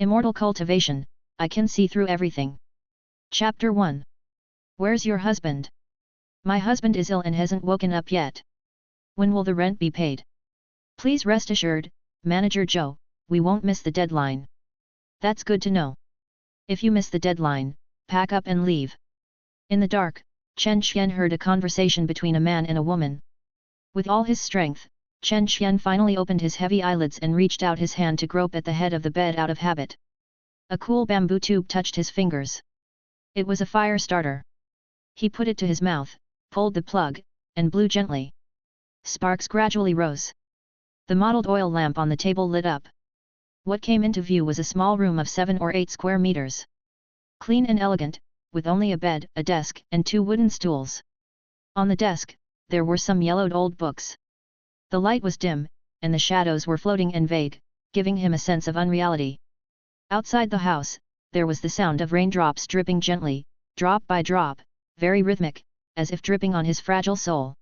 Immortal Cultivation, I can see through everything. Chapter 1. Where's your husband? My husband is ill and hasn't woken up yet. When will the rent be paid? Please rest assured, Manager Joe, we won't miss the deadline. That's good to know. If you miss the deadline, pack up and leave. In the dark, Chen Xian heard a conversation between a man and a woman. With all his strength, Chen Xian finally opened his heavy eyelids and reached out his hand to grope at the head of the bed out of habit. A cool bamboo tube touched his fingers. It was a fire starter. He put it to his mouth, pulled the plug, and blew gently. Sparks gradually rose. The mottled oil lamp on the table lit up. What came into view was a small room of 7 or 8 square meters. Clean and elegant, with only a bed, a desk, and 2 wooden stools. On the desk, there were some yellowed old books. The light was dim, and the shadows were floating and vague, giving him a sense of unreality. Outside the house, there was the sound of raindrops dripping gently, drop by drop, very rhythmic, as if dripping on his fragile soul.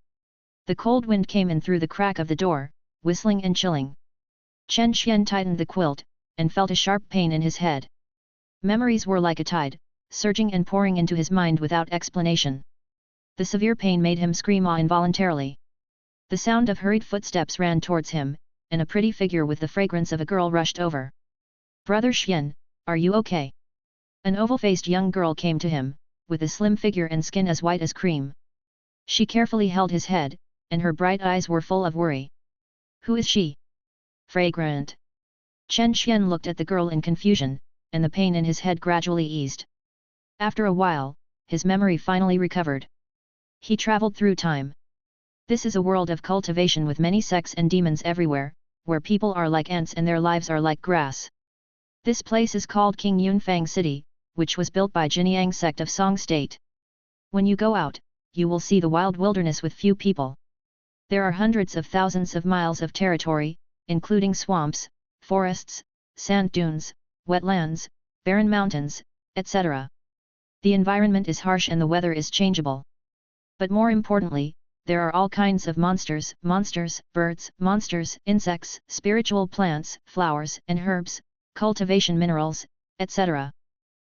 The cold wind came in through the crack of the door, whistling and chilling. Chen Xian tightened the quilt, and felt a sharp pain in his head. Memories were like a tide, surging and pouring into his mind without explanation. The severe pain made him scream involuntarily. The sound of hurried footsteps ran towards him, and a pretty figure with the fragrance of a girl rushed over. Brother Xian, are you okay? An oval-faced young girl came to him, with a slim figure and skin as white as cream. She carefully held his head, and her bright eyes were full of worry. Who is she? Fragrant. Chen Xian looked at the girl in confusion, and the pain in his head gradually eased. After a while, his memory finally recovered. He traveled through time. This is a world of cultivation with many sects and demons everywhere, where people are like ants and their lives are like grass. This place is called King Yunfang City, which was built by Jinyang sect of Song State. When you go out, you will see the wild wilderness with few people. There are hundreds of thousands of miles of territory, including swamps, forests, sand dunes, wetlands, barren mountains, etc. The environment is harsh and the weather is changeable. But more importantly, there are all kinds of monsters, birds, monsters, insects, spiritual plants, flowers and herbs, cultivation minerals, etc.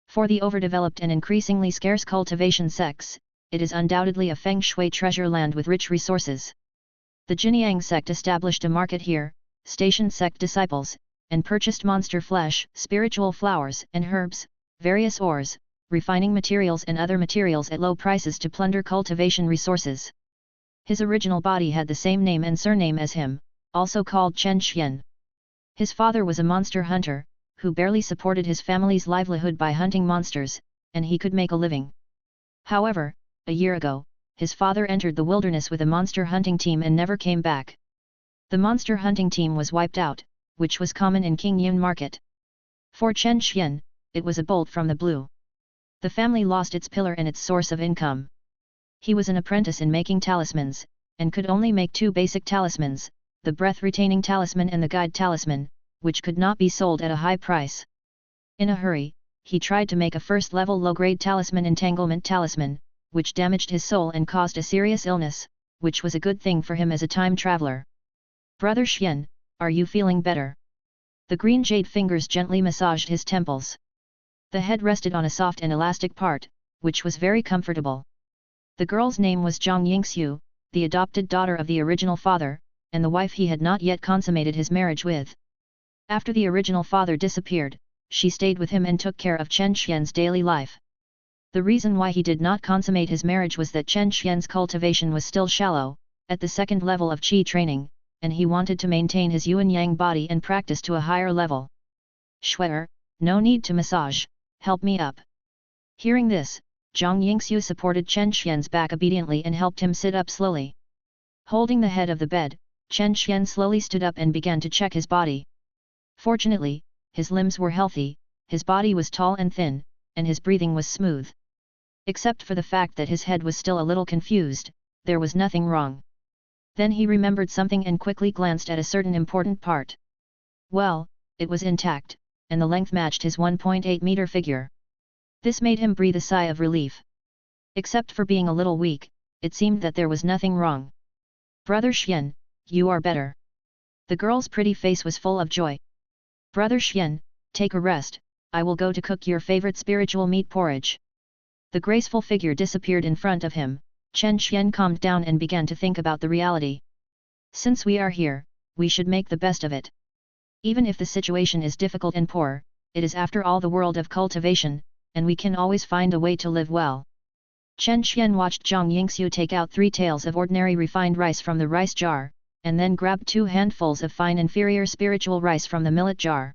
For the overdeveloped and increasingly scarce cultivation sects, it is undoubtedly a feng shui treasure land with rich resources. The Jinyang sect established a market here, stationed sect disciples, and purchased monster flesh, spiritual flowers and herbs, various ores, refining materials and other materials at low prices to plunder cultivation resources. His original body had the same name and surname as him, also called Chen Xian. His father was a monster hunter, who barely supported his family's livelihood by hunting monsters, and he could make a living. However, a year ago, his father entered the wilderness with a monster hunting team and never came back. The monster hunting team was wiped out, which was common in King Yun Market. For Chen Xian, it was a bolt from the blue. The family lost its pillar and its source of income. He was an apprentice in making talismans, and could only make 2 basic talismans, the breath-retaining talisman and the guide talisman, which could not be sold at a high price. In a hurry, he tried to make a first-level low-grade talisman, entanglement talisman, which damaged his soul and caused a serious illness, which was a good thing for him as a time traveler. Brother Xian, are you feeling better? The green jade fingers gently massaged his temples. The head rested on a soft and elastic part, which was very comfortable. The girl's name was Zhang Yingxiu, the adopted daughter of the original father, and the wife he had not yet consummated his marriage with. After the original father disappeared, she stayed with him and took care of Chen Xian's daily life. The reason why he did not consummate his marriage was that Chen Xian's cultivation was still shallow, at the 2nd level of qi training, and he wanted to maintain his yin-yang body and practice to a higher level. Shuer, no need to massage, help me up. Hearing this, Zhang Yingxiu supported Chen Xian's back obediently and helped him sit up slowly. Holding the head of the bed, Chen Xian slowly stood up and began to check his body. Fortunately, his limbs were healthy, his body was tall and thin, and his breathing was smooth. Except for the fact that his head was still a little confused, there was nothing wrong. Then he remembered something and quickly glanced at a certain important part. Well, it was intact, and the length matched his 1.8-meter figure. This made him breathe a sigh of relief. Except for being a little weak, it seemed that there was nothing wrong. Brother Xian, you are better. The girl's pretty face was full of joy. Brother Xian, Take a rest, I will go to cook your favorite spiritual meat porridge. The graceful figure disappeared in front of him. Chen Xian calmed down and began to think about the reality. Since we are here, we should make the best of it. Even if the situation is difficult and poor, it is after all the world of cultivation, and we can always find a way to live well. Chen Xian watched Zhang Yingxiu take out 3 taels of ordinary refined rice from the rice jar, and then grabbed 2 handfuls of fine inferior spiritual rice from the millet jar.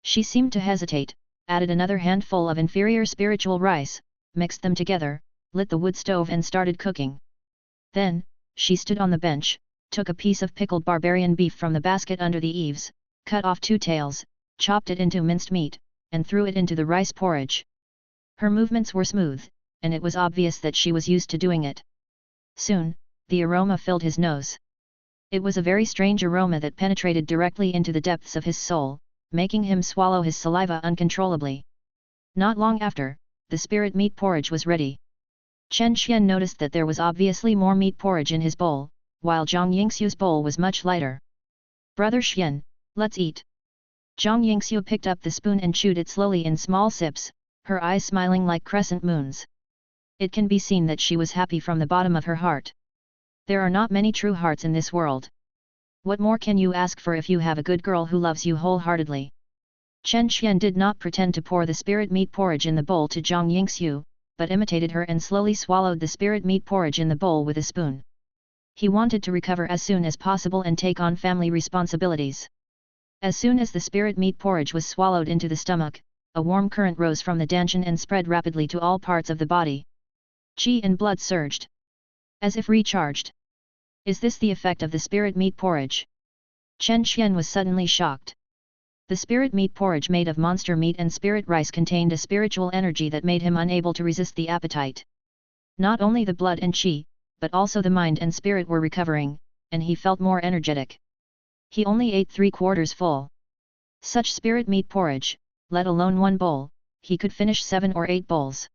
She seemed to hesitate, added another handful of inferior spiritual rice, mixed them together, lit the wood stove and started cooking. Then, she stood on the bench, took a piece of pickled barbarian beef from the basket under the eaves, cut off 2 tails, chopped it into minced meat, and threw it into the rice porridge. Her movements were smooth, and it was obvious that she was used to doing it. Soon, the aroma filled his nose. It was a very strange aroma that penetrated directly into the depths of his soul, making him swallow his saliva uncontrollably. Not long after, the spirit meat porridge was ready. Chen Xian noticed that there was obviously more meat porridge in his bowl, while Zhang Yingxiu's bowl was much lighter. Brother Xian, let's eat. Zhang Yingxiu picked up the spoon and chewed it slowly in small sips, her eyes smiling like crescent moons. It can be seen that she was happy from the bottom of her heart. There are not many true hearts in this world. What more can you ask for if you have a good girl who loves you wholeheartedly? Chen Xian did not pretend to pour the spirit meat porridge in the bowl to Zhang Yingxiu, but imitated her and slowly swallowed the spirit meat porridge in the bowl with a spoon. He wanted to recover as soon as possible and take on family responsibilities. As soon as the spirit meat porridge was swallowed into the stomach, a warm current rose from the dantian and spread rapidly to all parts of the body. Qi and blood surged. As if recharged. Is this the effect of the spirit meat porridge? Chen Xian was suddenly shocked. The spirit meat porridge made of monster meat and spirit rice contained a spiritual energy that made him unable to resist the appetite. Not only the blood and qi, but also the mind and spirit were recovering, and he felt more energetic. He only ate 3/4 full. Such spirit meat porridge, let alone 1 bowl, he could finish 7 or 8 bowls.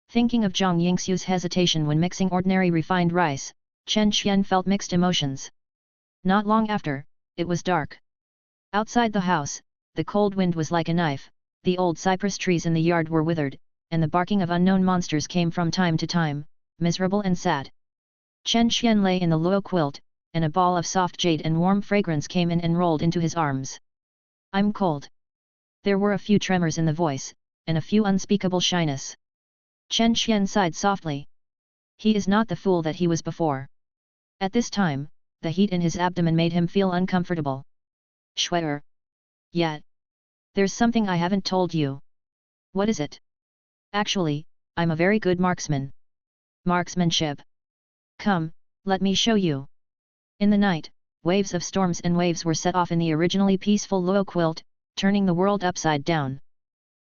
Thinking of Zhang Yingxiu's hesitation when mixing ordinary refined rice, Chen Xian felt mixed emotions. Not long after, it was dark. Outside the house, the cold wind was like a knife, the old cypress trees in the yard were withered, and the barking of unknown monsters came from time to time, miserable and sad. Chen Xian lay in the luo quilt, and a ball of soft jade and warm fragrance came in and rolled into his arms. I'm cold. There were a few tremors in the voice, and a few unspeakable shyness. Chen Xian sighed softly. He is not the fool that he was before. At this time, the heat in his abdomen made him feel uncomfortable. Schwer. Yet. There's something I haven't told you. What is it? Actually, I'm a very good marksman. Marksmanship. Come, let me show you. In the night, waves of storms and waves were set off in the originally peaceful luo quilt, turning the world upside down.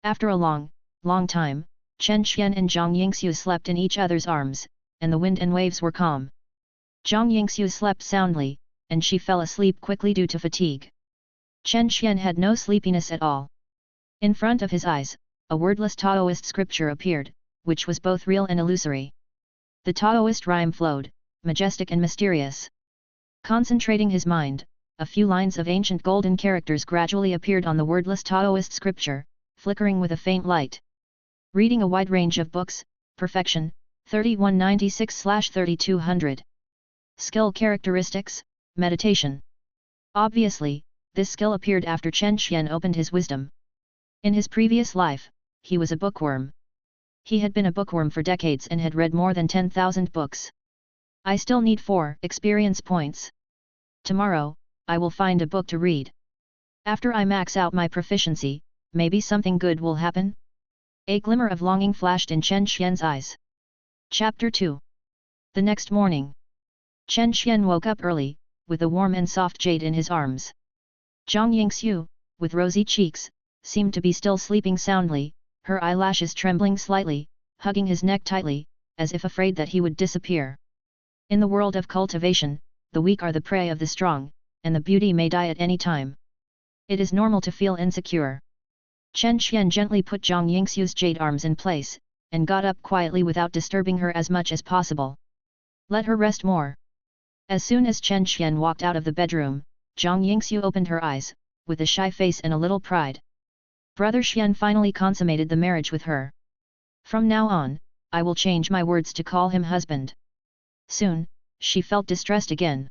After a long, long time, Chen Xian and Zhang Yingxiu slept in each other's arms, and the wind and waves were calm. Zhang Yingxiu slept soundly, and she fell asleep quickly due to fatigue. Chen Xian had no sleepiness at all. In front of his eyes, a wordless Taoist scripture appeared, which was both real and illusory. The Taoist rhyme flowed, majestic and mysterious. Concentrating his mind, a few lines of ancient golden characters gradually appeared on the wordless Taoist scripture, flickering with a faint light. Reading a wide range of books, perfection, 3196/3200. Skill characteristics, meditation. Obviously, this skill appeared after Chen Xian opened his wisdom. In his previous life, he was a bookworm. He had been a bookworm for decades and had read more than 10,000 books. I still need 4 experience points. Tomorrow, I will find a book to read. After I max out my proficiency, maybe something good will happen? A glimmer of longing flashed in Chen Xian's eyes. Chapter 2. The next morning, Chen Xian woke up early, with a warm and soft jade in his arms. Zhang Yingxiu, with rosy cheeks, seemed to be still sleeping soundly, her eyelashes trembling slightly, hugging his neck tightly, as if afraid that he would disappear. In the world of cultivation, the weak are the prey of the strong, and the beauty may die at any time. It is normal to feel insecure. Chen Xian gently put Zhang Yingxiu's jade arms in place, and got up quietly without disturbing her as much as possible. Let her rest more. As soon as Chen Xian walked out of the bedroom, Zhang Yingxiu opened her eyes, with a shy face and a little pride. Brother Xian finally consummated the marriage with her. From now on, I will change my words to call him husband. Soon, she felt distressed again.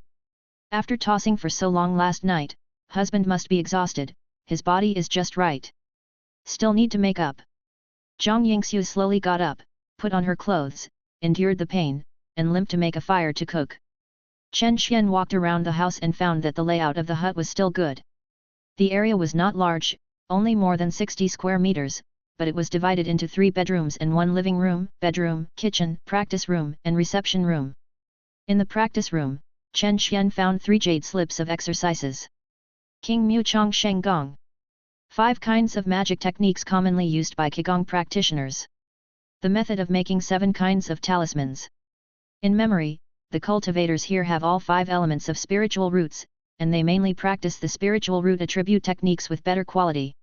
After tossing for so long last night, husband must be exhausted, his body is just right. Still need to make up. Zhang Yingxiu slowly got up, put on her clothes, endured the pain, and limped to make a fire to cook. Chen Xian walked around the house and found that the layout of the hut was still good. The area was not large, only more than 60 square meters, but it was divided into 3 bedrooms and 1 living room, bedroom, kitchen, practice room, and reception room. In the practice room, Chen Xian found 3 jade slips of exercises. King Mu Chong Sheng Gong. 5 kinds of magic techniques commonly used by Qigong practitioners. The method of making 7 kinds of talismans. In memory, the cultivators here have all 5 elements of spiritual roots, and they mainly practice the spiritual root attribute techniques with better quality.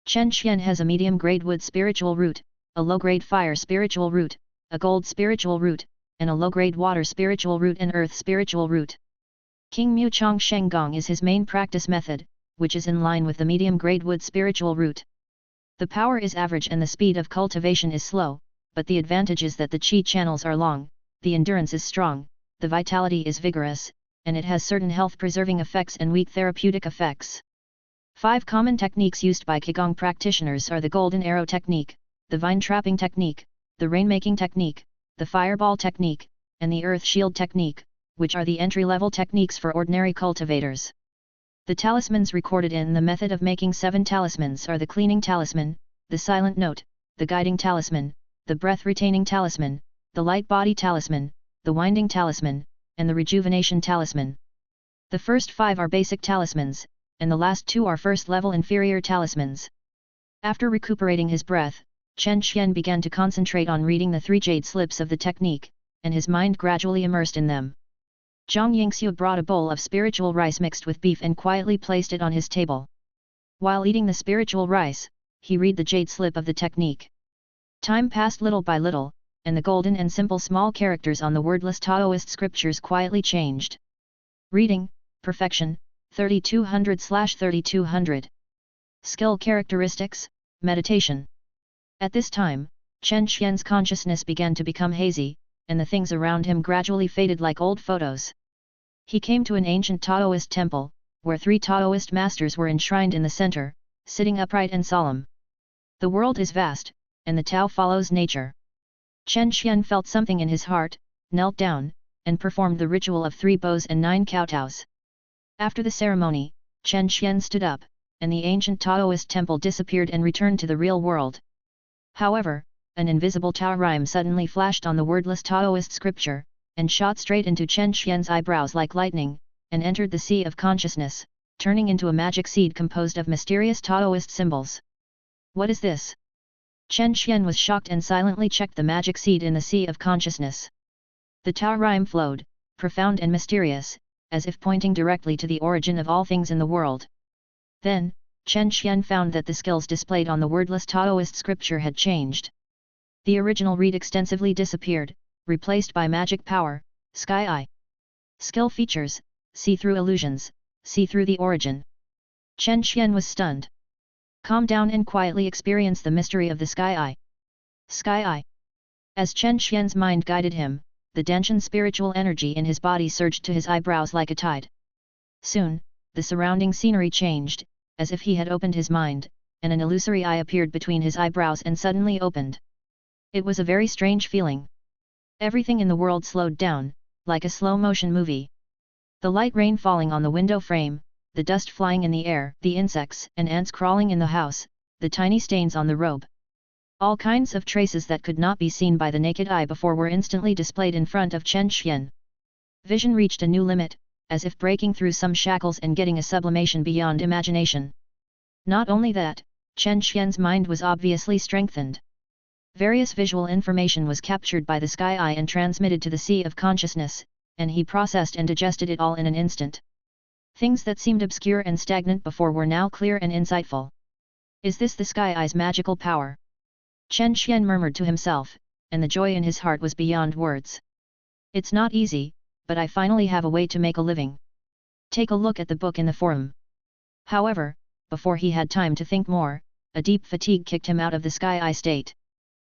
Chen Xian has a medium-grade wood spiritual root, a low-grade fire spiritual root, a gold spiritual root, and a low-grade water spiritual root and earth spiritual root. King Mu Chong Sheng Gong is his main practice method, which is in line with the medium-grade wood spiritual root. The power is average and the speed of cultivation is slow, but the advantage is that the qi channels are long, the endurance is strong, the vitality is vigorous, and it has certain health-preserving effects and weak therapeutic effects. 5 common techniques used by Qigong practitioners are the golden arrow technique, the vine trapping technique, the rainmaking technique, the fireball technique, and the earth shield technique, which are the entry-level techniques for ordinary cultivators. The talismans recorded in the method of making 7 talismans are the cleaning talisman, the silent note, the guiding talisman, the breath-retaining talisman, the light body talisman, the winding talisman, and the rejuvenation talisman. The first 5 are basic talismans, and the last 2 are first-level inferior talismans. After recuperating his breath, Chen Xian began to concentrate on reading the 3 jade slips of the technique, and his mind gradually immersed in them. Zhang Yingxiu brought a bowl of spiritual rice mixed with beef and quietly placed it on his table. While eating the spiritual rice, he read the jade slip of the technique. Time passed little by little, and the golden and simple small characters on the wordless Taoist scriptures quietly changed. Reading, Perfection, 3200/3200. Skill characteristics, Meditation. At this time, Chen Xian's consciousness began to become hazy, and the things around him gradually faded like old photos. He came to an ancient Taoist temple, where 3 Taoist masters were enshrined in the center, sitting upright and solemn. The world is vast, and the Tao follows nature. Chen Xian felt something in his heart, knelt down, and performed the ritual of 3 bows and 9 kowtows. After the ceremony, Chen Xian stood up, and the ancient Taoist temple disappeared and returned to the real world. However, an invisible Tao rhyme suddenly flashed on the wordless Taoist scripture, and shot straight into Chen Xian's eyebrows like lightning, and entered the sea of consciousness, turning into a magic seed composed of mysterious Taoist symbols. What is this? Chen Xian was shocked and silently checked the magic seed in the sea of consciousness. The Tao rhyme flowed, profound and mysterious, as if pointing directly to the origin of all things in the world. Then, Chen Xian found that the skills displayed on the wordless Taoist scripture had changed. The original read extensively disappeared, replaced by magic power, sky eye. Skill features, see through illusions, see through the origin. Chen Xian was stunned. Calm down and quietly experience the mystery of the sky eye. Sky eye. As Chen Xian's mind guided him, the Danshan spiritual energy in his body surged to his eyebrows like a tide. Soon, the surrounding scenery changed, as if he had opened his mind, and an illusory eye appeared between his eyebrows and suddenly opened. It was a very strange feeling. Everything in the world slowed down, like a slow-motion movie. The light rain falling on the window frame, the dust flying in the air, the insects and ants crawling in the house, the tiny stains on the robe. All kinds of traces that could not be seen by the naked eye before were instantly displayed in front of Chen Xian. Vision reached a new limit, as if breaking through some shackles and getting a sublimation beyond imagination. Not only that, Chen Xian's mind was obviously strengthened. Various visual information was captured by the sky eye and transmitted to the sea of consciousness, and he processed and digested it all in an instant. Things that seemed obscure and stagnant before were now clear and insightful. Is this the sky eye's magical power? Chen Xian murmured to himself, and the joy in his heart was beyond words. It's not easy, but I finally have a way to make a living. Take a look at the book in the forum. However, before he had time to think more, a deep fatigue kicked him out of the sky-eye state.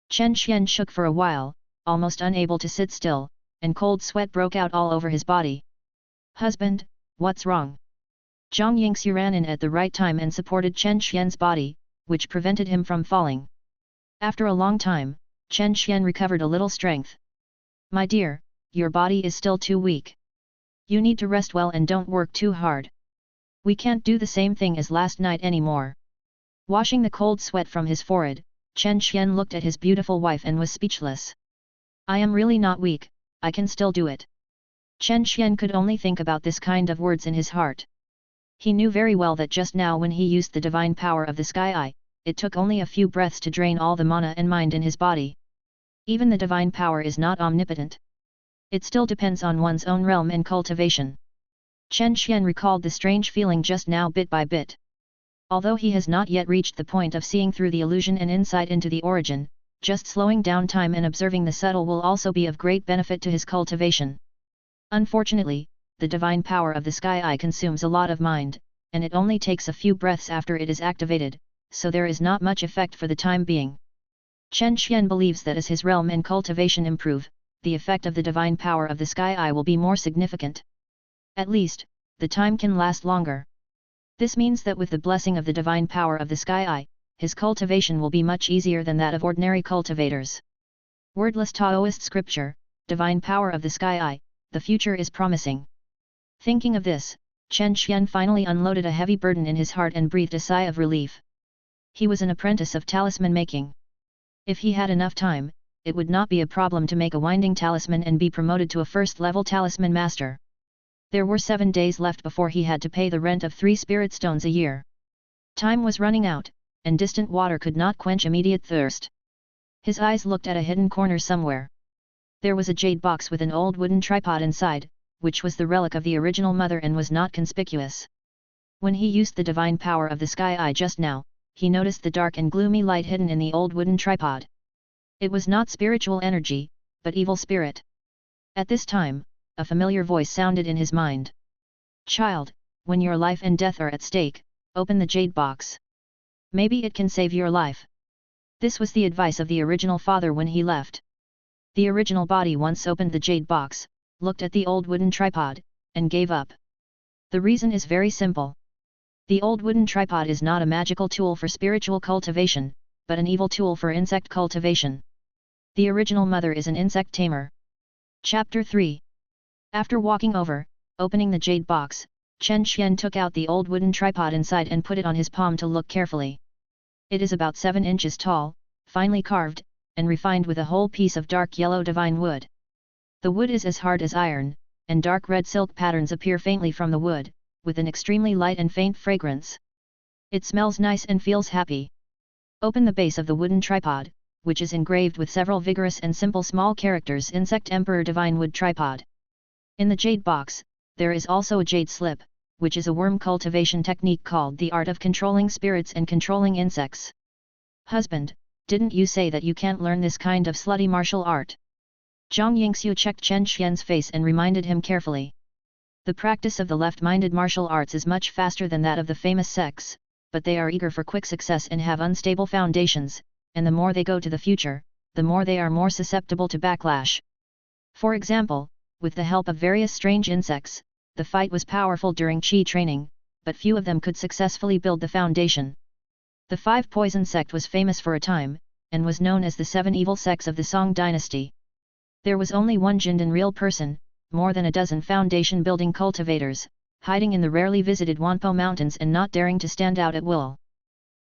Chen Xian shook for a while, almost unable to sit still, and cold sweat broke out all over his body. "Husband, what's wrong?" Zhang Yingxu ran in at the right time and supported Chen Xian's body, which prevented him from falling. After a long time, Chen Xian recovered a little strength. "My dear, your body is still too weak. You need to rest well and don't work too hard. We can't do the same thing as last night anymore." Washing the cold sweat from his forehead, Chen Xian looked at his beautiful wife and was speechless. "I am really not weak, I can still do it." Chen Xian could only think about this kind of words in his heart. He knew very well that just now when he used the divine power of the sky-eye, it took only a few breaths to drain all the mana and mind in his body. Even the divine power is not omnipotent. It still depends on one's own realm and cultivation. Chen Xian recalled the strange feeling just now bit by bit. Although he has not yet reached the point of seeing through the illusion and insight into the origin, just slowing down time and observing the subtle will also be of great benefit to his cultivation. Unfortunately, the divine power of the sky-eye consumes a lot of mind, and it only takes a few breaths after it is activated, so there is not much effect for the time being. Chen Xian believes that as his realm and cultivation improve, the effect of the divine power of the sky-eye will be more significant. At least, the time can last longer. This means that with the blessing of the divine power of the sky-eye, his cultivation will be much easier than that of ordinary cultivators. Wordless Taoist scripture, divine power of the sky-eye, the future is promising. Thinking of this, Chen Xian finally unloaded a heavy burden in his heart and breathed a sigh of relief. He was an apprentice of talisman making. If he had enough time, it would not be a problem to make a winding talisman and be promoted to a first-level talisman master. There were 7 days left before he had to pay the rent of 3 spirit stones a year. Time was running out, and distant water could not quench immediate thirst. His eyes looked at a hidden corner somewhere. There was a jade box with an old wooden tripod inside, which was the relic of the original mother and was not conspicuous. When he used the divine power of the sky-eye just now, he noticed the dark and gloomy light hidden in the old wooden tripod. It was not spiritual energy, but evil spirit. At this time, a familiar voice sounded in his mind. "Child, when your life and death are at stake, open the jade box. Maybe it can save your life." This was the advice of the original father when he left. The original body once opened the jade box, looked at the old wooden tripod, and gave up. The reason is very simple. The old wooden tripod is not a magical tool for spiritual cultivation, but an evil tool for insect cultivation. The original mother is an insect tamer. Chapter 3. After walking over, opening the jade box, Chen Xian took out the old wooden tripod inside and put it on his palm to look carefully. It is about 7 inches tall, finely carved, and refined with a whole piece of dark yellow divine wood. The wood is as hard as iron, and dark red silk patterns appear faintly from the wood, with an extremely light and faint fragrance. It smells nice and feels happy. Open the base of the wooden tripod, which is engraved with several vigorous and simple small characters: Insect Emperor Divine Wood Tripod. In the jade box, there is also a jade slip, which is a worm cultivation technique called the art of controlling spirits and controlling insects. "Husband, didn't you say that you can't learn this kind of slutty martial art?" Zhang Yingxiu checked Chen Xian's face and reminded him carefully. The practice of the left-minded martial arts is much faster than that of the famous sects, but they are eager for quick success and have unstable foundations, and the more they go to the future, the more they are more susceptible to backlash. For example, with the help of various strange insects, the fight was powerful during Qi training, but few of them could successfully build the foundation. The 5 poison sect was famous for a time, and was known as the 7 evil sects of the Song dynasty. There was only one Jindan real person, more than a dozen foundation-building cultivators, hiding in the rarely visited Wanpo Mountains and not daring to stand out at will.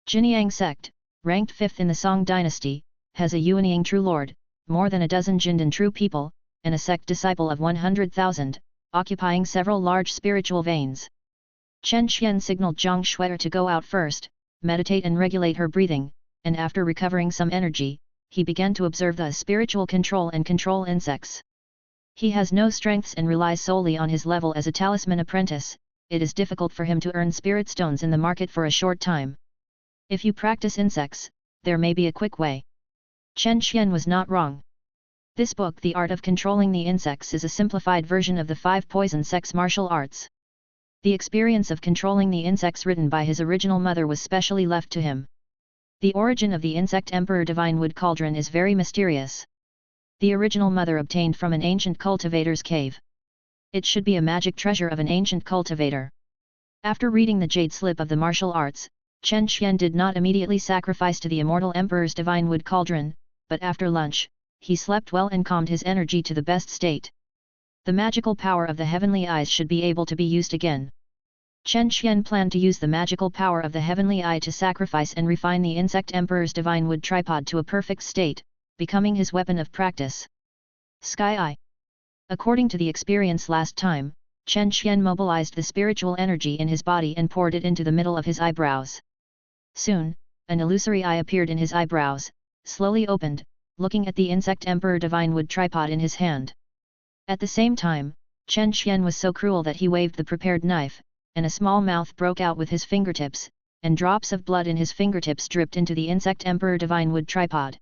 Jinyang sect, ranked 5th in the Song dynasty, has a Yuanying true lord, more than a dozen Jindan true people, and a sect disciple of 100,000, occupying several large spiritual veins. Chen Xian signaled Zhang Shuer to go out first, meditate and regulate her breathing, and after recovering some energy, he began to observe the spiritual control and control insects. He has no strengths and relies solely on his level as a talisman apprentice. It is difficult for him to earn spirit stones in the market for a short time. If you practice insects, there may be a quick way. Chen Xian was not wrong. This book, The Art of Controlling the Insects, is a simplified version of the 5 poison sects martial arts. The experience of controlling the insects written by his original mother was specially left to him. The origin of the insect emperor divine wood cauldron is very mysterious. The original mother obtained from an ancient cultivator's cave. It should be a magic treasure of an ancient cultivator. After reading the jade slip of the martial arts, Chen Xian did not immediately sacrifice to the immortal emperor's divine wood cauldron, but after lunch, he slept well and calmed his energy to the best state. The magical power of the heavenly eyes should be able to be used again. Chen Xian planned to use the magical power of the heavenly eye to sacrifice and refine the insect emperor's divine wood tripod to a perfect state, becoming his weapon of practice. Sky Eye. According to the experience last time, Chen Xian mobilized the spiritual energy in his body and poured it into the middle of his eyebrows. Soon, an illusory eye appeared in his eyebrows, slowly opened, looking at the insect emperor divine wood tripod in his hand. At the same time, Chen Xian was so cruel that he waved the prepared knife, and a small mouth broke out with his fingertips, and drops of blood in his fingertips dripped into the insect emperor divine wood tripod.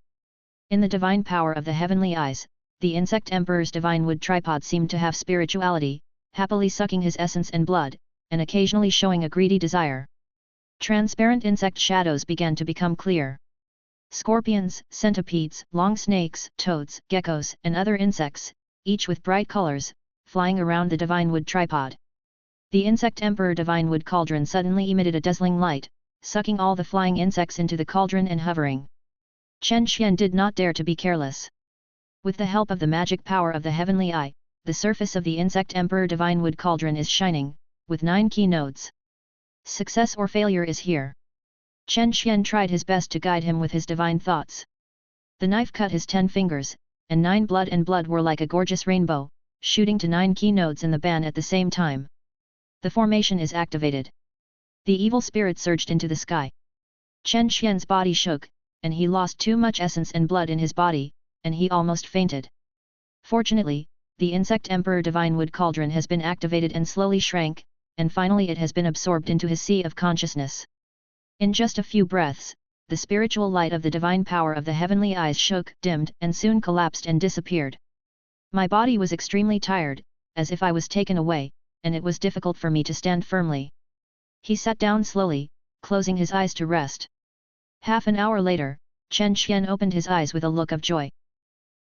In the divine power of the heavenly eyes, the insect emperor's divine wood tripod seemed to have spirituality, happily sucking his essence and blood, and occasionally showing a greedy desire. Transparent insect shadows began to become clear. Scorpions, centipedes, long snakes, toads, geckos, and other insects, each with bright colors, flying around the divine wood tripod. The insect emperor divine wood cauldron suddenly emitted a dazzling light, sucking all the flying insects into the cauldron and hovering. Chen Xian did not dare to be careless. With the help of the magic power of the heavenly eye, the surface of the insect emperor divine wood cauldron is shining, with 9 key nodes. Success or failure is here. Chen Xian tried his best to guide him with his divine thoughts. The knife cut his 10 fingers, and 9 blood and blood were like a gorgeous rainbow, shooting to 9 key nodes in the ban at the same time. The formation is activated. The evil spirit surged into the sky. Chen Xian's body shook, and he lost too much essence and blood in his body, and he almost fainted. Fortunately, the insect emperor divine wood cauldron has been activated and slowly shrank, and finally it has been absorbed into his sea of consciousness. In just a few breaths, the spiritual light of the divine power of the heavenly eyes shook, dimmed, and soon collapsed and disappeared. My body was extremely tired, as if I was taken away, and it was difficult for me to stand firmly. He sat down slowly, closing his eyes to rest. Half an hour later, Chen Xian opened his eyes with a look of joy.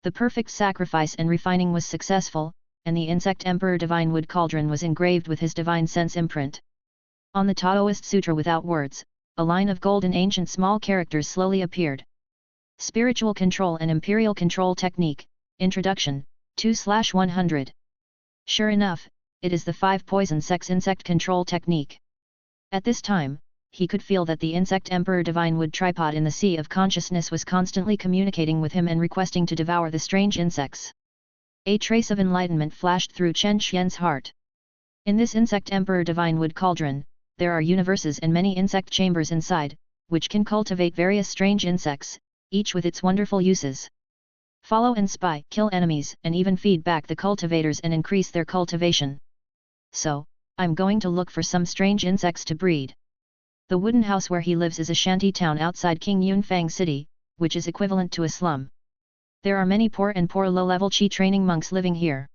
The perfect sacrifice and refining was successful, and the insect emperor divine wood cauldron was engraved with his divine sense imprint. On the Taoist Sutra without words, a line of golden ancient small characters slowly appeared. Spiritual Control and Imperial Control Technique, Introduction, 2/100. Sure enough, it is the 5 poison sex insect control technique. At this time, he could feel that the insect emperor divine wood tripod in the sea of consciousness was constantly communicating with him and requesting to devour the strange insects. A trace of enlightenment flashed through Chen Xian's heart. In this insect emperor divine wood cauldron, there are universes and many insect chambers inside, which can cultivate various strange insects, each with its wonderful uses. Follow and spy, kill enemies, and even feed back the cultivators and increase their cultivation. So, I'm going to look for some strange insects to breed. The wooden house where he lives is a shanty town outside King Yunfang City, which is equivalent to a slum. There are many poor and low-level Qi training monks living here.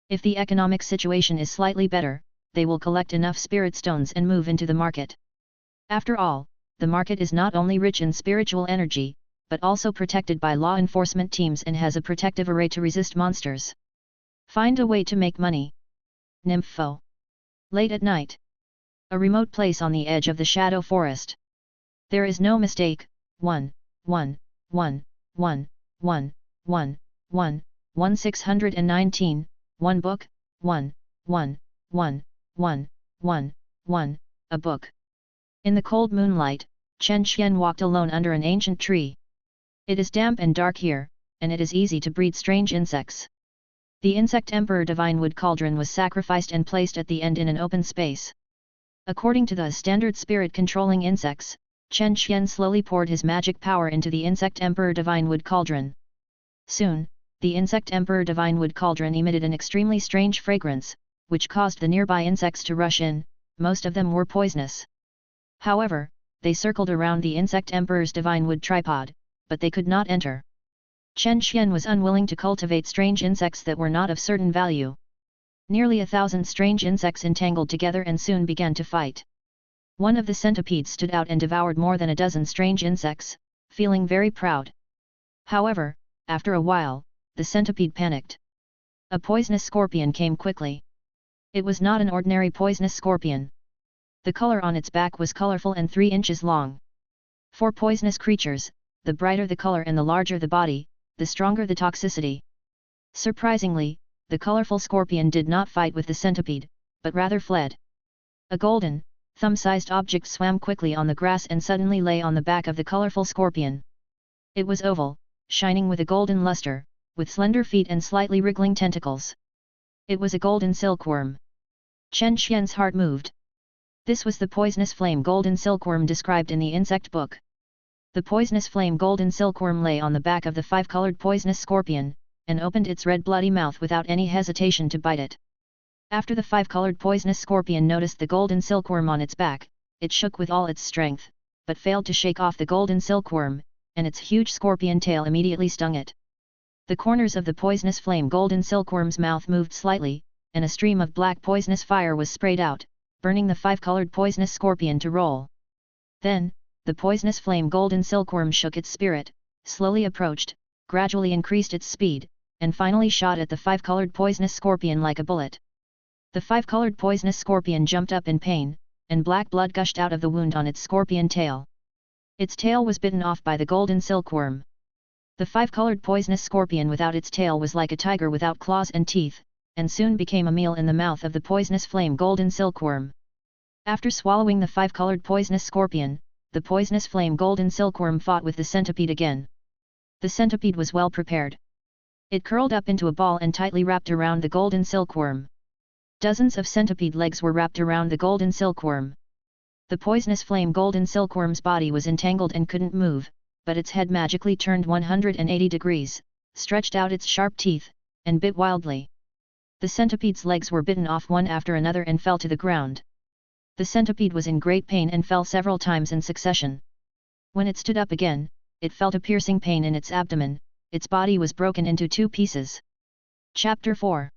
If the economic situation is slightly better, they will collect enough spirit stones and move into the market. After all, the market is not only rich in spiritual energy, but also protected by law enforcement teams and has a protective array to resist monsters. Find a way to make money. Nympho. Late at night. A remote place on the edge of the shadow forest. There is no mistake. 1, 1, 1, 1, 1, 1, 1, 1 619, 1 book, 1, 1, 1, 1, 1, 1, a book. In the cold moonlight, Chen Xian walked alone under an ancient tree. It is damp and dark here, and it is easy to breed strange insects. The insect emperor divine wood cauldron was sacrificed and placed at the end in an open space. According to the standard spirit controlling insects, Chen Xian slowly poured his magic power into the insect emperor divine wood cauldron. Soon, the insect emperor divine wood cauldron emitted an extremely strange fragrance, which caused the nearby insects to rush in. Most of them were poisonous. However, they circled around the insect emperor's divine wood tripod, but they could not enter. Chen Xian was unwilling to cultivate strange insects that were not of certain value. Nearly 1,000 strange insects entangled together and soon began to fight. One of the centipedes stood out and devoured more than a dozen strange insects, feeling very proud. However, after a while, the centipede panicked. A poisonous scorpion came quickly. It was not an ordinary poisonous scorpion. The color on its back was colorful and 3 inches long. For poisonous creatures, the brighter the color and the larger the body, the stronger the toxicity. Surprisingly, the colorful scorpion did not fight with the centipede, but rather fled. A golden, thumb-sized object swam quickly on the grass and suddenly lay on the back of the colorful scorpion. It was oval, shining with a golden luster, with slender feet and slightly wriggling tentacles. It was a golden silkworm. Chen Xian's heart moved. This was the poisonous flame golden silkworm described in the insect book. The poisonous flame golden silkworm lay on the back of the 5-colored poisonous scorpion, and opened its red bloody mouth without any hesitation to bite it. After the 5-colored poisonous scorpion noticed the golden silkworm on its back, it shook with all its strength, but failed to shake off the golden silkworm, and its huge scorpion tail immediately stung it. The corners of the poisonous flame golden silkworm's mouth moved slightly, and a stream of black poisonous fire was sprayed out, burning the 5-colored poisonous scorpion to roll. Then, the poisonous flame golden silkworm shook its spirit, slowly approached, gradually increased its speed, and finally shot at the 5-colored poisonous scorpion like a bullet. The 5-colored poisonous scorpion jumped up in pain, and black blood gushed out of the wound on its scorpion tail. Its tail was bitten off by the golden silkworm. The 5-colored poisonous scorpion without its tail was like a tiger without claws and teeth, and soon became a meal in the mouth of the poisonous flame golden silkworm. After swallowing the 5-colored poisonous scorpion, the poisonous flame golden silkworm fought with the centipede again. The centipede was well prepared. It curled up into a ball and tightly wrapped around the golden silkworm. Dozens of centipede legs were wrapped around the golden silkworm. The poisonous flame golden silkworm's body was entangled and couldn't move, but its head magically turned 180 degrees, stretched out its sharp teeth, and bit wildly. The centipede's legs were bitten off one after another and fell to the ground. The centipede was in great pain and fell several times in succession. When it stood up again, it felt a piercing pain in its abdomen, its body was broken into 2 pieces. Chapter 4.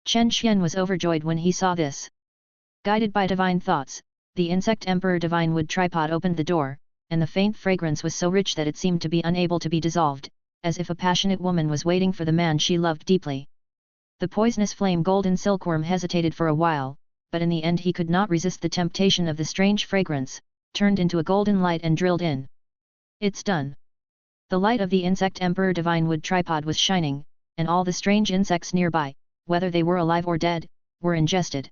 Chen Xian was overjoyed when he saw this. Guided by divine thoughts, the insect emperor divine wood tripod opened the door, and the faint fragrance was so rich that it seemed to be unable to be dissolved, as if a passionate woman was waiting for the man she loved deeply. The poisonous flame golden silkworm hesitated for a while, but in the end he could not resist the temptation of the strange fragrance, turned into a golden light and drilled in. It's done. The light of the insect emperor divine wood tripod was shining, and all the strange insects nearby, whether they were alive or dead, were ingested.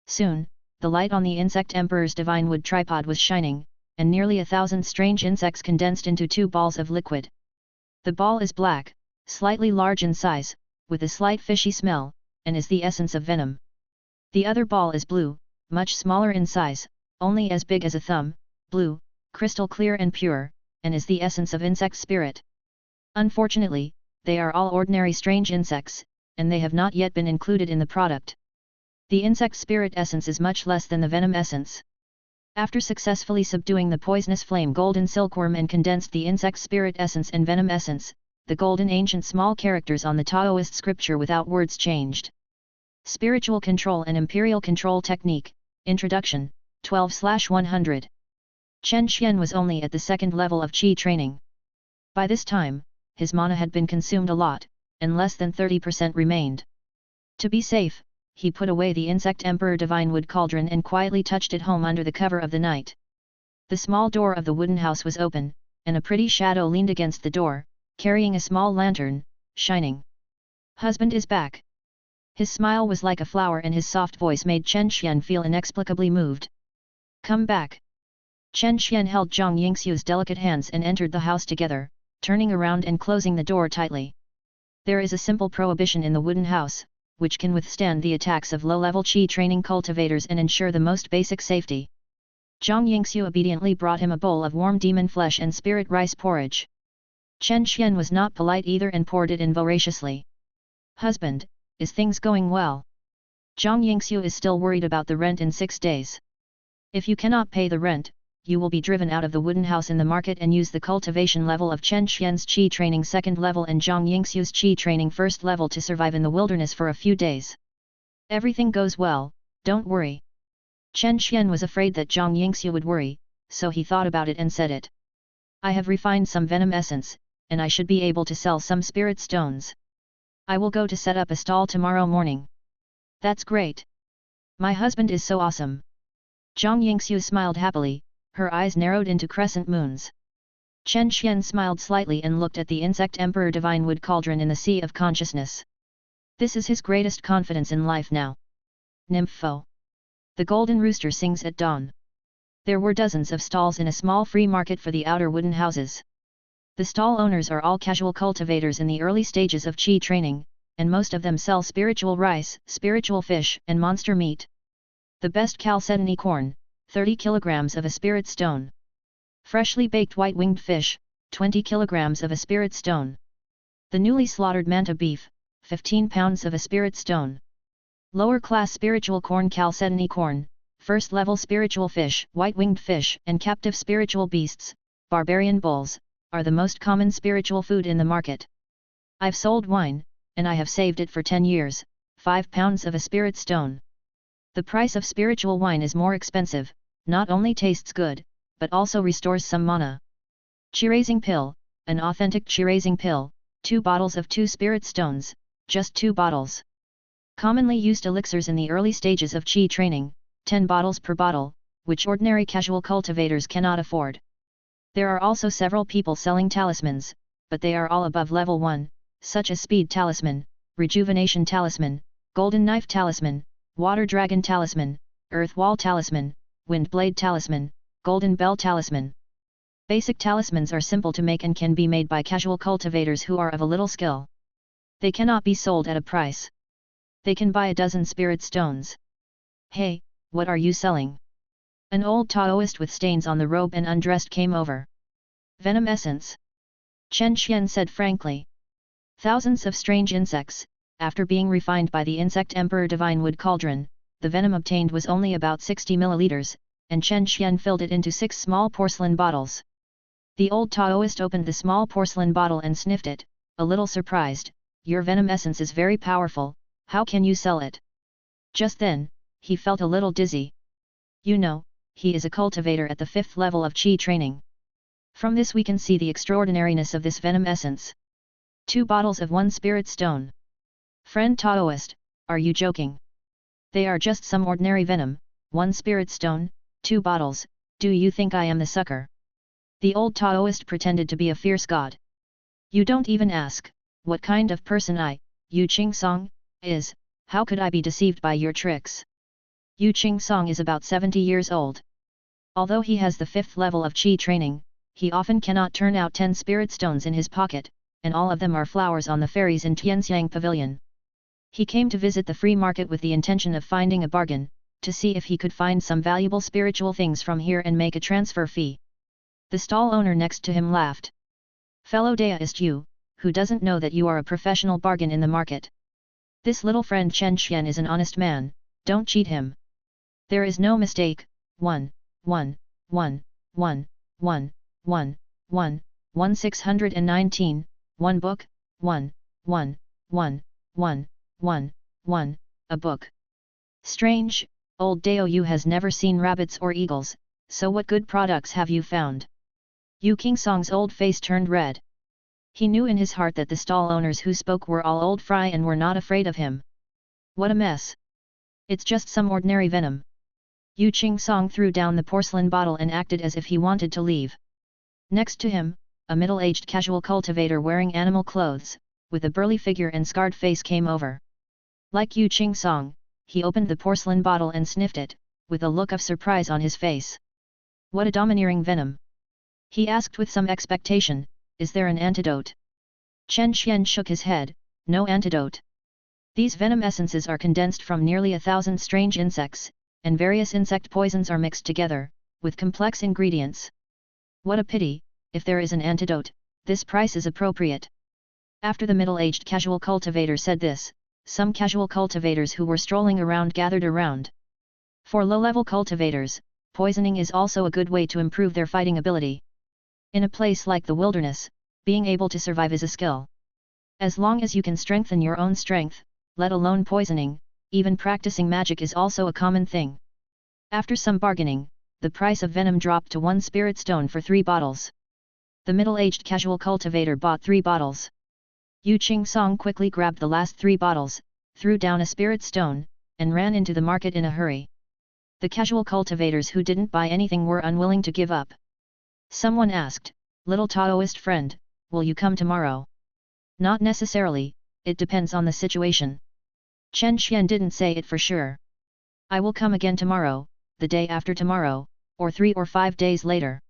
Soon, the light on the insect emperor's divine wood tripod was shining, and nearly 1,000 strange insects condensed into 2 balls of liquid. The ball is black, slightly large in size, with a slight fishy smell, and is the essence of venom. The other ball is blue, much smaller in size, only as big as a thumb, blue, crystal clear and pure, and is the essence of insect spirit. Unfortunately, they are all ordinary strange insects, and they have not yet been included in the product. The insect spirit essence is much less than the venom essence. After successfully subduing the poisonous flame golden silkworm and condensed the insect spirit essence and venom essence, the golden ancient small characters on the Taoist scripture without words changed. Spiritual Control and Imperial Control Technique, Introduction, 12/100. Chen Xian was only at the 2nd level of Qi training. By this time, his mana had been consumed a lot, and less than 30% remained. To be safe, he put away the insect emperor divine wood cauldron and quietly touched it home under the cover of the night. The small door of the wooden house was open, and a pretty shadow leaned against the door, carrying a small lantern, shining. Husband is back. His smile was like a flower and his soft voice made Chen Xian feel inexplicably moved. Come back. Chen Xian held Zhang Yingxiu's delicate hands and entered the house together, turning around and closing the door tightly. There is a simple prohibition in the wooden house, which can withstand the attacks of low-level Qi training cultivators and ensure the most basic safety. Zhang Yingxiu obediently brought him a bowl of warm demon flesh and spirit rice porridge. Chen Xian was not polite either and poured it in voraciously. Husband, is things going well? Zhang Yingxiu is still worried about the rent in 6 days. If you cannot pay the rent, you will be driven out of the wooden house in the market and use the cultivation level of Chen Xian's Qi training 2nd level and Zhang Yingxiu's Qi training 1st level to survive in the wilderness for a few days. Everything goes well, don't worry. Chen Xian was afraid that Zhang Yingxia would worry, so he thought about it and said it. I have refined some venom essence, and I should be able to sell some spirit stones. I will go to set up a stall tomorrow morning. That's great. My husband is so awesome. Zhang Yingxia smiled happily, her eyes narrowed into crescent moons. Chen Xian smiled slightly and looked at the insect emperor divine wood cauldron in the sea of consciousness. This is his greatest confidence in life now. Nympho. The golden rooster sings at dawn. There were dozens of stalls in a small free market for the outer wooden houses. The stall owners are all casual cultivators in the early stages of qi training, and most of them sell spiritual rice, spiritual fish, and monster meat. The best chalcedony corn, 30 kilograms of a spirit stone. Freshly baked white-winged fish, 20 kilograms of a spirit stone. The newly slaughtered manta beef, 15 pounds of a spirit stone. Lower class spiritual corn, chalcedony corn, first level spiritual fish, white-winged fish, and captive spiritual beasts, barbarian bulls, are the most common spiritual food in the market. I've sold wine, and I have saved it for 10 years, 5 pounds of a spirit stone. The price of spiritual wine is more expensive, not only tastes good, but also restores some mana. Qi-raising pill, an authentic qi-raising pill, 2 bottles of 2 spirit stones, just 2 bottles. Commonly used elixirs in the early stages of qi training, 10 bottles per bottle, which ordinary casual cultivators cannot afford. There are also several people selling talismans, but they are all above level 1, such as Speed Talisman, Rejuvenation Talisman, Golden Knife Talisman, Water Dragon Talisman, Earth Wall Talisman, Wind Blade Talisman, Golden Bell Talisman. Basic talismans are simple to make and can be made by casual cultivators who are of a little skill. They cannot be sold at a price. They can buy a dozen spirit stones. Hey, what are you selling? An old Taoist with stains on the robe and undressed came over. Venom essence. Chen Xian said frankly. Thousands of strange insects, after being refined by the insect emperor divine wood cauldron, the venom obtained was only about 60 milliliters, and Chen Xian filled it into 6 small porcelain bottles. The old Taoist opened the small porcelain bottle and sniffed it, a little surprised. Your venom essence is very powerful, how can you sell it? Just then, he felt a little dizzy. You know, he is a cultivator at the 5th level of qi training. From this we can see the extraordinariness of this venom essence. 2 bottles of 1 spirit stone. Friend Taoist, are you joking? They are just some ordinary venom, 1 spirit stone, 2 bottles, do you think I am the sucker? The old Taoist pretended to be a fierce god. You don't even ask, what kind of person Yu Qing-song, is, how could I be deceived by your tricks? Yu Qing-song is about 70 years old. Although he has the 5th level of qi training, he often cannot turn out 10 spirit stones in his pocket, and all of them are flowers on the fairies in Tianxiang Pavilion. He came to visit the free market with the intention of finding a bargain, to see if he could find some valuable spiritual things from here and make a transfer fee. The stall owner next to him laughed. Fellow Daoist you, who doesn't know that you are a professional bargain in the market? This little friend Chen Xian is an honest man, don't cheat him. There is no mistake. 1, 1, 1, 1, 1, 1, 1, 1 619, 1 book, 1, 1, 1, 1, 1, 1, a book. Strange, old Dao Yu has never seen rabbits or eagles, so what good products have you found? Yu Qingsong's old face turned red. He knew in his heart that the stall owners who spoke were all old fry and were not afraid of him. What a mess! It's just some ordinary venom. Yu Qingsong threw down the porcelain bottle and acted as if he wanted to leave. Next to him, a middle-aged casual cultivator wearing animal clothes, with a burly figure and scarred face came over. Like Yu Qingsong, he opened the porcelain bottle and sniffed it, with a look of surprise on his face. What a domineering venom! He asked with some expectation, is there an antidote? Chen Xian shook his head, no antidote. These venom essences are condensed from nearly 1,000 strange insects, and various insect poisons are mixed together, with complex ingredients. What a pity, if there is an antidote, this price is appropriate. After the middle-aged casual cultivator said this, some casual cultivators who were strolling around gathered around. For low-level cultivators, poisoning is also a good way to improve their fighting ability. In a place like the wilderness, being able to survive is a skill. As long as you can strengthen your own strength, let alone poisoning, even practicing magic is also a common thing. After some bargaining, the price of venom dropped to 1 spirit stone for 3 bottles. The middle-aged casual cultivator bought 3 bottles. Yu Qing-song quickly grabbed the last 3 bottles, threw down a spirit stone, and ran into the market in a hurry. The casual cultivators who didn't buy anything were unwilling to give up. Someone asked, "Little Taoist friend, will you come tomorrow?" "Not necessarily, it depends on the situation." Chen Xian didn't say it for sure. "I will come again tomorrow, the day after tomorrow, or 3 or 5 days later."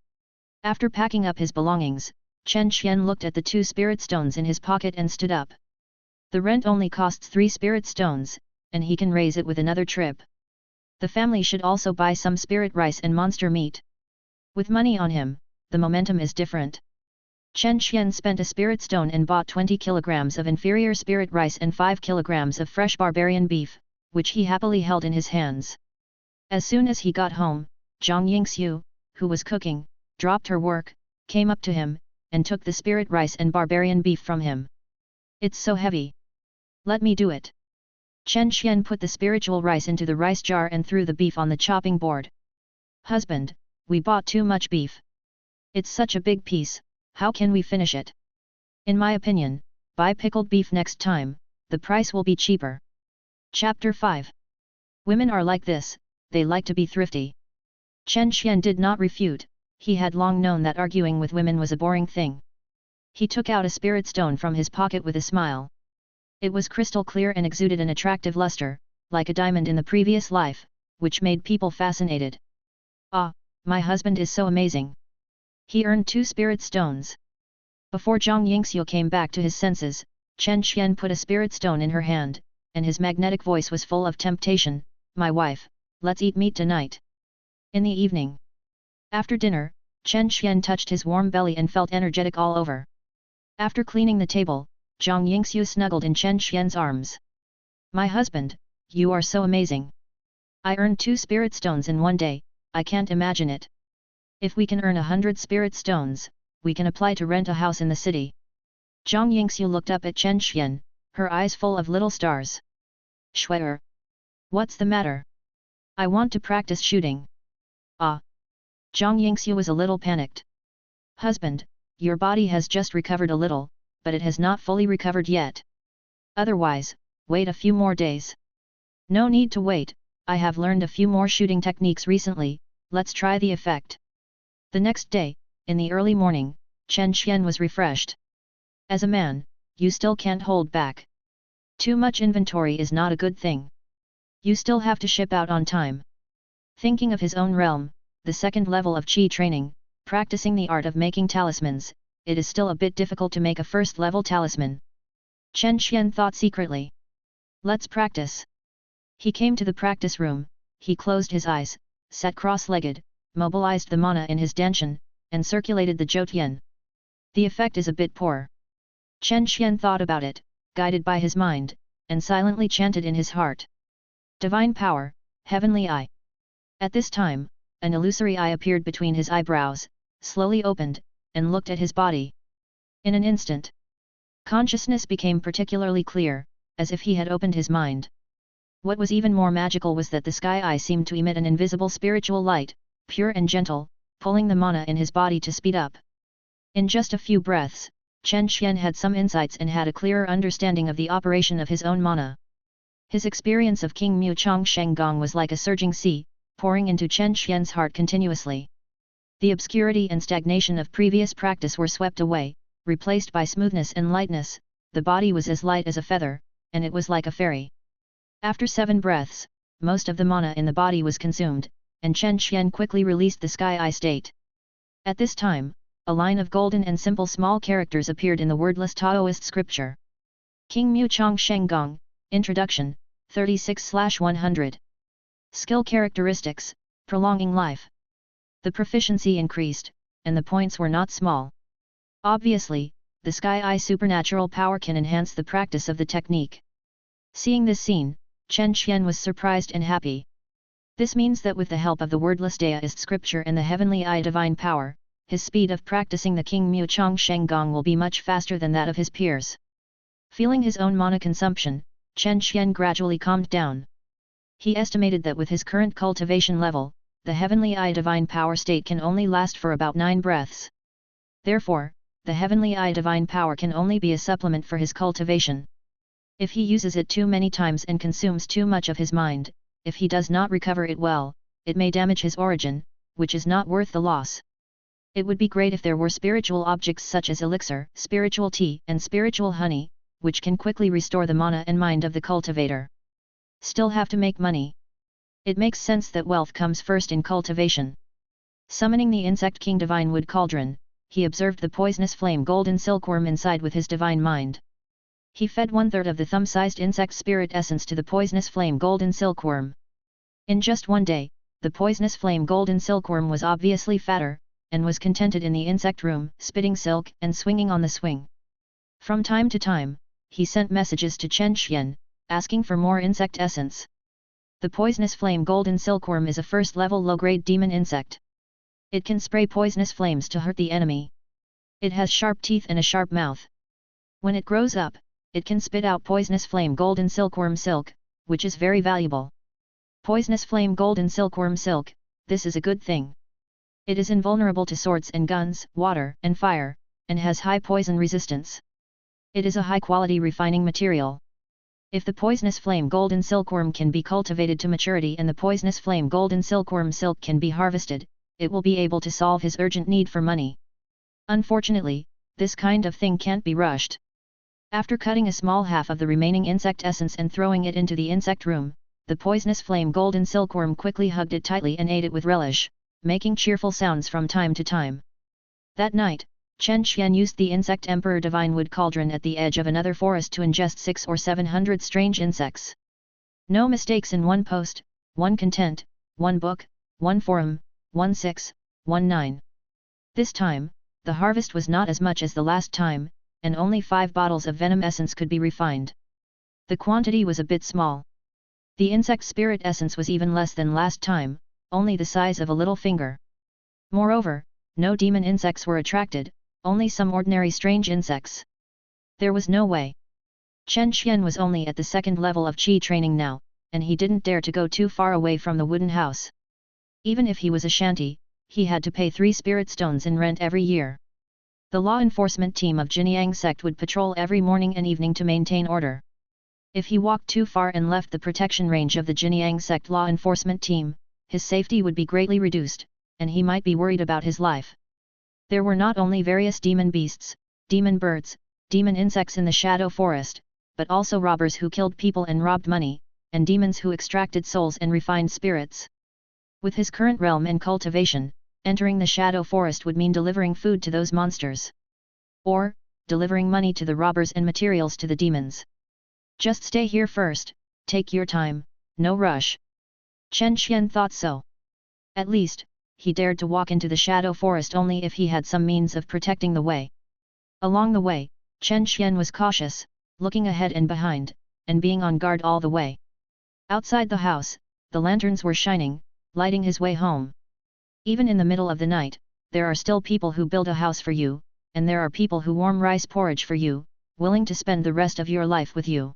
After packing up his belongings, Chen Xian looked at the 2 spirit stones in his pocket and stood up. The rent only costs 3 spirit stones, and he can raise it with another trip. The family should also buy some spirit rice and monster meat. With money on him, the momentum is different. Chen Xian spent a spirit stone and bought 20 kilograms of inferior spirit rice and 5 kilograms of fresh barbarian beef, which he happily held in his hands. As soon as he got home, Zhang Yingxiu, who was cooking, dropped her work, came up to him, and took the spirit rice and barbarian beef from him. "It's so heavy. Let me do it." Chen Xian put the spiritual rice into the rice jar and threw the beef on the chopping board. "Husband, we bought too much beef. It's such a big piece, how can we finish it? In my opinion, buy pickled beef next time, the price will be cheaper." Chapter 5. Women are like this, they like to be thrifty. Chen Xian did not refute, he had long known that arguing with women was a boring thing. He took out a spirit stone from his pocket with a smile. It was crystal clear and exuded an attractive luster, like a diamond in the previous life, which made people fascinated. "Ah, my husband is so amazing. He earned 2 spirit stones." Before Zhang Yingxiu came back to his senses, Chen Xian put a spirit stone in her hand, and his magnetic voice was full of temptation. "My wife, let's eat meat tonight." In the evening, after dinner, Chen Xian touched his warm belly and felt energetic all over. After cleaning the table, Zhang Yingxiu snuggled in Chen Xian's arms. "My husband, you are so amazing. I earned 2 spirit stones in one day, I can't imagine it. If we can earn 100 spirit stones, we can apply to rent a house in the city." Zhang Yingxiu looked up at Chen Xian, her eyes full of little stars. "Shui'er. What's the matter? I want to practice shooting." "Ah." Zhang Yingxiu was a little panicked. "Husband, your body has just recovered a little, but it has not fully recovered yet. Otherwise, wait a few more days." "No need to wait, I have learned a few more shooting techniques recently, let's try the effect." The next day, in the early morning, Chen Xian was refreshed. "As a man, you still can't hold back. Too much inventory is not a good thing. You still have to ship out on time." Thinking of his own realm, the second level of Qi training, practicing the art of making talismans, it is still a bit difficult to make a first-level talisman. Chen Xian thought secretly. "Let's practice." He came to the practice room, he closed his eyes, sat cross-legged, mobilized the mana in his danshan, and circulated the Jiutian. The effect is a bit poor. Chen Xian thought about it, guided by his mind, and silently chanted in his heart. "Divine power, heavenly eye." At this time, an illusory eye appeared between his eyebrows, slowly opened, and looked at his body. In an instant, consciousness became particularly clear, as if he had opened his mind. What was even more magical was that the sky eye seemed to emit an invisible spiritual light, pure and gentle, pulling the mana in his body to speed up. In just a few breaths, Chen Xian had some insights and had a clearer understanding of the operation of his own mana. His experience of King Mu Chong Sheng Gong was like a surging sea, pouring into Chen Xian's heart continuously. The obscurity and stagnation of previous practice were swept away, replaced by smoothness and lightness, the body was as light as a feather, and it was like a fairy. After 7 breaths, most of the mana in the body was consumed, and Chen Xian quickly released the sky eye state. At this time, a line of golden and simple small characters appeared in the wordless Taoist scripture. King Mu Chong Sheng Gong, Introduction, 36/100. Skill characteristics, prolonging life. The proficiency increased, and the points were not small. Obviously, the sky eye supernatural power can enhance the practice of the technique. Seeing this scene, Chen Xian was surprised and happy. This means that with the help of the wordless Daoist scripture and the heavenly eye divine power, his speed of practicing the King Mu Chong Sheng Gong will be much faster than that of his peers. Feeling his own mana consumption, Chen Xian gradually calmed down. He estimated that with his current cultivation level, the Heavenly Eye Divine Power state can only last for about 9 breaths. Therefore, the Heavenly Eye Divine Power can only be a supplement for his cultivation. If he uses it too many times and consumes too much of his mind, if he does not recover it well, it may damage his origin, which is not worth the loss. It would be great if there were spiritual objects such as elixir, spiritual tea, and spiritual honey, which can quickly restore the mana and mind of the cultivator. Still have to make money. It makes sense that wealth comes first in cultivation. Summoning the insect king divine wood cauldron, he observed the poisonous flame golden silkworm inside with his divine mind. He fed 1/3 of the thumb-sized insect spirit essence to the poisonous flame golden silkworm. In just one day, the poisonous flame golden silkworm was obviously fatter, and was contented in the insect room, spitting silk and swinging on the swing. From time to time, he sent messages to Chen Xian, asking for more insect essence. The poisonous flame golden silkworm is a first-level low-grade demon insect. It can spray poisonous flames to hurt the enemy. It has sharp teeth and a sharp mouth. When it grows up, it can spit out poisonous flame golden silkworm silk, which is very valuable. Poisonous flame golden silkworm silk, this is a good thing. It is invulnerable to swords and guns, water and fire, and has high poison resistance. It is a high-quality refining material. If the poisonous flame golden silkworm can be cultivated to maturity and the poisonous flame golden silkworm silk can be harvested, it will be able to solve his urgent need for money. Unfortunately, this kind of thing can't be rushed. After cutting a small half of the remaining insect essence and throwing it into the insect room, the poisonous flame golden silkworm quickly hugged it tightly and ate it with relish, making cheerful sounds from time to time. That night, Chen Xian used the insect emperor divine wood cauldron at the edge of another forest to ingest 600 or 700 strange insects. No mistakes in one post, one content, one book, one forum, 1619. This time, the harvest was not as much as the last time, and only 5 bottles of venom essence could be refined. The quantity was a bit small. The insect spirit essence was even less than last time, only the size of a little finger. Moreover, no demon insects were attracted, only some ordinary strange insects. There was no way. Chen Xian was only at the 2nd level of Qi training now, and he didn't dare to go too far away from the wooden house. Even if he was a shanty, he had to pay 3 spirit stones in rent every year. The law enforcement team of Jinyang sect would patrol every morning and evening to maintain order. If he walked too far and left the protection range of the Jinyang sect law enforcement team, his safety would be greatly reduced, and he might be worried about his life. There were not only various demon beasts, demon birds, demon insects in the shadow forest, but also robbers who killed people and robbed money, and demons who extracted souls and refined spirits. With his current realm and cultivation, entering the shadow forest would mean delivering food to those monsters. Or, delivering money to the robbers and materials to the demons. Just stay here first, take your time, no rush. Chen Xian thought so. At least, he dared to walk into the shadow forest only if he had some means of protecting the way. Along the way, Chen Xian was cautious, looking ahead and behind, and being on guard all the way. Outside the house, the lanterns were shining, lighting his way home. Even in the middle of the night, there are still people who build a house for you, and there are people who warm rice porridge for you, willing to spend the rest of your life with you.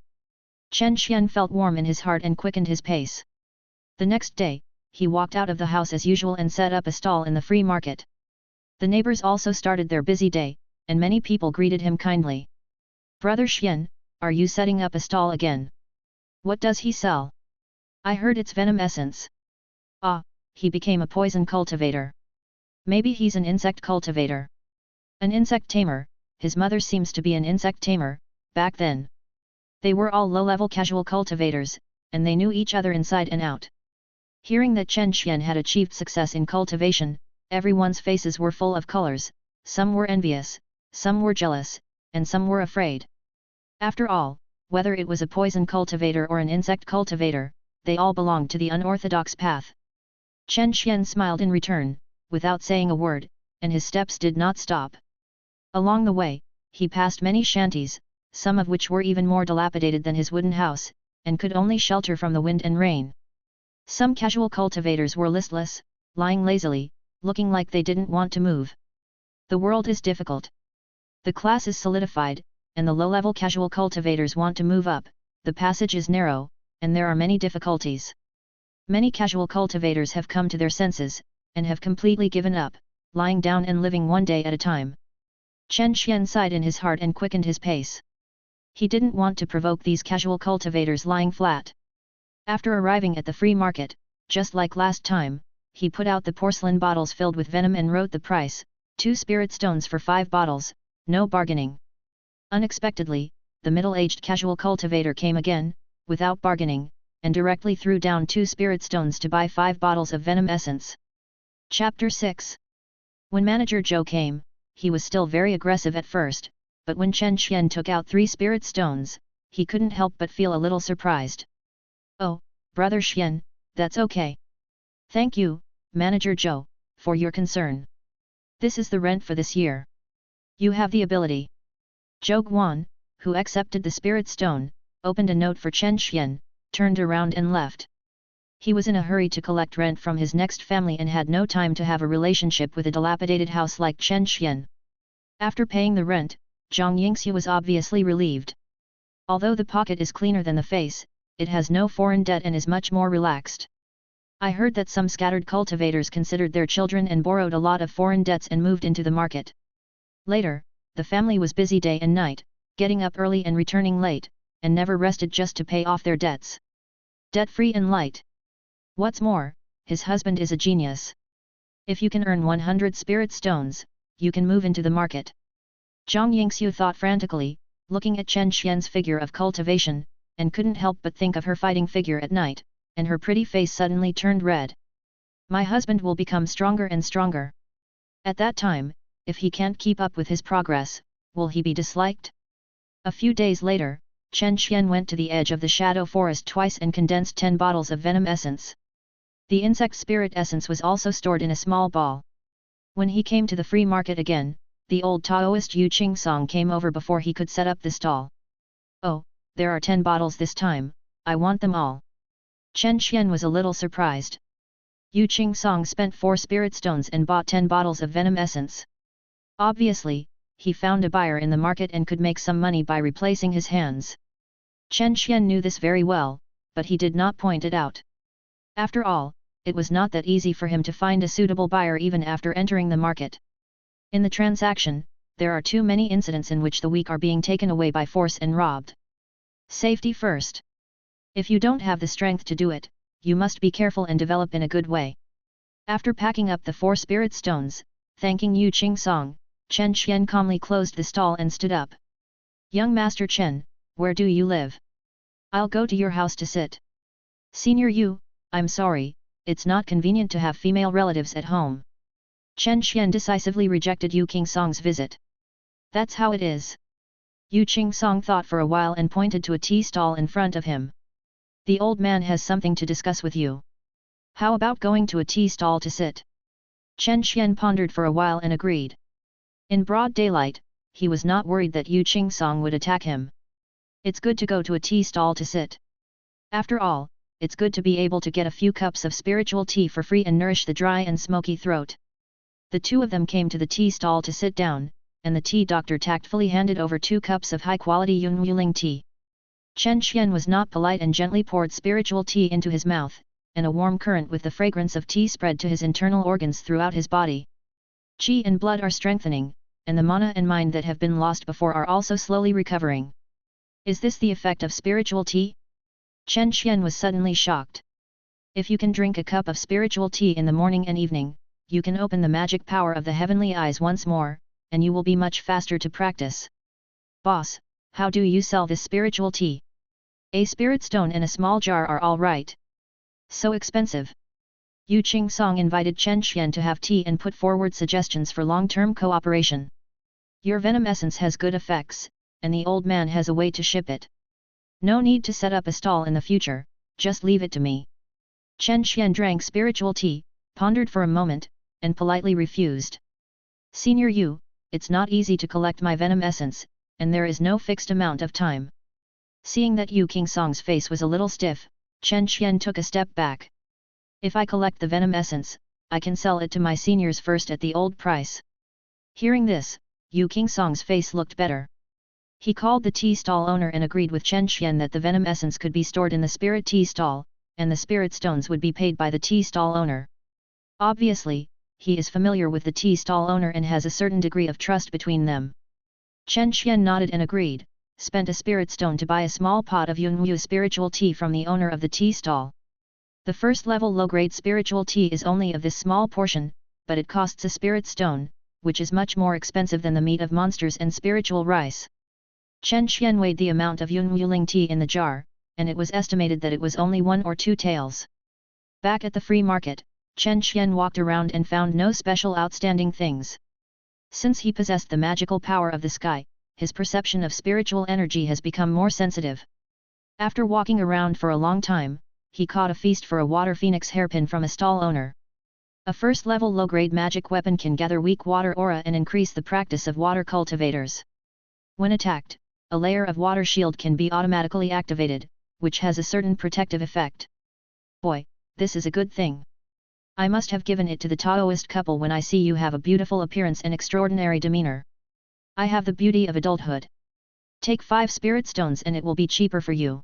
Chen Xian felt warm in his heart and quickened his pace. The next day, he walked out of the house as usual and set up a stall in the free market. The neighbors also started their busy day, and many people greeted him kindly. "Brother Xian, are you setting up a stall again? What does he sell? I heard it's venom essence." "Ah, he became a poison cultivator. Maybe he's an insect cultivator. An insect tamer, his mother seems to be an insect tamer." Back then, they were all low-level casual cultivators, and they knew each other inside and out. Hearing that Chen Xian had achieved success in cultivation, everyone's faces were full of colors, some were envious, some were jealous, and some were afraid. After all, whether it was a poison cultivator or an insect cultivator, they all belonged to the unorthodox path. Chen Xian smiled in return, without saying a word, and his steps did not stop. Along the way, he passed many shanties, some of which were even more dilapidated than his wooden house, and could only shelter from the wind and rain. Some casual cultivators were listless, lying lazily, looking like they didn't want to move. The world is difficult. The class is solidified, and the low-level casual cultivators want to move up, the passage is narrow, and there are many difficulties. Many casual cultivators have come to their senses, and have completely given up, lying down and living one day at a time. Chen Xian sighed in his heart and quickened his pace. He didn't want to provoke these casual cultivators lying flat. After arriving at the free market, just like last time, he put out the porcelain bottles filled with venom and wrote the price, 2 spirit stones for 5 bottles, no bargaining. Unexpectedly, the middle-aged casual cultivator came again, without bargaining, and directly threw down 2 spirit stones to buy 5 bottles of venom essence. Chapter 6. When Manager Zhou came, he was still very aggressive at first, but when Chen Xian took out 3 spirit stones, he couldn't help but feel a little surprised. Oh, Brother Xian, that's okay. Thank you, Manager Zhou, for your concern. This is the rent for this year. You have the ability. Zhou Guan, who accepted the spirit stone, opened a note for Chen Xian, turned around and left. He was in a hurry to collect rent from his next family and had no time to have a relationship with a dilapidated house like Chen Xian. After paying the rent, Zhang Yingxu was obviously relieved. Although the pocket is cleaner than the face, it has no foreign debt and is much more relaxed. I heard that some scattered cultivators considered their children and borrowed a lot of foreign debts and moved into the market. Later, the family was busy day and night, getting up early and returning late, and never rested just to pay off their debts. Debt-free and light. What's more, his husband is a genius. If you can earn 100 spirit stones, you can move into the market. Zhang Yingxu thought frantically, looking at Chen Xian's figure of cultivation, and couldn't help but think of her fighting figure at night, and her pretty face suddenly turned red. My husband will become stronger and stronger. At that time, if he can't keep up with his progress, will he be disliked? A few days later, Chen Xian went to the edge of the shadow forest twice and condensed 10 bottles of venom essence. The insect spirit essence was also stored in a small ball. When he came to the free market again, the old Taoist Yu Qingsong came over before he could set up the stall. Oh, there are 10 bottles this time, I want them all. Chen Xian was a little surprised. Yu Qingsong spent 4 spirit stones and bought 10 bottles of venom essence. Obviously, he found a buyer in the market and could make some money by replacing his hands. Chen Xian knew this very well, but he did not point it out. After all, it was not that easy for him to find a suitable buyer even after entering the market. In the transaction, there are too many incidents in which the weak are being taken away by force and robbed. Safety first. If you don't have the strength to do it, you must be careful and develop in a good way. After packing up the 4 spirit stones, thanking Yu Qingsong, Chen Xian calmly closed the stall and stood up. Young Master Chen, where do you live? I'll go to your house to sit. Senior Yu, I'm sorry, it's not convenient to have female relatives at home. Chen Xian decisively rejected Yu Qingsong's visit. That's how it is. Yu Qingsong thought for a while and pointed to a tea stall in front of him. The old man has something to discuss with you. How about going to a tea stall to sit? Chen Xian pondered for a while and agreed. In broad daylight, he was not worried that Yu Qingsong would attack him. It's good to go to a tea stall to sit. After all, it's good to be able to get a few cups of spiritual tea for free and nourish the dry and smoky throat. The two of them came to the tea stall to sit down, and the tea doctor tactfully handed over 2 cups of high-quality Yunwuling tea. Chen Xian was not polite and gently poured spiritual tea into his mouth, and a warm current with the fragrance of tea spread to his internal organs throughout his body. Qi and blood are strengthening, and the mana and mind that have been lost before are also slowly recovering. Is this the effect of spiritual tea? Chen Xian was suddenly shocked. If you can drink a cup of spiritual tea in the morning and evening, you can open the magic power of the heavenly eyes once more, and you will be much faster to practice. Boss, how do you sell this spiritual tea? A spirit stone and a small jar are all right. So expensive. Yu Qingsong invited Chen Xian to have tea and put forward suggestions for long-term cooperation. Your venom essence has good effects, and the old man has a way to ship it. No need to set up a stall in the future, just leave it to me. Chen Xian drank spiritual tea, pondered for a moment, and politely refused. Senior Yu, it's not easy to collect my venom essence, and there is no fixed amount of time. Seeing that Yu Qingsong's face was a little stiff, Chen Xian took a step back. If I collect the venom essence, I can sell it to my seniors first at the old price. Hearing this, Yu Qingsong's face looked better. He called the tea stall owner and agreed with Chen Xian that the venom essence could be stored in the spirit tea stall, and the spirit stones would be paid by the tea stall owner. Obviously, he is familiar with the tea stall owner and has a certain degree of trust between them. Chen Xian nodded and agreed, spent a spirit stone to buy a small pot of Yunwu spiritual tea from the owner of the tea stall. The first level low-grade spiritual tea is only of this small portion, but it costs a spirit stone, which is much more expensive than the meat of monsters and spiritual rice. Chen Xian weighed the amount of Yunwu tea in the jar, and it was estimated that it was only 1 or 2 taels. Back at the free market, Chen Xian walked around and found no special outstanding things. Since he possessed the magical power of the sky, his perception of spiritual energy has become more sensitive. After walking around for a long time, he caught a feast for a water phoenix hairpin from a stall owner. A first-level low-grade magic weapon can gather weak water aura and increase the practice of water cultivators. When attacked, a layer of water shield can be automatically activated, which has a certain protective effect. Boy, this is a good thing. I must have given it to the Taoist couple when I see you have a beautiful appearance and extraordinary demeanor. I have the beauty of adulthood. Take 5 spirit stones and it will be cheaper for you.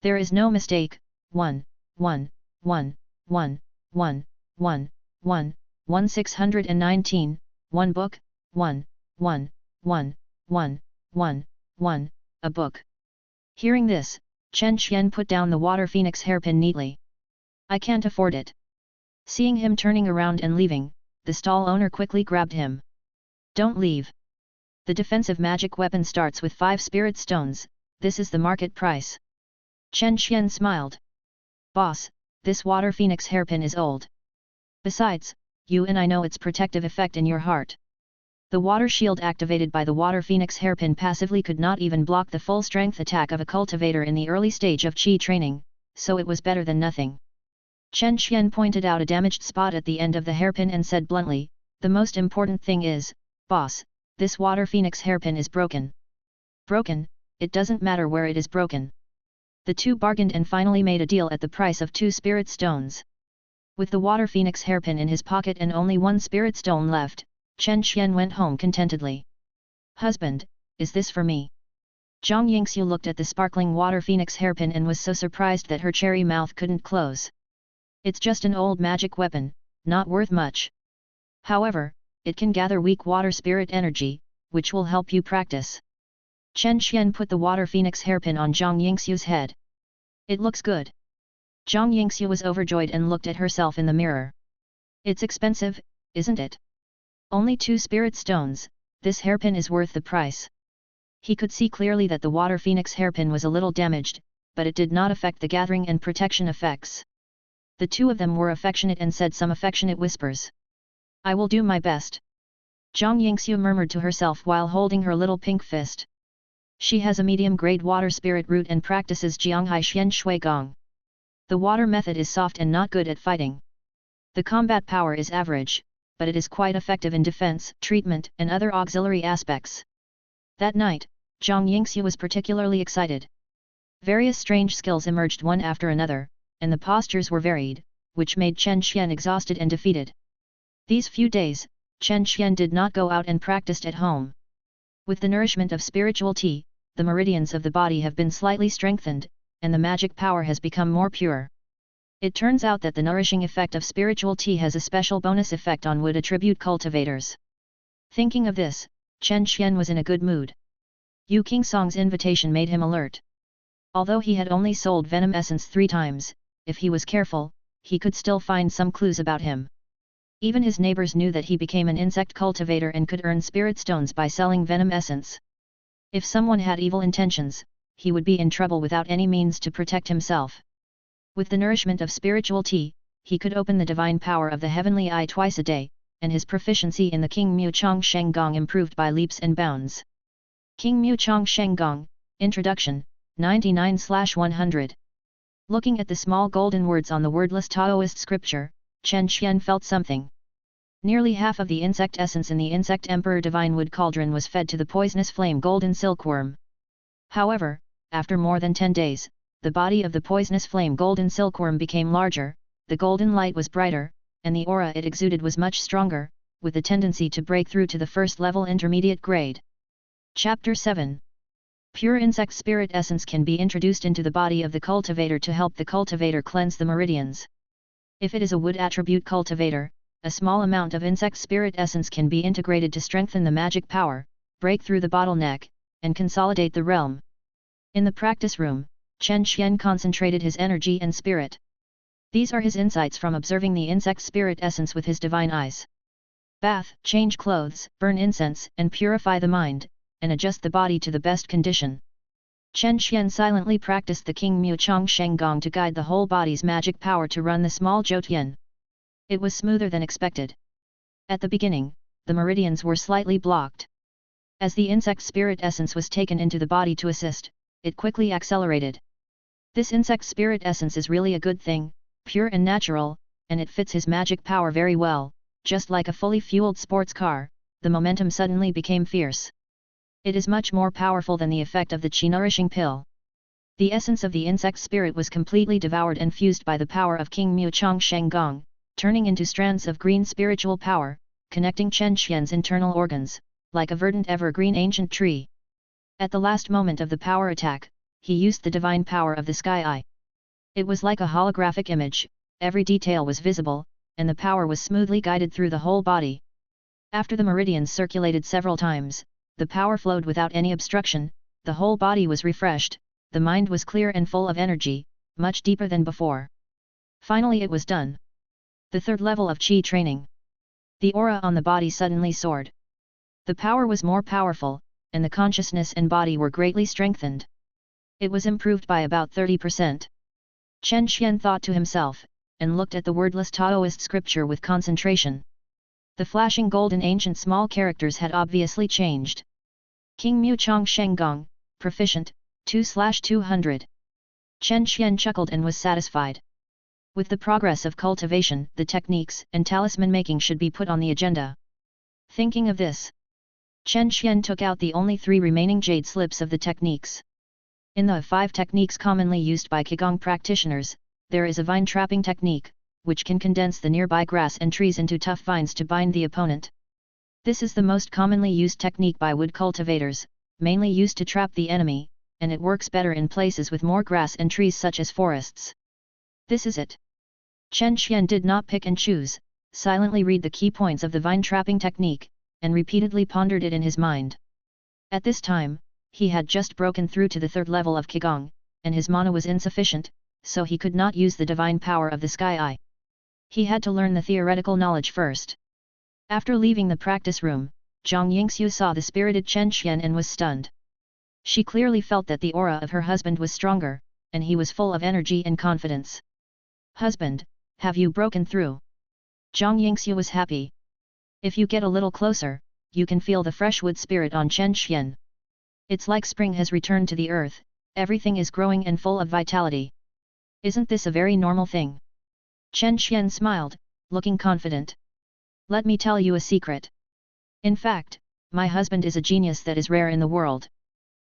There is no mistake. 1, 1, 1, 1, 1, 1, 1, 1 619, 1 book, 1, 1, 1, 1, 1, 1, a book. Hearing this, Chen Xian put down the water phoenix hairpin neatly. I can't afford it. Seeing him turning around and leaving, the stall owner quickly grabbed him. Don't leave. The defensive magic weapon starts with 5 spirit stones, this is the market price. Chen Xian smiled. Boss, this water phoenix hairpin is old. Besides, you and I know its protective effect in your heart. The water shield activated by the water phoenix hairpin passively could not even block the full strength attack of a cultivator in the early stage of Qi training, so it was better than nothing. Chen Xian pointed out a damaged spot at the end of the hairpin and said bluntly, the most important thing is, boss, this water phoenix hairpin is broken. Broken, it doesn't matter where it is broken. The two bargained and finally made a deal at the price of 2 spirit stones. With the water phoenix hairpin in his pocket and only 1 spirit stone left, Chen Xian went home contentedly. Husband, is this for me? Zhang Yingxiu looked at the sparkling water phoenix hairpin and was so surprised that her cherry mouth couldn't close. It's just an old magic weapon, not worth much. However, it can gather weak water spirit energy, which will help you practice. Chen Xian put the water phoenix hairpin on Zhang Yingxiu's head. It looks good. Zhang Yingxiu was overjoyed and looked at herself in the mirror. It's expensive, isn't it? Only 2 spirit stones, this hairpin is worth the price. He could see clearly that the water phoenix hairpin was a little damaged, but it did not affect the gathering and protection effects. The two of them were affectionate and said some affectionate whispers. I will do my best. Zhang Yingxiu murmured to herself while holding her little pink fist. She has a medium-grade water spirit root and practices Jianghai Xian Shui Gong. The water method is soft and not good at fighting. The combat power is average, but it is quite effective in defense, treatment, and other auxiliary aspects. That night, Zhang Yingxiu was particularly excited. Various strange skills emerged one after another, and the postures were varied, which made Chen Xian exhausted and defeated. These few days, Chen Xian did not go out and practiced at home. With the nourishment of spiritual tea, the meridians of the body have been slightly strengthened, and the magic power has become more pure. It turns out that the nourishing effect of spiritual tea has a special bonus effect on wood attribute cultivators. Thinking of this, Chen Xian was in a good mood. Yu Qingsong's invitation made him alert. Although he had only sold venom essence 3 times, if he was careful, he could still find some clues about him. Even his neighbors knew that he became an insect cultivator and could earn spirit stones by selling venom essence. If someone had evil intentions, he would be in trouble without any means to protect himself. With the nourishment of spiritual tea, he could open the divine power of the heavenly eye twice a day, and his proficiency in the King Mu Chong Sheng Gong improved by leaps and bounds. King Mu Chong Sheng Gong, Introduction, 99/100. Looking at the small golden words on the wordless Taoist scripture, Chen Xian felt something. Nearly half of the insect essence in the Insect Emperor Divine Wood Cauldron was fed to the poisonous flame golden silkworm. However, after more than 10 days, the body of the poisonous flame golden silkworm became larger, the golden light was brighter, and the aura it exuded was much stronger, with the tendency to break through to the first level intermediate grade. Chapter 7. Pure insect spirit essence can be introduced into the body of the cultivator to help the cultivator cleanse the meridians. If it is a wood attribute cultivator, a small amount of insect spirit essence can be integrated to strengthen the magic power, break through the bottleneck, and consolidate the realm. In the practice room, Chen Xian concentrated his energy and spirit. These are his insights from observing the insect spirit essence with his divine eyes. Bath, change clothes, burn incense, and purify the mind, and adjust the body to the best condition. Chen Xian silently practiced the King Mu Chong Sheng Gong to guide the whole body's magic power to run the small Zhou. It was smoother than expected. At the beginning, the meridians were slightly blocked. As the insect spirit essence was taken into the body to assist, it quickly accelerated. This insect spirit essence is really a good thing, pure and natural, and it fits his magic power very well. Just like a fully fueled sports car, the momentum suddenly became fierce. It is much more powerful than the effect of the Qi nourishing pill. The essence of the insect spirit was completely devoured and fused by the power of King Mu Chong Sheng Gong, turning into strands of green spiritual power, connecting Chen Xian's internal organs, like a verdant evergreen ancient tree. At the last moment of the power attack, he used the divine power of the sky eye. It was like a holographic image, every detail was visible, and the power was smoothly guided through the whole body. After the meridians circulated several times, the power flowed without any obstruction, the whole body was refreshed, the mind was clear and full of energy, much deeper than before. Finally it was done. The third level of Qi training. The aura on the body suddenly soared. The power was more powerful, and the consciousness and body were greatly strengthened. It was improved by about 30%. Chen Xian thought to himself, and looked at the wordless Taoist scripture with concentration. The flashing golden ancient small characters had obviously changed. King Mu Chong Sheng Gong, proficient, 2/200. Chen Xian chuckled and was satisfied. With the progress of cultivation, the techniques and talisman making should be put on the agenda. Thinking of this, Chen Xian took out the only 3 remaining jade slips of the techniques. In the 5 techniques commonly used by Qigong practitioners, there is a vine trapping technique, which can condense the nearby grass and trees into tough vines to bind the opponent. This is the most commonly used technique by wood cultivators, mainly used to trap the enemy, and it works better in places with more grass and trees such as forests. This is it. Chen Xian did not pick and choose, silently read the key points of the vine trapping technique, and repeatedly pondered it in his mind. At this time, he had just broken through to the 3rd level of Qigong, and his mana was insufficient, so he could not use the divine power of the sky eye. He had to learn the theoretical knowledge first. After leaving the practice room, Zhang Yingxiu saw the spirited Chen Xian and was stunned. She clearly felt that the aura of her husband was stronger, and he was full of energy and confidence. "Husband, have you broken through?" Zhang Yingxiu was happy. "If you get a little closer, you can feel the fresh wood spirit on Chen Xian. It's like spring has returned to the earth, everything is growing and full of vitality. Isn't this a very normal thing?" Chen Xian smiled, looking confident. "Let me tell you a secret. In fact, my husband is a genius that is rare in the world."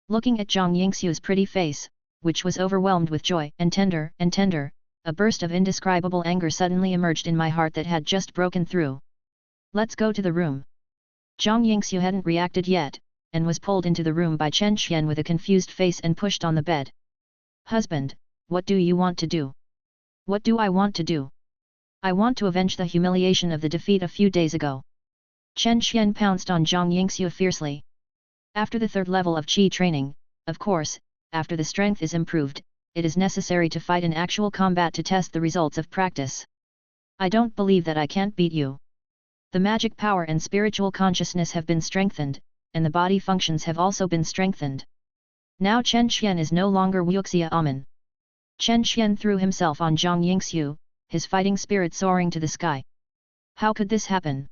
Looking at Zhang Yingxiu's pretty face, which was overwhelmed with joy and tender, a burst of indescribable anger suddenly emerged in my heart that had just broken through. "Let's go to the room." Zhang Yingxiu hadn't reacted yet, and was pulled into the room by Chen Xian with a confused face and pushed on the bed. "Husband, what do you want to do?" "What do I want to do? I want to avenge the humiliation of the defeat a few days ago." Chen Xian pounced on Zhang Yingxiu fiercely. After the 3rd level of Qi training, of course, after the strength is improved, it is necessary to fight in actual combat to test the results of practice. "I don't believe that I can't beat you. The magic power and spiritual consciousness have been strengthened, and the body functions have also been strengthened. Now Chen Xian is no longer Wuxia Amen." Chen Xian threw himself on Zhang Yingxiu, his fighting spirit soaring to the sky. "How could this happen?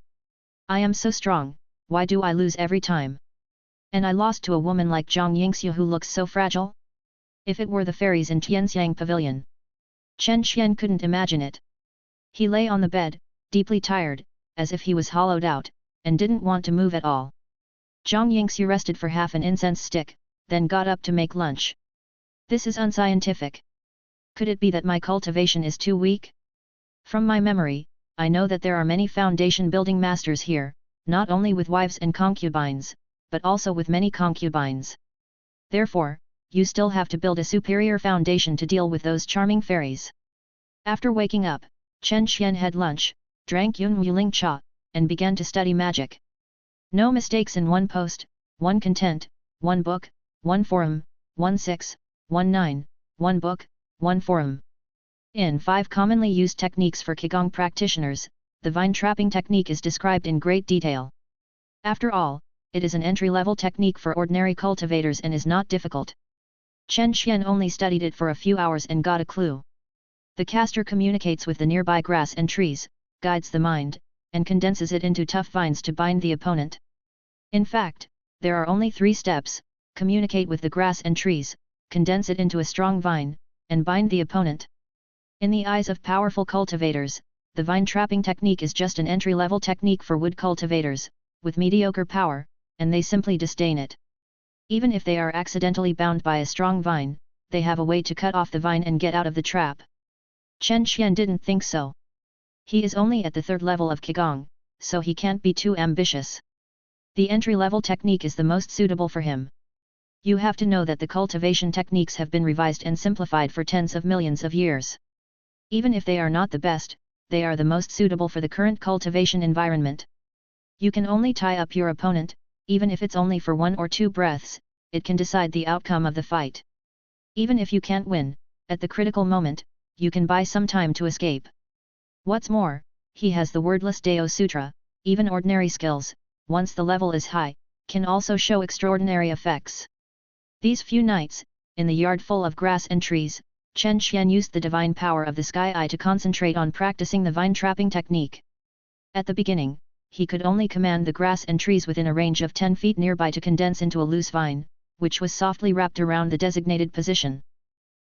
I am so strong, why do I lose every time? And I lost to a woman like Zhang Yingxiu who looks so fragile? If it were the fairies in Tianxiang Pavilion." Chen Xian couldn't imagine it. He lay on the bed, deeply tired, as if he was hollowed out, and didn't want to move at all. Zhang Yingxiu rested for half an incense stick, then got up to make lunch. "This is unscientific. Could it be that my cultivation is too weak? From my memory, I know that there are many foundation building masters here, not only with wives and concubines, but also with many concubines. Therefore, you still have to build a superior foundation to deal with those charming fairies. After waking up, Chen Xian had lunch, drank Yun Wuling Cha, and began to study magic. No mistakes in one post, one content, one book, one forum, 1 book, one forum. In 5 commonly used techniques for Qigong practitioners, the vine trapping technique is described in great detail. After all, it is an entry-level technique for ordinary cultivators and is not difficult. Chen Xian only studied it for a few hours and got a clue. The caster communicates with the nearby grass and trees, guides the mind, and condenses it into tough vines to bind the opponent. In fact, there are only 3 steps: communicate with the grass and trees, condense it into a strong vine, and bind the opponent. In the eyes of powerful cultivators, the vine trapping technique is just an entry-level technique for wood cultivators, with mediocre power, and they simply disdain it. Even if they are accidentally bound by a strong vine, they have a way to cut off the vine and get out of the trap. Chen Xian didn't think so. He is only at the 3rd level of Qigong, so he can't be too ambitious. The entry-level technique is the most suitable for him. You have to know that the cultivation techniques have been revised and simplified for tens of millions of years. Even if they are not the best, they are the most suitable for the current cultivation environment. You can only tie up your opponent, even if it's only for 1 or 2 breaths, it can decide the outcome of the fight. Even if you can't win, at the critical moment, you can buy some time to escape. What's more, he has the wordless Dao Sutra. Even ordinary skills, once the level is high, can also show extraordinary effects. These few nights, in the yard full of grass and trees, Chen Xian used the divine power of the Sky Eye to concentrate on practicing the vine trapping technique. At the beginning, he could only command the grass and trees within a range of 10 feet nearby to condense into a loose vine, which was softly wrapped around the designated position.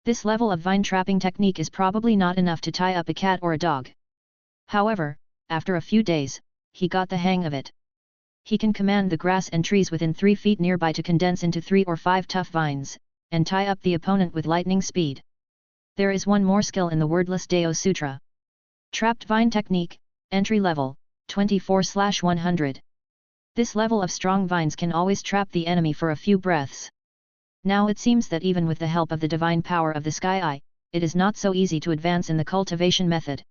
This level of vine trapping technique is probably not enough to tie up a cat or a dog. However, after a few days, he got the hang of it. He can command the grass and trees within 3 feet nearby to condense into 3 or 5 tough vines, and tie up the opponent with lightning speed. There is one more skill in the wordless Dao Sutra. Trapped Vine Technique, Entry Level, 24/100. This level of strong vines can always trap the enemy for a few breaths. Now it seems that even with the help of the divine power of the Sky Eye, it is not so easy to advance in the cultivation method.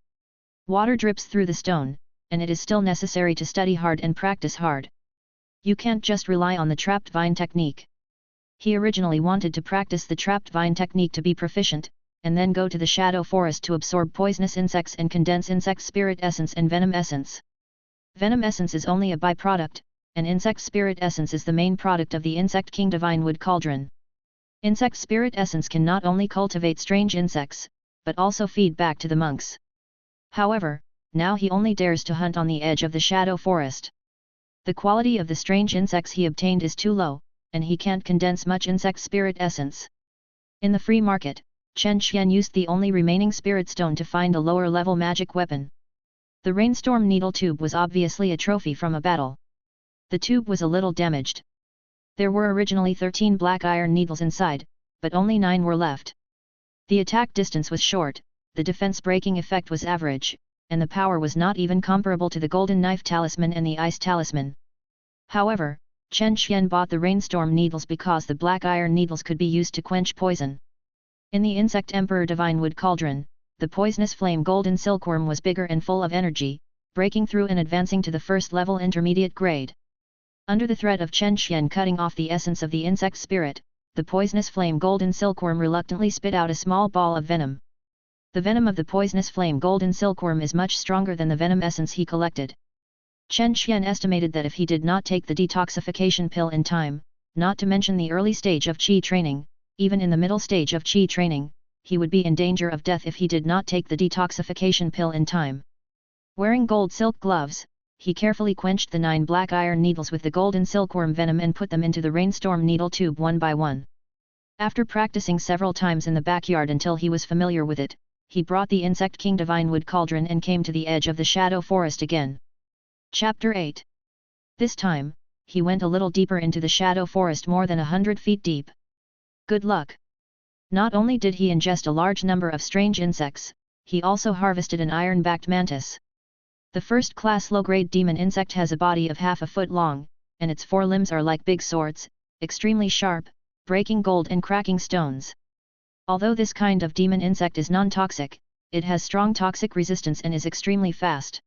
Water drips through the stone, and it is still necessary to study hard and practice hard. You can't just rely on the trapped vine technique. He originally wanted to practice the trapped vine technique to be proficient, and then go to the shadow forest to absorb poisonous insects and condense insect spirit essence and venom essence. Venom essence is only a byproduct, and insect spirit essence is the main product of the Insect King Divine Wood Cauldron. Insect spirit essence can not only cultivate strange insects, but also feed back to the monks. However, now he only dares to hunt on the edge of the shadow forest. The quality of the strange insects he obtained is too low, and he can't condense much insect spirit essence. In the free market, Chen Xian used the only remaining spirit stone to find a lower-level magic weapon. The rainstorm needle tube was obviously a trophy from a battle. The tube was a little damaged. There were originally 13 black iron needles inside, but only 9 were left. The attack distance was short, the defense breaking effect was average, and the power was not even comparable to the golden knife talisman and the ice talisman. However, Chen Xian bought the rainstorm needles because the black iron needles could be used to quench poison. In the Insect Emperor Divine Wood Cauldron, the poisonous flame golden silkworm was bigger and full of energy, breaking through and advancing to the first level intermediate grade. Under the threat of Chen Xian cutting off the essence of the insect spirit, the poisonous flame golden silkworm reluctantly spit out a small ball of venom. The venom of the poisonous flame golden silkworm is much stronger than the venom essence he collected. Chen Xian estimated that if he did not take the detoxification pill in time, not to mention the early stage of Qi training, even in the middle stage of Qi training, he would be in danger of death if he did not take the detoxification pill in time. Wearing gold silk gloves, he carefully quenched the 9 black iron needles with the golden silkworm venom and put them into the rainstorm needle tube one by one. After practicing several times in the backyard until he was familiar with it, he brought the Insect King Divine Wood Cauldron and came to the edge of the shadow forest again. Chapter 8. This time, he went a little deeper into the shadow forest, more than 100 feet deep. Good luck! Not only did he ingest a large number of strange insects, he also harvested an iron-backed mantis. The first-class low-grade demon insect has a body of half a foot long, and its 4 limbs are like big swords, extremely sharp, breaking gold and cracking stones. Although this kind of demon insect is non-toxic, it has strong toxic resistance and is extremely fast.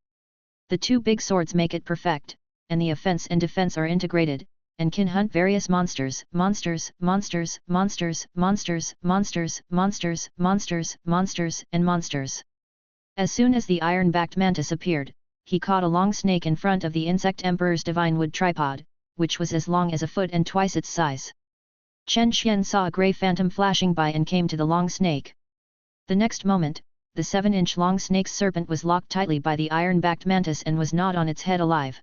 The two big swords make it perfect, and the offense and defense are integrated, and can hunt various monsters, monsters, monsters, monsters, monsters, monsters, monsters, monsters, monsters, and monsters. As soon as the iron-backed mantis appeared, he caught a long snake in front of the insect emperor's divine wood tripod, which was as long as a foot and twice its size. Chen Xian saw a grey phantom flashing by and came to the long snake. The next moment, the 7-inch long snake's serpent was locked tightly by the iron-backed mantis and was gnawed on its head alive.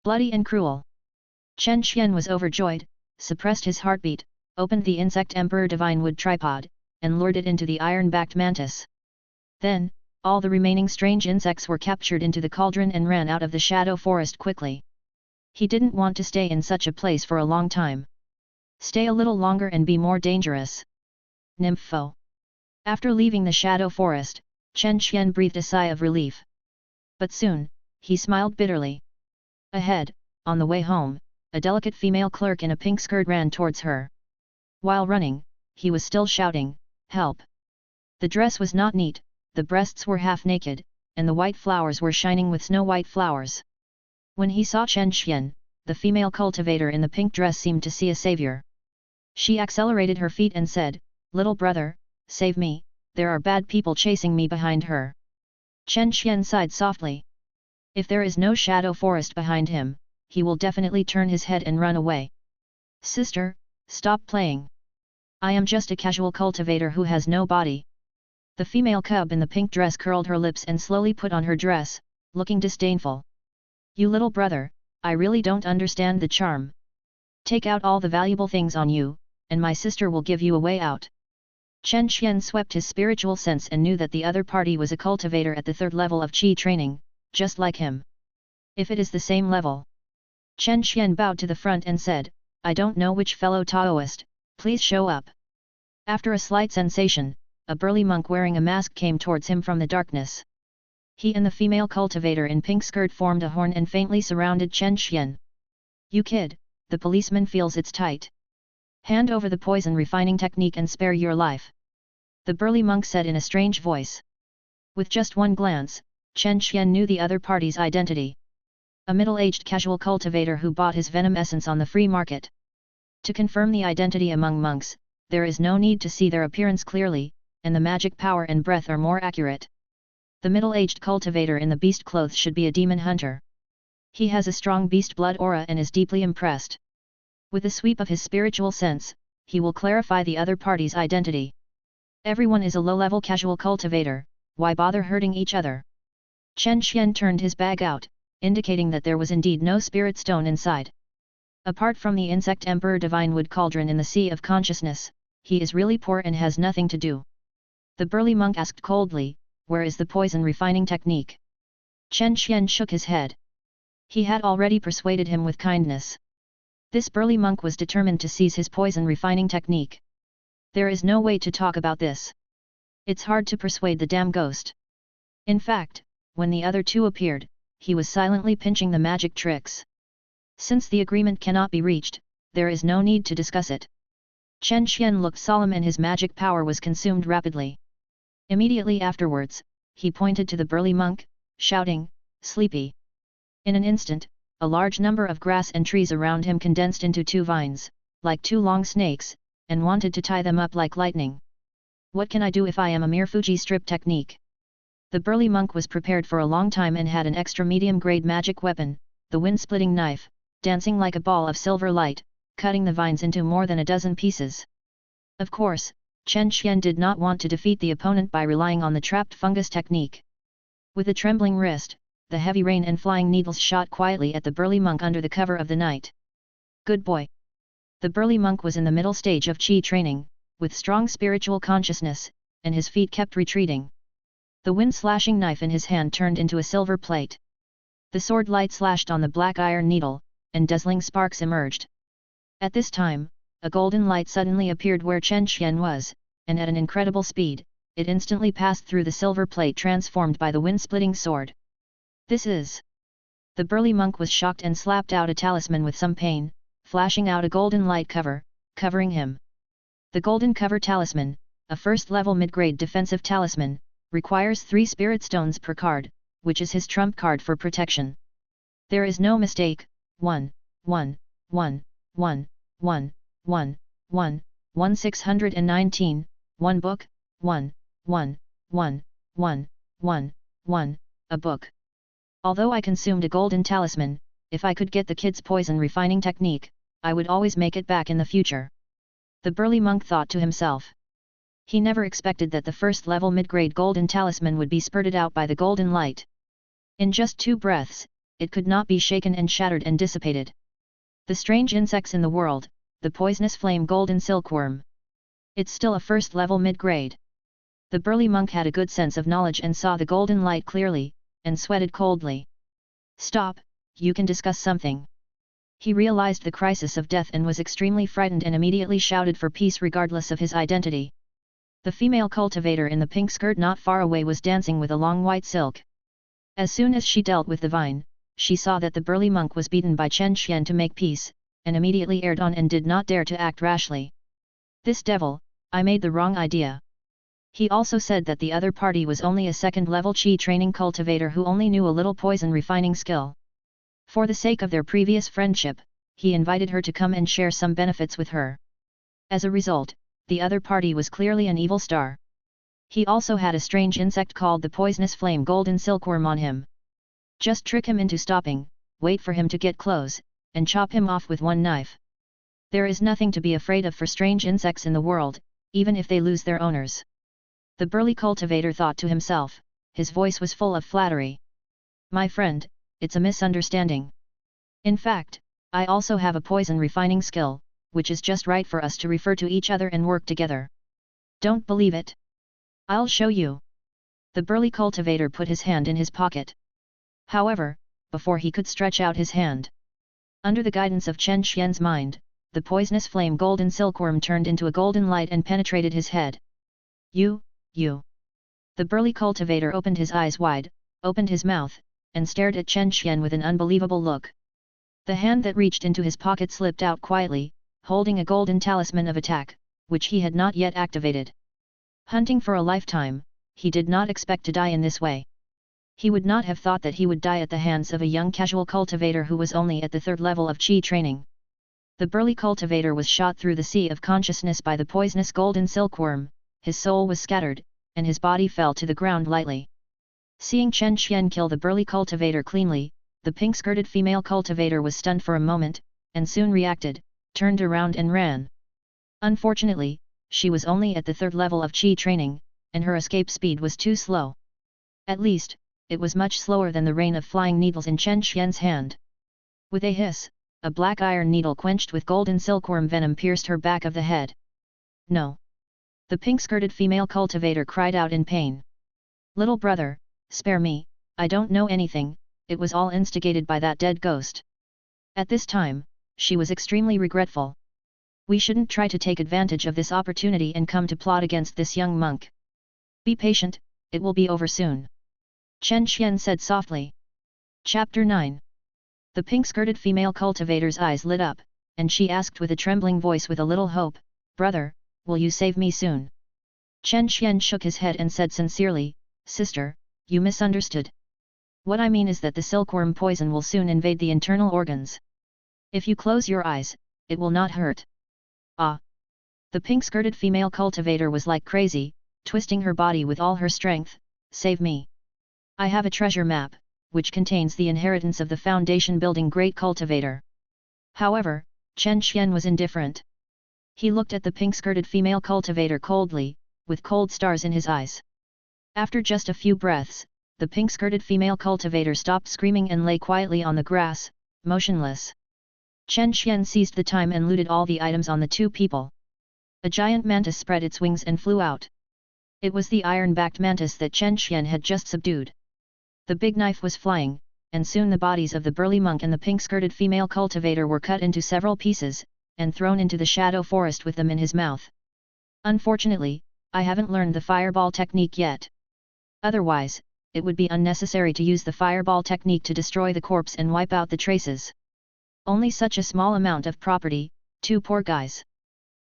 Bloody and cruel. Chen Xian was overjoyed, suppressed his heartbeat, opened the insect emperor divine wood tripod, and lured it into the iron-backed mantis. Then, all the remaining strange insects were captured into the cauldron and ran out of the shadow forest quickly. He didn't want to stay in such a place for a long time. Stay a little longer and be more dangerous. Nympho. After leaving the shadow forest, Chen Xian breathed a sigh of relief. But soon, he smiled bitterly. Ahead, on the way home, a delicate female clerk in a pink skirt ran towards her. While running, he was still shouting, "Help!" The dress was not neat, the breasts were half naked, and the white flowers were shining with snow-white flowers. When he saw Chen Xian, the female cultivator in the pink dress seemed to see a savior. She accelerated her feet and said, "Little brother, save me, there are bad people chasing me behind her." Chen Xian sighed softly. If there is no shadow forest behind him, he will definitely turn his head and run away. "Sister, stop playing. I am just a casual cultivator who has no body." The female cub in the pink dress curled her lips and slowly put on her dress, looking disdainful. "You little brother, I really don't understand the charm. Take out all the valuable things on you, and my sister will give you a way out." Chen Xian swept his spiritual sense and knew that the other party was a cultivator at the 3rd level of Qi training, just like him. If it is the same level. Chen Xian bowed to the front and said, "I don't know which fellow Taoist, please show up." After a slight sensation, a burly monk wearing a mask came towards him from the darkness. He and the female cultivator in pink skirt formed a horn and faintly surrounded Chen Xian. "You kid, the policeman feels it's tight. Hand over the poison refining technique and spare your life," the burly monk said in a strange voice. With just one glance, Chen Xian knew the other party's identity. A middle-aged casual cultivator who bought his venom essence on the free market. To confirm the identity among monks, there is no need to see their appearance clearly, and the magic power and breath are more accurate. The middle-aged cultivator in the beast clothes should be a demon hunter. He has a strong beast blood aura and is deeply impressed. With a sweep of his spiritual sense, he will clarify the other party's identity. Everyone is a low-level casual cultivator, why bother hurting each other? Chen Xian turned his bag out, indicating that there was indeed no spirit stone inside. Apart from the insect emperor divine wood cauldron in the sea of consciousness, he is really poor and has nothing to do. The burly monk asked coldly, "Where is the poison refining technique?" Chen Xian shook his head. He had already persuaded him with kindness. This burly monk was determined to seize his poison refining technique. There is no way to talk about this. It's hard to persuade the damn ghost. In fact, when the other two appeared, he was silently pinching the magic tricks. Since the agreement cannot be reached, there is no need to discuss it. Chen Xian looked solemn and his magic power was consumed rapidly. Immediately afterwards, he pointed to the burly monk, shouting, "Sleepy." In an instant, a large number of grass and trees around him condensed into 2 vines, like 2 long snakes, and wanted to tie them up like lightning. "What can I do if I am a mere Fuji strip technique?" The burly monk was prepared for a long time and had an extra medium-grade magic weapon, the wind-splitting knife, dancing like a ball of silver light, cutting the vines into more than a dozen pieces. Of course, Chen Xian did not want to defeat the opponent by relying on the trapped fungus technique. With a trembling wrist, the heavy rain and flying needles shot quietly at the burly monk under the cover of the night. "Good boy." The burly monk was in the middle stage of Qi training, with strong spiritual consciousness, and his feet kept retreating. The wind-slashing knife in his hand turned into a silver plate. The sword light slashed on the black iron needle, and dazzling sparks emerged. At this time, a golden light suddenly appeared where Chen Xian was, and at an incredible speed, it instantly passed through the silver plate transformed by the wind-splitting sword. "This is..." The burly monk was shocked and slapped out a talisman with some pain, flashing out a golden light covering him. The Golden Cover Talisman, a first-level mid-grade defensive talisman, requires 3 spirit stones per card, which is his trump card for protection. There is no mistake. 1, 1, 1, 1, 1, 1, 1, 1 619, 1 book, 1, 1, 1, 1, 1, 1, a book. Although I consumed a golden talisman, if I could get the kid's poison refining technique, I would always make it back in the future. The burly monk thought to himself. He never expected that the first-level mid-grade golden talisman would be spurted out by the golden light. In just 2 breaths, it could not be shaken and shattered and dissipated. The strange insects in the world, the poisonous flame golden silkworm. It's still a first-level mid-grade. The burly monk had a good sense of knowledge and saw the golden light clearly, and sweated coldly. Stop, you can discuss something. He realized the crisis of death and was extremely frightened and immediately shouted for peace regardless of his identity. The female cultivator in the pink skirt not far away was dancing with a long white silk. As soon as she dealt with the vine, she saw that the burly monk was beaten by Chen Xian to make peace, and immediately aired on and did not dare to act rashly. This devil, I made the wrong idea. He also said that the other party was only a second-level Qi training cultivator who only knew a little poison refining skill. For the sake of their previous friendship, he invited her to come and share some benefits with her. As a result, the other party was clearly an evil star. He also had a strange insect called the poisonous flame golden silkworm on him. Just trick him into stopping, wait for him to get close, and chop him off with one knife. There is nothing to be afraid of for strange insects in the world, even if they lose their owners. The burly cultivator thought to himself, his voice was full of flattery. My friend, it's a misunderstanding. In fact, I also have a poison refining skill, which is just right for us to refer to each other and work together. Don't believe it? I'll show you. The burly cultivator put his hand in his pocket. However, before he could stretch out his hand, under the guidance of Chen Xian's mind, the poisonous flame golden silkworm turned into a golden light and penetrated his head. You. The burly cultivator opened his eyes wide, opened his mouth, and stared at Chen Xian with an unbelievable look. The hand that reached into his pocket slipped out quietly, holding a golden talisman of attack, which he had not yet activated. Hunting for a lifetime, he did not expect to die in this way. He would not have thought that he would die at the hands of a young casual cultivator who was only at the 3rd level of Qi training. The burly cultivator was shot through the sea of consciousness by the poisonous golden silkworm, his soul was scattered, and his body fell to the ground lightly. Seeing Chen Xian kill the burly cultivator cleanly, the pink-skirted female cultivator was stunned for a moment, and soon reacted, turned around and ran. Unfortunately, she was only at the 3rd level of Qi training, and her escape speed was too slow. At least, it was much slower than the rain of flying needles in Chen Xian's hand. With a hiss, a black iron needle quenched with golden silkworm venom pierced her back of the head. No! The pink-skirted female cultivator cried out in pain. Little brother, spare me, I don't know anything, it was all instigated by that dead ghost. At this time, she was extremely regretful. We shouldn't try to take advantage of this opportunity and come to plot against this young monk. Be patient, it will be over soon. Chen Xian said softly. Chapter 9. The pink-skirted female cultivator's eyes lit up, and she asked with a trembling voice with a little hope, Brother, will you save me soon? Chen Xian shook his head and said sincerely, Sister, you misunderstood. What I mean is that the silkworm poison will soon invade the internal organs. If you close your eyes, it will not hurt. Ah! The pink-skirted female cultivator was like crazy, twisting her body with all her strength. Save me! I have a treasure map, which contains the inheritance of the foundation building great cultivator. However, Chen Xian was indifferent. He looked at the pink-skirted female cultivator coldly, with cold stars in his eyes. After just a few breaths, the pink-skirted female cultivator stopped screaming and lay quietly on the grass, motionless. Chen Xian seized the time and looted all the items on the 2 people. A giant mantis spread its wings and flew out. It was the iron-backed mantis that Chen Xian had just subdued. The big knife was flying, and soon the bodies of the burly monk and the pink-skirted female cultivator were cut into several pieces, and thrown into the shadow forest with them in his mouth. Unfortunately, I haven't learned the fireball technique yet. Otherwise, it would be unnecessary to use the fireball technique to destroy the corpse and wipe out the traces. Only such a small amount of property, 2 poor guys.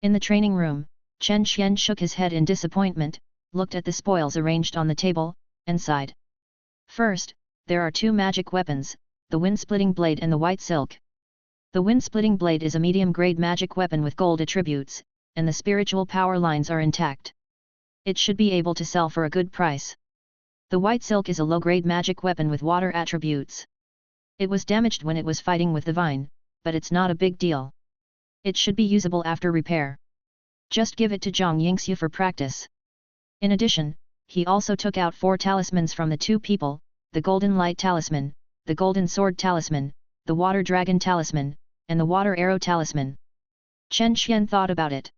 In the training room, Chen Xian shook his head in disappointment, looked at the spoils arranged on the table, and sighed. First, there are two magic weapons, the wind-splitting blade and the white silk. The wind-splitting blade is a medium-grade magic weapon with gold attributes, and the spiritual power lines are intact. It should be able to sell for a good price. The white silk is a low-grade magic weapon with water attributes. It was damaged when it was fighting with the vine, but it's not a big deal. It should be usable after repair. Just give it to Zhang Yingxiu for practice. In addition, he also took out 4 talismans from the 2 people, the Golden Light Talisman, the Golden Sword Talisman, the Water Dragon Talisman, and the Water Arrow Talisman. Chen Xian thought about it.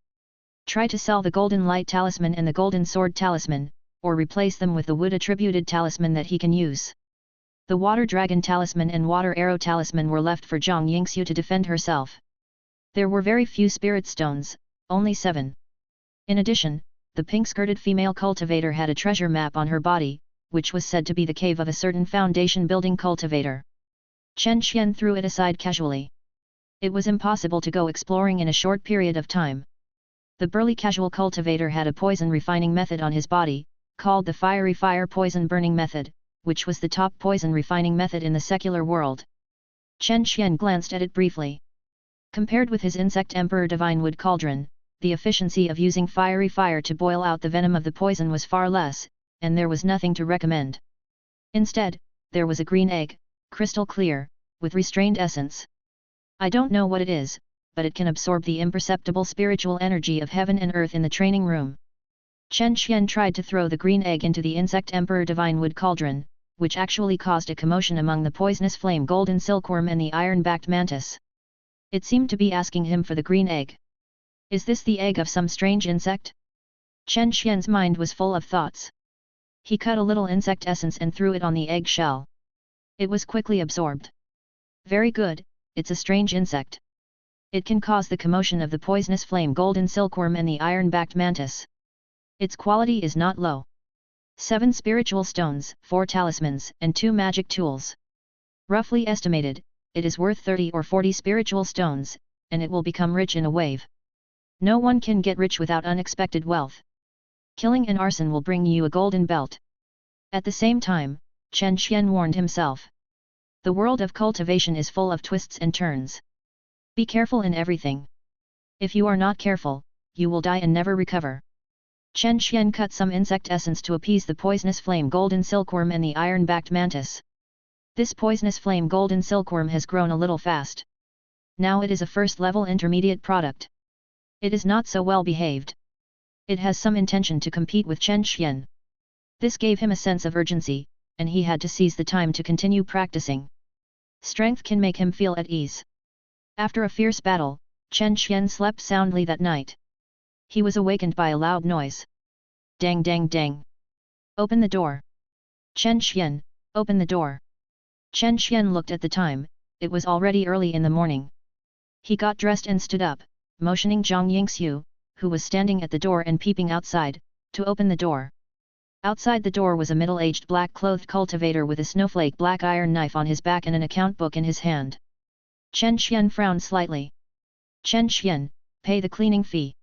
Try to sell the Golden Light Talisman and the Golden Sword Talisman, or replace them with the wood-attributed talisman that he can use. The Water Dragon Talisman and Water Arrow Talisman were left for Zhang Yingxiu to defend herself. There were very few spirit stones, only 7. In addition, the pink-skirted female cultivator had a treasure map on her body, which was said to be the cave of a certain foundation-building cultivator. Chen Xian threw it aside casually. It was impossible to go exploring in a short period of time. The burly casual cultivator had a poison refining method on his body, called the fiery fire poison burning method, which was the top poison refining method in the secular world. Chen Xian glanced at it briefly. Compared with his insect emperor divine wood cauldron, the efficiency of using fiery fire to boil out the venom of the poison was far less, and there was nothing to recommend. Instead, there was a green egg, crystal clear, with restrained essence. I don't know what it is, but it can absorb the imperceptible spiritual energy of heaven and earth in the training room. Chen Xian tried to throw the green egg into the insect emperor divine wood cauldron, which actually caused a commotion among the poisonous flame golden silkworm and the iron-backed mantis. It seemed to be asking him for the green egg. Is this the egg of some strange insect? Chen Xian's mind was full of thoughts. He cut a little insect essence and threw it on the egg shell. It was quickly absorbed. Very good, it's a strange insect. It can cause the commotion of the poisonous flame golden silkworm and the iron-backed mantis. Its quality is not low. 7 spiritual stones, 4 talismans, and 2 magic tools. Roughly estimated, it is worth 30 or 40 spiritual stones, and it will become rich in a wave. No one can get rich without unexpected wealth. Killing and arson will bring you a golden belt. At the same time, Chen Xian warned himself. The world of cultivation is full of twists and turns. Be careful in everything. If you are not careful, you will die and never recover. Chen Xian cut some insect essence to appease the poisonous flame golden silkworm and the iron-backed mantis. This poisonous flame golden silkworm has grown a little fast. Now it is a first-level intermediate product. It is not so well behaved. It has some intention to compete with Chen Xian. This gave him a sense of urgency, and he had to seize the time to continue practicing. Strength can make him feel at ease. After a fierce battle, Chen Xian slept soundly that night. He was awakened by a loud noise. Dang dang dang. Open the door. Chen Xian, open the door. Chen Xian looked at the time, it was already early in the morning. He got dressed and stood up, motioning Zhang Yingxiu, who was standing at the door and peeping outside, to open the door. Outside the door was a middle-aged black-clothed cultivator with a snowflake black iron knife on his back and an account book in his hand. Chen Xian frowned slightly. Chen Xian, pay the cleaning fee.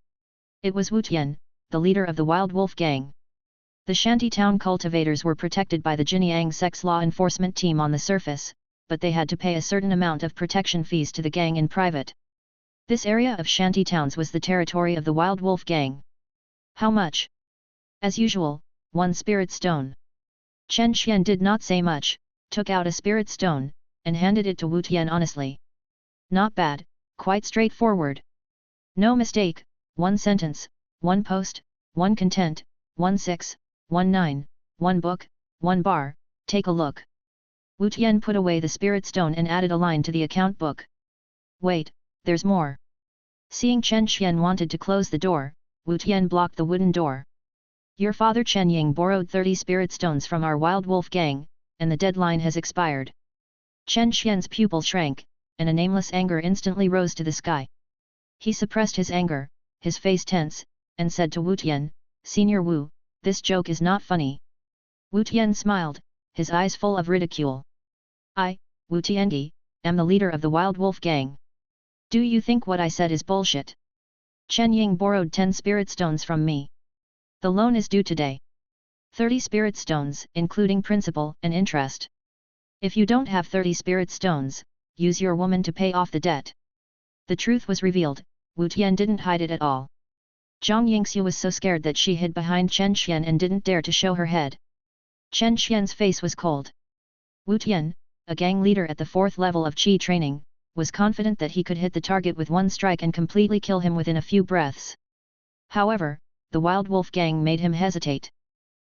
It was Wu Tian, the leader of the Wild Wolf Gang. The shantytown cultivators were protected by the Jinyang sex law enforcement team on the surface, but they had to pay a certain amount of protection fees to the gang in private. This area of shantytowns was the territory of the Wild Wolf Gang. How much? As usual, 1 spirit stone. Chen Xian did not say much, took out a spirit stone, and handed it to Wu Tian honestly. Not bad, quite straightforward. No mistake, 1 sentence, 1 post, 1 content, 1 6, 1 9, 1 book, 1 bar, take a look. Wu Tian put away the spirit stone and added a line to the account book. Wait, there's more. Seeing Chen Xian wanted to close the door, Wu Tian blocked the wooden door. Your father Chen Ying borrowed 30 spirit stones from our Wild Wolf Gang, and the deadline has expired. Chen Xian's pupil shrank, and a nameless anger instantly rose to the sky. He suppressed his anger, his face tense, and said to Wu Tian, Senior Wu, this joke is not funny. Wu Tian smiled, his eyes full of ridicule. I, Wu Tiangi, am the leader of the Wild Wolf Gang. Do you think what I said is bullshit? Chen Ying borrowed 10 spirit stones from me. The loan is due today. 30 spirit stones, including principal and interest. If you don't have 30 spirit stones, use your woman to pay off the debt. The truth was revealed. Wu Tian didn't hide it at all. Zhang Yingxiu was so scared that she hid behind Chen Xian and didn't dare to show her head. Chen Xian's face was cold. Wu Tian, a gang leader at the 4th level of Qi training, was confident that he could hit the target with one strike and completely kill him within a few breaths. However, the Wild Wolf gang made him hesitate.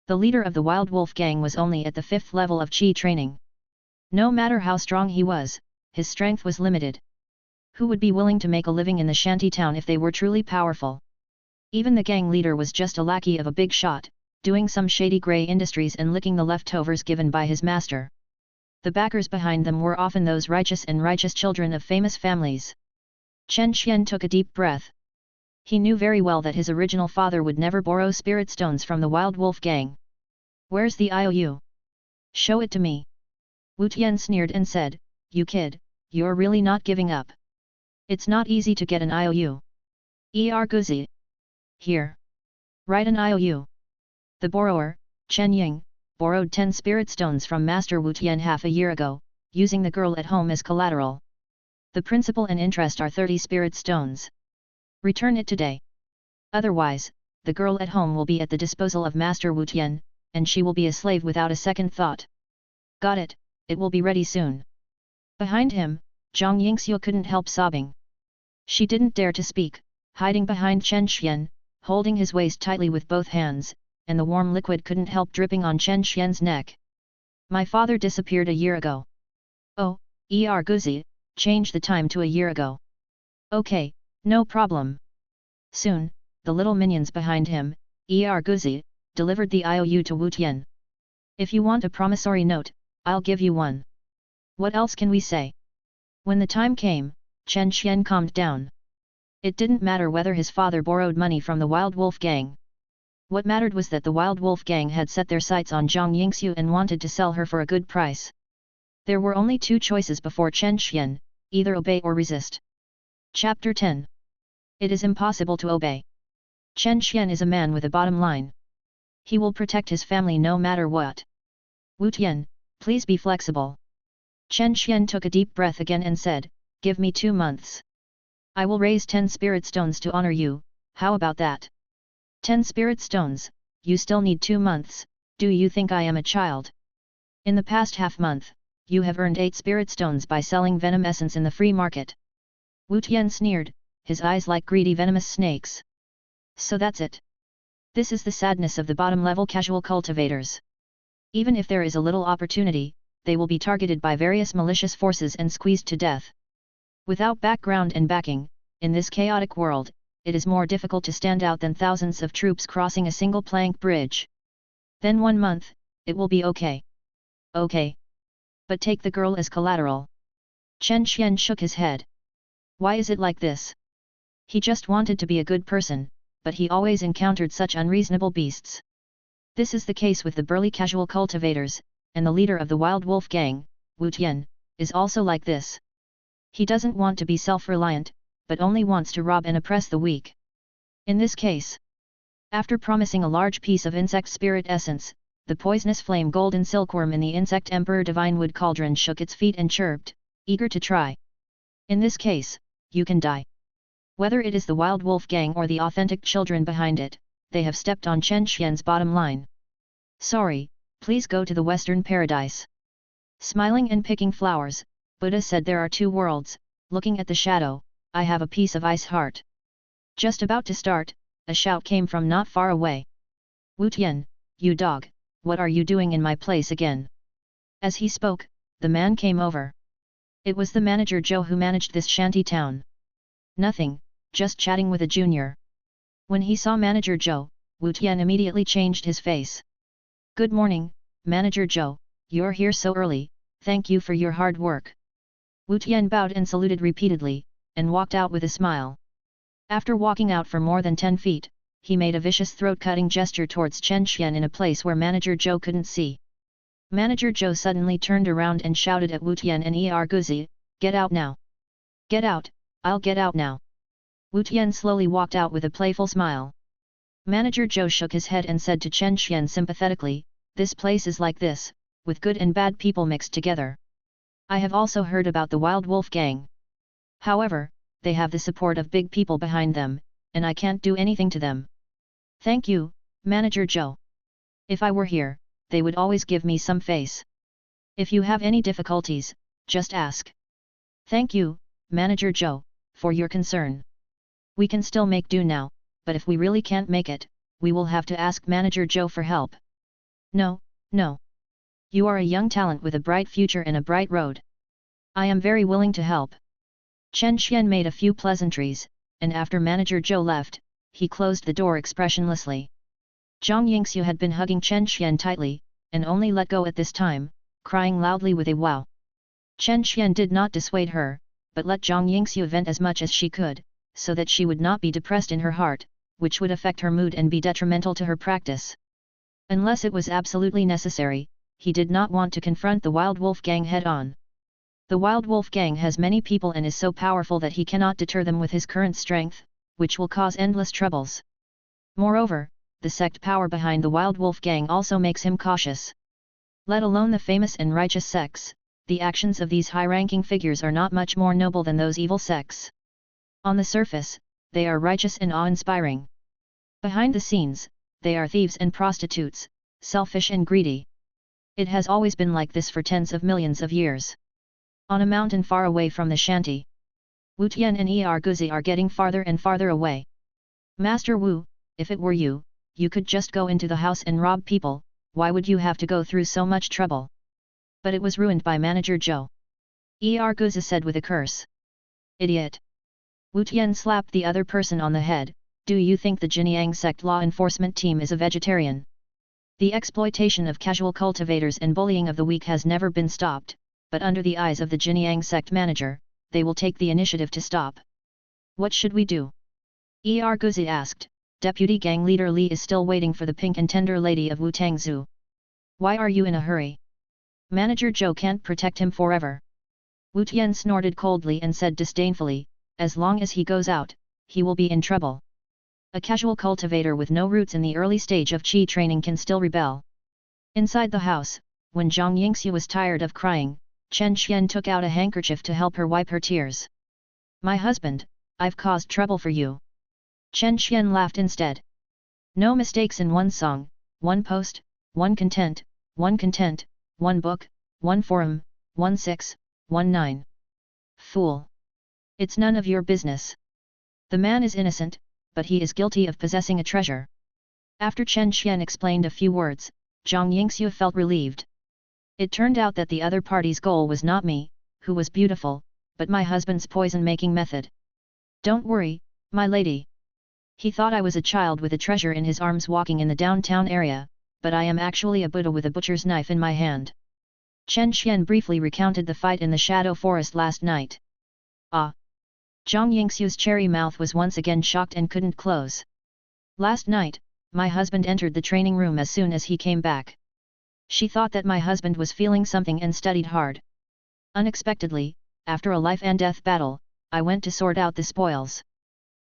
The leader of the Wild Wolf gang was only at the 5th level of Qi training. No matter how strong he was, his strength was limited. Who would be willing to make a living in the shanty town if they were truly powerful? Even the gang leader was just a lackey of a big shot, doing some shady grey industries and licking the leftovers given by his master. The backers behind them were often those righteous children of famous families. Chen Xian took a deep breath. He knew very well that his original father would never borrow spirit stones from the Wild Wolf gang. Where's the IOU? Show it to me. Wu Tian sneered and said, You kid, you're really not giving up. It's not easy to get an IOU. Guzi. Here. Write an IOU. The borrower, Chen Ying, borrowed 10 spirit stones from Master Wu Tian half a year ago, using the girl at home as collateral. The principal and interest are 30 spirit stones. Return it today. Otherwise, the girl at home will be at the disposal of Master Wu Tian, and she will be a slave without a second thought. Got it, it will be ready soon. Behind him, Zhang Yingxiu couldn't help sobbing. She didn't dare to speak, hiding behind Chen Xian, holding his waist tightly with both hands, and the warm liquid couldn't help dripping on Chen Xian's neck. My father disappeared a year ago. Oh, Guzi, change the time to a year ago. Okay, no problem. Soon, the little minions behind him, Guzi, delivered the IOU to Wu Tian. If you want a promissory note, I'll give you one. What else can we say? When the time came, Chen Xian calmed down. It didn't matter whether his father borrowed money from the Wild Wolf gang. What mattered was that the Wild Wolf gang had set their sights on Zhang Yingxiu and wanted to sell her for a good price. There were only 2 choices before Chen Xian, either obey or resist. Chapter 10. It is impossible to obey. Chen Xian is a man with a bottom line. He will protect his family no matter what. Wu Tian, please be flexible. Chen Xian took a deep breath again and said, Give me 2 months. I will raise 10 spirit stones to honor you, how about that? 10 spirit stones, you still need 2 months, do you think I am a child? In the past half-month, you have earned 8 spirit stones by selling venom essence in the free market. Wu Tian sneered, his eyes like greedy venomous snakes. So that's it. This is the sadness of the bottom-level casual cultivators. Even if there is a little opportunity, they will be targeted by various malicious forces and squeezed to death. Without background and backing, in this chaotic world, it is more difficult to stand out than thousands of troops crossing a single plank bridge. Then 1 month, it will be okay. Okay. But take the girl as collateral. Chen Xian shook his head. Why is it like this? He just wanted to be a good person, but he always encountered such unreasonable beasts. This is the case with the burly casual cultivators, and the leader of the Wild Wolf gang, Wu Tian, is also like this. He doesn't want to be self-reliant, but only wants to rob and oppress the weak. In this case, after promising a large piece of insect spirit essence, the poisonous flame golden silkworm in the insect emperor divine wood cauldron shook its feet and chirped, eager to try. In this case, you can die. Whether it is the Wild Wolf gang or the authentic children behind it, they have stepped on Chen Xian's bottom line. Sorry, please go to the Western Paradise. Smiling and picking flowers, Buddha said there are 2 worlds, looking at the shadow, I have a piece of ice heart. Just about to start, a shout came from not far away. Wu Tian, you dog, what are you doing in my place again? As he spoke, the man came over. It was the manager Zhou who managed this shanty town. Nothing, just chatting with a junior. When he saw manager Zhou, Wu Tian immediately changed his face. Good morning, manager Zhou, you're here so early, thank you for your hard work. Wu Tian bowed and saluted repeatedly, and walked out with a smile. After walking out for more than 10 feet, he made a vicious throat-cutting gesture towards Chen Xian in a place where manager Zhou couldn't see. Manager Zhou suddenly turned around and shouted at Wu Tian and Guzi, get out now. Get out, I'll get out now. Wu Tian slowly walked out with a playful smile. Manager Zhou shook his head and said to Chen Xian sympathetically, "This place is like this, with good and bad people mixed together. I have also heard about the Wild Wolf Gang. However, they have the support of big people behind them, and I can't do anything to them." "Thank you, Manager Zhou. If I were here, they would always give me some face. If you have any difficulties, just ask." "Thank you, Manager Zhou, for your concern. We can still make do now, but if we really can't make it, we will have to ask Manager Zhou for help." "No, no. You are a young talent with a bright future and a bright road. I am very willing to help." Chen Xian made a few pleasantries, and after Manager Zhou left, he closed the door expressionlessly. Zhang Yingxiu had been hugging Chen Xian tightly, and only let go at this time, crying loudly with a wow. Chen Xian did not dissuade her, but let Zhang Yingxiu vent as much as she could, so that she would not be depressed in her heart, which would affect her mood and be detrimental to her practice. Unless it was absolutely necessary, he did not want to confront the Wild Wolf Gang head-on. The Wild Wolf Gang has many people and is so powerful that he cannot deter them with his current strength, which will cause endless troubles. Moreover, the sect power behind the Wild Wolf Gang also makes him cautious. Let alone the famous and righteous sects, the actions of these high-ranking figures are not much more noble than those evil sects. On the surface, they are righteous and awe-inspiring. Behind the scenes, they are thieves and prostitutes, selfish and greedy. It has always been like this for tens of millions of years. On a mountain far away from the shanty, Wu Tian and Guzi are getting farther and farther away. "Master Wu, if it were you, you could just go into the house and rob people, why would you have to go through so much trouble?" "But it was ruined by Manager Zhou," Guzi said with a curse. "Idiot!" Wu Tian slapped the other person on the head. "Do you think the Jinyang sect law enforcement team is a vegetarian? The exploitation of casual cultivators and bullying of the weak has never been stopped, but under the eyes of the Jinyang sect manager, they will take the initiative to stop. What should we do?" Guzi asked. "Deputy gang leader Li is still waiting for the pink and tender lady of Wu Tangzhou. Why are you in a hurry? Manager Zhou can't protect him forever." Wu Tian snorted coldly and said disdainfully, "As long as he goes out, he will be in trouble. A casual cultivator with no roots in the early stage of qi training can still rebel." Inside the house, when Zhang Yingxiu was tired of crying, Chen Xian took out a handkerchief to help her wipe her tears. "My husband, I've caused trouble for you." Chen Xian laughed instead. "No mistakes in one song, one post, one content, one book, one forum, 1619. Fool! It's none of your business. The man is innocent, but he is guilty of possessing a treasure." After Chen Xian explained a few words, Zhang Yingxiu felt relieved. It turned out that the other party's goal was not me, who was beautiful, but my husband's poison-making method. "Don't worry, my lady. He thought I was a child with a treasure in his arms walking in the downtown area, but I am actually a Buddha with a butcher's knife in my hand." Chen Xian briefly recounted the fight in the Shadow Forest last night. "Ah!" Zhang Yingxiu's cherry mouth was once again shocked and couldn't close. "Last night, my husband entered the training room as soon as he came back. She thought that my husband was feeling something and studied hard. Unexpectedly, after a life and death battle, I went to sort out the spoils.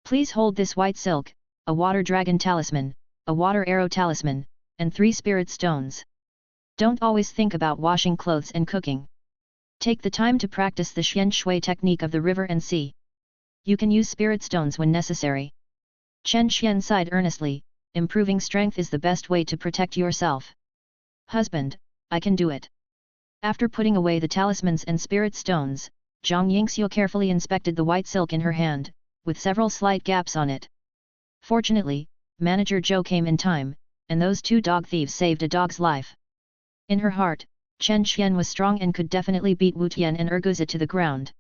Please hold this white silk, a water dragon talisman, a water arrow talisman, and 3 spirit stones. Don't always think about washing clothes and cooking. Take the time to practice the Xian Shui technique of the river and sea. You can use spirit stones when necessary." Chen Xian sighed earnestly, "Improving strength is the best way to protect yourself." "Husband, I can do it." After putting away the talismans and spirit stones, Zhang Yingxiu carefully inspected the white silk in her hand, with several slight gaps on it. Fortunately, Manager Zhou came in time, and those 2 dog thieves saved a dog's life. In her heart, Chen Xian was strong and could definitely beat Wu Tian and Guzi to the ground.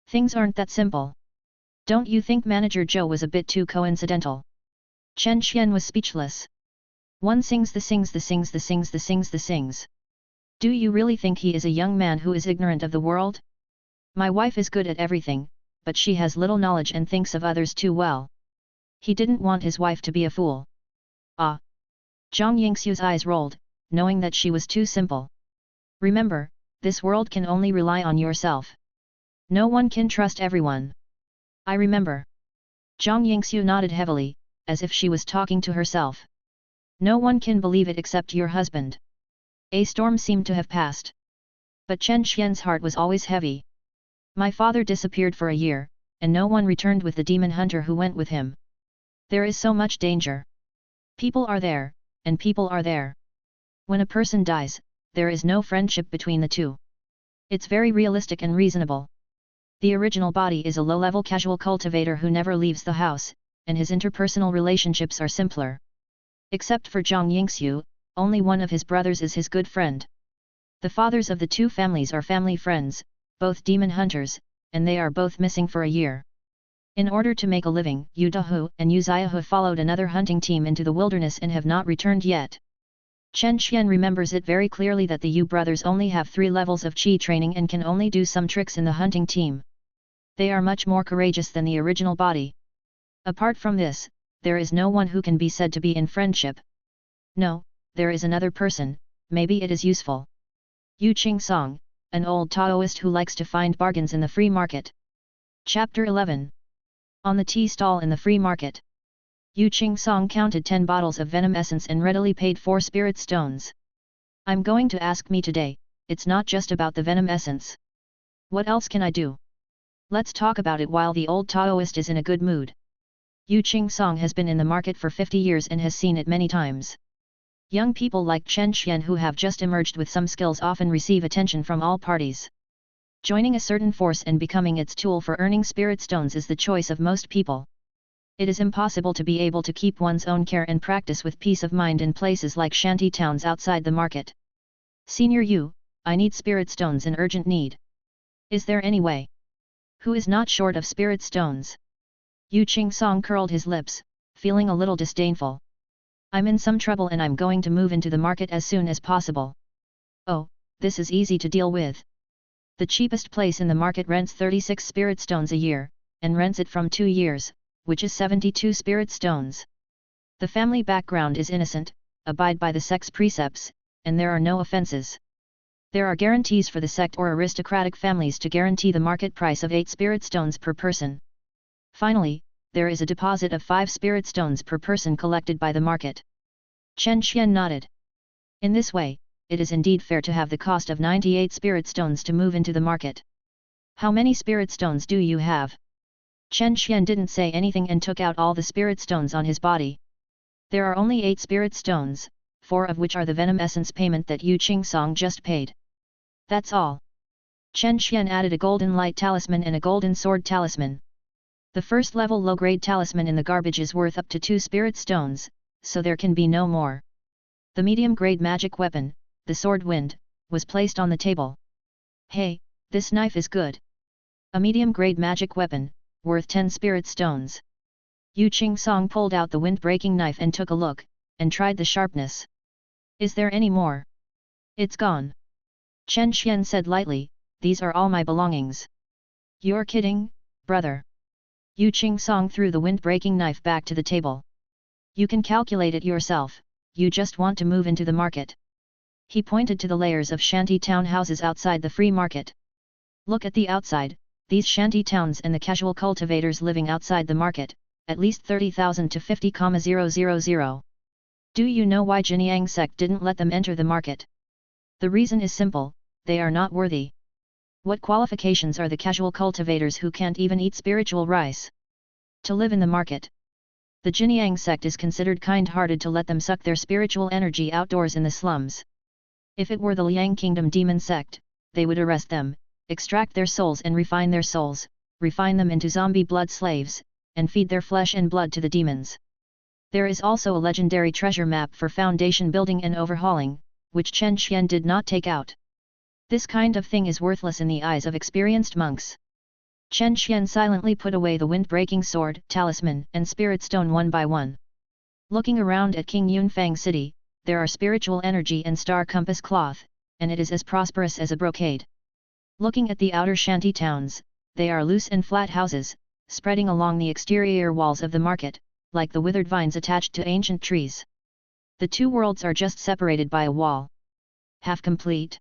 Things aren't that simple. Don't you think Manager Zhou was a bit too coincidental? Chen Xian was speechless. One sings the sings the sings the sings the sings the sings. Do you really think he is a young man who is ignorant of the world? My wife is good at everything, but she has little knowledge and thinks of others too well. He didn't want his wife to be a fool. Ah! Zhang Yingxiu's eyes rolled, knowing that she was too simple. Remember, this world can only rely on yourself. No one can trust everyone. I remember. Zhang Yingxiu nodded heavily, as if she was talking to herself. No one can believe it except your husband. A storm seemed to have passed. But Chen Xian's heart was always heavy. My father disappeared for a year, and no one returned with the demon hunter who went with him. There is so much danger. People are there, and people are there. When a person dies, there is no friendship between the two. It's very realistic and reasonable. The original body is a low-level casual cultivator who never leaves the house, and his interpersonal relationships are simpler. Except for Zhang Yingxiu, only one of his brothers is his good friend. The fathers of the two families are family friends, both demon hunters, and they are both missing for a year. In order to make a living, Yu Dahu and Yu Xiaohu followed another hunting team into the wilderness and have not returned yet. Chen Xian remembers it very clearly that the Yu brothers only have 3 levels of qi training and can only do some tricks in the hunting team. They are much more courageous than the original body. Apart from this, there is no one who can be said to be in friendship. No, there is another person, maybe it is useful. Yu Qing-song, an old Taoist who likes to find bargains in the free market. Chapter 11. On the tea stall in the free market. Yu Qing-song counted 10 bottles of venom essence and readily paid 4 spirit stones. I'm going to ask me today, it's not just about the venom essence. What else can I do? Let's talk about it while the old Taoist is in a good mood. Yu Qing-song has been in the market for 50 years and has seen it many times. Young people like Chen Xian who have just emerged with some skills often receive attention from all parties. Joining a certain force and becoming its tool for earning spirit stones is the choice of most people. It is impossible to be able to keep one's own care and practice with peace of mind in places like shanty towns outside the market. Senior Yu, I need spirit stones in urgent need. Is there any way? Who is not short of spirit stones? Yu Qing-song curled his lips, feeling a little disdainful. I'm in some trouble and I'm going to move into the market as soon as possible. Oh, this is easy to deal with. The cheapest place in the market rents 36 spirit stones a year, and rents it from 2 years, which is 72 spirit stones. The family background is innocent, abide by the sect's precepts, and there are no offenses. There are guarantees for the sect or aristocratic families to guarantee the market price of 8 spirit stones per person. Finally, there is a deposit of 5 spirit stones per person collected by the market. Chen Xian nodded. In this way, it is indeed fair to have the cost of 98 spirit stones to move into the market. How many spirit stones do you have? Chen Xian didn't say anything and took out all the spirit stones on his body. There are only 8 spirit stones, 4 of which are the venom essence payment that Yu Qing-song just paid. That's all. Chen Xian added a golden light talisman and a golden sword talisman. The first level low-grade talisman in the garbage is worth up to 2 spirit stones, so there can be no more. The medium-grade magic weapon, the sword wind, was placed on the table. Hey, this knife is good. A medium-grade magic weapon, worth 10 spirit stones. Yu Qing-song pulled out the wind-breaking knife and took a look, and tried the sharpness. Is there any more? It's gone. Chen Xian said lightly, these are all my belongings. You're kidding, brother. Yu Qing-song threw the wind-breaking knife back to the table. You can calculate it yourself, you just want to move into the market. He pointed to the layers of shanty town houses outside the free market. Look at the outside, these shanty towns and the casual cultivators living outside the market, at least 30,000 to 50,000. Do you know why Jinyang sect didn't let them enter the market? The reason is simple, they are not worthy. What qualifications are the casual cultivators who can't even eat spiritual rice to live in the market? The Jinyang sect is considered kind-hearted to let them suck their spiritual energy outdoors in the slums. If it were the Liang Kingdom demon sect, they would arrest them, extract their souls and refine their souls, refine them into zombie blood slaves, and feed their flesh and blood to the demons. There is also a legendary treasure map for foundation building and overhauling, which Chen Xian did not take out. This kind of thing is worthless in the eyes of experienced monks. Chen Xian silently put away the wind-breaking sword, talisman, and spirit stone one by one. Looking around at King Yunfang City, there are spiritual energy and star compass cloth, and it is as prosperous as a brocade. Looking at the outer shanty towns, they are loose and flat houses, spreading along the exterior walls of the market, like the withered vines attached to ancient trees. The two worlds are just separated by a wall. Half complete.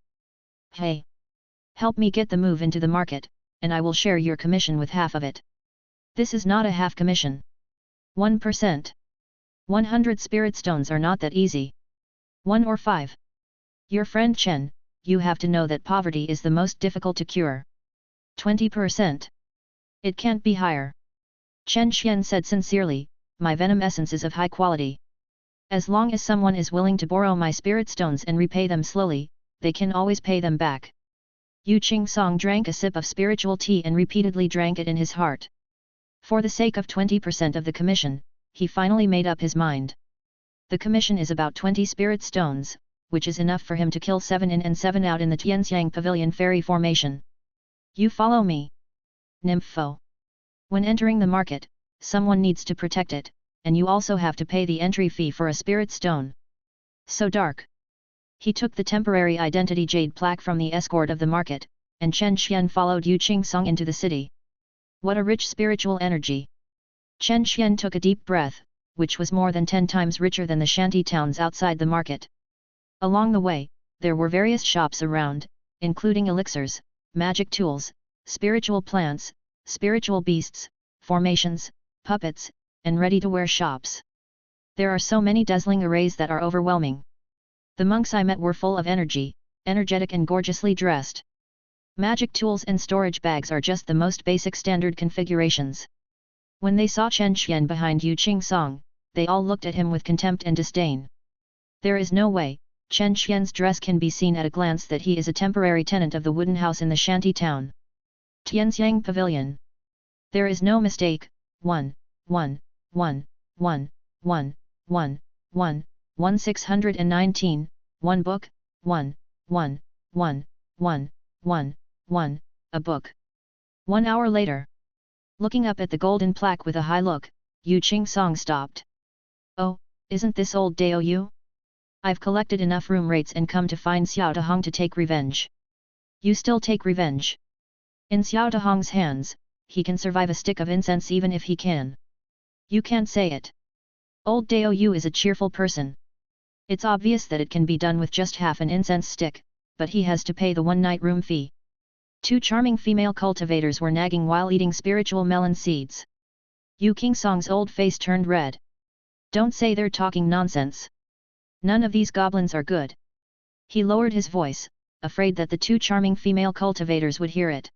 Hey! Help me get the move into the market, and I will share your commission with half of it. This is not a half commission. 1%. 100 spirit stones are not that easy. 1 or 5. Your friend Chen, you have to know that poverty is the most difficult to cure. 20%. It can't be higher. Chen Xian said sincerely, my venom essence is of high quality. As long as someone is willing to borrow my spirit stones and repay them slowly, they can always pay them back. Yu Qing-song drank a sip of spiritual tea and repeatedly drank it in his heart. For the sake of 20% of the commission, he finally made up his mind. The commission is about 20 spirit stones, which is enough for him to kill 7 in and 7 out in the Tianxiang Pavilion fairy formation. You follow me. Nympho. When entering the market, someone needs to protect it, and you also have to pay the entry fee for a spirit stone. So dark. He took the temporary identity jade plaque from the escort of the market, and Chen Xian followed Yu Qing-song into the city. What a rich spiritual energy! Chen Xian took a deep breath, which was more than 10 times richer than the shanty towns outside the market. Along the way, there were various shops around, including elixirs, magic tools, spiritual plants, spiritual beasts, formations, puppets, and ready-to-wear shops. There are so many dazzling arrays that are overwhelming. The monks I met were full of energy, energetic and gorgeously dressed. Magic tools and storage bags are just the most basic standard configurations. When they saw Chen Xian behind Yu Qing-song, they all looked at him with contempt and disdain. There is no way, Chen Xian's dress can be seen at a glance that he is a temporary tenant of the wooden house in the shanty town. Tianxiang Pavilion. There is no mistake. 1, 1, 1, 1, 1, 1, 1, 1 619, 1 book, 1, 1, 1, 1, 1, 1, a book. 1 hour later. Looking up at the golden plaque with a high look, Yu Qing-song stopped. Oh, isn't this old Dao Yu? I've collected enough room rates and come to find Xiao Dahong to take revenge. You still take revenge? In Xiao Dahong's hands, he can survive a stick of incense even if he can. You can't say it. Old Dao Yu is a cheerful person. It's obvious that it can be done with just half an incense stick, but he has to pay the one-night room fee. 2 charming female cultivators were nagging while eating spiritual melon seeds. Yu Qing-song's old face turned red. Don't say they're talking nonsense. None of these goblins are good. He lowered his voice, afraid that the 2 charming female cultivators would hear it.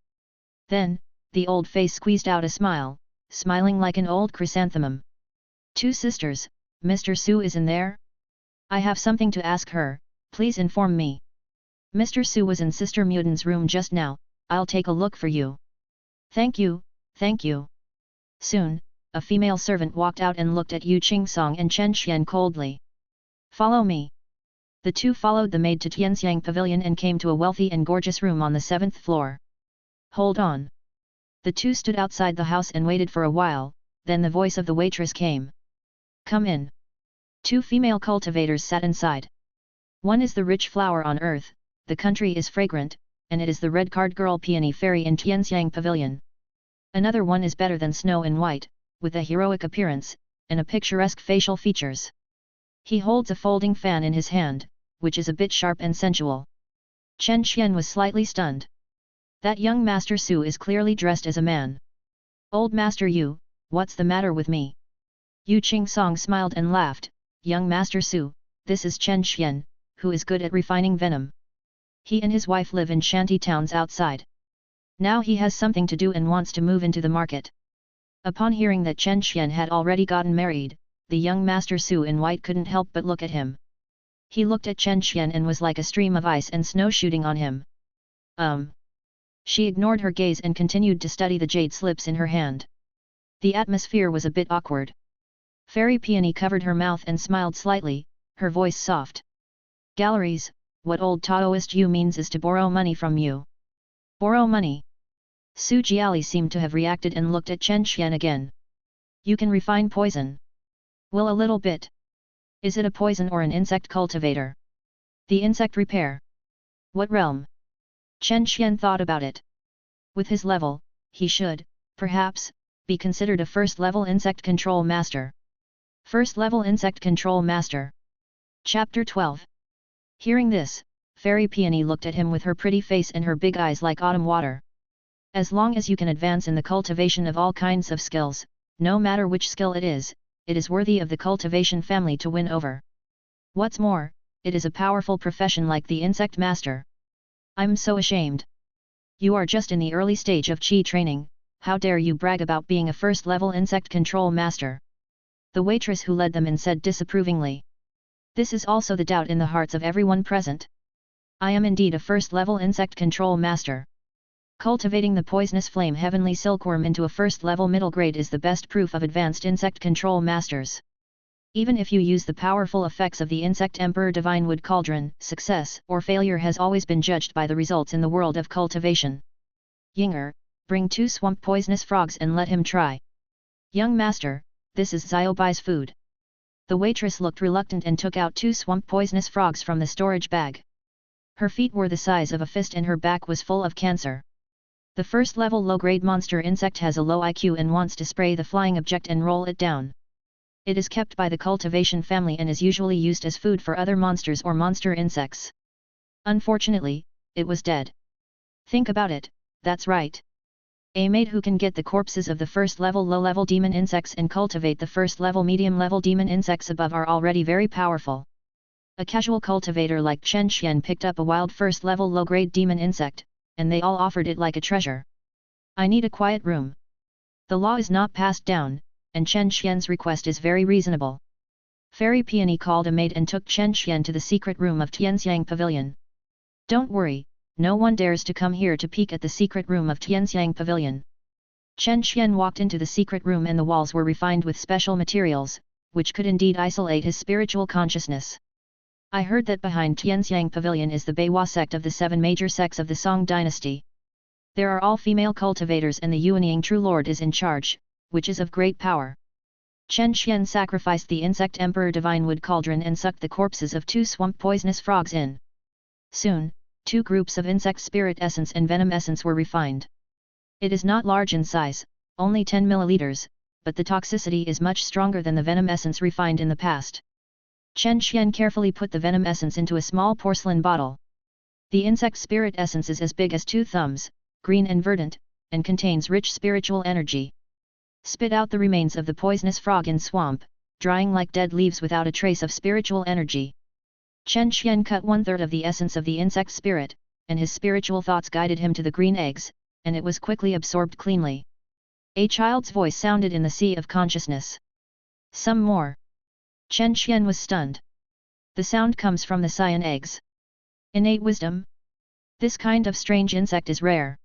Then, the old face squeezed out a smile, smiling like an old chrysanthemum. 2 sisters, Mr. Su is in there? I have something to ask her, please inform me. Mr. Su was in Sister Mutin's room just now, I'll take a look for you. Thank you, thank you. Soon, a female servant walked out and looked at Yu Qing-song and Chen Xian coldly. Follow me. The 2 followed the maid to Tianxiang Pavilion and came to a wealthy and gorgeous room on the 7th floor. Hold on. The 2 stood outside the house and waited for a while, then the voice of the waitress came. Come in. 2 female cultivators sat inside. One is the rich flower on earth, the country is fragrant, and it is the red card girl peony fairy in Tianxiang Pavilion. Another one is better than Snow and White, with a heroic appearance, and a picturesque facial features. He holds a folding fan in his hand, which is a bit sharp and sensual. Chen Xian was slightly stunned. That young Master Su is clearly dressed as a man. Old Master Yu, what's the matter with me? Yu Qing-song smiled and laughed. Young Master Su, this is Chen Xian, who is good at refining venom. He and his wife live in shanty towns outside. Now he has something to do and wants to move into the market. Upon hearing that Chen Xian had already gotten married, the young Master Su in white couldn't help but look at him. He looked at Chen Xian and was like a stream of ice and snow shooting on him. She ignored her gaze and continued to study the jade slips in her hand. The atmosphere was a bit awkward. Fairy Peony covered her mouth and smiled slightly, her voice soft. Galleries, what old Taoist Yu means is to borrow money from you. Borrow money? Su Jiali seemed to have reacted and looked at Chen Xian again. You can refine poison. Well, a little bit. Is it a poison or an insect cultivator? The insect repair. What realm? Chen Xian thought about it. With his level, he should, perhaps, be considered a first-level insect control master. First-level insect control master. Chapter 12. Hearing this, Fairy Peony looked at him with her pretty face and her big eyes like autumn water. As long as you can advance in the cultivation of all kinds of skills, no matter which skill it is worthy of the cultivation family to win over. What's more, it is a powerful profession like the insect master. I'm so ashamed. You are just in the early stage of chi training, how dare you brag about being a first-level insect control master? The waitress who led them in said disapprovingly. This is also the doubt in the hearts of everyone present. I am indeed a first-level insect control master. Cultivating the poisonous flame heavenly silkworm into a first-level middle grade is the best proof of advanced insect control masters. Even if you use the powerful effects of the insect emperor divine wood cauldron, success or failure has always been judged by the results in the world of cultivation. Yinger, bring 2 swamp poisonous frogs and let him try. Young master, this is Xiaobai's food. The waitress looked reluctant and took out 2 swamp poisonous frogs from the storage bag. Her feet were the size of a fist and her back was full of cancer. The first-level low-grade monster insect has a low IQ and wants to spray the flying object and roll it down. It is kept by the cultivation family and is usually used as food for other monsters or monster insects. Unfortunately, it was dead. Think about it, that's right. A maid who can get the corpses of the first-level low-level demon insects and cultivate the first-level medium-level demon insects above are already very powerful. A casual cultivator like Chen Xian picked up a wild first-level low-grade demon insect, and they all offered it like a treasure. I need a quiet room. The law is not passed down, and Chen Xian's request is very reasonable. Fairy Peony called a maid and took Chen Xian to the secret room of Tianxiang Pavilion. Don't worry, no one dares to come here to peek at the secret room of Tianxiang Pavilion. Chen Xian walked into the secret room and the walls were refined with special materials, which could indeed isolate his spiritual consciousness. I heard that behind Tianxiang Pavilion is the Beiwa sect of the 7 major sects of the Song dynasty. There are all female cultivators and the Yuanying True Lord is in charge, which is of great power. Chen Xian sacrificed the insect emperor divine wood cauldron and sucked the corpses of 2 swamp poisonous frogs in. Soon, 2 groups of insect spirit essence and venom essence were refined. It is not large in size, only 10 milliliters, but the toxicity is much stronger than the venom essence refined in the past. Chen Xian carefully put the venom essence into a small porcelain bottle. The insect spirit essence is as big as 2 thumbs, green and verdant, and contains rich spiritual energy. Spit out the remains of the poisonous frog in swamp, drying like dead leaves without a trace of spiritual energy. Chen Xian cut 1/3 of the essence of the insect spirit, and his spiritual thoughts guided him to the green eggs, and it was quickly absorbed cleanly. A child's voice sounded in the sea of consciousness. Some more. Chen Xian was stunned. The sound comes from the cyan eggs. Innate wisdom? This kind of strange insect is rare.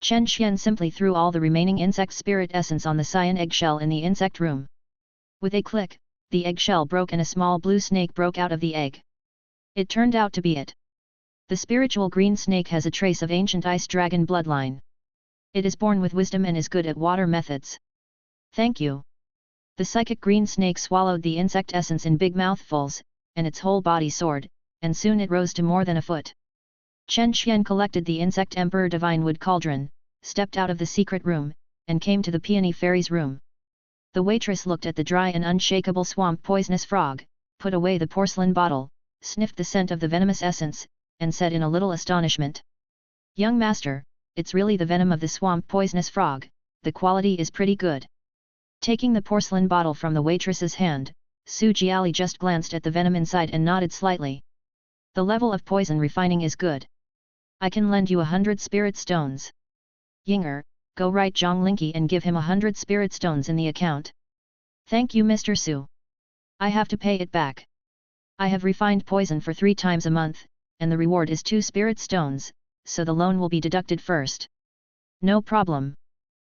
Chen Xian simply threw all the remaining insect spirit essence on the cyan eggshell in the insect room. With a click, the eggshell broke and a small blue snake broke out of the egg. It turned out to be it. The spiritual green snake has a trace of ancient ice dragon bloodline. It is born with wisdom and is good at water methods. Thank you. The psychic green snake swallowed the insect essence in big mouthfuls, and its whole body soared, and soon it rose to more than a foot. Chen Xian collected the insect emperor divine wood cauldron, stepped out of the secret room, and came to the peony fairy's room. The waitress looked at the dry and unshakable swamp poisonous frog, put away the porcelain bottle, sniffed the scent of the venomous essence, and said in a little astonishment. Young master, it's really the venom of the swamp poisonous frog, the quality is pretty good. Taking the porcelain bottle from the waitress's hand, Su Jiali just glanced at the venom inside and nodded slightly. The level of poison refining is good. I can lend you 100 spirit stones. Yinger, go write Zhang Linky and give him 100 spirit stones in the account. Thank you Mr. Su. I have to pay it back. I have refined poison for 3 times a month, and the reward is 2 spirit stones, so the loan will be deducted first. No problem.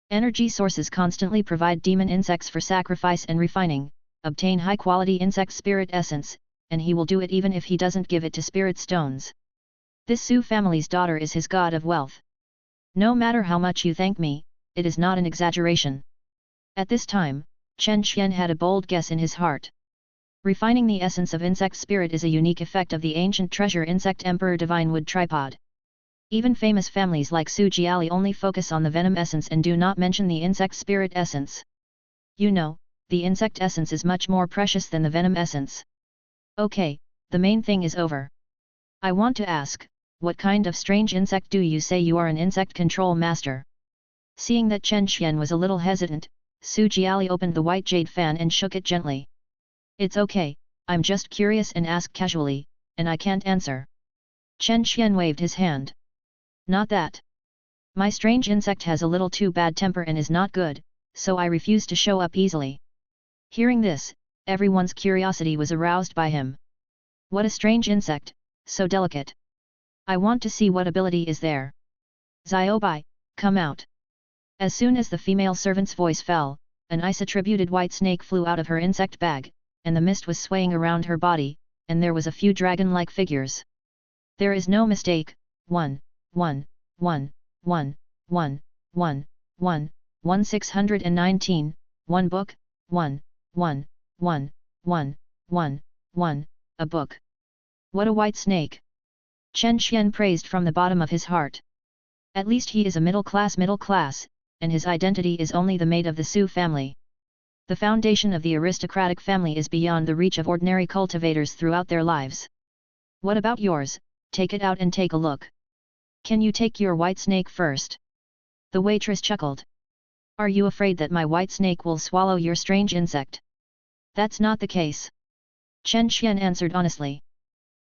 Energy sources constantly provide demon insects for sacrifice and refining, obtain high-quality insect spirit essence, and he will do it even if he doesn't give it to spirit stones. This Su family's daughter is his god of wealth. No matter how much you thank me, it is not an exaggeration. At this time, Chen Xian had a bold guess in his heart. Refining the essence of insect spirit is a unique effect of the ancient treasure insect emperor divine wood tripod. Even famous families like Su Jiali only focus on the venom essence and do not mention the insect spirit essence. You know, the insect essence is much more precious than the venom essence. Okay, the main thing is over. I want to ask, what kind of strange insect do you say you are an insect control master? Seeing that Chen Xian was a little hesitant, Su Jiali opened the white jade fan and shook it gently. It's okay, I'm just curious and ask casually, and I can't answer. Chen Xian waved his hand. Not that. My strange insect has a little too bad temper and is not good, so I refuse to show up easily. Hearing this, everyone's curiosity was aroused by him. What a strange insect, so delicate. I want to see what ability is there. Xiaobai, come out. As soon as the female servant's voice fell, an ice-attributed white snake flew out of her insect bag, and the mist was swaying around her body, and there was a few dragon-like figures. There is no mistake. 1, 1, 1, 1, 1, 1, 1, 1 619, 1 book, 1, 1, 1, 1, 1, 1, a book. What a white snake! Chen Xian praised from the bottom of his heart. At least he is a middle class, and his identity is only the mate of the Su family. The foundation of the aristocratic family is beyond the reach of ordinary cultivators throughout their lives. What about yours? Take it out and take a look. Can you take your white snake first? The waitress chuckled. Are you afraid that my white snake will swallow your strange insect? That's not the case. Chen Xian answered honestly.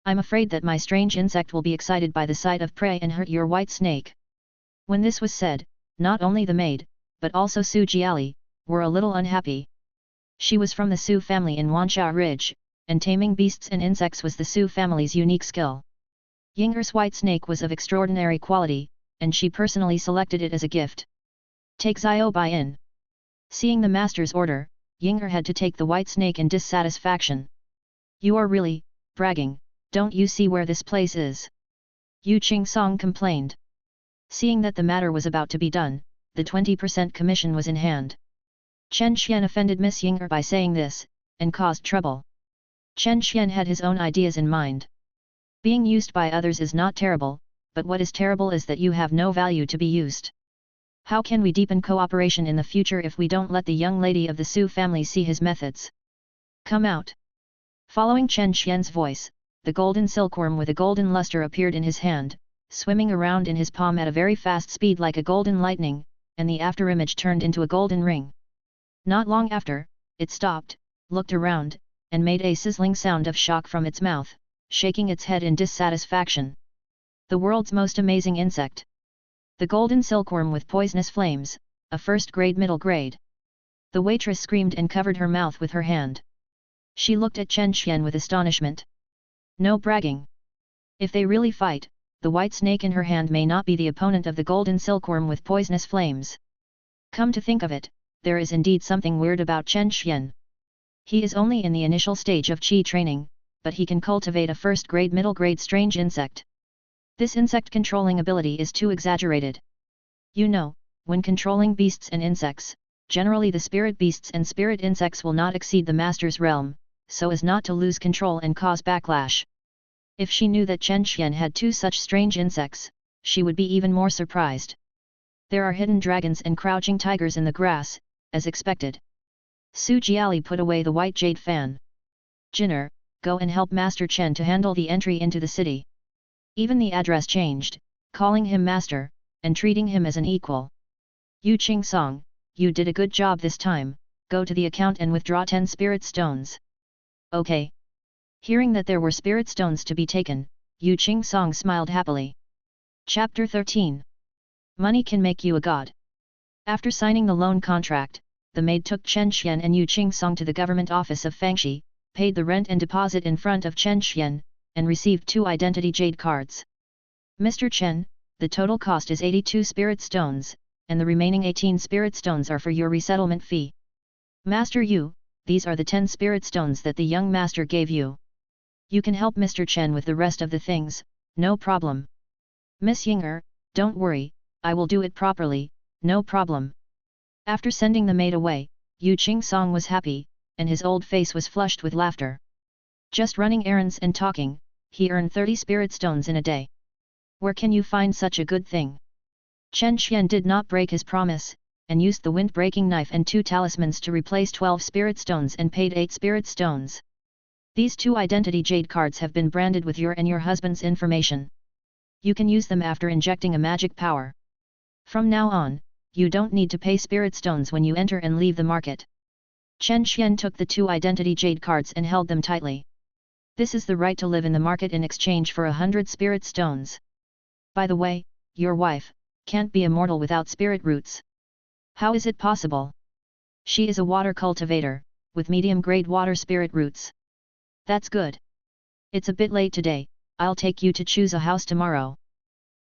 I'm afraid that my strange insect will be excited by the sight of prey and hurt your white snake. When this was said, not only the maid, but also Su Jiali, were a little unhappy. She was from the Su family in Wanxia Ridge, and taming beasts and insects was the Su family's unique skill. Ying'er's white snake was of extraordinary quality, and she personally selected it as a gift. Take Xiaobai in. Seeing the master's order, Ying'er had to take the white snake in dissatisfaction. You are really bragging, don't you see where this place is? Yu Qingsong complained. Seeing that the matter was about to be done, the 20% commission was in hand. Chen Xian offended Miss Ying'er by saying this, and caused trouble. Chen Xian had his own ideas in mind. Being used by others is not terrible, but what is terrible is that you have no value to be used. How can we deepen cooperation in the future if we don't let the young lady of the Su family see his methods? Come out. Following Chen Xian's voice, the golden silkworm with a golden luster appeared in his hand, swimming around in his palm at a very fast speed like a golden lightning, and the afterimage turned into a golden ring. Not long after, it stopped, looked around, and made a sizzling sound of shock from its mouth, shaking its head in dissatisfaction. The world's most amazing insect. The golden silkworm with poisonous flames, a first-grade middle grade. The waitress screamed and covered her mouth with her hand. She looked at Chen Xian with astonishment. No bragging. If they really fight, the white snake in her hand may not be the opponent of the golden silkworm with poisonous flames. Come to think of it, there is indeed something weird about Chen Xian. He is only in the initial stage of qi training, but he can cultivate a first-grade middle-grade strange insect. This insect controlling ability is too exaggerated. You know, when controlling beasts and insects, generally the spirit beasts and spirit insects will not exceed the master's realm, so as not to lose control and cause backlash. If she knew that Chen Xian had two such strange insects, she would be even more surprised. There are hidden dragons and crouching tigers in the grass, as expected. Su Jiali put away the white jade fan. Jinner, go and help Master Chen to handle the entry into the city. Even the address changed, calling him master, and treating him as an equal. Yu Qingsong, you did a good job this time, go to the account and withdraw 10 spirit stones. Okay. Hearing that there were spirit stones to be taken, Yu Qingsong smiled happily. Chapter 13. Money can make you a god. After signing the loan contract, the maid took Chen Xian and Yu Qingsong to the government office of Fangxi, paid the rent and deposit in front of Chen Xian, and received 2 identity jade cards. Mr. Chen, the total cost is 82 spirit stones, and the remaining 18 spirit stones are for your resettlement fee. Master Yu, these are the 10 spirit stones that the young master gave you. You can help Mr. Chen with the rest of the things, no problem. Miss Ying'er, don't worry, I will do it properly, no problem. After sending the maid away, Yu Qingsong was happy, and his old face was flushed with laughter. Just running errands and talking, he earned 30 spirit stones in a day. Where can you find such a good thing? Chen Xian did not break his promise, and used the wind-breaking knife and 2 talismans to replace 12 spirit stones and paid 8 spirit stones. These 2 identity jade cards have been branded with your and your husband's information. You can use them after injecting a magic power. From now on, you don't need to pay spirit stones when you enter and leave the market. Chen Xian took the 2 identity jade cards and held them tightly. This is the right to live in the market in exchange for 100 spirit stones. By the way, your wife can't be immortal without spirit roots. How is it possible? She is a water cultivator, with medium-grade water spirit roots. That's good. It's a bit late today, I'll take you to choose a house tomorrow.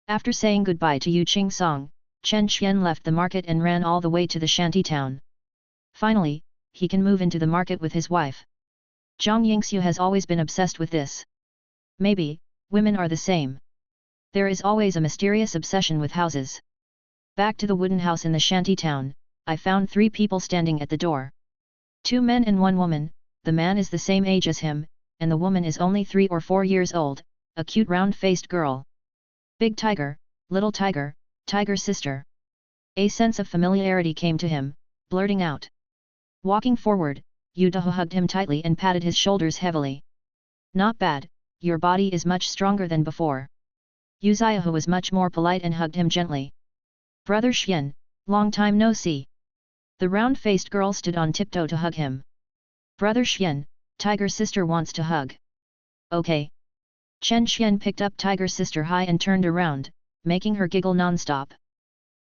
After saying goodbye to Yu Qing Song, Chen Xian left the market and ran all the way to the shanty town. Finally, he can move into the market with his wife. Zhang Yingxiu has always been obsessed with this. Maybe, women are the same. There is always a mysterious obsession with houses. Back to the wooden house in the shanty town, I found 3 people standing at the door. 2 men and 1 woman, the man is the same age as him, and the woman is only 3 or 4 years old, a cute round-faced girl. Big tiger, little tiger, tiger sister. A sense of familiarity came to him, blurting out. Walking forward, Yu Dahe hugged him tightly and patted his shoulders heavily. Not bad, your body is much stronger than before. Yu Ziahe was much more polite and hugged him gently. Brother Xian, long time no see. The round-faced girl stood on tiptoe to hug him. Brother Xian, tiger sister wants to hug. Okay. Chen Xian picked up tiger sister high and turned around, making her giggle non-stop.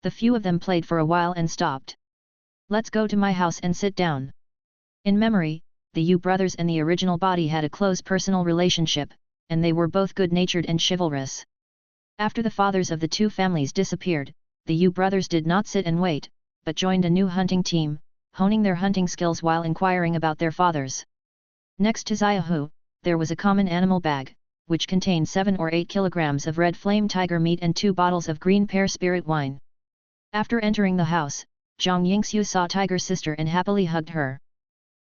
The few of them played for a while and stopped. Let's go to my house and sit down. In memory, the Yu brothers and the original body had a close personal relationship, and they were both good-natured and chivalrous. After the fathers of the 2 families disappeared, the Yu brothers did not sit and wait, but joined a new hunting team, honing their hunting skills while inquiring about their fathers. Next to Ziahu, there was a common animal bag, which contained 7 or 8 kilograms of red flame tiger meat and 2 bottles of green pear spirit wine. After entering the house, Zhang Yingxiu saw tiger sister and happily hugged her.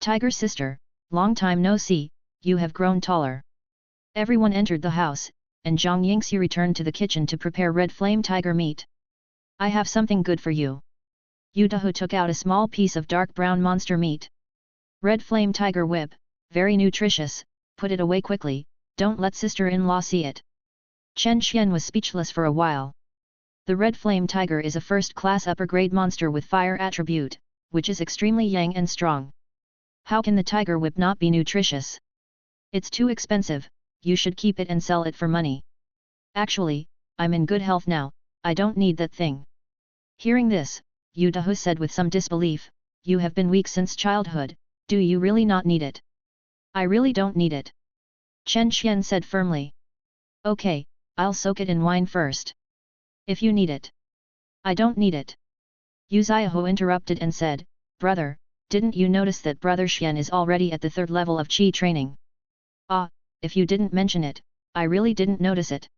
Tiger sister, long time no see, you have grown taller. Everyone entered the house, and Zhang Yingxiu returned to the kitchen to prepare red flame tiger meat. I have something good for you. Yu Dahe took out a small piece of dark brown monster meat. Red flame tiger whip, very nutritious, put it away quickly, don't let sister-in-law see it. Chen Xian was speechless for a while. The red flame tiger is a first-class upper-grade monster with fire attribute, which is extremely yang and strong. How can the tiger whip not be nutritious? It's too expensive, you should keep it and sell it for money. Actually, I'm in good health now, I don't need that thing. Hearing this, Yu Dahe said with some disbelief, you have been weak since childhood, do you really not need it? I really don't need it. Chen Xian said firmly. Okay, I'll soak it in wine first. If you need it. I don't need it. Yu Ziahe interrupted and said, Brother, didn't you notice that Brother Xian is already at the 3rd level of Qi training? Ah, if you didn't mention it, I really didn't notice it.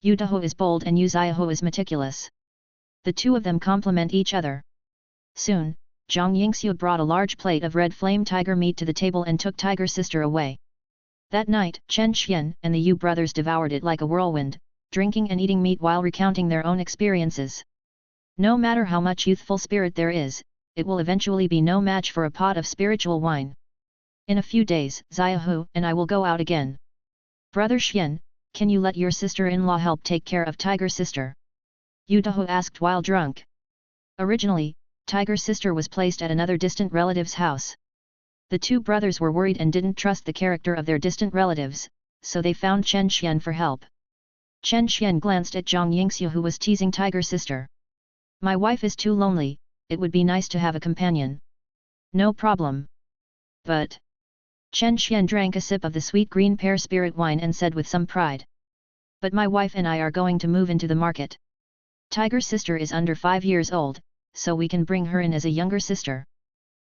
Yu Dahe is bold and Yu Ziahe is meticulous. The 2 of them complement each other. Soon, Zhang Yingxiu brought a large plate of red flame tiger meat to the table and took tiger sister away. That night, Chen Xian and the Yu brothers devoured it like a whirlwind, drinking and eating meat while recounting their own experiences. No matter how much youthful spirit there is, it will eventually be no match for a pot of spiritual wine. In a few days, Ziahu and I will go out again. Brother Xian, can you let your sister-in-law help take care of tiger sister? Yu Dahe asked while drunk. Originally, tiger sister was placed at another distant relative's house. The 2 brothers were worried and didn't trust the character of their distant relatives, so they found Chen Xian for help. Chen Xian glanced at Zhang Yingxiu who was teasing tiger sister. My wife is too lonely, it would be nice to have a companion. No problem. But Chen Xian drank a sip of the sweet green pear spirit wine and said with some pride. But my wife and I are going to move into the market. Tiger sister is under 5 years old, so we can bring her in as a younger sister.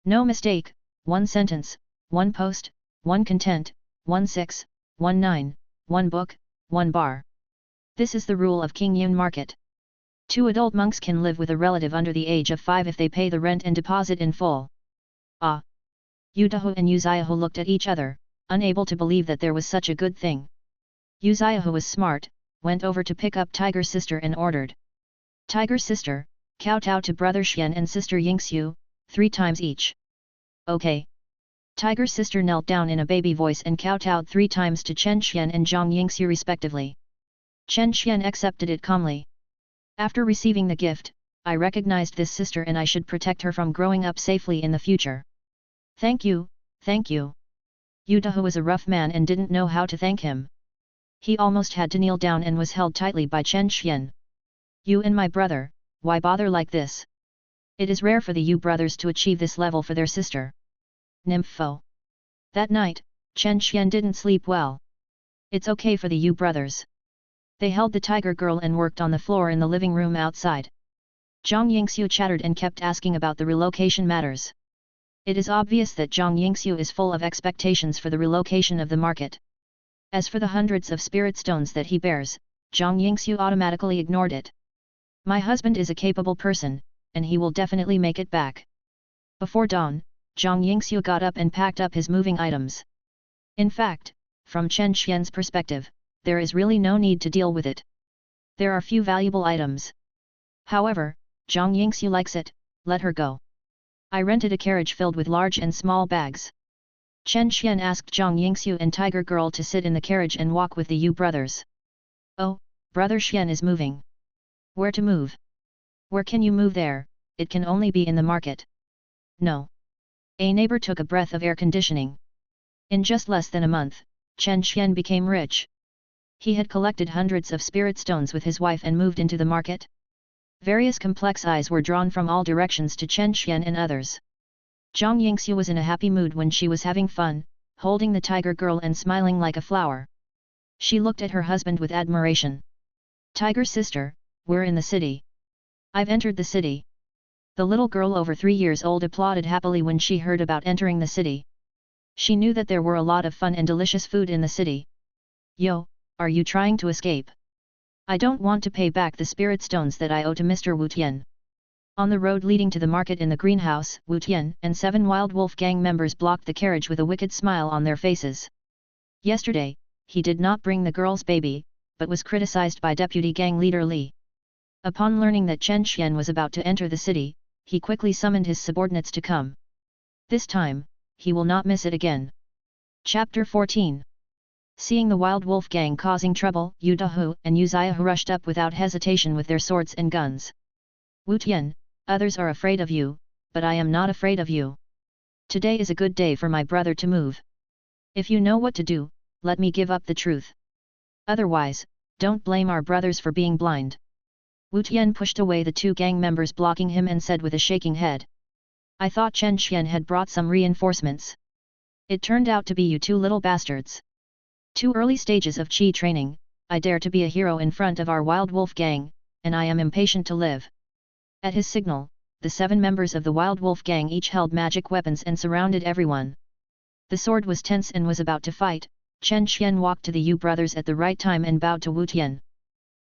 No mistake, 1 sentence, 1 post, 1 content, 1 6, 1 9, 1 book, 1 bar. This is the rule of King Yun Market. 2 adult monks can live with a relative under the age of 5 if they pay the rent and deposit in full. Ah! Yu Dahe and Yu Ziahe looked at each other, unable to believe that there was such a good thing. Yu Ziahe was smart, went over to pick up Tiger Sister and ordered. Tiger Sister, kowtow to Brother Xian and Sister Yingxiu, 3 times each. Okay. Tiger Sister knelt down in a baby voice and kowtowed 3 times to Chen Xian and Zhang Yingxiu respectively. Chen Xian accepted it calmly. After receiving the gift, I recognized this sister and I should protect her from growing up safely in the future. Thank you, thank you. Yu Dahu was a rough man and didn't know how to thank him. He almost had to kneel down and was held tightly by Chen Xian. You and my brother, why bother like this? It is rare for the Yu brothers to achieve this level for their sister. Nympho. That night, Chen Xian didn't sleep well. It's okay for the Yu brothers. They held the tiger girl and worked on the floor in the living room outside. Zhang Yingxiu chattered and kept asking about the relocation matters. It is obvious that Zhang Yingxiu is full of expectations for the relocation of the market. As for the hundreds of spirit stones that he bears, Zhang Yingxiu automatically ignored it. My husband is a capable person, and he will definitely make it back. Before dawn, Zhang Yingxiu got up and packed up his moving items. In fact, from Chen Xian's perspective, there is really no need to deal with it. There are few valuable items. However, Zhang Yingxiu likes it, let her go. I rented a carriage filled with large and small bags. Chen Xian asked Zhang Yingxiu and Tiger Girl to sit in the carriage and walk with the Yu brothers. Oh, brother Xian is moving. Where to move? Where can you move there? It can only be in the market. No. A neighbor took a breath of air conditioning. In just less than a month, Chen Xian became rich. He had collected hundreds of spirit stones with his wife and moved into the market. Various complex eyes were drawn from all directions to Chen Xian and others. Zhang Yingxiu was in a happy mood when she was having fun, holding the tiger girl and smiling like a flower. She looked at her husband with admiration. Tiger sister, we're in the city. I've entered the city. The little girl over 3 years old applauded happily when she heard about entering the city. She knew that there were a lot of fun and delicious food in the city. Yo, are you trying to escape? I don't want to pay back the spirit stones that I owe to Mr. Wu Tian. On the road leading to the market in the greenhouse, Wu Tian and 7 Wild Wolf gang members blocked the carriage with a wicked smile on their faces. Yesterday, he did not bring the girl's baby, but was criticized by deputy gang leader Li. Upon learning that Chen Xian was about to enter the city, he quickly summoned his subordinates to come. This time, he will not miss it again. Chapter 14. Seeing the Wild Wolf gang causing trouble, Yu Dahu and Yu Ziyahu rushed up without hesitation with their swords and guns. Wu Tian, others are afraid of you, but I am not afraid of you. Today is a good day for my brother to move. If you know what to do, let me give up the truth. Otherwise, don't blame our brothers for being blind. Wu Tian pushed away the 2 gang members blocking him and said with a shaking head. I thought Chen Xian had brought some reinforcements. It turned out to be you 2 little bastards. 2 early stages of Qi training, I dare to be a hero in front of our Wild Wolf gang, and I am impatient to live. At his signal, the 7 members of the Wild Wolf gang each held magic weapons and surrounded everyone. The sword was tense and was about to fight. Chen Xian walked to the Yu brothers at the right time and bowed to Wu Tian.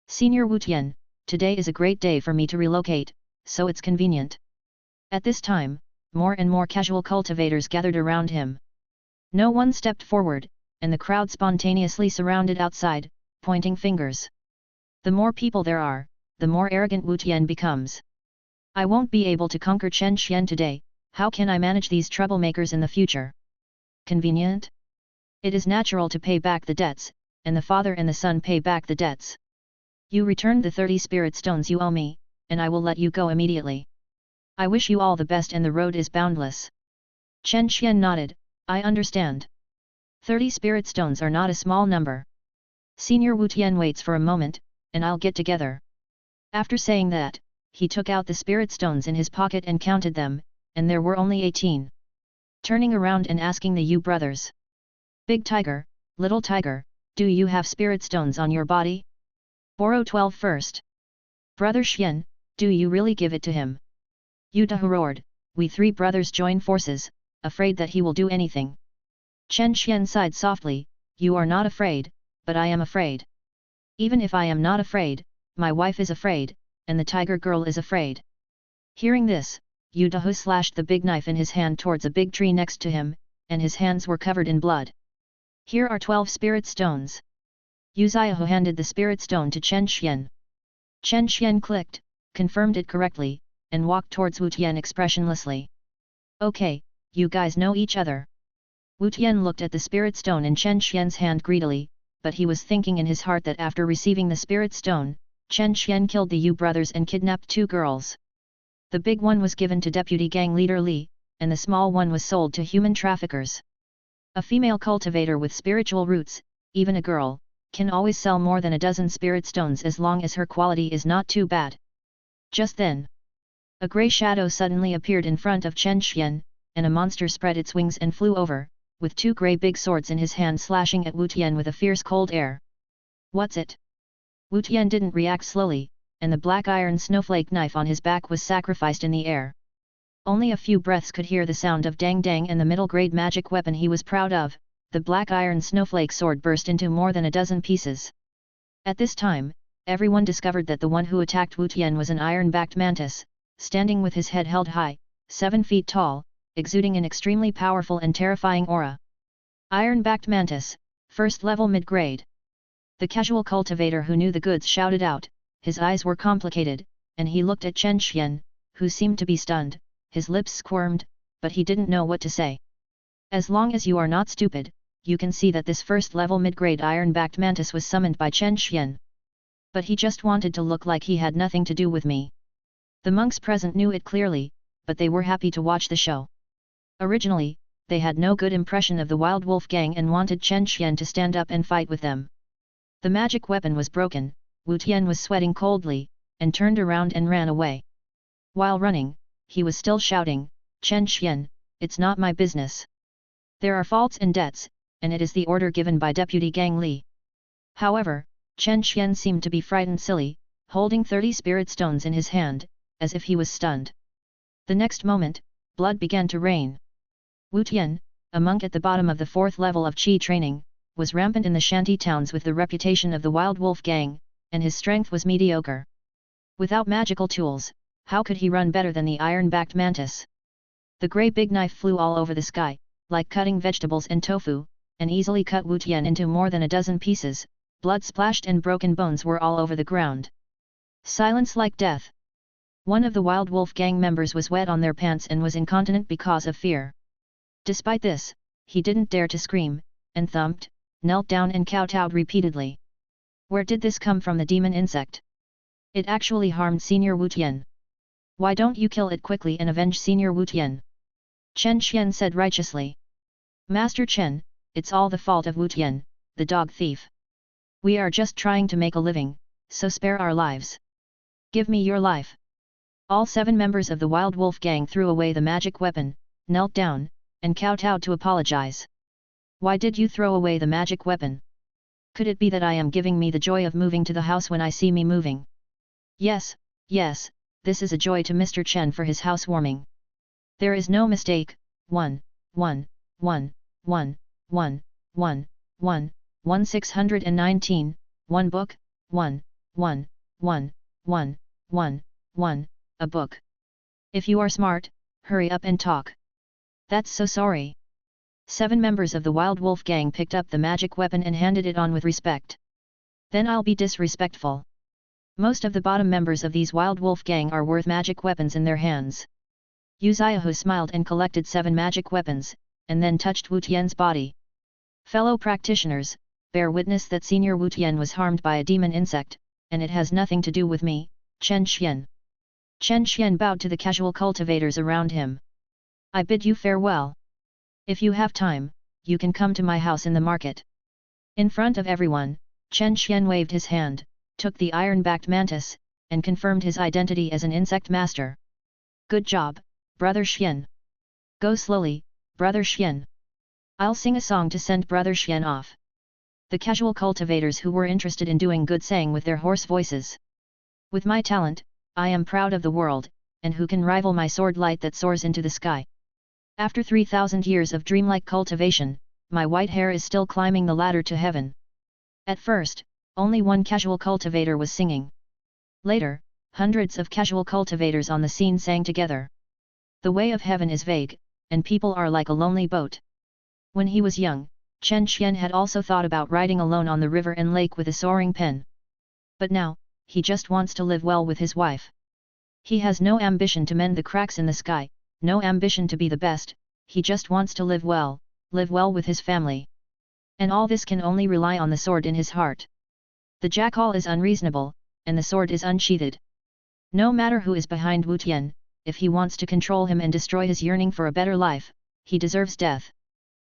Senior Wu Tian, today is a great day for me to relocate, so it's convenient. At this time, more and more casual cultivators gathered around him. No one stepped forward, and the crowd spontaneously surrounded outside, pointing fingers. The more people there are, the more arrogant Wu Tian becomes. I won't be able to conquer Chen Xian today, how can I manage these troublemakers in the future? Convenient? It is natural to pay back the debts, and the father and the son pay back the debts. You return the 30 spirit stones you owe me, and I will let you go immediately. I wish you all the best and the road is boundless. Chen Xian nodded, I understand. 30 spirit stones are not a small number. Senior Wu Tian waits for a moment, and I'll get together. After saying that, he took out the spirit stones in his pocket and counted them, and there were only 18. Turning around and asking the Yu brothers. Big Tiger, Little Tiger, do you have spirit stones on your body? Borrow 12 first. Brother Xian, do you really give it to him? Yu Dahu roared, we 3 brothers join forces, afraid that he will do anything. Chen Xian sighed softly, you are not afraid, but I am afraid. Even if I am not afraid, my wife is afraid, and the tiger girl is afraid. Hearing this, Yu Dahu slashed the big knife in his hand towards a big tree next to him, and his hands were covered in blood. Here are 12 spirit stones. Yu Ziyahu handed the spirit stone to Chen Xian. Chen Xian clicked, confirmed it correctly, and walked towards Wu Tian expressionlessly. Okay, you guys know each other. Wu Tian looked at the spirit stone in Chen Xian's hand greedily, but he was thinking in his heart that after receiving the spirit stone, Chen Xian killed the Yu brothers and kidnapped 2 girls. The big one was given to deputy gang leader Li, and the small one was sold to human traffickers. A female cultivator with spiritual roots, even a girl, can always sell more than a dozen spirit stones as long as her quality is not too bad. Just then, a grey shadow suddenly appeared in front of Chen Xian, and a monster spread its wings and flew over, with two grey big swords in his hand slashing at Wu Tian with a fierce cold air. What's it? Wu Tian didn't react slowly, and the black iron snowflake knife on his back was sacrificed in the air. Only a few breaths could hear the sound of dang dang, and the middle-grade magic weapon he was proud of, the black iron snowflake sword, burst into more than a dozen pieces. At this time, everyone discovered that the one who attacked Wu Tian was an iron-backed mantis, standing with his head held high, 7 feet tall, exuding an extremely powerful and terrifying aura. Iron-backed mantis, first level mid-grade. The casual cultivator who knew the goods shouted out, his eyes were complicated, and he looked at Chen Xian, who seemed to be stunned, his lips squirmed, but he didn't know what to say. As long as you are not stupid, you can see that this first level mid-grade iron-backed mantis was summoned by Chen Xian. But he just wanted to look like he had nothing to do with me. The monks present knew it clearly, but they were happy to watch the show. Originally, they had no good impression of the Wild Wolf Gang and wanted Chen Xian to stand up and fight with them. The magic weapon was broken, Wu Tian was sweating coldly, and turned around and ran away. While running, he was still shouting, "Chen Xian, it's not my business. There are faults and debts, and it is the order given by Deputy Gang Li." However, Chen Xian seemed to be frightened silly, holding 30 spirit stones in his hand, as if he was stunned. The next moment, blood began to rain. Wu Tian, a monk at the bottom of the 4th level of Qi training, was rampant in the shanty towns with the reputation of the Wild Wolf Gang, and his strength was mediocre. Without magical tools, how could he run better than the iron-backed mantis? The grey big knife flew all over the sky, like cutting vegetables and tofu, and easily cut Wu Tian into more than a dozen pieces. Blood splashed and broken bones were all over the ground. Silence like death. One of the Wild Wolf Gang members was wet on their pants and was incontinent because of fear. Despite this, he didn't dare to scream, and thumped, knelt down and kowtowed repeatedly. Where did this come from, the demon insect? It actually harmed Senior Wu Tian. Why don't you kill it quickly and avenge Senior Wu Tian? Chen Xian said righteously. Master Chen, it's all the fault of Wu Tian, the dog thief. We are just trying to make a living, so spare our lives. Give me your life. All 7 members of the Wild Wolf Gang threw away the magic weapon, knelt down, and kowtowed to apologize. Why did you throw away the magic weapon? Could it be that I am giving me the joy of moving to the house when I see me moving? Yes, yes, this is a joy to Mr. Chen for his housewarming. There is no mistake. 1, 1, 1, 1, 1, 1, 1, 1 619, 1 book, 1, 1, 1, 1, 1, 1, a book. If you are smart, hurry up and talk. That's so sorry. 7 members of the Wild Wolf Gang picked up the magic weapon and handed it on with respect. Then I'll be disrespectful. Most of the bottom members of these Wild Wolf Gang are worth magic weapons in their hands. Yu Xiaohu smiled and collected 7 magic weapons, and then touched Wu Tian's body. Fellow practitioners, bear witness that Senior Wu Tian was harmed by a demon insect, and it has nothing to do with me, Chen Xian. Chen Xian bowed to the casual cultivators around him. I bid you farewell. If you have time, you can come to my house in the market. In front of everyone, Chen Xian waved his hand, took the iron-backed mantis, and confirmed his identity as an insect master. Good job, Brother Xian. Go slowly, Brother Xian. I'll sing a song to send Brother Xian off. The casual cultivators who were interested in doing good sang with their hoarse voices. With my talent, I am proud of the world, and who can rival my sword light that soars into the sky? After 3,000 years of dreamlike cultivation, my white hair is still climbing the ladder to heaven. At first, only one casual cultivator was singing. Later, hundreds of casual cultivators on the scene sang together. The way of heaven is vague, and people are like a lonely boat. When he was young, Chen Xian had also thought about riding alone on the river and lake with a soaring pen. But now, he just wants to live well with his wife. He has no ambition to mend the cracks in the sky, no ambition to be the best, he just wants to live well with his family. And all this can only rely on the sword in his heart. The jackal is unreasonable, and the sword is unsheathed. No matter who is behind Wu Tian, if he wants to control him and destroy his yearning for a better life, he deserves death.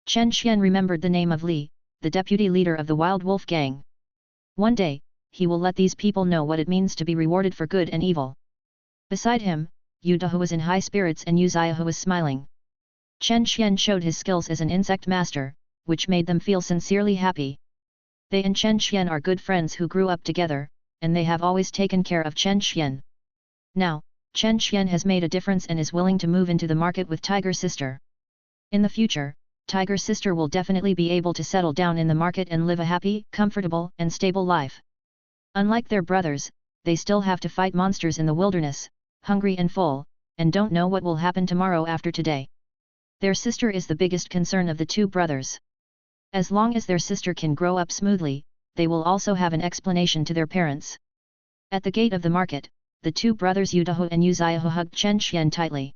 Chen Xian remembered the name of Li, the deputy leader of the Wild Wolf gang. One day, he will let these people know what it means to be rewarded for good and evil. Beside him, Yu Dehe was in high spirits and Yu Ziahe was smiling. Chen Xian showed his skills as an insect master, which made them feel sincerely happy. They and Chen Xian are good friends who grew up together, and they have always taken care of Chen Xian. Now, Chen Xian has made a difference and is willing to move into the market with Tiger Sister. In the future, Tiger Sister will definitely be able to settle down in the market and live a happy, comfortable, and stable life. Unlike their brothers, they still have to fight monsters in the wilderness, hungry and full, and don't know what will happen tomorrow after today. Their sister is the biggest concern of the two brothers. As long as their sister can grow up smoothly, they will also have an explanation to their parents. At the gate of the market, the two brothers Yu Dehe and Yu Ziahe hugged Chen Xian tightly.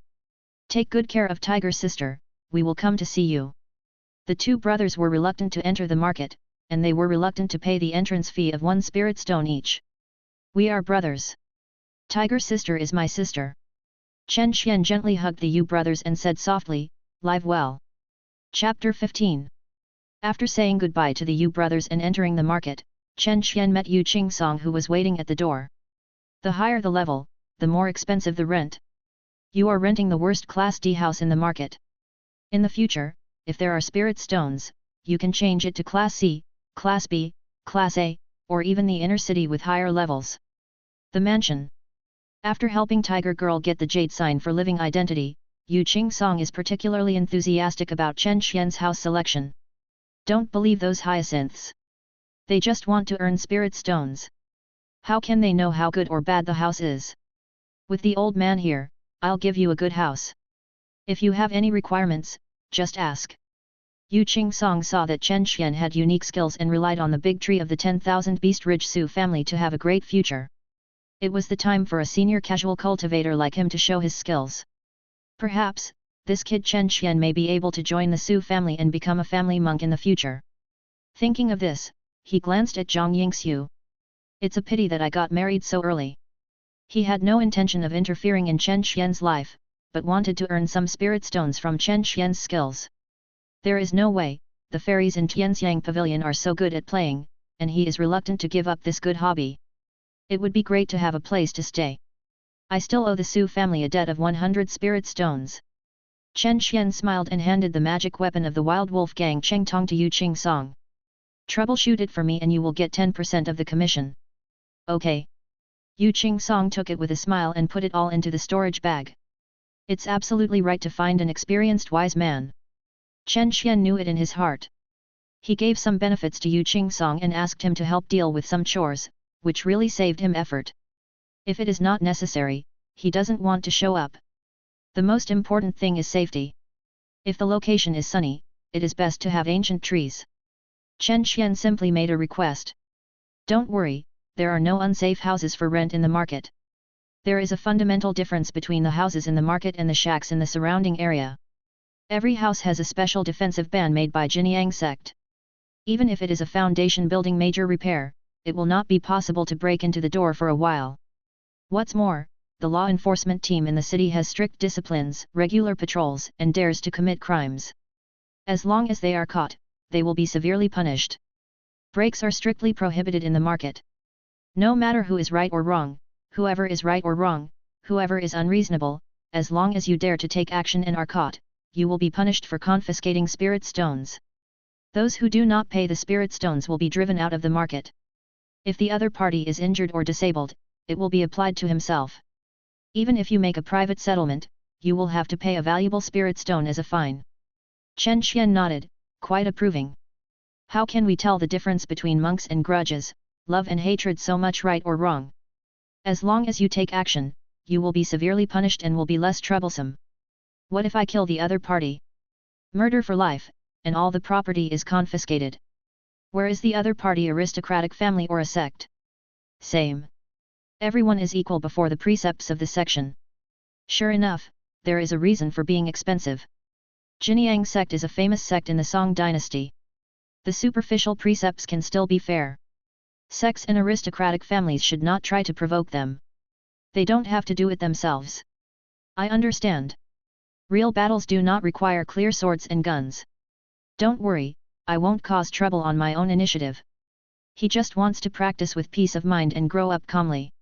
"Take good care of Tiger Sister, we will come to see you." The two brothers were reluctant to enter the market, and they were reluctant to pay the entrance fee of 1 spirit stone each. "We are brothers. Tiger Sister is my sister." Chen Xian gently hugged the Yu brothers and said softly, "Live well." Chapter 15. After saying goodbye to the Yu brothers and entering the market, Chen Xian met Yu Qingsong who was waiting at the door. The higher the level, the more expensive the rent. "You are renting the worst Class D house in the market. In the future, if there are spirit stones, you can change it to Class C, Class B, Class A, or even the inner city with higher levels." The mansion. After helping Tiger Girl get the jade sign for living identity, Yu Qingsong is particularly enthusiastic about Chen Xian's house selection. Don't believe those hyacinths. They just want to earn spirit stones. How can they know how good or bad the house is? With the old man here, I'll give you a good house. If you have any requirements, just ask. Yu Qingsong saw that Chen Xian had unique skills and relied on the big tree of the 10,000 Beast Ridge Su family to have a great future. It was the time for a senior casual cultivator like him to show his skills. Perhaps, this kid Chen Xian may be able to join the Su family and become a family monk in the future. Thinking of this, he glanced at Zhang Yingxiu. "It's a pity that I got married so early." He had no intention of interfering in Chen Xian's life, but wanted to earn some spirit stones from Chen Xian's skills. There is no way, the fairies in Tianxiang Pavilion are so good at playing, and he is reluctant to give up this good hobby. It would be great to have a place to stay. I still owe the Su family a debt of 100 spirit stones. Chen Xian smiled and handed the magic weapon of the Wild Wolf Gang Cheng Tong to Yu Qingsong. "Troubleshoot it for me and you will get 10% of the commission." "Okay." Yu Qingsong took it with a smile and put it all into the storage bag. It's absolutely right to find an experienced wise man. Chen Xian knew it in his heart. He gave some benefits to Yu Qingsong and asked him to help deal with some chores, which really saved him effort. If it is not necessary, he doesn't want to show up. The most important thing is safety. If the location is sunny, it is best to have ancient trees. Chen Xian simply made a request. "Don't worry, there are no unsafe houses for rent in the market. There is a fundamental difference between the houses in the market and the shacks in the surrounding area. Every house has a special defensive ban made by Jinyang sect. Even if it is a foundation building major repair, it will not be possible to break into the door for a while. What's more, the law enforcement team in the city has strict disciplines, regular patrols, and dares to commit crimes. As long as they are caught, they will be severely punished. Breaks are strictly prohibited in the market. No matter who is right or wrong, whoever is right or wrong, whoever is unreasonable, as long as you dare to take action and are caught, you will be punished for confiscating spirit stones. Those who do not pay the spirit stones will be driven out of the market. If the other party is injured or disabled, it will be applied to himself. Even if you make a private settlement, you will have to pay a valuable spirit stone as a fine." Chen Xian nodded, quite approving. How can we tell the difference between monks and grudges, love and hatred so much right or wrong? As long as you take action, you will be severely punished and will be less troublesome. What if I kill the other party? Murder for life, and all the property is confiscated. Where is the other party, aristocratic family or a sect? Same. Everyone is equal before the precepts of the section. Sure enough, there is a reason for being expensive. Jinyang sect is a famous sect in the Song dynasty. The superficial precepts can still be fair. Sects and aristocratic families should not try to provoke them. They don't have to do it themselves. I understand. Real battles do not require clear swords and guns. Don't worry, I won't cause trouble on my own initiative. He just wants to practice with peace of mind and grow up calmly.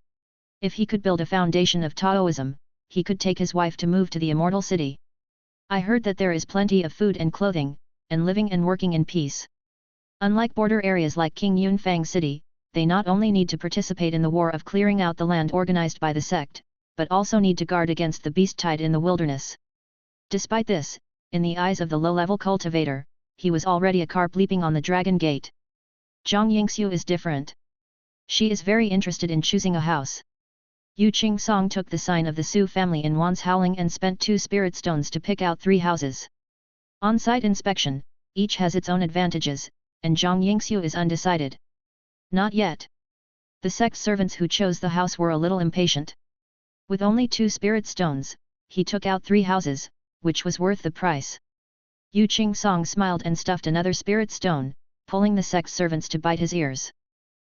If he could build a foundation of Taoism, he could take his wife to move to the Immortal City. I heard that there is plenty of food and clothing, and living and working in peace. Unlike border areas like King Yunfang City, they not only need to participate in the war of clearing out the land organized by the sect, but also need to guard against the beast tide in the wilderness. Despite this, in the eyes of the low-level cultivator, he was already a carp leaping on the dragon gate. Zhang Yingxiu is different. She is very interested in choosing a house. Yu Qing-song took the sign of the Su family in Wan's Howling and spent 2 spirit stones to pick out 3 houses. On-site inspection, each has its own advantages, and Zhang Yingxiu is undecided. Not yet. The sect servants who chose the house were a little impatient. With only 2 spirit stones, he took out 3 houses, which was worth the price. Yu Qing-song smiled and stuffed another spirit stone, pulling the sect servants to bite his ears.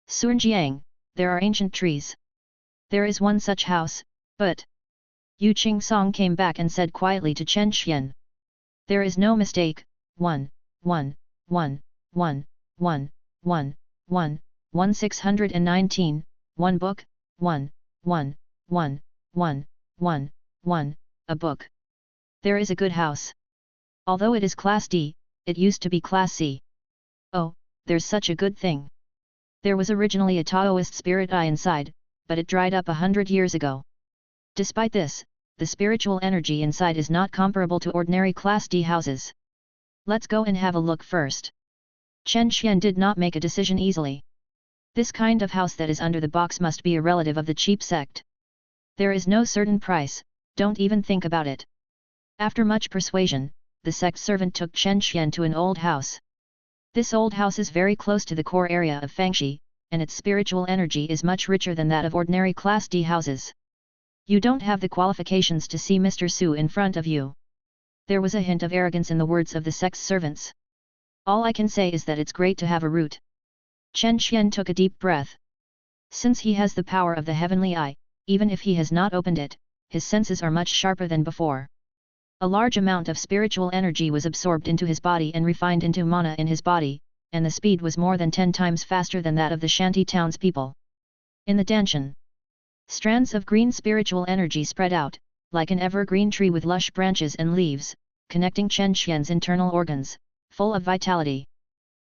Sunjiang, there are ancient trees. There is one such house, but... Yu Qing-song came back and said quietly to Chen Xian. There is no mistake, 1, 1, 1, 1, 1, 1, 1, 1619, 1 book, 1, 1, 1, 1, 1, 1, a book. There is a good house. Although it is Class D, it used to be Class C. Oh, there's such a good thing. There was originally a Taoist spirit eye inside, but it dried up 100 years ago. Despite this, the spiritual energy inside is not comparable to ordinary Class D houses. Let's go and have a look first. Chen Xian did not make a decision easily. This kind of house that is under the box must be a relative of the cheap sect. There is no certain price, don't even think about it. After much persuasion, the sect servant took Chen Xian to an old house. This old house is very close to the core area of Fangxi, and its spiritual energy is much richer than that of ordinary Class D houses. You don't have the qualifications to see Mr. Su in front of you. There was a hint of arrogance in the words of the sect's servants. All I can say is that it's great to have a root. Chen Xian took a deep breath. Since he has the power of the heavenly eye, even if he has not opened it, his senses are much sharper than before. A large amount of spiritual energy was absorbed into his body and refined into mana in his body, and the speed was more than 10 times faster than that of the shanty townspeople. In the Danshan, strands of green spiritual energy spread out, like an evergreen tree with lush branches and leaves, connecting Chen Xian's internal organs, full of vitality.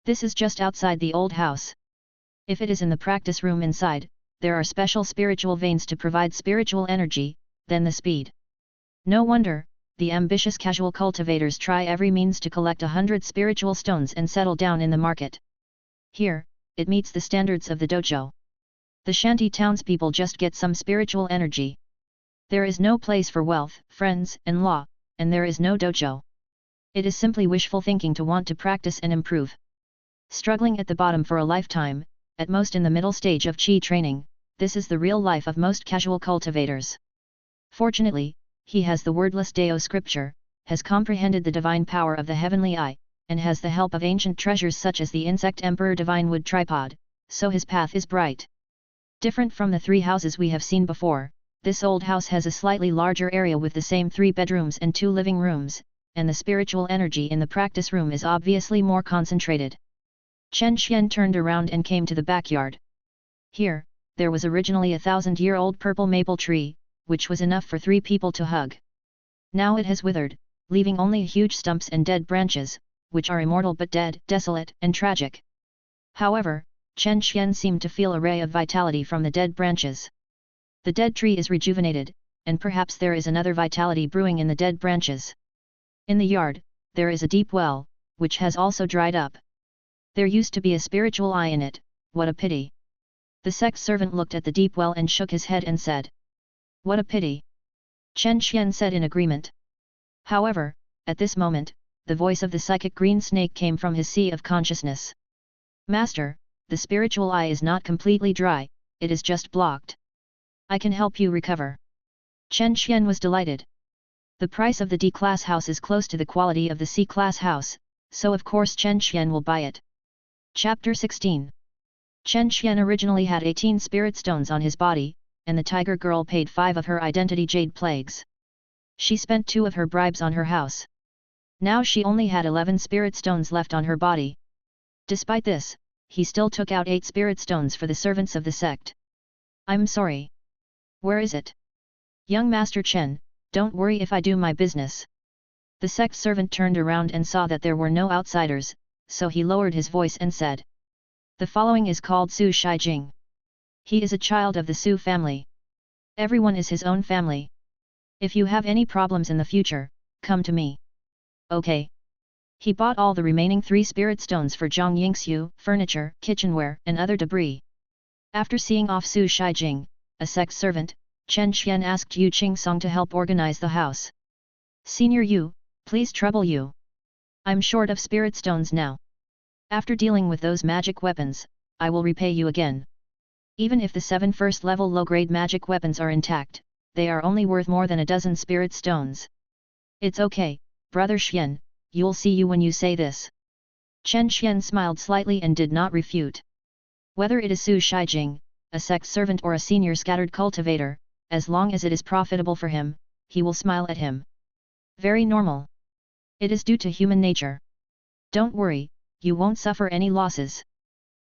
This is just outside the old house. If it is in the practice room inside, there are special spiritual veins to provide spiritual energy, then the speed. No wonder, the ambitious casual cultivators try every means to collect 100 spiritual stones and settle down in the market. Here, it meets the standards of the dojo. The shanty townspeople just get some spiritual energy. There is no place for wealth, friends, and law, and there is no dojo. It is simply wishful thinking to want to practice and improve. Struggling at the bottom for a lifetime, at most in the middle stage of Qi training, this is the real life of most casual cultivators. Fortunately, he has the wordless Dao scripture, has comprehended the divine power of the heavenly eye, and has the help of ancient treasures such as the insect emperor divine wood tripod, so his path is bright. Different from the 3 houses we have seen before, this old house has a slightly larger area with the same 3 bedrooms and 2 living rooms, and the spiritual energy in the practice room is obviously more concentrated. Chen Xian turned around and came to the backyard. Here, there was originally a 1,000-year-old purple maple tree, which was enough for 3 people to hug. Now it has withered, leaving only huge stumps and dead branches, which are immortal but dead, desolate, and tragic. However, Chen Xian seemed to feel a ray of vitality from the dead branches. The dead tree is rejuvenated, and perhaps there is another vitality brewing in the dead branches. In the yard, there is a deep well, which has also dried up. There used to be a spiritual eye in it, what a pity. The sect servant looked at the deep well and shook his head and said, "What a pity." Chen Xian said in agreement. However, at this moment, the voice of the psychic green snake came from his sea of consciousness. "Master, the spiritual eye is not completely dry, it is just blocked. I can help you recover." Chen Xian was delighted. The price of the D-class house is close to the quality of the C-class house, so of course Chen Xian will buy it. Chapter 16. Chen Xian originally had 18 spirit stones on his body, and the tiger girl paid 5 of her identity jade plagues. She spent 2 of her bribes on her house. Now she only had 11 spirit stones left on her body. Despite this, he still took out 8 spirit stones for the servants of the sect. I'm sorry. Where is it? Young Master Chen, don't worry if I do my business. The sect servant turned around and saw that there were no outsiders, so he lowered his voice and said. The following is called Su Shijing. He is a child of the Su family. Everyone is his own family. If you have any problems in the future, come to me. Okay. He bought all the remaining 3 spirit stones for Zhang Yingxiu, furniture, kitchenware, and other debris. After seeing off Su Shijing, a sect servant, Chen Xian asked Yu Qingsong to help organize the house. Senior Yu, please trouble you. I'm short of spirit stones now. After dealing with those magic weapons, I will repay you again. Even if the 7 first-level low-grade magic weapons are intact, they are only worth more than a dozen spirit stones. It's okay, Brother Xian, you'll see you when you say this. Chen Xian smiled slightly and did not refute. Whether it is Su Shijing, a sect servant or a senior scattered cultivator, as long as it is profitable for him, he will smile at him. Very normal. It is due to human nature. Don't worry, you won't suffer any losses.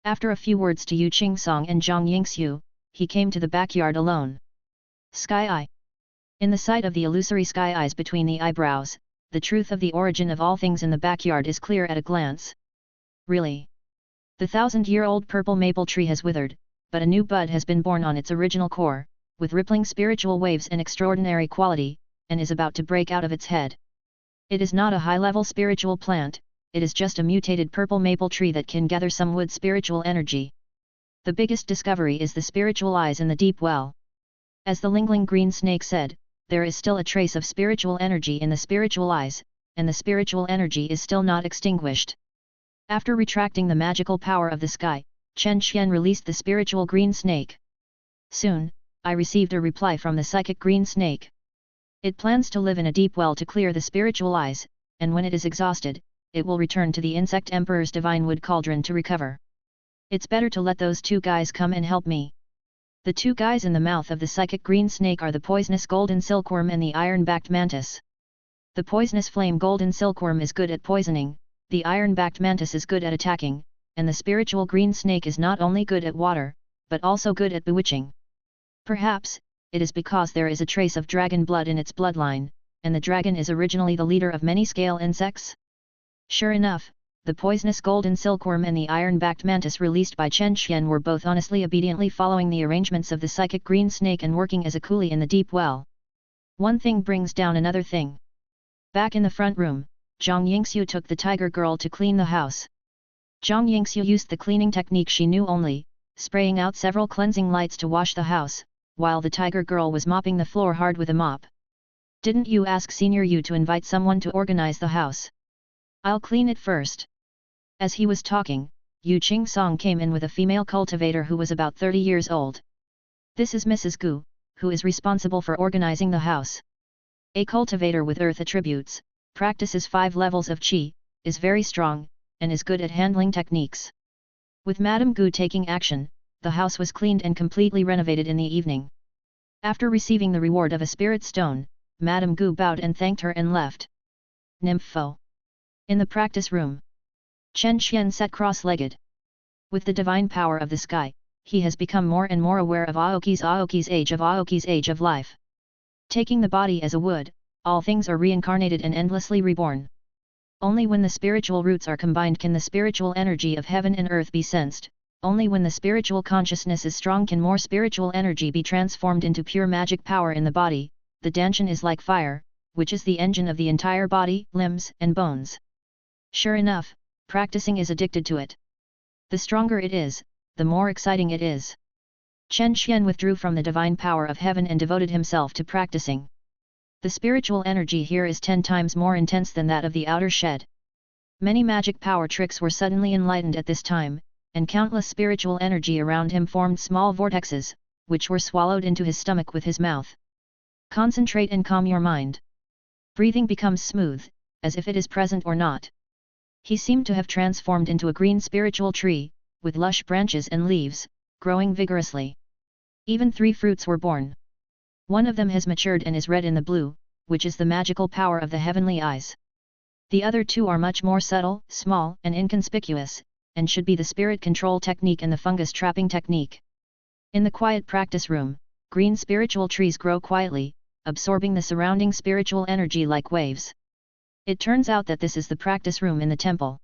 After a few words to Yu Qingsong and Zhang Yingxiu, he came to the backyard alone. Sky Eye. In the sight of the illusory sky eyes between the eyebrows, the truth of the origin of all things in the backyard is clear at a glance. Really? The 1,000-year-old purple maple tree has withered, but a new bud has been born on its original core, with rippling spiritual waves and extraordinary quality, and is about to break out of its head. It is not a high-level spiritual plant, it is just a mutated purple maple tree that can gather some wood spiritual energy. The biggest discovery is the spiritual eyes in the deep well. As the Lingling green snake said, there is still a trace of spiritual energy in the spiritual eyes, and the spiritual energy is still not extinguished. After retracting the magical power of the sky, Chen Xian released the spiritual green snake. Soon, I received a reply from the psychic green snake. It plans to live in a deep well to clear the spiritual eyes, and when it is exhausted, it will return to the insect emperor's divine wood cauldron to recover. It's better to let those 2 guys come and help me. The 2 guys in the mouth of the psychic green snake are the poisonous golden silkworm and the iron-backed mantis. The poisonous flame golden silkworm is good at poisoning, the iron-backed mantis is good at attacking, and the spiritual green snake is not only good at water, but also good at bewitching. Perhaps, it is because there is a trace of dragon blood in its bloodline, and the dragon is originally the leader of many scale insects? Sure enough, the poisonous golden silkworm and the iron-backed mantis released by Chen Xian were both honestly obediently following the arrangements of the psychic green snake and working as a coolie in the deep well. One thing brings down another thing. Back in the front room, Zhang Yingxiu took the tiger girl to clean the house. Zhang Yingxiu used the cleaning technique she knew only, spraying out several cleansing lights to wash the house, while the tiger girl was mopping the floor hard with a mop. Didn't you ask Senior Yu to invite someone to organize the house? I'll clean it first. As he was talking, Yu Qingsong came in with a female cultivator who was about 30 years old. This is Mrs. Gu, who is responsible for organizing the house. A cultivator with earth attributes, practices 5 levels of qi, is very strong, and is good at handling techniques. With Madame Gu taking action, the house was cleaned and completely renovated in the evening. After receiving the reward of a spirit stone, Madame Gu bowed and thanked her and left. Nympho. In the practice room, Chen Xian sat cross-legged. With the divine power of the sky, he has become more and more aware of Aoki's age of life. Taking the body as a wood, all things are reincarnated and endlessly reborn. Only when the spiritual roots are combined can the spiritual energy of heaven and earth be sensed, only when the spiritual consciousness is strong can more spiritual energy be transformed into pure magic power in the body. The danshan is like fire, which is the engine of the entire body, limbs, and bones. Sure enough, practicing is addicted to it. The stronger it is, the more exciting it is. Chen Xian withdrew from the divine power of heaven and devoted himself to practicing. The spiritual energy here is 10 times more intense than that of the outer shed. Many magic power tricks were suddenly enlightened at this time, and countless spiritual energy around him formed small vortexes, which were swallowed into his stomach with his mouth. Concentrate and calm your mind. Breathing becomes smooth, as if it is present or not. He seemed to have transformed into a green spiritual tree, with lush branches and leaves, growing vigorously. Even 3 fruits were born. One of them has matured and is red in the blue, which is the magical power of the heavenly eyes. The other two are much more subtle, small, and inconspicuous, and should be the spirit control technique and the fungus trapping technique. In the quiet practice room, green spiritual trees grow quietly, absorbing the surrounding spiritual energy like waves. It turns out that this is the practice room in the temple.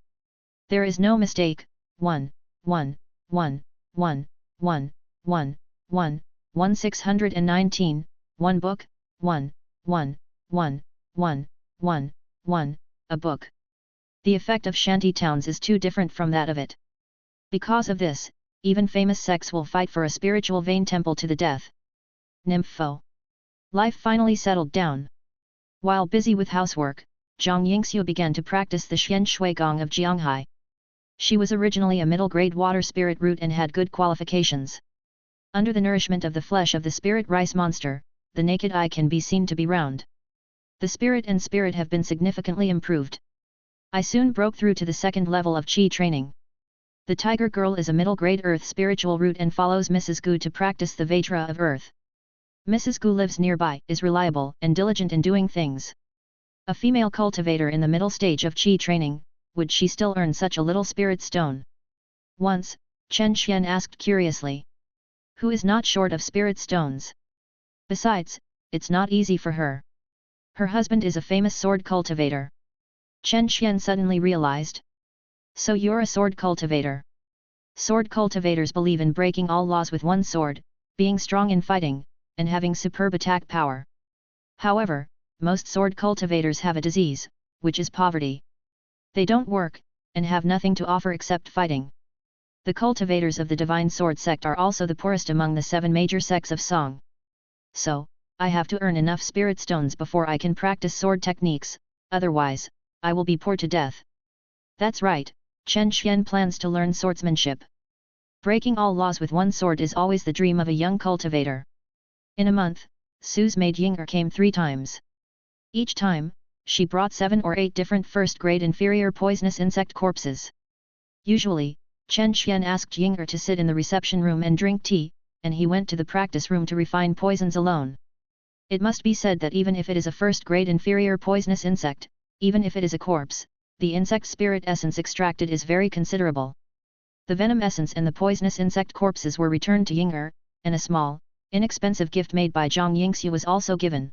There is no mistake. 1, 1, 1, 1, 1, 1, 1, 1 619, 1 book, 1, 1, 1, 1, 1, 1, a book. The effect of shanty towns is too different from that of it. Because of this, even famous sects will fight for a spiritual vein temple to the death. Nympho. Life finally settled down. While busy with housework, Zhang Yingxiu began to practice the Xian Shui Gong of Jianghai. She was originally a middle-grade water spirit root and had good qualifications. Under the nourishment of the flesh of the spirit rice monster, the naked eye can be seen to be round. The spirit and spirit have been significantly improved. I soon broke through to the second level of Qi training. The Tiger Girl is a middle-grade earth spiritual root and follows Mrs. Gu to practice the Vajra of earth. Mrs. Gu lives nearby, is reliable and diligent in doing things. A female cultivator in the middle stage of Qi training, would she still earn such a little spirit stone? Once, Chen Xian asked curiously. Who is not short of spirit stones? Besides, it's not easy for her. Her husband is a famous sword cultivator. Chen Xian suddenly realized. So you're a sword cultivator. Sword cultivators believe in breaking all laws with one sword, being strong in fighting, and having superb attack power. However, most sword cultivators have a disease, which is poverty. They don't work, and have nothing to offer except fighting. The cultivators of the Divine Sword sect are also the poorest among the 7 major sects of Song. So, I have to earn enough spirit stones before I can practice sword techniques, otherwise, I will be poor to death. That's right, Chen Xian plans to learn swordsmanship. Breaking all laws with one sword is always the dream of a young cultivator. In a month, Sue's maid Ying'er came 3 times. Each time, she brought 7 or 8 different first-grade inferior poisonous insect corpses. Usually, Chen Xian asked Ying'er to sit in the reception room and drink tea, and he went to the practice room to refine poisons alone. It must be said that even if it is a first-grade inferior poisonous insect, even if it is a corpse, the insect spirit essence extracted is very considerable. The venom essence and the poisonous insect corpses were returned to Ying'er, and a small, inexpensive gift made by Zhang Yingxiu was also given.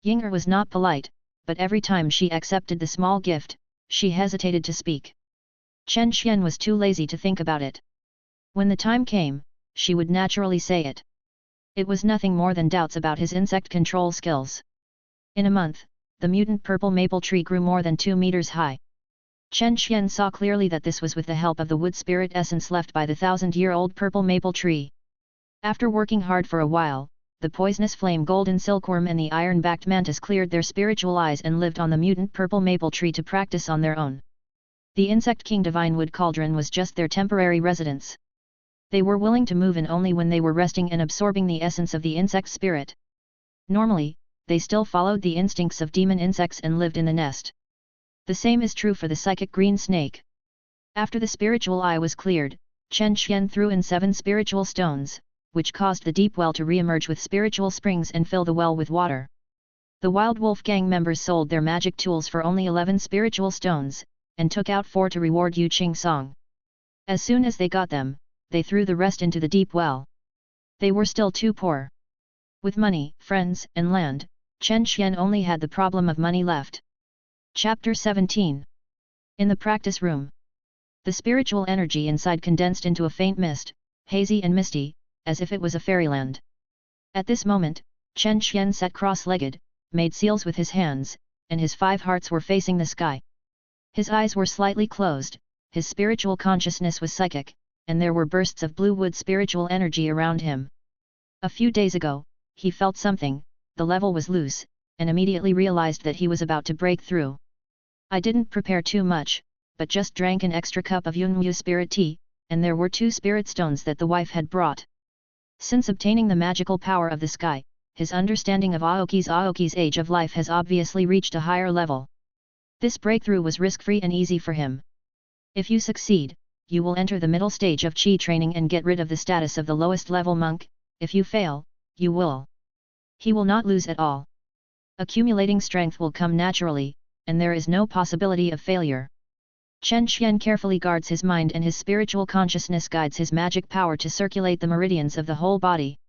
Ying'er was not polite, but every time she accepted the small gift, she hesitated to speak. Chen Xian was too lazy to think about it. When the time came, she would naturally say it. It was nothing more than doubts about his insect control skills. In a month, the mutant purple maple tree grew more than 2 meters high. Chen Xian saw clearly that this was with the help of the wood spirit essence left by the 1,000-year-old purple maple tree. After working hard for a while, the poisonous flame golden silkworm and the iron-backed mantis cleared their spiritual eyes and lived on the mutant purple maple tree to practice on their own. The insect king Divine Wood Cauldron was just their temporary residence. They were willing to move in only when they were resting and absorbing the essence of the insect spirit. Normally, they still followed the instincts of demon insects and lived in the nest. The same is true for the psychic green snake. After the spiritual eye was cleared, Chen Xian threw in 7 spiritual stones, which caused the deep well to re-emerge with spiritual springs and fill the well with water. The Wild Wolf gang members sold their magic tools for only 11 spiritual stones, and took out 4 to reward Yu Qing Song. As soon as they got them, they threw the rest into the deep well. They were still too poor. With money, friends, and land, Chen Xian only had the problem of money left. Chapter 17. In the practice room. The spiritual energy inside condensed into a faint mist, hazy and misty, as if it was a fairyland. At this moment, Chen Xian sat cross-legged, made seals with his hands, and his 5 hearts were facing the sky. His eyes were slightly closed, his spiritual consciousness was psychic, and there were bursts of blue wood spiritual energy around him. A few days ago, he felt something, the level was loose, and immediately realized that he was about to break through. I didn't prepare too much, but just drank an extra cup of Yunmu spirit tea, and there were 2 spirit stones that the wife had brought. Since obtaining the magical power of the sky, his understanding of Aoki's age of life has obviously reached a higher level. This breakthrough was risk-free and easy for him. If you succeed, you will enter the middle stage of Qi training and get rid of the status of the lowest level monk. If you fail, you will. He will not lose at all. Accumulating strength will come naturally, and there is no possibility of failure. Chen Qian carefully guards his mind, and his spiritual consciousness guides his magic power to circulate the meridians of the whole body.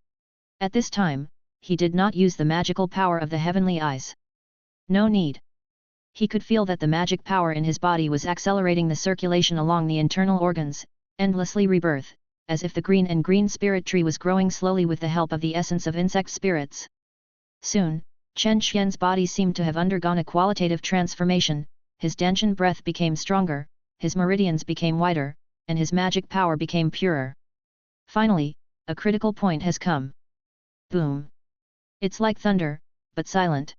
At this time, he did not use the magical power of the heavenly eyes. No need. He could feel that the magic power in his body was accelerating the circulation along the internal organs, endlessly rebirth, as if the green spirit tree was growing slowly with the help of the essence of insect spirits. Soon, Chen Qian's body seemed to have undergone a qualitative transformation, his Danshan breath became stronger, his meridians became wider, and his magic power became purer. Finally, a critical point has come. Boom! It's like thunder, but silent.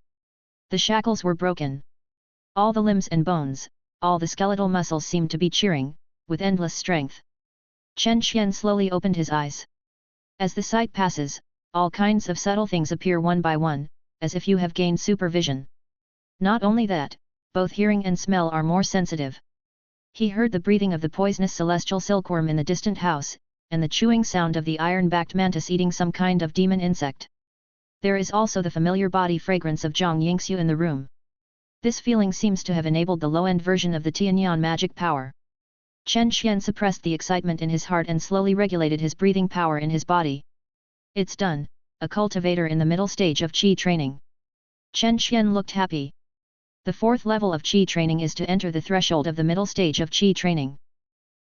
The shackles were broken. All the limbs and bones, all the skeletal muscles seemed to be cheering, with endless strength. Chen Qian slowly opened his eyes. As the sight passes, all kinds of subtle things appear one by one, as if you have gained supervision. Not only that, both hearing and smell are more sensitive. He heard the breathing of the poisonous celestial silkworm in the distant house, and the chewing sound of the iron-backed mantis eating some kind of demon insect. There is also the familiar body fragrance of Zhang Yingxiu in the room. This feeling seems to have enabled the low-end version of the Tianyan magic power. Chen Qian suppressed the excitement in his heart and slowly regulated his breathing power in his body. It's done, a cultivator in the middle stage of Qi training. Chen Qian looked happy. The fourth level of Qi training is to enter the threshold of the middle stage of Qi training.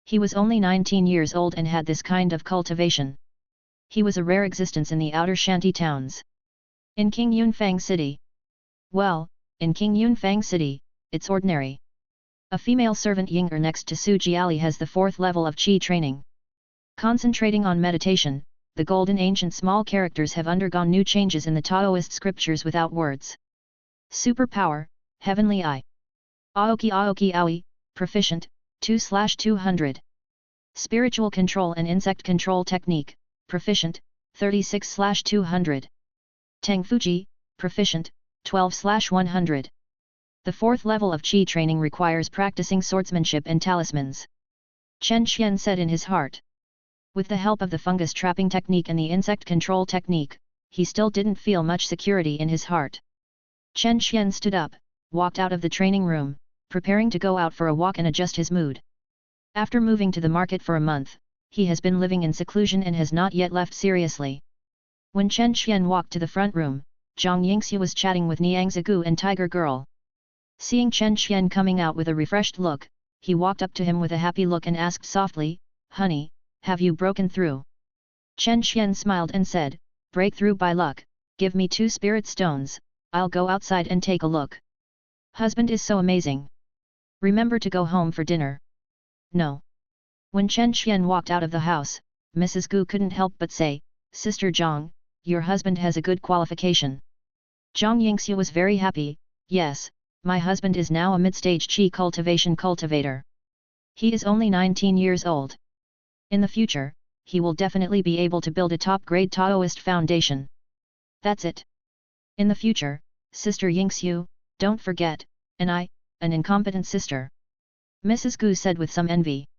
He was only 19 years old and had this kind of cultivation. He was a rare existence in the outer shanty towns. In King Yunfang City. Well, in King Yunfang City, it's ordinary. A female servant Ying'er next to Su Jiali has the fourth level of Qi training. Concentrating on meditation, the golden ancient small characters have undergone new changes in the Taoist scriptures without words. Superpower, Heavenly Eye. Aoki Aoki Aoi, Proficient, 2/200. Spiritual Control and Insect Control Technique, Proficient, 36/200. Tang Fuji, Proficient, 12/100. The fourth level of Qi training requires practicing swordsmanship and talismans. Chen Qian said in his heart. With the help of the fungus trapping technique and the insect control technique, he still didn't feel much security in his heart. Chen Qian stood up, walked out of the training room, preparing to go out for a walk and adjust his mood. After moving to the market for a month, he has been living in seclusion and has not yet left seriously. When Chen Qian walked to the front room, Zhang Yingxiu was chatting with Niang Zigu and Tiger Girl. Seeing Chen Qian coming out with a refreshed look, he walked up to him with a happy look and asked softly, "Honey, have you broken through?" Chen Qian smiled and said, "Breakthrough by luck, give me 2 spirit stones, I'll go outside and take a look." Husband is so amazing. Remember to go home for dinner. No. When Chen Qian walked out of the house, Mrs. Gu couldn't help but say, "Sister Zhang, your husband has a good qualification." Zhang Yingxiu was very happy. "Yes, my husband is now a mid-stage Qi cultivation cultivator. He is only 19 years old. In the future, he will definitely be able to build a top-grade Taoist foundation. That's it. In the future, Sister Yingxiu, don't forget, an incompetent sister," Mrs. Gu said with some envy.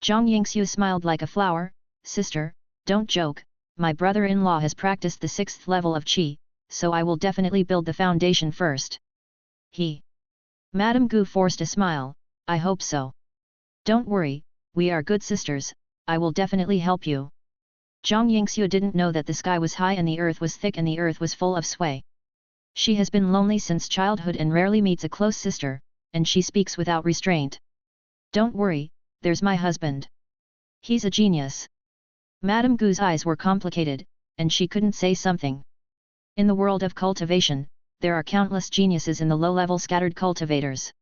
Zhang Yingxiu smiled like a flower, "Sister, don't joke, my brother-in-law has practiced the 6th level of Qi, so I will definitely build the foundation first." Madame Gu forced a smile, "I hope so. Don't worry, we are good sisters, I will definitely help you." Zhang Yingxiu didn't know that the sky was high and the earth was thick and the earth was full of sway. She has been lonely since childhood and rarely meets a close sister, and she speaks without restraint. "Don't worry, there's my husband. He's a genius." Madame Gu's eyes were complicated, and she couldn't say something. In the world of cultivation, there are countless geniuses in the low-level scattered cultivators.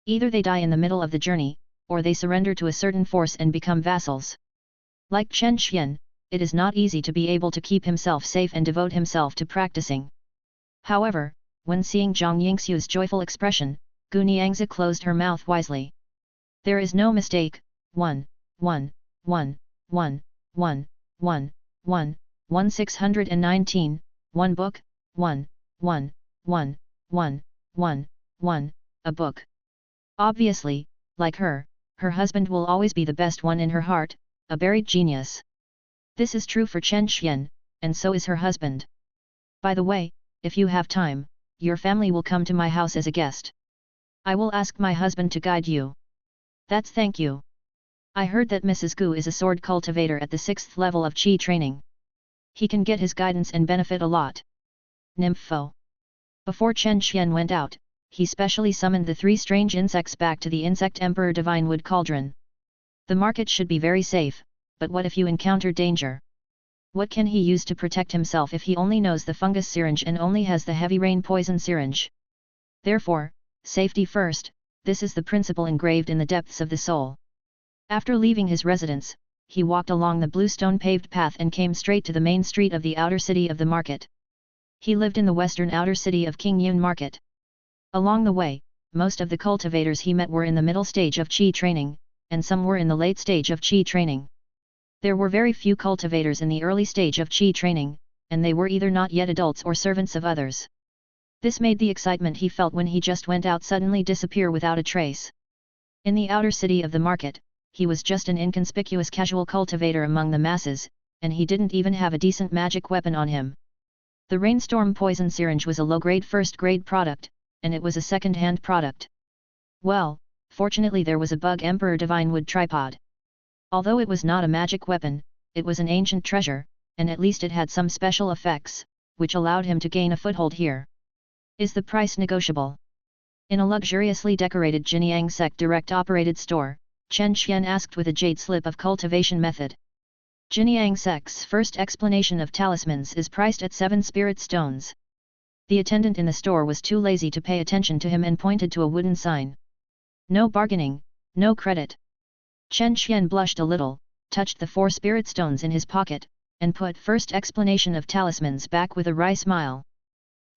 Either they die in the middle of the journey, or they surrender to a certain force and become vassals. Like Chen Qian, it is not easy to be able to keep himself safe and devote himself to practicing. However, when seeing Zhang Yingxiu's joyful expression, Gu Niangzi closed her mouth wisely. There is no mistake. 1619, one book, a book. Obviously, like her husband will always be the best one in her heart, a buried genius. This is true for Chen Qian, and so is her husband. By the way, if you have time, your family will come to my house as a guest. I will ask my husband to guide you. That's thank you. I heard that Mrs. Gu is a sword cultivator at the 6th level of Qi training. He can get his guidance and benefit a lot. Nympho. Before Chen Xian went out, he specially summoned the 3 strange insects back to the Insect Emperor Divine Wood Cauldron. The market should be very safe, but what if you encounter danger? What can he use to protect himself if he only knows the fungus syringe and only has the heavy rain poison syringe? Therefore, safety first, this is the principle engraved in the depths of the soul. After leaving his residence, he walked along the blue stone paved path and came straight to the main street of the outer city of the market. He lived in the western outer city of King Yun Market. Along the way, most of the cultivators he met were in the middle stage of Qi training, and some were in the late stage of Qi training. There were very few cultivators in the early stage of Qi training, and they were either not yet adults or servants of others. This made the excitement he felt when he just went out suddenly disappear without a trace. In the outer city of the market, he was just an inconspicuous casual cultivator among the masses, and he didn't even have a decent magic weapon on him. The rainstorm poison syringe was a low-grade first-grade product, and it was a second-hand product. Well, fortunately there was a Bug Emperor Divine Wood tripod. Although it was not a magic weapon, it was an ancient treasure, and at least it had some special effects, which allowed him to gain a foothold here. Is the price negotiable? In a luxuriously decorated Jinyang sect direct-operated store, Chen Xian asked with a jade slip of cultivation method. Jinyang sect's first explanation of talismans is priced at 7 spirit stones. The attendant in the store was too lazy to pay attention to him and pointed to a wooden sign. No bargaining, no credit. Chen Xian blushed a little, touched the 4 spirit stones in his pocket, and put first explanation of talismans back with a wry smile.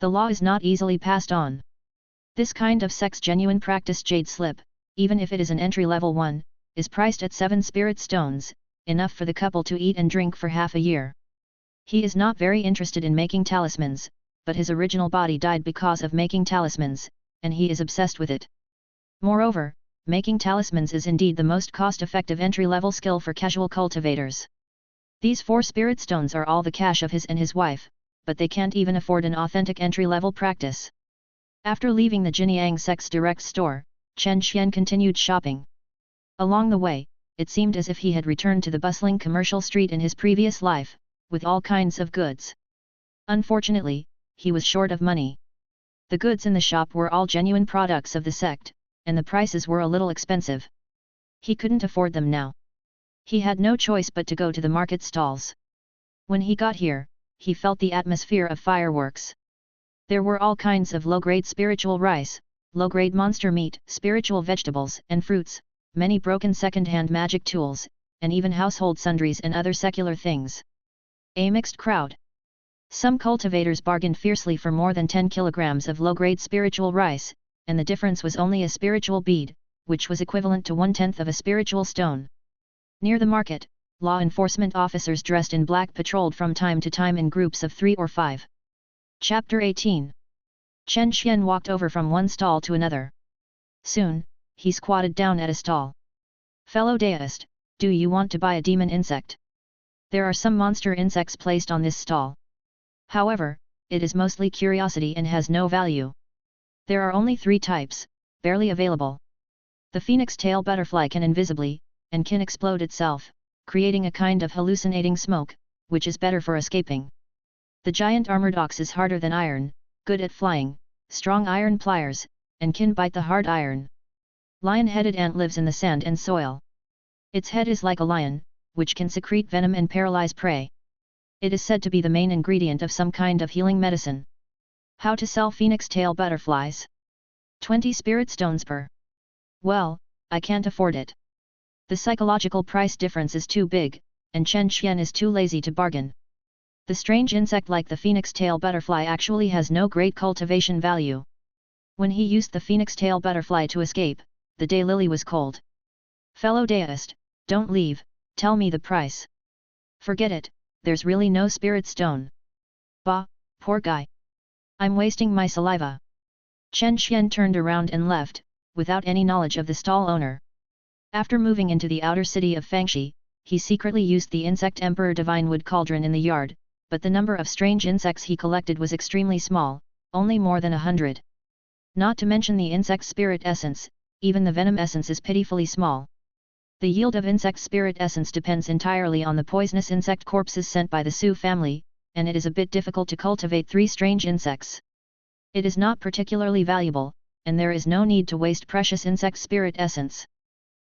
The law is not easily passed on. This kind of sect's genuine practice jade slip, even if it is an entry-level one, is priced at 7 spirit stones, enough for the couple to eat and drink for half a year. He is not very interested in making talismans, but his original body died because of making talismans, and he is obsessed with it. Moreover, making talismans is indeed the most cost-effective entry-level skill for casual cultivators. These 4 spirit stones are all the cash of his and his wife, but they can't even afford an authentic entry-level practice. After leaving the Jinyang sect's direct store, Chen Xian continued shopping. Along the way, it seemed as if he had returned to the bustling commercial street in his previous life, with all kinds of goods. Unfortunately, he was short of money. The goods in the shop were all genuine products of the sect, and the prices were a little expensive. He couldn't afford them now. He had no choice but to go to the market stalls. When he got here, he felt the atmosphere of fireworks. There were all kinds of low-grade spiritual rice, low-grade monster meat, spiritual vegetables and fruits, many broken second-hand magic tools, and even household sundries and other secular things. A mixed crowd. Some cultivators bargained fiercely for more than 10 kilograms of low-grade spiritual rice, and the difference was only a spiritual bead, which was equivalent to 1/10 of a spiritual stone. Near the market, law enforcement officers dressed in black patrolled from time to time in groups of 3 or 5. Chapter 18. Chen Xian walked over from one stall to another. Soon, he squatted down at a stall. Fellow deist, do you want to buy a demon insect? There are some monster insects placed on this stall. However, it is mostly curiosity and has no value. There are only 3 types, barely available. The phoenix tail butterfly can invisibly, and can explode itself, creating a kind of hallucinating smoke, which is better for escaping. The giant armored ox is harder than iron, good at flying, strong iron pliers, and can bite the hard iron. Lion-headed ant lives in the sand and soil. Its head is like a lion, which can secrete venom and paralyze prey. It is said to be the main ingredient of some kind of healing medicine. How to sell phoenix tail butterflies? 20 spirit stones per. Well, I can't afford it. The psychological price difference is too big, and Chen Xian is too lazy to bargain. The strange insect like the phoenix tail butterfly actually has no great cultivation value. When he used the phoenix tail butterfly to escape, the daylily was cold. Fellow deist, don't leave, tell me the price. Forget it, there's really no spirit stone. Bah, poor guy. I'm wasting my saliva. Chen Xian turned around and left, without any knowledge of the stall owner. After moving into the outer city of Fangxi, he secretly used the Insect Emperor Divine Wood Cauldron in the yard, but the number of strange insects he collected was extremely small, only more than 100. Not to mention the insect spirit essence, even the venom essence is pitifully small. The yield of insect spirit essence depends entirely on the poisonous insect corpses sent by the Sioux family, and it is a bit difficult to cultivate 3 strange insects. It is not particularly valuable, and there is no need to waste precious insect spirit essence.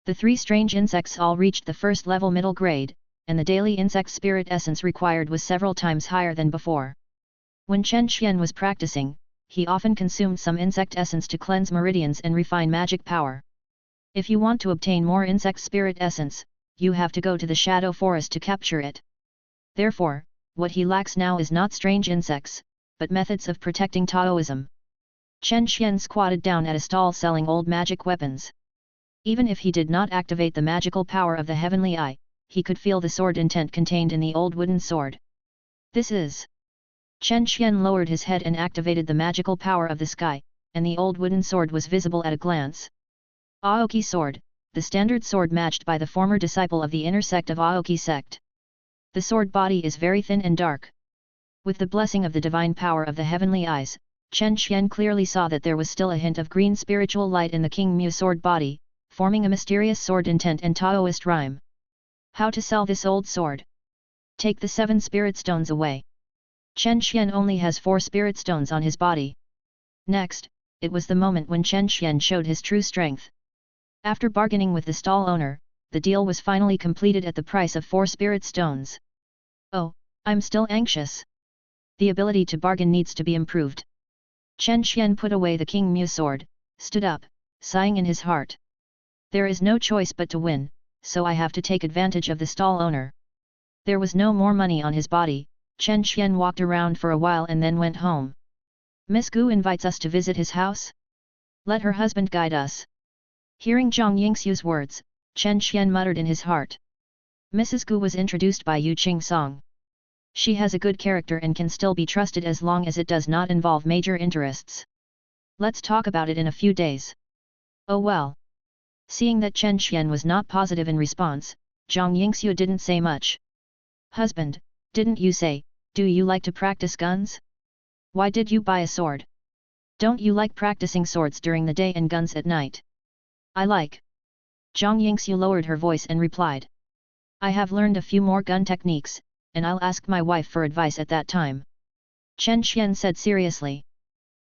The 3 strange insects all reached the first level middle grade, and the daily insect spirit essence required was several times higher than before. When Chen Qian was practicing, he often consumed some insect essence to cleanse meridians and refine magic power. If you want to obtain more insect spirit essence, you have to go to the shadow forest to capture it. Therefore, what he lacks now is not strange insects, but methods of protecting Taoism. Chen Qian squatted down at a stall selling old magic weapons. Even if he did not activate the magical power of the heavenly eye, he could feel the sword intent contained in the old wooden sword. This is... Chen Qian lowered his head and activated the magical power of the sky, and the old wooden sword was visible at a glance. Aoki sword, the standard sword matched by the former disciple of the inner sect of Aoki sect. The sword body is very thin and dark. With the blessing of the divine power of the heavenly eyes, Chen Qian clearly saw that there was still a hint of green spiritual light in the King Mu sword body, forming a mysterious sword intent and Taoist rhyme. How to sell this old sword? Take the 7 spirit stones away. Chen Qian only has 4 spirit stones on his body. Next, it was the moment when Chen Qian showed his true strength. After bargaining with the stall owner, the deal was finally completed at the price of 4 spirit stones. Oh, I'm still anxious. The ability to bargain needs to be improved. Chen Qian put away the King Mu sword, stood up, sighing in his heart. There is no choice but to win, so I have to take advantage of the stall owner. There was no more money on his body. Chen Qian walked around for a while and then went home. Miss Gu invites us to visit his house? Let her husband guide us. Hearing Zhang Yingxiu's words, Chen Qian muttered in his heart. Mrs. Gu was introduced by Yu Qing-song. She has a good character and can still be trusted as long as it does not involve major interests. Let's talk about it in a few days. Oh well. Seeing that Chen Qian was not positive in response, Zhang Yingxiu didn't say much. Husband, didn't you say, do you like to practice guns? Why did you buy a sword? Don't you like practicing swords during the day and guns at night? I like. Zhang Yingxiu lowered her voice and replied. I have learned a few more gun techniques, and I'll ask my wife for advice at that time. Chen Qian said seriously.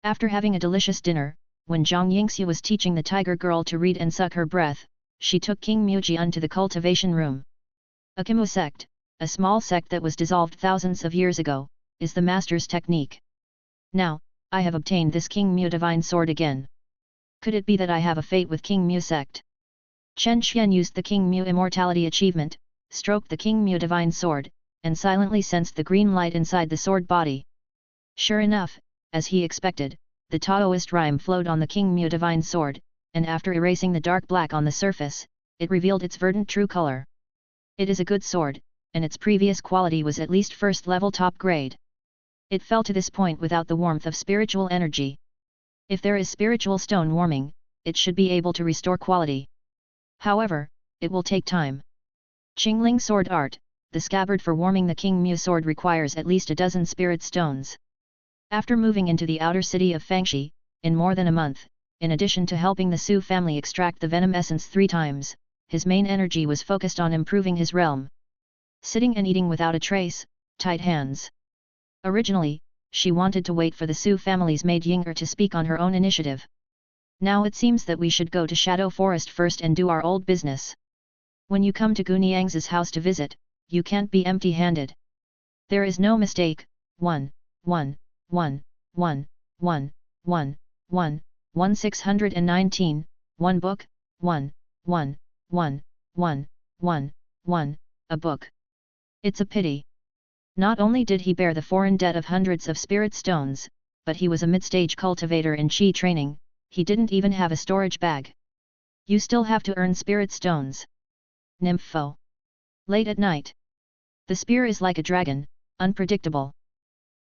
After having a delicious dinner, when Zhang Yingxiu was teaching the tiger girl to read and suck her breath, she took King Mujian to the cultivation room. A Kimu sect, a small sect that was dissolved thousands of years ago, is the master's technique. Now, I have obtained this King Mu divine sword again. Could it be that I have a fate with King Mu sect? Chen Qian used the King Mu immortality achievement, stroked the King Mu divine sword, and silently sensed the green light inside the sword body. Sure enough, as he expected, the Taoist rhyme flowed on the King Mu divine sword, and after erasing the dark black on the surface, it revealed its verdant true color. It is a good sword, and its previous quality was at least first level top grade. It fell to this point without the warmth of spiritual energy. If there is spiritual stone warming, it should be able to restore quality. However, it will take time. Qingling sword art, the scabbard for warming the King Mu sword requires at least a dozen spirit stones. After moving into the outer city of Fangxi, in more than a month, in addition to helping the Su family extract the venom essence 3 times, his main energy was focused on improving his realm. Sitting and eating without a trace, tight hands. Originally, she wanted to wait for the Su family's maid Ying'er to speak on her own initiative. Now it seems that we should go to Shadow Forest first and do our old business. When you come to Gu Niang's house to visit, you can't be empty-handed. There is no mistake. 1, 1, 1, 1, 1, 1, 1, 1 619, 1 book, 1, 1, 1, 1, 1, 1, a book. It's a pity. Not only did he bear the foreign debt of hundreds of spirit stones, but he was a mid-stage cultivator in Qi training, he didn't even have a storage bag. You still have to earn spirit stones. Nympho. Late at night. The spear is like a dragon, unpredictable.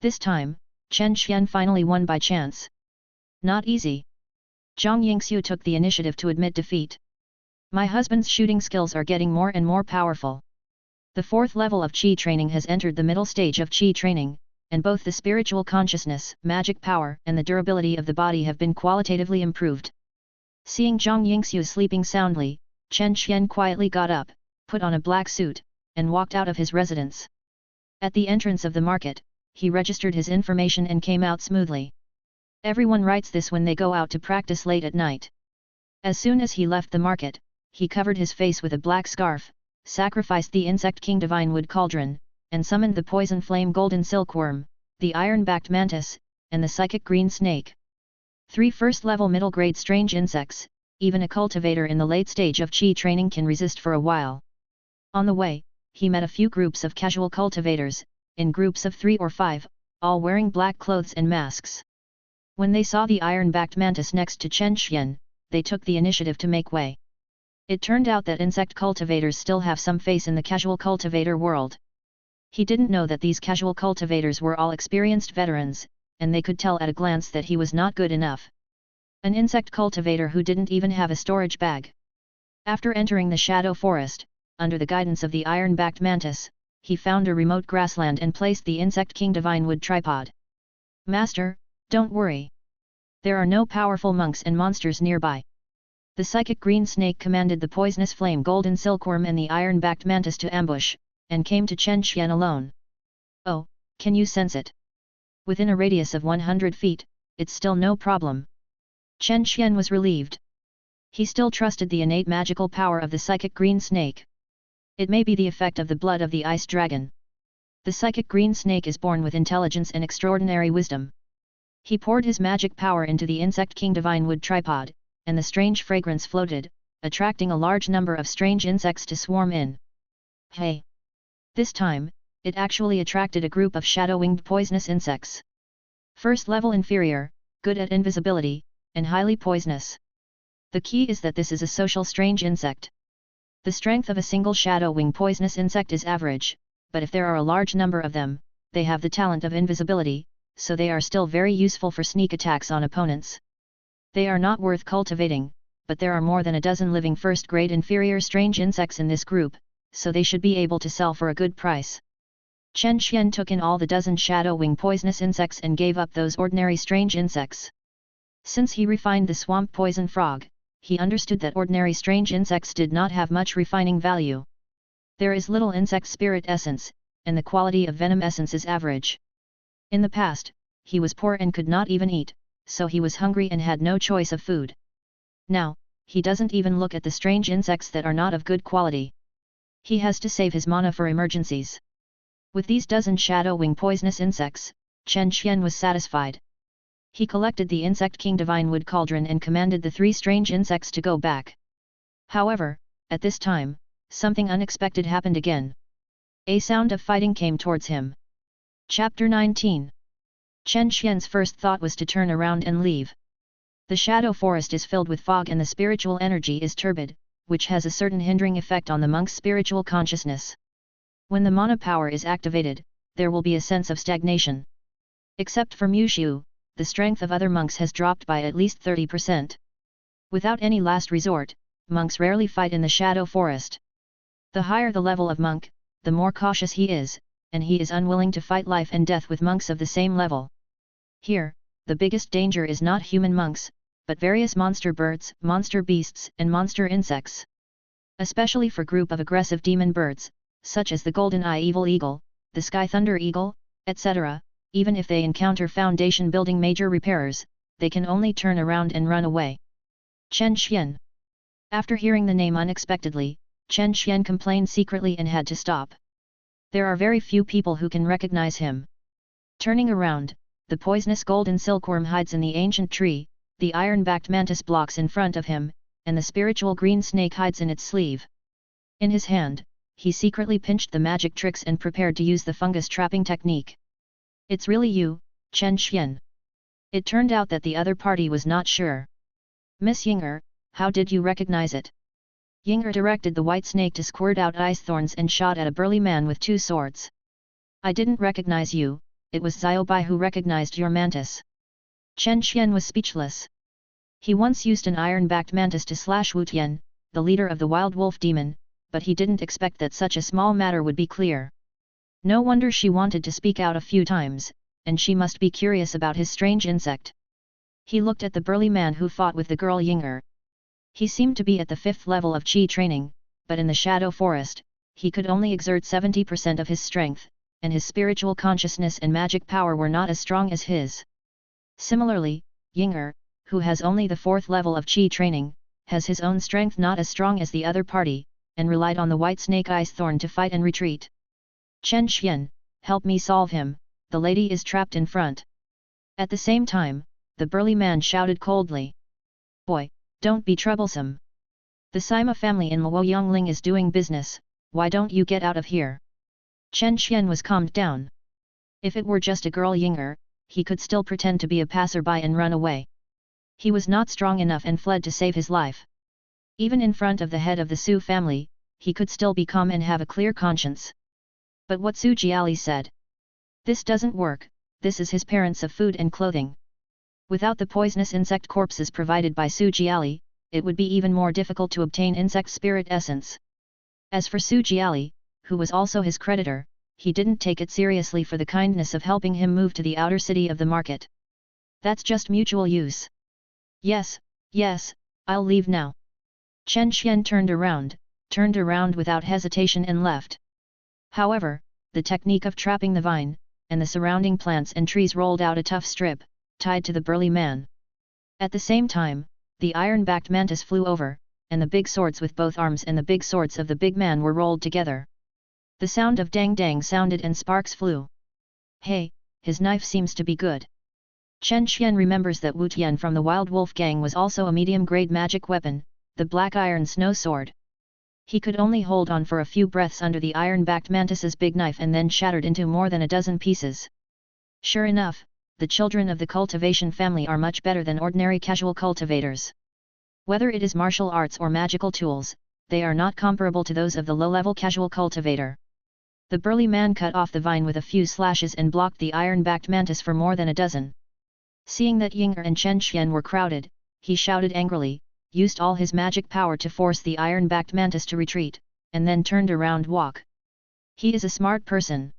This time, Chen Qian finally won by chance. Not easy. Zhang Yingxiu took the initiative to admit defeat. My husband's shooting skills are getting more and more powerful. The 4th level of Qi training has entered the middle stage of Qi training, and both the spiritual consciousness, magic power, and the durability of the body have been qualitatively improved. Seeing Zhang Yingxiu sleeping soundly, Chen Xian quietly got up, put on a black suit, and walked out of his residence. At the entrance of the market, he registered his information and came out smoothly. Everyone writes this when they go out to practice late at night. As soon as he left the market, he covered his face with a black scarf, sacrificed the insect king divine wood cauldron, and summoned the poison flame golden silkworm, the iron-backed mantis, and the psychic green snake. 3 first-level middle-grade strange insects, even a cultivator in the late stage of Qi training can resist for a while. On the way, he met a few groups of casual cultivators, in groups of 3 or 5, all wearing black clothes and masks. When they saw the iron-backed mantis next to Chen Xian, they took the initiative to make way. It turned out that insect cultivators still have some face in the casual cultivator world. He didn't know that these casual cultivators were all experienced veterans, and they could tell at a glance that he was not good enough. An insect cultivator who didn't even have a storage bag. After entering the shadow forest, under the guidance of the iron-backed mantis, he found a remote grassland and placed the insect king divine wood tripod. Master, don't worry. There are no powerful monks and monsters nearby. The psychic green snake commanded the poisonous flame golden silkworm and the iron-backed mantis to ambush, and came to Chen Xian alone. Oh, can you sense it? Within a radius of 100 feet, it's still no problem. Chen Xian was relieved. He still trusted the innate magical power of the psychic green snake. It may be the effect of the blood of the ice dragon. The psychic green snake is born with intelligence and extraordinary wisdom. He poured his magic power into the insect king divine wood tripod, and the strange fragrance floated, attracting a large number of strange insects to swarm in. Hey! This time, it actually attracted a group of shadow-winged poisonous insects. First level inferior, good at invisibility, and highly poisonous. The key is that this is a social strange insect. The strength of a single shadow-wing poisonous insect is average, but if there are a large number of them, they have the talent of invisibility, so they are still very useful for sneak attacks on opponents. They are not worth cultivating, but there are more than a dozen living first-grade inferior strange insects in this group, so they should be able to sell for a good price. Chen Xian took in all the dozen shadow-wing poisonous insects and gave up those ordinary strange insects. Since he refined the swamp poison frog, he understood that ordinary strange insects did not have much refining value. There is little insect spirit essence, and the quality of venom essence is average. In the past, he was poor and could not even eat, so he was hungry and had no choice of food. Now, he doesn't even look at the strange insects that are not of good quality. He has to save his mana for emergencies. With these dozen shadow-wing poisonous insects, Chen Xian was satisfied. He collected the insect king divine wood cauldron and commanded the 3 strange insects to go back. However, at this time, something unexpected happened again. A sound of fighting came towards him. Chapter 19. Chen Xian's first thought was to turn around and leave. The shadow forest is filled with fog and the spiritual energy is turbid, which has a certain hindering effect on the monk's spiritual consciousness. When the mana power is activated, there will be a sense of stagnation. Except for Mushu, the strength of other monks has dropped by at least 30%. Without any last resort, monks rarely fight in the shadow forest. The higher the level of monk, the more cautious he is, and he is unwilling to fight life and death with monks of the same level. Here, the biggest danger is not human monks, but various monster birds, monster beasts, and monster insects. Especially for group of aggressive demon birds, such as the golden eye evil eagle, the sky thunder eagle, etc., even if they encounter foundation building major repairers, they can only turn around and run away. Chen Xian. After hearing the name unexpectedly, Chen Xian complained secretly and had to stop. There are very few people who can recognize him. Turning around, the poisonous golden silkworm hides in the ancient tree, the iron-backed mantis blocks in front of him, and the spiritual green snake hides in its sleeve. In his hand, he secretly pinched the magic tricks and prepared to use the fungus trapping technique. It's really you, Chen Xian. It turned out that the other party was not sure. Miss Yinger, how did you recognize it? Yinger directed the white snake to squirt out ice thorns and shot at a burly man with 2 swords. I didn't recognize you, it was Xiaobai who recognized your mantis. Chen Xian was speechless. He once used an iron-backed mantis to slash Wu Tian, the leader of the wild wolf demon, but he didn't expect that such a small matter would be clear. No wonder she wanted to speak out a few times, and she must be curious about his strange insect. He looked at the burly man who fought with the girl Yinger. He seemed to be at the 5th level of Qi training, but in the Shadow Forest, he could only exert 70% of his strength, and his spiritual consciousness and magic power were not as strong as his. Similarly, Yinger, who has only the 4th level of Qi training, has his own strength not as strong as the other party, and relied on the white snake ice thorn to fight and retreat. Chen Xian, help me solve him, the lady is trapped in front. At the same time, the burly man shouted coldly. Boy, don't be troublesome. The Sima family in Luoyangling is doing business, why don't you get out of here? Chen Xian was calmed down. If it were just a girl Yinger, he could still pretend to be a passerby and run away. He was not strong enough and fled to save his life. Even in front of the head of the Su family, he could still be calm and have a clear conscience. But what Su Jiali said? This doesn't work, this is his parents of food and clothing. Without the poisonous insect corpses provided by Su Jiali, it would be even more difficult to obtain insect spirit essence. As for Su Jiali, who was also his creditor, he didn't take it seriously for the kindness of helping him move to the outer city of the market. That's just mutual use. Yes, I'll leave now. Chen Xian turned around without hesitation and left. However, the technique of trapping the vine, and the surrounding plants and trees rolled out a tough strip, tied to the burly man. At the same time, the iron-backed mantis flew over, and the big swords with both arms and the big swords of the big man were rolled together. The sound of dang sounded and sparks flew. Hey, his knife seems to be good. Chen Xian remembers that Wu Tian from the Wild Wolf Gang was also a medium-grade magic weapon, the black iron snow sword. He could only hold on for a few breaths under the iron-backed mantis's big knife and then shattered into more than a dozen pieces. Sure enough, the children of the cultivation family are much better than ordinary casual cultivators. Whether it is martial arts or magical tools, they are not comparable to those of the low-level casual cultivator. The burly man cut off the vine with a few slashes and blocked the iron-backed mantis for more than a dozen. Seeing that Yinger and Chen Xian were crowded, he shouted angrily, used all his magic power to force the iron-backed mantis to retreat, and then turned around walk. He is a smart person.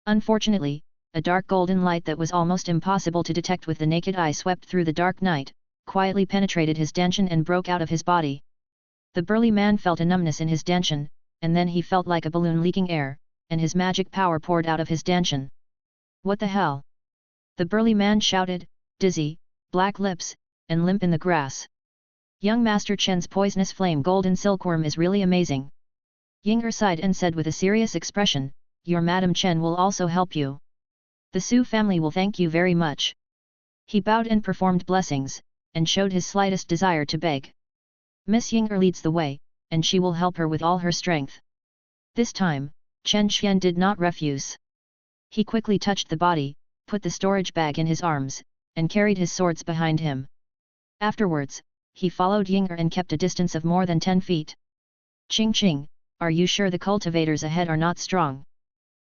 Unfortunately, a dark golden light that was almost impossible to detect with the naked eye swept through the dark night, quietly penetrated his dantian and broke out of his body. The burly man felt a numbness in his dantian, and then he felt like a balloon leaking air, and his magic power poured out of his dantian. What the hell? The burly man shouted, dizzy, black lips, and limp in the grass. Young Master Chen's poisonous flame golden silkworm is really amazing. Yinger sighed and said with a serious expression, your Madam Chen will also help you. The Su family will thank you very much. He bowed and performed blessings, and showed his slightest desire to beg. Miss Yinger leads the way, and she will help her with all her strength. This time, Chen Xian did not refuse. He quickly touched the body, put the storage bag in his arms, and carried his swords behind him. Afterwards, he followed Yinger and kept a distance of more than 10 feet. Ching, are you sure the cultivators ahead are not strong?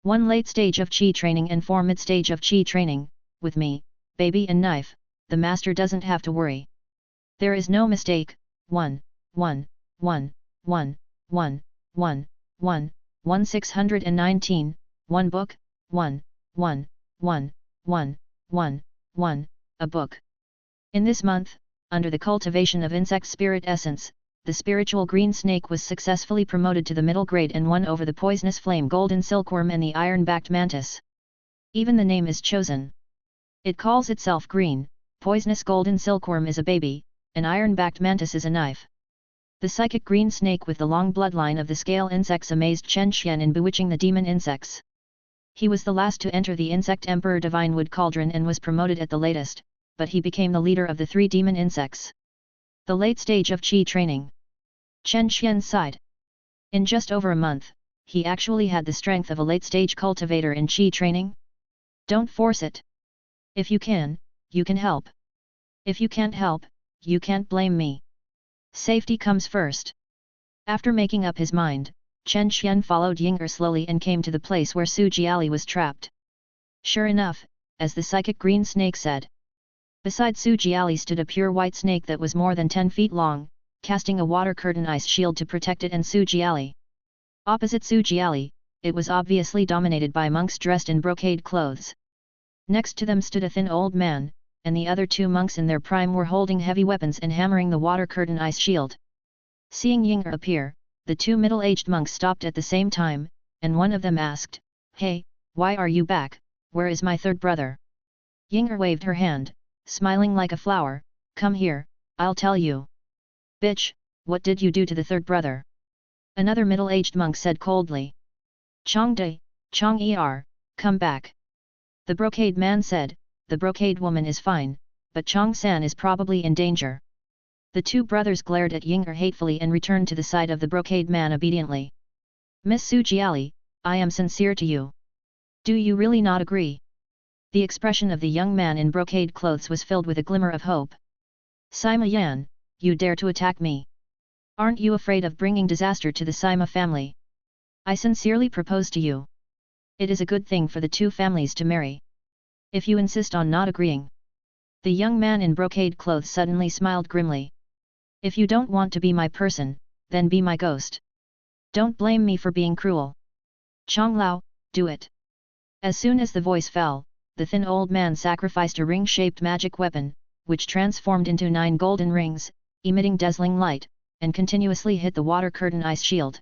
One late stage of Qi training and 4 mid stage of Qi training, with me, baby and knife, the master doesn't have to worry. There is no mistake. 619, one book, a book. In this month, under the cultivation of insect spirit essence, the spiritual green snake was successfully promoted to the middle grade and won over the poisonous flame golden silkworm and the iron-backed mantis. Even the name is chosen. It calls itself green, poisonous golden silkworm is a baby, and iron-backed mantis is a knife. The psychic green snake with the long bloodline of the scale insects amazed Chen Xian in bewitching the demon insects. He was the last to enter the insect emperor divine wood cauldron and was promoted at the latest, but he became the leader of the 3 demon insects. The late stage of Qi training. Chen Xian sighed. In just over a month, he actually had the strength of a late-stage cultivator in Qi training. Don't force it. If you can help. If you can't help, you can't blame me. Safety comes first. After making up his mind, Chen Xian followed Yinger slowly and came to the place where Su Jiali was trapped. Sure enough, as the psychic green snake said. Beside Su Jiali stood a pure white snake that was more than 10 feet long, casting a water curtain ice shield to protect it and Su Jiali. Opposite Su Jiali, it was obviously dominated by monks dressed in brocade clothes. Next to them stood a thin old man, and the other two monks in their prime were holding heavy weapons and hammering the water curtain ice shield. Seeing Yinger appear, the two middle-aged monks stopped at the same time, and one of them asked, "Hey, why are you back? Where is my third brother?" Yinger waved her hand, smiling like a flower. "Come here, I'll tell you." "Bitch, what did you do to the third brother?" Another middle-aged monk said coldly. "Chong Er, come back." The brocade man said, "The brocade woman is fine, but Chong-san is probably in danger." The two brothers glared at Yinger hatefully and returned to the side of the brocade man obediently. "Miss Sujiali, I am sincere to you. Do you really not agree?" The expression of the young man in brocade clothes was filled with a glimmer of hope. "Sima Yan, you dare to attack me? Aren't you afraid of bringing disaster to the Sima family? I sincerely propose to you. It is a good thing for the two families to marry. If you insist on not agreeing." The young man in brocade clothes suddenly smiled grimly. "If you don't want to be my person, then be my ghost. Don't blame me for being cruel. Chong Lao, do it." As soon as the voice fell, the thin old man sacrificed a ring-shaped magic weapon, which transformed into 9 golden rings, emitting dazzling light, and continuously hit the water curtain ice shield.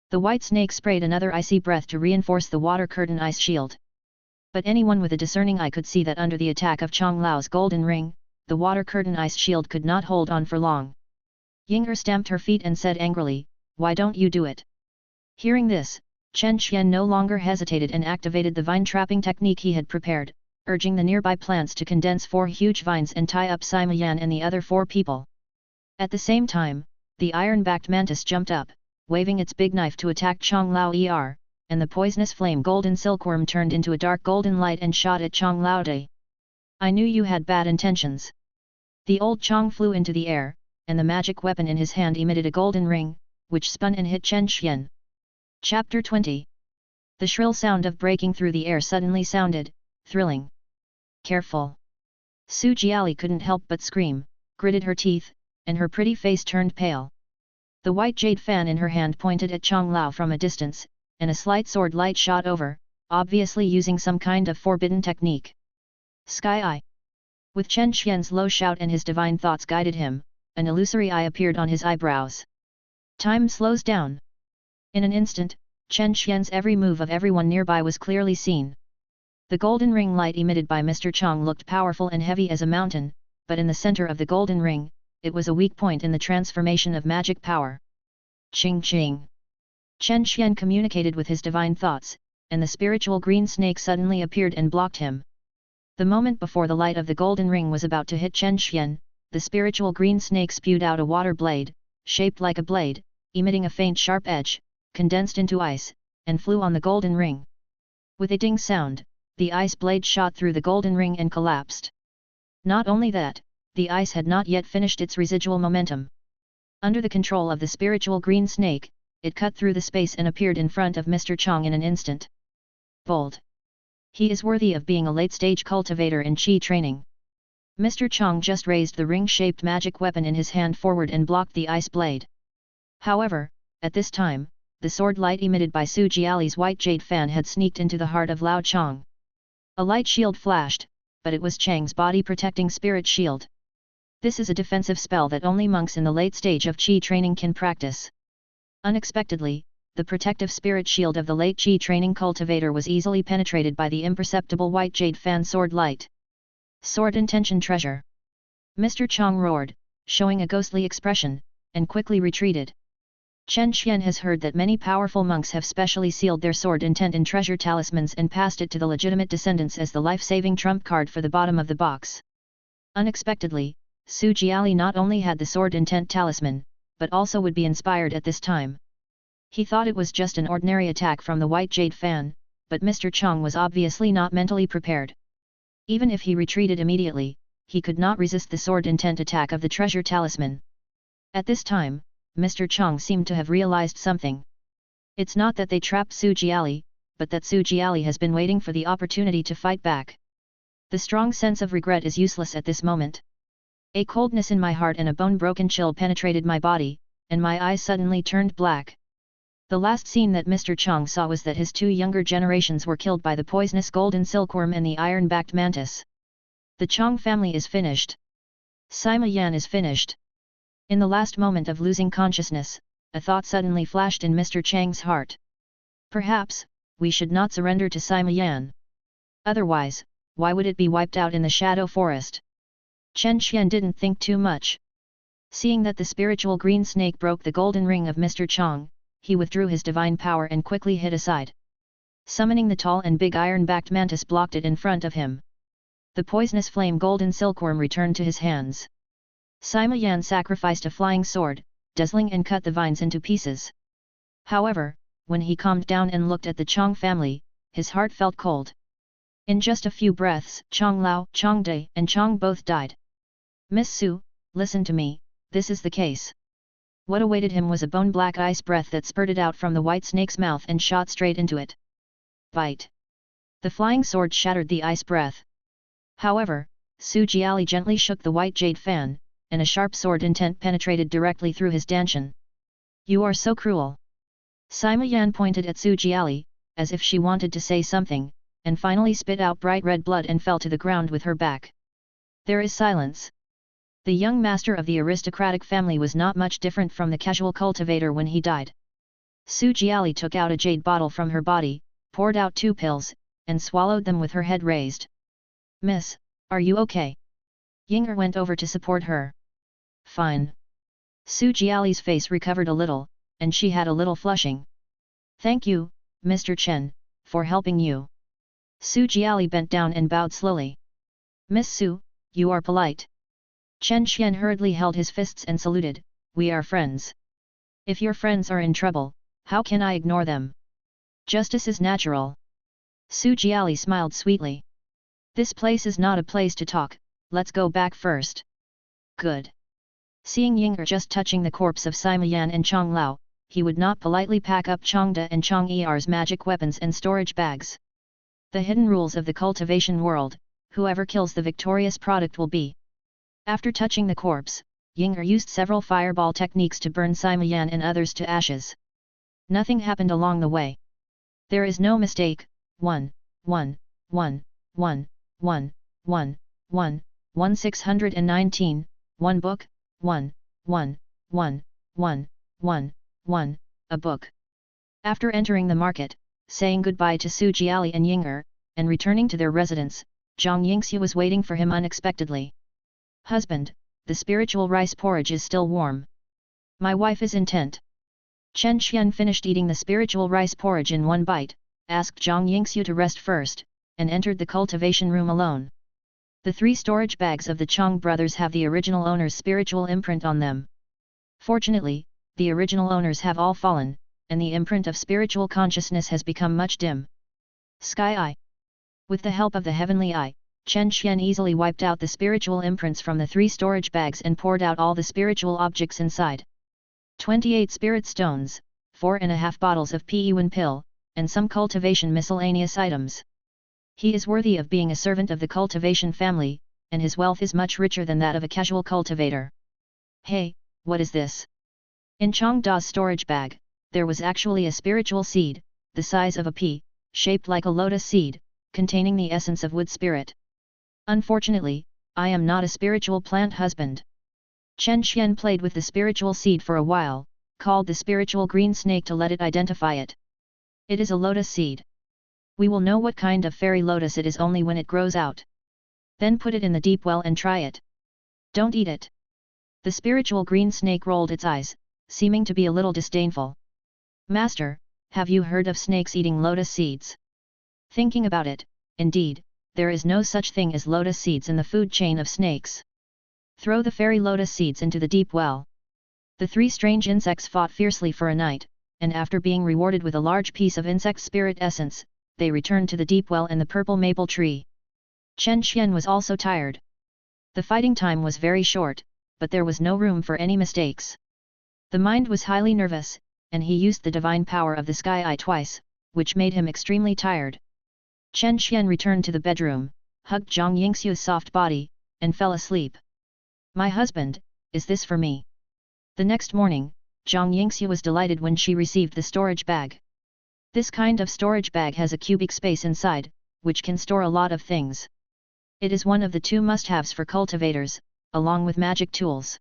The white snake sprayed another icy breath to reinforce the water curtain ice shield. But anyone with a discerning eye could see that under the attack of Chong Lao's golden ring, the water curtain ice shield could not hold on for long. Yinger stamped her feet and said angrily, "Why don't you do it?" Hearing this, Chen Xian no longer hesitated and activated the vine trapping technique he had prepared, urging the nearby plants to condense 4 huge vines and tie up Sima Yan and the other 4 people. At the same time, the iron-backed mantis jumped up, waving its big knife to attack Chong Lao Er, and the poisonous flame golden silkworm turned into a dark golden light and shot at Chong Lao De. "I knew you had bad intentions." The old Chong flew into the air, and the magic weapon in his hand emitted a golden ring, which spun and hit Chen Xian. Chapter 20. The shrill sound of breaking through the air suddenly sounded, thrilling. "Careful!" Su Jiali couldn't help but scream, gritted her teeth, and her pretty face turned pale. The white jade fan in her hand pointed at Chong Lao from a distance, and a slight sword light shot over, obviously using some kind of forbidden technique. "Sky Eye!" With Chen Xian's low shout and his divine thoughts guided him, an illusory eye appeared on his eyebrows. Time slows down. In an instant, Chen Xian's every move of everyone nearby was clearly seen. The golden ring light emitted by Mr. Chong looked powerful and heavy as a mountain, but in the center of the golden ring, it was a weak point in the transformation of magic power. Ching ching! Chen Xian communicated with his divine thoughts, and the spiritual green snake suddenly appeared and blocked him. The moment before the light of the golden ring was about to hit Chen Xian, the spiritual green snake spewed out a water blade, shaped like a blade, emitting a faint sharp edge, condensed into ice, and flew on the golden ring. With a ding sound, the ice blade shot through the golden ring and collapsed. Not only that, the ice had not yet finished its residual momentum. Under the control of the spiritual green snake, it cut through the space and appeared in front of Mr. Chong in an instant. Bold! He is worthy of being a late-stage cultivator in Qi training. Mr. Chong just raised the ring-shaped magic weapon in his hand forward and blocked the ice blade. However, at this time, the sword light emitted by Su Jiali's white jade fan had sneaked into the heart of Lao Chong. A light shield flashed, but it was Chang's body-protecting spirit shield. This is a defensive spell that only monks in the late stage of Qi training can practice. Unexpectedly, the protective spirit shield of the late Qi training cultivator was easily penetrated by the imperceptible white jade fan sword light. Sword intention treasure! Mr. Chong roared, showing a ghostly expression, and quickly retreated. Chen Xian has heard that many powerful monks have specially sealed their sword intent in treasure talismans and passed it to the legitimate descendants as the life-saving trump card for the bottom of the box. Unexpectedly, Su Jiali not only had the sword intent talisman, but also would be inspired at this time. He thought it was just an ordinary attack from the white jade fan, but Mr. Chong was obviously not mentally prepared. Even if he retreated immediately, he could not resist the sword intent attack of the treasure talisman. At this time, Mr. Chong seemed to have realized something. It's not that they trapped Su Jiali, but that Su Jiali has been waiting for the opportunity to fight back. The strong sense of regret is useless at this moment. A coldness in my heart and a bone-broken chill penetrated my body, and my eyes suddenly turned black. The last scene that Mr. Chang saw was that his two younger generations were killed by the poisonous golden silkworm and the iron-backed mantis. The Chang family is finished. Sima Yan is finished. In the last moment of losing consciousness, a thought suddenly flashed in Mr. Chang's heart. Perhaps, we should not surrender to Sima Yan. Otherwise, why would it be wiped out in the shadow forest? Chen Xian didn't think too much. Seeing that the spiritual green snake broke the golden ring of Mr. Chang, he withdrew his divine power and quickly hid aside. Summoning the tall and big iron-backed mantis blocked it in front of him. The poisonous flame golden silkworm returned to his hands. Sima Yan sacrificed a flying sword, dazzling and cut the vines into pieces. However, when he calmed down and looked at the Chang family, his heart felt cold. In just a few breaths, Chang Lao, Chang Dai and Chang both died. Miss Su, listen to me, this is the case. What awaited him was a bone-black ice breath that spurted out from the white snake's mouth and shot straight into it. Bite! The flying sword shattered the ice breath. However, Su Jiali gently shook the white jade fan, and a sharp sword intent penetrated directly through his dantian. You are so cruel! Sima Yan pointed at Su Jiali, as if she wanted to say something, and finally spit out bright red blood and fell to the ground with her back. There is silence. The young master of the aristocratic family was not much different from the casual cultivator when he died. Su Jiali took out a jade bottle from her body, poured out 2 pills, and swallowed them with her head raised. Miss, are you okay? Ying'er went over to support her. Fine. Su Jiali's face recovered a little, and she had a little flushing. Thank you, Mr. Chen, for helping you. Su Jiali bent down and bowed slowly. Miss Su, you are polite. Chen Xian hurriedly held his fists and saluted, we are friends. If your friends are in trouble, how can I ignore them? Justice is natural. Su Jiali smiled sweetly. This place is not a place to talk, let's go back first. Good. Seeing Ying'er just touching the corpse of Sima Yan and Chang Lao, he would not politely pack up Changda and Chang Er's magic weapons and storage bags. The hidden rules of the cultivation world, whoever kills the victorious product will be. After touching the corpse, Ying'er used several fireball techniques to burn Sima Yan and others to ashes. Nothing happened along the way. There is no mistake. 1, 1, 1, 1, 1, 1, 1, 1 619, 1 book, 1, 1, 1, 1, 1, 1, a book. After entering the market, saying goodbye to Su Jiali and Ying'er, and returning to their residence, Zhang Yingxu was waiting for him unexpectedly. Husband, the spiritual rice porridge is still warm. My wife is intent. Chen Xian finished eating the spiritual rice porridge in one bite, asked Zhang Yingxu to rest first, and entered the cultivation room alone. The 3 storage bags of the Chang brothers have the original owner's spiritual imprint on them. Fortunately, the original owners have all fallen, and the imprint of spiritual consciousness has become much dim. Sky Eye. With the help of the heavenly eye, Chen Xian easily wiped out the spiritual imprints from the 3 storage bags and poured out all the spiritual objects inside. 28 spirit stones, 4.5 bottles of Peyuan pill, and some cultivation miscellaneous items. He is worthy of being a servant of the cultivation family, and his wealth is much richer than that of a casual cultivator. Hey, what is this? In Chang Da's storage bag, there was actually a spiritual seed, the size of a pea, shaped like a lotus seed, containing the essence of wood spirit. Unfortunately, I am not a spiritual plant husband. Chen Xian played with the spiritual seed for a while, called the spiritual green snake to let it identify it. It is a lotus seed. We will know what kind of fairy lotus it is only when it grows out. Then put it in the deep well and try it. Don't eat it. The spiritual green snake rolled its eyes, seeming to be a little disdainful. Master, have you heard of snakes eating lotus seeds? Thinking about it, indeed, there is no such thing as lotus seeds in the food chain of snakes. Throw the fairy lotus seeds into the deep well. The 3 strange insects fought fiercely for a night, and after being rewarded with a large piece of insect spirit essence, they returned to the deep well and the purple maple tree. Chen Xian was also tired. The fighting time was very short, but there was no room for any mistakes. The mind was highly nervous, and he used the divine power of the Sky Eye twice, which made him extremely tired. Chen Xian returned to the bedroom, hugged Zhang Yingxiu's soft body, and fell asleep. My husband, is this for me? The next morning, Zhang Yingxu was delighted when she received the storage bag. This kind of storage bag has a cubic space inside, which can store a lot of things. It is one of the two must-haves for cultivators, along with magic tools.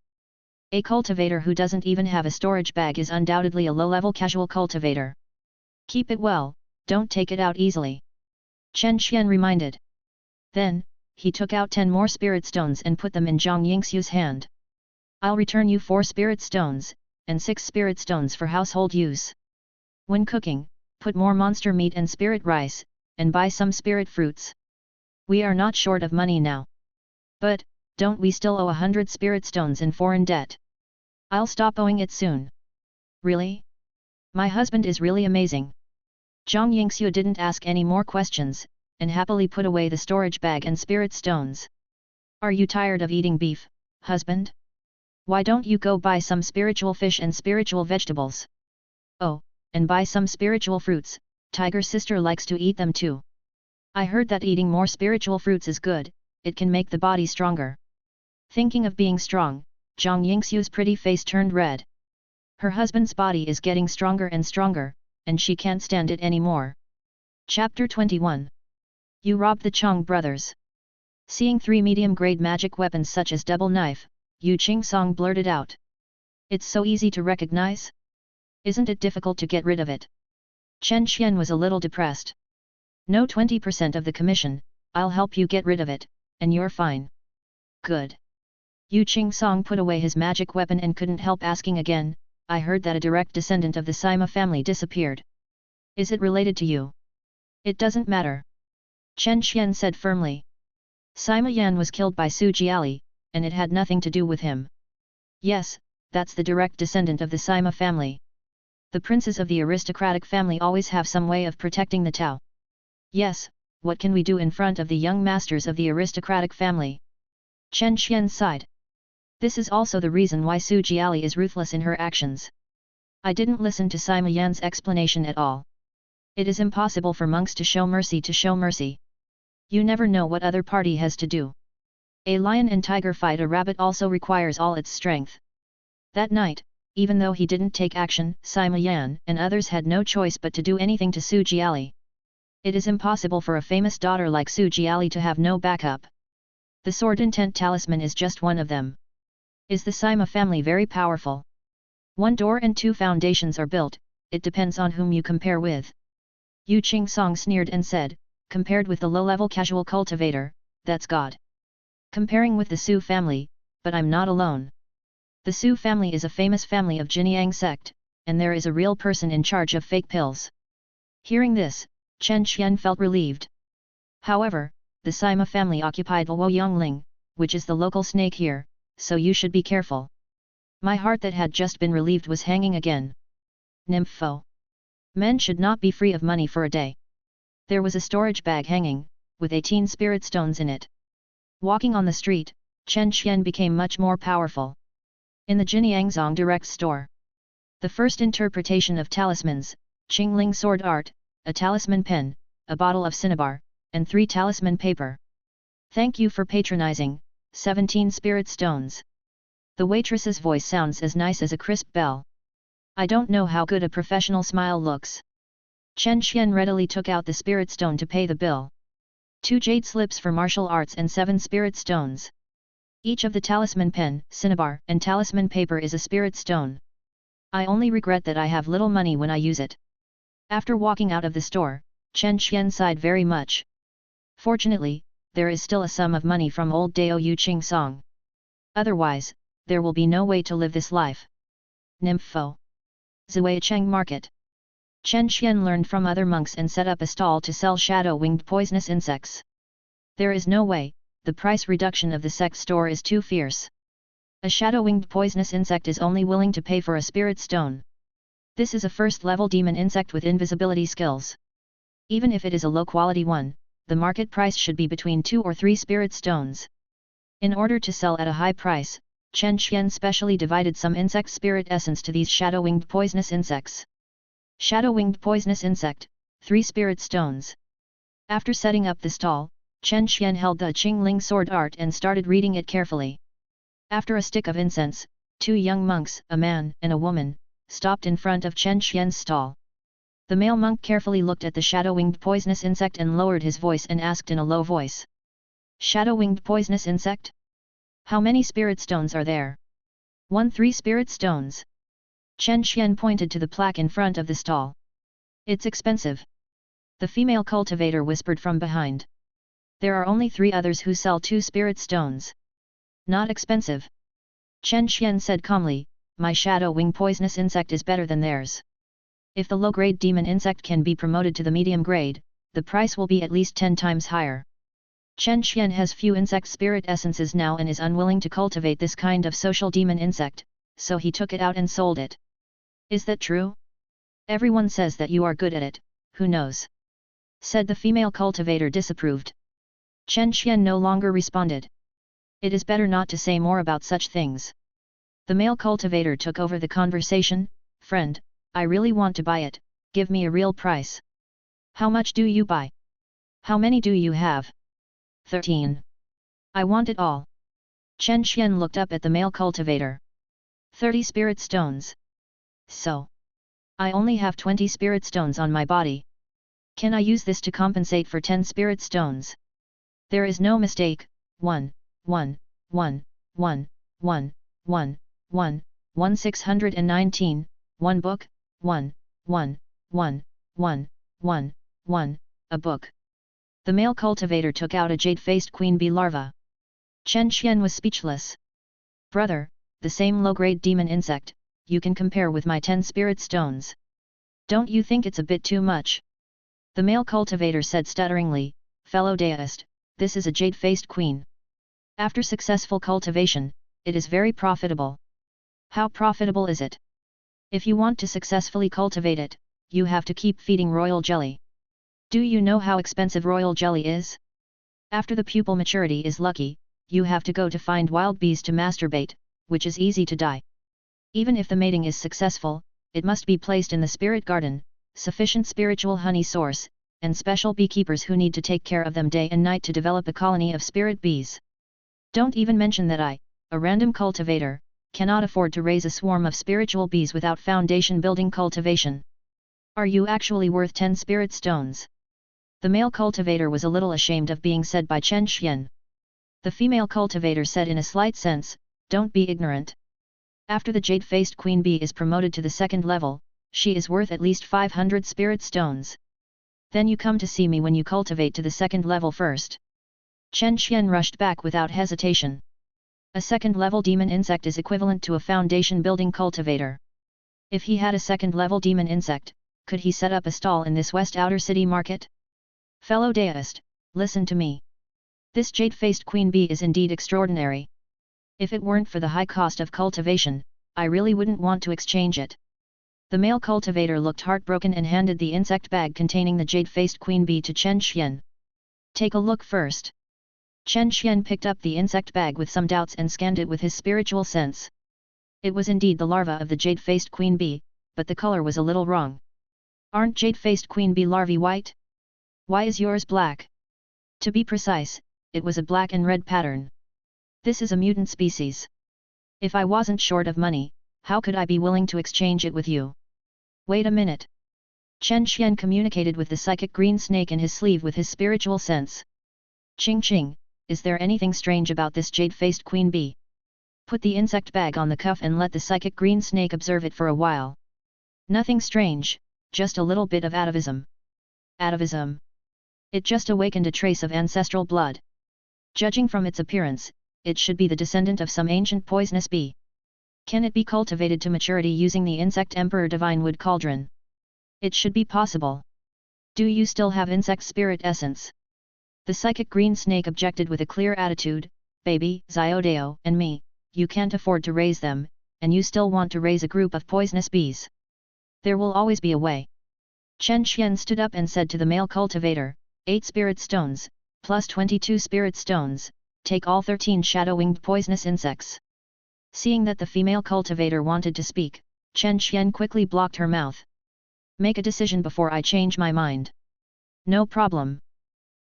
A cultivator who doesn't even have a storage bag is undoubtedly a low-level casual cultivator. Keep it well, don't take it out easily. Chen Xian reminded. Then, he took out 10 more spirit stones and put them in Zhang Yingxu's hand. I'll return you 4 spirit stones, and 6 spirit stones for household use. When cooking, put more monster meat and spirit rice, and buy some spirit fruits. We are not short of money now. But, don't we still owe 100 spirit stones in foreign debt? I'll stop owing it soon. Really? My husband is really amazing. Zhang Yingxu didn't ask any more questions, and happily put away the storage bag and spirit stones. Are you tired of eating beef, husband? Why don't you go buy some spiritual fish and spiritual vegetables? Oh, and buy some spiritual fruits, Tiger sister likes to eat them too. I heard that eating more spiritual fruits is good, it can make the body stronger. Thinking of being strong, Zhang Yingxu's pretty face turned red. Her husband's body is getting stronger and stronger, and she can't stand it anymore. Chapter 21. You robbed the Chong brothers. Seeing 3 medium-grade magic weapons such as double knife, Yu Qingsong blurted out. It's so easy to recognize? Isn't it difficult to get rid of it? Chen Xian was a little depressed. No 20% of the commission, I'll help you get rid of it, and you're fine. Good. Yu Qingsong put away his magic weapon and couldn't help asking again, I heard that a direct descendant of the Sima family disappeared. Is it related to you? It doesn't matter. Chen Xian said firmly. Sima Yan was killed by Su Jiali, and it had nothing to do with him. Yes, that's the direct descendant of the Sima family. The princes of the aristocratic family always have some way of protecting the Tao. Yes, what can we do in front of the young masters of the aristocratic family? Chen Xian sighed. This is also the reason why Su Jiali is ruthless in her actions. I didn't listen to Sima Yan's explanation at all. It is impossible for monks to show mercy. You never know what other party has to do. A lion and tiger fight a rabbit also requires all its strength. That night, even though he didn't take action, Sima Yan and others had no choice but to do anything to Su Jiali. It is impossible for a famous daughter like Su Jiali to have no backup. The sword intent talisman is just one of them. Is the Sima family very powerful? 1 door and 2 foundations are built, it depends on whom you compare with. Yu Qingsong sneered and said, compared with the low-level casual cultivator, that's God. Comparing with the Su family, but I'm not alone. The Su family is a famous family of Jinyang sect, and there is a real person in charge of fake pills. Hearing this, Chen Xian felt relieved. However, the Sima family occupied Luo Yongling, which is the local snake here, so you should be careful. My heart that had just been relieved was hanging again. Nympho. Men should not be free of money for a day. There was a storage bag hanging, with 18 spirit stones in it. Walking on the street, Chen Xian became much more powerful. In the Jinyangzong Direct Store. The first interpretation of talismans, Qingling sword art, a talisman pen, a bottle of cinnabar, and 3 talisman paper. Thank you for patronizing, 17 spirit stones. The waitress's voice sounds as nice as a crisp bell. I don't know how good a professional smile looks. Chen Xian readily took out the spirit stone to pay the bill. 2 jade slips for martial arts and 7 spirit stones. Each of the talisman pen, cinnabar, and talisman paper is a spirit stone. I only regret that I have little money when I use it. After walking out of the store, Chen Xian sighed very much. Fortunately, there is still a sum of money from old Dao Yu Qingsong. Otherwise, there will be no way to live this life. Nympho. Zuicheng Market. Chen Xian learned from other monks and set up a stall to sell shadow-winged poisonous insects. There is no way, the price reduction of the sect store is too fierce. A shadow-winged poisonous insect is only willing to pay for a spirit stone. This is a first-level demon insect with invisibility skills. Even if it is a low-quality one, the market price should be between 2 or 3 spirit stones. In order to sell at a high price, Chen Xian specially divided some insect spirit essence to these shadow-winged poisonous insects. Shadow-winged poisonous insect, 3 spirit stones. After setting up the stall, Chen Xian held the Qingling sword art and started reading it carefully. After a stick of incense, 2 young monks, a man and a woman, stopped in front of Chen Xian's stall. The male monk carefully looked at the shadow-winged poisonous insect and lowered his voice and asked in a low voice. Shadow-winged poisonous insect? How many spirit stones are there? 3 spirit stones. Chen Xian pointed to the plaque in front of the stall. It's expensive. The female cultivator whispered from behind. There are only 3 others who sell 2 spirit stones. Not expensive. Chen Xian said calmly, my shadow-wing poisonous insect is better than theirs. If the low-grade demon insect can be promoted to the medium grade, the price will be at least 10 times higher. Chen Xian has few insect spirit essences now and is unwilling to cultivate this kind of social demon insect, so he took it out and sold it. Is that true? Everyone says that you are good at it, who knows? Said the female cultivator disapproved. Chen Xian no longer responded. It is better not to say more about such things. The male cultivator took over the conversation. Friend, I really want to buy it, give me a real price. How much do you buy? How many do you have? 13. I want it all. Chen Xian looked up at the male cultivator. 30 spirit stones. So. I only have 20 spirit stones on my body. Can I use this to compensate for 10 spirit stones? There is no mistake. 1, 1, 1, 1, 1, 1, 1, 1 619, 1 book, 1, 1, 1, 1, 1, 1, a book. The male cultivator took out a jade-faced queen bee larva. Chen Xian was speechless. Brother, the same low-grade demon insect, you can compare with my 10 spirit stones. Don't you think it's a bit too much? The male cultivator said stutteringly, fellow deist, this is a jade-faced queen. After successful cultivation, it is very profitable. How profitable is it? If you want to successfully cultivate it, you have to keep feeding royal jelly. Do you know how expensive royal jelly is? After the pupal maturity is lucky, you have to go to find wild bees to masturbate, which is easy to die. Even if the mating is successful, it must be placed in the spirit garden, sufficient spiritual honey source, and special beekeepers who need to take care of them day and night to develop a colony of spirit bees. Don't even mention that I, a random cultivator, cannot afford to raise a swarm of spiritual bees without foundation building cultivation. Are you actually worth 10 spirit stones? The male cultivator was a little ashamed of being said by Chen Xian. The female cultivator said in a slight sense, don't be ignorant. After the jade-faced queen bee is promoted to the 2nd level, she is worth at least 500 spirit stones. Then you come to see me when you cultivate to the 2nd level first. Chen Xian rushed back without hesitation. A 2nd level demon insect is equivalent to a foundation building cultivator. If he had a 2nd level demon insect, could he set up a stall in this West Outer City market? Fellow deist, listen to me. This jade-faced queen bee is indeed extraordinary. If it weren't for the high cost of cultivation, I really wouldn't want to exchange it. The male cultivator looked heartbroken and handed the insect bag containing the jade-faced queen bee to Chen Xian. Take a look first. Chen Xian picked up the insect bag with some doubts and scanned it with his spiritual sense. It was indeed the larva of the jade-faced queen bee, but the color was a little wrong. Aren't jade-faced queen bee larvae white? Why is yours black? To be precise, it was a black and red pattern. This is a mutant species. If I wasn't short of money, how could I be willing to exchange it with you? Wait a minute. Chen Xian communicated with the psychic green snake in his sleeve with his spiritual sense. Ching ching, is there anything strange about this jade-faced queen bee? Put the insect bag on the cuff and let the psychic green snake observe it for a while. Nothing strange, just a little bit of atavism. Atavism. It just awakened a trace of ancestral blood. Judging from its appearance, it should be the descendant of some ancient poisonous bee. Can it be cultivated to maturity using the insect emperor divine wood cauldron? It should be possible. Do you still have insect spirit essence? The psychic green snake objected with a clear attitude, baby, Xiaodao, and me, you can't afford to raise them, and you still want to raise a group of poisonous bees. There will always be a way. Chen Xian stood up and said to the male cultivator, 8 spirit stones, plus 22 spirit stones, take all 13 shadow-winged poisonous insects. Seeing that the female cultivator wanted to speak, Chen Xian quickly blocked her mouth. Make a decision before I change my mind. No problem.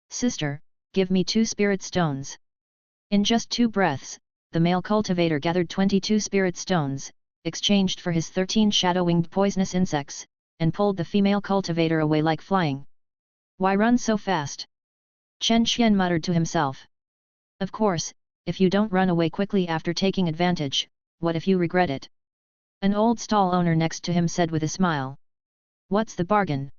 Sister, give me 2 spirit stones. In just 2 breaths, the male cultivator gathered 22 spirit stones, exchanged for his 13 shadow-winged poisonous insects, and pulled the female cultivator away like flying. Why run so fast? Chen Qian muttered to himself. Of course, if you don't run away quickly after taking advantage, what if you regret it? An old stall owner next to him said with a smile. What's the bargain?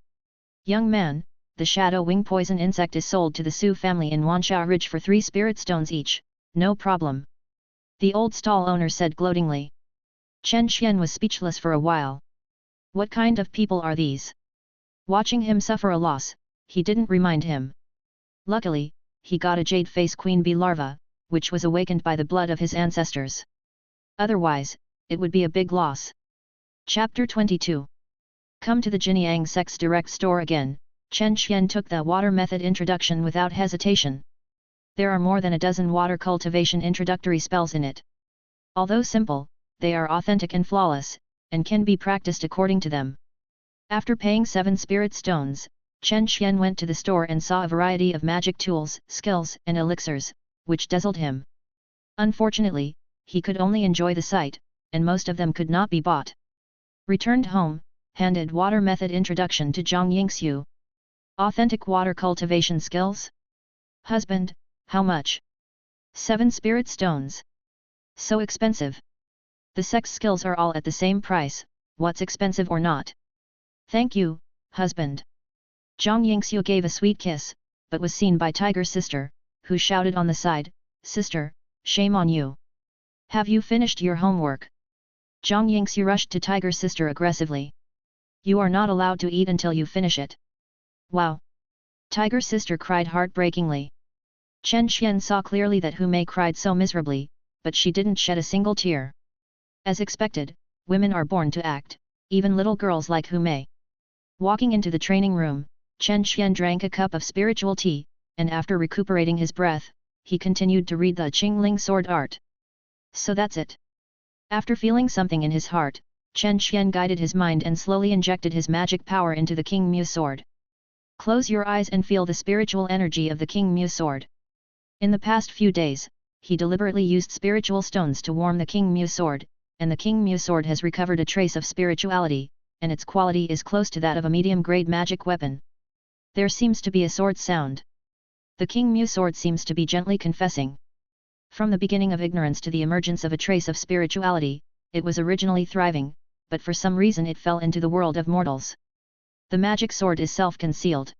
Young man, the shadow-wing poison insect is sold to the Su family in Wansha Ridge for 3 spirit stones each, no problem. The old stall owner said gloatingly. Chen Qian was speechless for a while. What kind of people are these? Watching him suffer a loss, he didn't remind him. Luckily, he got a jade-face queen bee larva, which was awakened by the blood of his ancestors. Otherwise, it would be a big loss. Chapter 22. Come to the Jinyang Sex Direct Store again. Chen Qian took the water method introduction without hesitation. There are more than a dozen water cultivation introductory spells in it. Although simple, they are authentic and flawless, and can be practiced according to them. After paying 7 spirit stones, Chen Qian went to the store and saw a variety of magic tools, skills, and elixirs, which dazzled him. Unfortunately, he could only enjoy the sight, and most of them could not be bought. Returned home, handed water method introduction to Zhang Yingxiu. Authentic water cultivation skills? Husband, how much? 7 spirit stones. So expensive. The sex skills are all at the same price, what's expensive or not? Thank you, husband. Zhang Yingxiu gave a sweet kiss, but was seen by Tiger's sister, who shouted on the side, Sister, shame on you. Have you finished your homework? Zhang Yingxiu rushed to Tiger's sister aggressively. You are not allowed to eat until you finish it. Wow! Tiger's sister cried heartbreakingly. Chen Qian saw clearly that Hu Mei cried so miserably, but she didn't shed a single tear. As expected, women are born to act, even little girls like Hu Mei. Walking into the training room, Chen Qian drank a cup of spiritual tea, and after recuperating his breath, he continued to read the Qingling sword art. So that's it. After feeling something in his heart, Chen Qian guided his mind and slowly injected his magic power into the King Mu sword. Close your eyes and feel the spiritual energy of the King Mu sword. In the past few days, he deliberately used spiritual stones to warm the King Mu sword, and the King Mu sword has recovered a trace of spirituality, and its quality is close to that of a medium-grade magic weapon. There seems to be a sword sound. The King Mu sword seems to be gently confessing. From the beginning of ignorance to the emergence of a trace of spirituality, it was originally thriving, but for some reason it fell into the world of mortals. The magic sword is self-concealed.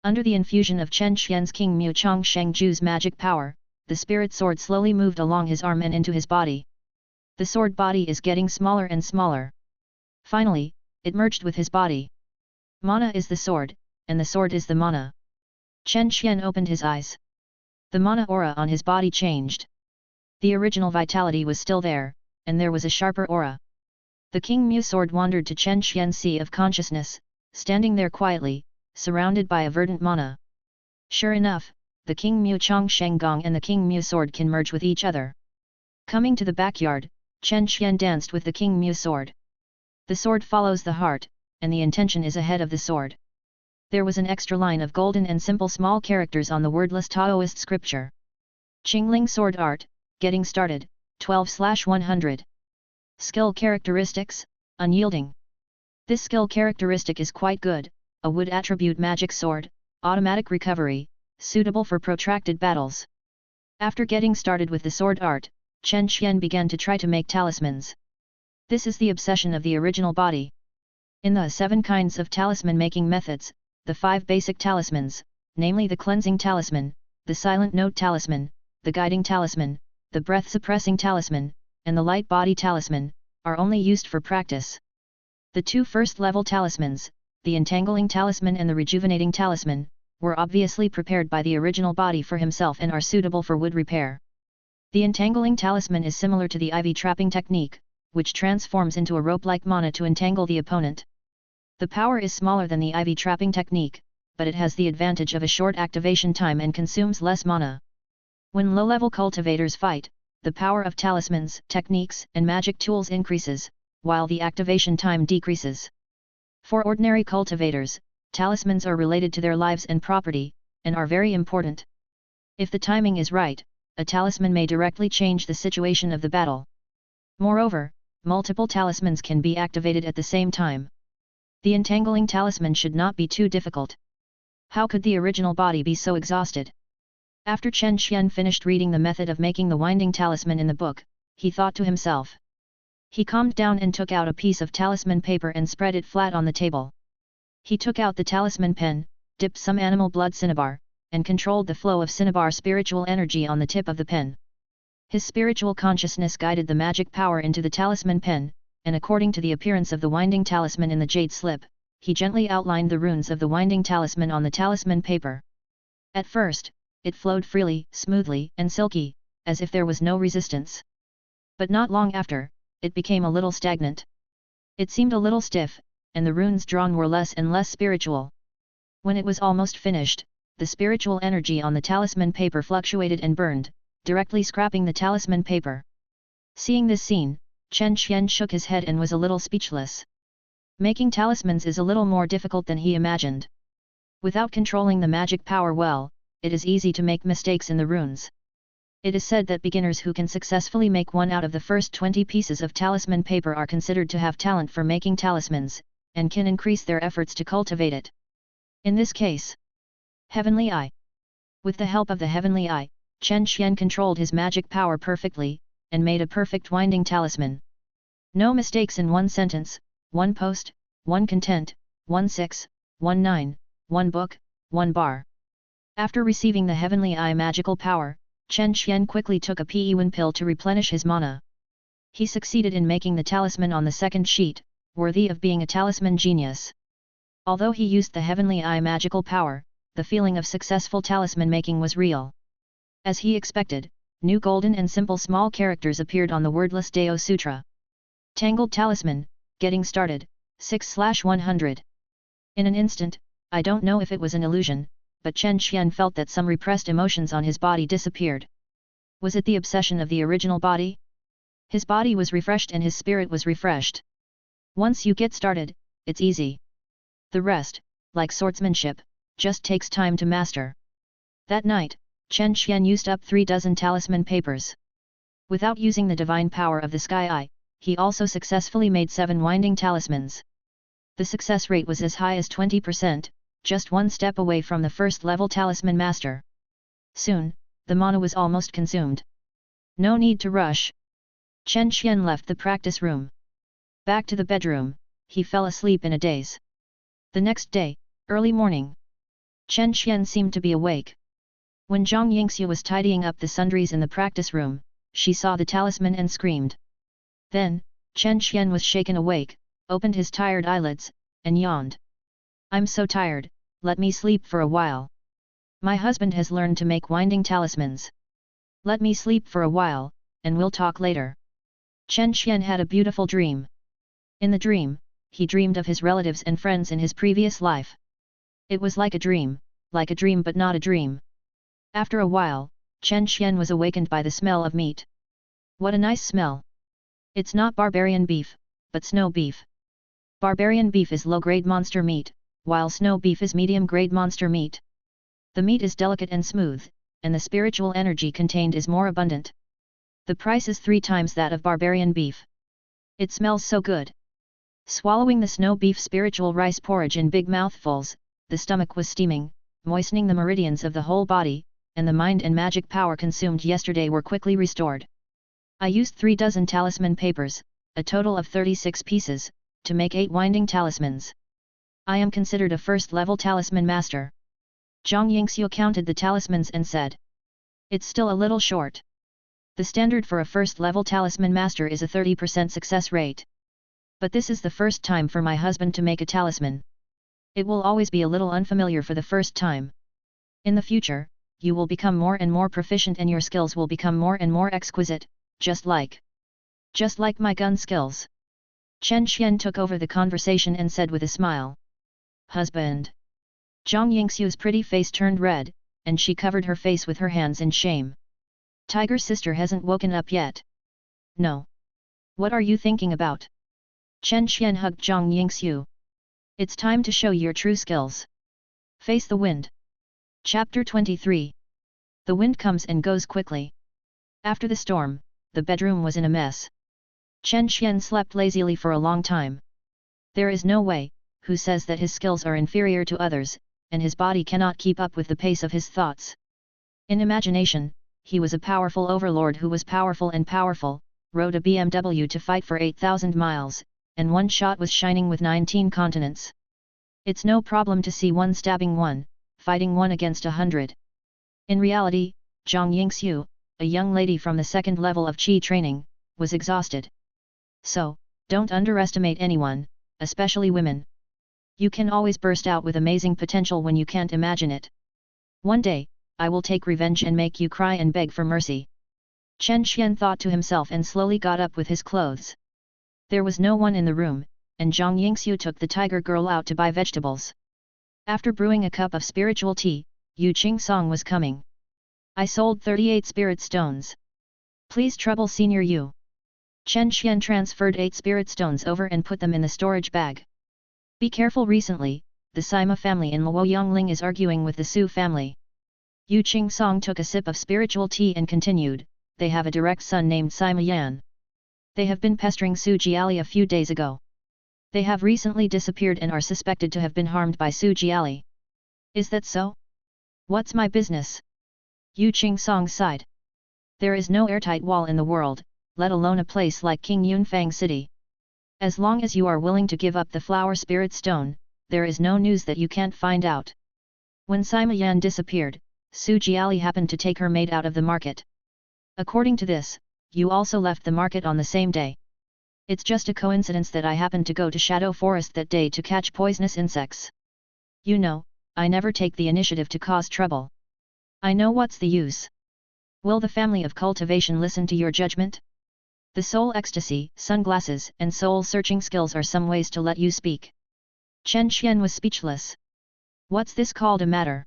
Under the infusion of Chen Qian's King Mu Chong Shengju's magic power, the spirit sword slowly moved along his arm and into his body. The sword body is getting smaller and smaller. Finally, it merged with his body. Mana is the sword, and the sword is the mana. Chen Qian opened his eyes. The mana aura on his body changed. The original vitality was still there, and there was a sharper aura. The King Mu sword wandered to Chen Qian's sea of consciousness, standing there quietly, surrounded by a verdant mana. Sure enough, the King Mu Chong Sheng Gong and the King Mu sword can merge with each other. Coming to the backyard, Chen Qian danced with the King Mu sword. The sword follows the heart, and the intention is ahead of the sword. There was an extra line of golden and simple small characters on the wordless Taoist scripture. Qingling sword art, getting started, 12/100. Skill characteristics, unyielding. This skill characteristic is quite good, a wood attribute magic sword, automatic recovery, suitable for protracted battles. After getting started with the sword art, Chen Qian began to try to make talismans. This is the obsession of the original body. In the 7 kinds of talisman making methods, the 5 basic talismans, namely the cleansing talisman, the silent note talisman, the guiding talisman, the breath suppressing talisman, and the light body talisman, are only used for practice. The 2 first level talismans, the entangling talisman and the rejuvenating talisman, were obviously prepared by the original body for himself and are suitable for wood repair. The entangling talisman is similar to the ivy trapping technique, which transforms into a rope-like mana to entangle the opponent. The power is smaller than the ivy trapping technique, but it has the advantage of a short activation time and consumes less mana. When low-level cultivators fight, the power of talismans, techniques, and magic tools increases, while the activation time decreases. For ordinary cultivators, talismans are related to their lives and property, and are very important. If the timing is right, a talisman may directly change the situation of the battle. Moreover, multiple talismans can be activated at the same time. The entangling talisman should not be too difficult. How could the original body be so exhausted? After Chen Xian finished reading the method of making the winding talisman in the book, he thought to himself. He calmed down and took out a piece of talisman paper and spread it flat on the table. He took out the talisman pen, dipped some animal blood cinnabar, and controlled the flow of cinnabar spiritual energy on the tip of the pen. His spiritual consciousness guided the magic power into the talisman pen, and according to the appearance of the winding talisman in the jade slip, he gently outlined the runes of the winding talisman on the talisman paper. At first, it flowed freely, smoothly, and silky, as if there was no resistance. But not long after, it became a little stagnant. It seemed a little stiff, and the runes drawn were less and less spiritual. When it was almost finished, the spiritual energy on the talisman paper fluctuated and burned, directly scrapping the talisman paper. Seeing this scene, Chen Xian shook his head and was a little speechless. Making talismans is a little more difficult than he imagined. Without controlling the magic power well, it is easy to make mistakes in the runes. It is said that beginners who can successfully make one out of the first 20 pieces of talisman paper are considered to have talent for making talismans, and can increase their efforts to cultivate it. In this case, Heavenly Eye. With the help of the Heavenly Eye, Chen Xian controlled his magic power perfectly, and made a perfect winding talisman. No mistakes in one sentence, one post, one content, 1/6, 1/9, one book, one bar. After receiving the Heavenly Eye magical power, Chen Xian quickly took a Pen pill to replenish his mana. He succeeded in making the talisman on the second sheet, worthy of being a talisman genius. Although he used the Heavenly Eye magical power, the feeling of successful talisman making was real. As he expected, new golden and simple small characters appeared on the wordless Dao Sutra. Tangled Talisman, getting started, 6/100. In an instant, I don't know if it was an illusion, but Chen Xian felt that some repressed emotions on his body disappeared. Was it the obsession of the original body? His body was refreshed and his spirit was refreshed. Once you get started, it's easy. The rest, like swordsmanship, just takes time to master. That night, Chen Xian used up 36 talisman papers. Without using the divine power of the Sky Eye, he also successfully made 7 winding talismans. The success rate was as high as 20%, just one step away from the first-level talisman master. Soon, the mana was almost consumed. No need to rush. Chen Xian left the practice room. Back to the bedroom, he fell asleep in a daze. The next day, early morning, Chen Xian seemed to be awake. When Zhang Yingxia was tidying up the sundries in the practice room, she saw the talisman and screamed. Then, Chen Xian was shaken awake, opened his tired eyelids, and yawned. I'm so tired, let me sleep for a while. My husband has learned to make winding talismans. Let me sleep for a while, and we'll talk later. Chen Xian had a beautiful dream. In the dream, he dreamed of his relatives and friends in his previous life. It was like a dream but not a dream. After a while, Chen Xian was awakened by the smell of meat. What a nice smell! It's not barbarian beef, but snow beef. Barbarian beef is low-grade monster meat, while snow beef is medium-grade monster meat. The meat is delicate and smooth, and the spiritual energy contained is more abundant. The price is 3 times that of barbarian beef. It smells so good. Swallowing the snow beef spiritual rice porridge in big mouthfuls, the stomach was steaming, moistening the meridians of the whole body, and the mind and magic power consumed yesterday were quickly restored. I used 36 talisman papers, a total of 36 pieces, to make 8 winding talismans. I am considered a first-level talisman master. Zhang Yingxiu counted the talismans and said. It's still a little short. The standard for a first-level talisman master is a 30% success rate. But this is the first time for my husband to make a talisman. It will always be a little unfamiliar for the first time. In the future, you will become more and more proficient and your skills will become more and more exquisite, just like my gun skills. Chen Xian took over the conversation and said with a smile. Husband. Zhang Yingxiu's pretty face turned red, and she covered her face with her hands in shame. Tiger's sister hasn't woken up yet. No. What are you thinking about? Chen Xian hugged Zhang Yingxiu. It's time to show your true skills. Face the wind. Chapter 23. The wind comes and goes quickly. After the storm, the bedroom was in a mess. Chen Xian slept lazily for a long time. There is no way, who says that his skills are inferior to others, and his body cannot keep up with the pace of his thoughts. In imagination, he was a powerful overlord who was powerful and powerful, rode a BMW to fight for 8,000 miles, and one shot was shining with 19 continents. It's no problem to see one stabbing one, fighting one against 100. In reality, Zhang Yingxiu, a young lady from the second level of Qi training, was exhausted. So, don't underestimate anyone, especially women. You can always burst out with amazing potential when you can't imagine it. One day, I will take revenge and make you cry and beg for mercy. Chen Xian thought to himself and slowly got up with his clothes. There was no one in the room, and Zhang Yingxiu took the tiger girl out to buy vegetables. After brewing a cup of spiritual tea, Yu Qing-song was coming. I sold 38 spirit stones. Please trouble Senior Yu. Chen Xian transferred 8 spirit stones over and put them in the storage bag. Be careful, recently, the Sima family in Luoyangling is arguing with the Su family. Yu Qing-song took a sip of spiritual tea and continued, they have a direct son named Sima Yan. They have been pestering Su Jiali a few days ago. They have recently disappeared and are suspected to have been harmed by Su Jiali. Is that so? What's my business? Yu Qing-song sighed. There is no airtight wall in the world, let alone a place like King Yunfang City. As long as you are willing to give up the flower spirit stone, there is no news that you can't find out. When Sima Yan disappeared, Su Jiali happened to take her maid out of the market. According to this, you also left the market on the same day. It's just a coincidence that I happened to go to Shadow Forest that day to catch poisonous insects. You know, I never take the initiative to cause trouble. I know what's the use. Will the family of cultivation listen to your judgment? The soul ecstasy, sunglasses, and soul-searching skills are some ways to let you speak. Chen Xian was speechless. What's this called a matter?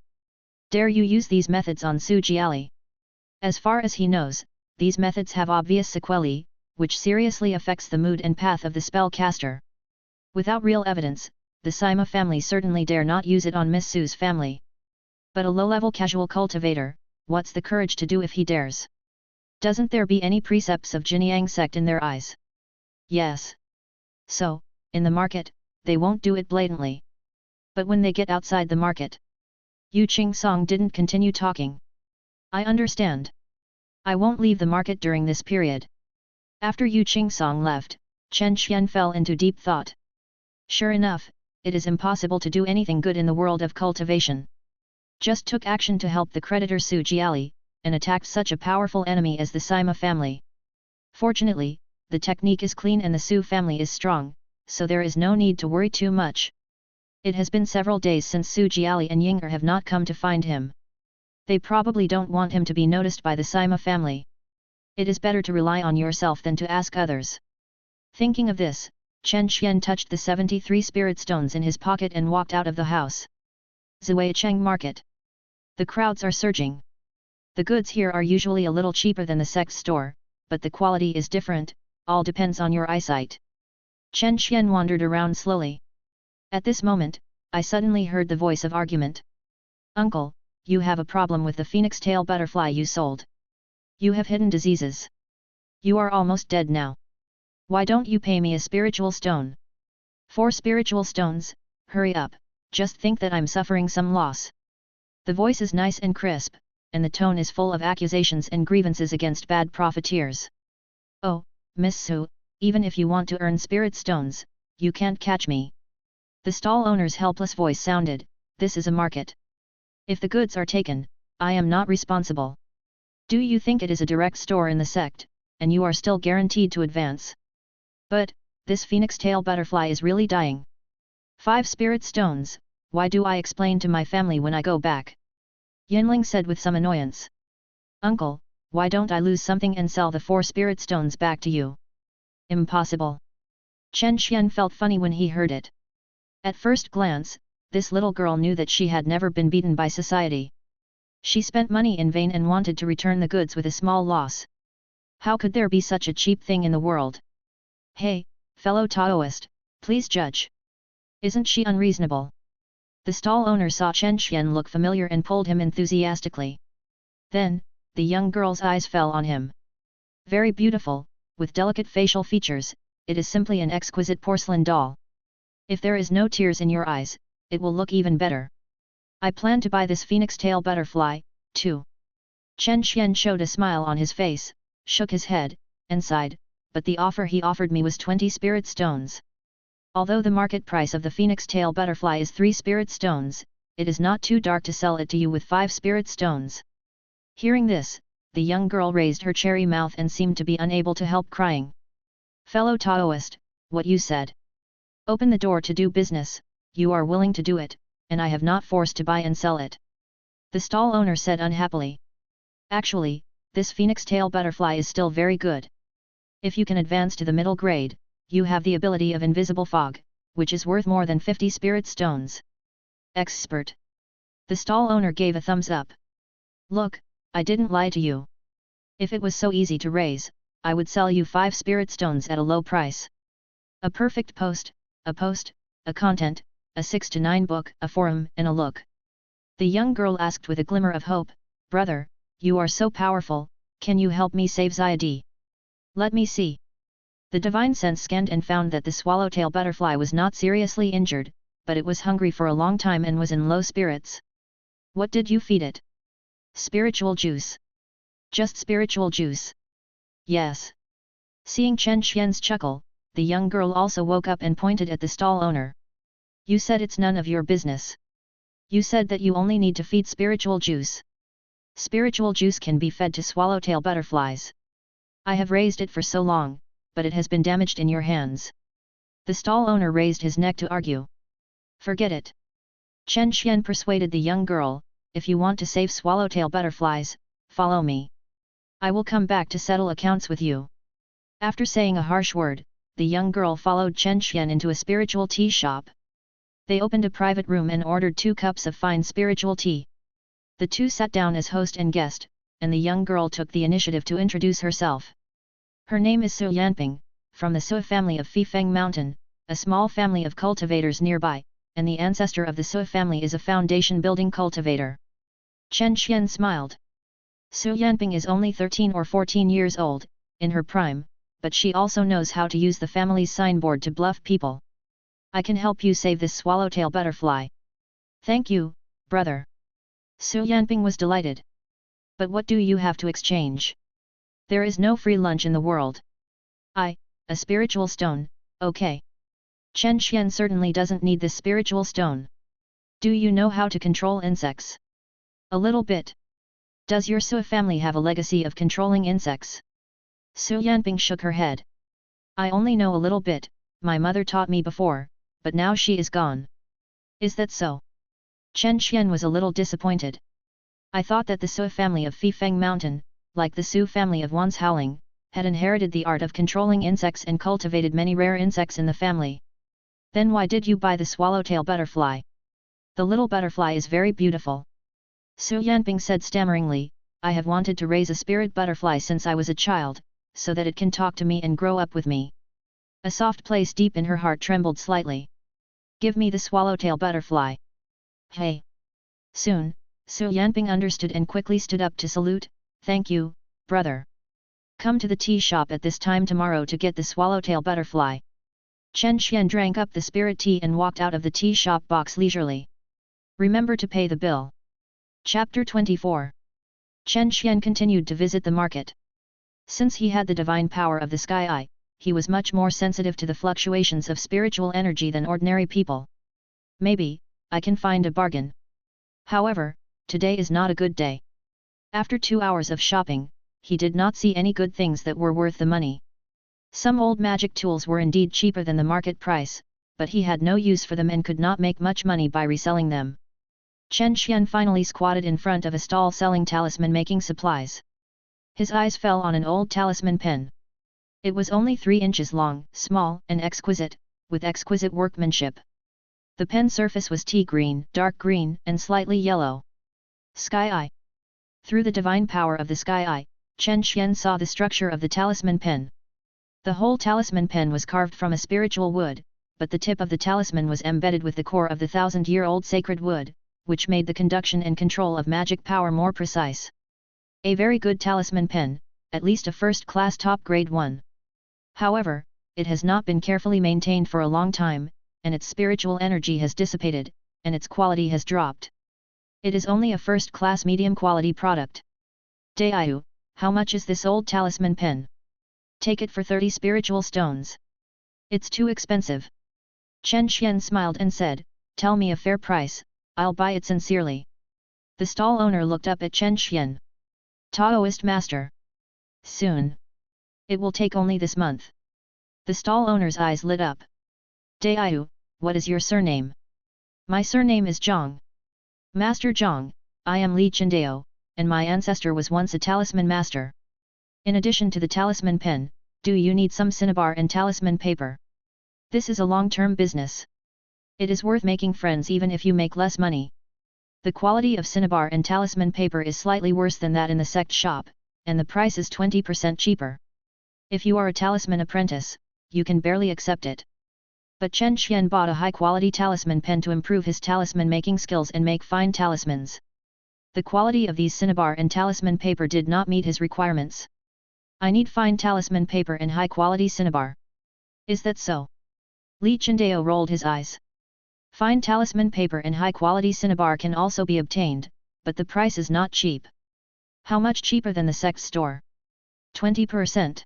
Dare you use these methods on Su Jiali? As far as he knows, these methods have obvious sequelae, which seriously affects the mood and path of the spellcaster. Without real evidence, the Sima family certainly dare not use it on Miss Su's family. But a low-level casual cultivator, what's the courage to do if he dares? Doesn't there be any precepts of Jinyang sect in their eyes? Yes. So, in the market, they won't do it blatantly. But when they get outside the market... Yu Qing-song didn't continue talking. I understand. I won't leave the market during this period. After Yu Qing-song left, Chen Xian fell into deep thought. Sure enough, it is impossible to do anything good in the world of cultivation. Just took action to help the creditor Su Jiali, and attacked such a powerful enemy as the Sima family. Fortunately, the technique is clean and the Su family is strong, so there is no need to worry too much. It has been several days since Su Jiali and Ying'er have not come to find him. They probably don't want him to be noticed by the Sima family. It is better to rely on yourself than to ask others. Thinking of this, Chen Xian touched the 73 spirit stones in his pocket and walked out of the house. Zuicheng Market. The crowds are surging. The goods here are usually a little cheaper than the sect's store, but the quality is different, all depends on your eyesight. Chen Xian wandered around slowly. At this moment, I suddenly heard the voice of argument. Uncle, you have a problem with the phoenix tail butterfly you sold. You have hidden diseases. You are almost dead now. Why don't you pay me a spiritual stone? 4 spiritual stones, hurry up, just think that I'm suffering some loss. The voice is nice and crisp, and the tone is full of accusations and grievances against bad profiteers. Oh, Miss Su, even if you want to earn spirit stones, you can't catch me. The stall owner's helpless voice sounded, this is a market. If the goods are taken, I am not responsible. Do you think it is a direct store in the sect, and you are still guaranteed to advance? But, this phoenix tail butterfly is really dying. 5 spirit stones, why do I explain to my family when I go back? Yinling said with some annoyance. Uncle, why don't I lose something and sell the 4 spirit stones back to you? Impossible. Chen Xian felt funny when he heard it. At first glance, this little girl knew that she had never been beaten by society. She spent money in vain and wanted to return the goods with a small loss. How could there be such a cheap thing in the world? Hey, fellow Taoist, please judge. Isn't she unreasonable? The stall owner saw Chen Xian look familiar and pulled him enthusiastically. Then, the young girl's eyes fell on him. Very beautiful, with delicate facial features, it is simply an exquisite porcelain doll. If there is no tears in your eyes, it will look even better. I plan to buy this phoenix tail butterfly, too. Chen Xian showed a smile on his face, shook his head, and sighed, but the offer he offered me was 20 spirit stones. Although the market price of the phoenix tail butterfly is 3 spirit stones, it is not too dark to sell it to you with 5 spirit stones. Hearing this, the young girl raised her cherry mouth and seemed to be unable to help crying. Fellow Taoist, what you said. Open the door to do business, you are willing to do it, and I have not forced to buy and sell it. The stall owner said unhappily. Actually, this phoenix tail butterfly is still very good. If you can advance to the middle grade, you have the ability of invisible fog, which is worth more than 50 spirit stones. Expert. The stall owner gave a thumbs up. Look, I didn't lie to you. If it was so easy to raise, I would sell you 5 spirit stones at a low price. A perfect post, a content, a 6 to 9 book, a forum, and a look. The young girl asked with a glimmer of hope, Brother, you are so powerful, can you help me save Xiadi? Let me see. The divine sense scanned and found that the swallowtail butterfly was not seriously injured, but it was hungry for a long time and was in low spirits. What did you feed it? Spiritual juice. Just spiritual juice. Yes. Seeing Chen Xian's chuckle, the young girl also woke up and pointed at the stall owner. You said it's none of your business. You said that you only need to feed spiritual juice. Spiritual juice can be fed to swallowtail butterflies. I have raised it for so long, but it has been damaged in your hands. The stall owner raised his neck to argue. Forget it. Chen Xian persuaded the young girl, if you want to save swallowtail butterflies, follow me. I will come back to settle accounts with you. After saying a harsh word, the young girl followed Chen Xian into a spiritual tea shop. They opened a private room and ordered 2 cups of fine spiritual tea. The two sat down as host and guest, and the young girl took the initiative to introduce herself. Her name is Su Yanping, from the Su family of Fifeng Mountain, a small family of cultivators nearby, and the ancestor of the Su family is a foundation-building cultivator. Chen Xian smiled. Su Yanping is only 13 or 14 years old, in her prime, but she also knows how to use the family's signboard to bluff people. I can help you save this swallowtail butterfly. Thank you, brother. Su Yanping was delighted. But what do you have to exchange? There is no free lunch in the world. A spiritual stone, okay. Chen Xian certainly doesn't need this spiritual stone. Do you know how to control insects? A little bit. Does your Su family have a legacy of controlling insects? Su Yanping shook her head. I only know a little bit, my mother taught me before, but now she is gone. Is that so? Chen Xian was a little disappointed. I thought that the Su family of Fifeng Mountain, like the Su family of Wan's Howling, had inherited the art of controlling insects and cultivated many rare insects in the family. Then why did you buy the swallowtail butterfly? The little butterfly is very beautiful. Su Yanping said stammeringly, I have wanted to raise a spirit butterfly since I was a child, so that it can talk to me and grow up with me. A soft place deep in her heart trembled slightly. Give me the swallowtail butterfly. Hey! Soon, Su Yanping understood and quickly stood up to salute, thank you, brother. Come to the tea shop at this time tomorrow to get the swallowtail butterfly. Chen Xian drank up the spirit tea and walked out of the tea shop box leisurely. Remember to pay the bill. Chapter 24. Chen Xian continued to visit the market. Since he had the divine power of the Sky Eye, he was much more sensitive to the fluctuations of spiritual energy than ordinary people. Maybe, I can find a bargain. However, today is not a good day. After 2 hours of shopping, he did not see any good things that were worth the money. Some old magic tools were indeed cheaper than the market price, but he had no use for them and could not make much money by reselling them. Chen Xian finally squatted in front of a stall selling talisman-making supplies. His eyes fell on an old talisman pen. It was only 3 inches long, small and exquisite, with exquisite workmanship. The pen surface was tea green, dark green, and slightly yellow. Sky Eye. Through the divine power of the Sky Eye, Chen Xian saw the structure of the talisman pen. The whole talisman pen was carved from a spiritual wood, but the tip of the talisman was embedded with the core of the 1000-year-old sacred wood, which made the conduction and control of magic power more precise. A very good talisman pen, at least a first-class top-grade one. However, it has not been carefully maintained for a long time, and its spiritual energy has dissipated, and its quality has dropped. It is only a first-class medium-quality product. Dayu, how much is this old talisman pen? Take it for 30 spiritual stones. It's too expensive. Chen Xian smiled and said, tell me a fair price, I'll buy it sincerely. The stall owner looked up at Chen Xian. Taoist master. Soon. It will take only this month. The stall owner's eyes lit up. Dayu, what is your surname? My surname is Zhang. Master Zhang, I am Li Chendao, and my ancestor was once a talisman master. In addition to the talisman pen, do you need some cinnabar and talisman paper? This is a long-term business. It is worth making friends even if you make less money. The quality of cinnabar and talisman paper is slightly worse than that in the sect shop, and the price is 20% cheaper. If you are a talisman apprentice, you can barely accept it. But Chen Xian bought a high-quality talisman pen to improve his talisman making skills and make fine talismans. The quality of these cinnabar and talisman paper did not meet his requirements. I need fine talisman paper and high-quality cinnabar. Is that so? Li Chendao rolled his eyes. Fine talisman paper and high-quality cinnabar can also be obtained, but the price is not cheap. How much cheaper than the sect store? 20%.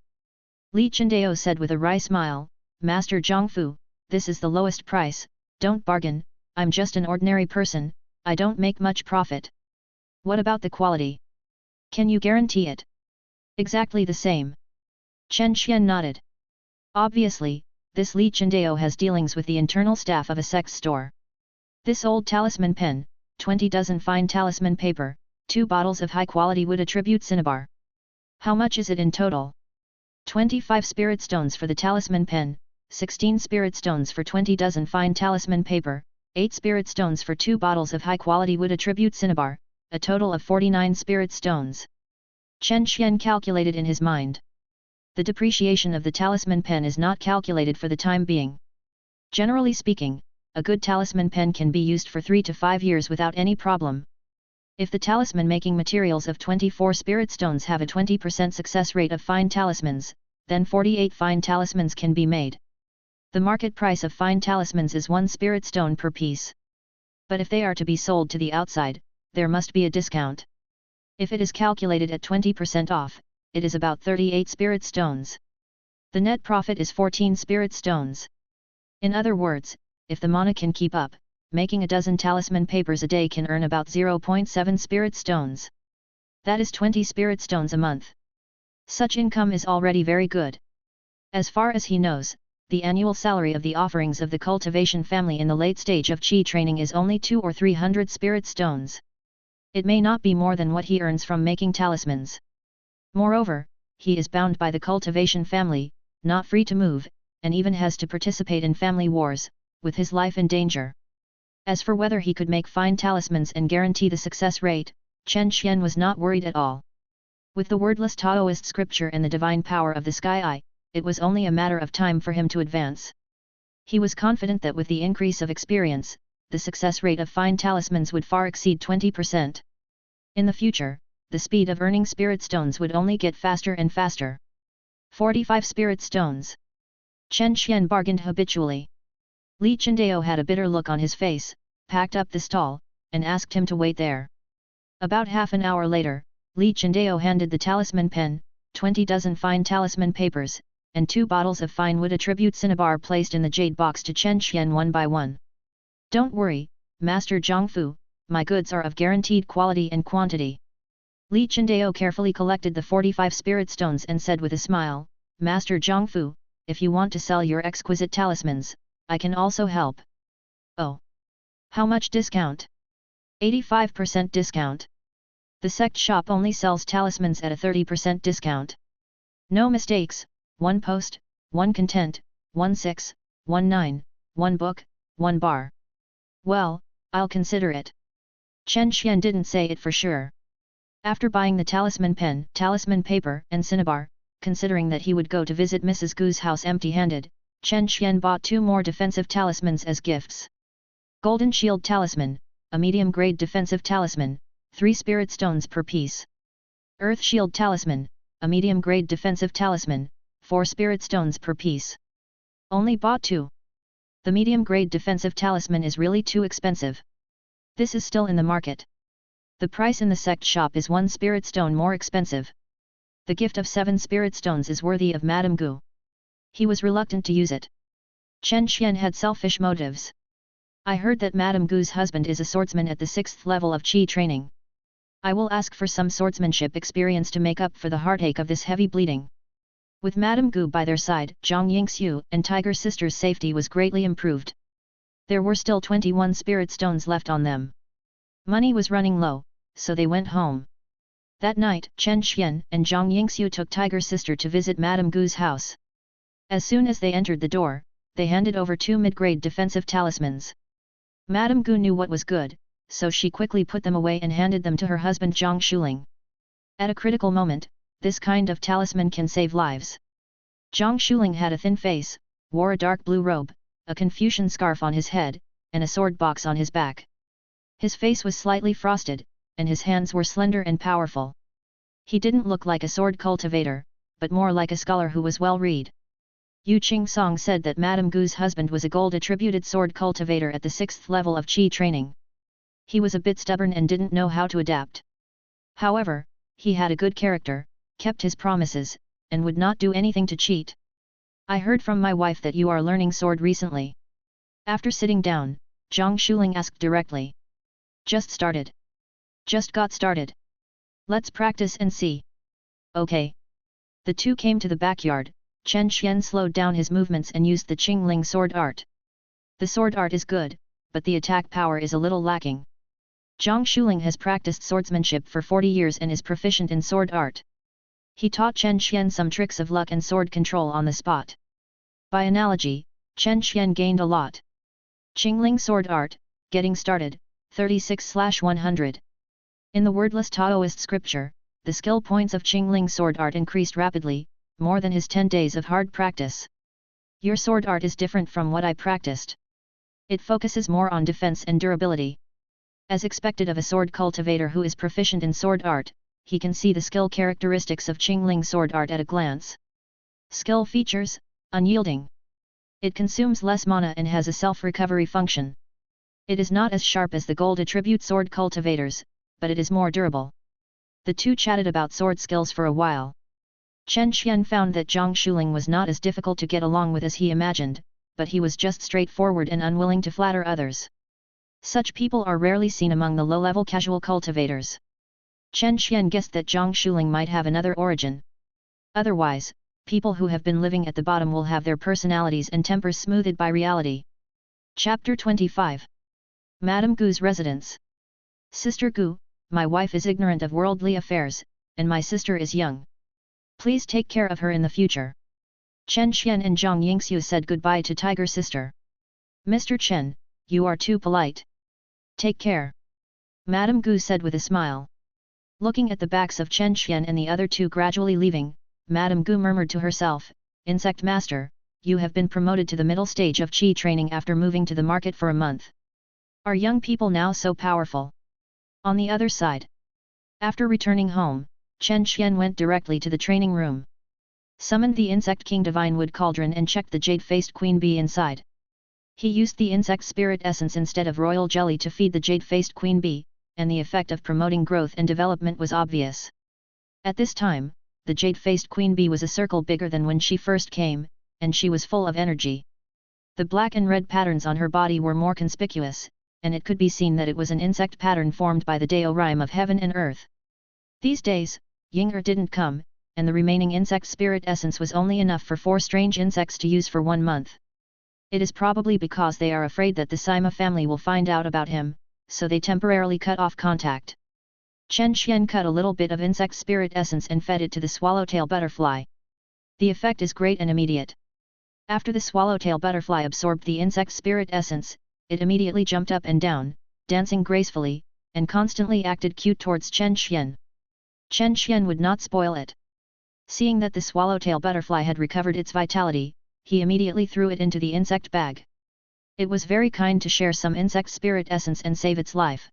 Li Chendao said with a wry smile, Master Zhangfu, this is the lowest price, don't bargain, I'm just an ordinary person, I don't make much profit. What about the quality? Can you guarantee it? Exactly the same. Chen Xian nodded. Obviously, this Li Chendao has dealings with the internal staff of a sect store. This old talisman pen, 20 dozen fine talisman paper, 2 bottles of high-quality wood attribute cinnabar. How much is it in total? 25 spirit stones for the talisman pen, 16 spirit stones for 20 dozen fine talisman paper, 8 spirit stones for 2 bottles of high-quality wood attribute cinnabar, a total of 49 spirit stones. Chen Xian calculated in his mind. The depreciation of the talisman pen is not calculated for the time being. Generally speaking, a good talisman pen can be used for 3 to 5 years without any problem. If the talisman making materials of 24 spirit stones have a 20% success rate of fine talismans, then 48 fine talismans can be made. The market price of fine talismans is 1 spirit stone per piece. But if they are to be sold to the outside, there must be a discount. If it is calculated at 20% off, it is about 38 spirit stones. The net profit is 14 spirit stones. In other words, if the mana can keep up, making a dozen talisman papers a day can earn about 0.7 spirit stones. That is 20 spirit stones a month. Such income is already very good. As far as he knows, the annual salary of the offerings of the cultivation family in the late stage of Qi training is only 200 or 300 spirit stones. It may not be more than what he earns from making talismans. Moreover, he is bound by the cultivation family, not free to move, and even has to participate in family wars, with his life in danger. As for whether he could make fine talismans and guarantee the success rate, Chen Xian was not worried at all. With the wordless Taoist scripture and the divine power of the sky eye, it was only a matter of time for him to advance. He was confident that with the increase of experience, the success rate of fine talismans would far exceed 20%. In the future, the speed of earning spirit stones would only get faster and faster. 45 spirit stones. Chen Xian bargained habitually. Li Chendao had a bitter look on his face, packed up the stall, and asked him to wait there. About half an hour later, Li Chendao handed the talisman pen, 20 dozen fine talisman papers, and 2 bottles of fine wood attribute cinnabar placed in the jade box to Chen Xian one by one. Don't worry, Master Zhangfu, my goods are of guaranteed quality and quantity. Li Chendao carefully collected the 45 spirit stones and said with a smile, Master Zhangfu, if you want to sell your exquisite talismans, I can also help. Oh! How much discount? 85% discount. The sect shop only sells talismans at a 30% discount. No mistakes, 1 post, 1 content, 1 6, 1 9, 1 book, 1 bar. Well, I'll consider it. Chen Xian didn't say it for sure. After buying the talisman pen, talisman paper and cinnabar, considering that he would go to visit Mrs. Gu's house empty-handed, Chen Xian bought 2 more defensive talismans as gifts. Golden Shield Talisman, a medium-grade defensive talisman, 3 spirit stones per piece. Earth Shield Talisman, a medium-grade defensive talisman, 4 spirit stones per piece. Only bought 2. The medium-grade defensive talisman is really too expensive. This is still in the market. The price in the sect shop is 1 spirit stone more expensive. The gift of 7 spirit stones is worthy of Madame Gu. He was reluctant to use it. Chen Xian had selfish motives. I heard that Madame Gu's husband is a swordsman at the 6th level of Qi training. I will ask for some swordsmanship experience to make up for the heartache of this heavy bleeding. With Madame Gu by their side, Zhang Yingxiu and Tiger Sister's safety was greatly improved. There were still 21 spirit stones left on them. Money was running low, so they went home. That night, Chen Xian and Zhang Yingxiu took Tiger Sister to visit Madame Gu's house. As soon as they entered the door, they handed over 2 mid-grade defensive talismans. Madame Gu knew what was good, so she quickly put them away and handed them to her husband Zhang Shuling. At a critical moment, this kind of talisman can save lives. Zhang Shuling had a thin face, wore a dark blue robe, a Confucian scarf on his head, and a sword box on his back. His face was slightly frosted, and his hands were slender and powerful. He didn't look like a sword cultivator, but more like a scholar who was well-read. Yu Qing-song said that Madame Gu's husband was a gold-attributed sword cultivator at the 6th level of Qi training. He was a bit stubborn and didn't know how to adapt. However, he had a good character, kept his promises, and would not do anything to cheat. I heard from my wife that you are learning sword recently. After sitting down, Zhang Shuling asked directly. Just started. Just got started. Let's practice and see. Okay. The two came to the backyard. Chen Xian slowed down his movements and used the Qingling sword art. The sword art is good, but the attack power is a little lacking. Zhang Shuling has practiced swordsmanship for 40 years and is proficient in sword art. He taught Chen Xian some tricks of luck and sword control on the spot. By analogy, Chen Xian gained a lot. Qingling sword art, getting started, 36/100. In the wordless Taoist scripture, the skill points of Qingling sword art increased rapidly, more than his 10 days of hard practice. Your sword art is different from what I practiced. It focuses more on defense and durability. As expected of a sword cultivator who is proficient in sword art, he can see the skill characteristics of Qingling sword art at a glance. Skill features: unyielding. It consumes less mana and has a self-recovery function. It is not as sharp as the gold attribute sword cultivators, but it is more durable. The two chatted about sword skills for a while. Chen Xian found that Zhang Shuling was not as difficult to get along with as he imagined, but he was just straightforward and unwilling to flatter others. Such people are rarely seen among the low-level casual cultivators. Chen Xian guessed that Zhang Shuling might have another origin. Otherwise, people who have been living at the bottom will have their personalities and tempers smoothed by reality. Chapter 25. Madame Gu's residence. Sister Gu, my wife is ignorant of worldly affairs, and my sister is young. Please take care of her in the future. Chen Xian and Zhang Yingxiu said goodbye to Tiger Sister. Mr. Chen, you are too polite. Take care. Madame Gu said with a smile. Looking at the backs of Chen Xian and the other two gradually leaving, Madame Gu murmured to herself, Insect Master, you have been promoted to the middle stage of Qi training after moving to the market for a month. Are young people now so powerful? On the other side. After returning home, Chen Xian went directly to the training room. Summoned the Insect King Divine Wood Cauldron and checked the jade-faced queen bee inside. He used the insect spirit essence instead of royal jelly to feed the jade-faced queen bee, and the effect of promoting growth and development was obvious. At this time, the jade-faced queen bee was a circle bigger than when she first came, and she was full of energy. The black and red patterns on her body were more conspicuous, and it could be seen that it was an insect pattern formed by the Dao rhyme of heaven and earth. These days, Ying'er didn't come, and the remaining insect spirit essence was only enough for 4 strange insects to use for 1 month. It is probably because they are afraid that the Sima family will find out about him, so they temporarily cut off contact. Chen Xian cut a little bit of insect spirit essence and fed it to the swallowtail butterfly. The effect is great and immediate. After the swallowtail butterfly absorbed the insect spirit essence, it immediately jumped up and down, dancing gracefully, and constantly acted cute towards Chen Xian. Chen Xian would not spoil it. Seeing that the swallowtail butterfly had recovered its vitality, he immediately threw it into the insect bag. It was very kind to share some insect spirit essence and save its life.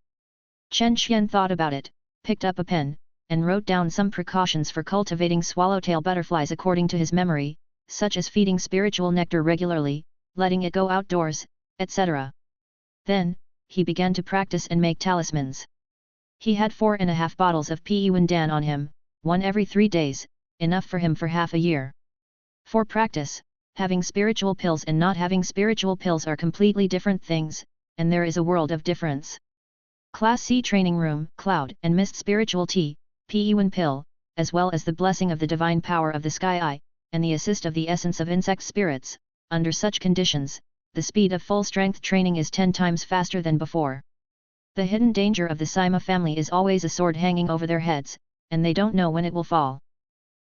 Chen Xian thought about it, picked up a pen, and wrote down some precautions for cultivating swallowtail butterflies according to his memory, such as feeding spiritual nectar regularly, letting it go outdoors, etc. Then, he began to practice and make talismans. He had 4.5 bottles of Peyuan on him, one every 3 days, enough for him for half a year. For practice, having spiritual pills and not having spiritual pills are completely different things, and there is a world of difference. Class C Training Room, Cloud and Mist Spiritual Tea, Peyuan Pill, as well as the blessing of the divine power of the Sky Eye, and the assist of the essence of insect spirits. Under such conditions, the speed of full-strength training is 10 times faster than before. The hidden danger of the Sima family is always a sword hanging over their heads, and they don't know when it will fall.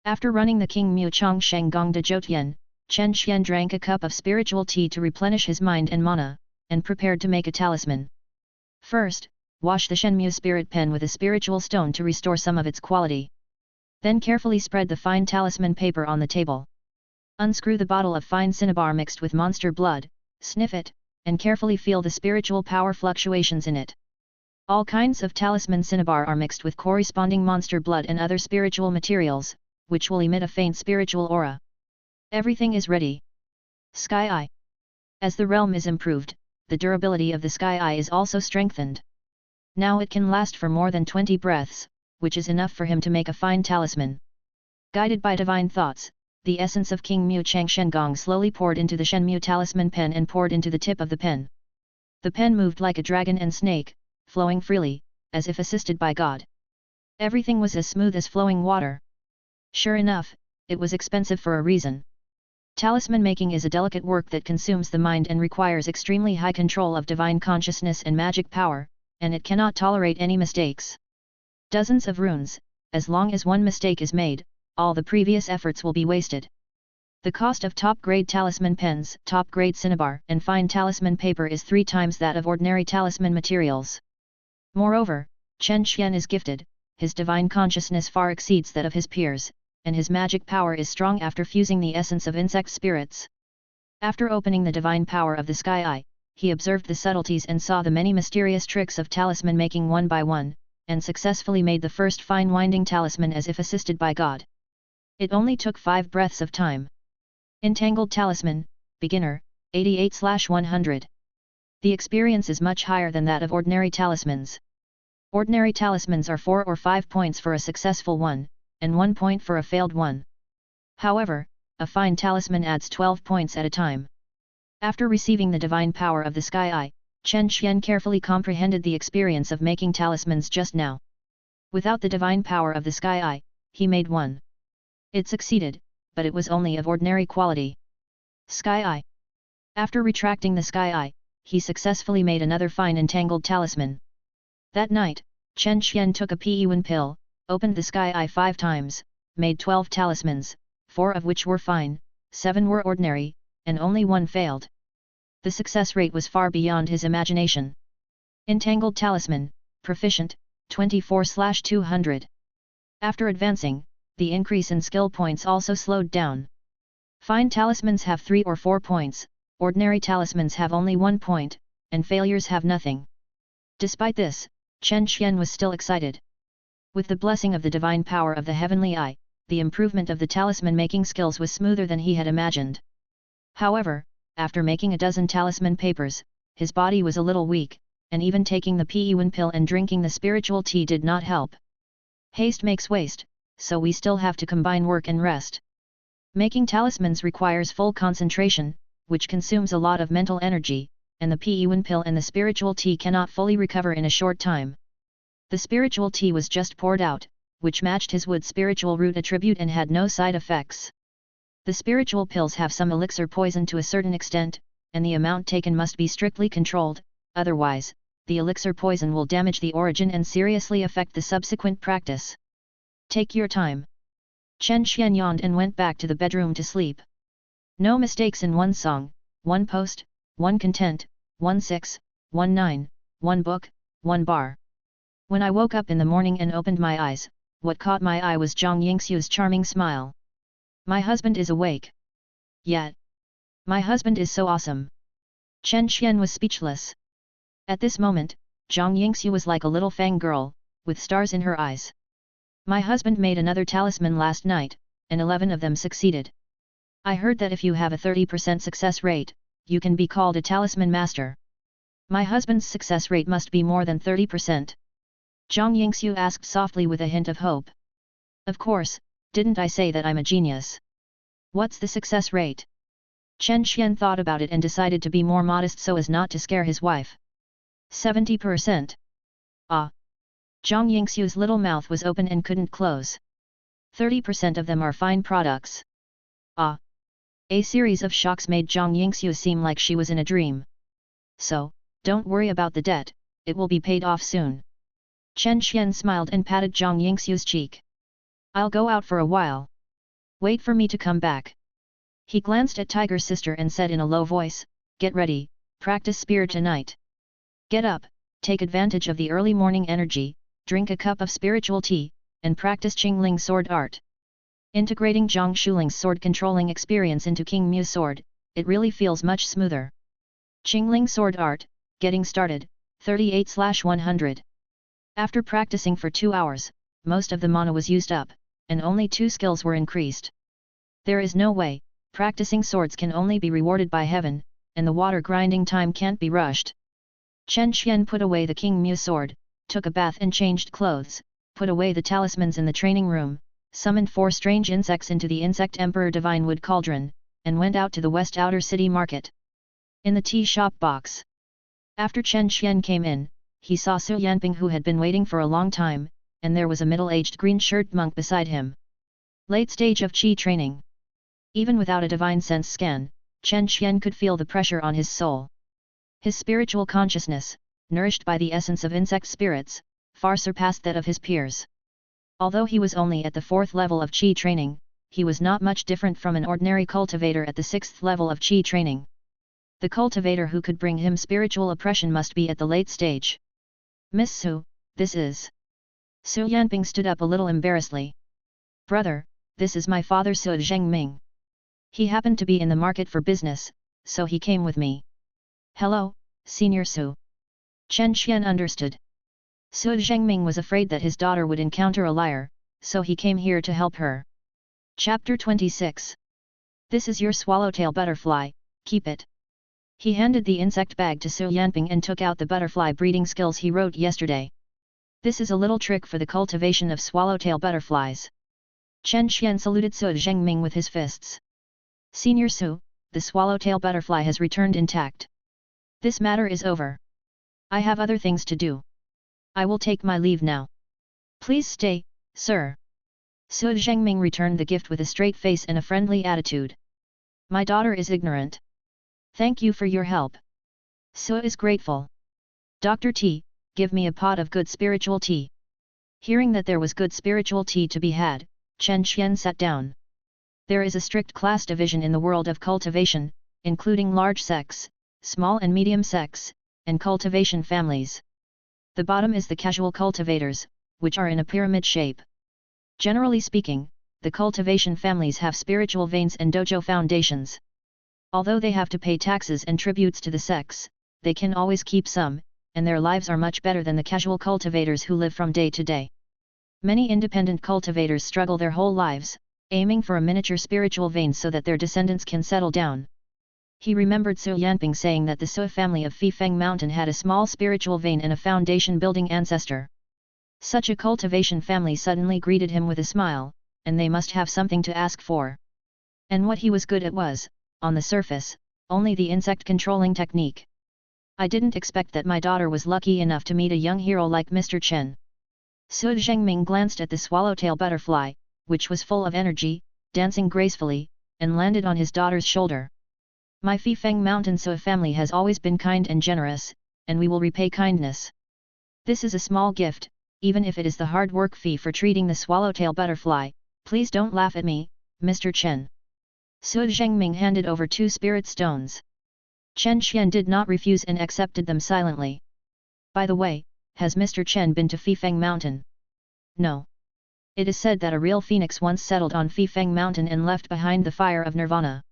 After running the King Mu Chong Sheng Gong de Jotian, Chen Xian drank a cup of spiritual tea to replenish his mind and mana, and prepared to make a talisman. First, wash the Shenmu spirit pen with a spiritual stone to restore some of its quality. Then carefully spread the fine talisman paper on the table. Unscrew the bottle of fine cinnabar mixed with monster blood, sniff it, and carefully feel the spiritual power fluctuations in it. All kinds of talisman cinnabar are mixed with corresponding monster blood and other spiritual materials, which will emit a faint spiritual aura. Everything is ready. Sky Eye. As the realm is improved, the durability of the Sky Eye is also strengthened. Now it can last for more than 20 breaths, which is enough for him to make a fine talisman. Guided by divine thoughts, the essence of King Mu Chang Shengong slowly poured into the Shenmu talisman pen and poured into the tip of the pen. The pen moved like a dragon and snake, flowing freely, as if assisted by God. Everything was as smooth as flowing water. Sure enough, it was expensive for a reason. Talisman making is a delicate work that consumes the mind and requires extremely high control of divine consciousness and magic power, and it cannot tolerate any mistakes. Dozens of runes, as long as one mistake is made, all the previous efforts will be wasted. The cost of top-grade talisman pens, top-grade cinnabar, and fine talisman paper is 3 times that of ordinary talisman materials. Moreover, Chen Xian is gifted, his divine consciousness far exceeds that of his peers, and his magic power is strong after fusing the essence of insect spirits. After opening the divine power of the Sky Eye, he observed the subtleties and saw the many mysterious tricks of talisman making one by one, and successfully made the first fine winding talisman as if assisted by God. It only took 5 breaths of time. Entangled Talisman, Beginner, 88/100. The experience is much higher than that of ordinary talismans. Ordinary talismans are 4 or 5 points for a successful one, and 1 point for a failed one. However, a fine talisman adds 12 points at a time. After receiving the divine power of the Sky Eye, Chen Xian carefully comprehended the experience of making talismans just now. Without the divine power of the Sky Eye, he made one. It succeeded, but it was only of ordinary quality. Sky Eye. After retracting the Sky Eye, he successfully made another fine entangled talisman. That night, Chen Xian took a Peyuan pill, opened the Sky Eye 5 times, made 12 talismans, 4 of which were fine, 7 were ordinary, and only 1 failed. The success rate was far beyond his imagination. Entangled Talisman, Proficient, 24/200. After advancing, the increase in skill points also slowed down. Fine talismans have 3 or 4 points, ordinary talismans have only 1 point, and failures have nothing. Despite this, Chen Xian was still excited. With the blessing of the divine power of the Heavenly Eye, the improvement of the talisman-making skills was smoother than he had imagined. However, after making a dozen talisman papers, his body was a little weak, and even taking the Peyuan pill and drinking the spiritual tea did not help. Haste makes waste, so we still have to combine work and rest. Making talismans requires full concentration, which consumes a lot of mental energy, and the Peyuan pill and the spiritual tea cannot fully recover in a short time. The spiritual tea was just poured out, which matched his wood spiritual root attribute and had no side effects. The spiritual pills have some elixir poison to a certain extent, and the amount taken must be strictly controlled, otherwise, the elixir poison will damage the origin and seriously affect the subsequent practice. Take your time. Chen Xian yawned and went back to the bedroom to sleep. No mistakes in 1 song, 1 post, 1 content, 1 6, 1 9, 1 book, 1 bar. When I woke up in the morning and opened my eyes, what caught my eye was Zhang Yingxiu's charming smile. My husband is awake. Yet. My husband is so awesome. Chen Xian was speechless. At this moment, Zhang Yingxiu was like a little fangirl, with stars in her eyes. My husband made another talisman last night, and 11 of them succeeded. I heard that if you have a 30% success rate, you can be called a talisman master. My husband's success rate must be more than 30%. Zhang Yingxiu asked softly with a hint of hope. Of course, didn't I say that I'm a genius? What's the success rate? Chen Xian thought about it and decided to be more modest so as not to scare his wife. 70%. Ah! Zhang Yingxiu's little mouth was open and couldn't close. 30% of them are fine products. Ah! A series of shocks made Zhang Yingxiu seem like she was in a dream. So, don't worry about the debt, it will be paid off soon. Chen Xian smiled and patted Zhang Yingxiu's cheek. I'll go out for a while. Wait for me to come back. He glanced at Tiger's sister and said in a low voice, get ready, practice spirit tonight. Get up, take advantage of the early morning energy, drink a cup of spiritual tea, and practice Qingling sword art. Integrating Zhang Shuling's sword controlling experience into King Mu's sword, it really feels much smoother. Qingling sword art, getting started, 38/100. After practicing for 2 hours, most of the mana was used up, and only 2 skills were increased. There is no way, practicing swords can only be rewarded by heaven, and the water grinding time can't be rushed. Chen Xian put away the King Mu sword, took a bath and changed clothes, put away the talismans in the training room, summoned 4 strange insects into the Insect Emperor Divine Wood Cauldron, and went out to the West Outer City Market. In the tea shop box. After Chen Xian came in, he saw Su Yanping who had been waiting for a long time, and there was a middle-aged green-shirt monk beside him. Late stage of qi training. Even without a divine sense scan, Chen Xian could feel the pressure on his soul. His spiritual consciousness, nourished by the essence of insect spirits, far surpassed that of his peers. Although he was only at the 4th level of qi training, he was not much different from an ordinary cultivator at the 6th level of qi training. The cultivator who could bring him spiritual oppression must be at the late stage. Miss Su, this is... Su Yanping stood up a little embarrassedly. Brother, this is my father Su Zhengming. He happened to be in the market for business, so he came with me. Hello, Senior Su. Chen Xian understood. Su Zhengming was afraid that his daughter would encounter a liar, so he came here to help her. Chapter 26. This is your swallowtail butterfly, keep it. He handed the insect bag to Su Yanping and took out the butterfly breeding skills he wrote yesterday. This is a little trick for the cultivation of swallowtail butterflies. Chen Xian saluted Su Zhengming with his fists. Senior Su, the swallowtail butterfly has returned intact. This matter is over. I have other things to do. I will take my leave now. Please stay, sir. Su Zhengming returned the gift with a straight face and a friendly attitude. My daughter is ignorant. Thank you for your help. Su is grateful. Dr. T, give me a pot of good spiritual tea. Hearing that there was good spiritual tea to be had, Chen Xian sat down. There is a strict class division in the world of cultivation, including large sects, small and medium sects, and cultivation families. The bottom is the casual cultivators, which are in a pyramid shape. Generally speaking, the cultivation families have spiritual veins and dojo foundations. Although they have to pay taxes and tributes to the sects, they can always keep some, and their lives are much better than the casual cultivators who live from day to day. Many independent cultivators struggle their whole lives, aiming for a miniature spiritual vein so that their descendants can settle down. He remembered Su Yanping saying that the Su family of Fifeng Mountain had a small spiritual vein and a foundation-building ancestor. Such a cultivation family suddenly greeted him with a smile, and they must have something to ask for. And what he was good at was, on the surface, only the insect-controlling technique. I didn't expect that my daughter was lucky enough to meet a young hero like Mr. Chen. Su Zhengming glanced at the swallowtail butterfly, which was full of energy, dancing gracefully, and landed on his daughter's shoulder. My Fifeng Mountain Su family has always been kind and generous, and we will repay kindness. This is a small gift, even if it is the hard work fee for treating the swallowtail butterfly. Please don't laugh at me, Mr. Chen. Su Zhengming handed over 2 spirit stones. Chen Xian did not refuse and accepted them silently. By the way, has Mr. Chen been to Fifeng Mountain? No. It is said that a real phoenix once settled on Fifeng Mountain and left behind the fire of nirvana.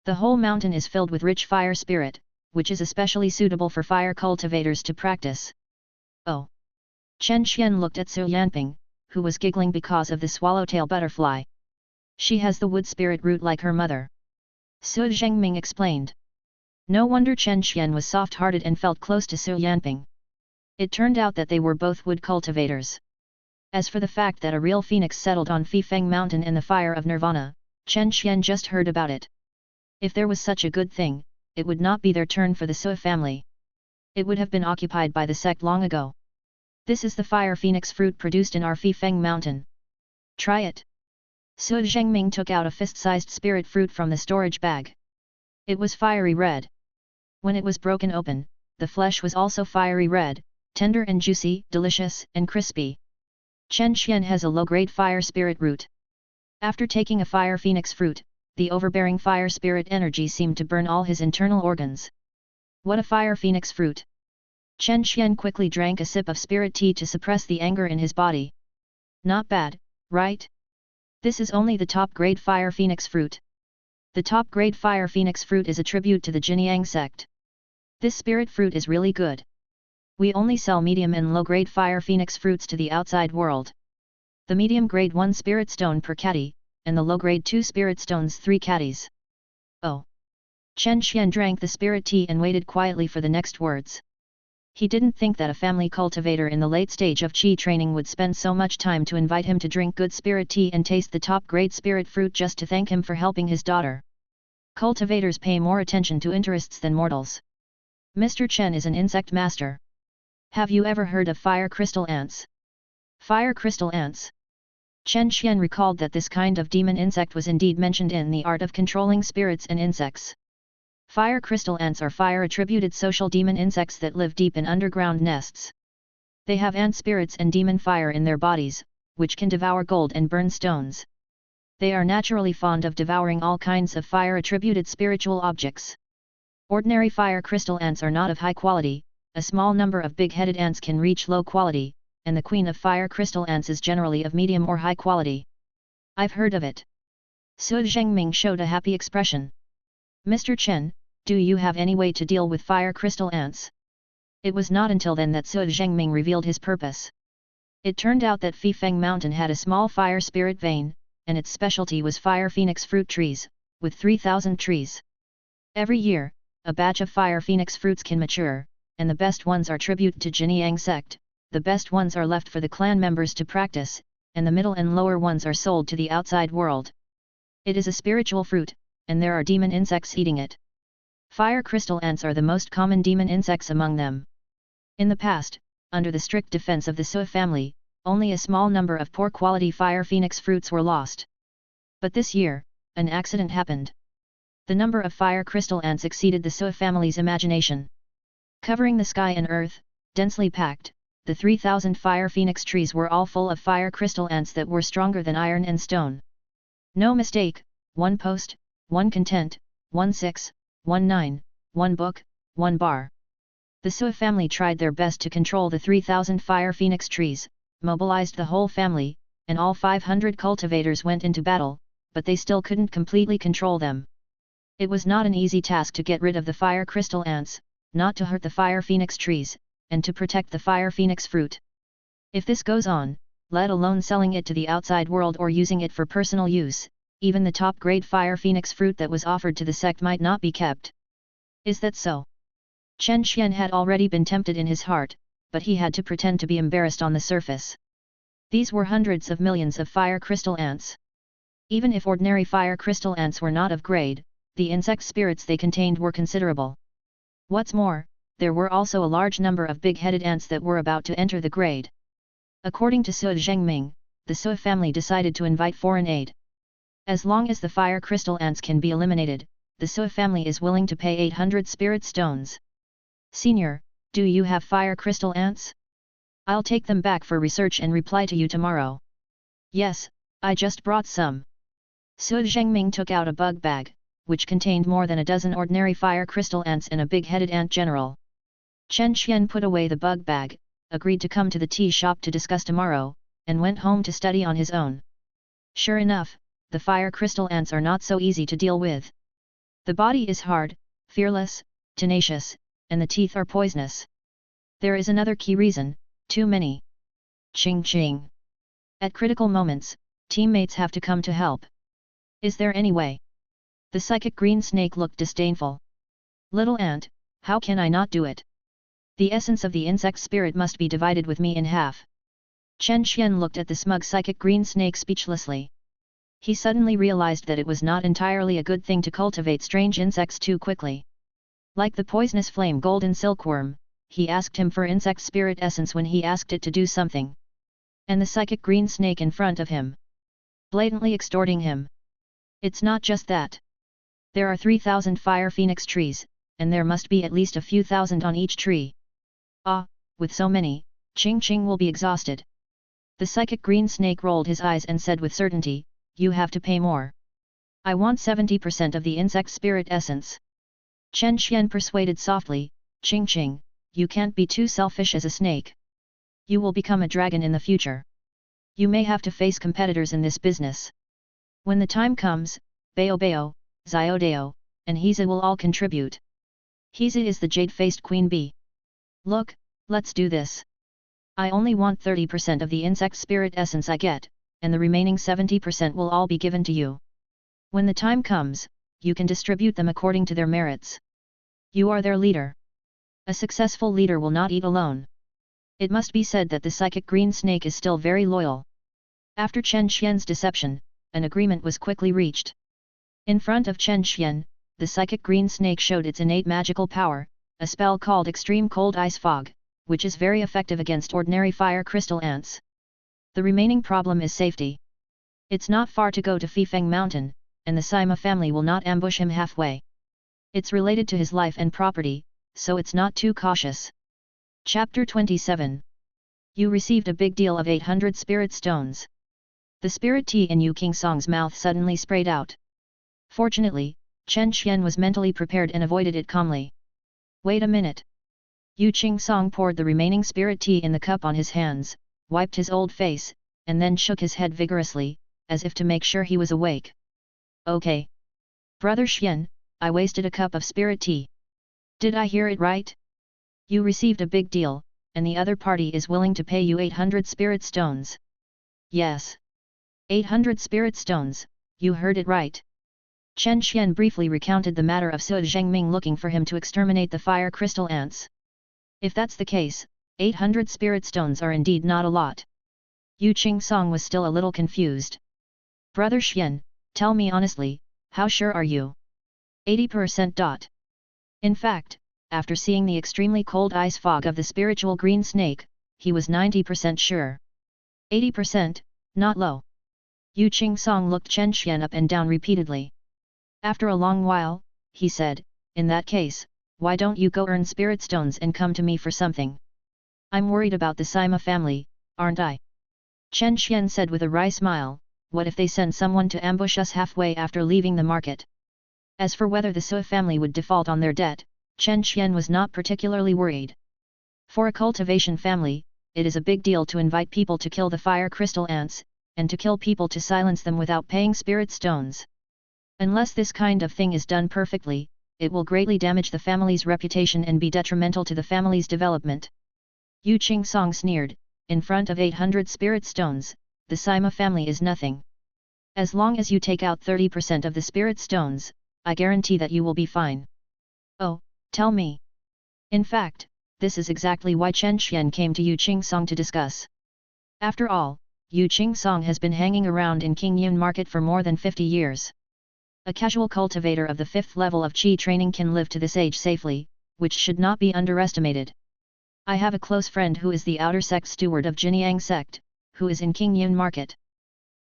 The whole mountain is filled with rich fire spirit, which is especially suitable for fire cultivators to practice. Oh! Chen Xian looked at Su Yanping, who was giggling because of the swallowtail butterfly. She has the wood spirit root like her mother. Su Zhengming explained. No wonder Chen Qian was soft-hearted and felt close to Su Yanping. It turned out that they were both wood cultivators. As for the fact that a real phoenix settled on Fifeng Mountain in the fire of Nirvana, Chen Qian just heard about it. If there was such a good thing, it would not be their turn for the Su family. It would have been occupied by the sect long ago. This is the fire phoenix fruit produced in our Fifeng Mountain. Try it. Su Zhengming took out a fist-sized spirit fruit from the storage bag. It was fiery red. When it was broken open, the flesh was also fiery red, tender and juicy, delicious and crispy. Chen Qian has a low-grade fire spirit root. After taking a fire phoenix fruit, the overbearing fire spirit energy seemed to burn all his internal organs. What a fire phoenix fruit! Chen Qian quickly drank a sip of spirit tea to suppress the anger in his body. Not bad, right? This is only the top-grade fire phoenix fruit. The top-grade fire phoenix fruit is a tribute to the Jinyang sect. This spirit fruit is really good. We only sell medium and low-grade fire phoenix fruits to the outside world. The medium grade 1 spirit stone per caddy, and the low grade 2 spirit stones 3 caddies. Oh! Chen Qian drank the spirit tea and waited quietly for the next words. He didn't think that a family cultivator in the late stage of qi training would spend so much time to invite him to drink good spirit tea and taste the top-grade spirit fruit just to thank him for helping his daughter. Cultivators pay more attention to interests than mortals. Mr. Chen is an insect master. Have you ever heard of fire crystal ants? Fire crystal ants? Chen Qian recalled that this kind of demon insect was indeed mentioned in the art of controlling spirits and insects. Fire crystal ants are fire-attributed social demon insects that live deep in underground nests. They have ant spirits and demon fire in their bodies, which can devour gold and burn stones. They are naturally fond of devouring all kinds of fire-attributed spiritual objects. Ordinary fire crystal ants are not of high quality, a small number of big-headed ants can reach low quality, and the queen of fire crystal ants is generally of medium or high quality. I've heard of it. Su Zhengming showed a happy expression. Mr. Chen, do you have any way to deal with fire crystal ants? It was not until then that Su Zhengming revealed his purpose. It turned out that Fifeng Mountain had a small fire spirit vein, and its specialty was fire phoenix fruit trees, with 3,000 trees. Every year, a batch of fire phoenix fruits can mature, and the best ones are tribute to Jinyang sect. The best ones are left for the clan members to practice, and the middle and lower ones are sold to the outside world. It is a spiritual fruit, and there are demon insects eating it. Fire crystal ants are the most common demon insects among them. In the past, under the strict defense of the Su family, only a small number of poor quality fire phoenix fruits were lost. But this year, an accident happened. The number of fire crystal ants exceeded the Su family's imagination. Covering the sky and earth, densely packed, the 3,000 fire phoenix trees were all full of fire crystal ants that were stronger than iron and stone. No mistake, 1 post, 1 content, 1 6, 1 9, 1 book, 1 bar. The Su family tried their best to control the 3,000 fire phoenix trees, mobilized the whole family, and all 500 cultivators went into battle, but they still couldn't completely control them. It was not an easy task to get rid of the fire crystal ants, not to hurt the fire phoenix trees, and to protect the fire phoenix fruit. If this goes on, let alone selling it to the outside world or using it for personal use, even the top-grade fire phoenix fruit that was offered to the sect might not be kept. Is that so? Chen Qian had already been tempted in his heart, but he had to pretend to be embarrassed on the surface. These were hundreds of millions of fire crystal ants. Even if ordinary fire crystal ants were not of grade, the insect spirits they contained were considerable. What's more, there were also a large number of big-headed ants that were about to enter the grade. According to Su Zhengming, the Su family decided to invite foreign aid. As long as the fire crystal ants can be eliminated, the Su family is willing to pay 800 spirit stones. Senior, do you have fire crystal ants? I'll take them back for research and reply to you tomorrow. Yes, I just brought some. Su Zhengming took out a bug bag, which contained more than a dozen ordinary fire crystal ants and a big-headed ant general. Chen Qian put away the bug bag, agreed to come to the tea shop to discuss tomorrow, and went home to study on his own. Sure enough, the fire crystal ants are not so easy to deal with. The body is hard, fearless, tenacious, and the teeth are poisonous. There is another key reason, too many. Ching ching. At critical moments, teammates have to come to help. Is there any way? The psychic green snake looked disdainful. Little ant, how can I not do it? The essence of the insect spirit must be divided with me in half. Chen Xian looked at the smug psychic green snake speechlessly. He suddenly realized that it was not entirely a good thing to cultivate strange insects too quickly. Like the poisonous flame golden silkworm, he asked him for insect spirit essence when he asked it to do something. And the psychic green snake in front of him, blatantly extorting him. It's not just that. There are 3,000 fire phoenix trees, and there must be at least a few thousand on each tree. Ah, with so many, Ching Ching will be exhausted. The psychic green snake rolled his eyes and said with certainty, you have to pay more. I want 70% of the insect spirit essence. Chen Xian persuaded softly, Ching Ching, you can't be too selfish as a snake. You will become a dragon in the future. You may have to face competitors in this business. When the time comes, Bao Bao, Xiaodao, and Hiza will all contribute. Hiza is the jade-faced queen bee. Look, let's do this. I only want 30% of the insect spirit essence I get, and the remaining 70% will all be given to you. When the time comes, you can distribute them according to their merits. You are their leader. A successful leader will not eat alone. It must be said that the psychic green snake is still very loyal. After Chen Xian's deception, an agreement was quickly reached. In front of Chen Xian, the psychic green snake showed its innate magical power, a spell called Extreme Cold Ice Fog, which is very effective against ordinary fire crystal ants. The remaining problem is safety. It's not far to go to Fifeng Mountain, and the Sima family will not ambush him halfway. It's related to his life and property, so it's not too cautious. Chapter 27. You received a big deal of 800 spirit stones. The spirit tea in Yu Qingsong's mouth suddenly sprayed out. Fortunately, Chen Xian was mentally prepared and avoided it calmly. Wait a minute. Yu Qingsong poured the remaining spirit tea in the cup on his hands, wiped his old face, and then shook his head vigorously, as if to make sure he was awake. Okay. Brother Xian, I wasted a cup of spirit tea. Did I hear it right? You received a big deal, and the other party is willing to pay you 800 spirit stones. Yes. 800 spirit stones, you heard it right. Chen Xian briefly recounted the matter of Su Zhengming looking for him to exterminate the fire crystal ants. If that's the case, 800 spirit stones are indeed not a lot. Yu Qingsong was still a little confused. Brother Xian, tell me honestly, how sure are you? 80%. In fact, after seeing the extremely cold ice fog of the spiritual green snake, he was 90% sure. 80%, not low. Yu Qingsong looked Chen Xian up and down repeatedly. After a long while, he said, in that case, why don't you go earn spirit stones and come to me for something? I'm worried about the Sima family, aren't I? Chen Xian said with a wry smile, what if they send someone to ambush us halfway after leaving the market? As for whether the Su family would default on their debt, Chen Xian was not particularly worried. For a cultivation family, it is a big deal to invite people to kill the fire crystal ants, and to kill people to silence them without paying spirit stones. Unless this kind of thing is done perfectly, it will greatly damage the family's reputation and be detrimental to the family's development. Yu Qingsong sneered, in front of 800 spirit stones, the Sima family is nothing. As long as you take out 30% of the spirit stones, I guarantee that you will be fine. Oh, tell me. In fact, this is exactly why Chen Xian came to Yu Qingsong to discuss. After all, Yu Qingsong has been hanging around in Qingyun market for more than 50 years. A casual cultivator of the 5th level of Qi training can live to this age safely, which should not be underestimated. I have a close friend who is the outer sect steward of Jinyang sect, who is in Qingyun market.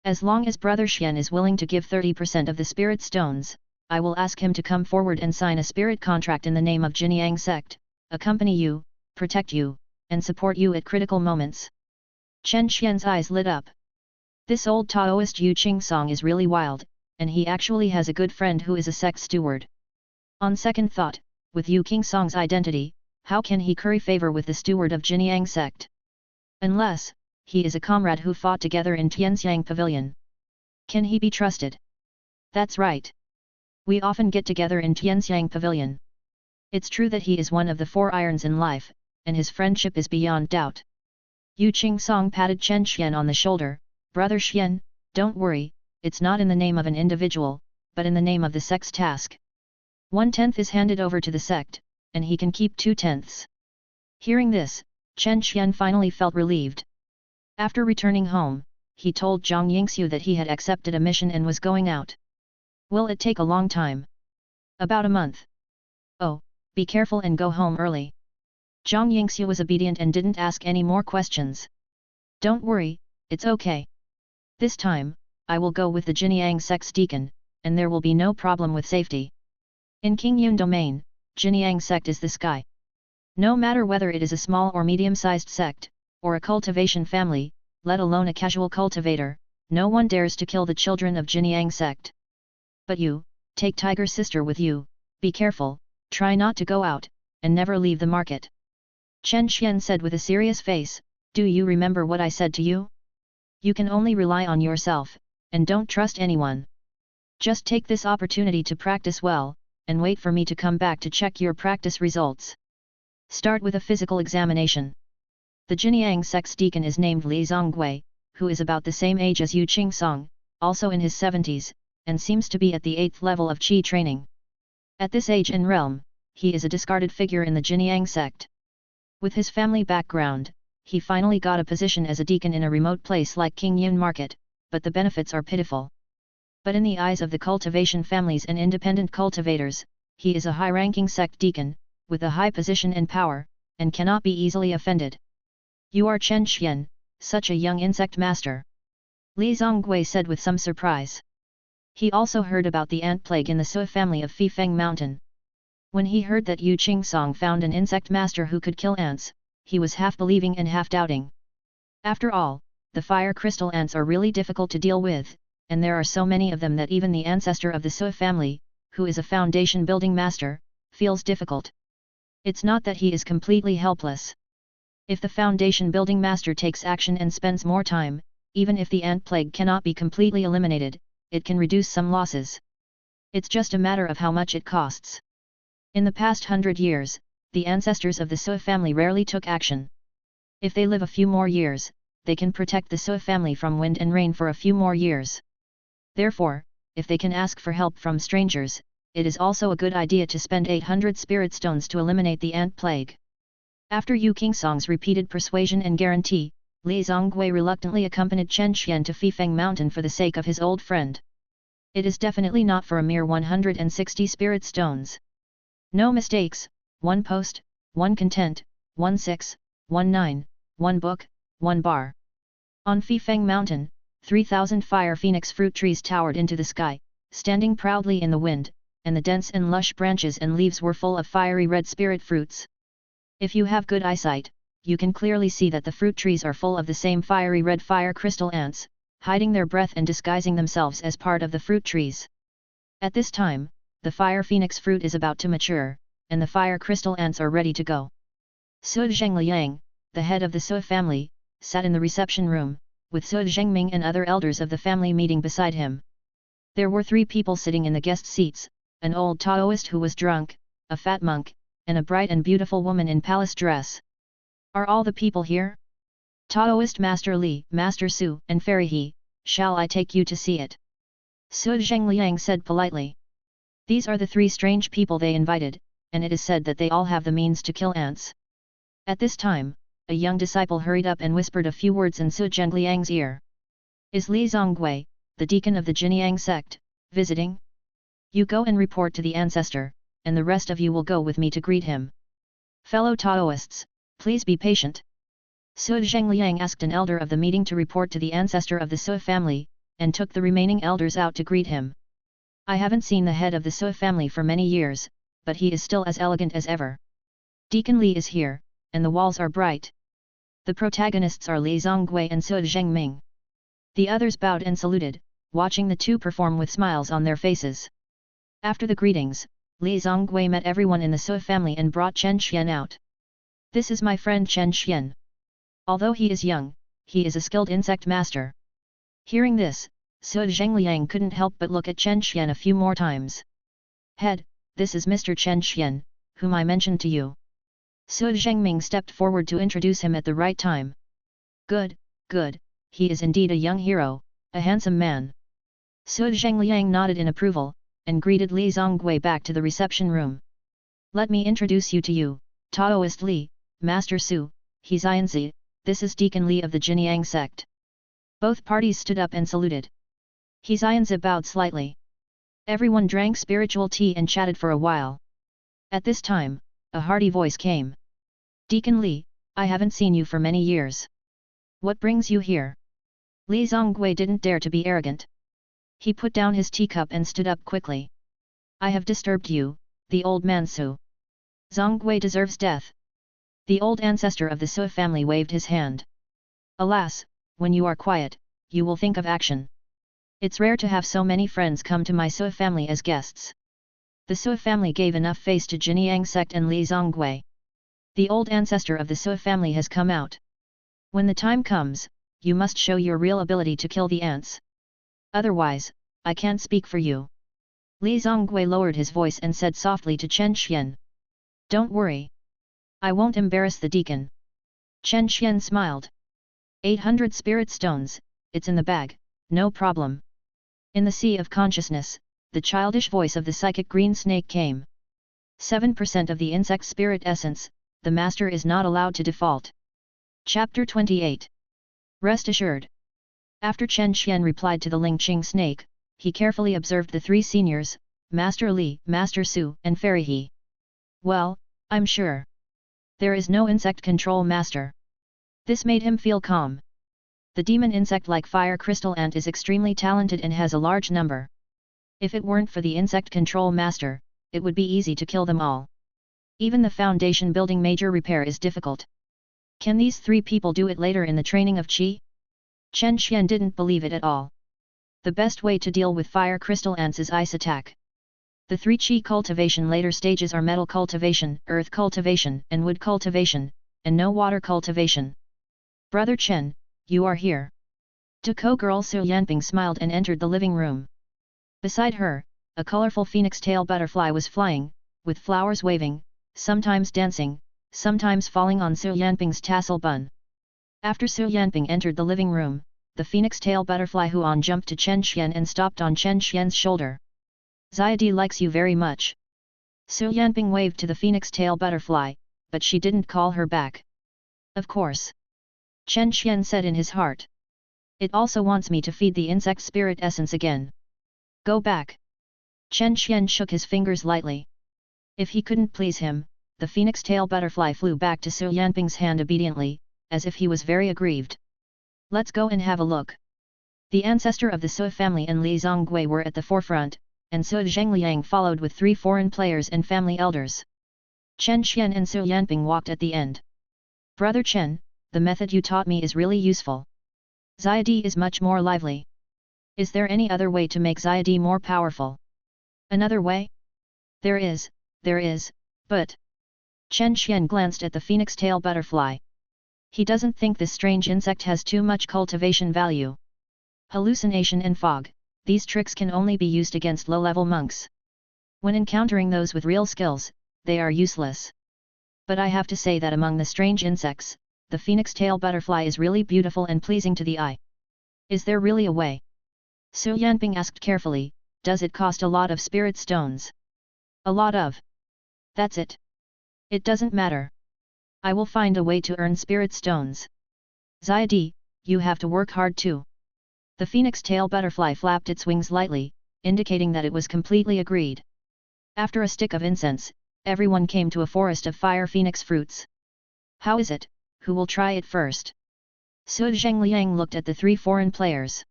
As long as Brother Xian is willing to give 30% of the spirit stones, I will ask him to come forward and sign a spirit contract in the name of Jinyang sect, accompany you, protect you, and support you at critical moments. Chen Xian's eyes lit up. This old Taoist Yu Qingsong is really wild, and he actually has a good friend who is a sect steward. On second thought, with Yu Qingsong's identity, how can he curry favor with the steward of Jinyang sect? Unless, he is a comrade who fought together in Tianxiang Pavilion. Can he be trusted? That's right. We often get together in Tianxiang Pavilion. It's true that he is one of the 4 irons in life, and his friendship is beyond doubt. Yu Qingsong patted Chen Xian on the shoulder, Brother Xian, don't worry, it's not in the name of an individual, but in the name of the sect's task. 1/10 is handed over to the sect, and he can keep 2/10. Hearing this, Chen Xian finally felt relieved. After returning home, he told Zhang Yingxiu that he had accepted a mission and was going out. Will it take a long time? About a month. Oh, be careful and go home early. Zhang Yingxiu was obedient and didn't ask any more questions. Don't worry, it's okay. This time, I will go with the Jinyang sect's deacon, and there will be no problem with safety. In Qingyun domain, Jinyang sect is the sky. No matter whether it is a small or medium-sized sect, or a cultivation family, let alone a casual cultivator, no one dares to kill the children of Jinyang sect. But you, take Tiger Sister with you, be careful, try not to go out, and never leave the market. Chen Xian said with a serious face, do you remember what I said to you? You can only rely on yourself, and don't trust anyone. Just take this opportunity to practice well, and wait for me to come back to check your practice results. Start with a physical examination. The Jinyang sect's deacon is named Li Zongui, who is about the same age as Yu Qingsong, also in his 70s, and seems to be at the 8th level of Qi training. At this age and realm, he is a discarded figure in the Jinyang sect. With his family background, he finally got a position as a deacon in a remote place like Qingyun Market, but the benefits are pitiful. But in the eyes of the cultivation families and independent cultivators, he is a high-ranking sect deacon, with a high position and power, and cannot be easily offended. You are Chen Xian, such a young insect master. Li Zongui said with some surprise. He also heard about the ant plague in the Sui family of Fifeng Mountain. When he heard that Yu Qingsong found an insect master who could kill ants, he was half believing and half doubting. After all, the fire crystal ants are really difficult to deal with, and there are so many of them that even the ancestor of the Sui family, who is a foundation building master, feels difficult. It's not that he is completely helpless. If the foundation building master takes action and spends more time, even if the ant plague cannot be completely eliminated, it can reduce some losses. It's just a matter of how much it costs. In the past 100 years, the ancestors of the Sui family rarely took action. If they live a few more years, they can protect the Sui family from wind and rain for a few more years. Therefore, if they can ask for help from strangers, it is also a good idea to spend 800 spirit stones to eliminate the ant plague. After Yu Qingsong's repeated persuasion and guarantee, Li Zongui reluctantly accompanied Chen Xian to Fifeng Mountain for the sake of his old friend. It is definitely not for a mere 160 spirit stones. No mistakes, 1 post, 1 content, 1 6, 1 9, 1 book, 1 bar. On Fifeng Mountain, 3,000 fire phoenix fruit trees towered into the sky, standing proudly in the wind, and the dense and lush branches and leaves were full of fiery red spirit fruits. If you have good eyesight, you can clearly see that the fruit trees are full of the same fiery red fire crystal ants, hiding their breath and disguising themselves as part of the fruit trees. At this time, the fire phoenix fruit is about to mature, and the fire crystal ants are ready to go. Su Zhengliang, the head of the Sui family, sat in the reception room, with Su Zhengming and other elders of the family meeting beside him. There were 3 people sitting in the guest seats, an old Taoist who was drunk, a fat monk, and a bright and beautiful woman in palace dress. Are all the people here? Taoist Master Li, Master Su, and Fairy He, shall I take you to see it? Su Zhengliang said politely. These are the 3 strange people they invited, and it is said that they all have the means to kill ants. At this time, a young disciple hurried up and whispered a few words in Su Zhengliang's ear. Is Li Zongui, the deacon of the Jinyang sect, visiting? You go and report to the ancestor, and the rest of you will go with me to greet him. Fellow Taoists, please be patient. Su Zhengliang asked an elder of the meeting to report to the ancestor of the Sui family, and took the remaining elders out to greet him. I haven't seen the head of the Sui family for many years, but he is still as elegant as ever. Deacon Li is here, and the walls are bright. The protagonists are Li Zongui and Su Zhengming. The others bowed and saluted, watching the 2 perform with smiles on their faces. After the greetings, Li Zongui met everyone in the Sui family and brought Chen Xian out. This is my friend Chen Xian. Although he is young, he is a skilled insect master. Hearing this, Su Zhengliang couldn't help but look at Chen Xian a few more times. Head, this is Mr. Chen Xian, whom I mentioned to you. Su Zhengming stepped forward to introduce him at the right time. Good, good, he is indeed a young hero, a handsome man. Su Zhengliang nodded in approval, and greeted Li Zongwei back to the reception room. Let me introduce you to you, Taoist Li, Master Su, He Xianzi, this is Deacon Li of the Jinyang sect. Both parties stood up and saluted. He Xianzi bowed slightly. Everyone drank spiritual tea and chatted for a while. At this time, a hearty voice came. Deacon Li, I haven't seen you for many years. What brings you here? Li Zongwei didn't dare to be arrogant. He put down his teacup and stood up quickly. I have disturbed you, the old man Su. Zongwei deserves death. The old ancestor of the Su family waved his hand. Alas, when you are quiet, you will think of action. It's rare to have so many friends come to my Su family as guests. The Su family gave enough face to Jinyang sect and Li Zongwei. The old ancestor of the Su family has come out. When the time comes, you must show your real ability to kill the ants. Otherwise, I can't speak for you. Li Zongwei lowered his voice and said softly to Chen Xian. Don't worry. I won't embarrass the deacon. Chen Xian smiled. 800 spirit stones, it's in the bag, no problem. In the sea of consciousness, the childish voice of the psychic green snake came. 7% of the insect spirit essence, the master is not allowed to default. Chapter 28. Rest assured. After Chen Xian replied to the Lingqing snake, he carefully observed the three seniors, Master Li, Master Su, and Fairy He. Well, I'm sure. There is no insect control master. This made him feel calm. The demon insect-like fire crystal ant is extremely talented and has a large number. If it weren't for the insect control master, it would be easy to kill them all. Even the foundation building major repair is difficult. Can these three people do it later in the training of Qi? Chen Xian didn't believe it at all. The best way to deal with fire crystal ants is ice attack. The three Qi cultivation later stages are metal cultivation, earth cultivation, and wood cultivation, and no water cultivation. Brother Chen, you are here. Deco girl Su Yanping smiled and entered the living room. Beside her, a colorful phoenix tail butterfly was flying, with flowers waving, sometimes dancing, sometimes falling on Su Yanping's tassel bun. After Su Yanping entered the living room, the phoenix tail butterfly Huan jumped to Chen Xian and stopped on Chen Xian's shoulder. Xiadi likes you very much. Su Yanping waved to the phoenix tail butterfly, but she didn't call her back. Of course. Chen Xian said in his heart. It also wants me to feed the insect spirit essence again. Go back. Chen Xian shook his fingers lightly. If he couldn't please him, the phoenix tail butterfly flew back to Su Yanping's hand obediently, as if he was very aggrieved. Let's go and have a look. The ancestor of the Su family and Li Zongwei were at the forefront, and Su Zhengliang followed with 3 foreign players and family elders. Chen Xian and Su Yanping walked at the end. Brother Chen, the method you taught me is really useful. Xiadi is much more lively. Is there any other way to make Xiadi more powerful? Another way? There is, but... Chen Xian glanced at the phoenix tail butterfly. He doesn't think this strange insect has too much cultivation value. Hallucination and fog, these tricks can only be used against low-level monks. When encountering those with real skills, they are useless. But I have to say that among the strange insects, the phoenix tail butterfly is really beautiful and pleasing to the eye. Is there really a way? Su Yanping asked carefully, does it cost a lot of spirit stones? A lot of. That's it. It doesn't matter. I will find a way to earn spirit stones. Xiadi, you have to work hard too. The phoenix tail butterfly flapped its wings lightly, indicating that it was completely agreed. After a stick of incense, everyone came to a forest of fire phoenix fruits. How is it? Who will try it first? Su Zhengliang looked at the 3 foreign players.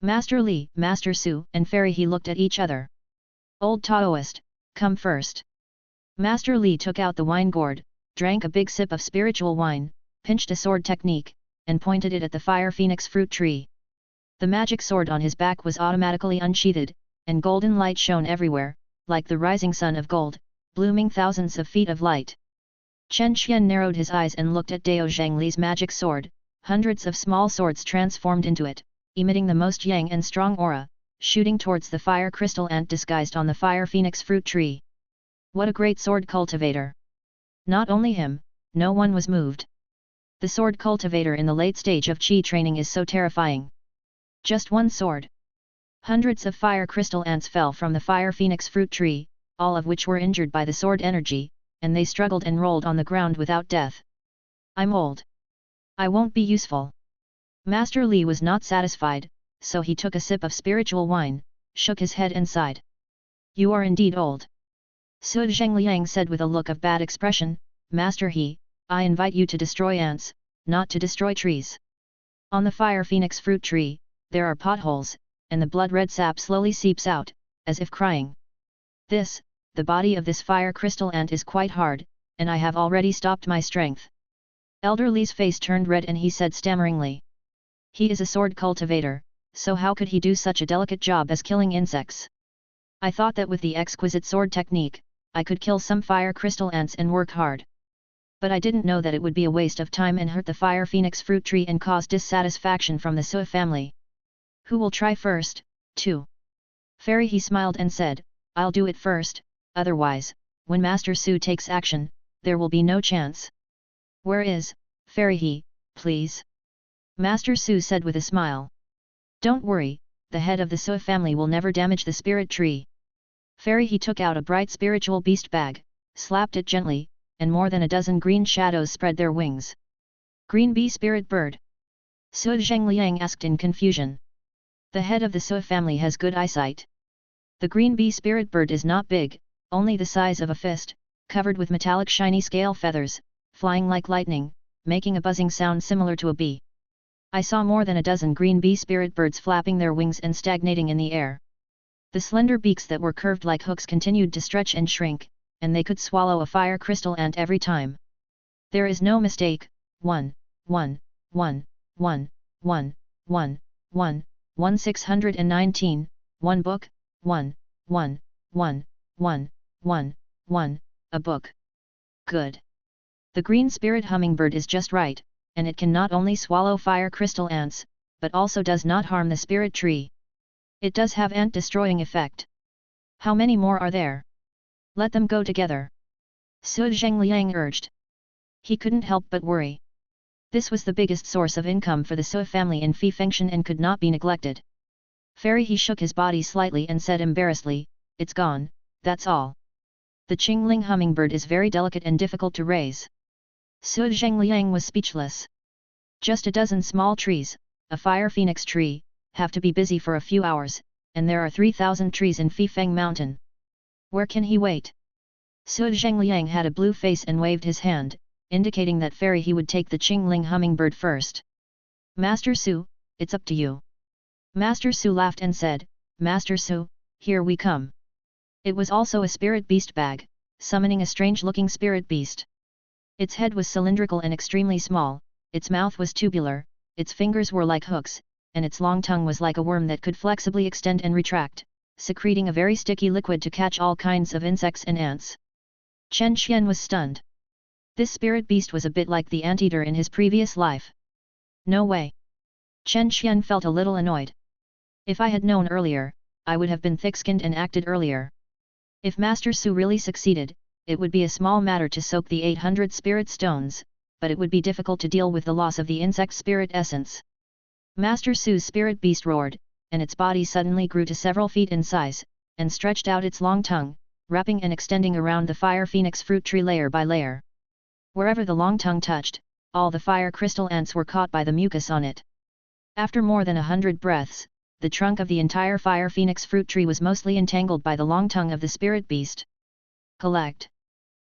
Master Li, Master Su, and Fairy He looked at each other. Old Taoist, come first. Master Li took out the wine gourd, drank a big sip of spiritual wine, pinched a sword technique, and pointed it at the fire phoenix fruit tree. The magic sword on his back was automatically unsheathed, and golden light shone everywhere, like the rising sun of gold, blooming thousands of feet of light. Chen Xian narrowed his eyes and looked at Dao Zhangli's magic sword. Hundreds of small swords transformed into it, emitting the most yang and strong aura, shooting towards the fire crystal ant disguised on the fire phoenix fruit tree. What a great sword cultivator! Not only him, no one was moved. The sword cultivator in the late stage of chi training is so terrifying. Just one sword. Hundreds of fire crystal ants fell from the fire phoenix fruit tree, all of which were injured by the sword energy, and they struggled and rolled on the ground without death. I'm old. I won't be useful. Master Li was not satisfied, so he took a sip of spiritual wine, shook his head and sighed. You are indeed old. Su Zhengliang said with a look of bad expression, Master He, I invite you to destroy ants, not to destroy trees. On the fire phoenix fruit tree, there are potholes, and the blood-red sap slowly seeps out, as if crying. The body of this fire crystal ant is quite hard, and I have already stopped my strength. Elder Li's face turned red and he said stammeringly. He is a sword cultivator, so how could he do such a delicate job as killing insects? I thought that with the exquisite sword technique, I could kill some fire crystal ants and work hard. But I didn't know that it would be a waste of time and hurt the fire phoenix fruit tree and cause dissatisfaction from the Sui family. Who will try first, too? Fairy He smiled and said, I'll do it first, otherwise, when Master Su takes action, there will be no chance. Where is, Fairy He, please? Master Su said with a smile. Don't worry, the head of the Sui family will never damage the spirit tree. Fairy He took out a bright spiritual beast bag, slapped it gently, and more than a dozen green shadows spread their wings. Green bee spirit bird? Su Zhengliang asked in confusion. The head of the Sui family has good eyesight. The green bee spirit bird is not big, only the size of a fist, covered with metallic shiny scale feathers, flying like lightning, making a buzzing sound similar to a bee. I saw more than a dozen green bee spirit birds flapping their wings and stagnating in the air. The slender beaks that were curved like hooks continued to stretch and shrink, and they could swallow a fire crystal ant every time. There is no mistake. 1, 1, 1, 1, 1, 1, 1, 1 619, 1 book, 1, 1, 1, 1, 1, 1, a book. Good. The green spirit hummingbird is just right, and it can not only swallow fire crystal ants, but also does not harm the spirit tree. It does have ant-destroying effect. How many more are there? Let them go together. Su Zhengliang urged. He couldn't help but worry. This was the biggest source of income for the Sui family in Fanfiction and could not be neglected. Fairy He shook his body slightly and said embarrassedly, It's gone, that's all. The Qingling hummingbird is very delicate and difficult to raise. Su Zhengliang was speechless. Just a dozen small trees, a fire phoenix tree, have to be busy for a few hours, and there are 3,000 trees in Fifeng Mountain. Where can he wait? Su Zhengliang had a blue face and waved his hand, indicating that Fairy He would take the Qingling hummingbird first. Master Su, it's up to you. Master Su laughed and said, Master Su, here we come. It was also a spirit beast bag, summoning a strange-looking spirit beast. Its head was cylindrical and extremely small, its mouth was tubular, its fingers were like hooks, and its long tongue was like a worm that could flexibly extend and retract, secreting a very sticky liquid to catch all kinds of insects and ants. Chen Qian was stunned. This spirit beast was a bit like the anteater in his previous life. No way. Chen Qian felt a little annoyed. If I had known earlier, I would have been thick-skinned and acted earlier. If Master Su really succeeded, it would be a small matter to soak the 800 spirit stones, but it would be difficult to deal with the loss of the insect spirit essence. Master Su's spirit beast roared, and its body suddenly grew to several feet in size, and stretched out its long tongue, wrapping and extending around the fire phoenix fruit tree layer by layer. Wherever the long tongue touched, all the fire crystal ants were caught by the mucus on it. After more than 100 breaths, the trunk of the entire fire phoenix fruit tree was mostly entangled by the long tongue of the spirit beast. Collect.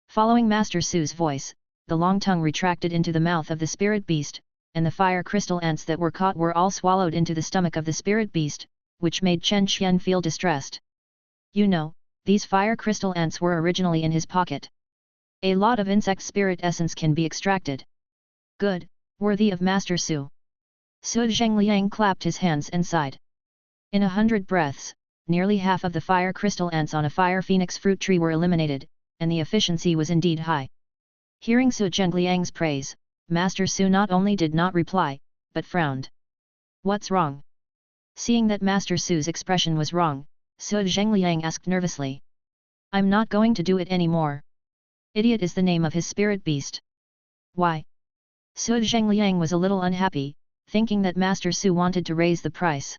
Following Master Su's voice, the long tongue retracted into the mouth of the spirit beast, and the fire crystal ants that were caught were all swallowed into the stomach of the spirit beast, which made Chen Qian feel distressed. You know, these fire crystal ants were originally in his pocket. A lot of insect spirit essence can be extracted. Good, worthy of Master Su. Su Zhengliang clapped his hands and sighed. In 100 breaths, nearly half of the fire crystal ants on a fire phoenix fruit tree were eliminated, and the efficiency was indeed high. Hearing Su Zhengliang's praise, Master Su not only did not reply, but frowned. What's wrong? Seeing that Master Su's expression was wrong, Su Zhengliang asked nervously. I'm not going to do it anymore. Idiot is the name of his spirit beast. Why? Su Zhengliang was a little unhappy, thinking that Master Su wanted to raise the price.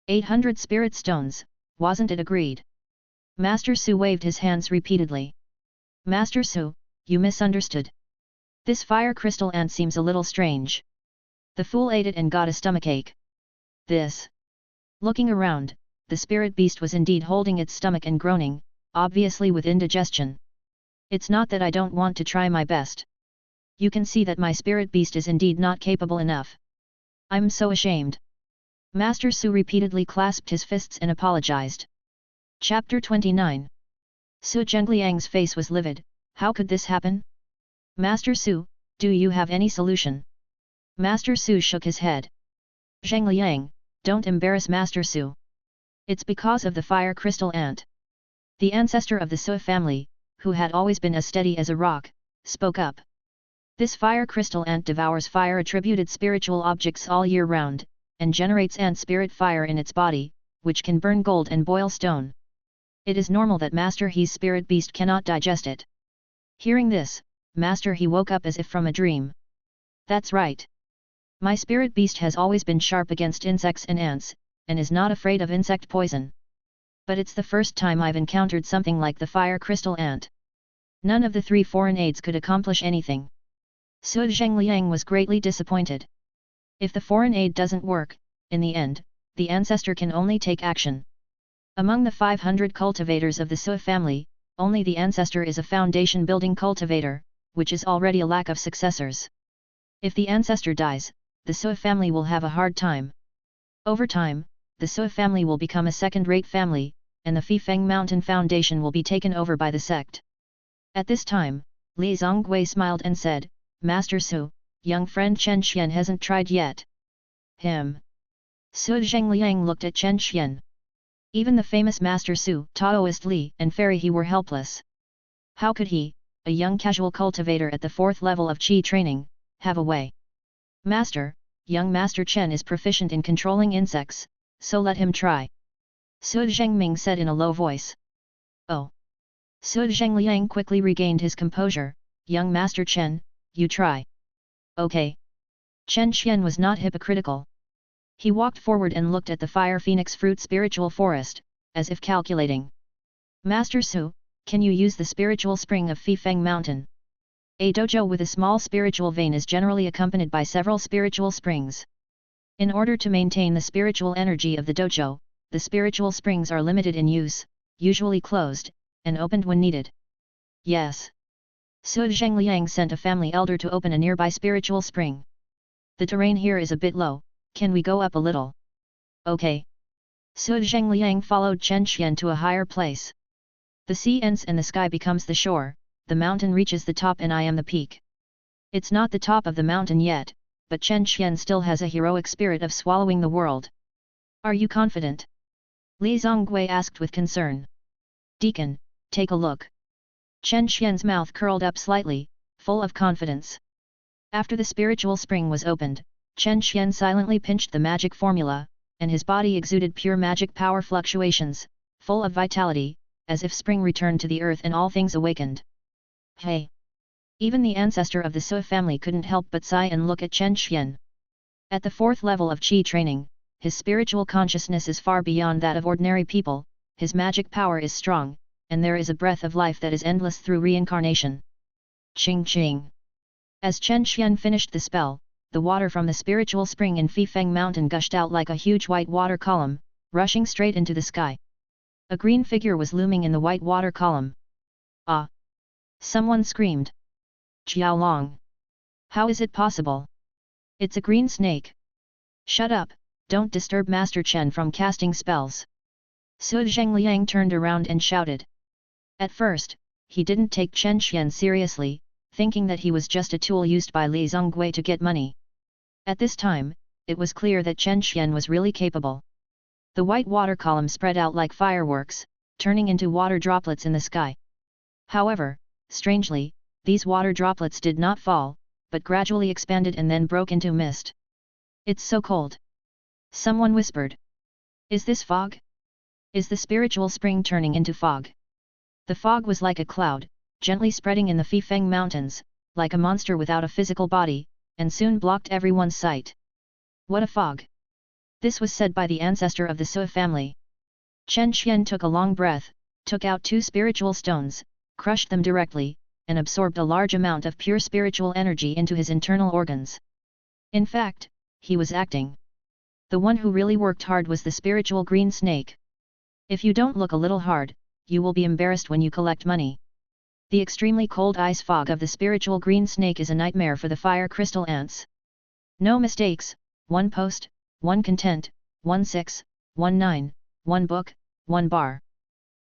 800 spirit stones, wasn't it agreed? Master Su waved his hands repeatedly. Master Su, you misunderstood. This fire crystal ant seems a little strange. The fool ate it and got a stomachache. This. Looking around, the spirit beast was indeed holding its stomach and groaning, obviously with indigestion. It's not that I don't want to try my best. You can see that my spirit beast is indeed not capable enough. I'm so ashamed. Master Su repeatedly clasped his fists and apologized. Chapter 29. Su Zhengliang's face was livid. How could this happen? Master Su, do you have any solution? Master Su shook his head. Zhengliang, don't embarrass Master Su. It's because of the fire crystal ant. The ancestor of the Su family, who had always been as steady as a rock, spoke up. This fire crystal ant devours fire-attributed spiritual objects all year round, and generates ant spirit fire in its body, which can burn gold and boil stone. It is normal that Master He's spirit beast cannot digest it. Hearing this, Master He woke up as if from a dream. That's right. My spirit beast has always been sharp against insects and ants, and is not afraid of insect poison. But it's the first time I've encountered something like the fire crystal ant. None of the 3 foreign aids could accomplish anything. Su Zhengliang was greatly disappointed. If the foreign aid doesn't work, in the end, the ancestor can only take action. Among the 500 cultivators of the Su family, only the ancestor is a foundation-building cultivator, which is already a lack of successors. If the ancestor dies, the Su family will have a hard time. Over time, the Su family will become a second-rate family, and the Fifeng Mountain Foundation will be taken over by the sect. At this time, Li Zongui smiled and said, Master Su, young friend Chen Xian hasn't tried yet. Him. Su Zhengliang looked at Chen Xian. Even the famous Master Su, Taoist Li, and Fairy He were helpless. How could he, a young casual cultivator at the 4th level of Qi training, have a way? Master, young Master Chen is proficient in controlling insects, so let him try. Su Zhengming said in a low voice. Oh. Su Zhengliang quickly regained his composure. Young Master Chen, you try. Okay. Chen Xian was not hypocritical. He walked forward and looked at the Fire Phoenix Fruit Spiritual Forest, as if calculating. Master Su, can you use the spiritual spring of Fifeng Mountain? A dojo with a small spiritual vein is generally accompanied by several spiritual springs. In order to maintain the spiritual energy of the dojo, the spiritual springs are limited in use, usually closed, and opened when needed. Yes. Su Zhengliang sent a family elder to open a nearby spiritual spring. The terrain here is a bit low, can we go up a little? Okay. Su Zhengliang followed Chen Xian to a higher place. The sea ends and the sky becomes the shore, the mountain reaches the top and I am the peak. It's not the top of the mountain yet, but Chen Xian still has a heroic spirit of swallowing the world. Are you confident? Li Zongui asked with concern. Deacon, take a look. Chen Xian's mouth curled up slightly, full of confidence. After the spiritual spring was opened, Chen Xian silently pinched the magic formula, and his body exuded pure magic power fluctuations, full of vitality, as if spring returned to the earth and all things awakened. Hey! Even the ancestor of the Su family couldn't help but sigh and look at Chen Xian. At the 4th level of Qi training, his spiritual consciousness is far beyond that of ordinary people, his magic power is strong, and there is a breath of life that is endless through reincarnation. Ching ching! As Chen Xian finished the spell, the water from the spiritual spring in Fifeng Mountain gushed out like a huge white water column, rushing straight into the sky. A green figure was looming in the white water column. Ah! Someone screamed. Jiao Long! How is it possible? It's a green snake. Shut up, don't disturb Master Chen from casting spells. Su Zhengliang turned around and shouted. At first, he didn't take Chen Xian seriously, thinking that he was just a tool used by Li Zongui to get money. At this time, it was clear that Chen Xian was really capable. The white water column spread out like fireworks, turning into water droplets in the sky. However, strangely, these water droplets did not fall, but gradually expanded and then broke into mist. It's so cold. Someone whispered. Is this fog? Is the spiritual spring turning into fog? The fog was like a cloud, gently spreading in the Fifeng Mountains, like a monster without a physical body, and soon blocked everyone's sight. What a fog! This was said by the ancestor of the Sui family. Chen Qian took a long breath, took out 2 spiritual stones, crushed them directly, and absorbed a large amount of pure spiritual energy into his internal organs. In fact, he was acting. The one who really worked hard was the spiritual green snake. If you don't look a little hard, you will be embarrassed when you collect money. The extremely cold ice fog of the spiritual green snake is a nightmare for the fire crystal ants. No mistakes, 1 post, 1 content, 1 6, 1 9, 1 book, 1 bar.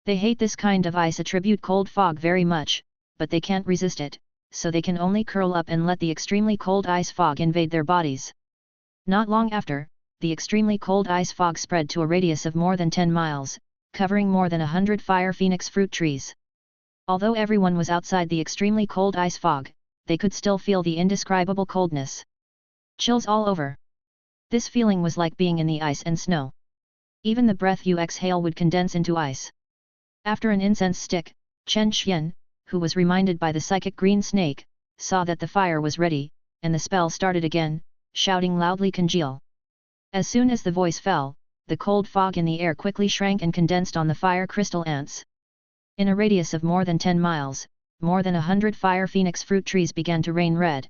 They hate this kind of ice attribute cold fog very much, but they can't resist it, so they can only curl up and let the extremely cold ice fog invade their bodies. Not long after, the extremely cold ice fog spread to a radius of more than 10 miles, covering more than 100 fire phoenix fruit trees. Although everyone was outside the extremely cold ice fog, they could still feel the indescribable coldness. Chills all over. This feeling was like being in the ice and snow. Even the breath you exhale would condense into ice. After an incense stick, Chen Qian, who was reminded by the psychic green snake, saw that the fire was ready, and the spell started again, shouting loudly congeal. As soon as the voice fell, the cold fog in the air quickly shrank and condensed on the fire crystal ants. In a radius of more than 10 miles, more than 100 fire phoenix fruit trees began to rain red.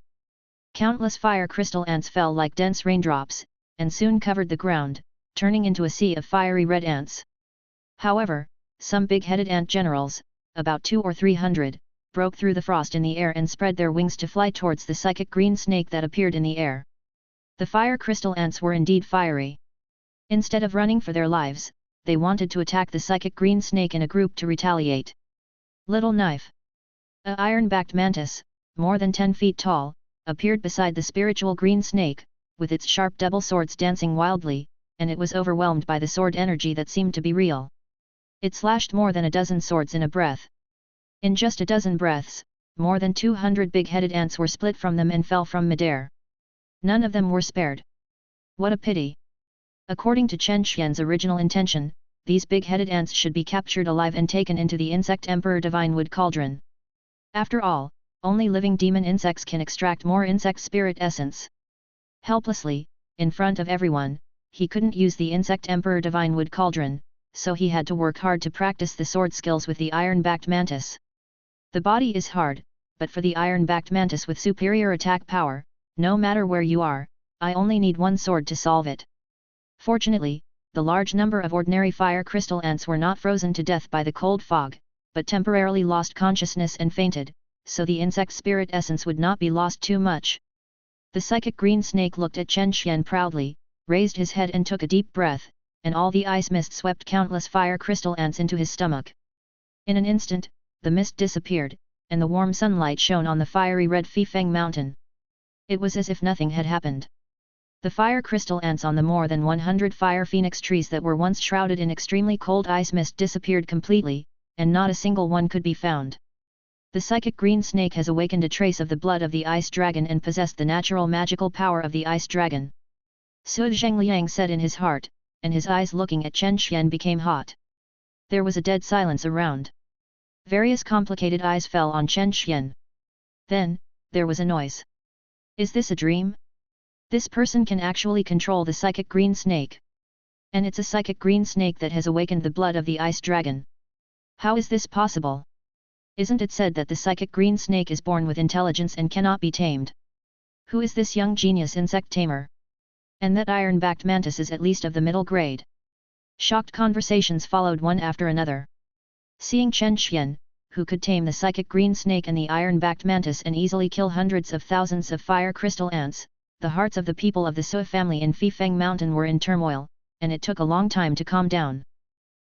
Countless fire crystal ants fell like dense raindrops, and soon covered the ground, turning into a sea of fiery red ants. However, some big-headed ant generals, about 200 or 300, broke through the frost in the air and spread their wings to fly towards the psychic green snake that appeared in the air. The fire crystal ants were indeed fiery. Instead of running for their lives, they wanted to attack the psychic green snake in a group to retaliate. Little Knife. A iron-backed mantis, more than 10 feet tall, appeared beside the spiritual green snake, with its sharp double swords dancing wildly, and it was overwhelmed by the sword energy that seemed to be real. It slashed more than a dozen swords in a breath. In just a dozen breaths, more than 200 big-headed ants were split from them and fell from midair. None of them were spared. What a pity! According to Chen Qian's original intention, these big-headed ants should be captured alive and taken into the Insect Emperor Divine Wood Cauldron. After all, only living demon insects can extract more insect spirit essence. Helplessly, in front of everyone, he couldn't use the Insect Emperor Divine Wood Cauldron, so he had to work hard to practice the sword skills with the iron-backed mantis. The body is hard, but for the iron-backed mantis with superior attack power, no matter where you are, I only need 1 sword to solve it. Fortunately, the large number of ordinary fire crystal ants were not frozen to death by the cold fog, but temporarily lost consciousness and fainted, so the insect spirit essence would not be lost too much. The psychic green snake looked at Chen Qian proudly, raised his head and took a deep breath, and all the ice mist swept countless fire crystal ants into his stomach. In an instant, the mist disappeared, and the warm sunlight shone on the fiery red Fifeng mountain. It was as if nothing had happened. The fire crystal ants on the more than 100 fire phoenix trees that were once shrouded in extremely cold ice mist disappeared completely, and not a single one could be found. The psychic green snake has awakened a trace of the blood of the ice dragon and possessed the natural magical power of the ice dragon. Su Zhengliang said in his heart, and his eyes looking at Chen Qian became hot. There was a dead silence around. Various complicated eyes fell on Chen Qian. Then, there was a noise. Is this a dream? This person can actually control the psychic green snake. And it's a psychic green snake that has awakened the blood of the ice dragon. How is this possible? Isn't it said that the psychic green snake is born with intelligence and cannot be tamed? Who is this young genius insect tamer? And that iron-backed mantis is at least of the middle grade. Shocked conversations followed one after another. Seeing Chen Qian, who could tame the psychic green snake and the iron-backed mantis and easily kill hundreds of thousands of fire crystal ants, the hearts of the people of the Sui family in Fifeng Mountain were in turmoil, and it took a long time to calm down.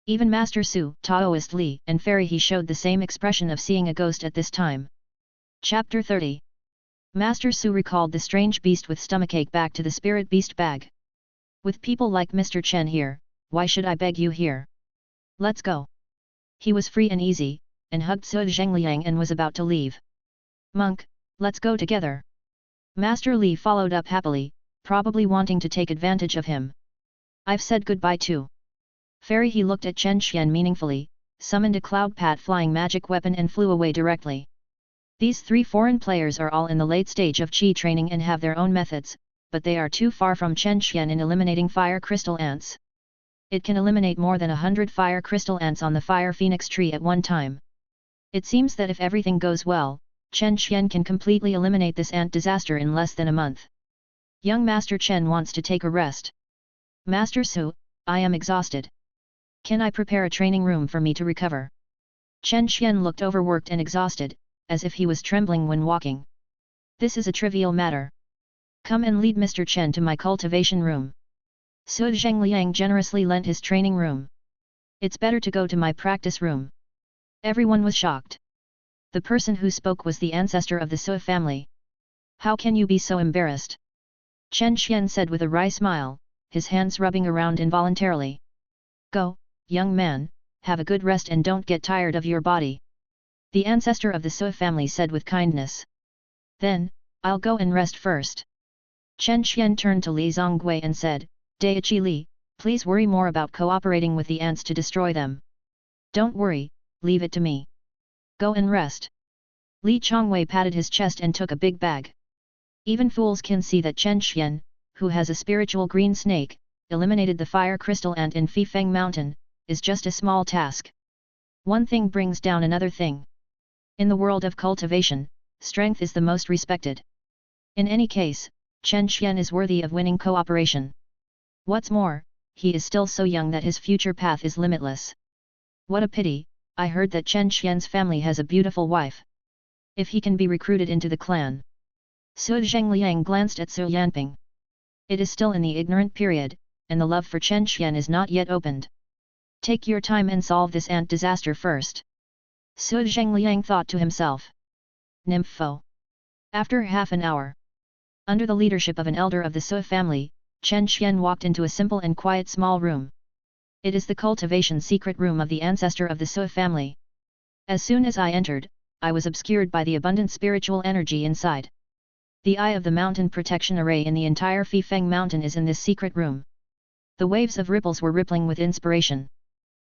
Even Master Su, Taoist Li, and Fairy He showed the same expression of seeing a ghost at this time. Chapter 30. Master Su recalled the strange beast with stomachache back to the spirit beast bag. With people like Mr. Chen here, why should I beg you here? Let's go. He was free and easy, and hugged Su Zhengliang and was about to leave. Monk, let's go together. Master Li followed up happily, probably wanting to take advantage of him. I've said goodbye too. Fairy He looked at Chen Qian meaningfully, summoned a cloud pat flying magic weapon and flew away directly. These 3 foreign players are all in the late stage of Qi training and have their own methods, but they are too far from Chen Xian in eliminating fire crystal ants. It can eliminate more than 100 fire crystal ants on the fire phoenix tree at one time. It seems that if everything goes well, Chen Xian can completely eliminate this ant disaster in less than a month. Young Master Chen wants to take a rest. Master Su, I am exhausted. Can I prepare a training room for me to recover? Chen Xian looked overworked and exhausted, as if he was trembling when walking. This is a trivial matter. Come and lead Mr. Chen to my cultivation room. Su Zhengliang generously lent his training room. It's better to go to my practice room. Everyone was shocked. The person who spoke was the ancestor of the Su family. How can you be so embarrassed? Chen Xian said with a wry smile, his hands rubbing around involuntarily. Go, young man, have a good rest and don't get tired of your body. The ancestor of the Su family said with kindness. Then, I'll go and rest first. Chen Xian turned to Li Zongui and said, Daichi Li, please worry more about cooperating with the ants to destroy them. Don't worry, leave it to me. Go and rest. Li Chongwei patted his chest and took a big bag. Even fools can see that Chen Xian, who has a spiritual green snake, eliminated the fire crystal ant in Fifeng Mountain, is just a small task. One thing brings down another thing. In the world of cultivation, strength is the most respected. In any case, Chen Xian is worthy of winning cooperation. What's more, he is still so young that his future path is limitless. What a pity, I heard that Chen Xian's family has a beautiful wife. If he can be recruited into the clan. Su Zhengliang glanced at Su Yanping. It is still in the ignorant period, and the love for Chen Xian is not yet opened. Take your time and solve this ant disaster first. Su Zhengliang thought to himself. Nympho. After half an hour. Under the leadership of an elder of the Su family, Chen Xian walked into a simple and quiet small room. It is the cultivation secret room of the ancestor of the Su family. As soon as I entered, I was obscured by the abundant spiritual energy inside. The eye of the mountain protection array in the entire Fifeng Mountain is in this secret room. The waves of ripples were rippling with inspiration.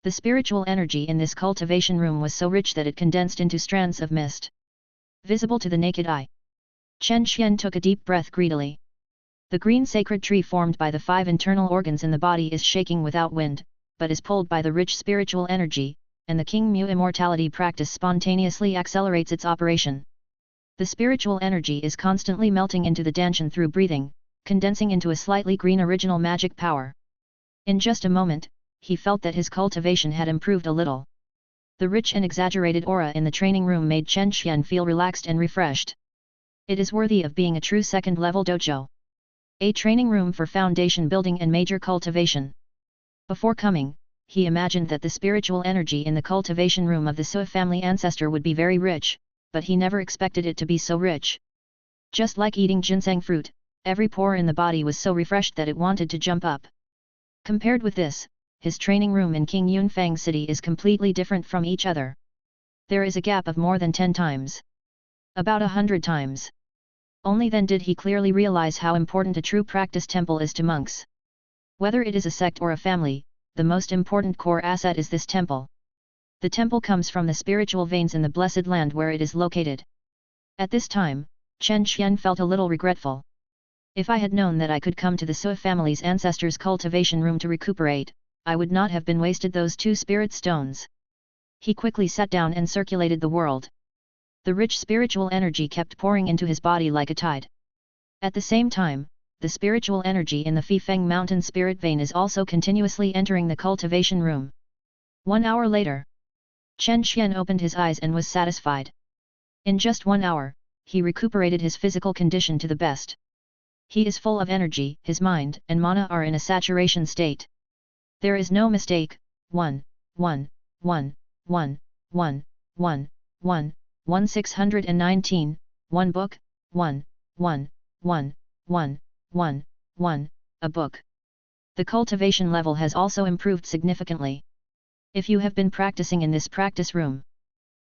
The spiritual energy in this cultivation room was so rich that it condensed into strands of mist. Visible to the naked eye. Chen Xian took a deep breath greedily. The green sacred tree formed by the 5 internal organs in the body is shaking without wind, but is pulled by the rich spiritual energy, and the King Mu immortality practice spontaneously accelerates its operation. The spiritual energy is constantly melting into the danshan through breathing, condensing into a slightly green original magic power. In just a moment, he felt that his cultivation had improved a little. The rich and exaggerated aura in the training room made Chen Xian feel relaxed and refreshed. It is worthy of being a true second-level dojo. A training room for foundation building and major cultivation. Before coming, he imagined that the spiritual energy in the cultivation room of the Su family ancestor would be very rich, but he never expected it to be so rich. Just like eating ginseng fruit, every pore in the body was so refreshed that it wanted to jump up. Compared with this, his training room in King Yunfang City is completely different from each other. There is a gap of more than 10 times. About 100 times. Only then did he clearly realize how important a true practice temple is to monks. Whether it is a sect or a family, the most important core asset is this temple. The temple comes from the spiritual veins in the blessed land where it is located. At this time, Chen Xian felt a little regretful. If I had known that I could come to the Su family's ancestors' cultivation room to recuperate, I would not have been wasted those 2 spirit stones. He quickly sat down and circulated the world. The rich spiritual energy kept pouring into his body like a tide. At the same time, the spiritual energy in the Fifeng Mountain spirit vein is also continuously entering the cultivation room. 1 hour later, Chen Xian opened his eyes and was satisfied. In just 1 hour, he recuperated his physical condition to the best. He is full of energy, his mind and mana are in a saturation state. There is no mistake. 1, 1, 1, 1, 1, 1, 1, 1619, 1 book, 1, 1, 1, 1, 1, 1, a book. The cultivation level has also improved significantly. If you have been practicing in this practice room.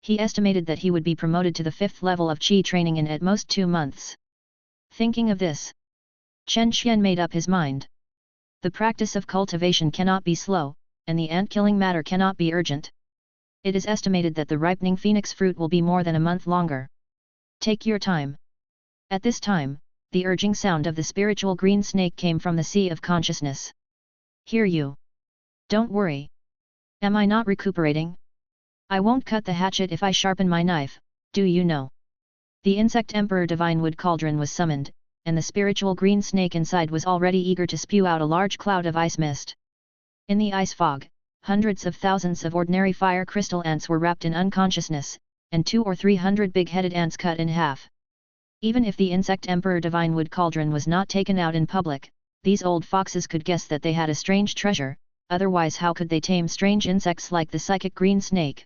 He estimated that he would be promoted to the 5th level of Qi training in at most 2 months. Thinking of this, Chen Xian made up his mind. The practice of cultivation cannot be slow, and the ant-killing matter cannot be urgent. It is estimated that the ripening phoenix fruit will be more than a month longer. Take your time. At this time, the urging sound of the spiritual green snake came from the sea of consciousness. Hear you. Don't worry. Am I not recuperating? I won't cut the hatchet if I sharpen my knife, do you know? The insect emperor divine wood cauldron was summoned, and the spiritual green snake inside was already eager to spew out a large cloud of ice mist. In the ice fog, hundreds of thousands of ordinary fire crystal ants were wrapped in unconsciousness, and 200 or 300 big-headed ants cut in half. Even if the insect emperor divine wood cauldron was not taken out in public, these old foxes could guess that they had a strange treasure, otherwise how could they tame strange insects like the psychic green snake?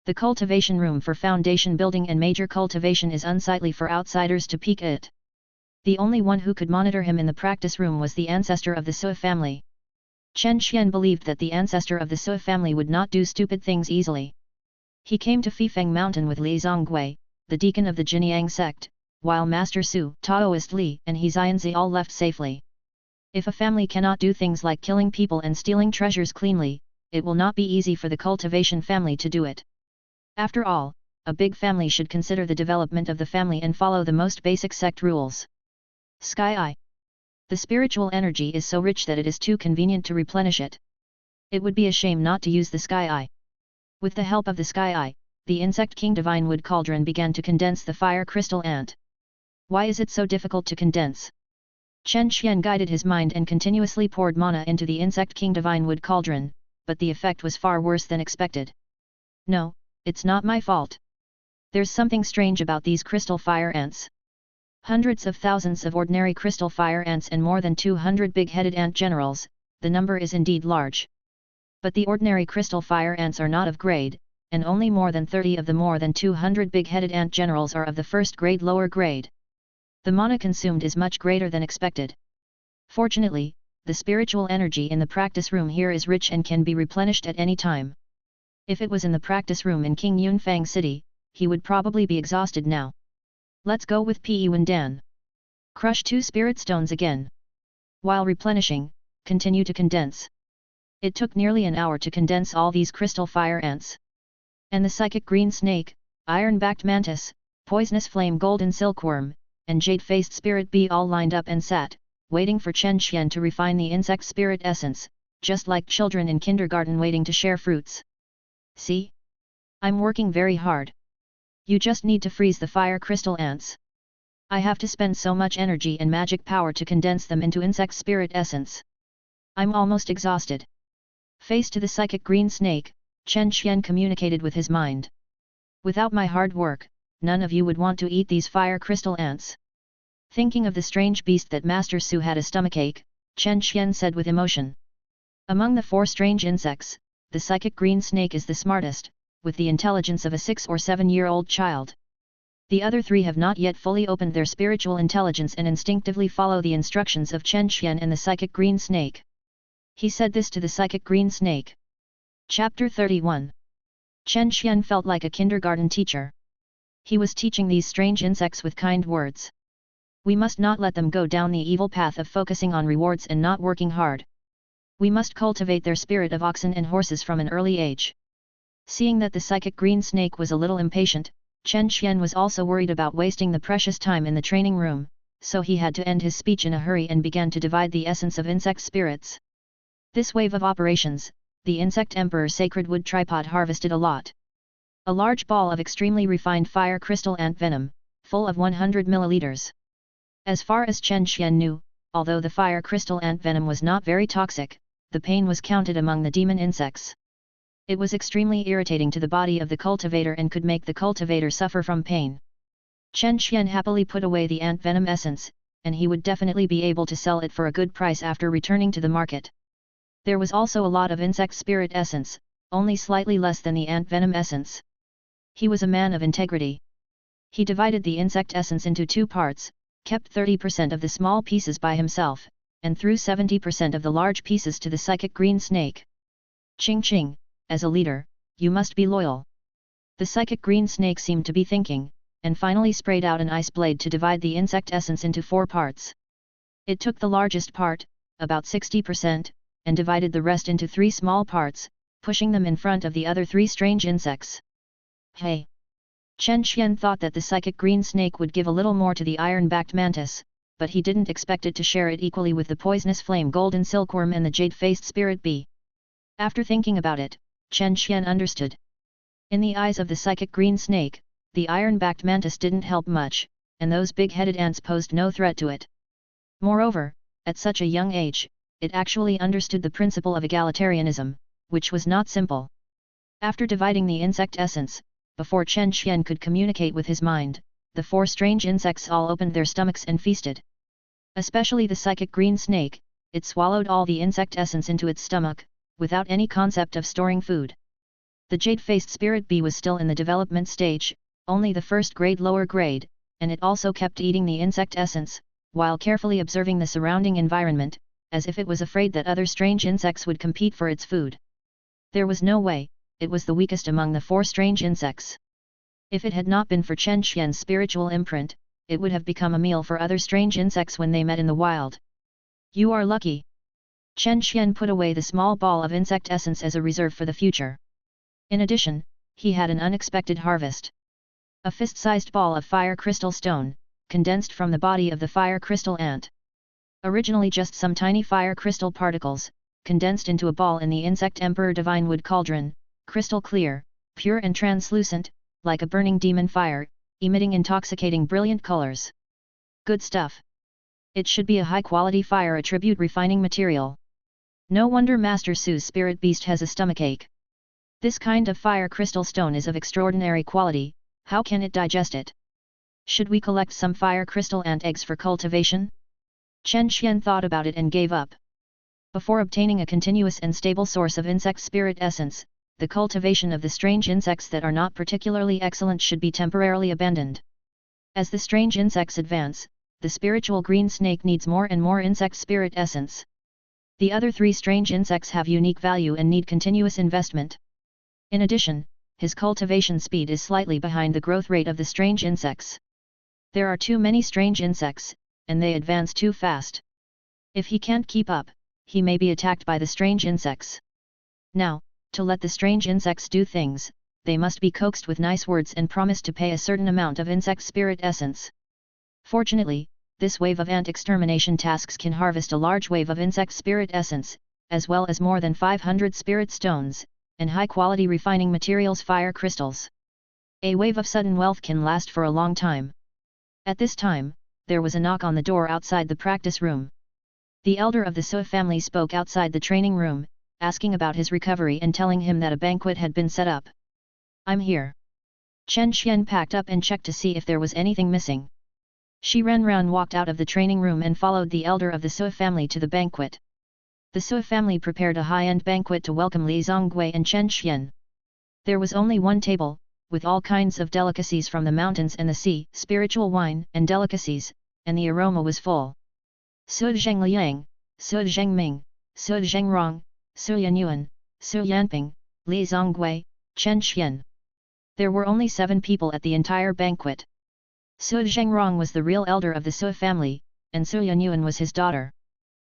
The cultivation room for foundation building and major cultivation is unsightly for outsiders to peek at. The only one who could monitor him in the practice room was the ancestor of the Sui family. Chen Xian believed that the ancestor of the Sui family would not do stupid things easily. He came to Fifeng Mountain with Li Zongui, the deacon of the Jinyang sect, while Master Su, Taoist Li and He Xianzi all left safely. If a family cannot do things like killing people and stealing treasures cleanly, it will not be easy for the cultivation family to do it. After all, a big family should consider the development of the family and follow the most basic sect rules. Sky Eye. The spiritual energy is so rich that it is too convenient to replenish it. It would be a shame not to use the Sky Eye. With the help of the Sky Eye, the Insect King Divine Wood Cauldron began to condense the fire crystal ant. Why is it so difficult to condense? Chen Xian guided his mind and continuously poured mana into the Insect King Divine Wood Cauldron, but the effect was far worse than expected. No, it's not my fault. There's something strange about these crystal fire ants. Hundreds of thousands of ordinary crystal fire ants and more than 200 big-headed ant generals, the number is indeed large. But the ordinary crystal fire ants are not of grade, and only more than 30 of the more than 200 big-headed ant generals are of the first grade lower grade. The mana consumed is much greater than expected. Fortunately, the spiritual energy in the practice room here is rich and can be replenished at any time. If it was in the practice room in King Yunfang City, he would probably be exhausted now. Let's go with Pi Wendan. Crush 2 spirit stones again. While replenishing, continue to condense. It took nearly an hour to condense all these crystal fire ants. And the psychic green snake, iron-backed mantis, poisonous flame golden silkworm, and jade-faced spirit bee all lined up and sat, waiting for Chen Xian to refine the insect spirit essence, just like children in kindergarten waiting to share fruits. See? I'm working very hard. You just need to freeze the fire crystal ants. I have to spend so much energy and magic power to condense them into insect spirit essence. I'm almost exhausted. Face to the psychic green snake, Chen Xian communicated with his mind. Without my hard work, none of you would want to eat these fire crystal ants. Thinking of the strange beast that Master Su had a stomachache, Chen Xian said with emotion. Among the 4 strange insects, the psychic green snake is the smartest, with the intelligence of a 6 or 7-year-old child. The other 3 have not yet fully opened their spiritual intelligence and instinctively follow the instructions of Chen Xian and the psychic green snake. He said this to the psychic green snake. Chapter 31. Chen Xian felt like a kindergarten teacher. He was teaching these strange insects with kind words. We must not let them go down the evil path of focusing on rewards and not working hard. We must cultivate their spirit of oxen and horses from an early age. Seeing that the psychic green snake was a little impatient, Chen Xian was also worried about wasting the precious time in the training room, so he had to end his speech in a hurry and began to divide the essence of insect spirits. This wave of operations, the Insect Emperor Sacred Wood Tripod harvested a lot. A large ball of extremely refined fire crystal ant venom, full of 100 milliliters. As far as Chen Xian knew, although the fire crystal ant venom was not very toxic, the pain was counted among the demon insects. It was extremely irritating to the body of the cultivator and could make the cultivator suffer from pain. Chen Xian happily put away the ant venom essence, and he would definitely be able to sell it for a good price after returning to the market. There was also a lot of insect spirit essence, only slightly less than the ant venom essence. He was a man of integrity. He divided the insect essence into 2 parts, kept 30% of the small pieces by himself, and threw 70% of the large pieces to the psychic green snake. Ching Ching, as a leader, you must be loyal. The psychic green snake seemed to be thinking, and finally sprayed out an ice blade to divide the insect essence into 4 parts. It took the largest part, about 60%, and divided the rest into 3 small parts, pushing them in front of the other 3 strange insects. Hey! Chen Xian thought that the psychic green snake would give a little more to the iron-backed mantis, but he didn't expect it to share it equally with the poisonous flame golden silkworm and the jade-faced spirit bee. After thinking about it, Chen Xian understood. In the eyes of the psychic green snake, the iron-backed mantis didn't help much, and those big-headed ants posed no threat to it. Moreover, at such a young age, it actually understood the principle of egalitarianism, which was not simple. After dividing the insect essence, before Chen Xian could communicate with his mind, the 4 strange insects all opened their stomachs and feasted. Especially the psychic green snake, it swallowed all the insect essence into its stomach, without any concept of storing food. The jade-faced spirit bee was still in the development stage, only the first grade lower grade, and it also kept eating the insect essence, while carefully observing the surrounding environment, as if it was afraid that other strange insects would compete for its food. There was no way, it was the weakest among the 4 strange insects. If it had not been for Chen Xian's spiritual imprint, it would have become a meal for other strange insects when they met in the wild. You are lucky. Chen Xian put away the small ball of insect essence as a reserve for the future. In addition, he had an unexpected harvest. A fist-sized ball of fire crystal stone, condensed from the body of the fire crystal ant. Originally just some tiny fire crystal particles, condensed into a ball in the insect emperor divine wood cauldron, crystal clear, pure and translucent, like a burning demon fire, emitting intoxicating brilliant colors. Good stuff. It should be a high-quality fire attribute refining material. No wonder Master Su's spirit beast has a stomachache. This kind of fire crystal stone is of extraordinary quality, how can it digest it? Should we collect some fire crystal ant eggs for cultivation? Chen Xian thought about it and gave up. Before obtaining a continuous and stable source of insect spirit essence, the cultivation of the strange insects that are not particularly excellent should be temporarily abandoned. As the strange insects advance, the spiritual green snake needs more and more insect spirit essence. The other 3 strange insects have unique value and need continuous investment. In addition, his cultivation speed is slightly behind the growth rate of the strange insects. There are too many strange insects, and they advance too fast. If he can't keep up, he may be attacked by the strange insects. Now, to let the strange insects do things, they must be coaxed with nice words and promised to pay a certain amount of insect spirit essence. Fortunately, this wave of ant extermination tasks can harvest a large wave of insect spirit essence, as well as more than 500 spirit stones, and high-quality refining materials fire crystals. A wave of sudden wealth can last for a long time. At this time, there was a knock on the door outside the practice room. The elder of the Su family spoke outside the training room, asking about his recovery and telling him that a banquet had been set up. I'm here. Chen Xian packed up and checked to see if there was anything missing. Shi Renran walked out of the training room and followed the elder of the Su family to the banquet. The Su family prepared a high-end banquet to welcome Li Zongui and Chen Xian. There was only one table, with all kinds of delicacies from the mountains and the sea, spiritual wine and delicacies, and the aroma was full. Su Zhengliang, Su Zhengming, Su Zhengrong, Su Yanyuan, Su Yanping, Li Zongui, Chen Xian. There were only 7 people at the entire banquet. Su Zhengrong was the real elder of the Su family, and Su Yanyuan was his daughter.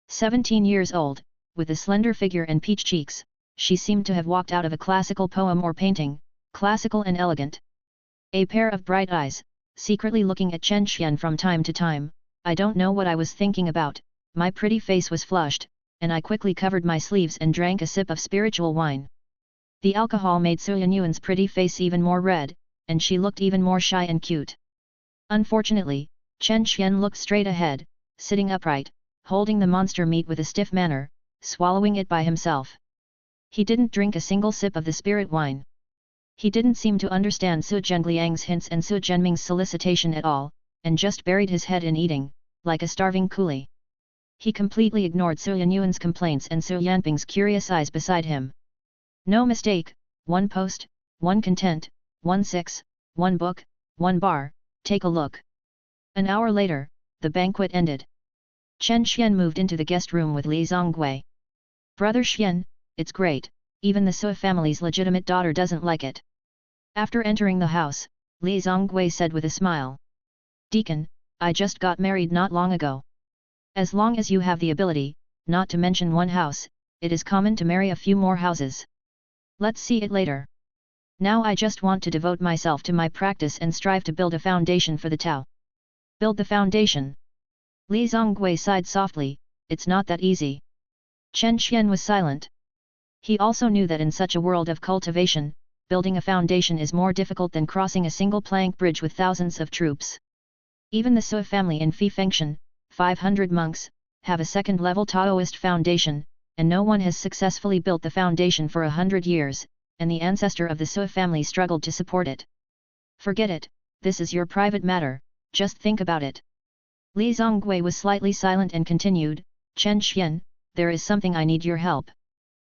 17 years old, with a slender figure and peach cheeks, she seemed to have walked out of a classical poem or painting, classical and elegant. A pair of bright eyes, secretly looking at Chen Xian from time to time. I don't know what I was thinking about, my pretty face was flushed, and I quickly covered my sleeves and drank a sip of spiritual wine. The alcohol made Su Yanyuan's pretty face even more red, and she looked even more shy and cute. Unfortunately, Chen Xian looked straight ahead, sitting upright, holding the monster meat with a stiff manner, swallowing it by himself. He didn't drink a single sip of the spirit wine. He didn't seem to understand Su Zhengliang's hints and Su Zhenming's solicitation at all, and just buried his head in eating, like a starving coolie. He completely ignored Su Yanyuan's complaints and Su Yanping's curious eyes beside him. No mistake, 1 post, 1 content, 1 six, 1 book, 1 bar, take a look. An hour later, the banquet ended. Chen Xian moved into the guest room with Li Zongui. Brother Xian, it's great, even the Su family's legitimate daughter doesn't like it. After entering the house, Li Zongui said with a smile. Deacon, I just got married not long ago. As long as you have the ability, not to mention 1 house, it is common to marry a few more houses. Let's see it later. Now I just want to devote myself to my practice and strive to build a foundation for the Tao. Build the foundation. Li Zongui sighed softly, it's not that easy. Chen Xian was silent. He also knew that in such a world of cultivation, building a foundation is more difficult than crossing a single plank bridge with thousands of troops. Even the Sui family in Fanfiction, 500 monks, have a second-level Taoist foundation, and no one has successfully built the foundation for 100 years, and the ancestor of the Sui family struggled to support it. Forget it, this is your private matter, just think about it. Li Zongui was slightly silent and continued, Chen Xian, there is something I need your help.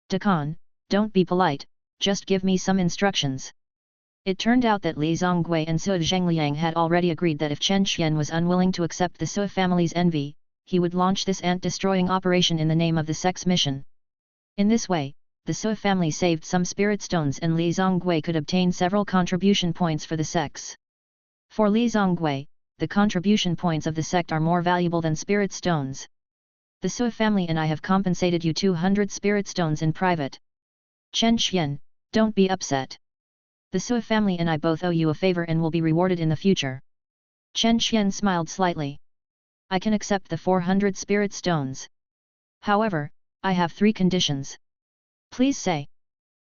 Dekan, don't be polite, just give me some instructions. It turned out that Li Zongui and Su Zhengliang had already agreed that if Chen Xian was unwilling to accept the Sui family's envy, he would launch this ant-destroying operation in the name of the Sect's mission. In this way, the Sui family saved some spirit stones and Li Zongui could obtain several contribution points for the sects. For Li Zongui, the contribution points of the sect are more valuable than spirit stones. The Sui family and I have compensated you 200 spirit stones in private. Chen Xian, don't be upset. The Sui family and I both owe you a favor and will be rewarded in the future. Chen Xian smiled slightly. I can accept the 400 spirit stones. However, I have 3 conditions. Please say.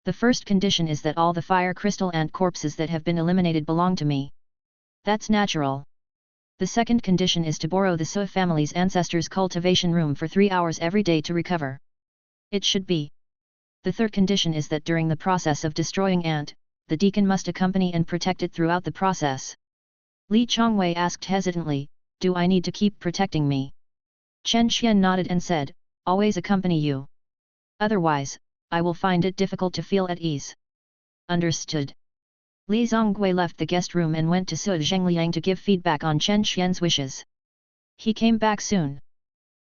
The first condition is that all the fire crystal ant corpses that have been eliminated belong to me. That's natural. The second condition is to borrow the Sui family's ancestors' cultivation room for 3 hours every day to recover. It should be. The third condition is that during the process of destroying ant, the deacon must accompany and protect it throughout the process. Li Chongwei asked hesitantly, do I need to keep protecting me? Chen Xian nodded and said, always accompany you. Otherwise, I will find it difficult to feel at ease. Understood. Li Zongui left the guest room and went to Su Zhengliang to give feedback on Chen Xian's wishes. He came back soon.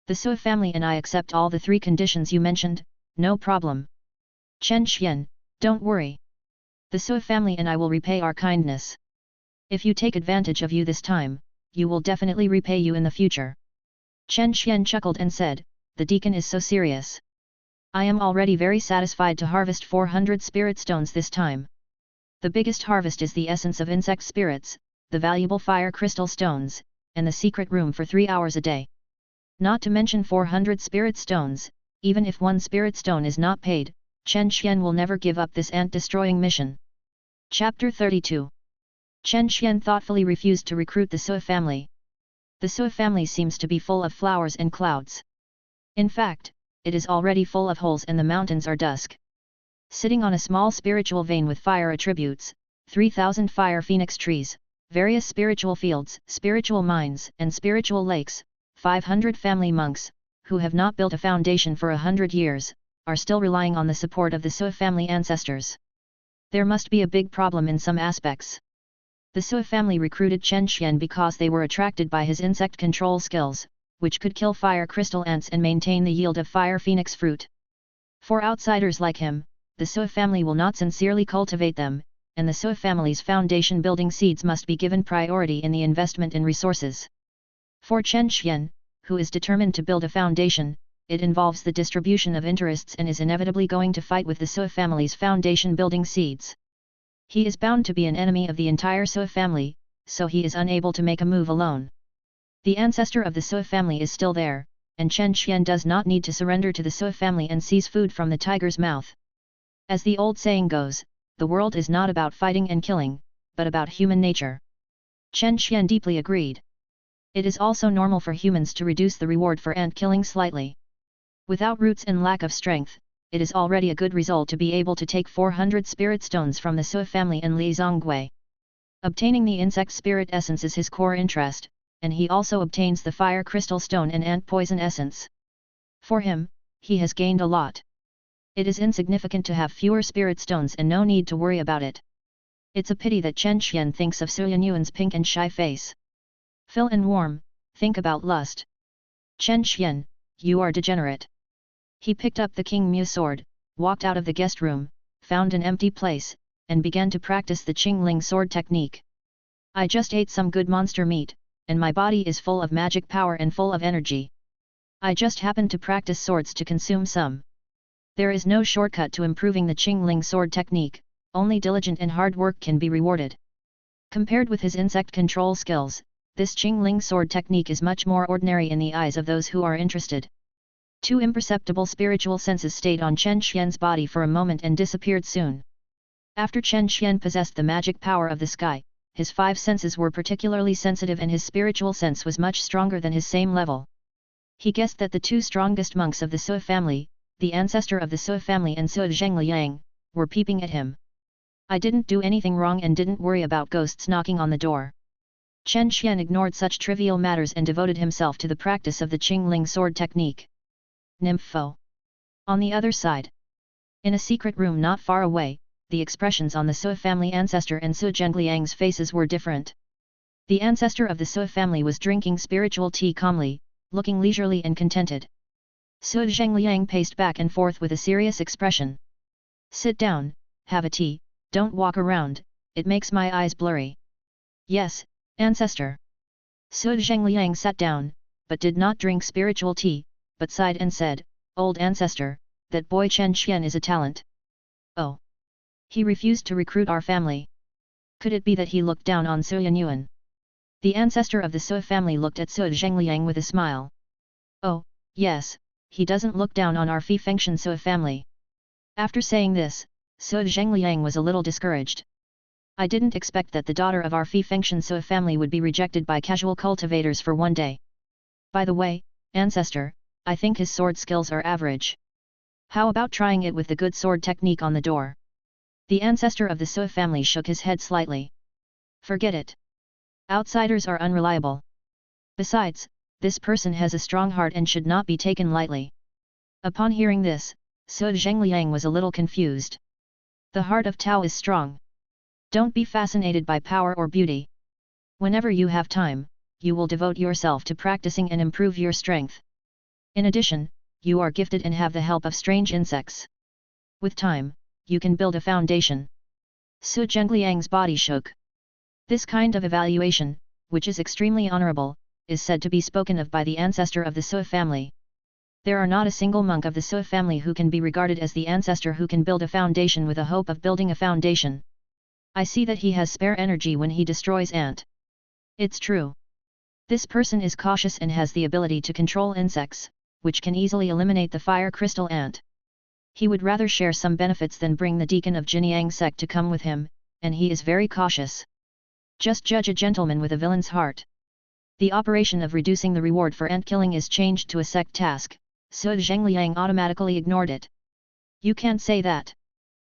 The Sui family and I accept all the 3 conditions you mentioned, no problem. Chen Xian, don't worry. The Sui family and I will repay our kindness. If you take advantage of you this time, you will definitely repay you in the future. Chen Xian chuckled and said, the deacon is so serious. I am already very satisfied to harvest 400 spirit stones this time. The biggest harvest is the essence of insect spirits, the valuable fire crystal stones, and the secret room for 3 hours a day. Not to mention 400 spirit stones, even if 1 spirit stone is not paid, Chen Xian will never give up this ant-destroying mission. Chapter 32. Chen Xian thoughtfully refused to recruit the Sui family. The Sui family seems to be full of flowers and clouds. In fact, it is already full of holes and the mountains are dusk. Sitting on a small spiritual vein with fire attributes, 3,000 fire phoenix trees, various spiritual fields, spiritual mines and spiritual lakes, 500 family monks, who have not built a foundation for 100 years, are still relying on the support of the Sui family ancestors. There must be a big problem in some aspects. The Sui family recruited Chen Xian because they were attracted by his insect control skills, which could kill fire crystal ants and maintain the yield of fire phoenix fruit. For outsiders like him, the Sui family will not sincerely cultivate them, and the Sui family's foundation building seeds must be given priority in the investment in resources. For Chen Xian, who is determined to build a foundation, it involves the distribution of interests and is inevitably going to fight with the Sui family's foundation building seeds. He is bound to be an enemy of the entire Sui family, so he is unable to make a move alone. The ancestor of the Sui family is still there, and Chen Xian does not need to surrender to the Sui family and seize food from the tiger's mouth. As the old saying goes, the world is not about fighting and killing, but about human nature. Chen Xian deeply agreed. It is also normal for humans to reduce the reward for ant killing slightly. Without roots and lack of strength, it is already a good result to be able to take 400 spirit stones from the Sui family and Li Zongui. Obtaining the insect spirit essence is his core interest, and he also obtains the fire crystal stone and ant poison essence. For him, he has gained a lot. It is insignificant to have fewer spirit stones and no need to worry about it. It's a pity that Chen Xian thinks of Su Yuan's pink and shy face. Fill and warm, think about lust. Chen Xian, you are degenerate. He picked up the King Mu sword, walked out of the guest room, found an empty place, and began to practice the Qingling sword technique. I just ate some good monster meat, and my body is full of magic power and full of energy. I just happened to practice swords to consume some. There is no shortcut to improving the Qingling sword technique, only diligent and hard work can be rewarded. Compared with his insect control skills, this Qingling sword technique is much more ordinary in the eyes of those who are interested. Two imperceptible spiritual senses stayed on Chen Xian's body for a moment and disappeared soon. After Chen Xian possessed the magic power of the sky, his 5 senses were particularly sensitive and his spiritual sense was much stronger than his same level. He guessed that the 2 strongest monks of the Sui family, the ancestor of the Sui family and Sui Zhengliang, were peeping at him. I didn't do anything wrong and didn't worry about ghosts knocking on the door. Chen Xian ignored such trivial matters and devoted himself to the practice of the Qingling sword technique. Nympho. On the other side. In a secret room not far away, the expressions on the Sui family ancestor and Sui Zhengliang's faces were different. The ancestor of the Sui family was drinking spiritual tea calmly, looking leisurely and contented. Sui Zhengliang paced back and forth with a serious expression. Sit down, have a tea, don't walk around, it makes my eyes blurry. Yes, ancestor. Sui Zhengliang sat down, but did not drink spiritual tea, but sighed and said, Old ancestor, that boy Chen Xian is a talent. Oh. He refused to recruit our family. Could it be that he looked down on Sui Yuan? The ancestor of the Sui family looked at Sui Zhengliang with a smile. Oh, yes, he doesn't look down on our Fanfiction Sui family. After saying this, Sui Zhengliang was a little discouraged. I didn't expect that the daughter of our Fanfiction Sui family would be rejected by casual cultivators for one day. By the way, ancestor, I think his sword skills are average. How about trying it with the good sword technique on the door? The ancestor of the Sui family shook his head slightly. Forget it. Outsiders are unreliable. Besides, this person has a strong heart and should not be taken lightly. Upon hearing this, Sui Zhengliang was a little confused. The heart of Tao is strong. Don't be fascinated by power or beauty. Whenever you have time, you will devote yourself to practicing and improve your strength. In addition, you are gifted and have the help of strange insects. With time, you can build a foundation. Sui Zhengliang's body shook. This kind of evaluation, which is extremely honorable, is said to be spoken of by the ancestor of the Sui family. There are not a single monk of the Sui family who can be regarded as the ancestor who can build a foundation with a hope of building a foundation. I see that he has spare energy when he destroys ant. It's true. This person is cautious and has the ability to control insects, which can easily eliminate the fire crystal ant. He would rather share some benefits than bring the deacon of Jinyang sect to come with him, and he is very cautious. Just judge a gentleman with a villain's heart. The operation of reducing the reward for ant killing is changed to a sect task. Sui Zhengliang automatically ignored it. You can't say that.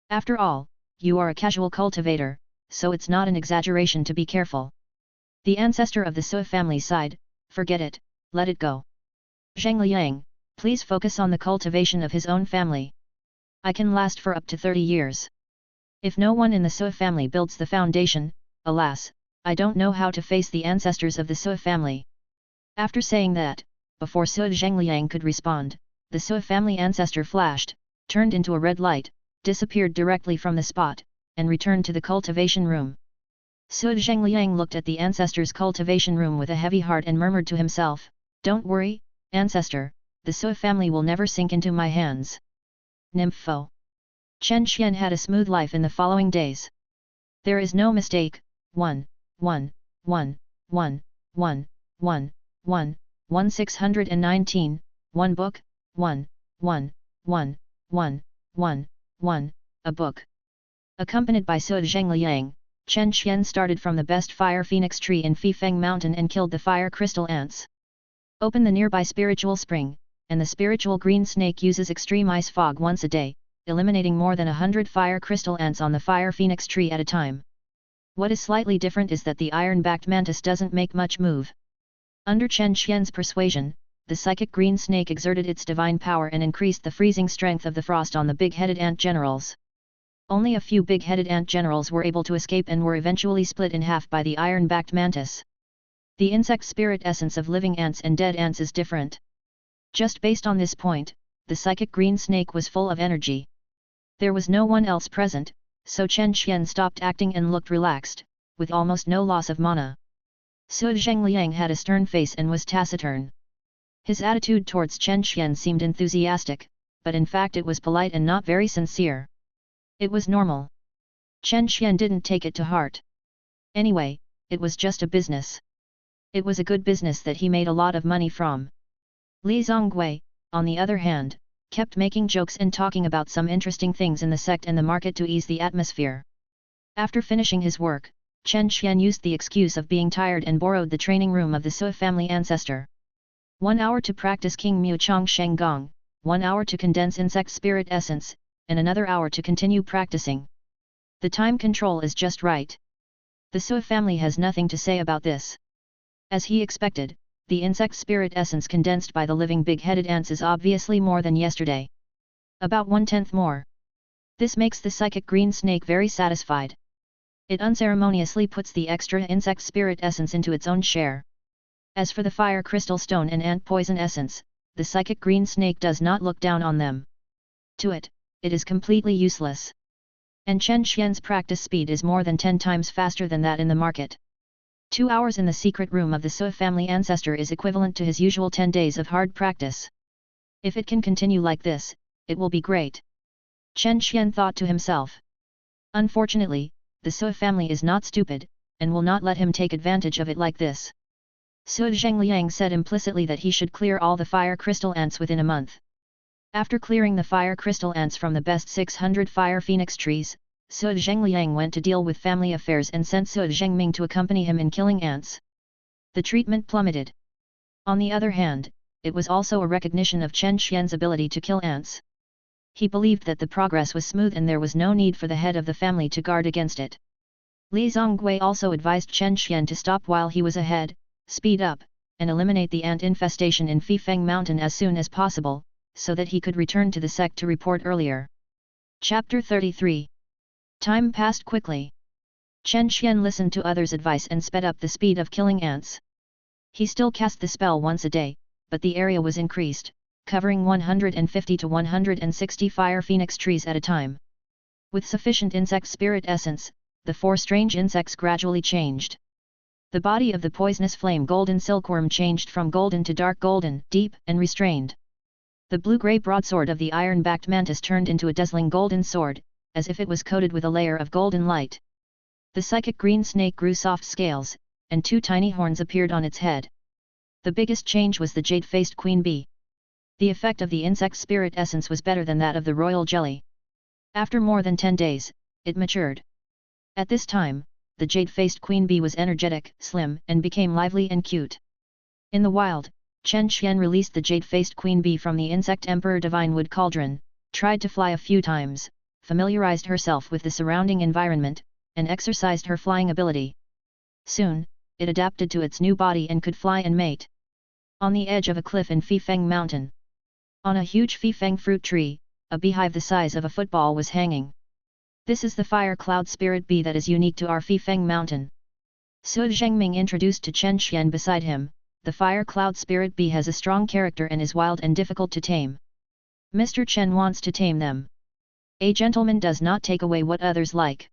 After all, you are a casual cultivator, so it's not an exaggeration to be careful. The ancestor of the Sui family sighed, forget it, let it go. Zhengliang, please focus on the cultivation of his own family. I can last for up to 30 years. If no one in the Sui family builds the foundation, alas, I don't know how to face the ancestors of the Sui family. After saying that, before Sui Zhengliang could respond, the Sui family ancestor flashed, turned into a red light, disappeared directly from the spot, and returned to the cultivation room. Sui Zhengliang looked at the ancestor's cultivation room with a heavy heart and murmured to himself, Don't worry, ancestor, the Sui family will never sink into my hands. Nympho. Chen Xian had a smooth life in the following days. There is no mistake. 1, 1, 1, 1, 1, 1, 1, 1 619, 1 book, 1, 1, 1, 1, 1, 1, a book. Accompanied by Sui Zhengliang, Chen Xian started from the best fire phoenix tree in Fifeng Mountain and killed the fire crystal ants. Open the nearby spiritual spring, and the spiritual green snake uses extreme ice fog once a day, eliminating more than 100 fire crystal ants on the fire phoenix tree at a time. What is slightly different is that the iron-backed mantis doesn't make much move. Under Chen Xian's persuasion, the psychic green snake exerted its divine power and increased the freezing strength of the frost on the big-headed ant generals. Only a few big-headed ant generals were able to escape and were eventually split in half by the iron-backed mantis. The insect spirit essence of living ants and dead ants is different. Just based on this point, the psychic green snake was full of energy. There was no one else present, so Chen Xian stopped acting and looked relaxed, with almost no loss of mana. Sui Zhengliang had a stern face and was taciturn. His attitude towards Chen Xian seemed enthusiastic, but in fact it was polite and not very sincere. It was normal. Chen Xian didn't take it to heart. Anyway, it was just a business. It was a good business that he made a lot of money from. Li Zongwei, on the other hand, kept making jokes and talking about some interesting things in the sect and the market to ease the atmosphere. After finishing his work, Chen Xian used the excuse of being tired and borrowed the training room of the Sui family ancestor. 1 hour to practice King Mu Chong Sheng Gong, 1 hour to condense insect spirit essence, and another hour to continue practicing. The time control is just right. The Sui family has nothing to say about this. As he expected, the insect spirit essence condensed by the living big-headed ants is obviously more than yesterday. About 1/10 more. This makes the psychic green snake very satisfied. It unceremoniously puts the extra insect spirit essence into its own share. As for the fire crystal stone and ant poison essence, the psychic green snake does not look down on them. To it, it is completely useless. And Chen Xian's practice speed is more than 10 times faster than that in the market. 2 hours in the secret room of the Sui family ancestor is equivalent to his usual 10 days of hard practice. If it can continue like this, it will be great. Chen Xian thought to himself. Unfortunately, the Sui family is not stupid, and will not let him take advantage of it like this. Sui Zhengliang said implicitly that he should clear all the fire crystal ants within a month. After clearing the fire crystal ants from the best 600 fire phoenix trees, Sui Zhengliang went to deal with family affairs and sent Sui Zhengming to accompany him in killing ants. The treatment plummeted. On the other hand, it was also a recognition of Chen Xian's ability to kill ants. He believed that the progress was smooth and there was no need for the head of the family to guard against it. Li Zongwei also advised Chen Xian to stop while he was ahead, speed up, and eliminate the ant infestation in Fifeng Mountain as soon as possible, so that he could return to the sect to report earlier. Chapter 33. Time passed quickly. Chen Xian listened to others' advice and sped up the speed of killing ants. He still cast the spell once a day, but the area was increased, covering 150 to 160 fire phoenix trees at a time. With sufficient insect spirit essence, the 4 strange insects gradually changed. The body of the poisonous flame golden silkworm changed from golden to dark golden, deep and restrained. The blue-grey broadsword of the iron-backed mantis turned into a dazzling golden sword, as if it was coated with a layer of golden light. The psychic green snake grew soft scales, and 2 tiny horns appeared on its head. The biggest change was the jade-faced queen bee. The effect of the insect spirit essence was better than that of the royal jelly. After more than 10 days, it matured. At this time, the jade-faced queen bee was energetic, slim, and became lively and cute. In the wild, Chen Xian released the jade-faced queen bee from the insect emperor divine wood cauldron, tried to fly a few times, familiarized herself with the surrounding environment, and exercised her flying ability. Soon, it adapted to its new body and could fly and mate. On the edge of a cliff in Fifeng Mountain. On a huge Fifeng fruit tree, a beehive the size of a football was hanging. This is the fire cloud spirit bee that is unique to our Fifeng Mountain. Sui Zhengming introduced to Chen Xian beside him. The fire cloud spirit bee has a strong character and is wild and difficult to tame. Mr. Chen wants to tame them. A gentleman does not take away what others like.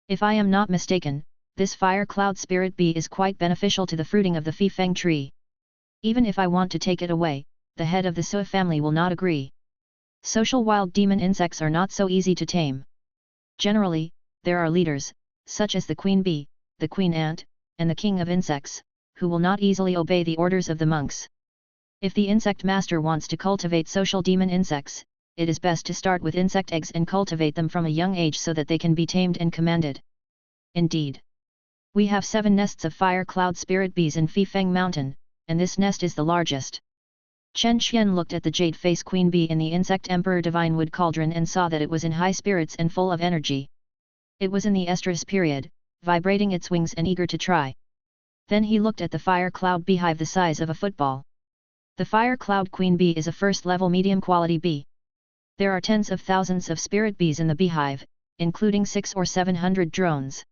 If I am not mistaken, this fire cloud spirit bee is quite beneficial to the fruiting of the Fifeng tree. Even if I want to take it away, the head of the Sui family will not agree. Social wild demon insects are not so easy to tame. Generally, there are leaders, such as the queen bee, the queen ant, and the king of insects, who will not easily obey the orders of the monks. If the insect master wants to cultivate social demon insects, it is best to start with insect eggs and cultivate them from a young age so that they can be tamed and commanded. Indeed. We have 7 nests of fire cloud spirit bees in Fifeng Mountain, and this nest is the largest. Chen Xian looked at the jade-face queen bee in the insect emperor divine wood cauldron and saw that it was in high spirits and full of energy. It was in the estrus period, vibrating its wings and eager to try. Then he looked at the fire cloud beehive the size of a football. The fire cloud queen bee is a first-level medium-quality bee. There are tens of thousands of spirit bees in the beehive, including 600 or 700 drones.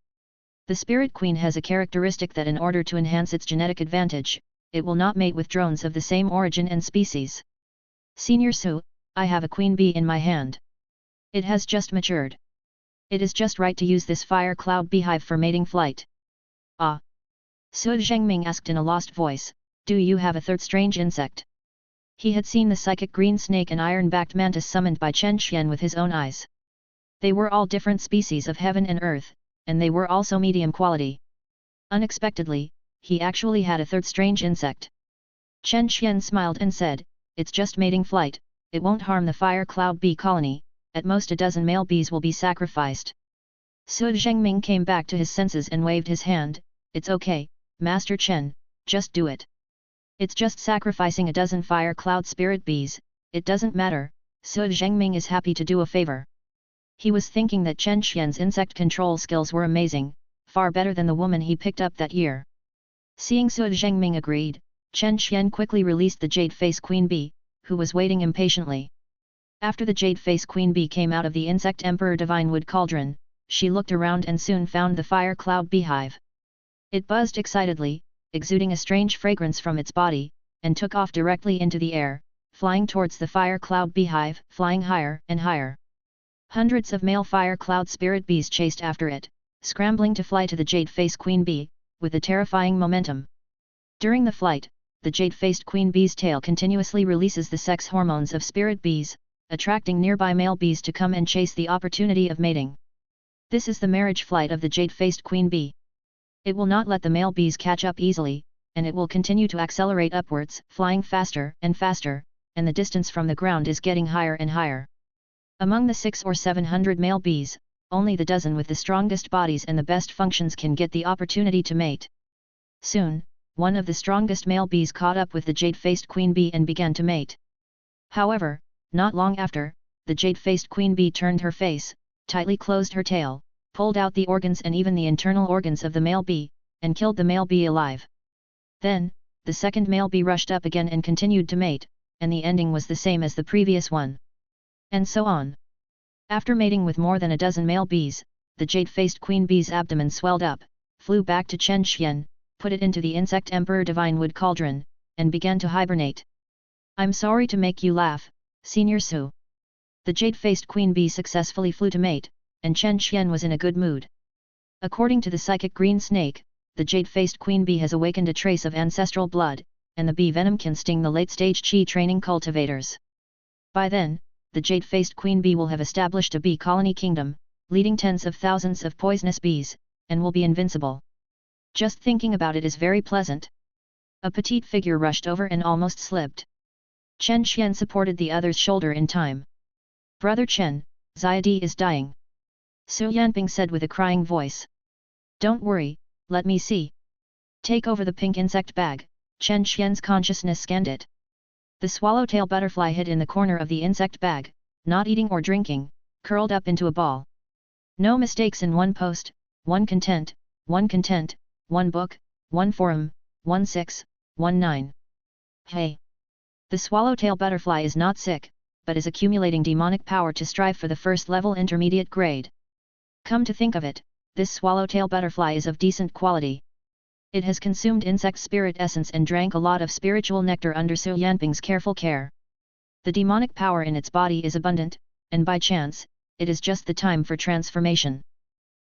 The spirit queen has a characteristic that in order to enhance its genetic advantage, it will not mate with drones of the same origin and species. Senior Su, I have a queen bee in my hand. It has just matured. It is just right to use this fire cloud beehive for mating flight. Ah! Su Zhengming asked in a lost voice, do you have a third strange insect? He had seen the psychic green snake and iron-backed mantis summoned by Chen Xian with his own eyes. They were all different species of heaven and earth, and they were also medium quality. Unexpectedly, he actually had a third strange insect. Chen Xian smiled and said, "It's just mating flight, it won't harm the fire cloud bee colony, at most a dozen male bees will be sacrificed." Su Zhengming came back to his senses and waved his hand, "It's okay, Master Chen, just do it. It's just sacrificing a dozen fire cloud spirit bees, it doesn't matter." Su Zhengming is happy to do a favor. He was thinking that Chen Xian's insect control skills were amazing, far better than the woman he picked up that year. Seeing Su Zhengming agreed, Chen Xian quickly released the jade-face queen bee, who was waiting impatiently. After the jade-face queen bee came out of the insect emperor divine wood cauldron, she looked around and soon found the fire cloud beehive. It buzzed excitedly, exuding a strange fragrance from its body, and took off directly into the air, flying towards the fire cloud beehive, flying higher and higher. Hundreds of male fire cloud spirit bees chased after it, scrambling to fly to the jade-face queen bee, with a terrifying momentum. During the flight, the jade-faced queen bee's tail continuously releases the sex hormones of spirit bees, attracting nearby male bees to come and chase the opportunity of mating. This is the marriage flight of the jade-faced queen bee. It will not let the male bees catch up easily, and it will continue to accelerate upwards, flying faster and faster, and the distance from the ground is getting higher and higher. Among the 600 or 700 male bees, only the dozen with the strongest bodies and the best functions can get the opportunity to mate. Soon, one of the strongest male bees caught up with the jade-faced queen bee and began to mate. However, not long after, the jade-faced queen bee turned her face, tightly closed her tail, pulled out the organs and even the internal organs of the male bee, and killed the male bee alive. Then, the second male bee rushed up again and continued to mate, and the ending was the same as the previous one. And so on. After mating with more than a dozen male bees, the jade-faced queen bee's abdomen swelled up, flew back to Chen Xian, put it into the insect emperor divine wood cauldron, and began to hibernate. "I'm sorry to make you laugh, Senior Su." The jade-faced queen bee successfully flew to mate, and Chen Xian was in a good mood. According to the psychic green snake, the jade-faced queen bee has awakened a trace of ancestral blood, and the bee venom can sting the late-stage qi training cultivators. By then, the jade-faced queen bee will have established a bee colony kingdom, leading tens of thousands of poisonous bees, and will be invincible. Just thinking about it is very pleasant. A petite figure rushed over and almost slipped. Chen Xian supported the other's shoulder in time. "Brother Chen, Xiadi is dying," Su Yanping said with a crying voice. "Don't worry, let me see." "Take over the pink insect bag." Chen Xian's consciousness scanned it. The swallowtail butterfly hid in the corner of the insect bag, not eating or drinking, curled up into a ball. No mistakes in one post, one content, one book, one forum, 1619. Hey! The swallowtail butterfly is not sick, but is accumulating demonic power to strive for the first level intermediate grade. Come to think of it, this swallowtail butterfly is of decent quality. It has consumed insect spirit essence and drank a lot of spiritual nectar under Su Yanping's careful care. The demonic power in its body is abundant, and by chance, it is just the time for transformation.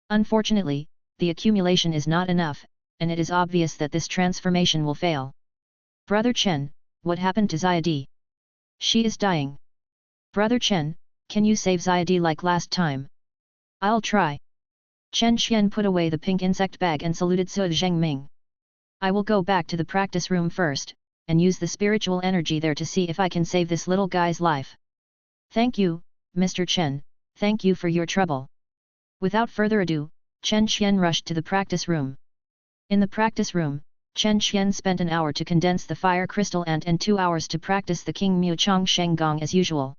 Unfortunately, the accumulation is not enough, and it is obvious that this transformation will fail. "Brother Chen, what happened to Xiadi? She is dying." "Brother Chen, can you save Xiadi like last time?" "I'll try." Chen Xian put away the pink insect bag and saluted Su Zhengming. "I will go back to the practice room first, and use the spiritual energy there to see if I can save this little guy's life." "Thank you, Mr. Chen, thank you for your trouble." Without further ado, Chen Xian rushed to the practice room. In the practice room, Chen Xian spent an hour to condense the fire crystal ant and 2 hours to practice the King Mu Chong Sheng Gong as usual.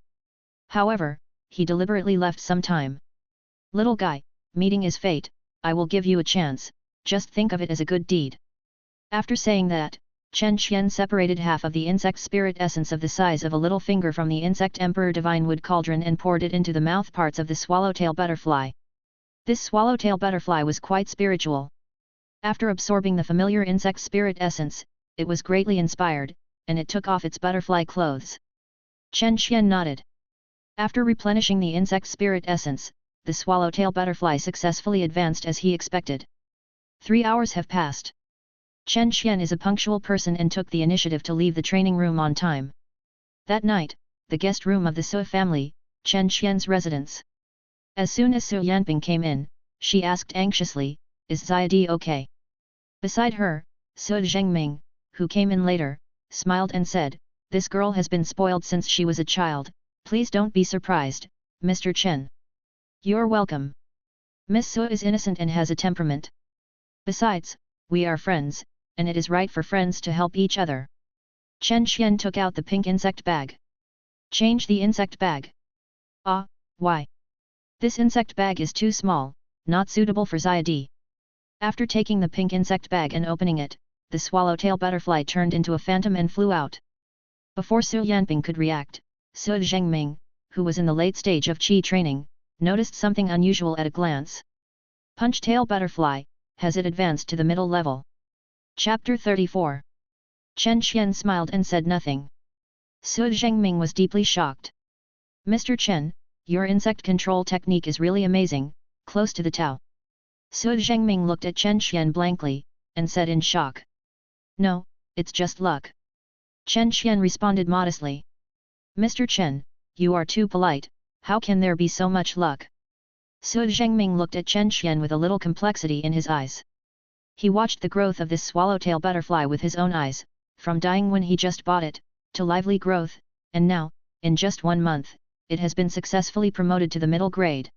However, he deliberately left some time. "Little guy, meeting is fate, I will give you a chance, just think of it as a good deed." After saying that, Chen Xian separated half of the insect spirit essence of the size of a little finger from the insect emperor divine wood cauldron and poured it into the mouth parts of the swallowtail butterfly. This swallowtail butterfly was quite spiritual. After absorbing the familiar insect spirit essence, it was greatly inspired, and it took off its butterfly clothes. Chen Xian nodded. After replenishing the insect spirit essence, the swallowtail butterfly successfully advanced as he expected. 3 hours have passed. Chen Xian is a punctual person and took the initiative to leave the training room on time. That night, the guest room of the Su family, Chen Xian's residence. As soon as Su Yanping came in, she asked anxiously, "Is Ziadi okay?" Beside her, Su Zhengming, who came in later, smiled and said, "This girl has been spoiled since she was a child, please don't be surprised, Mr. Chen. You're welcome. Miss Su is innocent and has a temperament. Besides, we are friends, and it is right for friends to help each other." Chen Xian took out the pink insect bag. "Change the insect bag." "Ah, why? This insect bag is too small, not suitable for Ziadi." After taking the pink insect bag and opening it, the swallowtail butterfly turned into a phantom and flew out. Before Su Yanping could react, Su Zhengming, who was in the late stage of qi training, noticed something unusual at a glance. Punch-tail butterfly, has it advanced to the middle level? Chapter 34. Chen Xian smiled and said nothing. Su Zhengming was deeply shocked. "Mr. Chen, your insect control technique is really amazing, close to the Tao." Su Zhengming looked at Chen Xian blankly, and said in shock. "No, it's just luck." Chen Xian responded modestly. "Mr. Chen, you are too polite, how can there be so much luck?" Su Zhengming looked at Chen Xian with a little complexity in his eyes. He watched the growth of this swallowtail butterfly with his own eyes, from dying when he just bought it, to lively growth, and now, in just 1 month, it has been successfully promoted to the middle grade.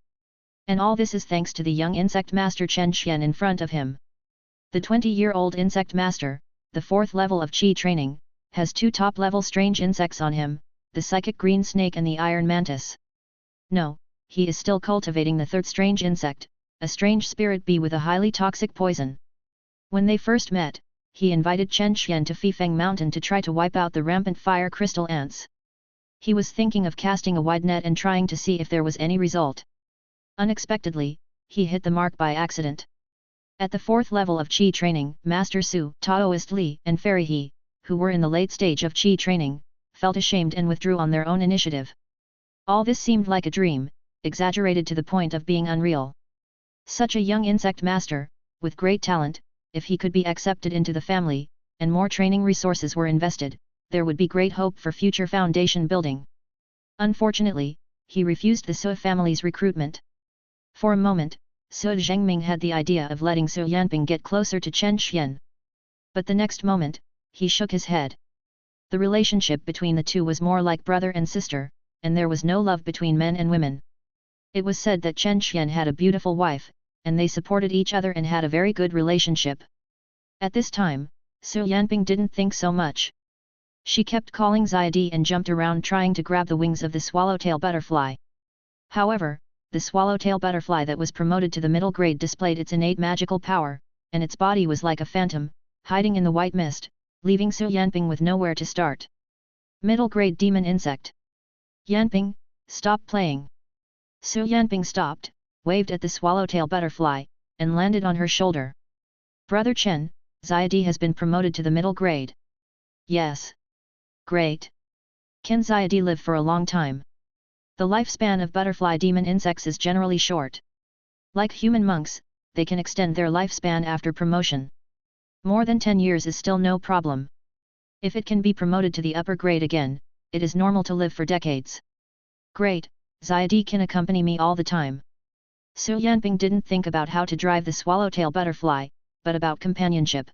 And all this is thanks to the young insect master Chen Xian in front of him. The 20-year-old insect master, the 4th level of qi training, has 2 top-level strange insects on him, the psychic green snake and the iron mantis. No, he is still cultivating the 3rd strange insect, a strange spirit bee with a highly toxic poison. When they first met, he invited Chen Xian to Fifeng Mountain to try to wipe out the rampant fire crystal ants. He was thinking of casting a wide net and trying to see if there was any result. Unexpectedly, he hit the mark by accident. At the 4th level of qi training, Master Su, Taoist Li and Fairy He, who were in the late stage of qi training, felt ashamed and withdrew on their own initiative. All this seemed like a dream, exaggerated to the point of being unreal. Such a young insect master, with great talent, if he could be accepted into the family, and more training resources were invested, there would be great hope for future foundation building. Unfortunately, he refused the Su family's recruitment. For a moment, Su Zhengming had the idea of letting Su Yanping get closer to Chen Xian. But the next moment, he shook his head. The relationship between the two was more like brother and sister, and there was no love between men and women. It was said that Chen Xian had a beautiful wife, and they supported each other and had a very good relationship. At this time, Su Yanping didn't think so much. She kept calling Ziadi and jumped around trying to grab the wings of the swallowtail butterfly. However, the swallowtail butterfly that was promoted to the middle grade displayed its innate magical power, and its body was like a phantom, hiding in the white mist, leaving Su Yanping with nowhere to start. Middle grade demon insect. "Yanping, stop playing." Su Yanping stopped, waved at the swallowtail butterfly, and landed on her shoulder. "Brother Chen, Ziadi has been promoted to the middle grade." "Yes. Great. Can Ziadi live for a long time?" The lifespan of butterfly demon insects is generally short. Like human monks, they can extend their lifespan after promotion. More than 10 years is still no problem. If it can be promoted to the upper grade again, it is normal to live for decades. "Great, Ziadi can accompany me all the time." Su Yanping didn't think about how to drive the swallowtail butterfly, but about companionship.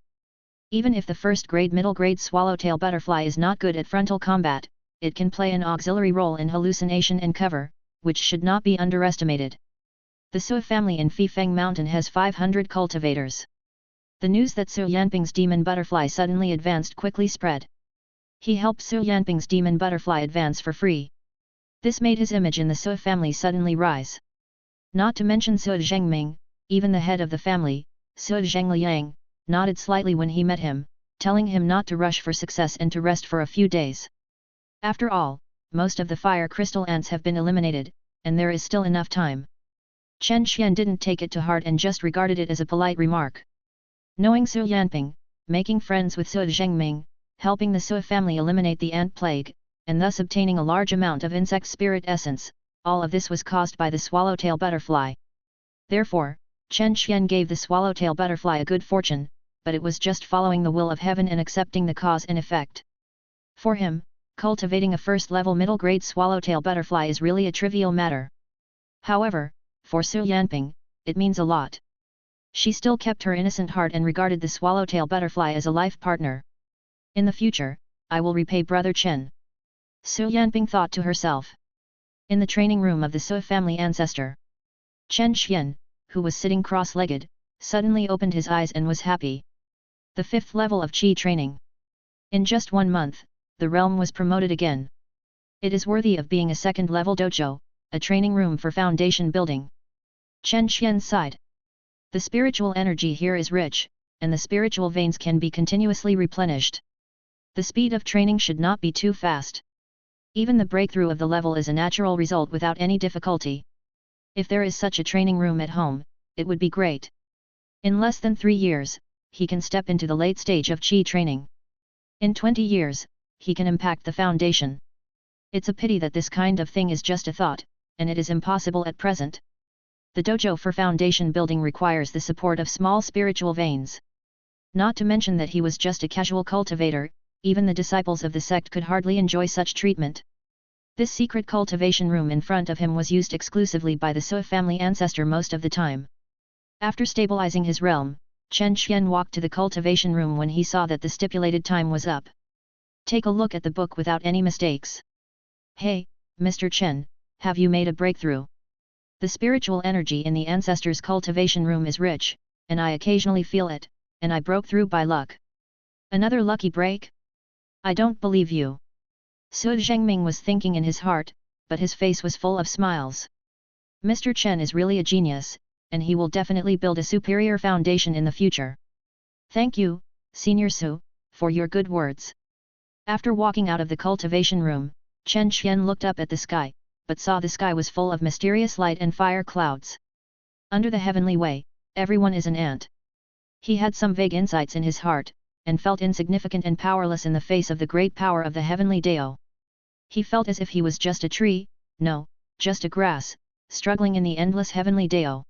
Even if the first grade middle grade swallowtail butterfly is not good at frontal combat, it can play an auxiliary role in hallucination and cover, which should not be underestimated. The Su family in Fifeng Mountain has 500 cultivators. The news that Su Yanping's demon butterfly suddenly advanced quickly spread. He helped Su Yanping's demon butterfly advance for free. This made his image in the Su family suddenly rise. Not to mention Su Zhengming, even the head of the family, Su Zhengliang, nodded slightly when he met him, telling him not to rush for success and to rest for a few days. After all, most of the fire crystal ants have been eliminated, and there is still enough time. Chen Xian didn't take it to heart and just regarded it as a polite remark. Knowing Su Yanping, making friends with Su Zhengming, helping the Su family eliminate the ant plague, and thus obtaining a large amount of insect spirit essence, all of this was caused by the swallowtail butterfly. Therefore, Chen Xian gave the swallowtail butterfly a good fortune, but it was just following the will of heaven and accepting the cause and effect. For him, cultivating a first-level middle-grade swallowtail butterfly is really a trivial matter. However, for Su Yanping, it means a lot. She still kept her innocent heart and regarded the swallowtail butterfly as a life partner. In the future, I will repay Brother Chen. Su Yanping thought to herself. In the training room of the Su family ancestor, Chen Xian, who was sitting cross-legged, suddenly opened his eyes and was happy. The 5th level of Qi training. In just 1 month, the realm was promoted again. It is worthy of being a 2nd-level dojo, a training room for foundation building. Chen Xian sighed. The spiritual energy here is rich, and the spiritual veins can be continuously replenished. The speed of training should not be too fast. Even the breakthrough of the level is a natural result without any difficulty. If there is such a training room at home, it would be great. In less than 3 years, he can step into the late stage of Qi training. In 20 years, he can impact the foundation. It's a pity that this kind of thing is just a thought, and it is impossible at present. The dojo for foundation building requires the support of small spiritual veins. Not to mention that he was just a casual cultivator, even the disciples of the sect could hardly enjoy such treatment. This secret cultivation room in front of him was used exclusively by the Su family ancestor most of the time. After stabilizing his realm, Chen Xian walked to the cultivation room when he saw that the stipulated time was up. Take a look at the book without any mistakes. Hey, Mr. Chen, have you made a breakthrough? The spiritual energy in the ancestors' cultivation room is rich, and I occasionally feel it, and I broke through by luck. Another lucky break? I don't believe you. Su Zhengming was thinking in his heart, but his face was full of smiles. Mr. Chen is really a genius, and he will definitely build a superior foundation in the future. Thank you, Senior Su, for your good words. After walking out of the cultivation room, Chen Xian looked up at the sky, but saw the sky was full of mysterious light and fire clouds. Under the heavenly way, everyone is an ant. He had some vague insights in his heart, and felt insignificant and powerless in the face of the great power of the heavenly Dao. He felt as if he was just a tree, no, just a grass, struggling in the endless heavenly Dao.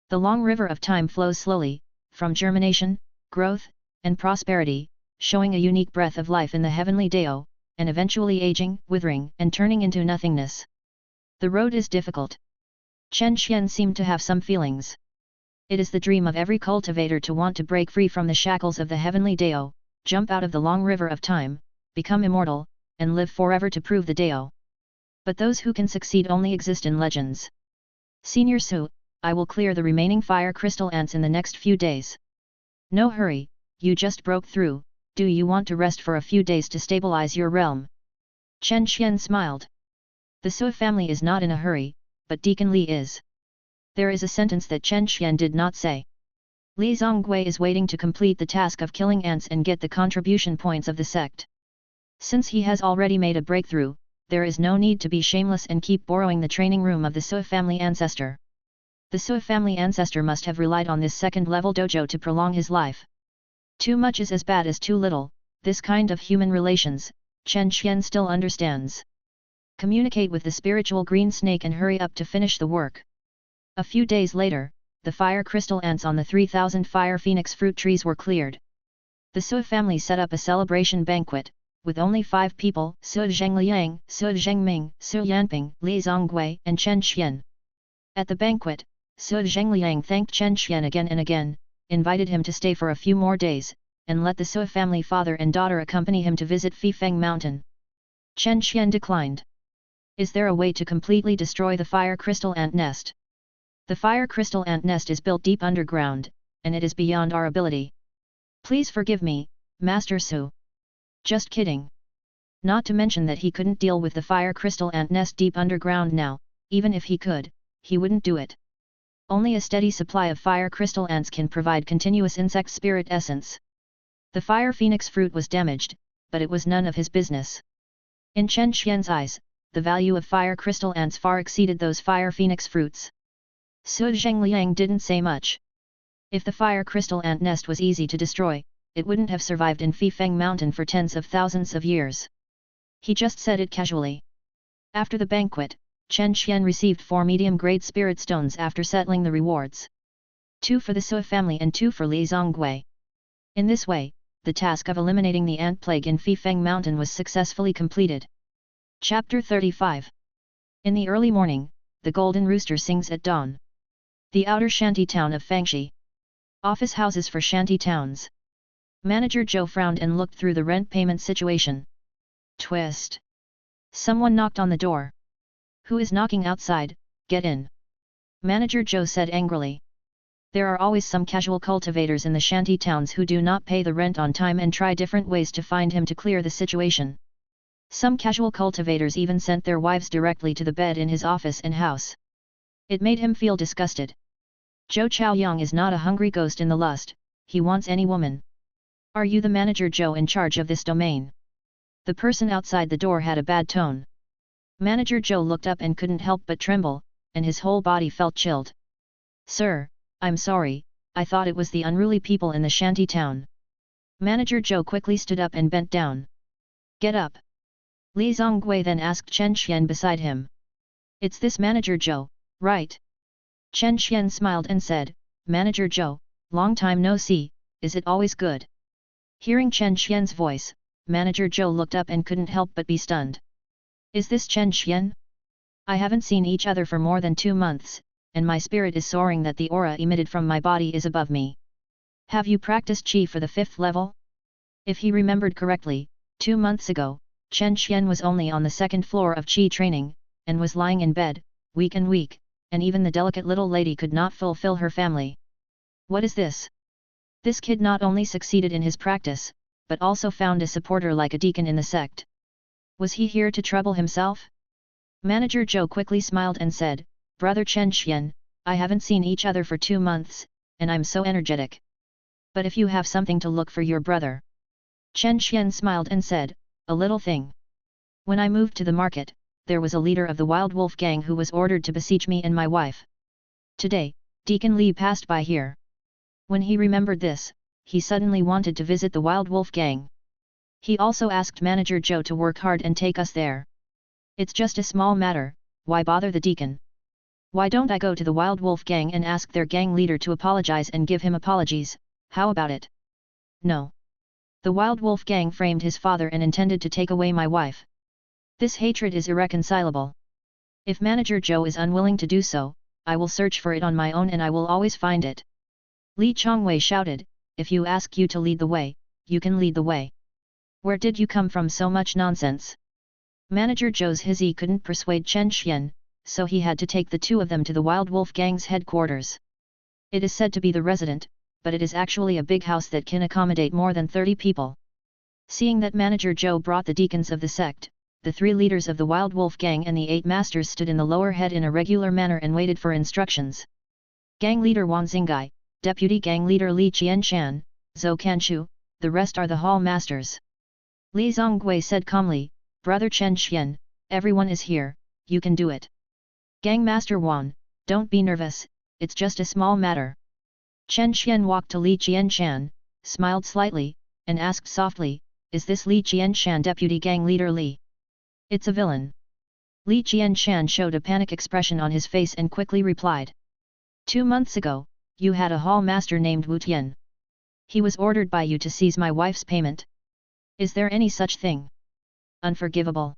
The long river of time flows slowly, from germination, growth, and prosperity, showing a unique breath of life in the heavenly Dao, and eventually aging, withering, and turning into nothingness. The road is difficult. Chen Xian seemed to have some feelings. It is the dream of every cultivator to want to break free from the shackles of the heavenly Dao, jump out of the long river of time, become immortal, and live forever to prove the Dao. But those who can succeed only exist in legends. Senior Su, I will clear the remaining fire crystal ants in the next few days. No hurry, you just broke through, do you want to rest for a few days to stabilize your realm? Chen Xian smiled. The Su family is not in a hurry, but Deacon Li is. There is a sentence that Chen Xian did not say. Li Zongui is waiting to complete the task of killing ants and get the contribution points of the sect. Since he has already made a breakthrough, there is no need to be shameless and keep borrowing the training room of the Su family ancestor. The Su family ancestor must have relied on this 2nd-level dojo to prolong his life. Too much is as bad as too little, this kind of human relations, Chen Xian still understands. Communicate with the spiritual green snake and hurry up to finish the work. A few days later, the fire crystal ants on the 3,000 fire phoenix fruit trees were cleared. The Su family set up a celebration banquet, with only 5 people, Su Zhengliang, Su Zhengming, Su Yanping, Li Zongui, and Chen Xian. At the banquet, Su Zhengliang thanked Chen Xian again and again, invited him to stay for a few more days, and let the Su family father and daughter accompany him to visit Fifeng Mountain. Chen Xian declined. Is there a way to completely destroy the fire crystal ant nest? The fire crystal ant nest is built deep underground, and it is beyond our ability. Please forgive me, Master Su. Just kidding. Not to mention that he couldn't deal with the fire crystal ant nest deep underground now, even if he could, he wouldn't do it. Only a steady supply of fire crystal ants can provide continuous insect spirit essence. The fire phoenix fruit was damaged, but it was none of his business. In Chen Xian's eyes, the value of fire crystal ants far exceeded those fire phoenix fruits. Su Zhengliang didn't say much. If the fire crystal ant nest was easy to destroy, it wouldn't have survived in Fifeng Mountain for tens of thousands of years. He just said it casually. After the banquet, Chen Xian received 4 medium-grade spirit stones after settling the rewards. 2 for the Su family and 2 for Li Zongui. In this way, the task of eliminating the ant plague in Fifeng Mountain was successfully completed. Chapter 35. In the early morning, the golden rooster sings at dawn. The outer shanty town of Fangxi. Office houses for shanty towns. Manager Zhou frowned and looked through the rent payment situation. Twist. Someone knocked on the door. Who is knocking outside? Get in. Manager Zhou said angrily. There are always some casual cultivators in the shanty towns who do not pay the rent on time and try different ways to find him to clear the situation. Some casual cultivators even sent their wives directly to the bed in his office and house. It made him feel disgusted. Zhou Chaoyang is not a hungry ghost in the lust, he wants any woman. Are you the manager Zhou in charge of this domain? The person outside the door had a bad tone. Manager Zhou looked up and couldn't help but tremble, and his whole body felt chilled. Sir, I'm sorry, I thought it was the unruly people in the shanty town. Manager Zhou quickly stood up and bent down. Get up. Li Zongui then asked Chen Xian beside him. It's this Manager Zhou, right? Chen Xian smiled and said, Manager Zhou, long time no see, is it always good? Hearing Chen Xian's voice, Manager Zhou looked up and couldn't help but be stunned. Is this Chen Xian? I haven't seen each other for more than 2 months, and my spirit is soaring that the aura emitted from my body is above me. Have you practiced Qi for the 5th level? If he remembered correctly, 2 months ago, Chen Xian was only on the 2nd floor of Qi training, and was lying in bed, weak, and even the delicate little lady could not fulfill her family. What is this? This kid not only succeeded in his practice, but also found a supporter like a deacon in the sect. Was he here to trouble himself? Manager Zhou quickly smiled and said, Brother Chen Xian, I haven't seen each other for 2 months, and I'm so energetic. But if you have something to look for your brother. Chen Xian smiled and said, a little thing. When I moved to the market, there was a leader of the Wild Wolf gang who was ordered to besiege me and my wife. Today, Deacon Li passed by here. When he remembered this, he suddenly wanted to visit the Wild Wolf gang. He also asked Manager Zhou to work hard and take us there. It's just a small matter, why bother the deacon? Why don't I go to the Wild Wolf gang and ask their gang leader to apologize and give him apologies, how about it? No. The Wild Wolf gang framed his father and intended to take away my wife. This hatred is irreconcilable. If Manager Zhou is unwilling to do so, I will search for it on my own and I will always find it. Li Chongwei shouted, if you ask you to lead the way, you can lead the way. Where did you come from so much nonsense? Manager Zhou's hizzy couldn't persuade Chen Xian, so he had to take the 2 of them to the Wild Wolf gang's headquarters. It is said to be the resident, but it is actually a big house that can accommodate more than 30 people. Seeing that Manager Zhou brought the deacons of the sect, the 3 leaders of the Wild Wolf gang and the 8 masters stood in the lower head in a regular manner and waited for instructions. Gang leader Wang Xingai, deputy gang leader Li Qianshan, Zhou Kanshu, the rest are the hall masters. Li Zongui said calmly, Brother Chen Xian, everyone is here, you can do it. Gang Master Wan, don't be nervous, it's just a small matter. Chen Xian walked to Li Qianshan, smiled slightly, and asked softly, is this Li Qianshan deputy gang leader Li? It's a villain. Li Qianshan showed a panic expression on his face and quickly replied. 2 months ago, you had a hall master named Wu Tian. He was ordered by you to seize my wife's payment. Is there any such thing? Unforgivable.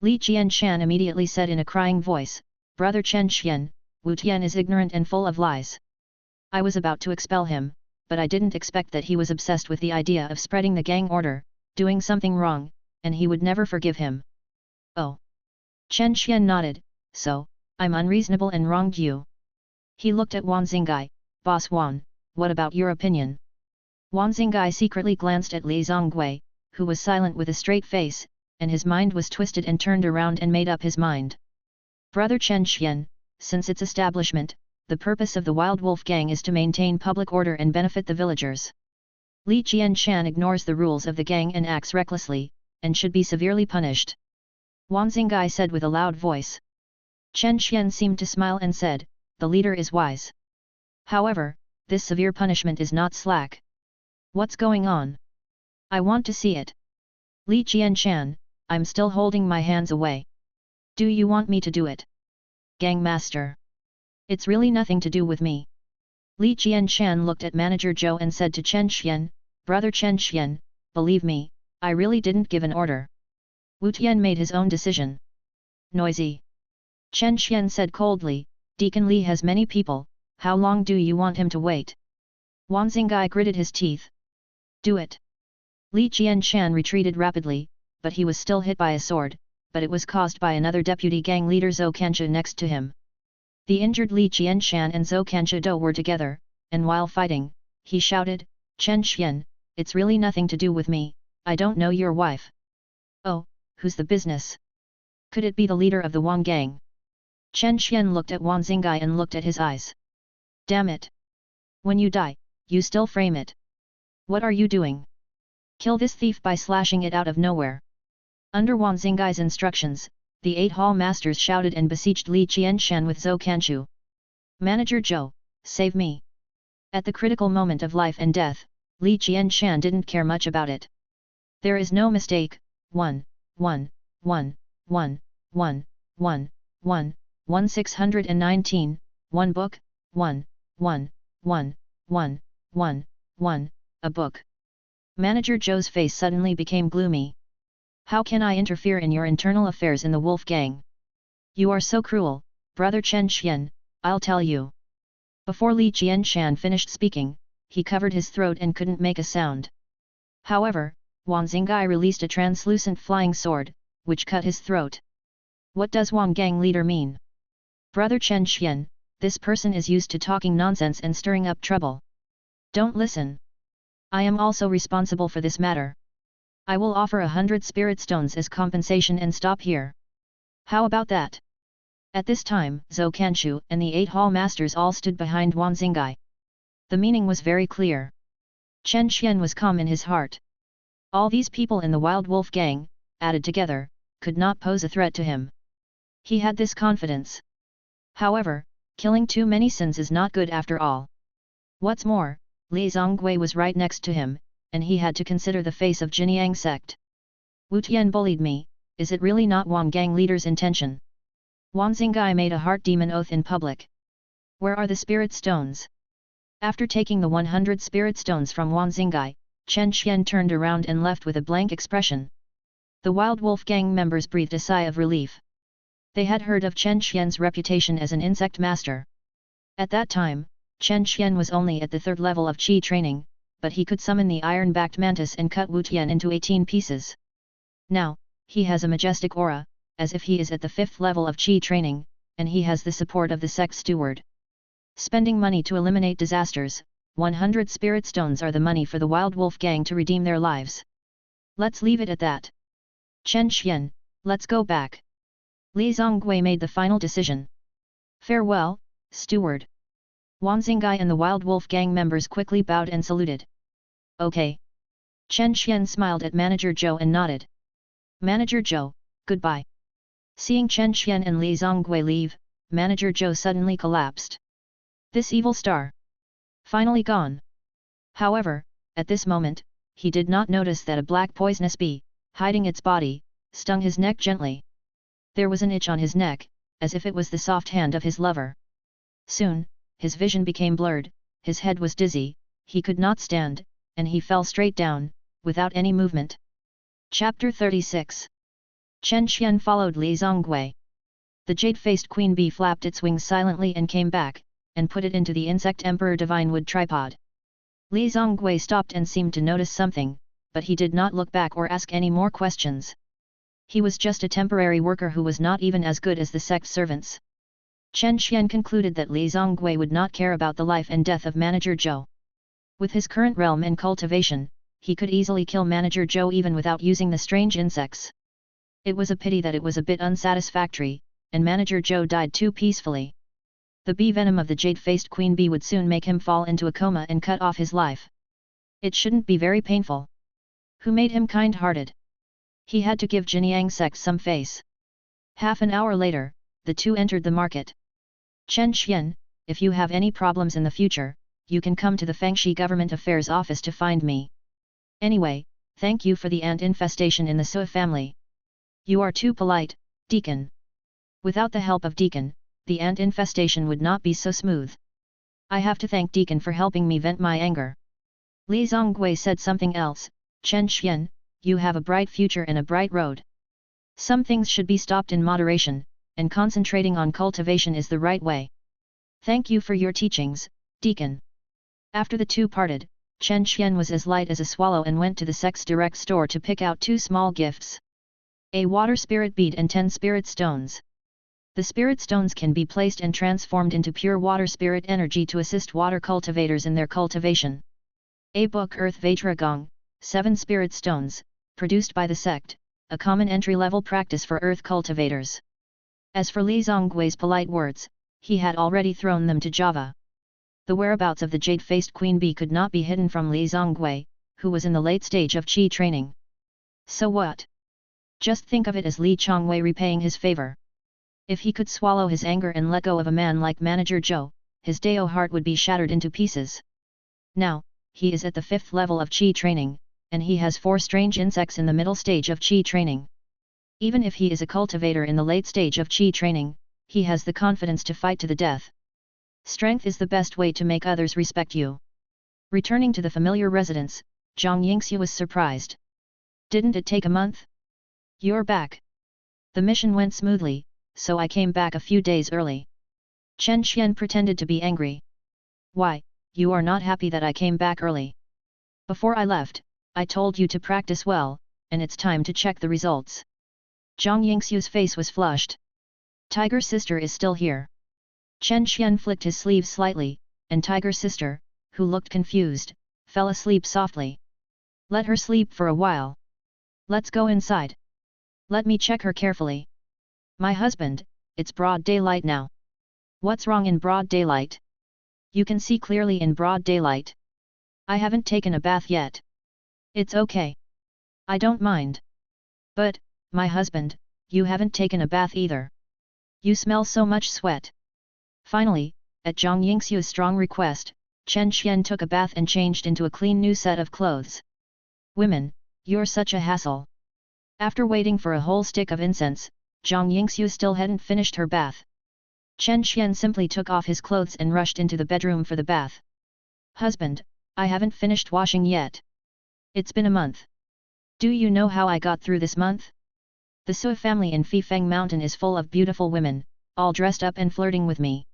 Li Qianshan immediately said in a crying voice, Brother Chen Xian, Wu Tian is ignorant and full of lies. I was about to expel him, but I didn't expect that he was obsessed with the idea of spreading the gang order, doing something wrong, and he would never forgive him. Oh. Chen Xian nodded, so, I'm unreasonable and wronged you. He looked at Wan Xingai, Boss Wan, what about your opinion? Wan Xingai secretly glanced at Li Zongui, who was silent with a straight face, and his mind was twisted and turned around and made up his mind. Brother Chen Xian, since its establishment, the purpose of the Wild Wolf gang is to maintain public order and benefit the villagers. Li Qianshan ignores the rules of the gang and acts recklessly, and should be severely punished. Wan Xingai said with a loud voice. Chen Xian seemed to smile and said, the leader is wise. However, this severe punishment is not slack. What's going on? I want to see it. Li Qianshan, I'm still holding my hands away. Do you want me to do it? Gang Master. It's really nothing to do with me. Li Qianshan looked at Manager Zhou and said to Chen Xian, Brother Chen Xian, believe me, I really didn't give an order. Wu Tian made his own decision. Noisy. Chen Xian said coldly, Deacon Li has many people, How long do you want him to wait? Wan Xinggai gritted his teeth. Do it. Li Qianshan retreated rapidly, but he was still hit by a sword, but it was caused by another deputy gang leader Zhou Kancha next to him. The injured Li Qianshan and Zhou Kancha were together, and while fighting, he shouted, Chen Xian, it's really nothing to do with me, I don't know your wife. Oh, who's the business? Could it be the leader of the Wang gang? Chen Xian looked at Wan Xinggai and looked at his eyes. Damn it! When you die, you still frame it. What are you doing? Kill this thief by slashing it out of nowhere. Under Wan Xinggai's instructions, the 8 hall masters shouted and besieged Li Qianshan with Zhou Kanchu. Manager Zhou, save me. At the critical moment of life and death, Li Qianshan didn't care much about it. There is no mistake. 1, 1, 1, 1, 1, 1, 1, 1 619, 1 book, 1, 1, 1, 1, 1, 1, a book. Manager Zhou's face suddenly became gloomy. How can I interfere in your internal affairs in the Wolf Gang? You are so cruel, brother Chen Xian, I'll tell you. Before Li Qianshan finished speaking, he covered his throat and couldn't make a sound. However, Wan Xinggai released a translucent flying sword, which cut his throat. What does Wang Gang leader mean? Brother Chen Xian, this person is used to talking nonsense and stirring up trouble. Don't listen. I am also responsible for this matter. I will offer 100 spirit stones as compensation and stop here. How about that? At this time, Zhou Kanchu and the 8 hall masters all stood behind Wan Xinggai. The meaning was very clear. Chen Xian was calm in his heart. All these people in the Wild Wolf Gang, added together, could not pose a threat to him. He had this confidence. However, killing too many sins is not good after all. What's more, Li Zongui was right next to him, and he had to consider the face of Jinyang sect. Wu Tian bullied me, is it really not Wang Gang leader's intention? Wan Xinggai made a heart demon oath in public. Where are the spirit stones? After taking the 100 spirit stones from Wan Xinggai, Chen Xian turned around and left with a blank expression. The Wild Wolf Gang members breathed a sigh of relief. They had heard of Chen Xian's reputation as an insect master. At that time, Chen Xian was only at the 3rd level of Qi training, but he could summon the iron-backed mantis and cut Wu Tian into 18 pieces. Now, he has a majestic aura, as if he is at the 5th level of Qi training, and he has the support of the sect steward. Spending money to eliminate disasters, 100 spirit stones are the money for the Wild Wolf Gang to redeem their lives. Let's leave it at that. Chen Xian, let's go back. Li Zongui made the final decision. Farewell, steward. Wan Xinggai and the Wild Wolf Gang members quickly bowed and saluted. Okay. Chen Xian smiled at Manager Zhou and nodded. Manager Zhou, goodbye. Seeing Chen Xian and Li Zongui leave, Manager Zhou suddenly collapsed. This evil star. Finally gone. However, at this moment, he did not notice that a black poisonous bee, hiding its body, stung his neck gently. There was an itch on his neck, as if it was the soft hand of his lover. Soon, his vision became blurred, his head was dizzy, he could not stand, and he fell straight down, without any movement. Chapter 36. Chen Xian followed Li Zongui. The jade-faced queen bee flapped its wings silently and came back, and put it into the insect emperor divine wood tripod. Li Zongui stopped and seemed to notice something, but he did not look back or ask any more questions. He was just a temporary worker who was not even as good as the sect servants. Chen Xian concluded that Li Zongui would not care about the life and death of Manager Zhou. With his current realm and cultivation, he could easily kill Manager Zhou even without using the strange insects. It was a pity that it was a bit unsatisfactory, and Manager Zhou died too peacefully. The bee venom of the jade-faced queen bee would soon make him fall into a coma and cut off his life. It shouldn't be very painful. Who made him kind-hearted? He had to give Jinyang sect some face. Half an hour later, the two entered the market. Chen Xian, if you have any problems in the future, you can come to the Fangxi Government Affairs Office to find me. Anyway, thank you for the ant infestation in the Sui family. You are too polite, Deacon. Without the help of Deacon, the ant infestation would not be so smooth. I have to thank Deacon for helping me vent my anger. Li Zongui said something else. Chen Xian, you have a bright future and a bright road. Some things should be stopped in moderation, and concentrating on cultivation is the right way. Thank you for your teachings, Deacon. After the two parted, Chen Xian was as light as a swallow and went to the Sex Direct store to pick out 2 small gifts. A water spirit bead and 10 spirit stones. The spirit stones can be placed and transformed into pure water spirit energy to assist water cultivators in their cultivation. A book Earth Vajragong, 7 spirit stones, produced by the sect, a common entry-level practice for earth cultivators. As for Li Zonggui's polite words, he had already thrown them to Java. The whereabouts of the jade-faced queen bee could not be hidden from Li Zongui, who was in the late stage of qi training. So what? Just think of it as Li Chongwei repaying his favor. If he could swallow his anger and let go of a man like Manager Zhou, his Dao heart would be shattered into pieces. Now, he is at the 5th level of qi training, and he has 4 strange insects in the middle stage of qi training. Even if he is a cultivator in the late stage of qi training, he has the confidence to fight to the death. Strength is the best way to make others respect you. Returning to the familiar residence, Zhang Yingxu was surprised. Didn't it take a month? You're back. The mission went smoothly, so I came back a few days early. Chen Xian pretended to be angry. Why, you are not happy that I came back early? Before I left, I told you to practice well, and it's time to check the results. Zhang Yingxu's face was flushed. Tiger Sister is still here. Chen Xian flicked his sleeve slightly, and Tiger Sister, who looked confused, fell asleep softly. Let her sleep for a while. Let's go inside. Let me check her carefully. My husband, it's broad daylight now. What's wrong in broad daylight? You can see clearly in broad daylight. I haven't taken a bath yet. It's okay. I don't mind. But, my husband, you haven't taken a bath either. You smell so much sweat. Finally, at Zhang Yingxu's strong request, Chen Xian took a bath and changed into a clean new set of clothes. Women, you're such a hassle. After waiting for a whole stick of incense, Zhang Yingxu still hadn't finished her bath. Chen Xian simply took off his clothes and rushed into the bedroom for the bath. Husband, I haven't finished washing yet. It's been a month. Do you know how I got through this month? The Sui family in Fifeng Mountain is full of beautiful women, all dressed up and flirting with me.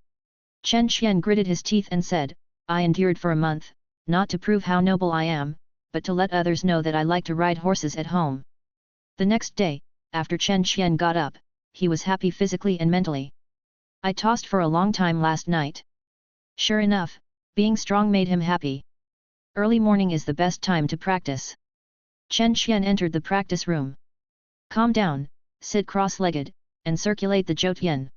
Chen Xian gritted his teeth and said, I endured for a month, not to prove how noble I am, but to let others know that I like to ride horses at home. The next day, after Chen Xian got up, he was happy physically and mentally. I tossed for a long time last night. Sure enough, being strong made him happy. Early morning is the best time to practice. Chen Xian entered the practice room. Calm down, sit cross-legged, and circulate the Zhoutian.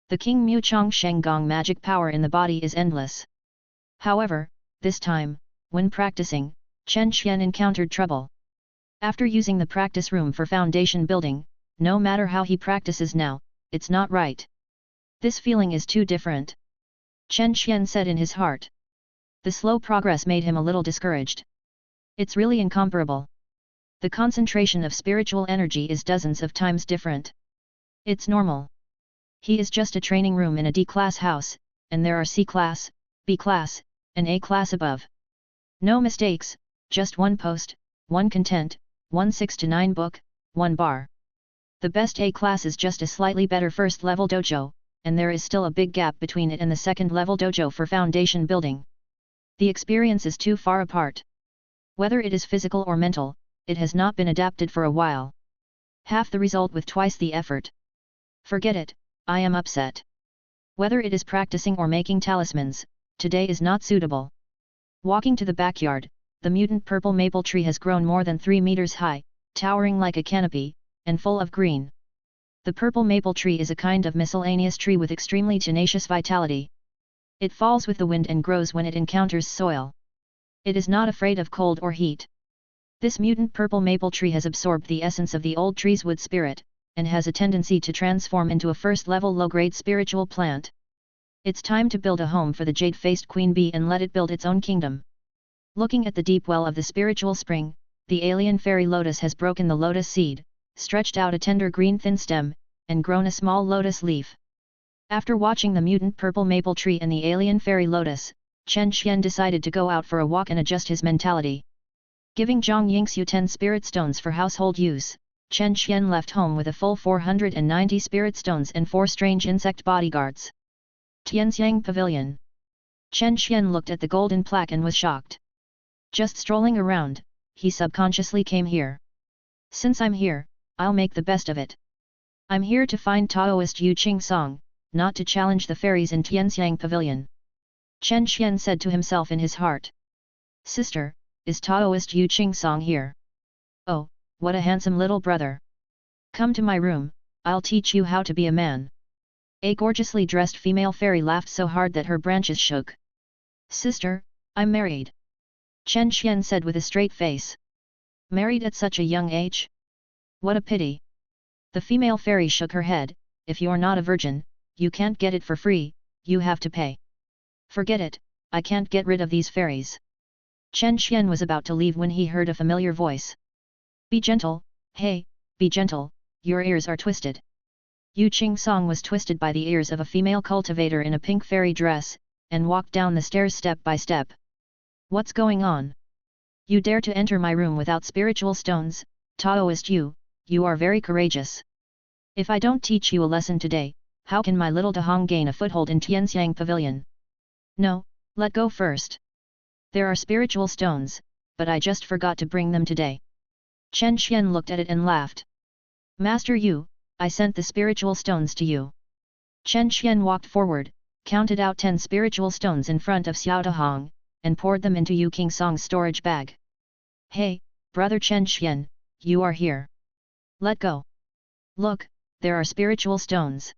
The King Mu Chong Sheng Gong magic power in the body is endless. However, this time, when practicing, Chen Xian encountered trouble. After using the practice room for foundation building, no matter how he practices now, it's not right. This feeling is too different. Chen Xian said in his heart. The slow progress made him a little discouraged. It's really incomparable. The concentration of spiritual energy is dozens of times different. It's normal. He is just a training room in a D-class house, and there are C-class, B-class, and A-class above. No mistakes, just one post, one content, 1 6 to 9 book, 1 bar. The best A-class is just a slightly better first-level dojo, and there is still a big gap between it and the second-level dojo for foundation building. The experience is too far apart. Whether it is physical or mental, it has not been adapted for a while. Half the result with twice the effort. Forget it, I am upset. Whether it is practicing or making talismans, today is not suitable. Walking to the backyard, the mutant purple maple tree has grown more than 3 meters high, towering like a canopy, and full of green. The purple maple tree is a kind of miscellaneous tree with extremely tenacious vitality. It falls with the wind and grows when it encounters soil. It is not afraid of cold or heat. This mutant purple maple tree has absorbed the essence of the old tree's wood spirit, and has a tendency to transform into a first-level low-grade spiritual plant. It's time to build a home for the jade-faced queen bee and let it build its own kingdom. Looking at the deep well of the spiritual spring, the alien fairy lotus has broken the lotus seed, stretched out a tender green thin stem, and grown a small lotus leaf. After watching the mutant purple maple tree and the alien fairy lotus, Chen Xian decided to go out for a walk and adjust his mentality. Giving Zhang Yingxu 10 spirit stones for household use, Chen Xian left home with a full 490 spirit stones and 4 strange insect bodyguards. Tianxiang Pavilion. Chen Xian looked at the golden plaque and was shocked. Just strolling around, he subconsciously came here. Since I'm here, I'll make the best of it. I'm here to find Taoist Yu Qing Song, not to challenge the fairies in Tianxiang Pavilion. Chen Xian said to himself in his heart. Sister, is Taoist Yu Qing Song here? Oh, what a handsome little brother. Come to my room, I'll teach you how to be a man. A gorgeously dressed female fairy laughed so hard that her branches shook. Sister, I'm married. Chen Xian said with a straight face. Married at such a young age? What a pity. The female fairy shook her head. If you're not a virgin, you can't get it for free, you have to pay. Forget it, I can't get rid of these fairies. Chen Xian was about to leave when he heard a familiar voice. Be gentle, hey, be gentle, your ears are twisted. Yu Qing Song was twisted by the ears of a female cultivator in a pink fairy dress, and walked down the stairs step by step. What's going on? You dare to enter my room without spiritual stones, Taoist Yu, you are very courageous. If I don't teach you a lesson today, how can my little Dahong gain a foothold in Tianxiang Pavilion? No, let go first. There are spiritual stones, but I just forgot to bring them today. Chen Xian looked at it and laughed. Master Yu, I sent the spiritual stones to you. Chen Xian walked forward, counted out 10 spiritual stones in front of Xiao Dahong, and poured them into Yu Qing Song's storage bag. Hey, brother Chen Xian, you are here. Let go. Look, there are spiritual stones.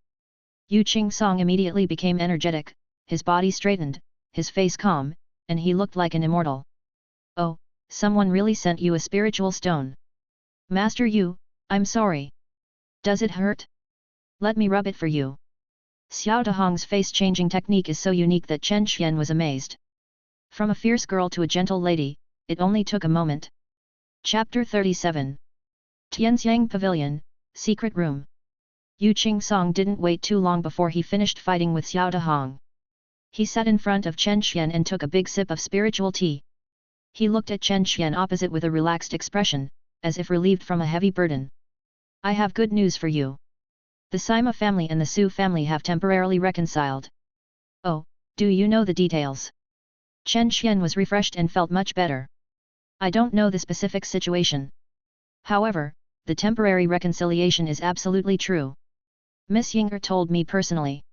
Yu Qing Song immediately became energetic, his body straightened, his face calm, and he looked like an immortal. Oh, someone really sent you a spiritual stone. Master Yu, I'm sorry. Does it hurt? Let me rub it for you. Xiao Dahong's face-changing technique is so unique that Chen Xian was amazed. From a fierce girl to a gentle lady, it only took a moment. Chapter 37. Tianxiang Pavilion, Secret Room. Yu Qing Song didn't wait too long before he finished fighting with Xiao Dahong. He sat in front of Chen Xian and took a big sip of spiritual tea. He looked at Chen Xian opposite with a relaxed expression, as if relieved from a heavy burden. I have good news for you. The Sima family and the Su family have temporarily reconciled. Oh, do you know the details? Chen Xian was refreshed and felt much better. I don't know the specific situation. However, the temporary reconciliation is absolutely true. Miss Yinger told me personally.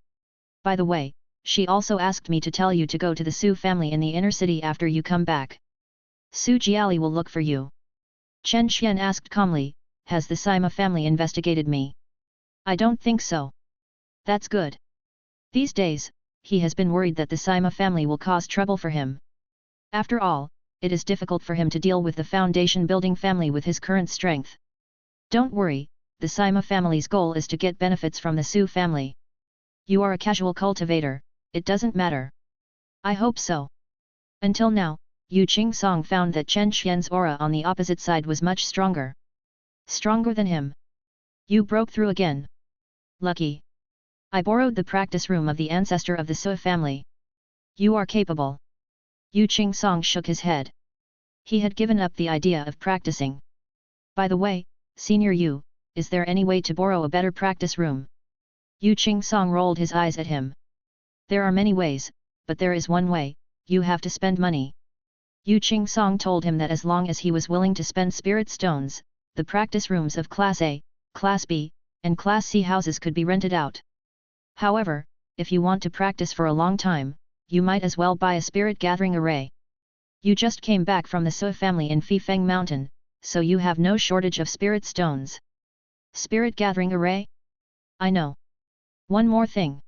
By the way, she also asked me to tell you to go to the Su family in the inner city after you come back. Su Jiali will look for you. Chen Xian asked calmly, has the Sima family investigated me? I don't think so. That's good. These days, he has been worried that the Sima family will cause trouble for him. After all, it is difficult for him to deal with the foundation-building family with his current strength. Don't worry, the Sima family's goal is to get benefits from the Su family. You are a casual cultivator, it doesn't matter. I hope so. Until now, Yu Qing Song found that Chen Xian's aura on the opposite side was much stronger. Stronger than him. You broke through again. Lucky. I borrowed the practice room of the ancestor of the Su family. You are capable. Yu Qing Song shook his head. He had given up the idea of practicing. By the way, Senior Yu, is there any way to borrow a better practice room? Yu Qing Song rolled his eyes at him. There are many ways, but there is one way, you have to spend money. Yu Qing Song told him that as long as he was willing to spend spirit stones, the practice rooms of Class A, Class B, and Class C houses could be rented out. However, if you want to practice for a long time, you might as well buy a spirit gathering array. You just came back from the Su family in Fifeng Mountain, so you have no shortage of spirit stones. Spirit gathering array? I know. One more thing.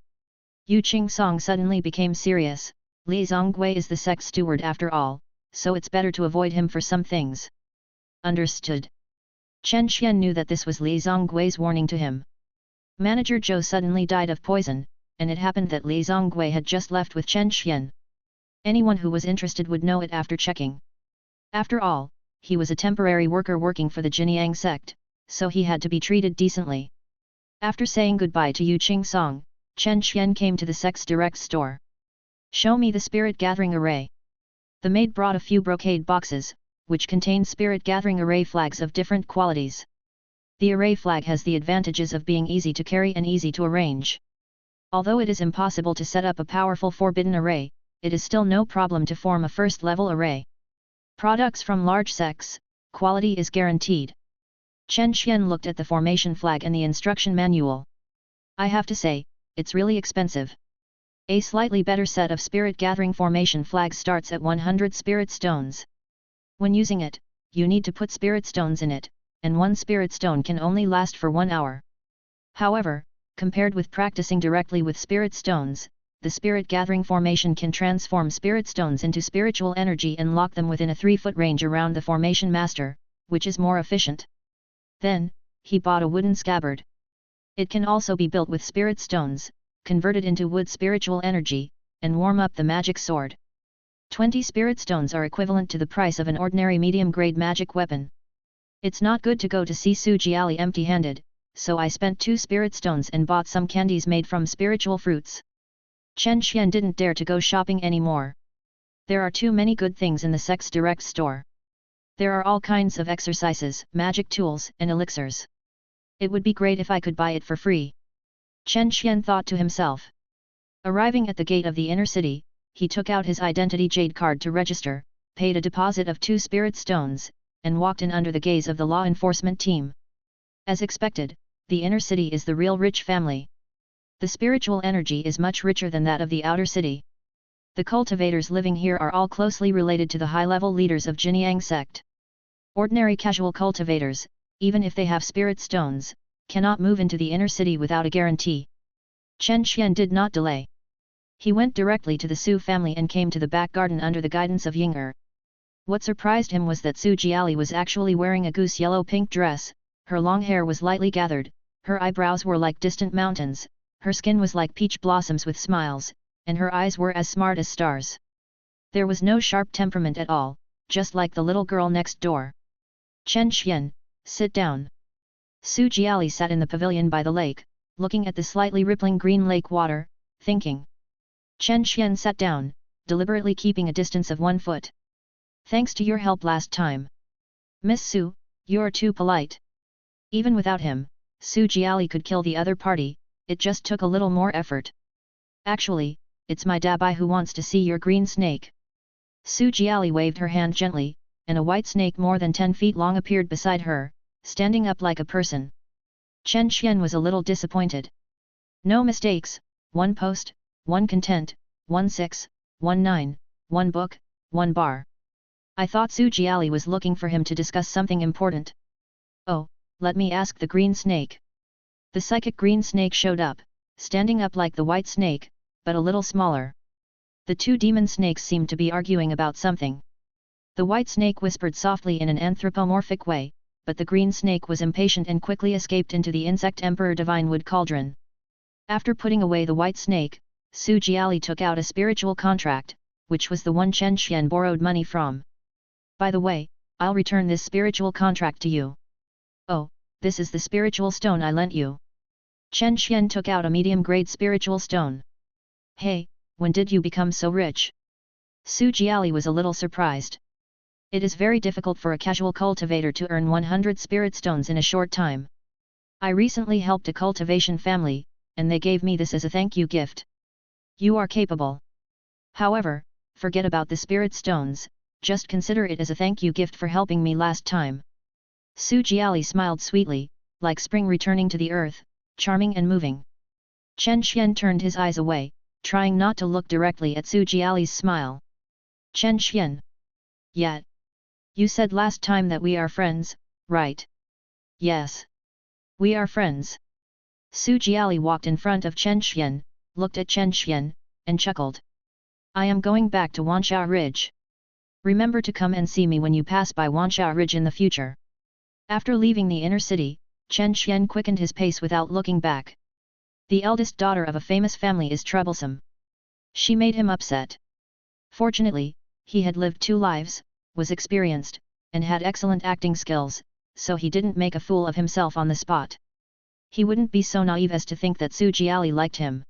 Yu Qing Song suddenly became serious. Li Zongwei is the sect steward after all, so it's better to avoid him for some things. Understood. Chen Xian knew that this was Li Zongwei's warning to him. Manager Zhou suddenly died of poison, and it happened that Li Zongwei had just left with Chen Xian. Anyone who was interested would know it after checking. After all, he was a temporary worker working for the Jinyang sect, so he had to be treated decently. After saying goodbye to Yu Qing Song, Chen Xian came to the sect's direct store. Show me the spirit gathering array. The maid brought a few brocade boxes, which contained spirit gathering array flags of different qualities. The array flag has the advantages of being easy to carry and easy to arrange. Although it is impossible to set up a powerful forbidden array, it is still no problem to form a first-level array. Products from large sects, quality is guaranteed. Chen Xian looked at the formation flag and the instruction manual. I have to say, it's really expensive. A slightly better set of spirit gathering formation flags starts at 100 spirit stones. When using it, you need to put spirit stones in it, and one spirit stone can only last for 1 hour. However, compared with practicing directly with spirit stones, the spirit gathering formation can transform spirit stones into spiritual energy and lock them within a 3-foot range around the formation master, which is more efficient. Then, he bought a wooden scabbard. It can also be built with spirit stones, converted into wood spiritual energy, and warm up the magic sword. 20 spirit stones are equivalent to the price of an ordinary medium-grade magic weapon. It's not good to go to see Su Jiali empty-handed, so I spent 2 spirit stones and bought some candies made from spiritual fruits. Chen Xian didn't dare to go shopping anymore. There are too many good things in the sect's direct store. There are all kinds of exercises, magic tools, and elixirs. It would be great if I could buy it for free. Chen Xian thought to himself. Arriving at the gate of the inner city, he took out his identity jade card to register, paid a deposit of 2 spirit stones, and walked in under the gaze of the law enforcement team. As expected, the inner city is the real rich family. The spiritual energy is much richer than that of the outer city. The cultivators living here are all closely related to the high-level leaders of Jinyang sect. Ordinary casual cultivators, even if they have spirit stones, cannot move into the inner city without a guarantee. Chen Xian did not delay. He went directly to the Su family and came to the back garden under the guidance of Ying'er. What surprised him was that Su Jiali was actually wearing a goose yellow-pink dress, her long hair was lightly gathered, her eyebrows were like distant mountains, her skin was like peach blossoms with smiles, and her eyes were as smart as stars. There was no sharp temperament at all, just like the little girl next door. Chen Xian, sit down. Su Jiali sat in the pavilion by the lake, looking at the slightly rippling green lake water, thinking. Chen Xian sat down, deliberately keeping a distance of 1 foot. Thanks to your help last time. Miss Su, you're too polite. Even without him, Su Jiali could kill the other party, it just took a little more effort. Actually, it's my dabai who wants to see your green snake. Su Jiali waved her hand gently, and a white snake more than 10 feet long appeared beside her, standing up like a person. Chen Xian was a little disappointed. No mistakes, 1 post, 1 content, 1 6, 1 9, 1 book, 1 bar. I thought Su Jiali was looking for him to discuss something important. Oh, let me ask the green snake. The psychic green snake showed up, standing up like the white snake, but a little smaller. The 2 demon snakes seemed to be arguing about something. The white snake whispered softly in an anthropomorphic way, but the green snake was impatient and quickly escaped into the insect emperor divine wood cauldron. After putting away the white snake, Su Jiali took out a spiritual contract, which was the one Chen Xian borrowed money from. By the way, I'll return this spiritual contract to you. Oh, this is the spiritual stone I lent you. Chen Xian took out a medium-grade spiritual stone. Hey, when did you become so rich? Su Jiali was a little surprised. It is very difficult for a casual cultivator to earn 100 spirit stones in a short time. I recently helped a cultivation family, and they gave me this as a thank you gift. You are capable. However, forget about the spirit stones, just consider it as a thank you gift for helping me last time. Su Jiali smiled sweetly, like spring returning to the earth, charming and moving. Chen Xian turned his eyes away, trying not to look directly at Su Jiali's smile. Chen Xian. Yet. You said last time that we are friends, right? Yes. We are friends. Su Jiali walked in front of Chen Xian, looked at Chen Xian, and chuckled. I am going back to Wanshao Ridge. Remember to come and see me when you pass by Wanshao Ridge in the future. After leaving the inner city, Chen Xian quickened his pace without looking back. The eldest daughter of a famous family is troublesome. She made him upset. Fortunately, he had lived 2 lives, was experienced, and had excellent acting skills, so he didn't make a fool of himself on the spot. He wouldn't be so naive as to think that Su Jiali liked him.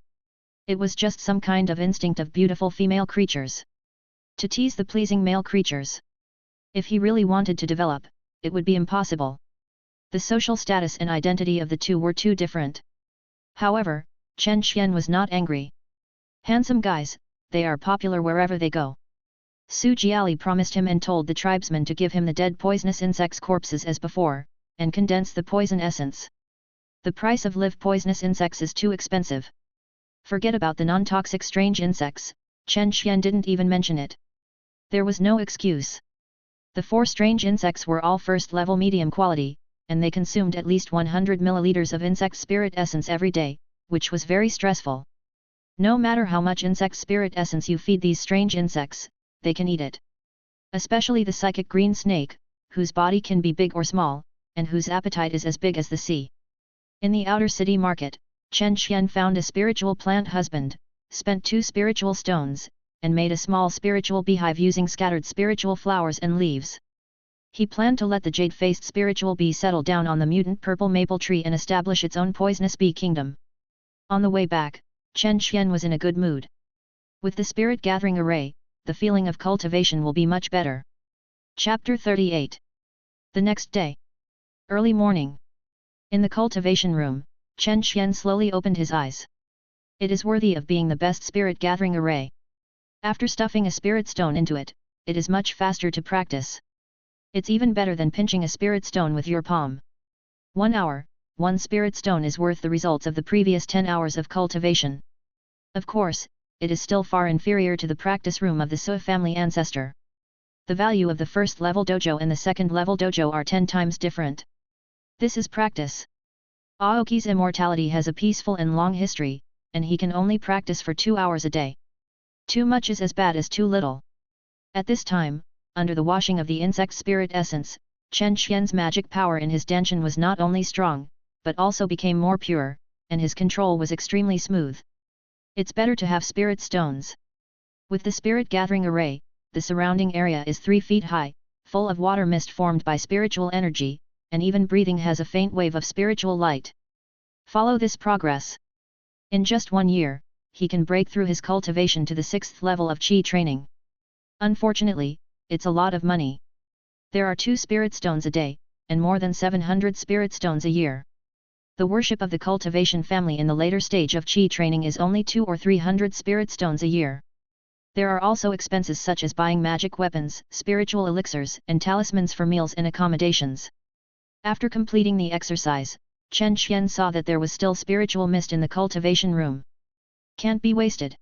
It was just some kind of instinct of beautiful female creatures. To tease the pleasing male creatures. If he really wanted to develop, it would be impossible. The social status and identity of the 2 were too different. However, Chen Xian was not angry. Handsome guys, they are popular wherever they go. Su Jiali promised him and told the tribesmen to give him the dead poisonous insects' corpses as before, and condense the poison essence. The price of live poisonous insects is too expensive. Forget about the non-toxic strange insects, Chen Xian didn't even mention it. There was no excuse. The 4 strange insects were all first-level medium quality, and they consumed at least 100 milliliters of insect spirit essence every day, which was very stressful. No matter how much insect spirit essence you feed these strange insects, they can eat it. Especially the psychic green snake, whose body can be big or small, and whose appetite is as big as the sea. In the outer city market, Chen Xian found a spiritual plant husband, spent 2 spiritual stones, and made a small spiritual beehive using scattered spiritual flowers and leaves. He planned to let the jade-faced spiritual bee settle down on the mutant purple maple tree and establish its own poisonous bee kingdom. On the way back, Chen Xian was in a good mood. With the spirit gathering array, the feeling of cultivation will be much better. Chapter 38. The next day. Early morning. In the cultivation room, Chen Xian slowly opened his eyes. It is worthy of being the best spirit gathering array. After stuffing a spirit stone into it, it is much faster to practice. It's even better than pinching a spirit stone with your palm. 1 hour, 1 spirit stone is worth the results of the previous 10 hours of cultivation. Of course, it is still far inferior to the practice room of the Sui family ancestor. The value of the first level dojo and the second level dojo are 10 times different. This is practice. Aoki's immortality has a peaceful and long history, and he can only practice for 2 hours a day. Too much is as bad as too little. At this time, under the washing of the insect spirit essence, Chen Xian's magic power in his danshan was not only strong, but also became more pure, and his control was extremely smooth. It's better to have spirit stones. With the spirit gathering array, the surrounding area is 3 feet high, full of water mist formed by spiritual energy, and even breathing has a faint wave of spiritual light. Follow this progress. In just 1 year, he can break through his cultivation to the 6th level of Qi training. Unfortunately, it's a lot of money. There are 2 spirit stones a day, and more than 700 spirit stones a year. The worship of the cultivation family in the later stage of Qi training is only 200 or 300 spirit stones a year. There are also expenses such as buying magic weapons, spiritual elixirs, and talismans for meals and accommodations. After completing the exercise, Chen Xian saw that there was still spiritual mist in the cultivation room. Can't be wasted.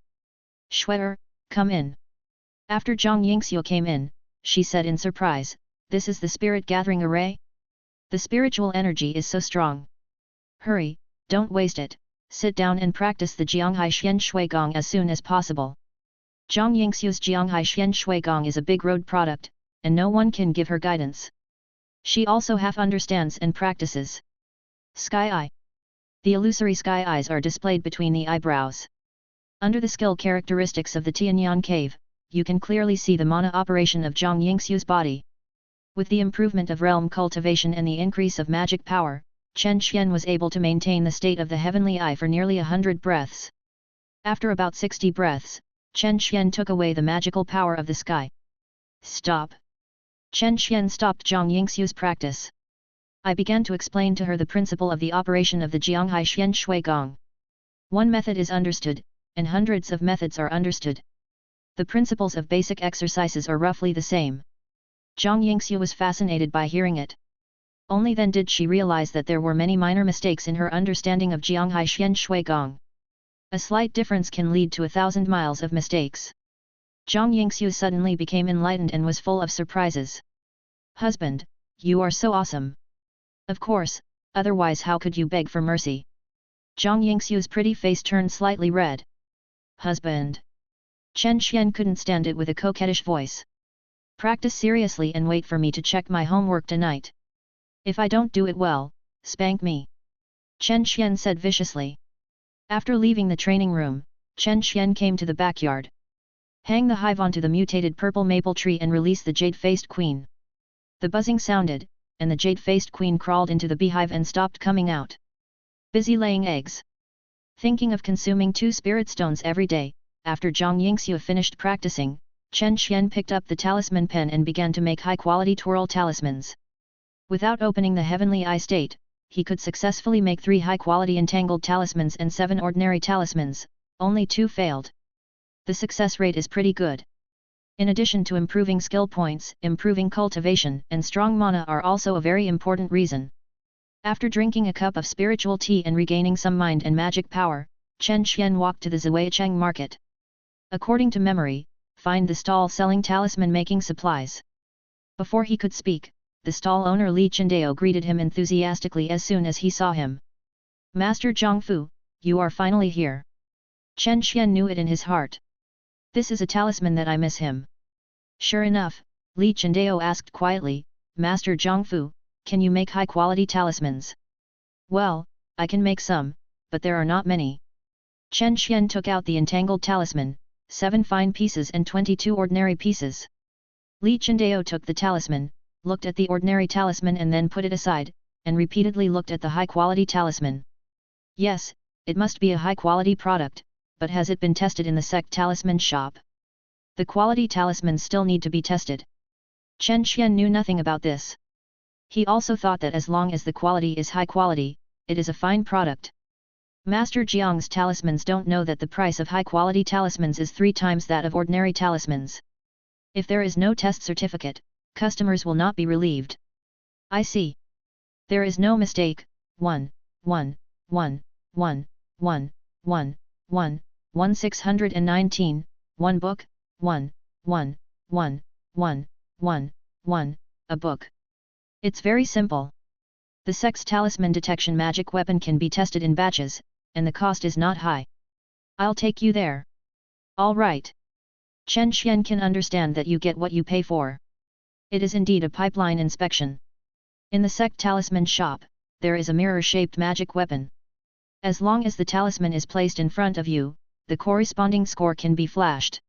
Shuer, come in. After Zhang Yingxiu came in, she said in surprise, "This is the spirit gathering array? The spiritual energy is so strong. Hurry, don't waste it, sit down and practice the Jianghai Xian Shui Gong as soon as possible." Zhang Yingxiu's Jianghai Xian Shui Gong is a big road product, and no one can give her guidance. She also half understands and practices. Sky Eye. The illusory sky eyes are displayed between the eyebrows. Under the skill characteristics of the Tianyan cave, you can clearly see the mana operation of Zhang Yingxiu's body. With the improvement of realm cultivation and the increase of magic power, Chen Xian was able to maintain the state of the heavenly eye for nearly 100 breaths. After about 60 breaths, Chen Xian took away the magical power of the sky. Stop! Chen Xian stopped Zhang Yingxiu's practice. I began to explain to her the principle of the operation of the Jianghai Xian Shui Gong. One method is understood, and hundreds of methods are understood. The principles of basic exercises are roughly the same. Zhang Yingxiu was fascinated by hearing it. Only then did she realize that there were many minor mistakes in her understanding of Jianghai Xian Shui Gong. A slight difference can lead to 1,000 miles of mistakes. Zhang Yingxiu suddenly became enlightened and was full of surprises. "Husband, you are so awesome. Of course, otherwise how could you beg for mercy?" Zhang Yingxiu's pretty face turned slightly red. "Husband." Chen Xian couldn't stand it with a coquettish voice. "Practice seriously and wait for me to check my homework tonight. If I don't do it well, spank me," Chen Xian said viciously. After leaving the training room, Chen Xian came to the backyard. Hang the hive onto the mutated purple maple tree and release the jade-faced queen. The buzzing sounded, and the jade-faced queen crawled into the beehive and stopped coming out. Busy laying eggs. Thinking of consuming 2 spirit stones every day, after Zhang Yingxiu finished practicing, Chen Xian picked up the talisman pen and began to make high-quality twirl talismans. Without opening the heavenly eye state, he could successfully make 3 high-quality entangled talismans and 7 ordinary talismans, only 2 failed. The success rate is pretty good. In addition to improving skill points, improving cultivation and strong mana are also a very important reason. After drinking a cup of spiritual tea and regaining some mind and magic power, Chen Xian walked to the Zuicheng market. According to memory, find the stall selling talisman-making supplies. Before he could speak, the stall owner Li Chendao greeted him enthusiastically as soon as he saw him. Master Zhongfu, you are finally here. Chen Xian knew it in his heart. This is a talisman that I miss him. Sure enough, Li Chendao asked quietly, Master Zhongfu, can you make high-quality talismans? Well, I can make some, but there are not many. Chen Xian took out the entangled talisman, 7 fine pieces and 22 ordinary pieces. Li Chendao took the talisman, looked at the ordinary talisman and then put it aside, and repeatedly looked at the high-quality talisman. Yes, it must be a high-quality product, but has it been tested in the sect talisman shop? The quality talismans still need to be tested. Chen Xian knew nothing about this. He also thought that as long as the quality is high quality, it is a fine product. Master Jiang's talismans don't know that the price of high-quality talismans is 3 times that of ordinary talismans. If there is no test certificate, customers will not be relieved. I see. There is no mistake. 1, 1, 1, 1, 1, 1, 1, 1 619, 1 book, 1, 1, 1, 1, 1, 1, a book. It's very simple. The sex talisman detection magic weapon can be tested in batches, and the cost is not high. I'll take you there. All right. Chen Xian can understand that you get what you pay for. It is indeed a pipeline inspection. In the sect talisman shop, there is a mirror-shaped magic weapon. As long as the talisman is placed in front of you, the corresponding score can be flashed.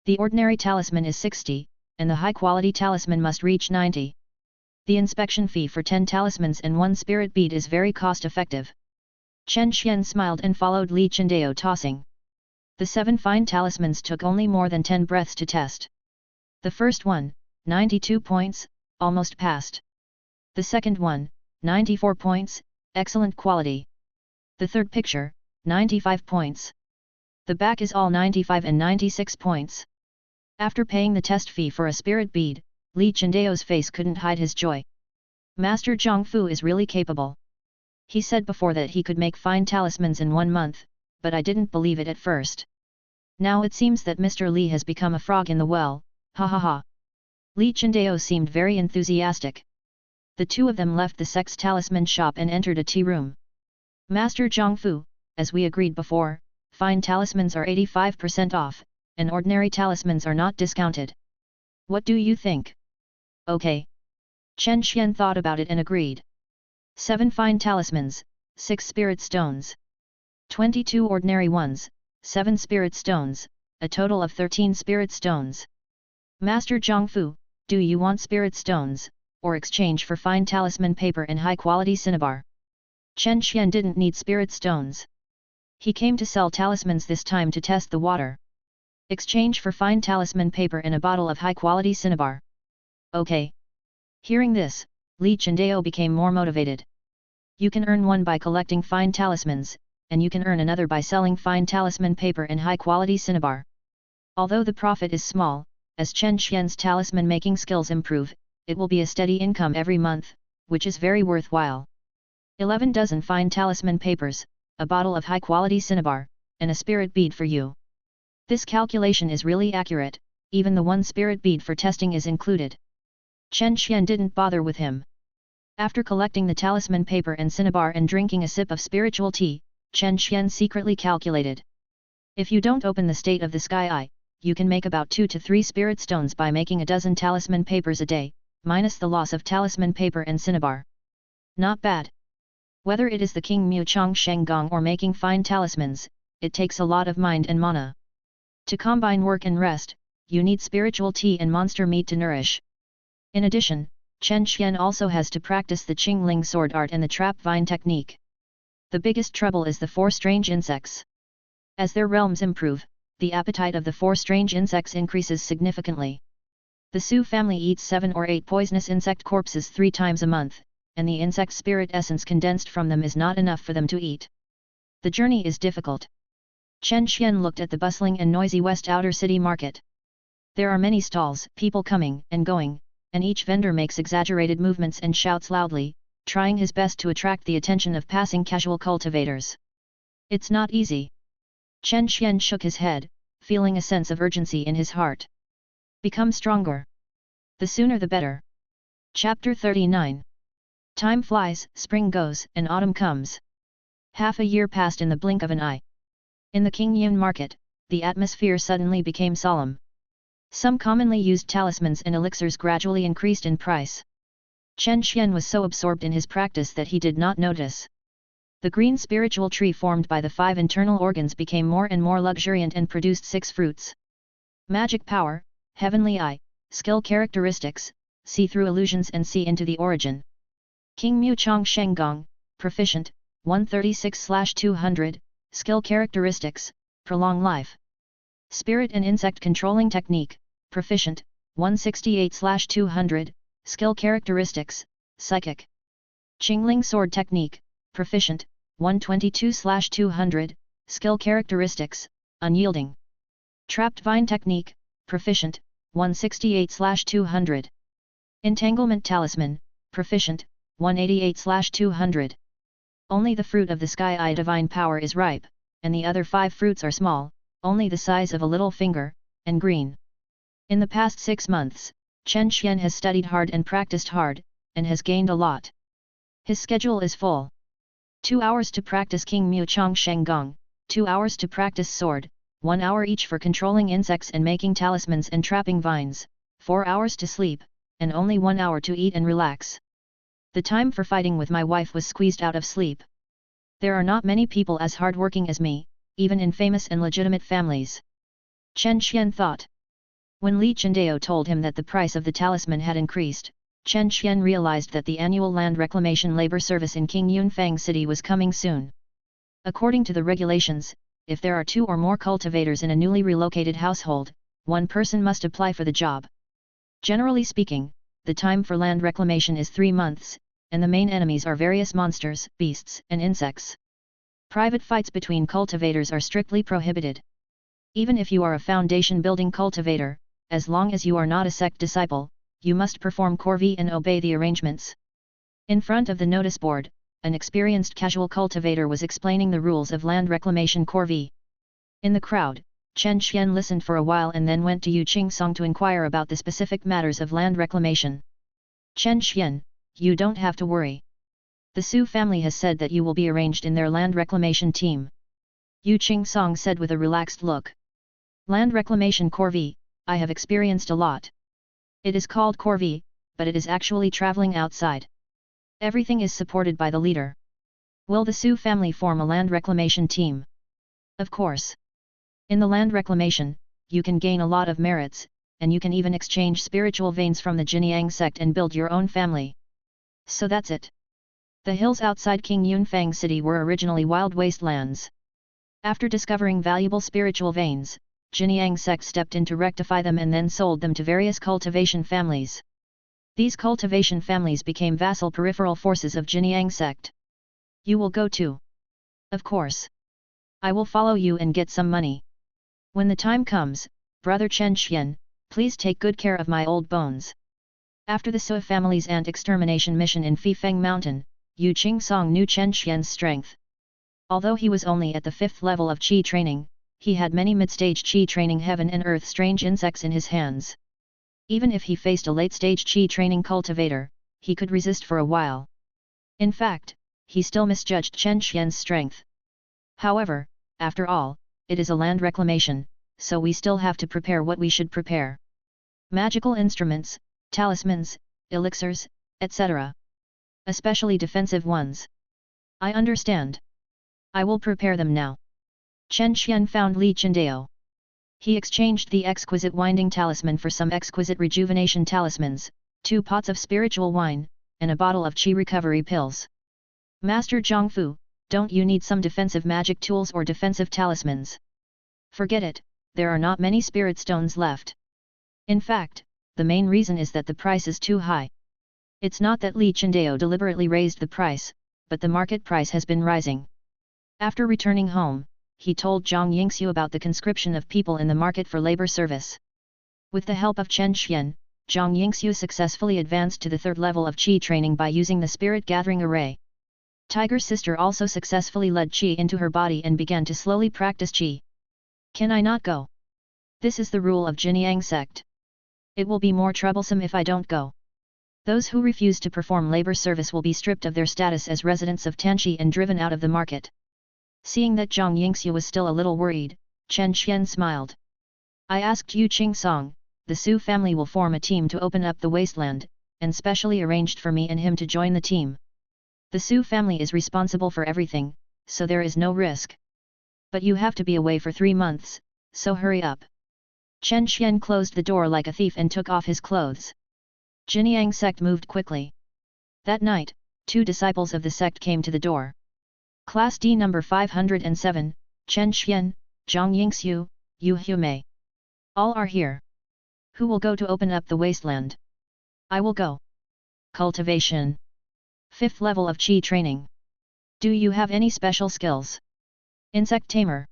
The ordinary talisman is 60, and the high-quality talisman must reach 90. The inspection fee for 10 talismans and 1 spirit bead is very cost-effective. Chen Xian smiled and followed Li Chendao tossing. The 7 fine talismans took only more than 10 breaths to test. The first one, 92 points, almost passed. The second one, 94 points, excellent quality. The third picture, 95 points. The back is all 95 and 96 points. After paying the test fee for a spirit bead, Li Chendao's face couldn't hide his joy. Master Zhongfu is really capable. He said before that he could make fine talismans in 1 month, but I didn't believe it at first. Now it seems that Mr. Li has become a frog in the well, ha ha ha. Li Chendao seemed very enthusiastic. The two of them left the sex talisman shop and entered a tea room. Master Zhongfu, as we agreed before, fine talismans are 85% off, and ordinary talismans are not discounted. What do you think? Okay. Chen Xian thought about it and agreed. 7 fine talismans, 6 spirit stones. 22 ordinary ones, 7 spirit stones, a total of 13 spirit stones. Master Zhongfu, do you want spirit stones, or exchange for fine talisman paper and high-quality cinnabar? Chen Xian didn't need spirit stones. He came to sell talismans this time to test the water. Exchange for fine talisman paper and a bottle of high-quality cinnabar. Okay. Hearing this, Li Chendao became more motivated. You can earn one by collecting fine talismans, and you can earn another by selling fine talisman paper and high-quality cinnabar. Although the profit is small, as Chen Xian's talisman-making skills improve, it will be a steady income every month, which is very worthwhile. 11 dozen fine talisman papers, a bottle of high-quality cinnabar, and a spirit bead for you. This calculation is really accurate, even the 1 spirit bead for testing is included. Chen Xian didn't bother with him. After collecting the talisman paper and cinnabar and drinking a sip of spiritual tea, Chen Xian secretly calculated. If you don't open the state of the sky eye, you can make about 2 to 3 spirit stones by making a dozen talisman papers a day, minus the loss of talisman paper and cinnabar. Not bad. Whether it is the King Mu Chong Sheng Gong or making fine talismans, it takes a lot of mind and mana. To combine work and rest, you need spiritual tea and monster meat to nourish. In addition, Chen Xian also has to practice the Qingling sword art and the trap vine technique. The biggest trouble is the 4 strange insects. As their realms improve, the appetite of the 4 strange insects increases significantly. The Su family eats 7 or 8 poisonous insect corpses 3 times a month, and the insect spirit essence condensed from them is not enough for them to eat. The journey is difficult. Chen Xian looked at the bustling and noisy West Outer City market. There are many stalls, people coming and going, and each vendor makes exaggerated movements and shouts loudly, trying his best to attract the attention of passing casual cultivators. It's not easy. Chen Xian shook his head, feeling a sense of urgency in his heart. Become stronger. The sooner the better. Chapter 39. Time flies, spring goes, and autumn comes. Half a year passed in the blink of an eye. In the Qingyun market, the atmosphere suddenly became solemn. Some commonly used talismans and elixirs gradually increased in price. Chen Xian was so absorbed in his practice that he did not notice. The green spiritual tree formed by the 5 internal organs became more and more luxuriant and produced 6 fruits. Magic power, heavenly eye, skill characteristics, see through illusions and see into the origin. King Mu Chong Shenggong, proficient, 136/200, skill characteristics, prolong life. Spirit and insect controlling technique, proficient, 168/200, skill characteristics, psychic. Qingling sword technique, proficient, 122/200, skill characteristics, unyielding. Trapped vine technique, proficient, 168/200. Entanglement talisman, proficient, 188/200. Only the fruit of the sky eye divine power is ripe, and the other 5 fruits are small, only the size of a little finger, and green. In the past 6 months, Chen Xian has studied hard and practiced hard, and has gained a lot. His schedule is full. 2 hours to practice King Mu Chong Shenggong, 2 hours to practice sword, 1 hour each for controlling insects and making talismans and trapping vines, 4 hours to sleep, and only 1 hour to eat and relax. The time for fighting with my wife was squeezed out of sleep. There are not many people as hard-working as me, even in famous and legitimate families. Chen Xian thought. When Li Chendao told him that the price of the talisman had increased, Chen Xian realized that the annual land reclamation labor service in King Yunfang City was coming soon. According to the regulations, if there are 2 or more cultivators in a newly relocated household, 1 person must apply for the job. Generally speaking, the time for land reclamation is 3 months, and the main enemies are various monsters, beasts, and insects. Private fights between cultivators are strictly prohibited. Even if you are a foundation-building cultivator, as long as you are not a sect disciple, you must perform corvée and obey the arrangements. In front of the notice board, an experienced casual cultivator was explaining the rules of land reclamation corvée. In the crowd, Chen Xian listened for a while and then went to Yu Qingsong to inquire about the specific matters of land reclamation. Chen Xian, you don't have to worry. The Su family has said that you will be arranged in their land reclamation team. Yu Qingsong said with a relaxed look. Land reclamation corvée, I have experienced a lot. It is called corvée, but it is actually traveling outside. Everything is supported by the leader. Will the Su family form a land reclamation team? Of course. In the land reclamation, you can gain a lot of merits, and you can even exchange spiritual veins from the Jinyang sect and build your own family. So that's it. The hills outside King Yunfang City were originally wild wastelands. After discovering valuable spiritual veins, Jinyang sect stepped in to rectify them and then sold them to various cultivation families. These cultivation families became vassal peripheral forces of Jinyang sect. You will go too. Of course. I will follow you and get some money. When the time comes, Brother Chen Xian, please take good care of my old bones. After the Sui family's ant extermination mission in Fifeng Mountain, Yu Qingsong knew Chen Xian's strength. Although he was only at the 5th level of Qi training, he had many mid-stage Qi training heaven and earth strange insects in his hands. Even if he faced a late-stage Qi training cultivator, he could resist for a while. In fact, he still misjudged Chen Xian's strength. However, after all, it is a land reclamation, so we still have to prepare what we should prepare. Magical instruments, talismans, elixirs, etc. Especially defensive ones. I understand. I will prepare them now. Chen Xian found Li Chendao. He exchanged the exquisite winding talisman for some exquisite rejuvenation talismans, 2 pots of spiritual wine, and a bottle of Qi recovery pills. Master Zhangfu, don't you need some defensive magic tools or defensive talismans? Forget it, there are not many spirit stones left. In fact, the main reason is that the price is too high. It's not that Li Chendao deliberately raised the price, but the market price has been rising. After returning home, he told Zhang Yingxiu about the conscription of people in the market for labor service. With the help of Chen Xian, Zhang Yingxiu successfully advanced to the third level of Qi training by using the spirit gathering array. Tiger's sister also successfully led Qi into her body and began to slowly practice Qi. Can I not go? This is the rule of Jinyang sect. It will be more troublesome if I don't go. Those who refuse to perform labor service will be stripped of their status as residents of Tanxi and driven out of the market. Seeing that Zhang Yingxiu was still a little worried, Chen Xian smiled. I asked Yu Qing-song, the Su family will form a team to open up the wasteland, and specially arranged for me and him to join the team. The Su family is responsible for everything, so there is no risk. But you have to be away for 3 months, so hurry up. Chen Xian closed the door like a thief and took off his clothes. Jinyang sect moved quickly. That night, 2 disciples of the sect came to the door. Class D number 507, Chen Xian, Zhang Yingxiu, Yu Humei. All are here. Who will go to open up the wasteland? I will go. Cultivation. 5th level of Qi training. Do you have any special skills? Insect tamer.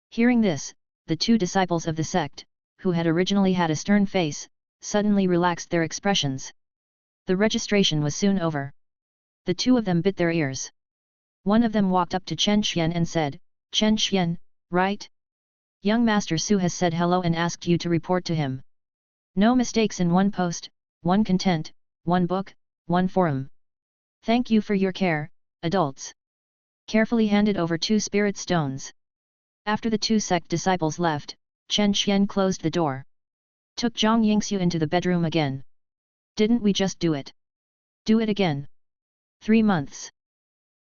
Hearing this, the 2 disciples of the sect, who had originally had a stern face, suddenly relaxed their expressions. The registration was soon over. The 2 of them bit their ears. One of them walked up to Chen Xian and said, Chen Xian, right? Young Master Su has said hello and asked you to report to him. No mistakes in 1 post, 1 content, 1 book, 1 forum. Thank you for your care, adults. Carefully handed over 2 spirit stones. After the 2 sect disciples left, Chen Xian closed the door. Took Zhang Yingxiu into the bedroom again. Didn't we just do it? Do it again. 3 months.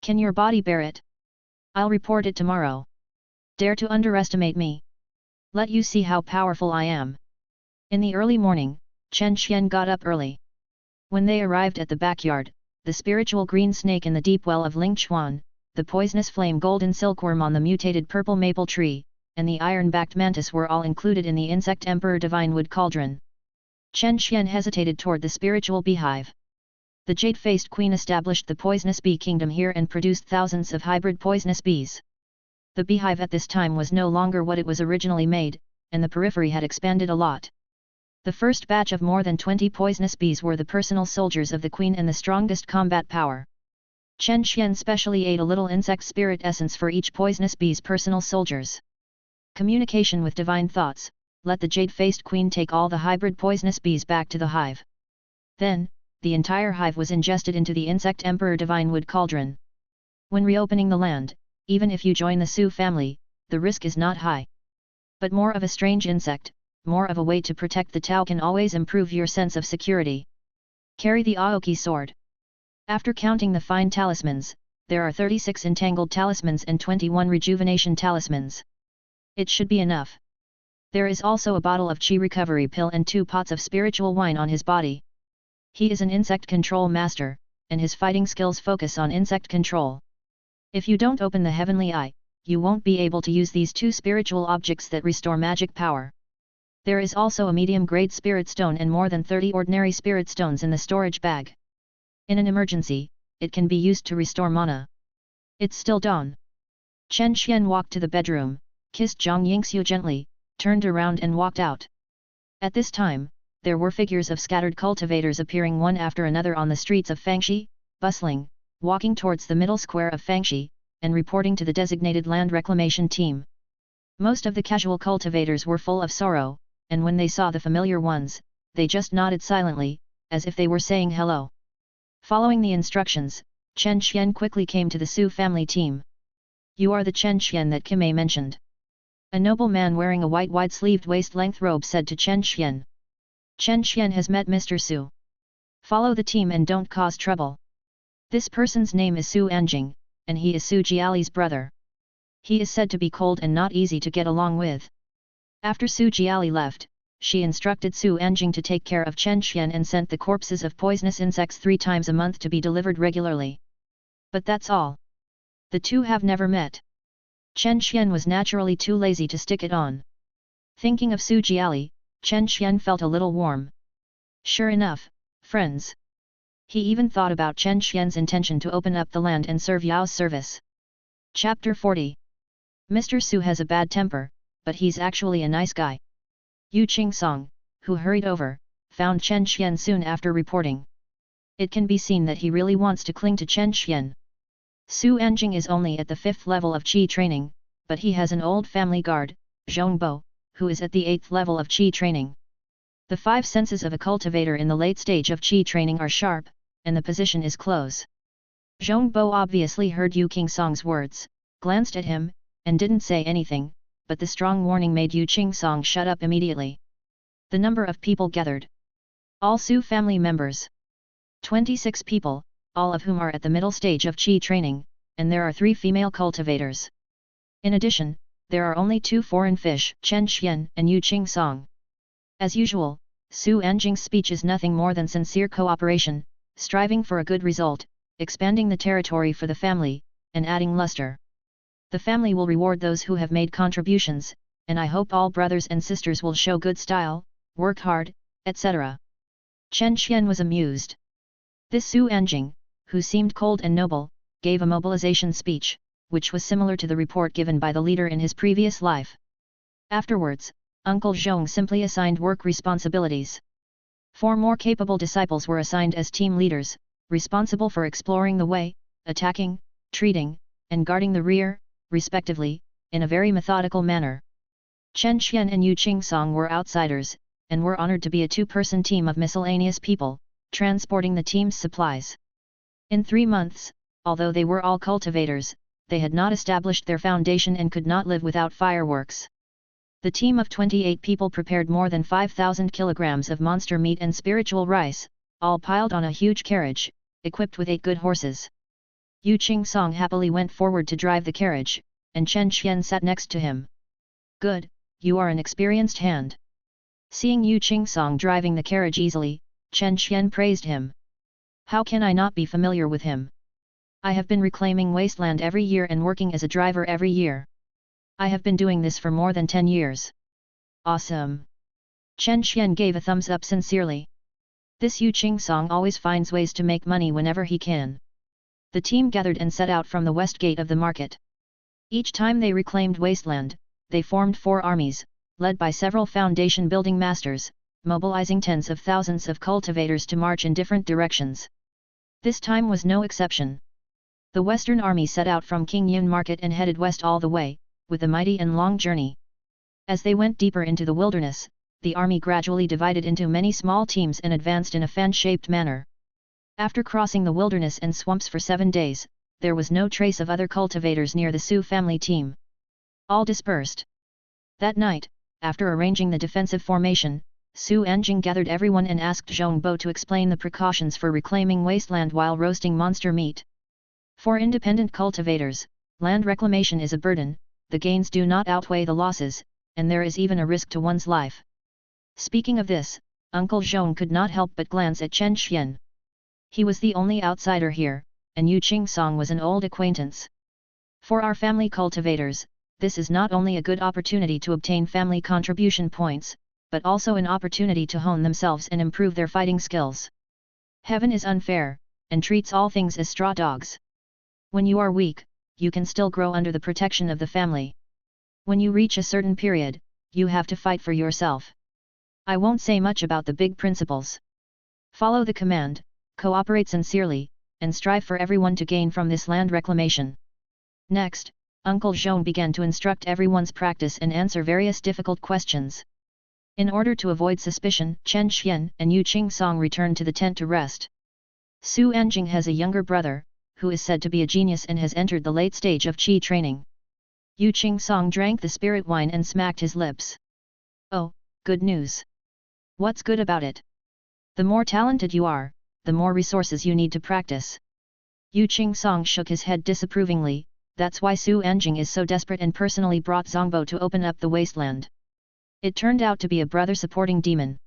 Can your body bear it? I'll report it tomorrow. Dare to underestimate me? Let you see how powerful I am. In the early morning, Chen Xian got up early. When they arrived at the backyard, the spiritual green snake in the deep well of Lingchuan, the poisonous flame golden silkworm on the mutated purple maple tree, and the iron-backed mantis were all included in the insect emperor divine wood cauldron. Chen Xian hesitated toward the spiritual beehive. The jade-faced queen established the poisonous bee kingdom here and produced thousands of hybrid poisonous bees. The beehive at this time was no longer what it was originally made, and the periphery had expanded a lot. The first batch of more than 20 poisonous bees were the personal soldiers of the queen and the strongest combat power. Chen Xian specially ate a little insect spirit essence for each poisonous bee's personal soldiers. Communication with divine thoughts, let the jade-faced queen take all the hybrid poisonous bees back to the hive. Then, the entire hive was ingested into the insect emperor divine wood cauldron. When reopening the land, even if you join the Su family, the risk is not high. But more of a strange insect, more of a way to protect the Tao can always improve your sense of security. Carry the Aoki sword. After counting the fine talismans, there are 36 entangled talismans and 21 rejuvenation talismans. It should be enough. There is also a bottle of Qi recovery pill and 2 pots of spiritual wine on his body. He is an insect control master, and his fighting skills focus on insect control. If you don't open the heavenly eye, you won't be able to use these 2 spiritual objects that restore magic power. There is also a medium-grade spirit stone and more than 30 ordinary spirit stones in the storage bag. In an emergency, it can be used to restore mana. It's still dawn. Chen Xian walked to the bedroom, kissed Zhang Yingxiu gently, turned around and walked out. At this time, there were figures of scattered cultivators appearing one after another on the streets of Fangxi, bustling, walking towards the middle square of Fangxi, and reporting to the designated land reclamation team. Most of the casual cultivators were full of sorrow, and when they saw the familiar ones, they just nodded silently, as if they were saying hello. Following the instructions, Chen Xian quickly came to the Su family team. You are the Chen Xian that Kimei mentioned. A noble man wearing a white wide-sleeved waist-length robe said to Chen Xian. Chen Xian has met Mr. Su. Follow the team and don't cause trouble. This person's name is Su Anjing, and he is Su Jiali's brother. He is said to be cold and not easy to get along with. After Su Jiali left, she instructed Su Anjing to take care of Chen Xian and sent the corpses of poisonous insects 3 times a month to be delivered regularly. But that's all. The 2 have never met. Chen Xian was naturally too lazy to stick it on. Thinking of Su Jiali, Chen Xian felt a little warm. Sure enough, friends. He even thought about Chen Xian's intention to open up the land and serve Yao's service. Chapter 40. Mr. Su has a bad temper, but he's actually a nice guy. Yu Qingsong, who hurried over, found Chen Xian soon after reporting. It can be seen that he really wants to cling to Chen Xian. Su Anjing is only at the 5th level of Qi training, but he has an old family guard, Zhongbo, who is at the 8th level of Qi training. The 5 senses of a cultivator in the late stage of Qi training are sharp, and the position is close. Zhongbo obviously heard Yu Qingsong's words, glanced at him, and didn't say anything, but the strong warning made Yu Qingsong shut up immediately. The number of people gathered. All Su family members. 26 people, all of whom are at the middle stage of Qi training, and there are 3 female cultivators. In addition, there are only 2 foreign fish, Chen Xian and Yu Qingsong. As usual, Su Anjing's speech is nothing more than sincere cooperation, striving for a good result, expanding the territory for the family, and adding luster. The family will reward those who have made contributions, and I hope all brothers and sisters will show good style, work hard, etc. Chen Xian was amused. This Su Anjing, who seemed cold and noble, gave a mobilization speech, which was similar to the report given by the leader in his previous life. Afterwards, Uncle Zhong simply assigned work responsibilities. 4 more capable disciples were assigned as team leaders, responsible for exploring the way, attacking, treating, and guarding the rear, respectively, in a very methodical manner. Chen Xian and Yu Qingsong were outsiders, and were honored to be a 2-person team of miscellaneous people, transporting the team's supplies. In 3 months, although they were all cultivators, they had not established their foundation and could not live without fireworks. The team of 28 people prepared more than 5,000 kilograms of monster meat and spiritual rice, all piled on a huge carriage, equipped with 8 good horses. Yu Qingsong happily went forward to drive the carriage, and Chen Xian sat next to him. Good, you are an experienced hand. Seeing Yu Qingsong driving the carriage easily, Chen Xian praised him. How can I not be familiar with him? I have been reclaiming wasteland every year and working as a driver every year. I have been doing this for more than 10 years. Awesome! Chen Xian gave a thumbs up sincerely. This Yu Qingsong always finds ways to make money whenever he can. The team gathered and set out from the west gate of the market. Each time they reclaimed wasteland, they formed 4 armies, led by several foundation building masters, mobilizing tens of thousands of cultivators to march in different directions. This time was no exception. The Western Army set out from King Yun Market and headed west all the way, with a mighty and long journey. As they went deeper into the wilderness, the army gradually divided into many small teams and advanced in a fan-shaped manner. After crossing the wilderness and swamps for 7 days, there was no trace of other cultivators near the Su family team. All dispersed. That night, after arranging the defensive formation, Su Anjing gathered everyone and asked Zhongbo to explain the precautions for reclaiming wasteland while roasting monster meat. For independent cultivators, land reclamation is a burden, the gains do not outweigh the losses, and there is even a risk to one's life. Speaking of this, Uncle Zhong could not help but glance at Chen Xian. He was the only outsider here, and Yu Qingsong was an old acquaintance. For our family cultivators, this is not only a good opportunity to obtain family contribution points, but also an opportunity to hone themselves and improve their fighting skills. Heaven is unfair, and treats all things as straw dogs. When you are weak, you can still grow under the protection of the family. When you reach a certain period, you have to fight for yourself. I won't say much about the big principles. Follow the command, cooperate sincerely, and strive for everyone to gain from this land reclamation. Next, Uncle Zhong began to instruct everyone's practice and answer various difficult questions. In order to avoid suspicion, Chen Xian and Yu Qingsong returned to the tent to rest. Su Anjing has a younger brother, who is said to be a genius and has entered the late stage of Qi training. Yu Qingsong drank the spirit wine and smacked his lips. Oh, good news! What's good about it? The more talented you are, the more resources you need to practice. Yu Qingsong shook his head disapprovingly. That's why Su Anjing is so desperate and personally brought Zongbo to open up the wasteland. It turned out to be a brother-supporting demon.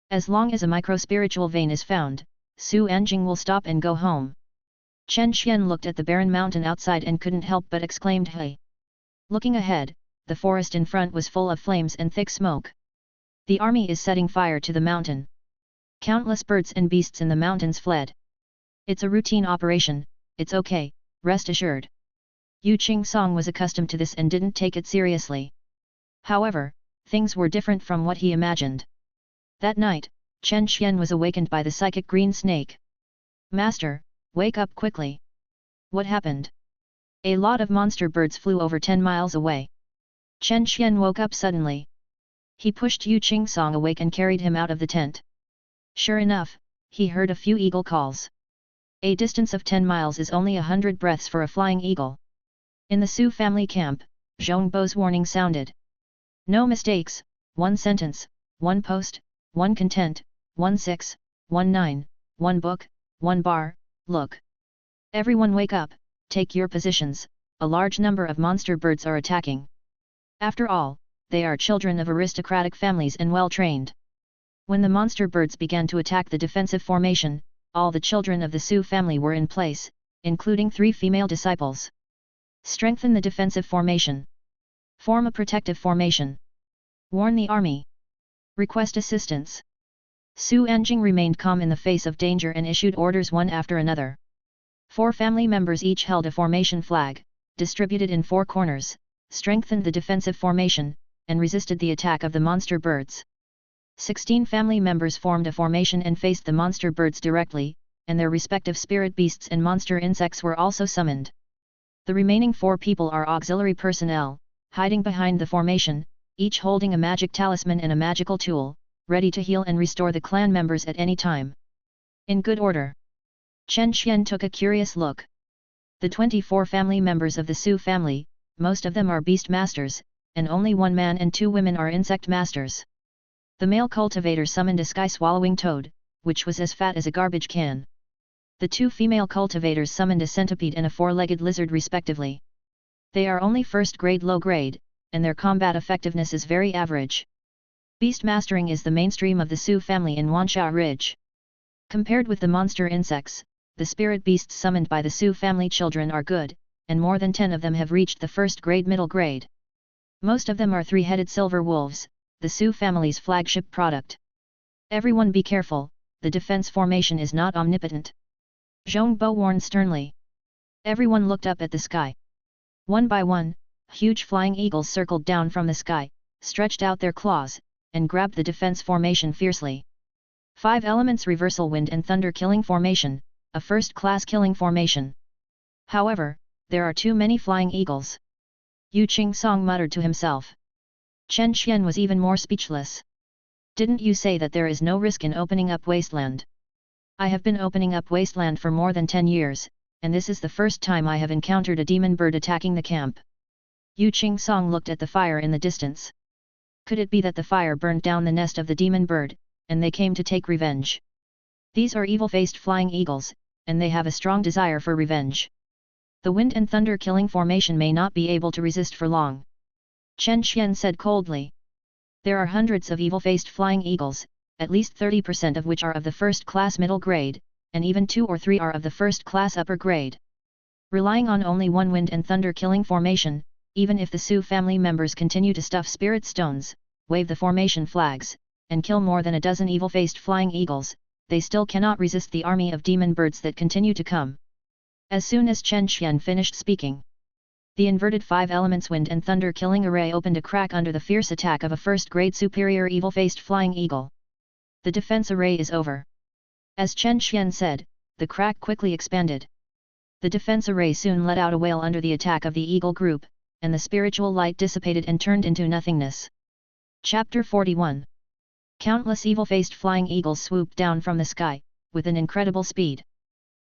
As long as a micro-spiritual vein is found, Su Anjing will stop and go home. Chen Xian looked at the barren mountain outside and couldn't help but exclaimed hey. Looking ahead, the forest in front was full of flames and thick smoke. The army is setting fire to the mountain. Countless birds and beasts in the mountains fled. It's a routine operation, it's okay, rest assured. Yu Qing-song was accustomed to this and didn't take it seriously. However, things were different from what he imagined. That night, Chen Xian was awakened by the psychic green snake. Master, wake up quickly. What happened? A lot of monster birds flew over 10 miles away. Chen Xian woke up suddenly. He pushed Yu Qing-song awake and carried him out of the tent. Sure enough, he heard a few eagle calls. A distance of 10 miles is only 100 breaths for a flying eagle. In the Su family camp, Zhongbo's warning sounded. No mistakes, 1 sentence, 1 post, 1 content, 1 6, 1 9, 1 book, 1 bar, look. Everyone wake up, take your positions, a large number of monster birds are attacking. After all, they are children of aristocratic families and well trained. When the monster birds began to attack the defensive formation, all the children of the Su family were in place, including 3 female disciples. Strengthen the defensive formation. Form a protective formation. Warn the army. Request assistance. Su Anjing remained calm in the face of danger and issued orders one after another. 4 family members each held a formation flag, distributed in 4 corners, strengthened the defensive formation, and resisted the attack of the monster birds. 16 family members formed a formation and faced the monster birds directly, and their respective spirit beasts and monster insects were also summoned. The remaining 4 people are auxiliary personnel, hiding behind the formation, each holding a magic talisman and a magical tool, ready to heal and restore the clan members at any time. In good order. Chen Xian took a curious look. The 24 family members of the Su family, most of them are beast masters, and only 1 man and 2 women are insect masters. The male cultivator summoned a sky-swallowing toad, which was as fat as a garbage can. The 2 female cultivators summoned a centipede and a 4-legged lizard respectively. They are only first grade low grade, and their combat effectiveness is very average. Beast mastering is the mainstream of the Su family in Wansha Ridge. Compared with the monster insects, the spirit beasts summoned by the Su family children are good, and more than 10 of them have reached the first grade middle grade. Most of them are 3-headed silver wolves, the Su family's flagship product. Everyone be careful, the defense formation is not omnipotent. Zhongbo warned sternly. Everyone looked up at the sky. One by one, huge flying eagles circled down from the sky, stretched out their claws, and grabbed the defense formation fiercely. 5 elements reversal wind and thunder killing formation, a first-class killing formation. However, there are too many flying eagles. Yu Qing-song muttered to himself. Chen Xian was even more speechless. Didn't you say that there is no risk in opening up wasteland? I have been opening up wasteland for more than 10 years, and this is the first time I have encountered a demon bird attacking the camp. Yu Qing-song looked at the fire in the distance. Could it be that the fire burned down the nest of the demon bird, and they came to take revenge? These are evil-faced flying eagles, and they have a strong desire for revenge. The wind and thunder killing formation may not be able to resist for long. Chen Xian said coldly. There are hundreds of evil-faced flying eagles, at least 30% of which are of the first-class middle grade, and even 2 or 3 are of the first-class upper grade. Relying on only 1 wind and thunder killing formation, even if the Su family members continue to stuff spirit stones, wave the formation flags, and kill more than a dozen evil-faced flying eagles, they still cannot resist the army of demon birds that continue to come. As soon as Chen Xian finished speaking, the inverted 5 elements wind and thunder killing array opened a crack under the fierce attack of a first-grade superior evil-faced flying eagle. The defense array is over. As Chen Xian said, the crack quickly expanded. The defense array soon let out a wail under the attack of the eagle group, and the spiritual light dissipated and turned into nothingness. Chapter 41. Countless evil-faced flying eagles swooped down from the sky, with an incredible speed.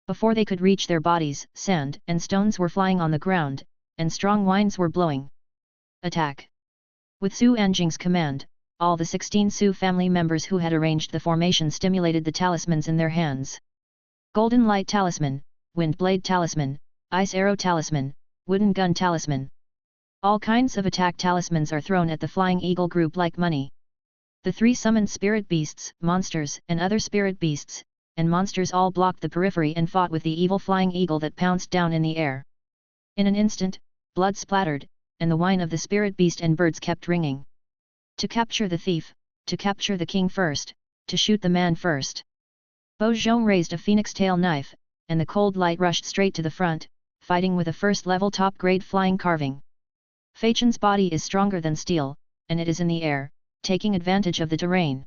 Before they could reach their bodies, sand and stones were flying on the ground, and strong winds were blowing. Attack! With Su Anjing's command, all the 16 Su family members who had arranged the formation stimulated the talismans in their hands. Golden Light Talisman, Wind Blade Talisman, Ice Arrow Talisman, Wooden Gun Talisman. All kinds of attack talismans are thrown at the flying eagle group like money. The 3 summoned spirit beasts, monsters, and other spirit beasts, and monsters all blocked the periphery and fought with the evil flying eagle that pounced down in the air. In an instant, blood splattered, and the whine of the spirit beast and birds kept ringing. To capture the thief, to capture the king first, to shoot the man first. Bo Zhong raised a phoenix tail knife, and the cold light rushed straight to the front, fighting with a first-level top-grade flying carving. Fei Chen's body is stronger than steel, and it is in the air, taking advantage of the terrain.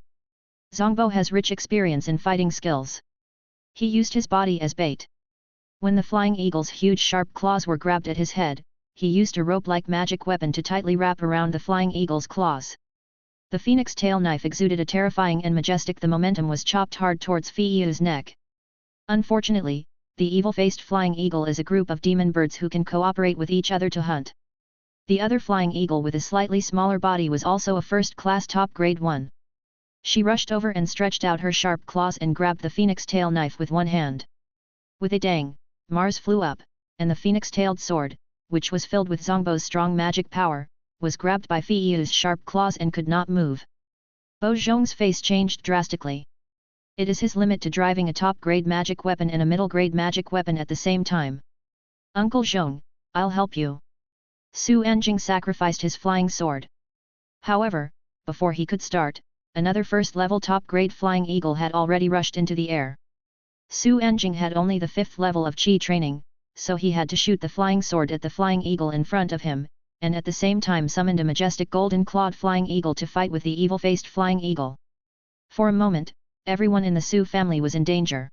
Zongbo has rich experience in fighting skills. He used his body as bait. When the flying eagle's huge sharp claws were grabbed at his head, he used a rope-like magic weapon to tightly wrap around the flying eagle's claws. The phoenix tail knife exuded a terrifying and majestic. The momentum was chopped hard towards Fei Yu's neck. Unfortunately, the evil-faced flying eagle is a group of demon birds who can cooperate with each other to hunt. The other flying eagle with a slightly smaller body was also a first-class top-grade one. She rushed over and stretched out her sharp claws and grabbed the phoenix tail knife with one hand. With a dang, Mars flew up, and the phoenix-tailed sword, which was filled with Zongbo's strong magic power, was grabbed by Fei Yu's sharp claws and could not move. Bo Zhong's face changed drastically. It is his limit to driving a top-grade magic weapon and a middle-grade magic weapon at the same time. Uncle Zhong, I'll help you. Su Enjing sacrificed his flying sword. However, before he could start, another first-level top-grade flying eagle had already rushed into the air. Su Enjing had only the 5th level of Qi training, so he had to shoot the flying sword at the flying eagle in front of him, and at the same time summoned a majestic golden-clawed flying eagle to fight with the evil-faced flying eagle. For a moment, everyone in the Su family was in danger.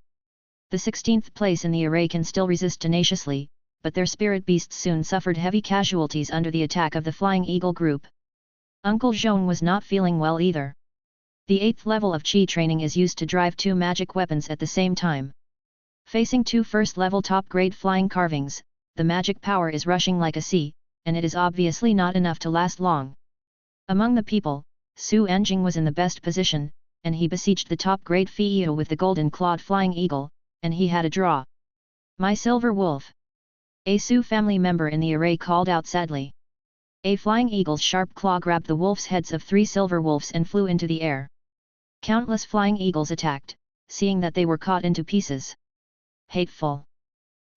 The 16th place in the array can still resist tenaciously, but their spirit beasts soon suffered heavy casualties under the attack of the flying eagle group. Uncle Zhong was not feeling well either. The 8th level of Qi training is used to drive 2 magic weapons at the same time. Facing 2 first-level top-grade flying carvings, the magic power is rushing like a sea, and it is obviously not enough to last long. Among the people, Su Enjing was in the best position, and he besieged the top-grade Fei Yu with the golden-clawed flying eagle, and he had a draw. My silver wolf! A Su family member in the array called out sadly. A flying eagle's sharp claw grabbed the wolf's heads of 3 silver wolves and flew into the air. Countless flying eagles attacked, seeing that they were caught into pieces. Hateful!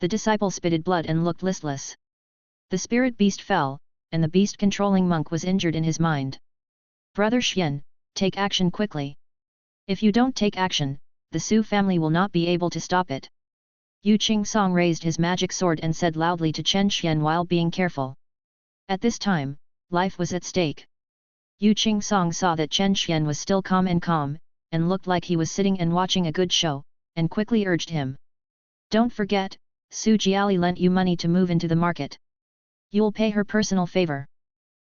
The disciple spitted blood and looked listless. The spirit beast fell, and the beast-controlling monk was injured in his mind. Brother Xian, take action quickly. If you don't take action, the Su family will not be able to stop it. Yu Qing-song raised his magic sword and said loudly to Chen Xian while being careful. At this time, life was at stake. Yu Qing-song saw that Chen Xian was still calm, and looked like he was sitting and watching a good show, and quickly urged him. Don't forget, Su Jiali lent you money to move into the market. You'll pay her personal favor.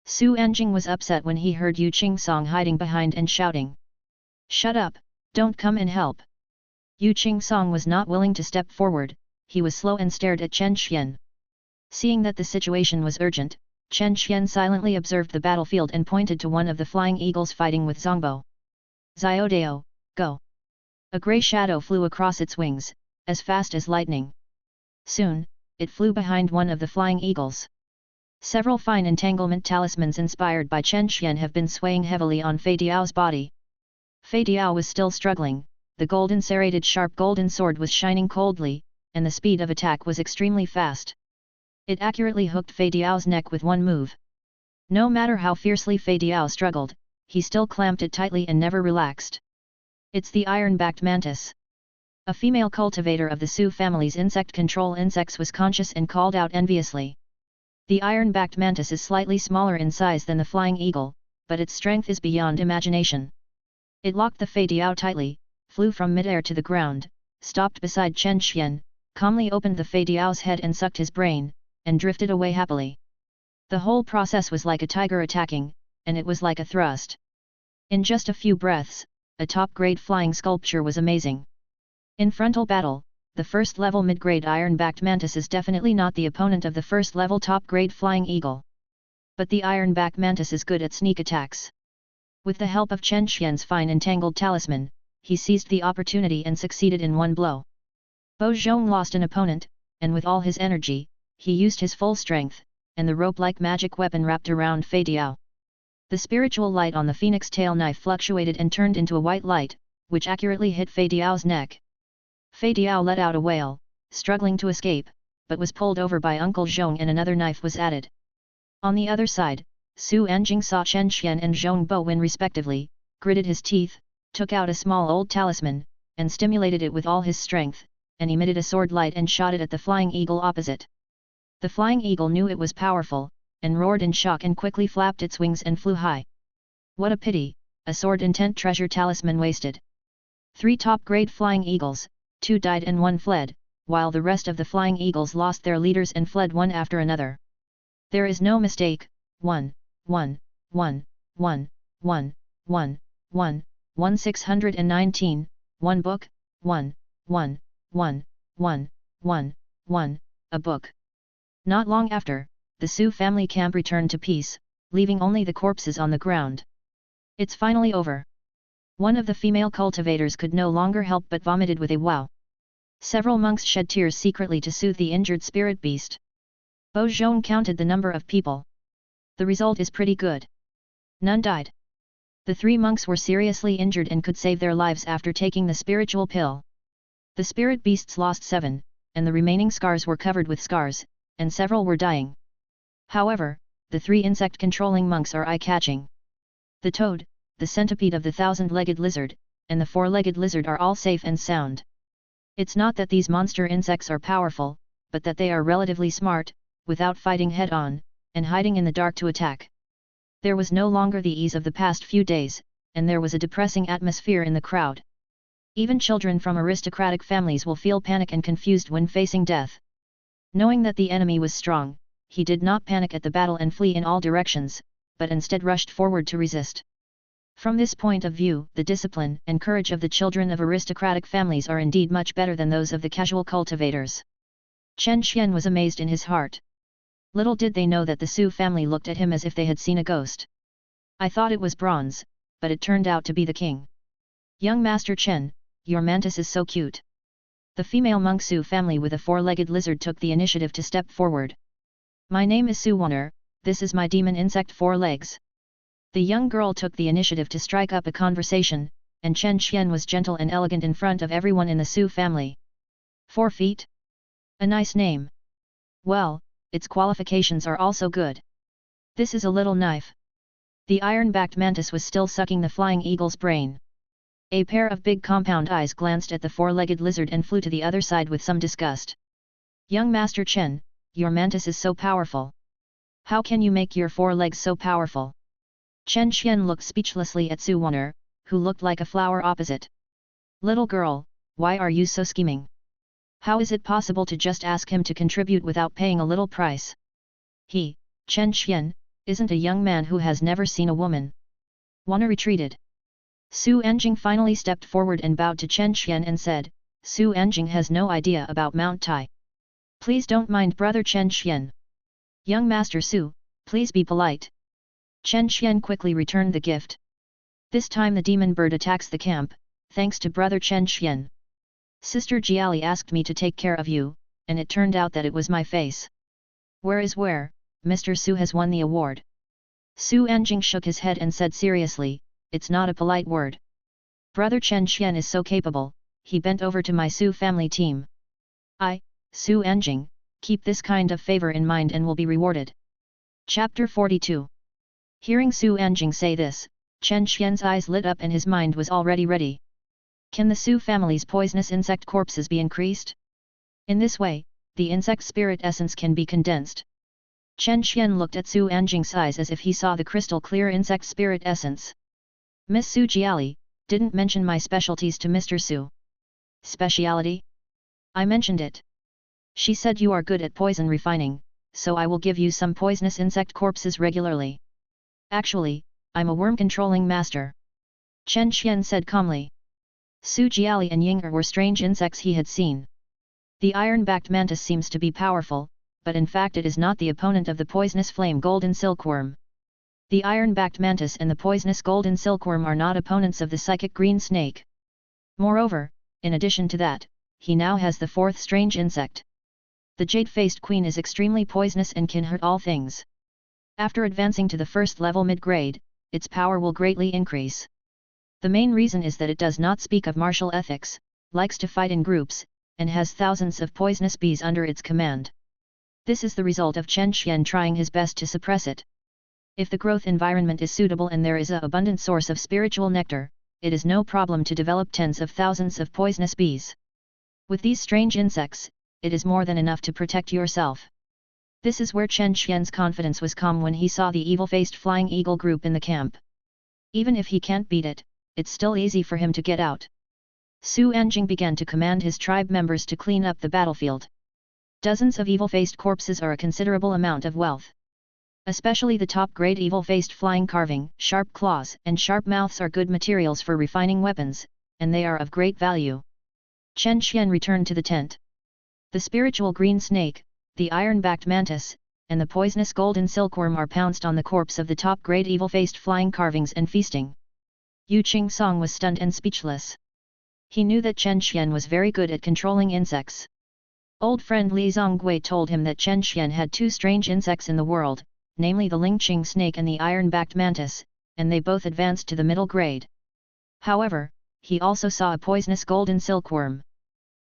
Su Enjing was upset when he heard Yu Qing-song hiding behind and shouting. Shut up, don't come and help. Yu Qing-song was not willing to step forward, he was slow and stared at Chen Xian. Seeing that the situation was urgent, Chen Xian silently observed the battlefield and pointed to one of the flying eagles fighting with Zongbo. Xiaodao, go! A grey shadow flew across its wings, as fast as lightning. Soon, it flew behind one of the flying eagles. Several fine entanglement talismans inspired by Chen Xian have been swaying heavily on Fei Diao's body. Fei Diao was still struggling, the golden serrated sharp golden sword was shining coldly, and the speed of attack was extremely fast. It accurately hooked Fei Diao's neck with one move. No matter how fiercely Fei Diao struggled, he still clamped it tightly and never relaxed. It's the iron-backed mantis. A female cultivator of the Su family's insect control insects was conscious and called out enviously. The iron-backed mantis is slightly smaller in size than the flying eagle, but its strength is beyond imagination. It locked the Fei Diao tightly, flew from midair to the ground, stopped beside Chen Xian, calmly opened the Fei Diao's head and sucked his brain, and drifted away happily. The whole process was like a tiger attacking, and it was like a thrust. In just a few breaths, a top-grade flying sculpture was amazing. In frontal battle, the first-level mid-grade iron-backed mantis is definitely not the opponent of the first-level top-grade flying eagle. But the iron-backed mantis is good at sneak attacks. With the help of Chen Xian's fine entangled talisman, he seized the opportunity and succeeded in one blow. Bo Zhong lost an opponent, and with all his energy, he used his full strength, and the rope-like magic weapon wrapped around Fei Diao. The spiritual light on the phoenix tail knife fluctuated and turned into a white light, which accurately hit Fei Diao's neck. Fei Diao let out a wail, struggling to escape, but was pulled over by Uncle Zhong and another knife was added. On the other side, Su Enjing saw Chen Xian and Zhong Bo win respectively, gritted his teeth, took out a small old talisman, and stimulated it with all his strength, and emitted a sword light and shot it at the flying eagle opposite. The flying eagle knew it was powerful, and roared in shock and quickly flapped its wings and flew high. What a pity, a sword-intent treasure talisman wasted. 3 top-grade flying eagles, 2 died and 1 fled, while the rest of the flying eagles lost their leaders and fled one after another. There is no mistake. 1, 1, 1, 1, 1, 1, 1, 1619, 1 book, 1, 1, 1, 1, 1, 1, a book. Not long after, the Sioux family camp returned to peace, leaving only the corpses on the ground. It's finally over. One of the female cultivators could no longer help but vomited with a wow. Several monks shed tears secretly to soothe the injured spirit beast. Beaujon counted the number of people. The result is pretty good. None died. The 3 monks were seriously injured and could save their lives after taking the spiritual pill. The spirit beasts lost 7, and the remaining scars were covered with scars, and several were dying. However, the 3 insect-controlling monks are eye-catching. The toad, the centipede of the 1,000-legged lizard, and the 4-legged lizard are all safe and sound. It's not that these monster insects are powerful, but that they are relatively smart, without fighting head-on, and hiding in the dark to attack. There was no longer the ease of the past few days, and there was a depressing atmosphere in the crowd. Even children from aristocratic families will feel panic and confused when facing death. Knowing that the enemy was strong, he did not panic at the battle and flee in all directions, but instead rushed forward to resist. From this point of view, the discipline and courage of the children of aristocratic families are indeed much better than those of the casual cultivators. Chen Xian was amazed in his heart. Little did they know that the Sioux family looked at him as if they had seen a ghost. I thought it was bronze, but it turned out to be the king. Young Master Chen, your mantis is so cute. The female monk Sioux family with a 4-legged lizard took the initiative to step forward. My name is Su Wanner, this is my demon insect 4 legs. The young girl took the initiative to strike up a conversation, and Chen Xian was gentle and elegant in front of everyone in the Sioux family. 4 feet? A nice name. Well, its qualifications are also good. This is a little knife. The iron-backed mantis was still sucking the flying eagle's brain. A pair of big compound eyes glanced at the 4-legged lizard and flew to the other side with some disgust. Young Master Chen, your mantis is so powerful. How can you make your 4 legs so powerful? Chen Xian looked speechlessly at Su Wanner, who looked like a flower opposite. Little girl, why are you so scheming? How is it possible to just ask him to contribute without paying a little price? He, Chen Xian, isn't a young man who has never seen a woman. Wanner retreated. Su Enjing finally stepped forward and bowed to Chen Xian and said, Su Enjing has no idea about Mount Tai. Please don't mind brother Chen Xian. Young Master Su, please be polite. Chen Xian quickly returned the gift. This time the demon bird attacks the camp, thanks to brother Chen Xian. Sister Jiali asked me to take care of you, and it turned out that it was my face. Where, Mr. Su has won the award. Su Enjing shook his head and said seriously, it's not a polite word. Brother Chen Xian is so capable, he bent over to my Su family team. Su Enjing, keep this kind of favor in mind and will be rewarded. Chapter 42. Hearing Su Enjing say this, Chen Xian's eyes lit up and his mind was already ready. Can the Sioux family's poisonous insect corpses be increased? In this way, the insect spirit essence can be condensed. Chen Xian looked at Su Enjing's eyes as if he saw the crystal clear insect spirit essence. Miss Su Jiali, didn't mention my specialties to Mr. Su. Speciality? I mentioned it. She said you are good at poison refining, so I will give you some poisonous insect corpses regularly. Actually, I'm a worm-controlling master. Chen Xian said calmly. Su Jiali and Ying'er were strange insects he had seen. The iron-backed mantis seems to be powerful, but in fact it is not the opponent of the poisonous flame golden silkworm. The iron-backed mantis and the poisonous golden silkworm are not opponents of the psychic green snake. Moreover, in addition to that, he now has the 4th strange insect. The jade-faced queen is extremely poisonous and can hurt all things. After advancing to the 1st level mid-grade, its power will greatly increase. The main reason is that it does not speak of martial ethics, likes to fight in groups, and has thousands of poisonous bees under its command. This is the result of Chen Xian trying his best to suppress it. If the growth environment is suitable and there is an abundant source of spiritual nectar, it is no problem to develop tens of thousands of poisonous bees. With these strange insects, it is more than enough to protect yourself. This is where Chen Xian's confidence was calm when he saw the evil-faced flying eagle group in the camp. Even if he can't beat it, it's still easy for him to get out. Su Anjing began to command his tribe members to clean up the battlefield. Dozens of evil-faced corpses are a considerable amount of wealth. Especially the top-grade evil-faced flying carving, sharp claws and sharp mouths are good materials for refining weapons, and they are of great value. Chen Xian returned to the tent. The spiritual green snake, the iron-backed mantis, and the poisonous golden silkworm are pounced on the corpse of the top-grade evil-faced flying carvings and feasting. Yu Qing-song was stunned and speechless. He knew that Chen Xian was very good at controlling insects. Old friend Li Zongui told him that Chen Xian had two strange insects in the world, namely the Lingqing snake and the iron-backed mantis, and they both advanced to the middle grade. However, he also saw a poisonous golden silkworm.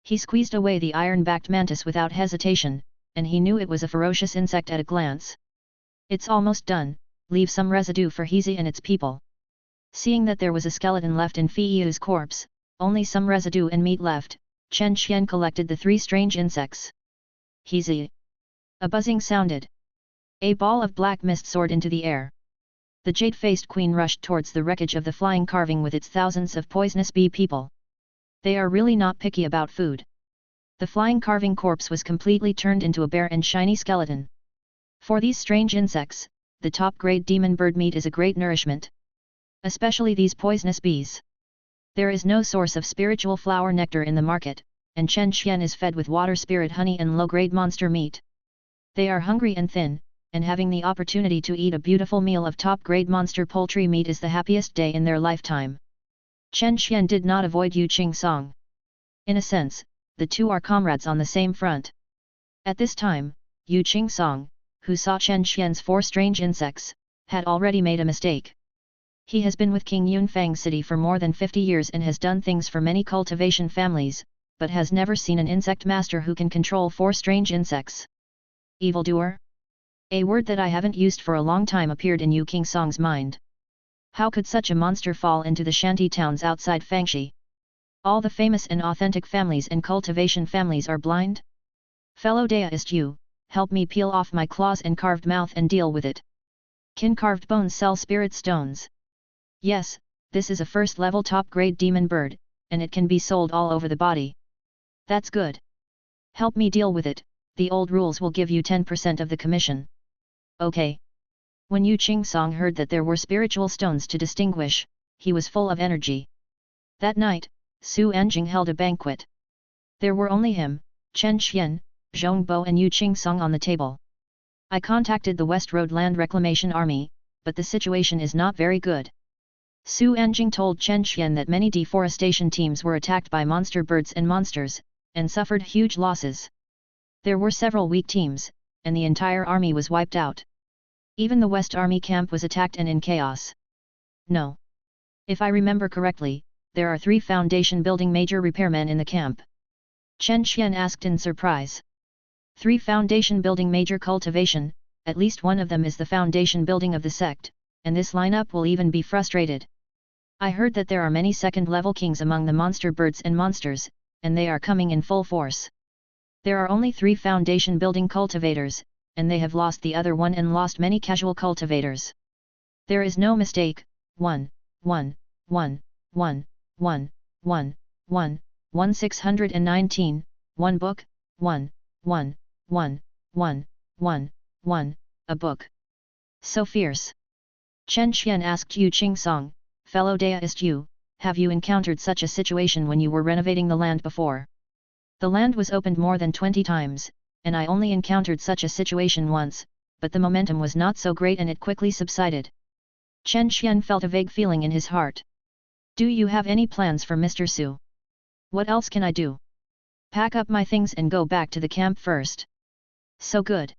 He squeezed away the iron-backed mantis without hesitation, and he knew it was a ferocious insect at a glance. It's almost done, leave some residue for Hezi and its people. Seeing that there was a skeleton left in Fiyu's corpse, only some residue and meat left, Chen Xian collected the three strange insects. Hezi. A buzzing sounded. A ball of black mist soared into the air. The jade-faced queen rushed towards the wreckage of the flying carving with its thousands of poisonous bee people. They are really not picky about food. The flying carving corpse was completely turned into a bare and shiny skeleton. For these strange insects, the top-grade demon bird meat is a great nourishment. Especially these poisonous bees. There is no source of spiritual flower nectar in the market, and Chen Xian is fed with water spirit honey and low-grade monster meat. They are hungry and thin, and having the opportunity to eat a beautiful meal of top-grade monster poultry meat is the happiest day in their lifetime. Chen Xian did not avoid Yu Qing-song. In a sense, the two are comrades on the same front. At this time, Yu Qing-song, who saw Chen Xian's four strange insects, had already made a mistake. He has been with King Yunfang City for more than 50 years and has done things for many cultivation families, but has never seen an insect master who can control four strange insects. Evildoer? A word that I haven't used for a long time appeared in Yu Qing-song's mind. How could such a monster fall into the shanty towns outside Fangxi? All the famous and authentic families and cultivation families are blind? Fellow deist Yu, help me peel off my claws and carved mouth and deal with it. Can carved bones sell spirit stones? Yes, this is a first-level top-grade demon bird, and it can be sold all over the body. That's good. Help me deal with it, the old rules will give you 10% of the commission. Okay. When Yu Qing-song heard that there were spiritual stones to distinguish, he was full of energy. That night, Su Anjing held a banquet. There were only him, Chen Xian, Zhong Bo and Yu Qing-song on the table. I contacted the West Road Land Reclamation Army, but the situation is not very good. Su Anjing told Chen Xian that many deforestation teams were attacked by monster birds and monsters, and suffered huge losses. There were several weak teams, and the entire army was wiped out. Even the West Army camp was attacked and in chaos. No. If I remember correctly, there are 3 foundation building major repairmen in the camp. Chen Xian asked in surprise. 3 foundation building major cultivation, at least one of them is the foundation building of the sect, and this lineup will even be frustrated. I heard that there are many second-level kings among the monster birds and monsters, and they are coming in full force. There are only 3 foundation building cultivators, and they have lost the other one and lost many casual cultivators. There is no mistake. 1, 1, 1, 1, 1, 1, 1, 1 619, 1 book, 1, 1, 1, 1, 1, 1, a book. So fierce. Chen Xian asked Yu Qing-song, fellow deist Yu, have you encountered such a situation when you were renovating the land before? The land was opened more than 20 times, and I only encountered such a situation once, but the momentum was not so great and it quickly subsided. Chen Xian felt a vague feeling in his heart. Do you have any plans for Mr. Su? What else can I do? Pack up my things and go back to the camp first. So good.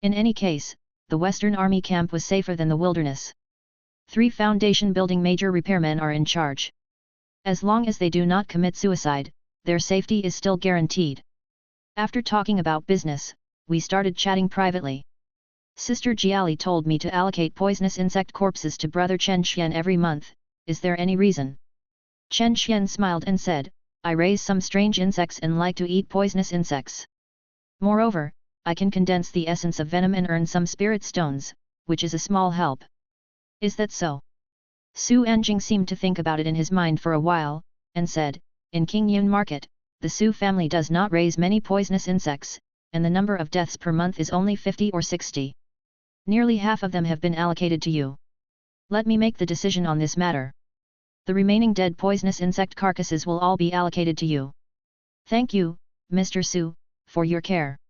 In any case, the Western Army camp was safer than the wilderness. 3 foundation building major repairmen are in charge. As long as they do not commit suicide, their safety is still guaranteed. After talking about business, we started chatting privately. Sister Jiali told me to allocate poisonous insect corpses to brother Chen Xian every month. Is there any reason? Chen Xian smiled and said, I raise some strange insects and like to eat poisonous insects. Moreover, I can condense the essence of venom and earn some spirit stones, which is a small help. Is that so? Su Anjing seemed to think about it in his mind for a while, and said, in Qingyun Market, the Su family does not raise many poisonous insects, and the number of deaths per month is only 50 or 60. Nearly half of them have been allocated to you. Let me make the decision on this matter. The remaining dead poisonous insect carcasses will all be allocated to you. Thank you, Mr. Su, for your care.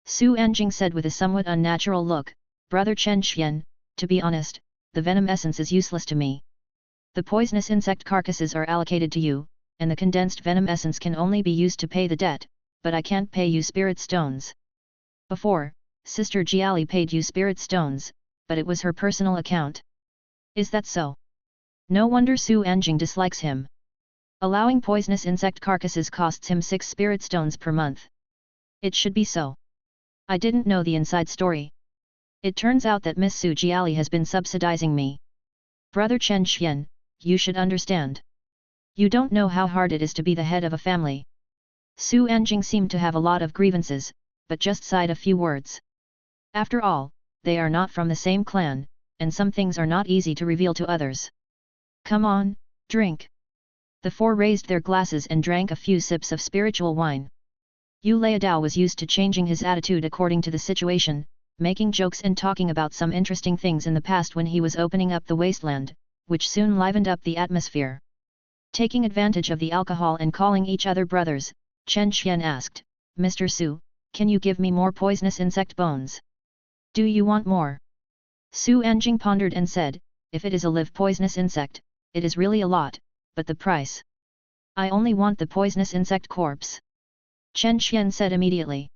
Su Anjing said with a somewhat unnatural look, Brother Chen Xian, to be honest, the venom essence is useless to me. The poisonous insect carcasses are allocated to you, and the condensed venom essence can only be used to pay the debt, but I can't pay you spirit stones. Before, Sister Jiali paid you spirit stones, but it was her personal account. Is that so? No wonder Su Anjing dislikes him. Allowing poisonous insect carcasses costs him 6 spirit stones per month. It should be so. I didn't know the inside story. It turns out that Miss Su Jiali has been subsidizing me. Brother Chen Xian, you should understand. You don't know how hard it is to be the head of a family. Su Anjing seemed to have a lot of grievances, but just sighed a few words. After all, they are not from the same clan, and some things are not easy to reveal to others. Come on, drink. The four raised their glasses and drank a few sips of spiritual wine. Yu Liadao was used to changing his attitude according to the situation, making jokes and talking about some interesting things in the past when he was opening up the wasteland, which soon livened up the atmosphere. Taking advantage of the alcohol and calling each other brothers, Chen Xian asked, Mr. Su, can you give me more poisonous insect bones? Do you want more? Su Anjing pondered and said, if it is a live poisonous insect, it is really a lot, but the price? I only want the poisonous insect corpse. Chen Xian said immediately.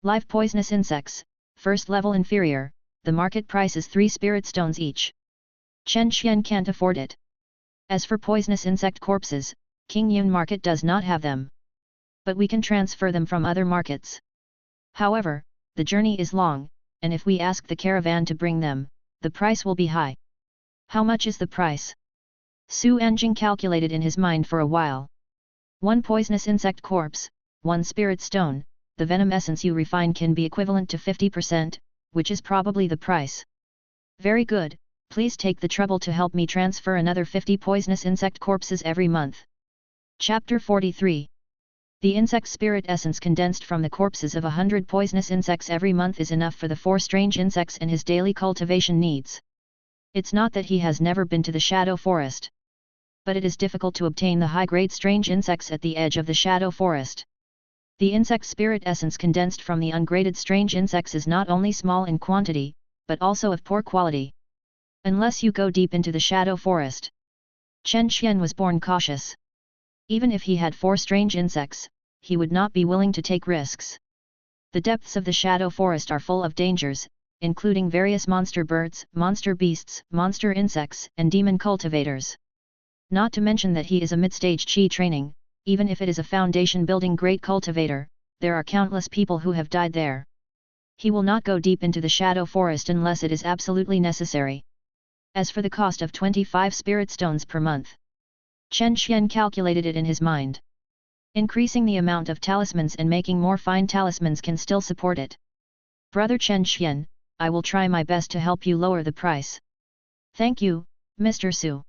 Live poisonous insects, first level inferior, the market price is 3 spirit stones each. Chen Xian can't afford it. As for poisonous insect corpses, Qingyun Market does not have them. But we can transfer them from other markets. However, the journey is long, and if we ask the caravan to bring them, the price will be high. How much is the price? Su Anjing calculated in his mind for a while. 1 poisonous insect corpse, 1 spirit stone, the venom essence you refine can be equivalent to 50%, which is probably the price. Very good, please take the trouble to help me transfer another 50 poisonous insect corpses every month. Chapter 43. The insect spirit essence condensed from the corpses of 100 poisonous insects every month is enough for the 4 strange insects and his daily cultivation needs. It's not that he has never been to the shadow forest. But it is difficult to obtain the high-grade strange insects at the edge of the shadow forest. The insect spirit essence condensed from the ungraded strange insects is not only small in quantity, but also of poor quality. Unless you go deep into the shadow forest. Chen Xian was born cautious. Even if he had 4 strange insects, he would not be willing to take risks. The depths of the shadow forest are full of dangers, including various monster birds, monster beasts, monster insects, and demon cultivators. Not to mention that he is a mid-stage Qi training, even if it is a foundation-building great cultivator, there are countless people who have died there. He will not go deep into the shadow forest unless it is absolutely necessary. As for the cost of 25 spirit stones per month, Chen Xian calculated it in his mind. Increasing the amount of talismans and making more fine talismans can still support it. Brother Chen Xian, I will try my best to help you lower the price. Thank you, Mr. Su.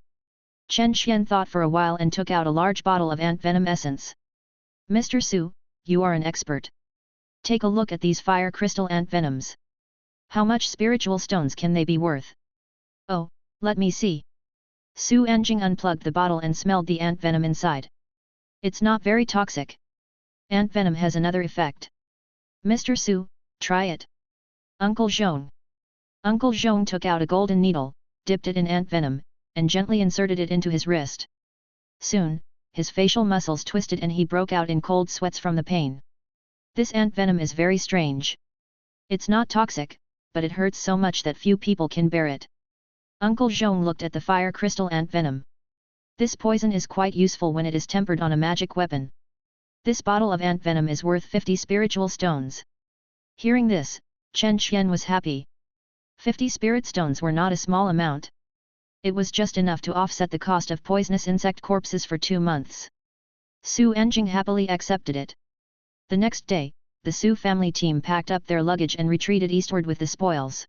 Chen Xian thought for a while and took out a large bottle of ant venom essence. Mr. Su, you are an expert. Take a look at these fire crystal ant venoms. How much spiritual stones can they be worth? Oh, let me see. Su Anjing unplugged the bottle and smelled the ant venom inside. It's not very toxic. Ant venom has another effect. Mr. Su, try it. Uncle Zhong. Uncle Zhong took out a golden needle, dipped it in ant venom, and gently inserted it into his wrist. Soon, his facial muscles twisted and he broke out in cold sweats from the pain. This ant venom is very strange. It's not toxic, but it hurts so much that few people can bear it. Uncle Zhong looked at the fire crystal ant venom. This poison is quite useful when it is tempered on a magic weapon. This bottle of ant venom is worth 50 spiritual stones. Hearing this, Chen Xian was happy. 50 spirit stones were not a small amount. It was just enough to offset the cost of poisonous insect corpses for 2 months. Su Enjing happily accepted it. The next day, the Su family team packed up their luggage and retreated eastward with the spoils.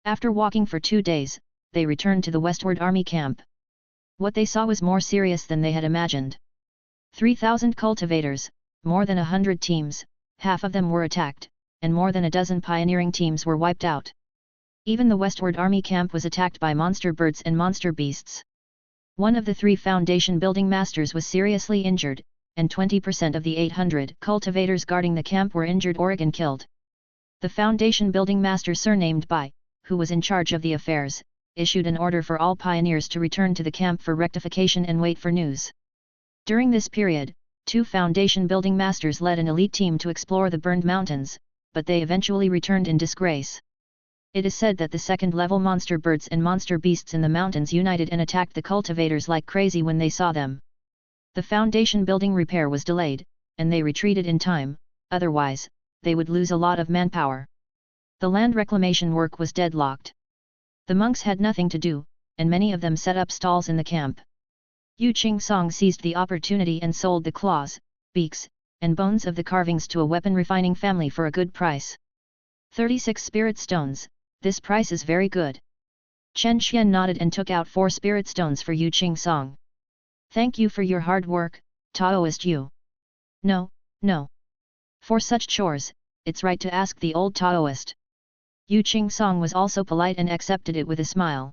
After walking for 2 days, they returned to the westward army camp. What they saw was more serious than they had imagined. 3,000 cultivators, more than 100 teams, half of them were attacked, and more than a dozen pioneering teams were wiped out. Even the westward army camp was attacked by monster birds and monster beasts. One of the 3 foundation building masters was seriously injured, and 20% of the 800 cultivators guarding the camp were injured or again killed. The foundation building master surnamed Bai, who was in charge of the affairs, issued an order for all pioneers to return to the camp for rectification and wait for news. During this period, 2 foundation building masters led an elite team to explore the burned mountains, but they eventually returned in disgrace. It is said that the second-level monster birds and monster beasts in the mountains united and attacked the cultivators like crazy when they saw them. The foundation building repair was delayed, and they retreated in time, otherwise, they would lose a lot of manpower. The land reclamation work was deadlocked. The monks had nothing to do, and many of them set up stalls in the camp. Yu Qing-song seized the opportunity and sold the claws, beaks, and bones of the carvings to a weapon refining family for a good price. 36 spirit stones, this price is very good. Chen Xian nodded and took out 4 spirit stones for Yu Qing-song. Thank you for your hard work, Taoist Yu. No, no. For such chores, it's right to ask the old Taoist. Yu Qing-song was also polite and accepted it with a smile.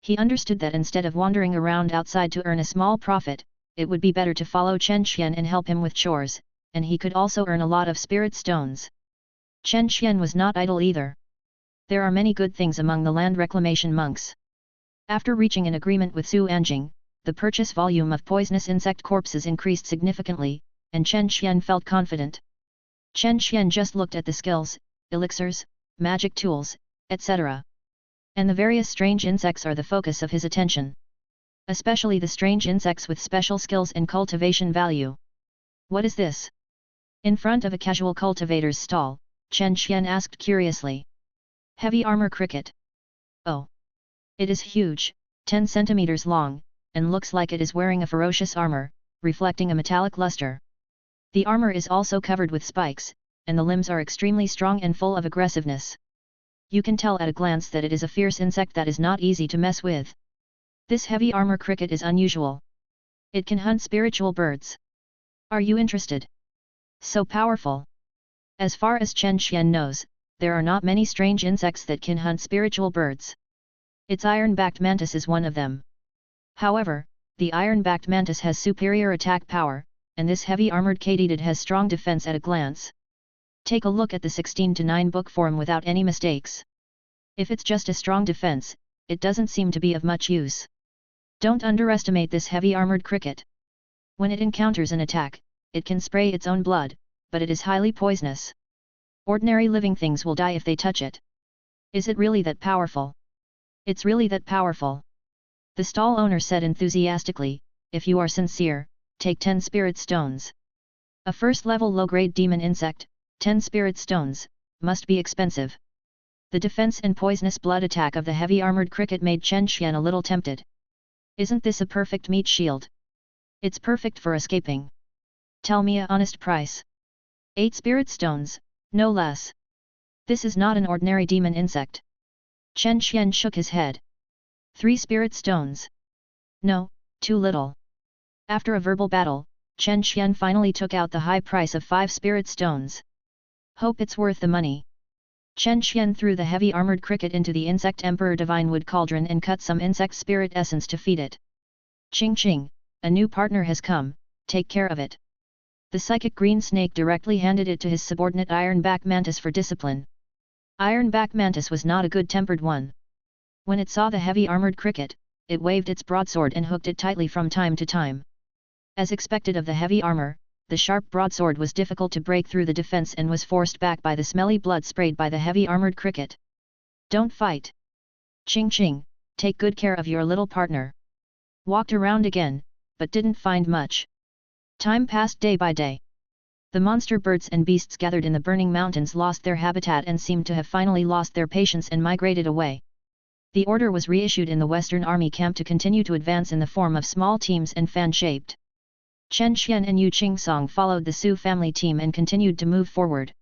He understood that instead of wandering around outside to earn a small profit, it would be better to follow Chen Xian and help him with chores, and he could also earn a lot of spirit stones. Chen Xian was not idle either. There are many good things among the land reclamation monks. After reaching an agreement with Su Anjing, the purchase volume of poisonous insect corpses increased significantly, and Chen Xian felt confident. Chen Xian just looked at the skills, elixirs, magic tools, etc. And the various strange insects are the focus of his attention. Especially the strange insects with special skills and cultivation value. What is this? In front of a casual cultivator's stall, Chen Xian asked curiously. Heavy armor cricket. Oh. It is huge, 10 centimeters long, and looks like it is wearing a ferocious armor, reflecting a metallic luster. The armor is also covered with spikes, and the limbs are extremely strong and full of aggressiveness. You can tell at a glance that it is a fierce insect that is not easy to mess with. This heavy armor cricket is unusual. It can hunt spiritual birds. Are you interested? So powerful. As far as Chen Xian knows, there are not many strange insects that can hunt spiritual birds. Its iron-backed mantis is one of them. However, the iron-backed mantis has superior attack power, and this heavy armored katydid has strong defense at a glance. Take a look at the 16:9 book form without any mistakes. If it's just a strong defense, it doesn't seem to be of much use. Don't underestimate this heavy armored cricket. When it encounters an attack, it can spray its own blood, but it is highly poisonous. Ordinary living things will die if they touch it. Is it really that powerful? It's really that powerful. The stall owner said enthusiastically, if you are sincere, take 10 spirit stones. A first-level low-grade demon insect, 10 spirit stones, must be expensive. The defense and poisonous blood attack of the heavy armored cricket made Chen Xian a little tempted. Isn't this a perfect meat shield? It's perfect for escaping. Tell me a honest price. 8 spirit stones, no less. This is not an ordinary demon insect. Chen Xian shook his head. 3 spirit stones. No, too little. After a verbal battle, Chen Xian finally took out the high price of 5 spirit stones. Hope it's worth the money. Chen Xian threw the heavy armored cricket into the Insect Emperor Divine Wood Cauldron and cut some insect spirit essence to feed it. Ching ching, a new partner has come, take care of it. The psychic green snake directly handed it to his subordinate Ironback Mantis for discipline. Ironback Mantis was not a good-tempered one. When it saw the heavy armored cricket, it waved its broadsword and hooked it tightly from time to time. As expected of the heavy armor, the sharp broadsword was difficult to break through the defense and was forced back by the smelly blood sprayed by the heavy armored cricket. Don't fight. Ching ching, take good care of your little partner. Walked around again, but didn't find much. Time passed day by day. The monster birds and beasts gathered in the burning mountains lost their habitat and seemed to have finally lost their patience and migrated away. The order was reissued in the Western Army camp to continue to advance in the form of small teams and fan-shaped. Chen Xian and Yu Qingsong followed the Su family team and continued to move forward.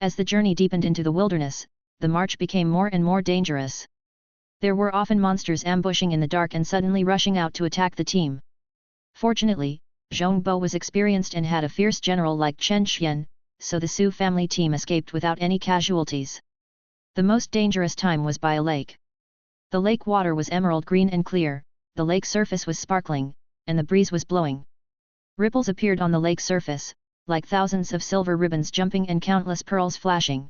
As the journey deepened into the wilderness, the march became more and more dangerous. There were often monsters ambushing in the dark and suddenly rushing out to attack the team. Fortunately, Zhongbo was experienced and had a fierce general like Chen Xian, so the Su family team escaped without any casualties. The most dangerous time was by a lake. The lake water was emerald green and clear, the lake surface was sparkling, and the breeze was blowing. Ripples appeared on the lake surface, like thousands of silver ribbons jumping and countless pearls flashing.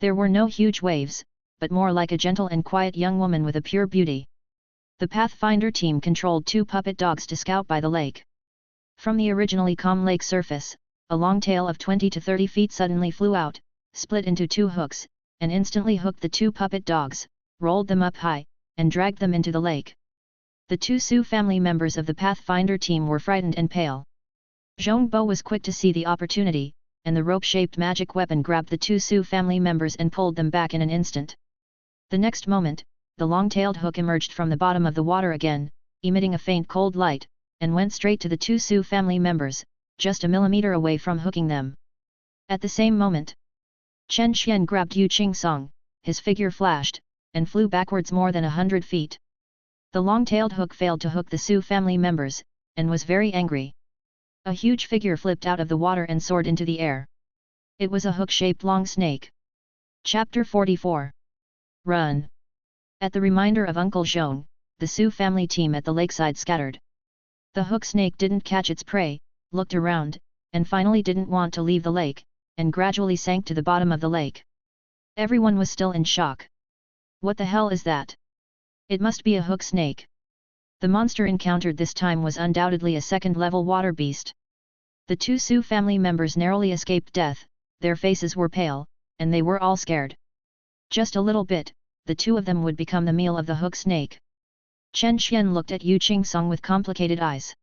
There were no huge waves, but more like a gentle and quiet young woman with a pure beauty. The Pathfinder team controlled 2 puppet dogs to scout by the lake. From the originally calm lake surface, a long tail of 20 to 30 feet suddenly flew out, split into 2 hooks, and instantly hooked the 2 puppet dogs, rolled them up high, and dragged them into the lake. The 2 Su family members of the Pathfinder team were frightened and pale. Zhongbo was quick to see the opportunity, and the rope-shaped magic weapon grabbed the 2 Su family members and pulled them back in an instant. The next moment, the long-tailed hook emerged from the bottom of the water again, emitting a faint cold light, and went straight to the 2 Su family members, just a millimeter away from hooking them. At the same moment, Chen Xian grabbed Yu Qingsong, his figure flashed, and flew backwards more than 100 feet. The long-tailed hook failed to hook the Su family members, and was very angry. A huge figure flipped out of the water and soared into the air. It was a hook-shaped long snake. Chapter 44. Run! At the reminder of Uncle Zhong, the Su family team at the lakeside scattered. The hook snake didn't catch its prey, looked around, and finally didn't want to leave the lake, and gradually sank to the bottom of the lake. Everyone was still in shock. What the hell is that? It must be a hook snake. The monster encountered this time was undoubtedly a second-level water beast. The 2 Su family members narrowly escaped death, their faces were pale, and they were all scared. Just a little bit, the 2 of them would become the meal of the hook snake. Chen Xian looked at Yu Qingsong with complicated eyes.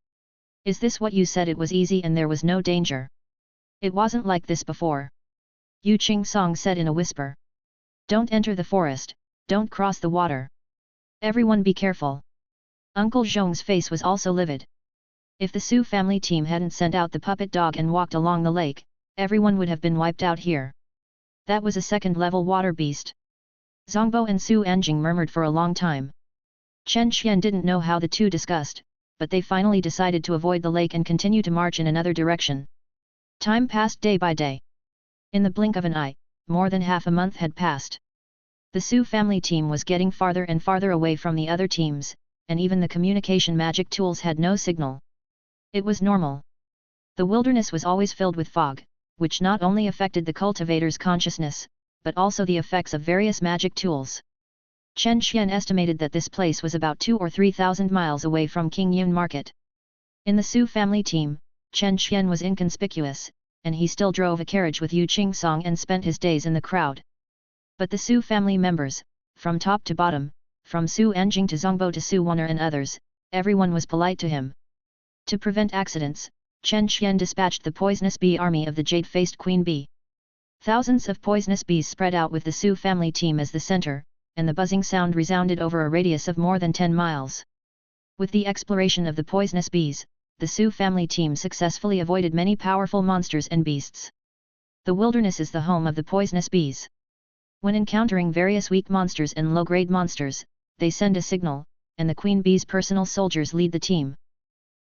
Is this what you said, it was easy and there was no danger? It wasn't like this before. Yu Qingsong said in a whisper. Don't enter the forest, don't cross the water. Everyone be careful. Uncle Zhong's face was also livid. If the Su family team hadn't sent out the puppet dog and walked along the lake, everyone would have been wiped out here. That was a second-level water beast. Zongbo and Su Anjing murmured for a long time. Chen Xian didn't know how the 2 discussed, but they finally decided to avoid the lake and continue to march in another direction. Time passed day by day. In the blink of an eye, more than half a month had passed. The Su family team was getting farther and farther away from the other teams, and even the communication magic tools had no signal. It was normal. The wilderness was always filled with fog, which not only affected the cultivator's consciousness, but also the effects of various magic tools. Chen Xian estimated that this place was about 2,000 or 3,000 miles away from King Yun Market. In the Su family team, Chen Xian was inconspicuous, and he still drove a carriage with Yu Qingsong and spent his days in the crowd. But the Su family members, from top to bottom, from Su Anjing to Zongbo to Su Wan'er and others, everyone was polite to him. To prevent accidents, Chen Xian dispatched the poisonous bee army of the jade-faced queen bee. Thousands of poisonous bees spread out with the Su family team as the center, and the buzzing sound resounded over a radius of more than 10 miles. With the exploration of the poisonous bees, the Su family team successfully avoided many powerful monsters and beasts. The wilderness is the home of the poisonous bees. When encountering various weak monsters and low-grade monsters, they send a signal, and the queen bee's personal soldiers lead the team.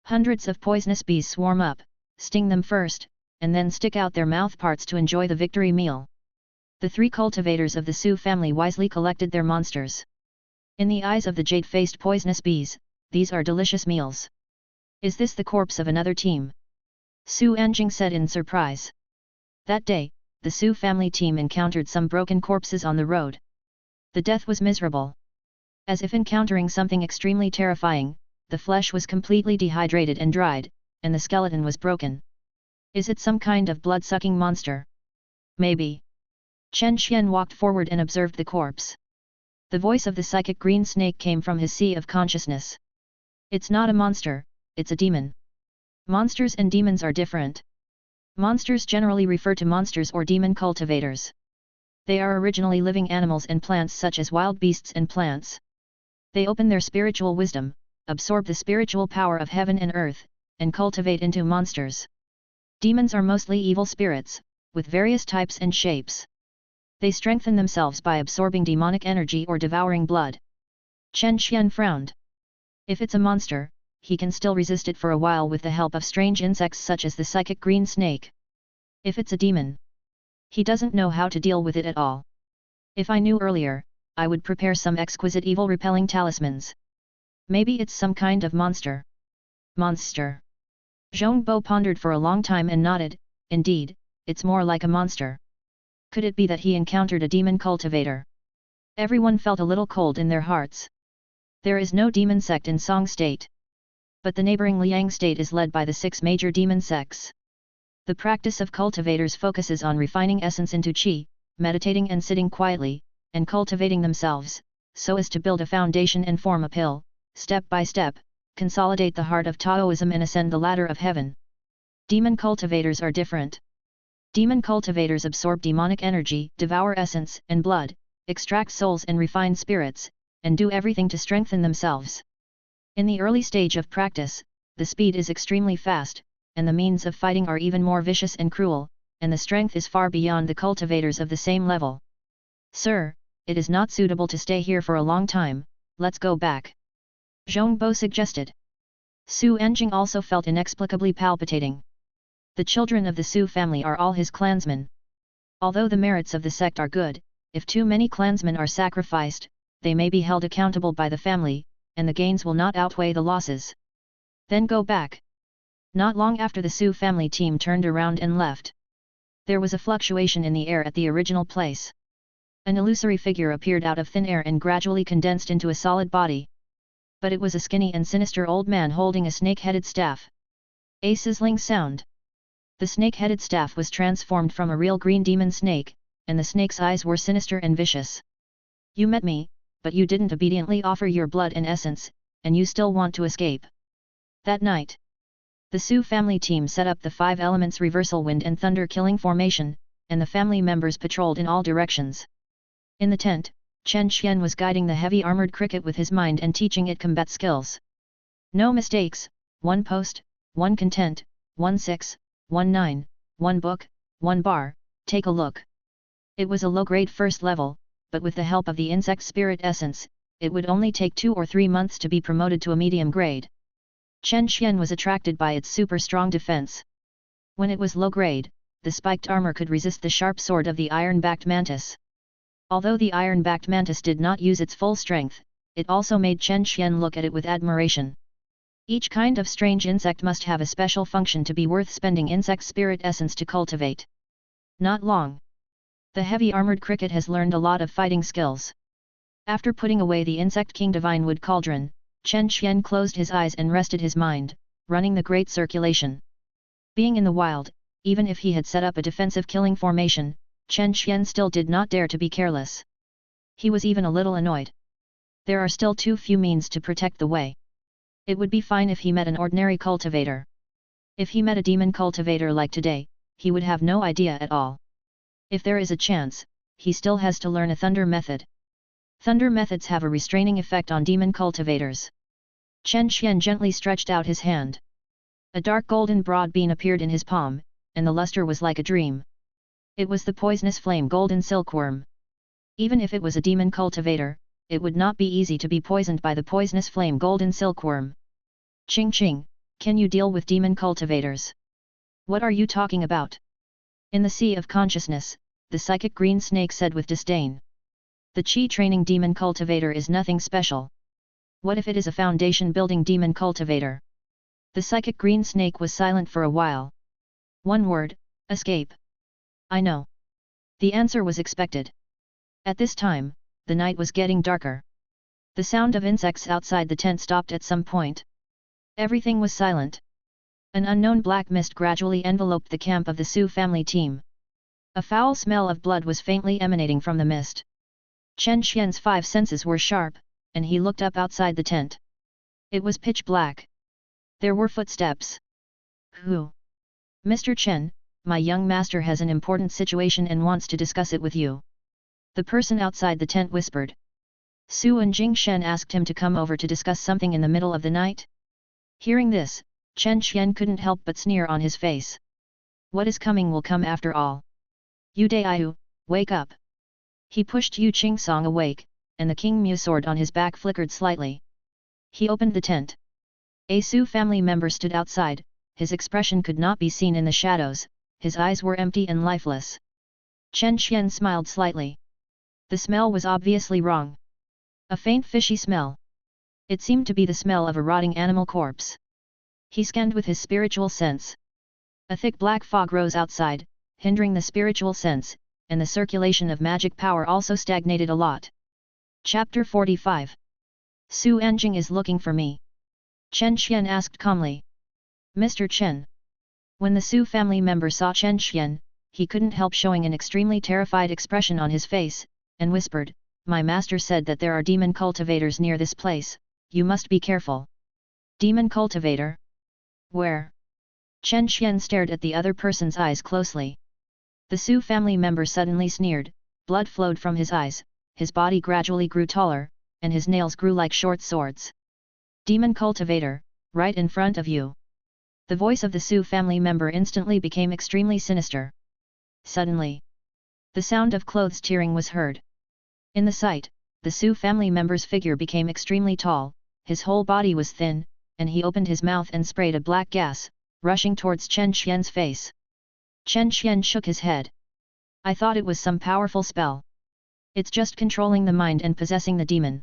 Hundreds of poisonous bees swarm up, sting them first, and then stick out their mouth parts to enjoy the victory meal. The 3 cultivators of the Su family wisely collected their monsters. In the eyes of the jade-faced poisonous bees, these are delicious meals. Is this the corpse of another team? Su Anjing said in surprise. That day, the Su family team encountered some broken corpses on the road. The death was miserable. As if encountering something extremely terrifying, the flesh was completely dehydrated and dried, and the skeleton was broken. Is it some kind of blood-sucking monster? Maybe. Chen Xian walked forward and observed the corpse. The voice of the psychic green snake came from his sea of consciousness. It's not a monster, it's a demon. Monsters and demons are different. Monsters generally refer to monsters or demon cultivators. They are originally living animals and plants such as wild beasts and plants. They open their spiritual wisdom, absorb the spiritual power of heaven and earth, and cultivate into monsters. Demons are mostly evil spirits, with various types and shapes. They strengthen themselves by absorbing demonic energy or devouring blood. Chen Xian frowned. If it's a monster, he can still resist it for a while with the help of strange insects such as the psychic green snake. If it's a demon, he doesn't know how to deal with it at all. If I knew earlier, I would prepare some exquisite evil-repelling talismans. Maybe it's some kind of monster. Monster. Zhongbo pondered for a long time and nodded. Indeed, it's more like a monster. Could it be that he encountered a demon cultivator? Everyone felt a little cold in their hearts. There is no demon sect in Song State. But the neighboring Liang State is led by the 6 major demon sects. The practice of cultivators focuses on refining essence into qi, meditating and sitting quietly, and cultivating themselves, so as to build a foundation and form a pill, step by step, consolidate the heart of Taoism and ascend the ladder of heaven. Demon cultivators are different. Demon cultivators absorb demonic energy, devour essence and blood, extract souls and refine spirits, and do everything to strengthen themselves. In the early stage of practice, the speed is extremely fast, and the means of fighting are even more vicious and cruel, and the strength is far beyond the cultivators of the same level. Sir, it is not suitable to stay here for a long time, let's go back. Zhongbo suggested. Su Enjing also felt inexplicably palpitating. The children of the Su family are all his clansmen. Although the merits of the sect are good, if too many clansmen are sacrificed, they may be held accountable by the family, and the gains will not outweigh the losses. Then go back. Not long after the Su family team turned around and left. There was a fluctuation in the air at the original place. An illusory figure appeared out of thin air and gradually condensed into a solid body. But it was a skinny and sinister old man holding a snake-headed staff. A sizzling sound. The snake-headed staff was transformed from a real green demon snake, and the snake's eyes were sinister and vicious. You met me, but you didn't obediently offer your blood and essence, and you still want to escape. That night, the Su family team set up the 5 elements reversal wind and thunder killing formation, and the family members patrolled in all directions. In the tent, Chen Xian was guiding the heavy armored cricket with his mind and teaching it combat skills. No mistakes, 1 post, 1 content, 1 6, 1 9, 1 book, 1 bar, take a look. It was a low-grade first level, but with the help of the insect spirit essence, it would only take 2 or 3 months to be promoted to a medium grade. Chen Xian was attracted by its super strong defense. When it was low grade, the spiked armor could resist the sharp sword of the iron-backed mantis. Although the iron-backed mantis did not use its full strength, it also made Chen Xian look at it with admiration. Each kind of strange insect must have a special function to be worth spending insect spirit essence to cultivate. Not long. The heavy armored cricket has learned a lot of fighting skills. After putting away the insect king divine wood cauldron, Chen Xian closed his eyes and rested his mind, running the great circulation. Being in the wild, even if he had set up a defensive killing formation, Chen Xian still did not dare to be careless. He was even a little annoyed. There are still too few means to protect the way. It would be fine if he met an ordinary cultivator. If he met a demon cultivator like today, he would have no idea at all. If there is a chance, he still has to learn a thunder method. Thunder methods have a restraining effect on demon cultivators. Chen Xian gently stretched out his hand. A dark golden broad bean appeared in his palm, and the luster was like a dream. It was the poisonous flame golden silkworm. Even if it was a demon cultivator, it would not be easy to be poisoned by the poisonous flame golden silkworm. Ching Ching, can you deal with demon cultivators? What are you talking about? In the sea of consciousness, the psychic green snake said with disdain. The Qi training demon cultivator is nothing special. What if it is a foundation building demon cultivator? The psychic green snake was silent for a while. One word, escape. I know. The answer was expected. At this time, the night was getting darker. The sound of insects outside the tent stopped at some point. Everything was silent. An unknown black mist gradually enveloped the camp of the Su family team. A foul smell of blood was faintly emanating from the mist. Chen Xian's 5 senses were sharp, and he looked up outside the tent. It was pitch black. There were footsteps. Who? Mr. Chen, my young master has an important situation and wants to discuss it with you. The person outside the tent whispered. Su and Jingshen asked him to come over to discuss something in the middle of the night. Hearing this, Chen Qian couldn't help but sneer on his face. What is coming will come after all. Yu Daiyu, wake up. He pushed Yu Qingsong awake, and the King Mu sword on his back flickered slightly. He opened the tent. A Su family member stood outside, his expression could not be seen in the shadows, his eyes were empty and lifeless. Chen Qian smiled slightly. The smell was obviously wrong. A faint fishy smell. It seemed to be the smell of a rotting animal corpse. He scanned with his spiritual sense. A thick black fog rose outside, hindering the spiritual sense, and the circulation of magic power also stagnated a lot. Chapter 45. Su Anjing is looking for me. Chen Qian asked calmly. Mr. Chen. When the Su family member saw Chen Qian, he couldn't help showing an extremely terrified expression on his face, and whispered, My master said that there are demon cultivators near this place, you must be careful. Demon cultivator? Where? Chen Qian stared at the other person's eyes closely. The Su family member suddenly sneered, blood flowed from his eyes, his body gradually grew taller, and his nails grew like short swords. Demon cultivator, right in front of you. The voice of the Su family member instantly became extremely sinister. Suddenly, the sound of clothes tearing was heard. In the sight, the Su family member's figure became extremely tall, his whole body was thin, and he opened his mouth and sprayed a black gas, rushing towards Chen Qian's face. Chen Qian shook his head. I thought it was some powerful spell. It's just controlling the mind and possessing the demon.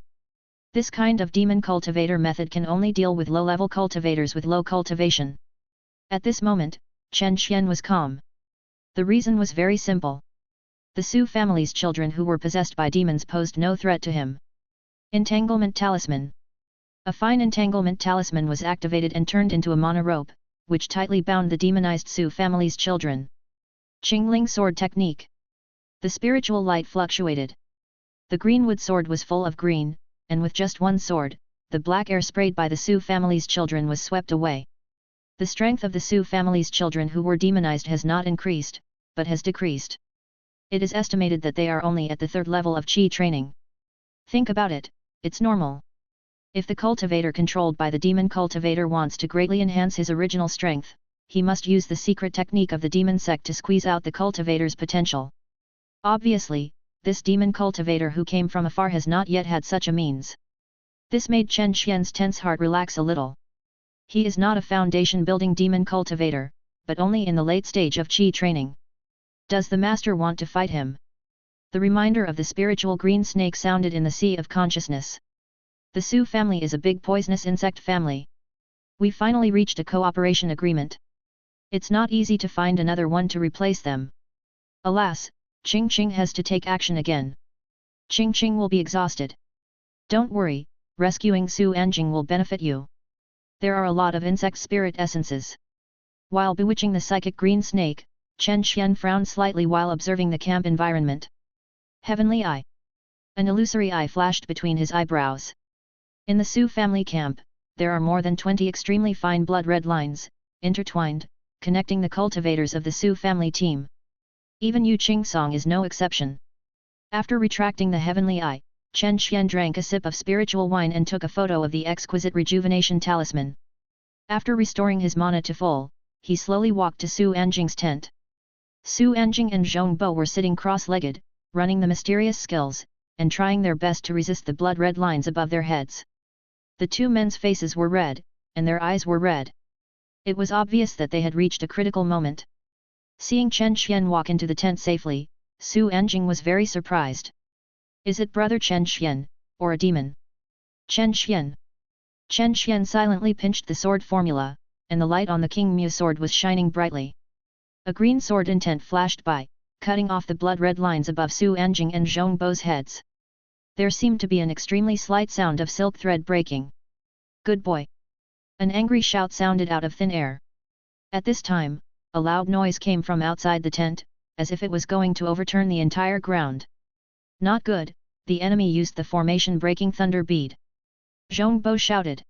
This kind of demon cultivator method can only deal with low-level cultivators with low cultivation. At this moment, Chen Qian was calm. The reason was very simple. The Su family's children who were possessed by demons posed no threat to him. Entanglement Talisman. A fine entanglement talisman was activated and turned into a mana rope, which tightly bound the demonized Su family's children. Qingling Sword Technique. The spiritual light fluctuated. The greenwood sword was full of green, and with just one sword, the black air sprayed by the Su family's children was swept away. The strength of the Su family's children who were demonized has not increased, but has decreased. It is estimated that they are only at the 3rd level of Qi training. Think about it, it's normal. If the cultivator controlled by the demon cultivator wants to greatly enhance his original strength, he must use the secret technique of the demon sect to squeeze out the cultivator's potential. Obviously, this demon cultivator who came from afar has not yet had such a means. This made Chen Qian's tense heart relax a little. He is not a foundation-building demon cultivator, but only in the late stage of Qi training. Does the master want to fight him? The reminder of the spiritual green snake sounded in the sea of consciousness. The Su family is a big poisonous insect family. We finally reached a cooperation agreement. It's not easy to find another one to replace them. Alas, Qing Qing has to take action again. Qing Qing will be exhausted. Don't worry, rescuing Su Anjing will benefit you. There are a lot of insect spirit essences. While bewitching the psychic green snake, Chen Qian frowned slightly while observing the camp environment. Heavenly Eye. An illusory eye flashed between his eyebrows. In the Su family camp, there are more than 20 extremely fine blood-red lines, intertwined, connecting the cultivators of the Su family team. Even Yu Qingsong is no exception. After retracting the heavenly eye, Chen Qian drank a sip of spiritual wine and took a photo of the exquisite rejuvenation talisman. After restoring his mana to full, he slowly walked to Su Anjing's tent. Su Anjing and Zhongbo were sitting cross-legged, running the mysterious skills, and trying their best to resist the blood-red lines above their heads. The two men's faces were red, and their eyes were red. It was obvious that they had reached a critical moment. Seeing Chen Qian walk into the tent safely, Su Anjing was very surprised. Is it brother Chen Qian, or a demon? Chen Qian. Chen Qian silently pinched the sword formula, and the light on the King Mu sword was shining brightly. A green sword intent flashed by, cutting off the blood-red lines above Su Anjing and Zhongbo's heads. There seemed to be an extremely slight sound of silk thread breaking. Good boy! An angry shout sounded out of thin air. At this time, a loud noise came from outside the tent, as if it was going to overturn the entire ground. Not good, the enemy used the formation-breaking thunder bead. Zhongbo shouted.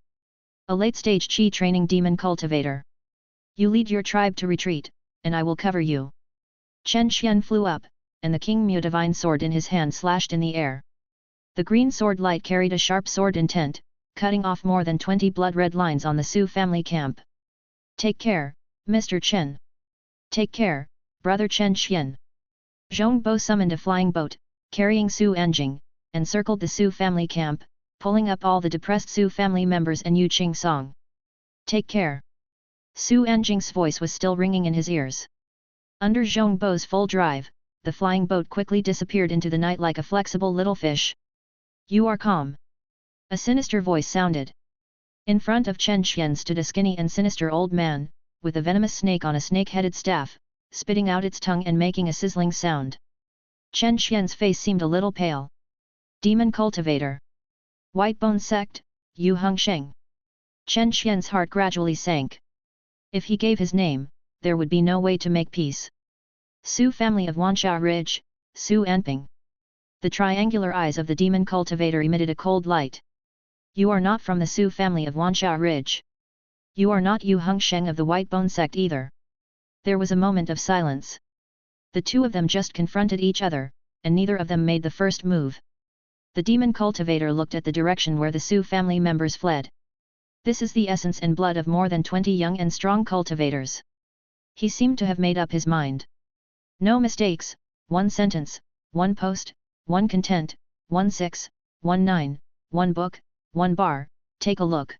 A late-stage Qi training demon cultivator. You lead your tribe to retreat, and I will cover you. Chen Qian flew up, and the King Mu divine sword in his hand slashed in the air. The green sword light carried a sharp sword intent, cutting off more than 20 blood-red lines on the Su family camp. Take care, Mr. Chen. Take care, Brother Chen Xian. Zhong Bo summoned a flying boat, carrying Su Anjing, and circled the Su family camp, pulling up all the depressed Su family members and Yu Qing Song. Take care. Su Anjing's voice was still ringing in his ears. Under Zhong Bo's full drive, the flying boat quickly disappeared into the night like a flexible little fish. You are calm. A sinister voice sounded. In front of Chen Xian stood a skinny and sinister old man, with a venomous snake on a snake-headed staff, spitting out its tongue and making a sizzling sound. Chen Xian's face seemed a little pale. Demon Cultivator. Whitebone Sect, Yu Hongsheng. Chen Xian's heart gradually sank. If he gave his name, there would be no way to make peace. Su family of Wanxia Ridge, Su Anping. The triangular eyes of the demon cultivator emitted a cold light. You are not from the Su family of Wanxia Ridge. You are not Yu Hongsheng of the Whitebone Sect either. There was a moment of silence. The two of them just confronted each other, and neither of them made the first move. The demon cultivator looked at the direction where the Su family members fled. This is the essence and blood of more than 20 young and strong cultivators. He seemed to have made up his mind. No mistakes, 1 sentence, 1 post, 1 content, 1 6, 1 9, 1 book, 1 bar, take a look.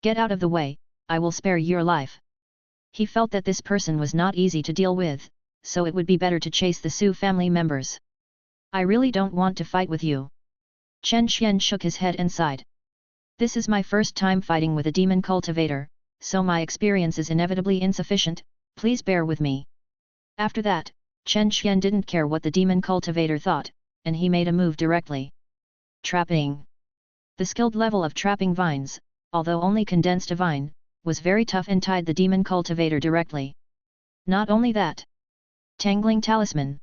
Get out of the way, I will spare your life. He felt that this person was not easy to deal with, so it would be better to chase the Su family members. I really don't want to fight with you. Chen Xian shook his head and sighed. This is my first time fighting with a demon cultivator, so my experience is inevitably insufficient, please bear with me. After that, Chen Xian didn't care what the demon cultivator thought, and he made a move directly. Trapping. The skilled level of trapping vines, although only condensed a vine, was very tough and tied the demon cultivator directly. Not only that. Tangling Talisman.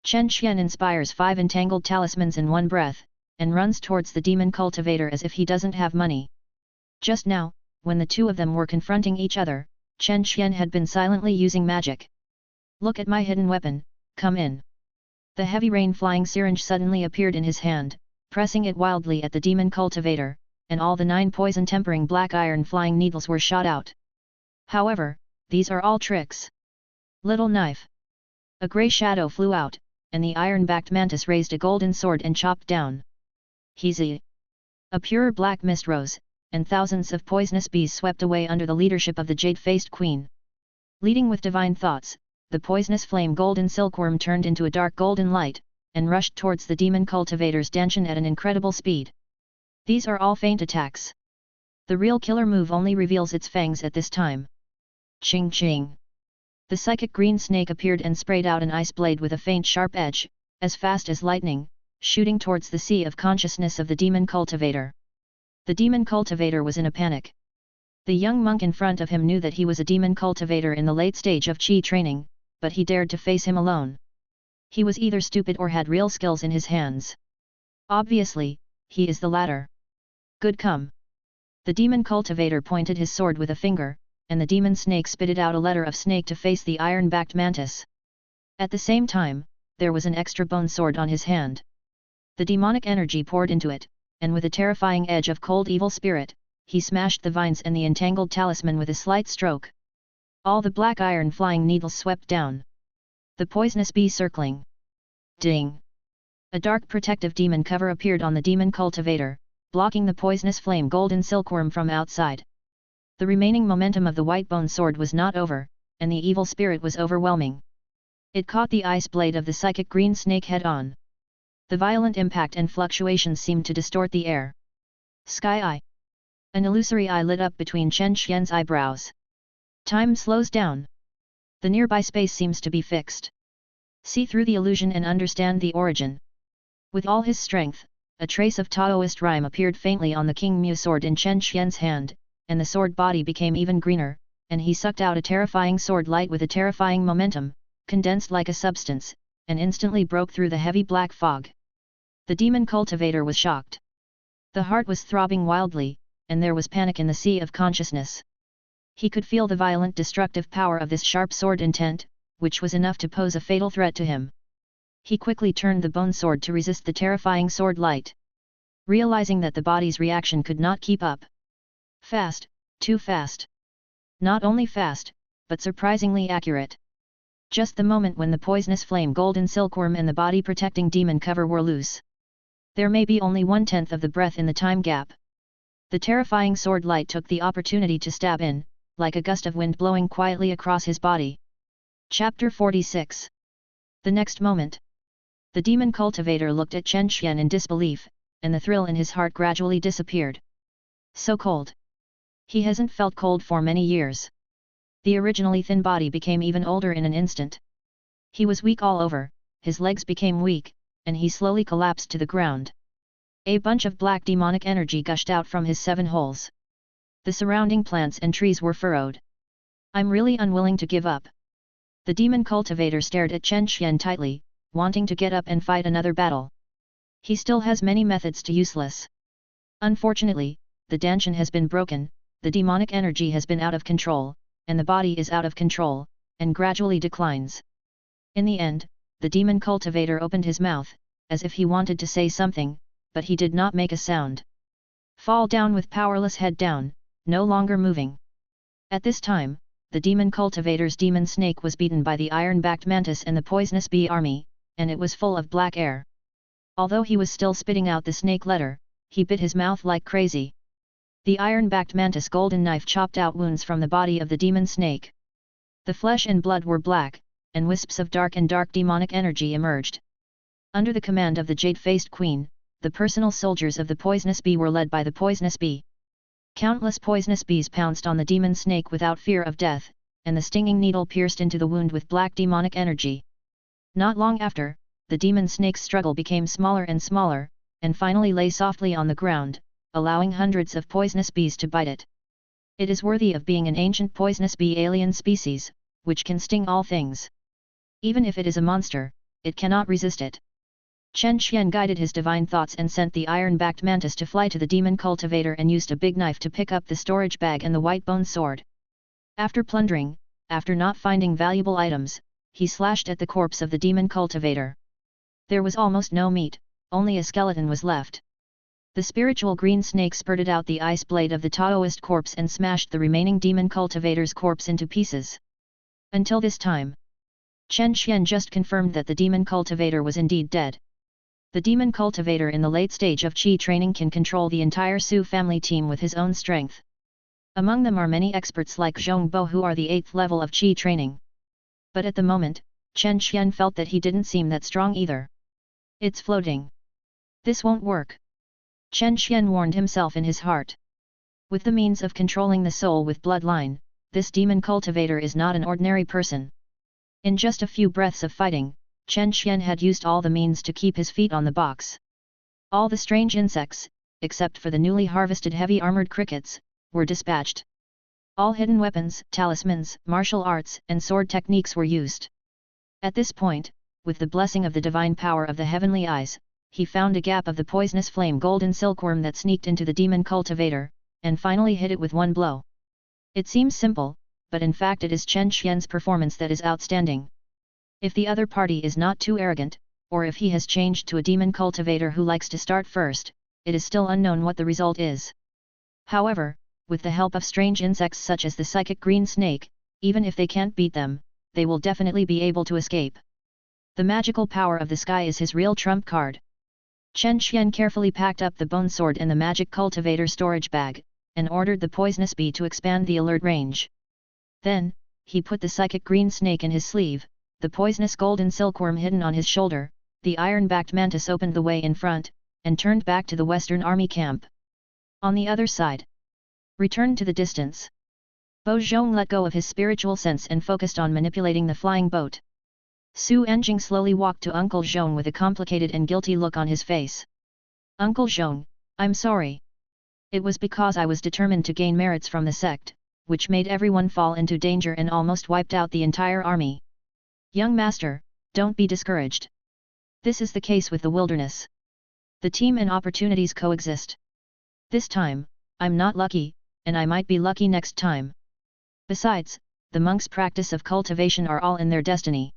Chen Xian inspires 5 entangled talismans in one breath, and runs towards the demon cultivator as if he doesn't have money. Just now, when the two of them were confronting each other, Chen Xian had been silently using magic. Look at my hidden weapon, come in. The heavy rain flying syringe suddenly appeared in his hand, pressing it wildly at the demon cultivator, and all the 9 poison tempering black iron flying needles were shot out. However, these are all tricks. Little knife. A grey shadow flew out, and the iron-backed mantis raised a golden sword and chopped down. Heezy. A pure black mist rose, and thousands of poisonous bees swept away under the leadership of the jade-faced queen. Leading with divine thoughts, the poisonous flame golden silkworm turned into a dark golden light, and rushed towards the demon cultivator's dantian at an incredible speed. These are all feint attacks. The real killer move only reveals its fangs at this time. Ching ching. The psychic green snake appeared and sprayed out an ice blade with a faint sharp edge, as fast as lightning, shooting towards the sea of consciousness of the demon cultivator. The demon cultivator was in a panic. The young monk in front of him knew that he was a demon cultivator in the late stage of Qi training, but he dared to face him alone. He was either stupid or had real skills in his hands. Obviously, he is the latter. Good come. The demon cultivator pointed his sword with a finger, and the demon snake spitted out a letter of snake to face the iron-backed mantis. At the same time, there was an extra bone sword on his hand. The demonic energy poured into it, and with a terrifying edge of cold evil spirit, he smashed the vines and the entangled talisman with a slight stroke. All the black iron flying needles swept down. The poisonous bee circling. Ding! A dark protective demon cover appeared on the demon cultivator, blocking the poisonous flame golden silkworm from outside. The remaining momentum of the white-bone sword was not over, and the evil spirit was overwhelming. It caught the ice blade of the psychic green snake head-on. The violent impact and fluctuations seemed to distort the air. Sky Eye. An illusory eye lit up between Chen Xian's eyebrows. Time slows down. The nearby space seems to be fixed. See through the illusion and understand the origin. With all his strength, a trace of Taoist rhyme appeared faintly on the King Mu sword in Chen Xian's hand, and the sword body became even greener, and he sucked out a terrifying sword light with a terrifying momentum, condensed like a substance, and instantly broke through the heavy black fog. The demon cultivator was shocked. The heart was throbbing wildly, and there was panic in the sea of consciousness. He could feel the violent destructive power of this sharp sword intent, which was enough to pose a fatal threat to him. He quickly turned the bone sword to resist the terrifying sword light. Realizing that the body's reaction could not keep up. Fast, too fast. Not only fast, but surprisingly accurate. Just the moment when the poisonous flame golden silkworm and the body protecting demon cover were loose. There may be only 1/10 of the breath in the time gap. The terrifying sword light took the opportunity to stab in, like a gust of wind blowing quietly across his body. Chapter 46. The next moment, the demon cultivator looked at Chen Xian in disbelief, and the thrill in his heart gradually disappeared. So cold. He hasn't felt cold for many years. The originally thin body became even older in an instant. He was weak all over, his legs became weak, and he slowly collapsed to the ground. A bunch of black demonic energy gushed out from his 7 holes. The surrounding plants and trees were furrowed. I'm really unwilling to give up. The demon cultivator stared at Chen Xian tightly, wanting to get up and fight another battle. He still has many methods to useless. Unfortunately, the Danshan has been broken, the demonic energy has been out of control, and the body is out of control, and gradually declines. In the end, the demon cultivator opened his mouth, as if he wanted to say something, but he did not make a sound. Fall down with powerless head down, no longer moving. At this time, the demon cultivator's demon snake was beaten by the iron-backed mantis and the poisonous bee army, and it was full of black air. Although he was still spitting out the snake letter, he bit his mouth like crazy. The iron-backed mantis golden knife chopped out wounds from the body of the demon snake. The flesh and blood were black, and wisps of dark demonic energy emerged. Under the command of the jade-faced queen, the personal soldiers of the poisonous bee were led by the poisonous bee. Countless poisonous bees pounced on the demon snake without fear of death, and the stinging needle pierced into the wound with black demonic energy. Not long after, the demon snake's struggle became smaller and smaller, and finally lay softly on the ground, allowing hundreds of poisonous bees to bite it. It is worthy of being an ancient poisonous bee alien species, which can sting all things. Even if it is a monster, it cannot resist it. Chen Xian guided his divine thoughts and sent the iron-backed mantis to fly to the demon cultivator and used a big knife to pick up the storage bag and the white bone sword. After plundering, after not finding valuable items, he slashed at the corpse of the demon cultivator. There was almost no meat, only a skeleton was left. The spiritual green snake spurted out the ice blade of the Taoist corpse and smashed the remaining demon cultivator's corpse into pieces. Until this time, Chen Xian just confirmed that the demon cultivator was indeed dead. The demon cultivator in the late stage of Qi training can control the entire Su family team with his own strength. Among them are many experts like Zhong Bo who are the 8th level of Qi training. But at the moment, Chen Xian felt that he didn't seem that strong either. It's floating. This won't work. Chen Xian warned himself in his heart. With the means of controlling the soul with bloodline, this demon cultivator is not an ordinary person. In just a few breaths of fighting, Chen Xian had used all the means to keep his feet on the box. All the strange insects, except for the newly harvested heavy armored crickets, were dispatched. All hidden weapons, talismans, martial arts, and sword techniques were used. At this point, with the blessing of the divine power of the heavenly eyes, he found a gap of the poisonous flame golden silkworm that sneaked into the demon cultivator, and finally hit it with one blow. It seems simple, but in fact it is Chen Xian's performance that is outstanding. If the other party is not too arrogant, or if he has changed to a demon cultivator who likes to start first, it is still unknown what the result is. However, with the help of strange insects such as the psychic green snake, even if they can't beat them, they will definitely be able to escape. The magical power of the sky is his real trump card. Chen Xian carefully packed up the bone sword in the magic cultivator storage bag, and ordered the poisonous bee to expand the alert range. Then, he put the psychic green snake in his sleeve, the poisonous golden silkworm hidden on his shoulder, the iron-backed mantis opened the way in front, and turned back to the Western Army camp. On the other side, returned to the distance. Bo Zhong let go of his spiritual sense and focused on manipulating the flying boat. Su Enjing slowly walked to Uncle Zhong with a complicated and guilty look on his face. Uncle Zhong, I'm sorry. It was because I was determined to gain merits from the sect, which made everyone fall into danger and almost wiped out the entire army. Young master, don't be discouraged. This is the case with the wilderness. The team and opportunities coexist. This time, I'm not lucky, and I might be lucky next time. Besides, the monks' practice of cultivation are all in their destiny.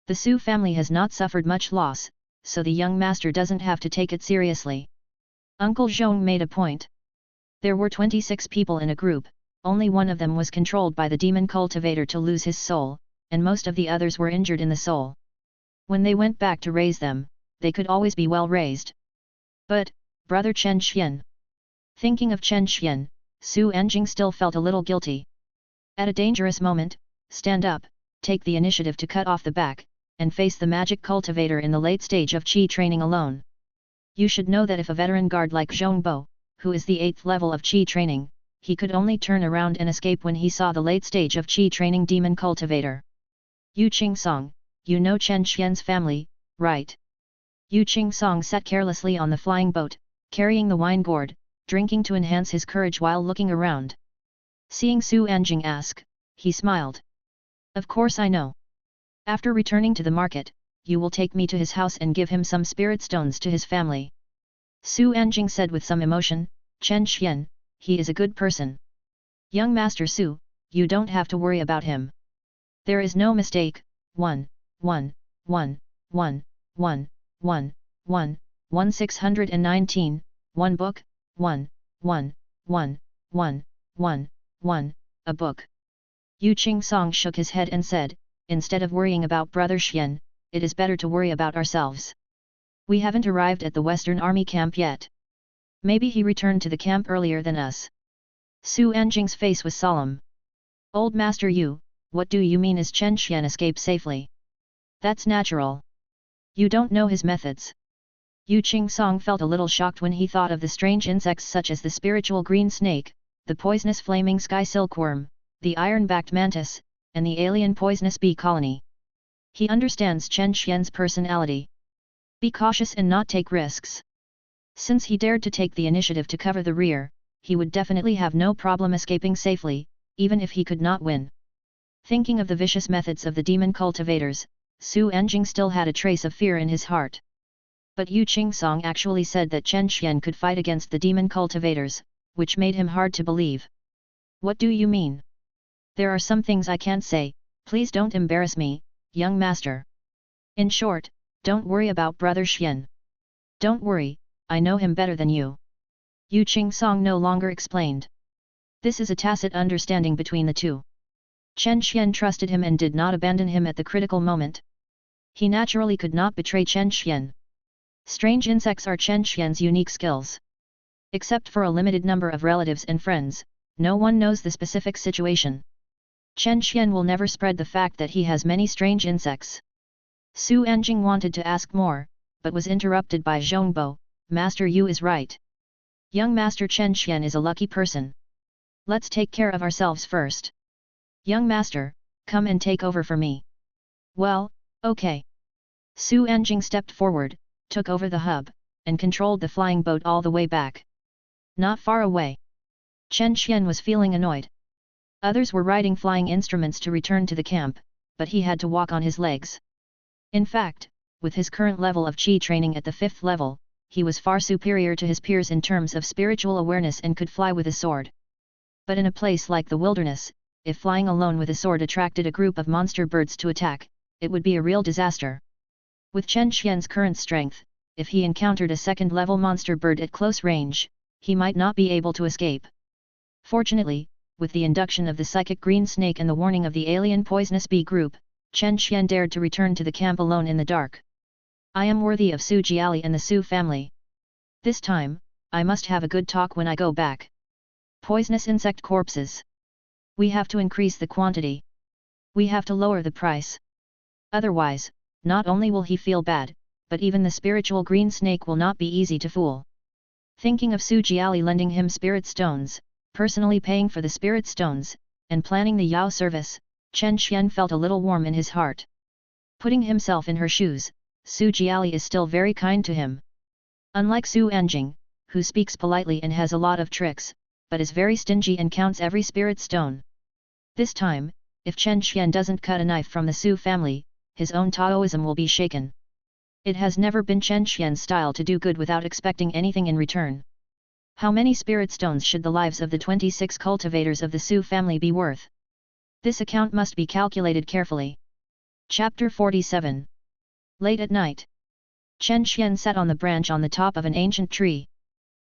The Su family has not suffered much loss, so the young master doesn't have to take it seriously. Uncle Zhong made a point. There were 26 people in a group, only one of them was controlled by the demon cultivator to lose his soul, and most of the others were injured in the soul. When they went back to raise them, they could always be well raised. But, brother Chen Xian. Thinking of Chen Xian, Su Enjing still felt a little guilty. At a dangerous moment, stand up, take the initiative to cut off the back, and face the magic cultivator in the late stage of Qi training alone. You should know that if a veteran guard like Zhongbo, who is the 8th level of Qi training, he could only turn around and escape when he saw the late stage of Qi training demon cultivator. Yu Qingsong, you know Chen Xian's family, right? Yu Qingsong sat carelessly on the flying boat, carrying the wine gourd, drinking to enhance his courage while looking around. Seeing Su Enjing ask, he smiled. Of course I know. After returning to the market, you will take me to his house and give him some spirit stones to his family. Su Enjing said with some emotion, Chen Xian, he is a good person. Young Master Su, you don't have to worry about him. There is no mistake. 1, 1, 1, 1, 1, 1, 1, 1 619, 1 book, 1, 1, 1, 1, 1, 1, a book. Yu Qingsong shook his head and said, instead of worrying about Brother Xian, it is better to worry about ourselves. We haven't arrived at the Western Army camp yet. Maybe he returned to the camp earlier than us. Su Enjing's face was solemn. Old Master Yu, what do you mean is Chen Xian escape safely? That's natural. You don't know his methods. Yu Qingsong felt a little shocked when he thought of the strange insects such as the spiritual green snake, the poisonous flaming sky silkworm, the iron-backed mantis, and the alien poisonous bee colony. He understands Chen Xian's personality. Be cautious and not take risks. Since he dared to take the initiative to cover the rear, he would definitely have no problem escaping safely, even if he could not win. Thinking of the vicious methods of the demon cultivators, Su Enjing still had a trace of fear in his heart. But Yu Qingsong actually said that Chen Xian could fight against the demon cultivators, which made him hard to believe. What do you mean? There are some things I can't say, please don't embarrass me, young master. In short, don't worry about Brother Xian. Don't worry, I know him better than you. Yu Qingsong no longer explained. This is a tacit understanding between the two. Chen Xian trusted him and did not abandon him at the critical moment. He naturally could not betray Chen Xian. Strange insects are Chen Xian's unique skills. Except for a limited number of relatives and friends, no one knows the specific situation. Chen Xian will never spread the fact that he has many strange insects. Su Enjing wanted to ask more, but was interrupted by Zhongbo. Master Yu is right. Young Master Chen Xian is a lucky person. Let's take care of ourselves first. Young Master, come and take over for me. Well, okay. Su Enjing stepped forward, took over the hub, and controlled the flying boat all the way back. Not far away. Chen Xian was feeling annoyed. Others were riding flying instruments to return to the camp, but he had to walk on his legs. In fact, with his current level of Qi training at the 5th level, he was far superior to his peers in terms of spiritual awareness and could fly with a sword. But in a place like the wilderness, if flying alone with a sword attracted a group of monster birds to attack, it would be a real disaster. With Chen Xian's current strength, if he encountered a second-level monster bird at close range, he might not be able to escape. Fortunately, with the induction of the psychic green snake and the warning of the alien poisonous bee group, Chen Xian dared to return to the camp alone in the dark. I am worthy of Su Jiali and the Su family. This time, I must have a good talk when I go back. Poisonous insect corpses. We have to increase the quantity. We have to lower the price. Otherwise, not only will he feel bad, but even the spiritual green snake will not be easy to fool. Thinking of Su Jiali lending him spirit stones, personally paying for the spirit stones, and planning the Yao service, Chen Xian felt a little warm in his heart. Putting himself in her shoes, Su Jiali is still very kind to him. Unlike Su Enjing, who speaks politely and has a lot of tricks, but is very stingy and counts every spirit stone. This time, if Chen Xian doesn't cut a knife from the Su family, his own Taoism will be shaken. It has never been Chen Xian's style to do good without expecting anything in return. How many spirit stones should the lives of the 26 cultivators of the Su family be worth? This account must be calculated carefully. Chapter 47. Late at night. Chen Xian sat on the branch on the top of an ancient tree.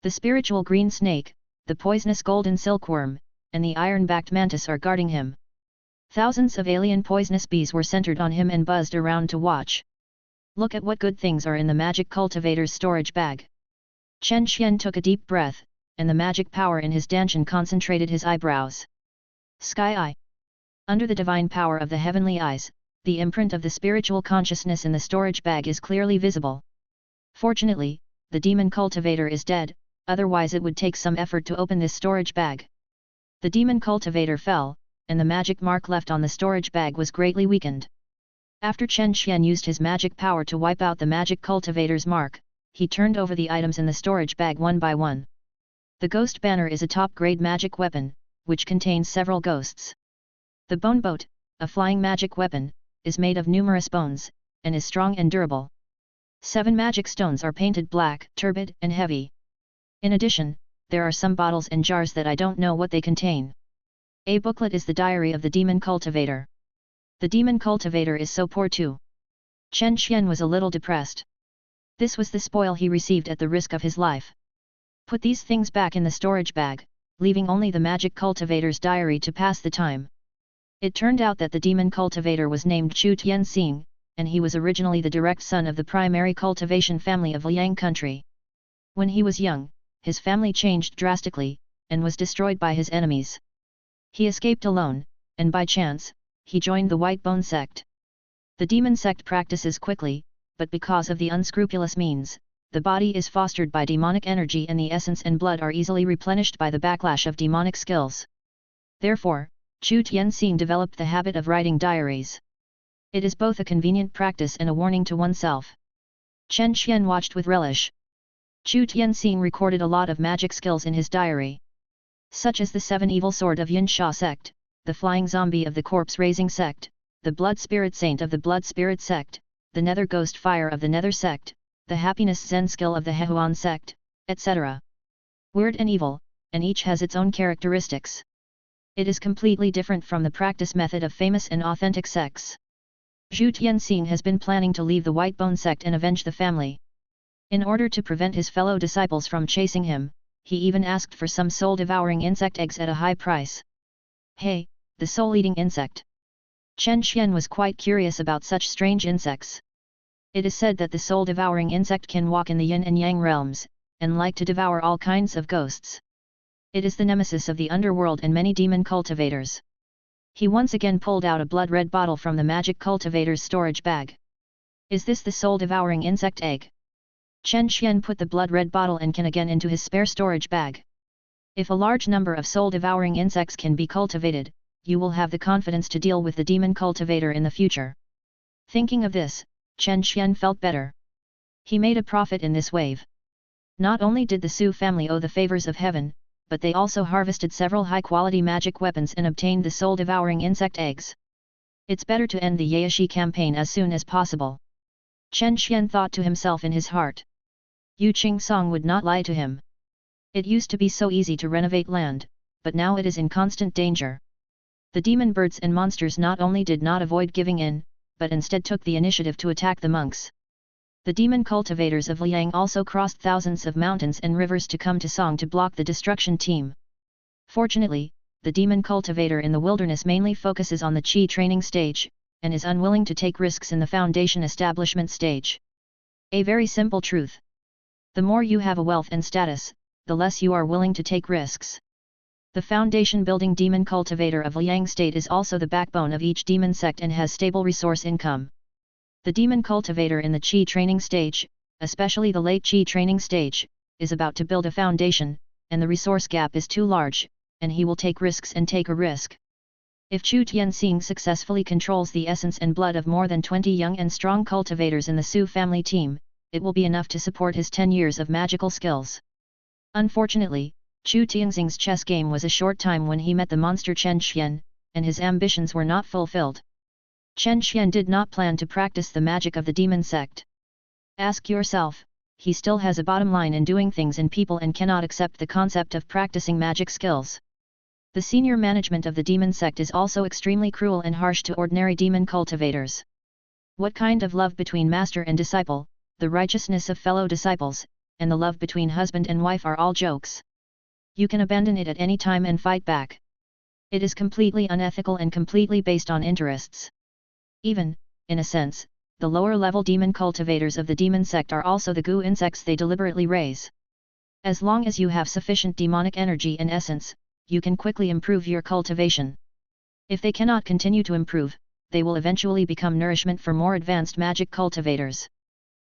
The spiritual green snake, the poisonous golden silkworm, and the iron-backed mantis are guarding him. Thousands of alien poisonous bees were centered on him and buzzed around to watch. Look at what good things are in the magic cultivator's storage bag. Chen Xian took a deep breath, and the magic power in his dantian concentrated his eyebrows. Sky Eye. Under the divine power of the heavenly eyes, the imprint of the spiritual consciousness in the storage bag is clearly visible. Fortunately, the demon cultivator is dead, otherwise it would take some effort to open this storage bag. The demon cultivator fell, and the magic mark left on the storage bag was greatly weakened. After Chen Xian used his magic power to wipe out the magic cultivator's mark, he turned over the items in the storage bag one by one. The ghost banner is a top-grade magic weapon, which contains several ghosts. The bone boat, a flying magic weapon, is made of numerous bones, and is strong and durable. 7 magic stones are painted black, turbid and heavy. In addition, there are some bottles and jars that I don't know what they contain. A booklet is the diary of the demon cultivator. The demon cultivator is so poor too. Chen Xian was a little depressed. This was the spoil he received at the risk of his life. Put these things back in the storage bag, leaving only the magic cultivator's diary to pass the time. It turned out that the demon cultivator was named Chu Tianxing, and he was originally the direct son of the primary cultivation family of Liang country. When he was young, his family changed drastically, and was destroyed by his enemies. He escaped alone, and by chance, he joined the White Bone sect. The demon sect practices quickly, but because of the unscrupulous means, the body is fostered by demonic energy and the essence and blood are easily replenished by the backlash of demonic skills. Therefore, Chu Tianxing developed the habit of writing diaries. It is both a convenient practice and a warning to oneself. Chen Xian watched with relish. Chu Tianxing recorded a lot of magic skills in his diary, such as the 7 evil sword of Yinsha sect, the flying zombie of the corpse raising sect, the blood spirit saint of the blood spirit sect, the nether ghost fire of the nether sect, the happiness zen skill of the Hehuan sect, etc. Weird and evil, and each has its own characteristics. It is completely different from the practice method of famous and authentic sects. Zhu Tianxing has been planning to leave the White Bone sect and avenge the family. In order to prevent his fellow disciples from chasing him, he even asked for some soul-devouring insect eggs at a high price. Hey, the soul-eating insect! Chen Xian was quite curious about such strange insects. It is said that the soul-devouring insect can walk in the yin and yang realms, and like to devour all kinds of ghosts. It is the nemesis of the underworld and many demon cultivators. He once again pulled out a blood-red bottle from the magic cultivator's storage bag. Is this the soul-devouring insect egg? Chen Xian put the blood-red bottle and can again into his spare storage bag. If a large number of soul-devouring insects can be cultivated, you will have the confidence to deal with the demon cultivator in the future. Thinking of this, Chen Xian felt better. He made a profit in this wave. Not only did the Su family owe the favors of heaven, but they also harvested several high-quality magic weapons and obtained the soul-devouring insect eggs. It's better to end the Yaeshi campaign as soon as possible. Chen Xian thought to himself in his heart. Yu Qing-song would not lie to him. It used to be so easy to renovate land, but now it is in constant danger. The demon birds and monsters not only did not avoid giving in, but instead took the initiative to attack the monks. The demon cultivators of Liang also crossed thousands of mountains and rivers to come to Song to block the destruction team. Fortunately, the demon cultivator in the wilderness mainly focuses on the Qi training stage, and is unwilling to take risks in the foundation establishment stage. A very simple truth. The more you have a wealth and status, the less you are willing to take risks. The foundation-building demon cultivator of Liang State is also the backbone of each demon sect and has stable resource income. The demon cultivator in the Qi training stage, especially the late Qi training stage, is about to build a foundation, and the resource gap is too large, and he will take risks and take a risk. If Chu Tianxing successfully controls the essence and blood of more than 20 young and strong cultivators in the Su family team, it will be enough to support his 10 years of magical skills. Unfortunately, Chu Tianxing's chess game was a short time when he met the monster Chen Xian, and his ambitions were not fulfilled. Chen Xian did not plan to practice the magic of the demon sect. Ask yourself, he still has a bottom line in doing things in people and cannot accept the concept of practicing magic skills. The senior management of the demon sect is also extremely cruel and harsh to ordinary demon cultivators. What kind of love between master and disciple, the righteousness of fellow disciples, and the love between husband and wife are all jokes. You can abandon it at any time and fight back. It is completely unethical and completely based on interests. Even, in a sense, the lower-level demon cultivators of the demon sect are also the goo insects they deliberately raise. As long as you have sufficient demonic energy and essence, you can quickly improve your cultivation. If they cannot continue to improve, they will eventually become nourishment for more advanced magic cultivators.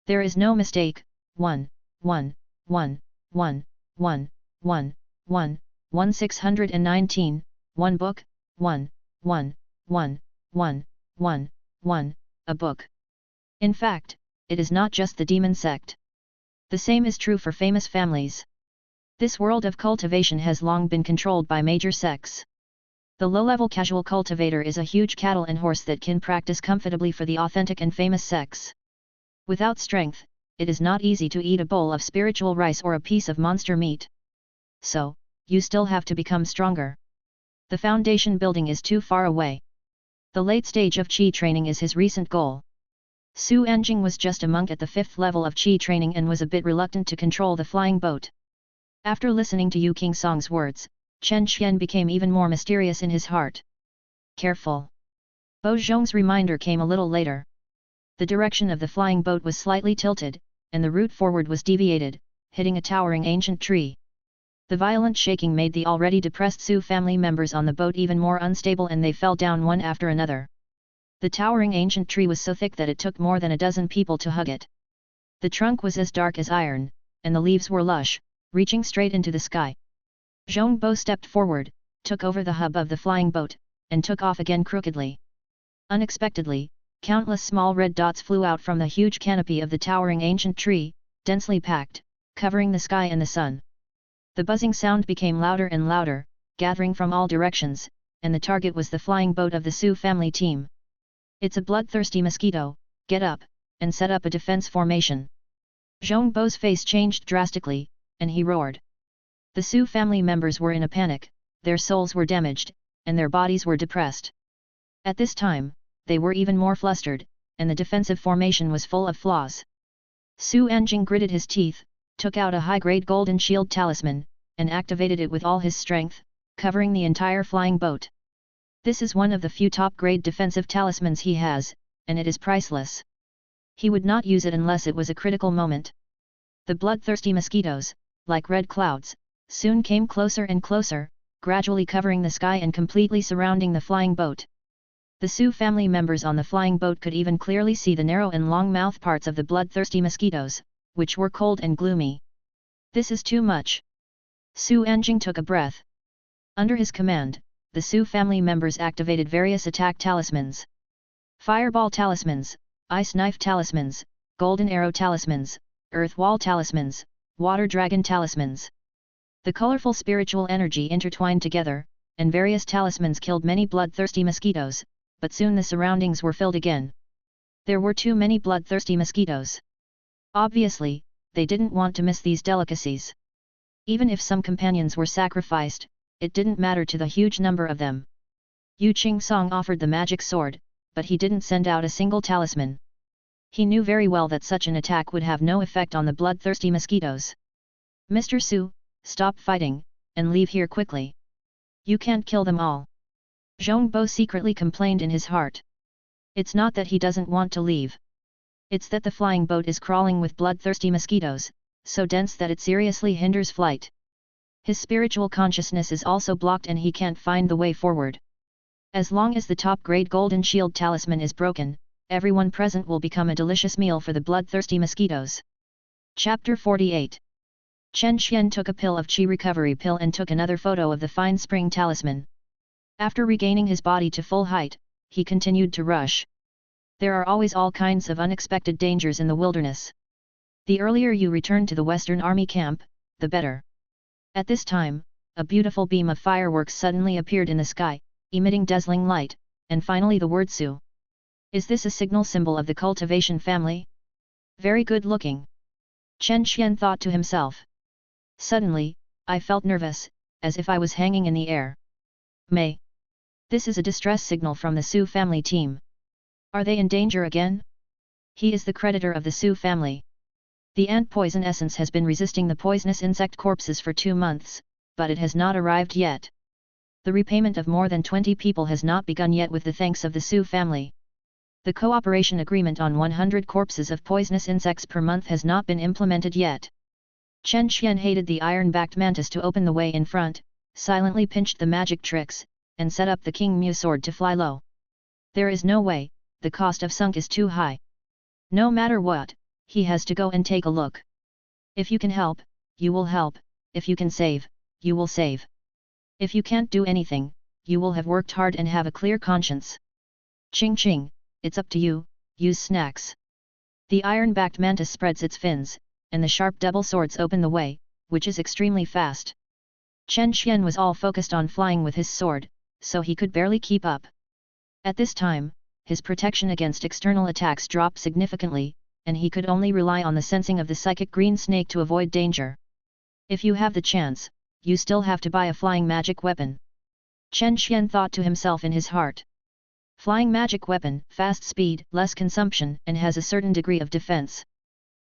There is no mistake. 1, 1, 1, 1, 1, 1, 1, 1619, 1 book, 1, 1, 1, 1, 1, 1, a book. In fact, it is not just the demon sect. The same is true for famous families. This world of cultivation has long been controlled by major sects. The low-level casual cultivator is a huge cattle and horse that can practice comfortably for the authentic and famous sects. Without strength, it is not easy to eat a bowl of spiritual rice or a piece of monster meat. So, you still have to become stronger. The foundation building is too far away. The late stage of Qi training is his recent goal. Su Anjing was just a monk at the 5th level of Qi training and was a bit reluctant to control the flying boat. After listening to Yu Qingsong's words, Chen Xian became even more mysterious in his heart. Careful. Bo Zhong's reminder came a little later. The direction of the flying boat was slightly tilted, and the route forward was deviated, hitting a towering ancient tree. The violent shaking made the already depressed Su family members on the boat even more unstable and they fell down one after another. The towering ancient tree was so thick that it took more than a dozen people to hug it. The trunk was as dark as iron, and the leaves were lush, reaching straight into the sky. Zhongbo stepped forward, took over the hub of the flying boat, and took off again crookedly. Unexpectedly, countless small red dots flew out from the huge canopy of the towering ancient tree, densely packed, covering the sky and the sun. The buzzing sound became louder and louder, gathering from all directions, and the target was the flying boat of the Su family team. It's a bloodthirsty mosquito, get up, and set up a defense formation. Zhongbo's face changed drastically, and he roared. The Su family members were in a panic, their souls were damaged, and their bodies were depressed. At this time, they were even more flustered, and the defensive formation was full of flaws. Su Anjing gritted his teeth, took out a high-grade golden shield talisman, and activated it with all his strength, covering the entire flying boat. This is one of the few top-grade defensive talismans he has, and it is priceless. He would not use it unless it was a critical moment. The bloodthirsty mosquitoes, like red clouds, soon came closer and closer, gradually covering the sky and completely surrounding the flying boat. The Su family members on the flying boat could even clearly see the narrow and long mouth parts of the bloodthirsty mosquitoes, which were cold and gloomy. This is too much. Su Anjing took a breath. Under his command, the Su family members activated various attack talismans. Fireball talismans, ice knife talismans, golden arrow talismans, earth wall talismans, water dragon talismans. The colorful spiritual energy intertwined together, and various talismans killed many bloodthirsty mosquitoes, but soon the surroundings were filled again. There were too many bloodthirsty mosquitoes. Obviously, they didn't want to miss these delicacies. Even if some companions were sacrificed, it didn't matter to the huge number of them. Yu Qingsong offered the magic sword, but he didn't send out a single talisman. He knew very well that such an attack would have no effect on the bloodthirsty mosquitoes. Mr. Su, stop fighting, and leave here quickly. You can't kill them all. Zhongbo secretly complained in his heart. It's not that he doesn't want to leave. It's that the flying boat is crawling with bloodthirsty mosquitoes, so dense that it seriously hinders flight. His spiritual consciousness is also blocked and he can't find the way forward. As long as the top-grade golden shield talisman is broken, everyone present will become a delicious meal for the bloodthirsty mosquitoes. Chapter 48. Chen Xian took a pill of Qi recovery pill and took another photo of the fine spring talisman. After regaining his body to full height, he continued to rush. There are always all kinds of unexpected dangers in the wilderness. The earlier you return to the Western Army camp, the better. At this time, a beautiful beam of fireworks suddenly appeared in the sky, emitting dazzling light, and finally the word Su. Is this a signal symbol of the cultivation family? Very good looking. Chen Xian thought to himself. Suddenly, I felt nervous, as if I was hanging in the air. May. This is a distress signal from the Su family team. Are they in danger again? He is the creditor of the Su family. The ant poison essence has been resisting the poisonous insect corpses for 2 months, but it has not arrived yet. The repayment of more than 20 people has not begun yet with the thanks of the Su family. The cooperation agreement on 100 corpses of poisonous insects per month has not been implemented yet. Chen Xian hated the iron-backed mantis to open the way in front, silently pinched the magic tricks, and set up the King Mu sword to fly low. There is no way, the cost of sunk is too high. No matter what, he has to go and take a look. If you can help, you will help, if you can save, you will save. If you can't do anything, you will have worked hard and have a clear conscience. Ching ching, it's up to you, use snacks. The iron-backed mantis spreads its fins, and the sharp double swords open the way, which is extremely fast. Chen Xian was all focused on flying with his sword, so he could barely keep up. At this time, his protection against external attacks dropped significantly, and he could only rely on the sensing of the psychic green snake to avoid danger. If you have the chance, you still have to buy a flying magic weapon. Chen Xian thought to himself in his heart. Flying magic weapon, fast speed, less consumption, and has a certain degree of defense.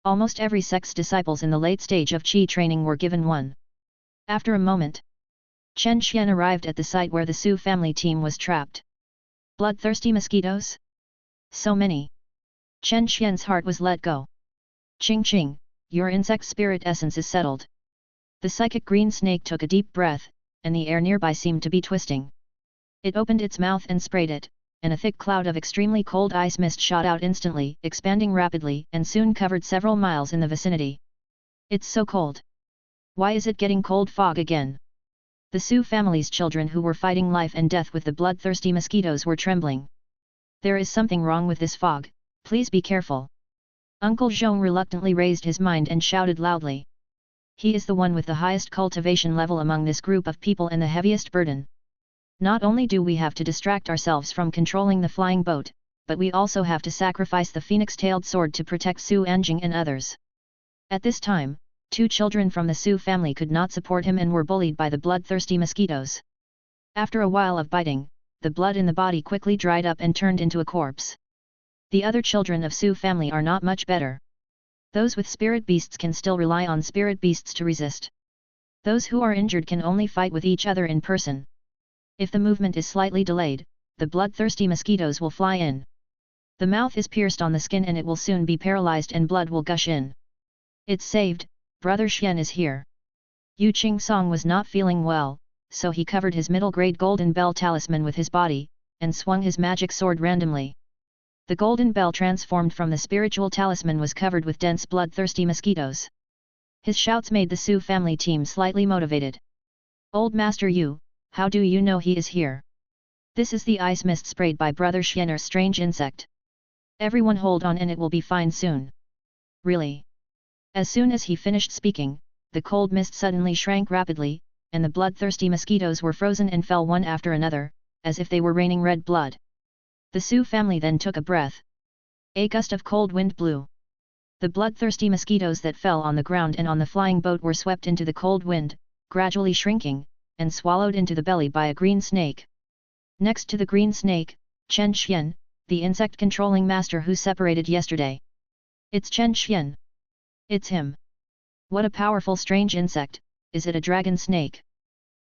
Almost every sect's disciples in the late stage of Qi training were given one. After a moment, Chen Xian arrived at the site where the Su family team was trapped. Bloodthirsty mosquitoes? So many. Chen Xian's heart was let go. Ching ching, your insect spirit essence is settled. The psychic green snake took a deep breath, and the air nearby seemed to be twisting. It opened its mouth and sprayed it, and a thick cloud of extremely cold ice mist shot out instantly, expanding rapidly, and soon covered several miles in the vicinity. It's so cold. Why is it getting cold fog again? The Su family's children who were fighting life and death with the bloodthirsty mosquitoes were trembling. There is something wrong with this fog, please be careful. Uncle Zhong reluctantly raised his mind and shouted loudly. He is the one with the highest cultivation level among this group of people and the heaviest burden. Not only do we have to distract ourselves from controlling the flying boat, but we also have to sacrifice the phoenix-tailed sword to protect Su Anjing and others. At this time, 2 children from the Su family could not support him and were bullied by the bloodthirsty mosquitoes. After a while of biting, the blood in the body quickly dried up and turned into a corpse. The other children of Su family are not much better. Those with spirit beasts can still rely on spirit beasts to resist. Those who are injured can only fight with each other in person. If the movement is slightly delayed, the bloodthirsty mosquitoes will fly in. The mouth is pierced on the skin and it will soon be paralyzed and blood will gush in. It's saved, Brother Xian is here. Yu Qing Song was not feeling well, so he covered his middle-grade golden bell talisman with his body, and swung his magic sword randomly. The golden bell transformed from the spiritual talisman was covered with dense bloodthirsty mosquitoes. His shouts made the Su family team slightly motivated. Old Master Yu, how do you know he is here? This is the ice mist sprayed by Brother Xian's strange insect. Everyone hold on and it will be fine soon. Really? As soon as he finished speaking, the cold mist suddenly shrank rapidly, and the bloodthirsty mosquitoes were frozen and fell one after another, as if they were raining red blood. The Su family then took a breath. A gust of cold wind blew. The bloodthirsty mosquitoes that fell on the ground and on the flying boat were swept into the cold wind, gradually shrinking, and swallowed into the belly by a green snake. Next to the green snake, Chen Xian, the insect-controlling master who separated yesterday. It's Chen Xian. It's him. What a powerful strange insect, is it a dragon snake?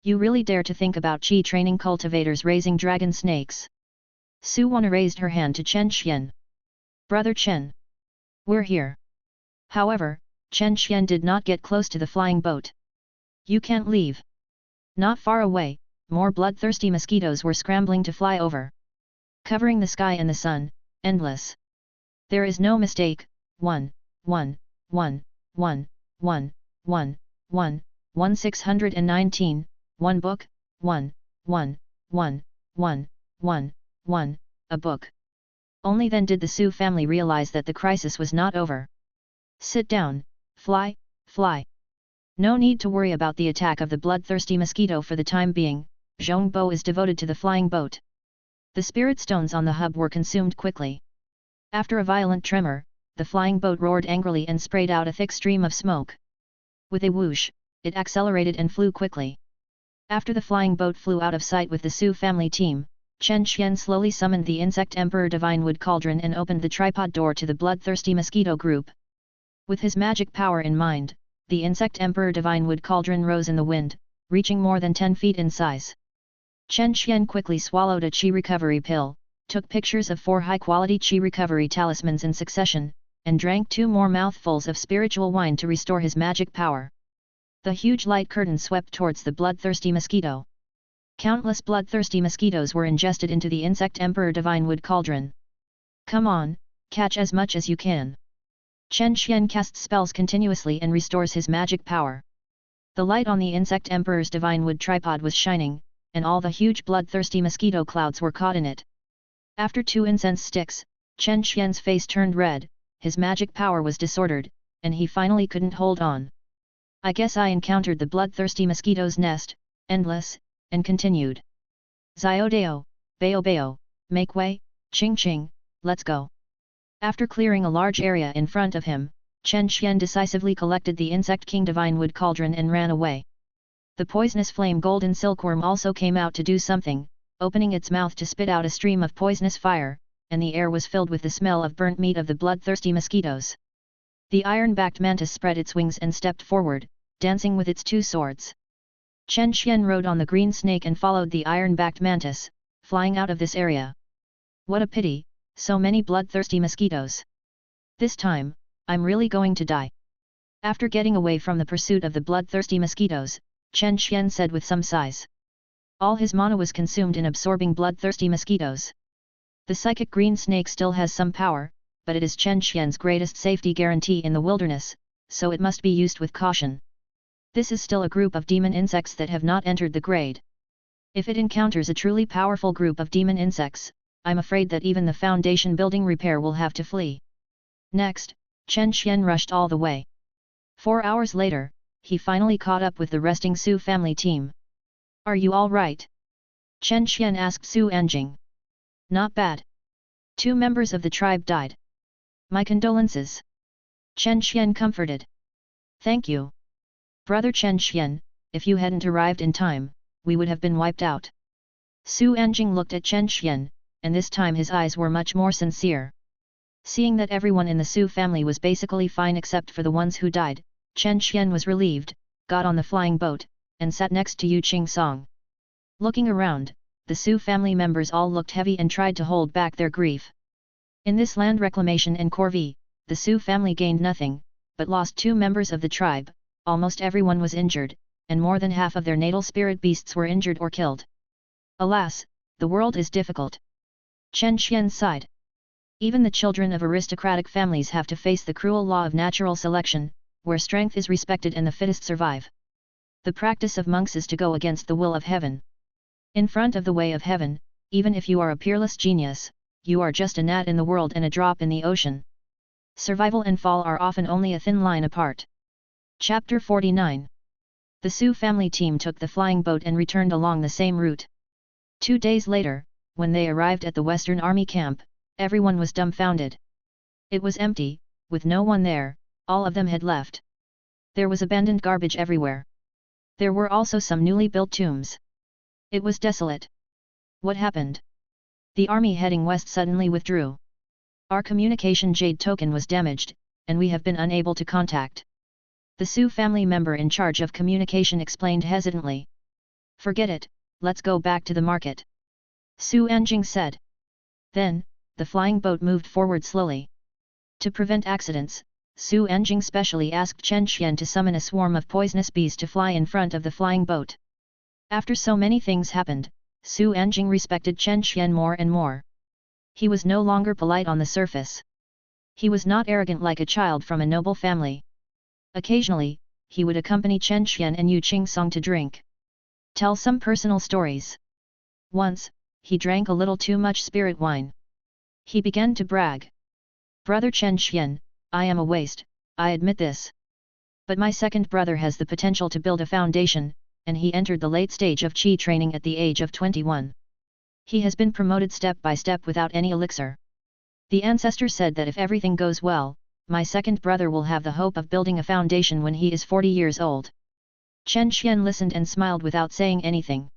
You really dare to think about Qi training cultivators raising dragon snakes? Su Wana raised her hand to Chen Xian. Brother Chen. We're here. However, Chen Xian did not get close to the flying boat. You can't leave. Not far away, more bloodthirsty mosquitoes were scrambling to fly over. Covering the sky and the sun, endless. There is no mistake, 1, 1, 1, 1, 1, 1, 1, 1 619, 1 book, 1, 1, 1, 1, 1, 1, a book. Only then did the Su family realize that the crisis was not over. Sit down, fly, fly. No need to worry about the attack of the bloodthirsty mosquito for the time being, Zhongbo is devoted to the flying boat. The spirit stones on the hub were consumed quickly. After a violent tremor, the flying boat roared angrily and sprayed out a thick stream of smoke. With a whoosh, it accelerated and flew quickly. After the flying boat flew out of sight with the Su family team, Chen Xian slowly summoned the insect emperor Divine Wood Cauldron and opened the tripod door to the bloodthirsty mosquito group. With his magic power in mind, the insect emperor Divine Wood Cauldron rose in the wind, reaching more than 10 feet in size. Chen Qian quickly swallowed a qi recovery pill, took pictures of 4 high-quality qi recovery talismans in succession, and drank 2 more mouthfuls of spiritual wine to restore his magic power. The huge light curtain swept towards the bloodthirsty mosquito. Countless bloodthirsty mosquitoes were ingested into the insect emperor divine wood cauldron. Come on, catch as much as you can. Chen Qian casts spells continuously and restores his magic power. The light on the insect emperor's divine wood tripod was shining, and all the huge bloodthirsty mosquito clouds were caught in it. After 2 incense sticks, Chen Qian's face turned red, his magic power was disordered, and he finally couldn't hold on. I guess I encountered the bloodthirsty mosquito's nest, endless, and continued. Xiaodao, Bao Bao, make way, Ching Ching, let's go. After clearing a large area in front of him, Chen Qian decisively collected the Insect King Divine Wood Cauldron and ran away. The poisonous flame golden silkworm also came out to do something, opening its mouth to spit out a stream of poisonous fire, and the air was filled with the smell of burnt meat of the bloodthirsty mosquitoes. The iron-backed mantis spread its wings and stepped forward, dancing with its 2 swords. Chen Qian rode on the green snake and followed the iron-backed mantis, flying out of this area. What a pity, so many bloodthirsty mosquitoes. This time, I'm really going to die. After getting away from the pursuit of the bloodthirsty mosquitoes, Chen Qian said with some sighs. All his mana was consumed in absorbing bloodthirsty mosquitoes. The psychic green snake still has some power, but it is Chen Qian's greatest safety guarantee in the wilderness, so it must be used with caution. This is still a group of demon insects that have not entered the grade. If it encounters a truly powerful group of demon insects, I'm afraid that even the foundation building repair will have to flee. Next, Chen Qian rushed all the way. 4 hours later, he finally caught up with the resting Su family team. Are you all right? Chen Qian asked Su Anjing. Not bad. 2 members of the tribe died. My condolences. Chen Qian comforted. Thank you. Brother Chen Qian, if you hadn't arrived in time, we would have been wiped out. Su Anjing looked at Chen Qian, and this time his eyes were much more sincere. Seeing that everyone in the Su family was basically fine except for the ones who died, Chen Qian was relieved, got on the flying boat, and sat next to Yu Qing Song. Looking around, the Su family members all looked heavy and tried to hold back their grief. In this land reclamation and corvée, the Su family gained nothing, but lost 2 members of the tribe. Almost everyone was injured, and more than half of their natal spirit beasts were injured or killed. Alas, the world is difficult. Chen Qian sighed. Even the children of aristocratic families have to face the cruel law of natural selection, where strength is respected and the fittest survive. The practice of monks is to go against the will of heaven. In front of the way of heaven, even if you are a peerless genius, you are just a gnat in the world and a drop in the ocean. Survival and fall are often only a thin line apart. Chapter 49. The Su family team took the flying boat and returned along the same route. 2 days later, when they arrived at the Western Army camp, everyone was dumbfounded. It was empty, with no one there, all of them had left. There was abandoned garbage everywhere. There were also some newly built tombs. It was desolate. What happened? The army heading west suddenly withdrew. Our communication jade token was damaged, and we have been unable to contact. The Su family member in charge of communication explained hesitantly. Forget it, let's go back to the market. Su Anjing said. Then, the flying boat moved forward slowly. To prevent accidents, Su Anjing specially asked Chen Qian to summon a swarm of poisonous bees to fly in front of the flying boat. After so many things happened, Su Anjing respected Chen Qian more and more. He was no longer polite on the surface. He was not arrogant like a child from a noble family. Occasionally, he would accompany Chen Qian and Yu Qing Song to drink. Tell some personal stories. Once, he drank a little too much spirit wine. He began to brag. Brother Chen Qian, I am a waste, I admit this. But my second brother has the potential to build a foundation, and he entered the late stage of Qi training at the age of 21. He has been promoted step by step without any elixir. The ancestor said that if everything goes well, my second brother will have the hope of building a foundation when he is 40 years old. Chen Qian listened and smiled without saying anything.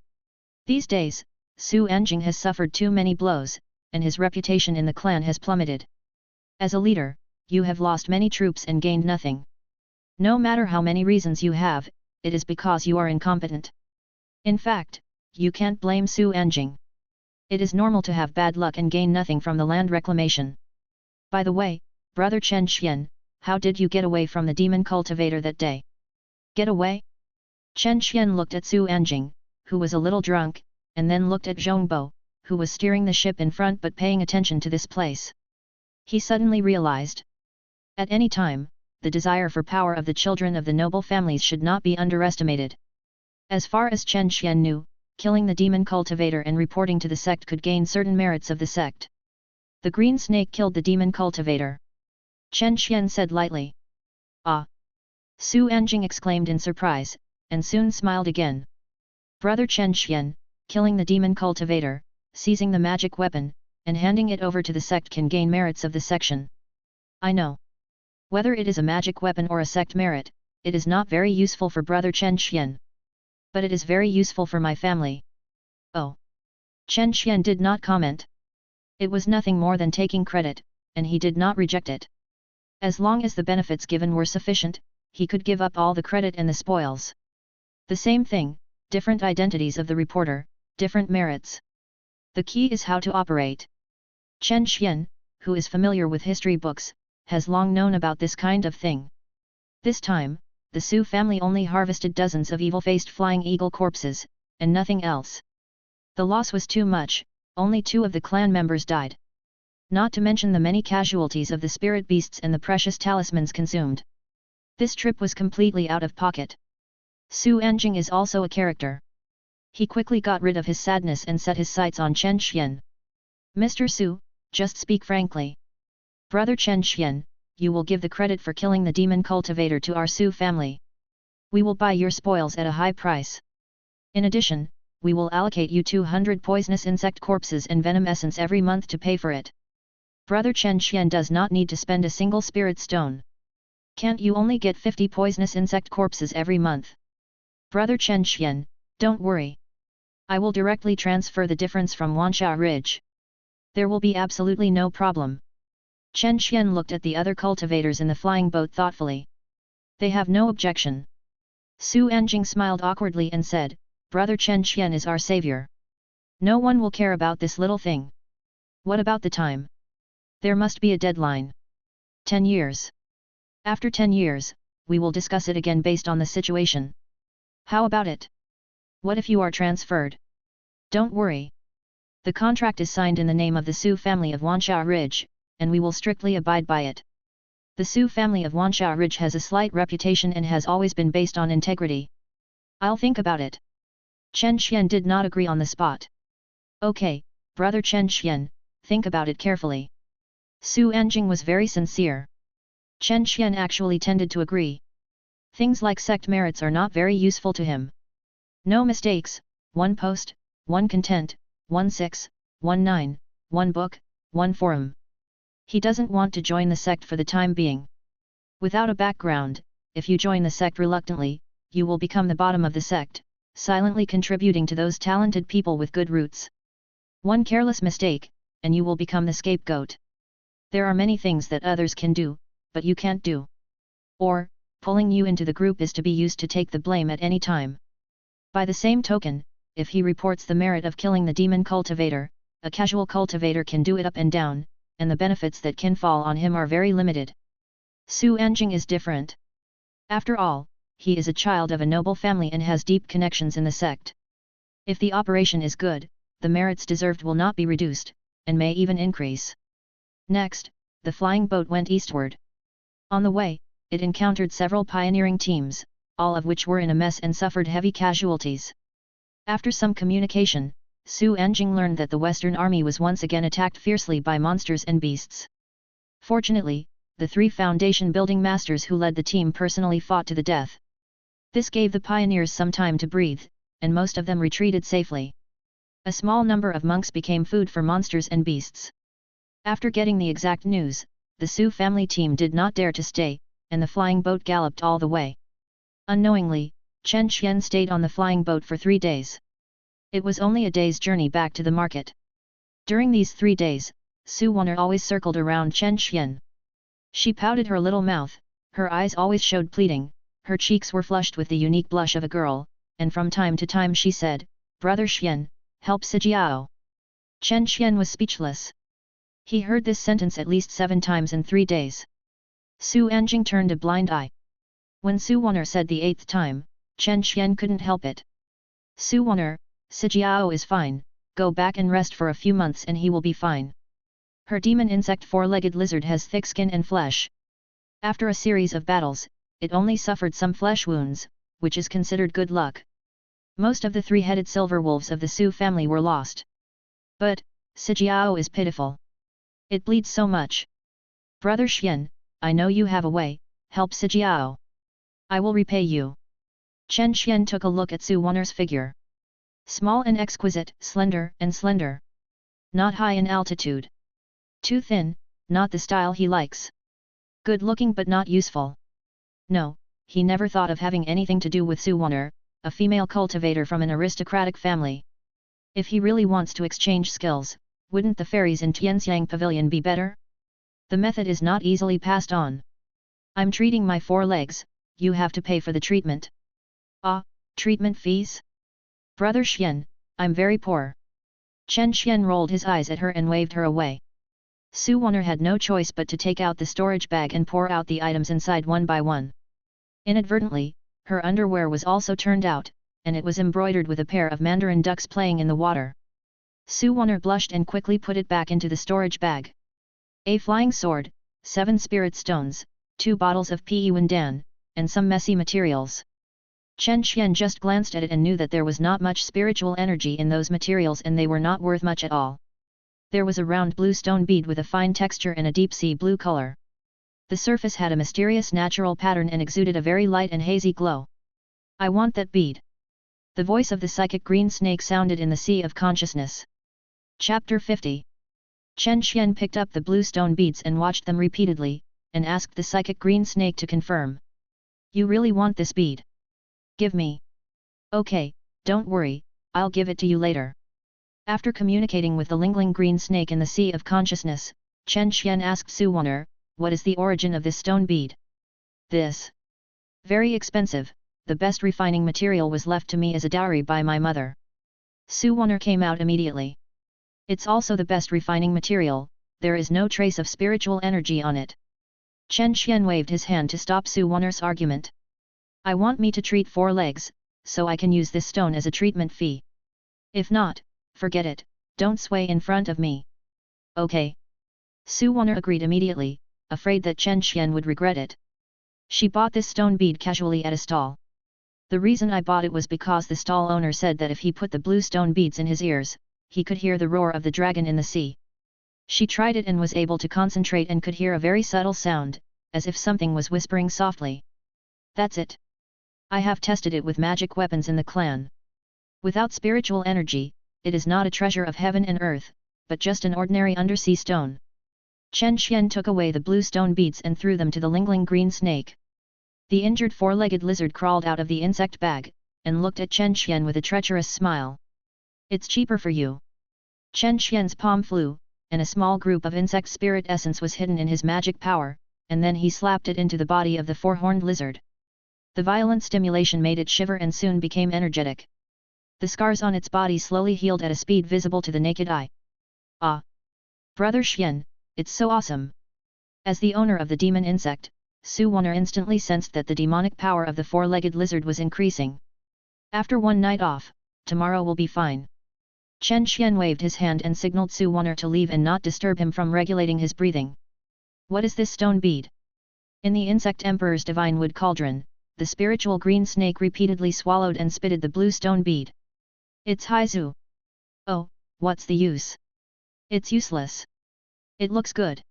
These days, Su Anjing has suffered too many blows, and his reputation in the clan has plummeted. As a leader, you have lost many troops and gained nothing. No matter how many reasons you have, it is because you are incompetent. In fact, you can't blame Su Anjing. It is normal to have bad luck and gain nothing from the land reclamation. By the way, brother Chen Xian, how did you get away from the demon cultivator that day? Get away? Chen Xian looked at Su Anjing, who was a little drunk, and then looked at Zhongbo, who was steering the ship in front but paying attention to this place. He suddenly realized. At any time, the desire for power of the children of the noble families should not be underestimated. As far as Chen Xian knew, killing the demon cultivator and reporting to the sect could gain certain merits of the sect. The green snake killed the demon cultivator. Chen Xian said lightly. Ah! Su Anjing exclaimed in surprise, and soon smiled again. Brother Chen Xian, killing the demon cultivator, seizing the magic weapon, and handing it over to the sect can gain merits of the section. I know. Whether it is a magic weapon or a sect merit, it is not very useful for brother Chen Xian. But it is very useful for my family. Oh! Chen Xian did not comment. It was nothing more than taking credit, and he did not reject it. As long as the benefits given were sufficient, he could give up all the credit and the spoils. The same thing, different identities of the reporter, different merits. The key is how to operate. Chen Xian, who is familiar with history books, has long known about this kind of thing. This time, the Su family only harvested dozens of evil-faced flying eagle corpses, and nothing else. The loss was too much, only 2 of the clan members died. Not to mention the many casualties of the spirit beasts and the precious talismans consumed. This trip was completely out of pocket. Su Anjing is also a character. He quickly got rid of his sadness and set his sights on Chen Xian. Mr. Su, just speak frankly. Brother Chen Xian, you will give the credit for killing the demon cultivator to our Su family. We will buy your spoils at a high price. In addition, we will allocate you 200 poisonous insect corpses and venom essence every month to pay for it. Brother Chen Xian does not need to spend a single spirit stone. Can't you only get 50 poisonous insect corpses every month? Brother Chen Xian, don't worry. I will directly transfer the difference from Wansha Ridge. There will be absolutely no problem. Chen Xian looked at the other cultivators in the flying boat thoughtfully. They have no objection. Su Anjing smiled awkwardly and said, Brother Chen Xian is our savior. No one will care about this little thing. What about the time? There must be a deadline. 10 years. After 10 years, we will discuss it again based on the situation. How about it? What if you are transferred? Don't worry. The contract is signed in the name of the Su family of Wansha Ridge, and we will strictly abide by it. The Su family of Wansha Ridge has a slight reputation and has always been based on integrity. I'll think about it. Chen Xian did not agree on the spot. Okay, brother Chen Xian, think about it carefully. Su Anjing was very sincere. Chen Xian actually tended to agree. Things like sect merits are not very useful to him. No mistakes, 1 post, 1 content, 1 6, 1 9, 1 book, 1 forum. He doesn't want to join the sect for the time being. Without a background, if you join the sect reluctantly, you will become the bottom of the sect, silently contributing to those talented people with good roots. One careless mistake, and you will become the scapegoat. There are many things that others can do, but you can't do. Or, pulling you into the group is to be used to take the blame at any time. By the same token, if he reports the merit of killing the demon cultivator, a casual cultivator can do it up and down, and the benefits that can fall on him are very limited. Su Anjing is different. After all, he is a child of a noble family and has deep connections in the sect. If the operation is good, the merits deserved will not be reduced, and may even increase. Next, the flying boat went eastward. On the way, it encountered several pioneering teams, all of which were in a mess and suffered heavy casualties. After some communication, Su Anjing learned that the Western Army was once again attacked fiercely by monsters and beasts. Fortunately, the 3 foundation building masters who led the team personally fought to the death. This gave the pioneers some time to breathe, and most of them retreated safely. A small number of monks became food for monsters and beasts. After getting the exact news, the Su family team did not dare to stay, and the flying boat galloped all the way. Unknowingly, Chen Xian stayed on the flying boat for 3 days. It was only a day's journey back to the market. During these 3 days, Su Wanner always circled around Chen Xian. She pouted her little mouth, her eyes always showed pleading, her cheeks were flushed with the unique blush of a girl, and from time to time she said, Brother Xian, help Sijiao. Chen Xian was speechless. He heard this sentence at least 7 times in 3 days. Su Anjing turned a blind eye. When Su Wanner said the 8th time, Chen Xian couldn't help it. Su Wanner, Sijiao is fine, go back and rest for a few months and he will be fine. Her demon insect 4-legged lizard has thick skin and flesh. After a series of battles, it only suffered some flesh wounds, which is considered good luck. Most of the 3-headed silver wolves of the Su family were lost. But, Sijiao is pitiful. It bleeds so much. Brother Xian, I know you have a way, help Sijiao. I will repay you. Chen Xian took a look at Su Wanner's figure. Small and exquisite, slender. Not high in altitude. Too thin, not the style he likes. Good looking but not useful. No, he never thought of having anything to do with Su Wanner, a female cultivator from an aristocratic family. If he really wants to exchange skills, wouldn't the fairies in Tianxiang Pavilion be better? The method is not easily passed on. I'm treating my 4 legs, you have to pay for the treatment. Ah, treatment fees? Brother Xian, I'm very poor. Chen Xian rolled his eyes at her and waved her away. Su Wanner had no choice but to take out the storage bag and pour out the items inside one by one. Inadvertently, her underwear was also turned out, and it was embroidered with a pair of mandarin ducks playing in the water. Su Wanner blushed and quickly put it back into the storage bag. A flying sword, 7 spirit stones, 2 bottles of Pi Wendan, and some messy materials. Chen Xian just glanced at it and knew that there was not much spiritual energy in those materials and they were not worth much at all. There was a round blue stone bead with a fine texture and a deep sea blue color. The surface had a mysterious natural pattern and exuded a very light and hazy glow. I want that bead. The voice of the psychic green snake sounded in the sea of consciousness. Chapter 50. Chen Xian picked up the blue stone beads and watched them repeatedly, and asked the psychic green snake to confirm. You really want this bead? Give me. Okay, don't worry, I'll give it to you later. After communicating with the lingling green snake in the sea of consciousness, Chen Xian asked Su Wanner, what is the origin of this stone bead? This. Very expensive, the best refining material was left to me as a dowry by my mother. Su Wanner came out immediately. It's also the best refining material, there is no trace of spiritual energy on it. Chen Xian waved his hand to stop Su Wanner's argument. I want me to treat 4 legs, so I can use this stone as a treatment fee. If not, forget it, don't sway in front of me. Okay. Su Wanner agreed immediately, afraid that Chen Xian would regret it. She bought this stone bead casually at a stall. The reason I bought it was because the stall owner said that if he put the blue stone beads in his ears, he could hear the roar of the dragon in the sea. She tried it and was able to concentrate and could hear a very subtle sound, as if something was whispering softly. That's it. I have tested it with magic weapons in the clan. Without spiritual energy, it is not a treasure of heaven and earth, but just an ordinary undersea stone. Chen Xian took away the blue stone beads and threw them to the lingling green snake. The injured 4-legged lizard crawled out of the insect bag, and looked at Chen Xian with a treacherous smile. It's cheaper for you. Chen Xian's palm flew, and a small group of insect spirit essence was hidden in his magic power, and then he slapped it into the body of the 4-horned lizard. The violent stimulation made it shiver and soon became energetic. The scars on its body slowly healed at a speed visible to the naked eye. Ah! Brother Xian, it's so awesome! As the owner of the demon insect, Su Wanner instantly sensed that the demonic power of the 4-legged lizard was increasing. After one night off, tomorrow will be fine. Chen Xian waved his hand and signaled Su Wanner to leave and not disturb him from regulating his breathing. What is this stone bead? In the insect emperor's divine wood cauldron, the spiritual green snake repeatedly swallowed and spitted the blue stone bead. It's Haizu. Oh, what's the use? It's useless. It looks good.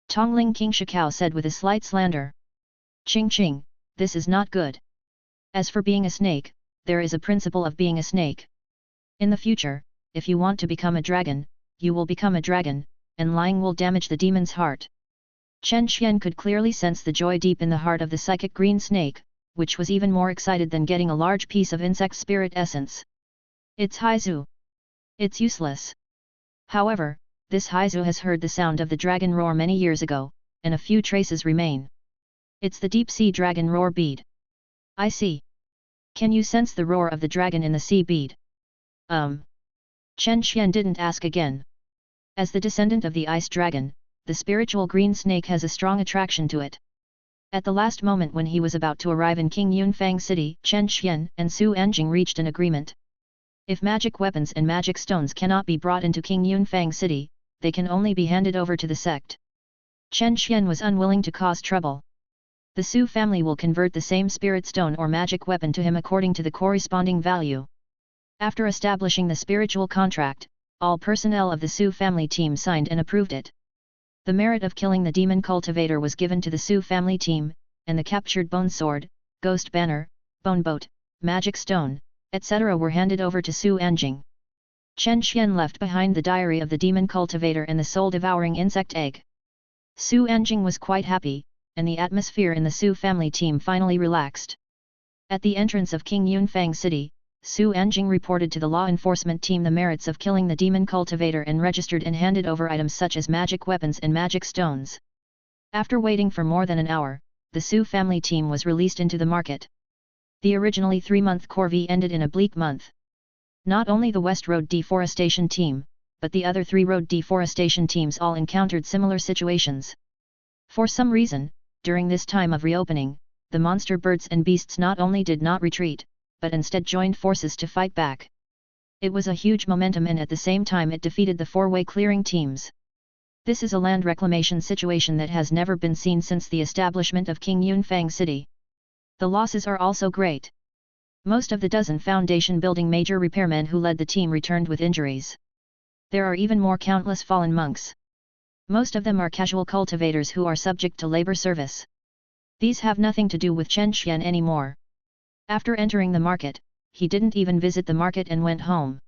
Tongling King Shikao said with a slight slander. Ching ching, this is not good. As for being a snake, there is a principle of being a snake. In the future, if you want to become a dragon, you will become a dragon, and lying will damage the demon's heart. Chen Xian could clearly sense the joy deep in the heart of the psychic green snake, which was even more excited than getting a large piece of insect spirit essence. It's Haizu. It's useless. However, this Haizu has heard the sound of the dragon roar many years ago, and a few traces remain. It's the deep sea dragon roar bead. I see. Can you sense the roar of the dragon in the sea bead? Chen Xian didn't ask again. As the descendant of the ice dragon, the spiritual green snake has a strong attraction to it. At the last moment when he was about to arrive in King Yunfang City, Chen Xian and Su Anjing reached an agreement. If magic weapons and magic stones cannot be brought into King Yunfang City, they can only be handed over to the sect. Chen Xian was unwilling to cause trouble. The Su family will convert the same spirit stone or magic weapon to him according to the corresponding value. After establishing the spiritual contract, all personnel of the Su family team signed and approved it. The merit of killing the demon cultivator was given to the Su family team, and the captured bone sword, ghost banner, bone boat, magic stone, etc. were handed over to Su Anjing. Chen Xian left behind the diary of the demon cultivator and the soul-devouring insect egg. Su Anjing was quite happy, and the atmosphere in the Su family team finally relaxed. At the entrance of King Yunfang City, Su Anjing reported to the law enforcement team the merits of killing the demon cultivator and registered and handed over items such as magic weapons and magic stones. After waiting for more than an hour, the Su family team was released into the market. The originally 3-month corvée ended in a bleak month. Not only the West Road Deforestation Team, but the other 3 road deforestation teams all encountered similar situations. For some reason, during this time of reopening, the monster birds and beasts not only did not retreat, but instead joined forces to fight back. It was a huge momentum and at the same time it defeated the 4-way clearing teams. This is a land reclamation situation that has never been seen since the establishment of King Yunfang City. The losses are also great. Most of the dozen foundation building major repairmen who led the team returned with injuries. There are even more countless fallen monks. Most of them are casual cultivators who are subject to labor service. These have nothing to do with Chen Xian anymore. After entering the market, he didn't even visit the market and went home.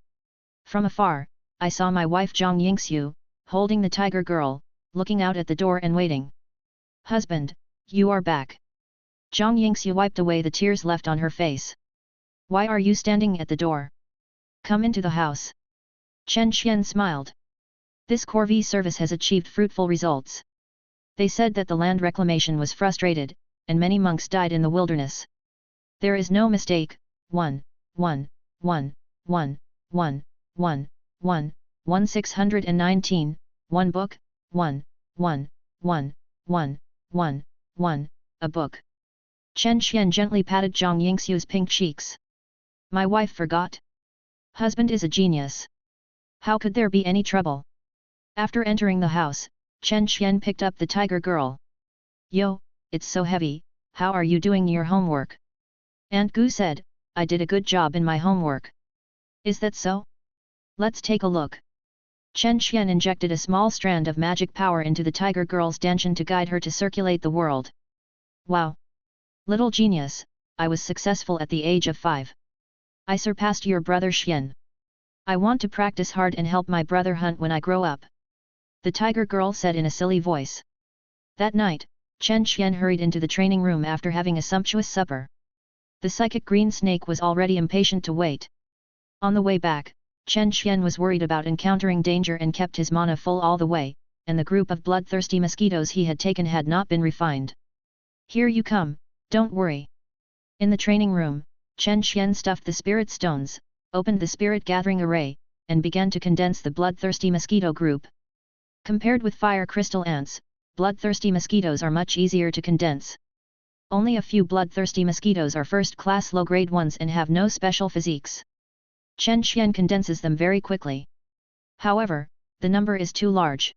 From afar, I saw my wife Zhang Yingxiu, holding the tiger girl, looking out at the door and waiting. "Husband, you are back." Zhang Yingxiu wiped away the tears left on her face. "Why are you standing at the door? Come into the house." Chen Xian smiled. This corvée service has achieved fruitful results. They said that the land reclamation was frustrated, and many monks died in the wilderness. There is no mistake. 1619, 1 book, a book. Chen Xian gently patted Zhang Yingxiu's pink cheeks. "My wife forgot. Husband is a genius. How could there be any trouble?" After entering the house, Chen Xian picked up the tiger girl. "Yo, it's so heavy, how are you doing your homework?" Aunt Gu said, "I did a good job in my homework." "Is that so? Let's take a look." Chen Xian injected a small strand of magic power into the tiger girl's dantian to guide her to circulate the world. "Wow! Little genius, I was successful at the age of 5. I surpassed your brother Xian. I want to practice hard and help my brother hunt when I grow up," the tiger girl said in a silly voice. That night, Chen Xian hurried into the training room after having a sumptuous supper. The psychic green snake was already impatient to wait. On the way back, Chen Xian was worried about encountering danger and kept his mana full all the way, and the group of bloodthirsty mosquitoes he had taken had not been refined. "Here you come, don't worry." In the training room, Chen Xian stuffed the spirit stones, opened the spirit gathering array, and began to condense the bloodthirsty mosquito group. Compared with fire crystal ants, bloodthirsty mosquitoes are much easier to condense. Only a few bloodthirsty mosquitoes are first-class low-grade ones and have no special physiques. Chen Xian condenses them very quickly. However, the number is too large.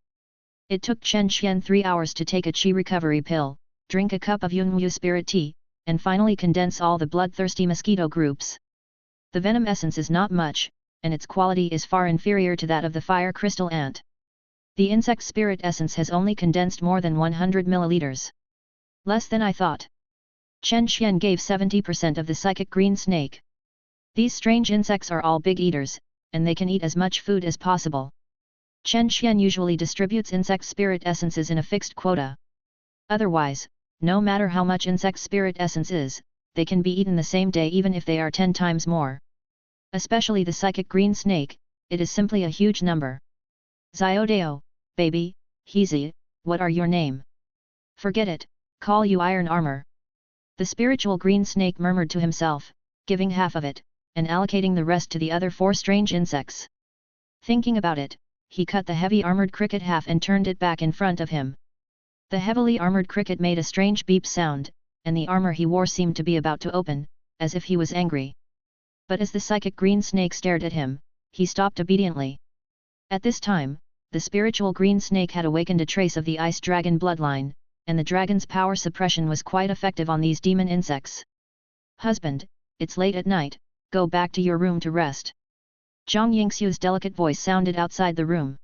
It took Chen Xian 3 hours to take a qi recovery pill, drink a cup of Yunwu spirit tea, and finally condense all the bloodthirsty mosquito groups. The venom essence is not much, and its quality is far inferior to that of the fire crystal ant. The insect spirit essence has only condensed more than 100 milliliters. Less than I thought. Chen Xian gave 70% of the psychic green snake. These strange insects are all big eaters, and they can eat as much food as possible. Chen Xian usually distributes insect spirit essences in a fixed quota. Otherwise, no matter how much insect spirit essence is, they can be eaten the same day even if they are 10 times more. Especially the psychic green snake, it is simply a huge number. "Xiaodao, baby, Heezy, what are your name?" "Forget it, call you Iron Armor." The spiritual green snake murmured to himself, giving half of it, and allocating the rest to the other 4 strange insects. Thinking about it, he cut the heavy armored cricket half and turned it back in front of him. The heavily armored cricket made a strange beep sound, and the armor he wore seemed to be about to open, as if he was angry. But as the psychic green snake stared at him, he stopped obediently. At this time, the spiritual green snake had awakened a trace of the ice dragon bloodline, and the dragon's power suppression was quite effective on these demon insects. "Husband, it's late at night, go back to your room to rest." Zhang Yingxiu's delicate voice sounded outside the room.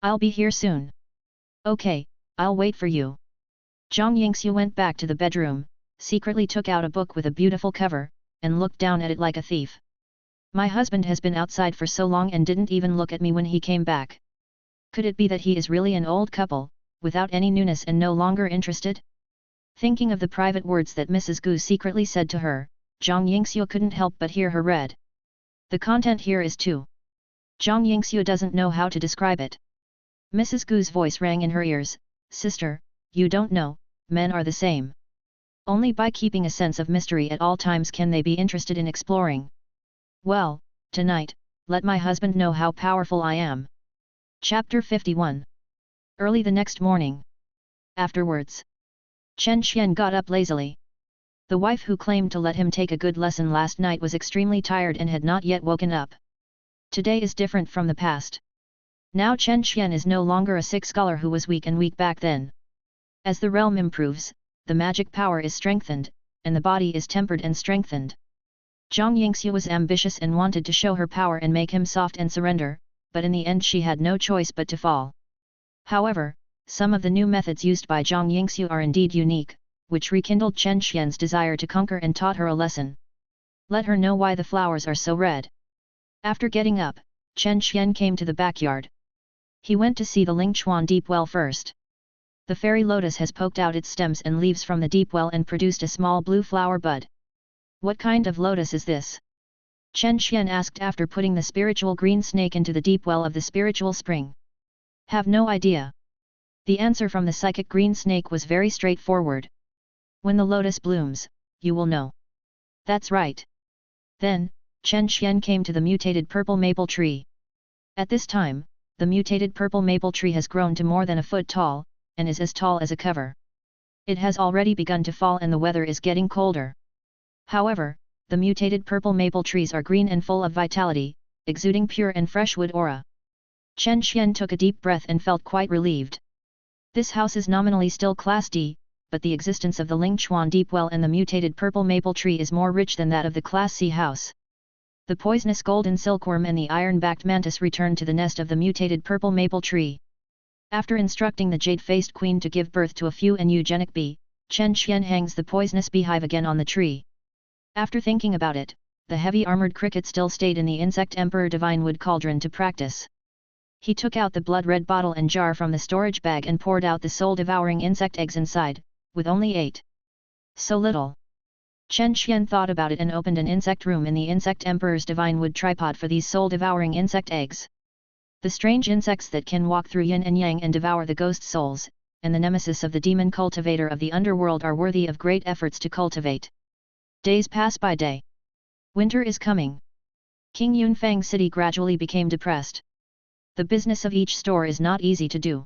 "I'll be here soon." "Okay, I'll wait for you." Zhang Yingxiu went back to the bedroom, secretly took out a book with a beautiful cover, and looked down at it like a thief. "My husband has been outside for so long and didn't even look at me when he came back. Could it be that he is really an old couple, without any newness and no longer interested?" Thinking of the private words that Mrs. Gu secretly said to her, Zhang Yingxiu couldn't help but hear her read. The content here is too. Zhang Yingxiu doesn't know how to describe it. Mrs. Gu's voice rang in her ears, "Sister, you don't know, men are the same. Only by keeping a sense of mystery at all times can they be interested in exploring. Well, tonight, let my husband know how powerful I am." Chapter 51. Early the next morning. Afterwards, Chen Xian got up lazily. The wife who claimed to let him take a good lesson last night was extremely tired and had not yet woken up. Today is different from the past. Now Chen Xian is no longer a sick scholar who was weak and weak back then. As the realm improves, the magic power is strengthened, and the body is tempered and strengthened. Zhang Yingxiu was ambitious and wanted to show her power and make him soft and surrender, but in the end she had no choice but to fall. However, some of the new methods used by Zhang Yingxiu are indeed unique, which rekindled Chen Xian's desire to conquer and taught her a lesson. Let her know why the flowers are so red. After getting up, Chen Xian came to the backyard. He went to see the Lingchuan deep well first. The fairy lotus has poked out its stems and leaves from the deep well and produced a small blue flower bud. "What kind of lotus is this?" Chen Xian asked after putting the spiritual green snake into the deep well of the spiritual spring. "Have no idea." The answer from the psychic green snake was very straightforward. "When the lotus blooms, you will know." "That's right." Then, Chen Xian came to the mutated purple maple tree. At this time, the mutated purple maple tree has grown to more than a foot tall, and is as tall as a cover. It has already begun to fall and the weather is getting colder. However, the mutated purple maple trees are green and full of vitality, exuding pure and fresh wood aura. Chen Xian took a deep breath and felt quite relieved. This house is nominally still Class D, but the existence of the Lingchuan deep well and the mutated purple maple tree is more rich than that of the Class C house. The poisonous golden silkworm and the iron-backed mantis returned to the nest of the mutated purple maple tree. After instructing the jade-faced queen to give birth to a few and eugenic bee, Chen Xian hangs the poisonous beehive again on the tree. After thinking about it, the heavy armored cricket still stayed in the insect emperor divine wood cauldron to practice. He took out the blood-red bottle and jar from the storage bag and poured out the soul-devouring insect eggs inside, with only 8. So little. Chen Xian thought about it and opened an insect room in the insect emperor's divine wood tripod for these soul-devouring insect eggs. The strange insects that can walk through yin and yang and devour the ghost souls, and the nemesis of the demon cultivator of the underworld are worthy of great efforts to cultivate. Days pass by day. Winter is coming. King Yunfang City gradually became depressed. The business of each store is not easy to do.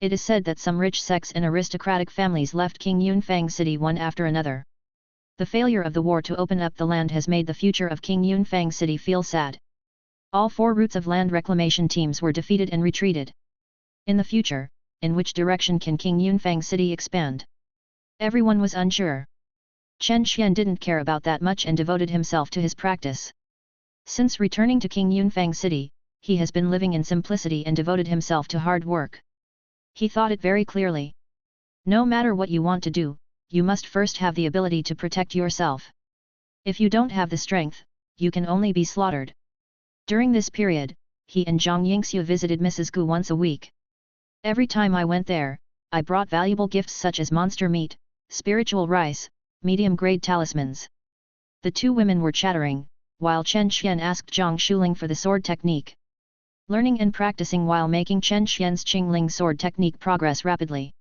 It is said that some rich sects and aristocratic families left King Yunfang City one after another. The failure of the war to open up the land has made the future of King Yunfang City feel sad. All 4 routes of land reclamation teams were defeated and retreated. In the future, in which direction can King Yunfang City expand? Everyone was unsure. Chen Xian didn't care about that much and devoted himself to his practice. Since returning to King Yunfang City, he has been living in simplicity and devoted himself to hard work. He thought it very clearly. No matter what you want to do, you must first have the ability to protect yourself. If you don't have the strength, you can only be slaughtered. During this period, he and Zhang Yingxiu visited Mrs. Gu once a week. Every time I went there, I brought valuable gifts such as monster meat, spiritual rice, medium-grade talismans. The 2 women were chattering, while Chen Xian asked Zhang Shuling for the sword technique. Learning and practicing while making Chen Xian's Qingling sword technique progress rapidly.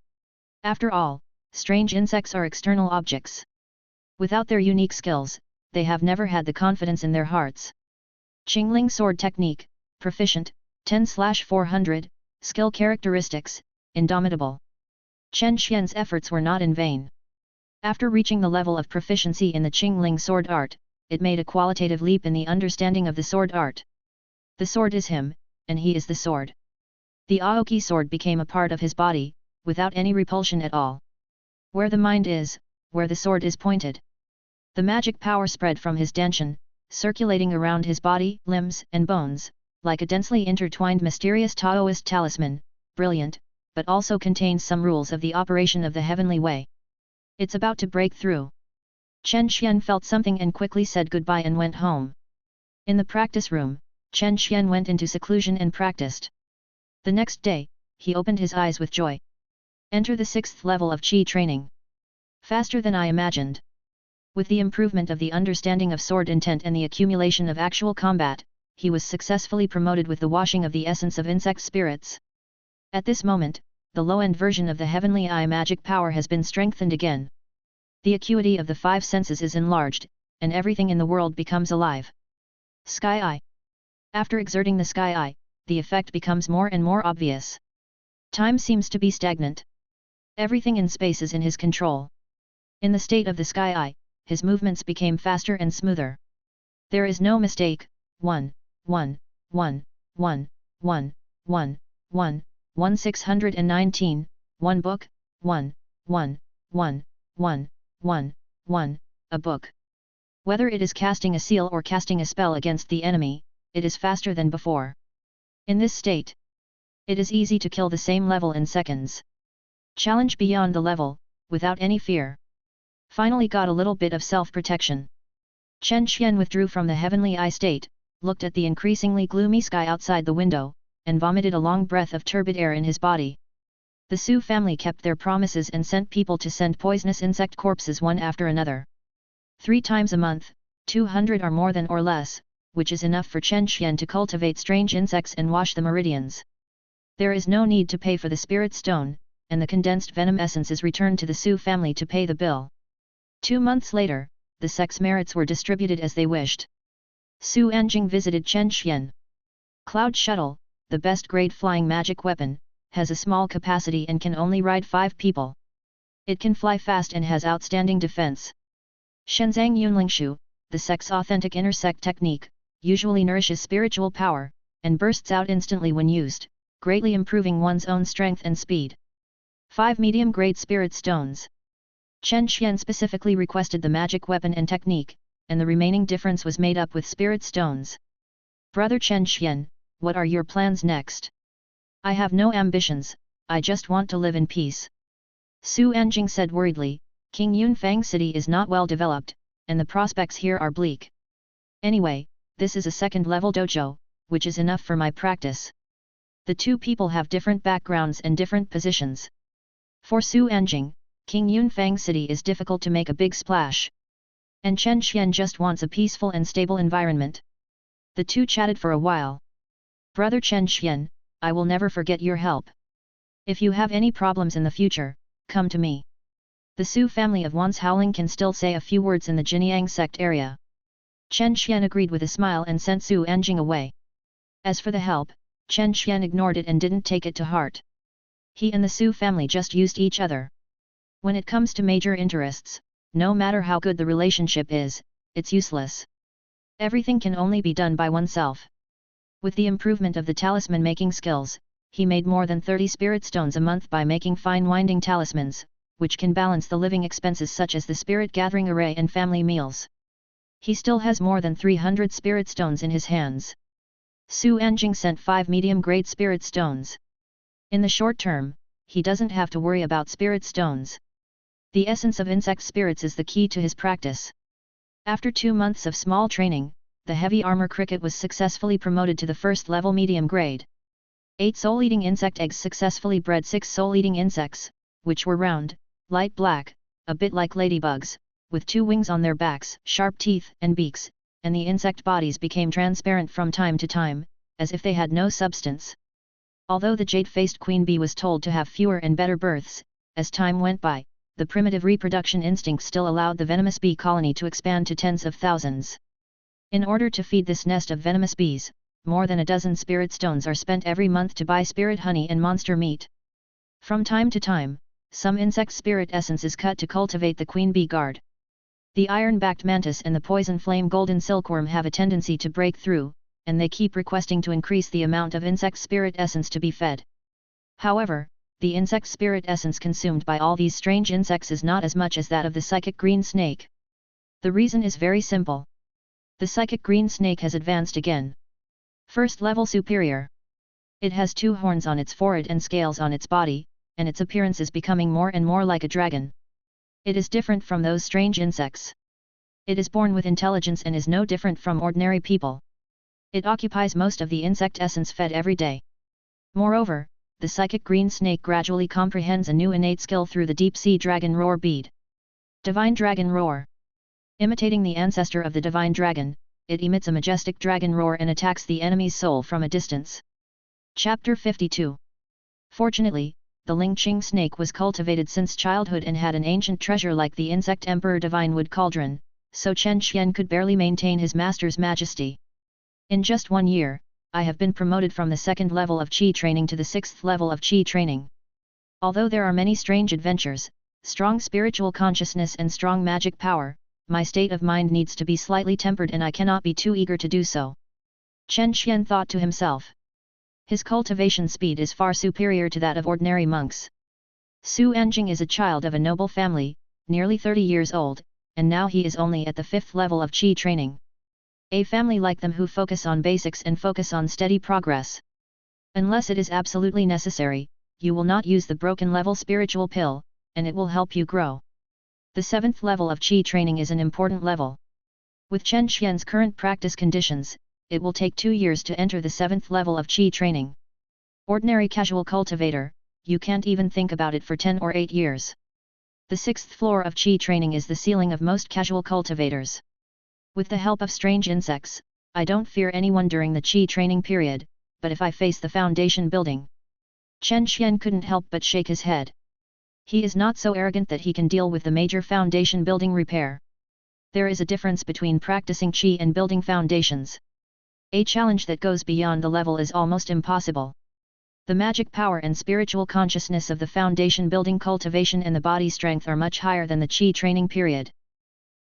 After all, strange insects are external objects. Without their unique skills, they have never had the confidence in their hearts. Qingling Sword Technique, Proficient, 10/400, Skill Characteristics, Indomitable. Chen Xian's efforts were not in vain. After reaching the level of proficiency in the Qingling sword art, it made a qualitative leap in the understanding of the sword art. The sword is him, and he is the sword. The Aoki sword became a part of his body, without any repulsion at all. Where the mind is, where the sword is pointed. The magic power spread from his danshan, circulating around his body, limbs, and bones, like a densely intertwined mysterious Taoist talisman, brilliant, but also contains some rules of the operation of the heavenly way. It's about to break through. Chen Xian felt something and quickly said goodbye and went home. In the practice room, Chen Xian went into seclusion and practiced. The next day, he opened his eyes with joy. Enter the 6th level of Qi training. Faster than I imagined. With the improvement of the understanding of sword intent and the accumulation of actual combat, he was successfully promoted with the washing of the essence of insect spirits. At this moment, the low-end version of the heavenly eye magic power has been strengthened again. The acuity of the 5 senses is enlarged, and everything in the world becomes alive. Sky Eye. After exerting the Sky Eye, the effect becomes more and more obvious. Time seems to be stagnant. Everything in space is in his control. In the state of the Sky Eye, his movements became faster and smoother. There is no mistake. 1, 1, 1, 1, 1, 1, 1, 1 619, 1 book, 1, 1, 1, 1, 1, 1, a book. Whether it is casting a seal or casting a spell against the enemy, it is faster than before. In this state, it is easy to kill the same level in seconds. Challenge beyond the level, without any fear. Finally got a little bit of self-protection. Chen Xian withdrew from the heavenly eye state, looked at the increasingly gloomy sky outside the window, and vomited a long breath of turbid air in his body. The Su family kept their promises and sent people to send poisonous insect corpses one after another. 3 times a month, 200 or more than or less, which is enough for Chen Xian to cultivate strange insects and wash the meridians. There is no need to pay for the spirit stone, and the condensed venom essence is returned to the Su family to pay the bill. 2 months later, the sex merits were distributed as they wished. Su Anjing visited Chen Xian. Cloud Shuttle, the best grade flying magic weapon, has a small capacity and can only ride 5 people. It can fly fast and has outstanding defense. Shenzang Yunlingshu, the sex-authentic intersect technique, usually nourishes spiritual power, and bursts out instantly when used, greatly improving one's own strength and speed. 5 medium-grade spirit stones. Chen Xian specifically requested the magic weapon and technique, and the remaining difference was made up with spirit stones. Brother Chen Xian, what are your plans next? I have no ambitions, I just want to live in peace. Su Anjing said worriedly, King Yunfang City is not well developed, and the prospects here are bleak. Anyway, this is a 2nd-level dojo, which is enough for my practice. The 2 people have different backgrounds and different positions. For Su Anjing, King Yunfang City is difficult to make a big splash. And Chen Xian just wants a peaceful and stable environment. The 2 chatted for a while. Brother Chen Xian, I will never forget your help. If you have any problems in the future, come to me. The Su family of Wan's Howling can still say a few words in the Jinyang sect area. Chen Xian agreed with a smile and sent Su Anjing away. As for the help, Chen Xian ignored it and didn't take it to heart. He and the Su family just used each other. When it comes to major interests, no matter how good the relationship is, it's useless. Everything can only be done by oneself. With the improvement of the talisman-making skills, he made more than 30 spirit stones a month by making fine winding talismans, which can balance the living expenses such as the spirit gathering array and family meals. He still has more than 300 spirit stones in his hands. Su Anjing sent 5 medium-grade spirit stones. In the short term, he doesn't have to worry about spirit stones. The essence of insect spirits is the key to his practice. After 2 months of small training, the heavy armor cricket was successfully promoted to the 1st level medium grade. 8 soul-eating insect eggs successfully bred 6 soul-eating insects, which were round, light black, a bit like ladybugs, with 2 wings on their backs, sharp teeth and beaks, and the insect bodies became transparent from time to time, as if they had no substance. Although the jade-faced queen bee was told to have fewer and better births, as time went by, the primitive reproduction instinct still allowed the venomous bee colony to expand to tens of thousands. In order to feed this nest of venomous bees, more than a dozen spirit stones are spent every month to buy spirit honey and monster meat. From time to time, some insect spirit essence is cut to cultivate the queen bee guard. The iron-backed mantis and the poison flame golden silkworm have a tendency to break through, and they keep requesting to increase the amount of insect spirit essence to be fed. However, the insect spirit essence consumed by all these strange insects is not as much as that of the psychic green snake. The reason is very simple. The psychic green snake has advanced again. First level superior. It has 2 horns on its forehead and scales on its body, and its appearance is becoming more and more like a dragon. It is different from those strange insects. It is born with intelligence and is no different from ordinary people. It occupies most of the insect essence fed every day. Moreover, the psychic green snake gradually comprehends a new innate skill through the deep-sea dragon roar bead. Divine Dragon Roar. Imitating the ancestor of the divine dragon, it emits a majestic dragon roar and attacks the enemy's soul from a distance. Chapter 52. Fortunately, the Lingqing snake was cultivated since childhood and had an ancient treasure like the insect emperor divine wood cauldron, so Chen Xian could barely maintain his master's majesty. In just 1 year, I have been promoted from the 2nd level of Qi training to the 6th level of Qi training. Although there are many strange adventures, strong spiritual consciousness and strong magic power, my state of mind needs to be slightly tempered and I cannot be too eager to do so. Chen Xian thought to himself. His cultivation speed is far superior to that of ordinary monks. Su Anjing is a child of a noble family, nearly 30 years old, and now he is only at the 5th level of Qi training. A family like them who focus on basics and focus on steady progress. Unless it is absolutely necessary, you will not use the broken level spiritual pill, and it will help you grow. The 7th level of Qi training is an important level. With Chen Xian's current practice conditions, it will take 2 years to enter the 7th level of Qi training. Ordinary casual cultivator, you can't even think about it for 10 or 8 years. The 6th floor of Qi training is the ceiling of most casual cultivators. With the help of strange insects, I don't fear anyone during the Qi training period, but if I face the foundation building. Chen Xian couldn't help but shake his head. He is not so arrogant that he can deal with the major foundation building repair. There is a difference between practicing Qi and building foundations. A challenge that goes beyond the level is almost impossible. The magic power and spiritual consciousness of the foundation building cultivation and the body strength are much higher than the Qi training period.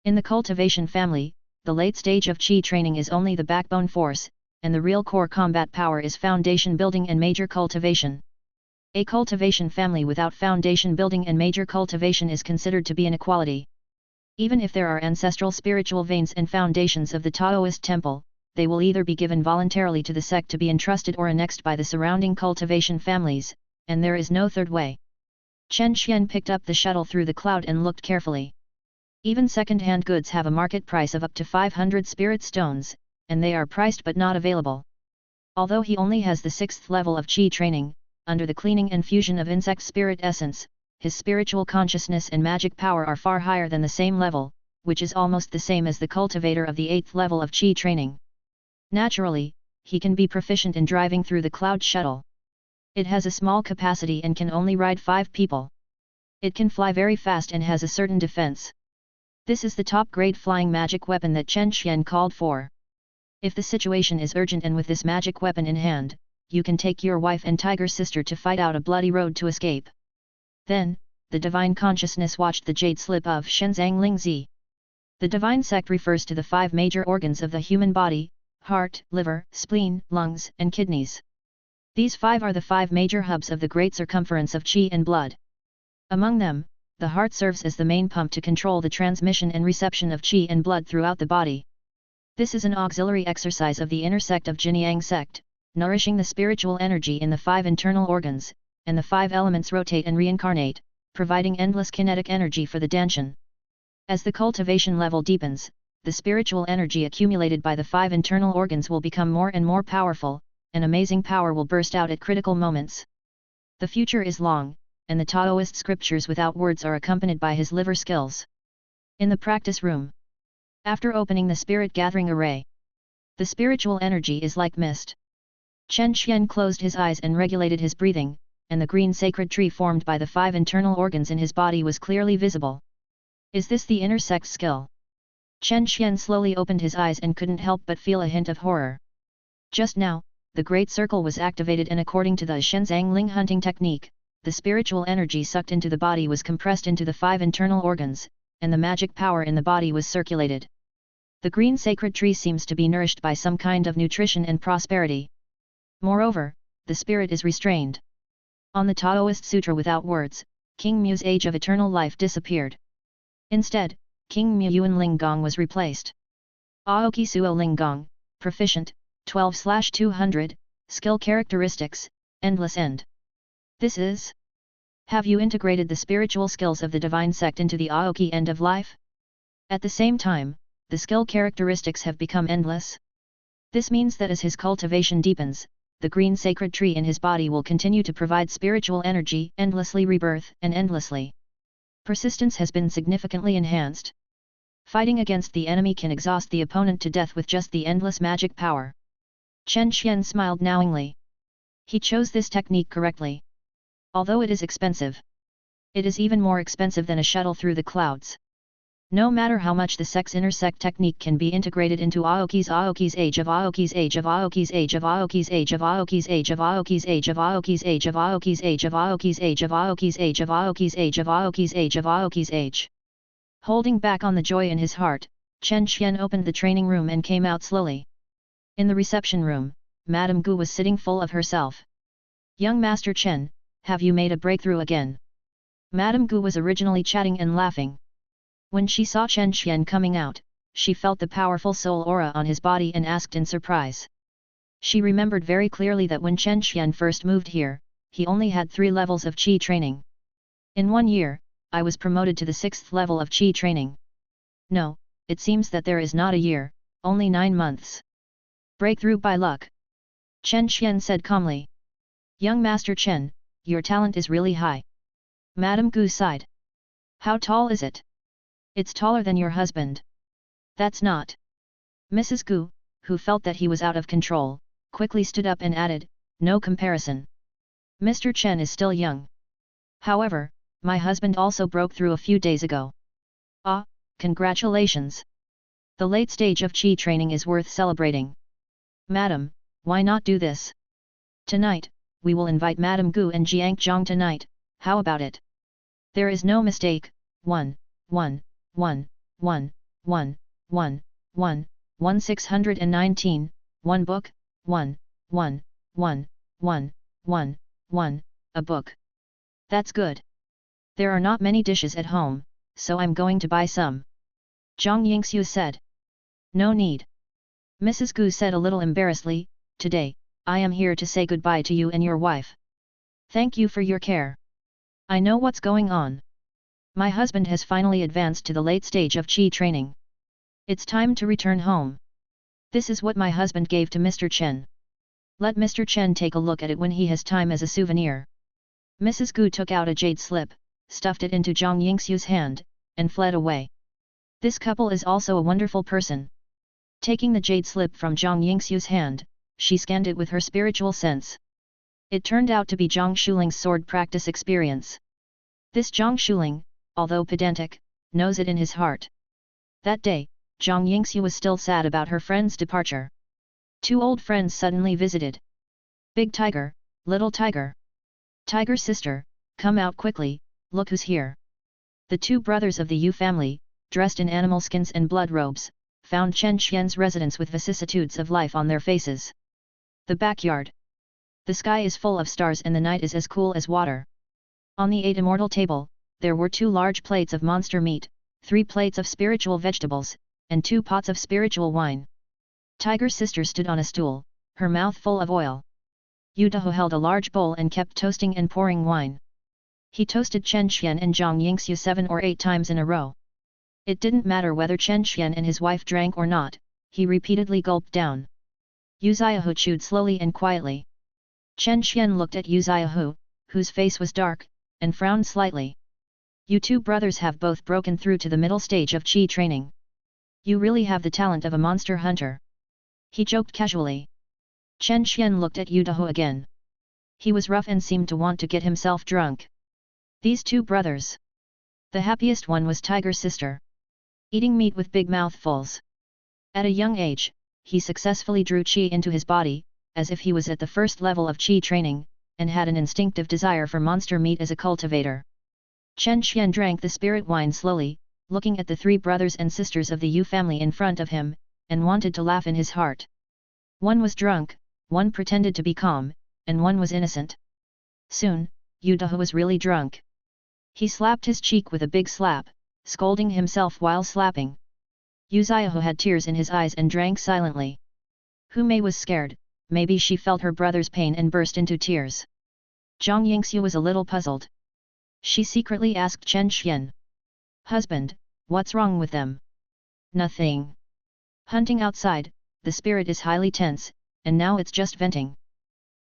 In the cultivation family, the late stage of Qi training is only the backbone force, and the real core combat power is foundation building and major cultivation. A cultivation family without foundation building and major cultivation is considered to be inequality. Even if there are ancestral spiritual veins and foundations of the Taoist temple, they will either be given voluntarily to the sect to be entrusted or annexed by the surrounding cultivation families, and there is no third way. Chen Xian picked up the shuttle through the cloud and looked carefully. Even second-hand goods have a market price of up to 500 spirit stones, and they are priced but not available. Although he only has the 6th level of Qi training, under the cleaning and fusion of insect spirit essence, his spiritual consciousness and magic power are far higher than the same level, which is almost the same as the cultivator of the 8th level of Qi training. Naturally, he can be proficient in driving through the cloud shuttle. It has a small capacity and can only ride 5 people. It can fly very fast and has a certain defense. This is the top-grade flying magic weapon that Chen Xian called for. If the situation is urgent and with this magic weapon in hand, you can take your wife and tiger sister to fight out a bloody road to escape. Then, the divine consciousness watched the jade slip of Shenzang Lingzi. The divine sect refers to the 5 major organs of the human body: heart, liver, spleen, lungs, and kidneys. These 5 are the 5 major hubs of the great circumference of qi and blood. Among them, the heart serves as the main pump to control the transmission and reception of qi and blood throughout the body. This is an auxiliary exercise of the inner sect of Jinyang sect, nourishing the spiritual energy in the 5 internal organs, and the 5 elements rotate and reincarnate, providing endless kinetic energy for the Danshan. As the cultivation level deepens, the spiritual energy accumulated by the 5 internal organs will become more and more powerful, and amazing power will burst out at critical moments. The future is long, and the Taoist scriptures without words are accompanied by his liver skills. In the practice room. After opening the spirit gathering array, the spiritual energy is like mist. Chen Xian closed his eyes and regulated his breathing, and the green sacred tree formed by the 5 internal organs in his body was clearly visible. Is this the intersect skill? Chen Xian slowly opened his eyes and couldn't help but feel a hint of horror. Just now, the Great Circle was activated, and according to the Shenzang Ling hunting technique, the spiritual energy sucked into the body was compressed into the 5 internal organs, and the magic power in the body was circulated. The green sacred tree seems to be nourished by some kind of nutrition and prosperity. Moreover, the spirit is restrained. On the Taoist Sutra without words, King Mu's age of eternal life disappeared. Instead, King Mu Yuan Linggong was replaced. Aoki Suo Linggong, proficient, 12/200, skill characteristics, endless end. This is? Have you integrated the spiritual skills of the divine sect into the Aoki end of life? At the same time, the skill characteristics have become endless. This means that as his cultivation deepens, the green sacred tree in his body will continue to provide spiritual energy, endlessly rebirth, and endlessly. Persistence has been significantly enhanced. Fighting against the enemy can exhaust the opponent to death with just the endless magic power. Chen Xian smiled knowingly. He chose this technique correctly. Although it is expensive, it is even more expensive than a shuttle through the clouds. No matter how much the sex intersect technique can be integrated into Aoki's age of Aoki's age of Aoki's age of Aoki's age of Aoki's age of Aoki's age of Aoki's age of Aoki's age of Aoki's age of Aoki's age of Aoki's age of Aoki's age of Aoki's age. Holding back on the joy in his heart, Chen Xian opened the training room and came out slowly. In the reception room, Madame Gu was sitting full of herself. Young Master Chen, have you made a breakthrough again? Madame Gu was originally chatting and laughing. When she saw Chen Xian coming out, she felt the powerful soul aura on his body and asked in surprise. She remembered very clearly that when Chen Xian first moved here, he only had 3 levels of Qi training. In 1 year, I was promoted to the 6th level of Qi training. No, it seems that there is not a year, only 9 months. Breakthrough by luck. Chen Xian said calmly. Young Master Chen, your talent is really high. Madame Gu sighed. How tall is it? It's taller than your husband. That's not. Mrs. Gu, who felt that he was out of control, quickly stood up and added, no comparison. Mr. Chen is still young. However, my husband also broke through a few days ago. Ah, congratulations. The late stage of Qi training is worth celebrating. Madam, why not do this? Tonight, we will invite Madame Gu and Jiang Zhang tonight, how about it? There is no mistake. 1, 1, 1, 1, 1, 1, 1, 1 619, 1 book, 1, 1, 1, 1, 1, 1, a book. That's good. There are not many dishes at home, so I'm going to buy some. Zhang Yingxiu said. No need. Mrs. Gu said a little embarrassedly, today, I am here to say goodbye to you and your wife. Thank you for your care. I know what's going on. My husband has finally advanced to the late stage of Qi training. It's time to return home. This is what my husband gave to Mr. Chen. Let Mr. Chen take a look at it when he has time as a souvenir. Mrs. Gu took out a jade slip, stuffed it into Zhang Yingxiu's hand, and fled away. This couple is also a wonderful person. Taking the jade slip from Zhang Yingxiu's hand, she scanned it with her spiritual sense. It turned out to be Zhang Shuling's sword practice experience. This Zhang Shuling, although pedantic, knows it in his heart. That day, Zhang Yingxiu was still sad about her friend's departure. 2 old friends suddenly visited. Big Tiger, Little Tiger. Tiger sister, come out quickly, look who's here. The 2 brothers of the Yu family, dressed in animal skins and blood robes, found Chen Xian's residence with vicissitudes of life on their faces. The backyard. The sky is full of stars and the night is as cool as water. On the 8 immortal table, there were 2 large plates of monster meat, 3 plates of spiritual vegetables, and 2 pots of spiritual wine. Tiger's sister stood on a stool, her mouth full of oil. Yu Daho held a large bowl and kept toasting and pouring wine. He toasted Chen Xian and Zhang Yingxiu 7 or 8 times in a row. It didn't matter whether Chen Xian and his wife drank or not, he repeatedly gulped down. Yu Xiaohu chewed slowly and quietly. Chen Xian looked at Yu Xiaohu, whose face was dark, and frowned slightly. You 2 brothers have both broken through to the middle stage of Qi training. You really have the talent of a monster hunter. He joked casually. Chen Xian looked at Yu Daho again. He was rough and seemed to want to get himself drunk. These two brothers. The happiest one was Tiger's sister. Eating meat with big mouthfuls. At a young age, he successfully drew qi into his body, as if he was at the first level of qi training, and had an instinctive desire for monster meat as a cultivator. Chen Xian drank the spirit wine slowly, looking at the three brothers and sisters of the Yu family in front of him, and wanted to laugh in his heart. One was drunk, one pretended to be calm, and one was innocent. Soon, Yu Dehe was really drunk. He slapped his cheek with a big slap, scolding himself while slapping. Yu Xiaohu had tears in his eyes and drank silently. Hu Mei was scared, maybe she felt her brother's pain and burst into tears. Zhang Yingxiu was a little puzzled. She secretly asked Chen Xian. "Husband, what's wrong with them?" "Nothing. Hunting outside, the spirit is highly tense, and now it's just venting."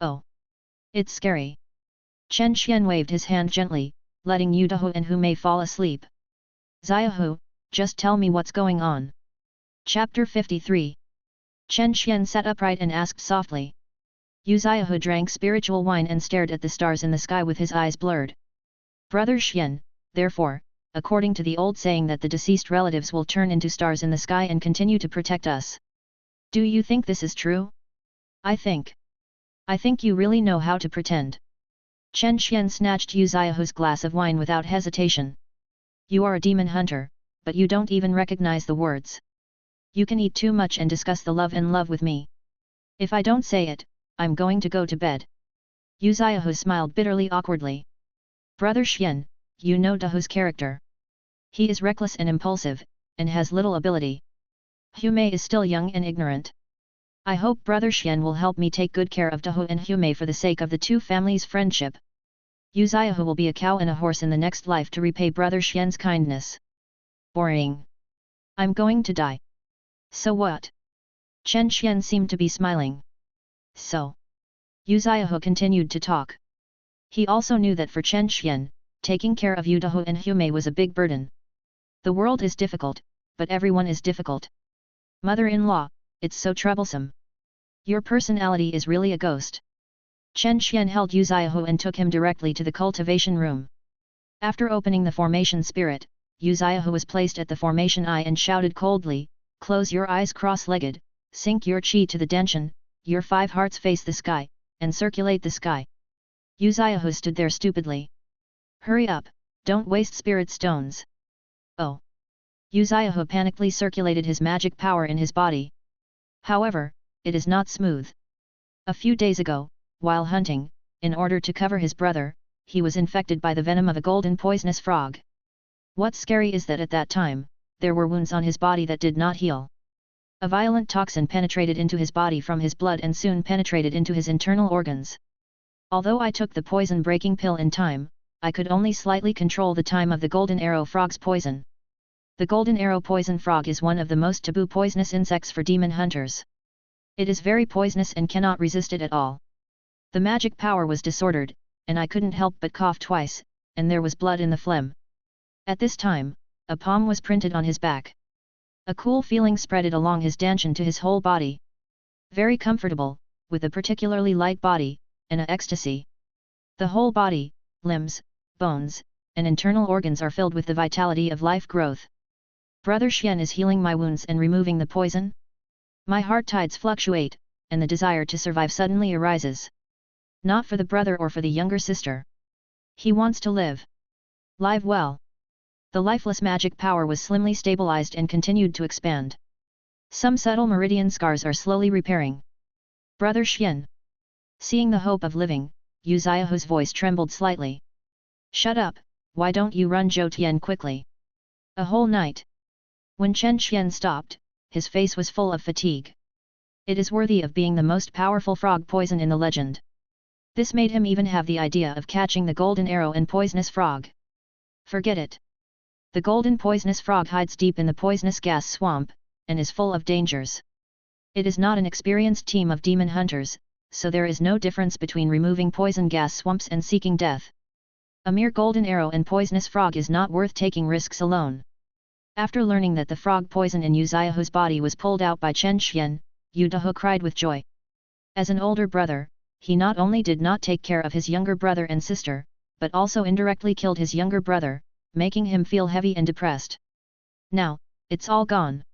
"Oh. It's scary." Chen Xian waved his hand gently, letting Yu Dehe and Hu Mei fall asleep. "Xiaohu, just tell me what's going on." Chapter 53. Chen Xian sat upright and asked softly. Yu Xiaohu drank spiritual wine and stared at the stars in the sky with his eyes blurred. "Brother Xian, therefore, according to the old saying that the deceased relatives will turn into stars in the sky and continue to protect us. Do you think this is true?" I think you really know how to pretend." Chen Xian snatched Yu Xiaohu's glass of wine without hesitation. "You are a demon hunter, but you don't even recognize the words. You can eat too much and discuss the love with me. If I don't say it, I'm going to go to bed." Yu Xiaohu smiled bitterly awkwardly. "Brother Xian, you know Dehu's character. He is reckless and impulsive, and has little ability. Hu Mei is still young and ignorant. I hope Brother Xian will help me take good care of Dehu and Hu Mei for the sake of the two families' friendship. Yu Xiaohu will be a cow and a horse in the next life to repay Brother Xian's kindness." "Boring. I'm going to die." "So what?" Chen Xian seemed to be smiling. "So." Yu Xiaohu continued to talk. He also knew that for Chen Xian, taking care of Yu Dehe and Hu Mei was a big burden. The world is difficult, but everyone is difficult. Mother-in-law, it's so troublesome. Your personality is really a ghost. Chen Xian held Yu Xiaohu and took him directly to the cultivation room. After opening the formation spirit, Yu Xiaohu was placed at the formation eye and shouted coldly, "Close your eyes cross-legged, sink your qi to the Denshan, your 5 hearts face the sky, and circulate the sky." Yu Xiaohu stood there stupidly. "Hurry up, don't waste spirit stones." "Oh." Yu Xiaohu panically circulated his magic power in his body. However, it is not smooth. A few days ago, while hunting, in order to cover his brother, he was infected by the venom of a golden poisonous frog. What's scary is that at that time, there were wounds on his body that did not heal. A violent toxin penetrated into his body from his blood and soon penetrated into his internal organs. Although I took the poison-breaking pill in time, I could only slightly control the time of the golden arrow frog's poison. The golden arrow poison frog is one of the most taboo poisonous insects for demon hunters. It is very poisonous and cannot resist it at all. The magic power was disordered, and I couldn't help but cough twice, and there was blood in the phlegm. At this time, a palm was printed on his back. A cool feeling spreaded along his danshan to his whole body. Very comfortable, with a particularly light body, and a ecstasy. The whole body, limbs, bones, and internal organs are filled with the vitality of life growth. Brother Xian is healing my wounds and removing the poison? My heart tides fluctuate, and the desire to survive suddenly arises. Not for the brother or for the younger sister. He wants to live. Live well. The lifeless magic power was slimly stabilized and continued to expand. Some subtle meridian scars are slowly repairing. Brother Xian. Seeing the hope of living, Yu Xiaohu's voice trembled slightly. Shut up, why don't you run Zhou Tian quickly? A whole night. When Chen Xian stopped, his face was full of fatigue. It is worthy of being the most powerful frog poison in the legend. This made him even have the idea of catching the golden arrow and poisonous frog. Forget it. The golden poisonous frog hides deep in the poisonous gas swamp, and is full of dangers. It is not an experienced team of demon hunters, so there is no difference between removing poison gas swamps and seeking death. A mere golden arrow and poisonous frog is not worth taking risks alone. After learning that the frog poison in Yu Xiaohu's body was pulled out by Chen Xian, Yu Dehe cried with joy. As an older brother, he not only did not take care of his younger brother and sister, but also indirectly killed his younger brother, making him feel heavy and depressed. Now, it's all gone.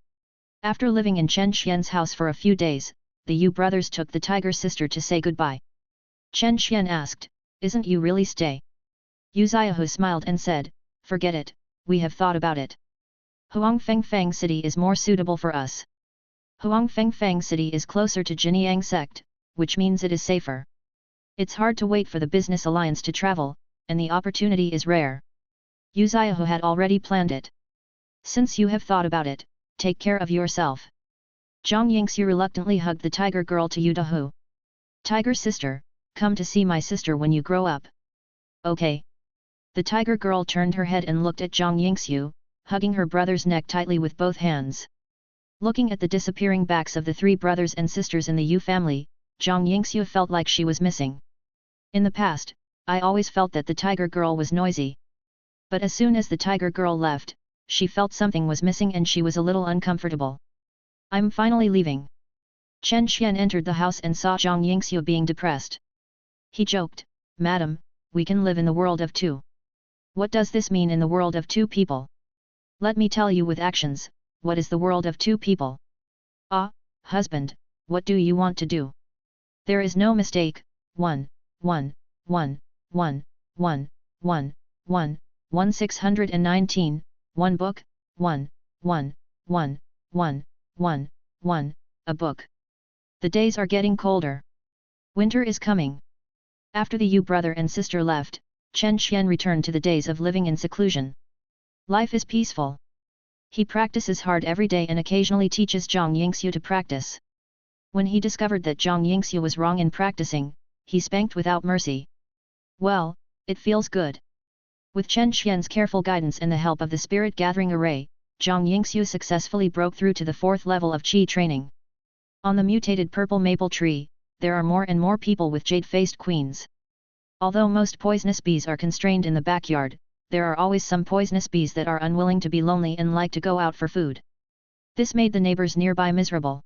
After living in Chen Xian's house for a few days, the Yu brothers took the tiger sister to say goodbye. Chen Xian asked, "Isn't you really stay?" Yu Xiaohu smiled and said, "Forget it, we have thought about it. Huangfeng City is more suitable for us. Huangfeng City is closer to Jinyang sect, which means it is safer. It's hard to wait for the business alliance to travel, and the opportunity is rare." Yu Xiaohu had already planned it. "Since you have thought about it, take care of yourself." Zhang Yingxiu reluctantly hugged the tiger girl to Yu Dahu. "Tiger sister, come to see my sister when you grow up." "Okay." The tiger girl turned her head and looked at Zhang Yingxiu, hugging her brother's neck tightly with both hands. Looking at the disappearing backs of the three brothers and sisters in the Yu family, Zhang Yingxiu felt like she was missing. "In the past, I always felt that the tiger girl was noisy. But as soon as the tiger girl left, she felt something was missing and she was a little uncomfortable. I'm finally leaving." Chen Xian entered the house and saw Zhang Yingxiu being depressed. He joked, "Madam, we can live in the world of two." "What does this mean in the world of two people? Let me tell you with actions, what is the world of two people?" "Ah, husband, what do you want to do?" "There is no mistake. 1, 1, 1, 1, 1, 1, 1, 1619, 1 book, 1, 1, 1, 1, 1, 1, a book. The days are getting colder. Winter is coming." After the Yu brother and sister left, Chen Xian returned to the days of living in seclusion. Life is peaceful. He practices hard every day and occasionally teaches Zhang Yingxiu to practice. When he discovered that Zhang Yingxiu was wrong in practicing, he spanked without mercy. Well, it feels good. With Chen Xian's careful guidance and the help of the spirit gathering array, Zhang Yingxiu successfully broke through to the 4th level of Qi training. On the mutated purple maple tree, there are more and more people with jade-faced queens. Although most poisonous bees are constrained in the backyard, there are always some poisonous bees that are unwilling to be lonely and like to go out for food. This made the neighbors nearby miserable.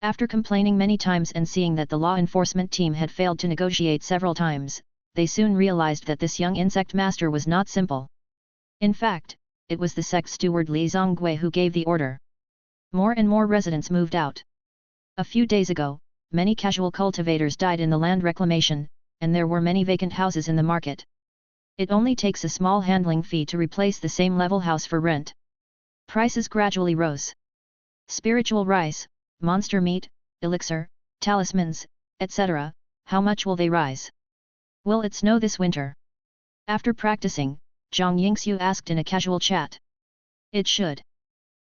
After complaining many times and seeing that the law enforcement team had failed to negotiate several times, they soon realized that this young insect master was not simple. In fact, it was the sect steward Li Zongui who gave the order. More and more residents moved out. A few days ago, many casual cultivators died in the land reclamation, and there were many vacant houses in the market. It only takes a small handling fee to replace the same level house for rent. Prices gradually rose. Spiritual rice, monster meat, elixir, talismans, etc., how much will they rise? Will it snow this winter? After practicing, Zhang Yingxiu asked in a casual chat. It should.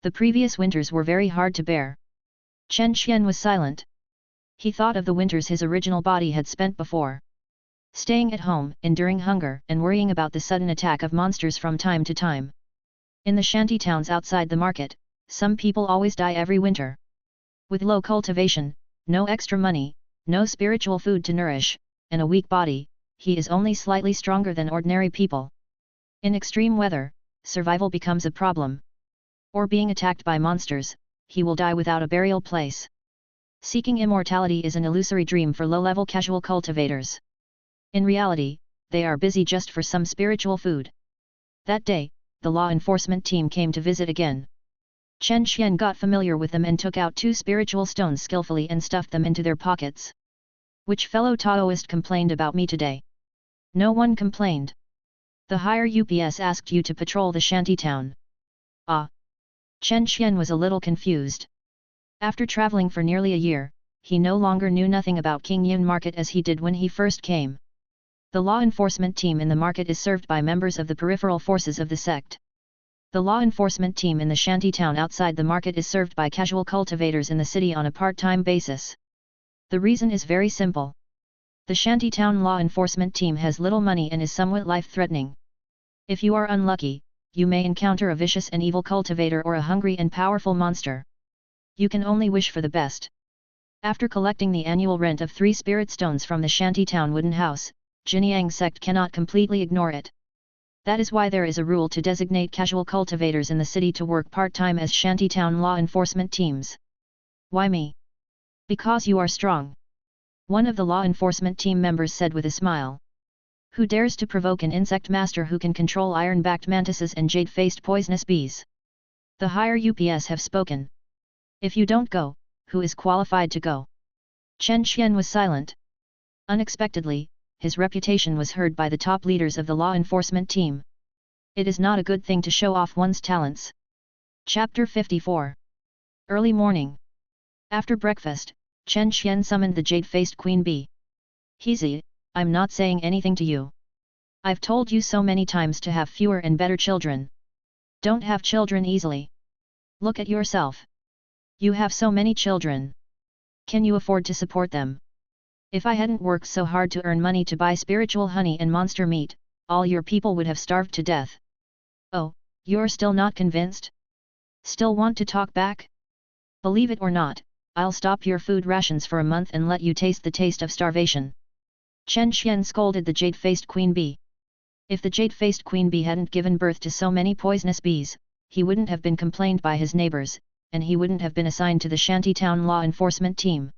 The previous winters were very hard to bear. Chen Xian was silent. He thought of the winters his original body had spent before. Staying at home, enduring hunger and worrying about the sudden attack of monsters from time to time. In the shanty towns outside the market, some people always die every winter. With low cultivation, no extra money, no spiritual food to nourish, and a weak body, he is only slightly stronger than ordinary people. In extreme weather, survival becomes a problem. Or being attacked by monsters, he will die without a burial place. Seeking immortality is an illusory dream for low-level casual cultivators. In reality, they are busy just for some spiritual food. That day, the law enforcement team came to visit again. Chen Xian got familiar with them and took out 2 spiritual stones skillfully and stuffed them into their pockets. Which fellow Taoist complained about me today? No one complained. The higher UPS asked you to patrol the shanty town. Ah. Chen Xian was a little confused. After traveling for nearly a year, he no longer knew nothing about Qingyun Market as he did when he first came. The law enforcement team in the market is served by members of the peripheral forces of the sect. The law enforcement team in the shanty town outside the market is served by casual cultivators in the city on a part-time basis. The reason is very simple. The shantytown law enforcement team has little money and is somewhat life-threatening. If you are unlucky, you may encounter a vicious and evil cultivator or a hungry and powerful monster. You can only wish for the best. After collecting the annual rent of 3 spirit stones from the shantytown wooden house, Jinyang sect cannot completely ignore it. That is why there is a rule to designate casual cultivators in the city to work part-time as shantytown law enforcement teams. Why me? Because you are strong. One of the law enforcement team members said with a smile. Who dares to provoke an insect master who can control iron-backed mantises and jade-faced poisonous bees? The higher UPS have spoken. If you don't go, who is qualified to go? Chen Xian was silent. Unexpectedly, his reputation was heard by the top leaders of the law enforcement team. It is not a good thing to show off one's talents. Chapter 54. Early morning. After breakfast, Chen Xian summoned the jade-faced queen bee. Heezy, I'm not saying anything to you. I've told you so many times to have fewer and better children. Don't have children easily. Look at yourself. You have so many children. Can you afford to support them? If I hadn't worked so hard to earn money to buy spiritual honey and monster meat, all your people would have starved to death. Oh, you're still not convinced? Still want to talk back? Believe it or not, I'll stop your food rations for a month and let you taste the taste of starvation. Chen Xian scolded the jade-faced queen bee. If the jade-faced queen bee hadn't given birth to so many poisonous bees, he wouldn't have been complained by his neighbors, and he wouldn't have been assigned to the shantytown law enforcement team.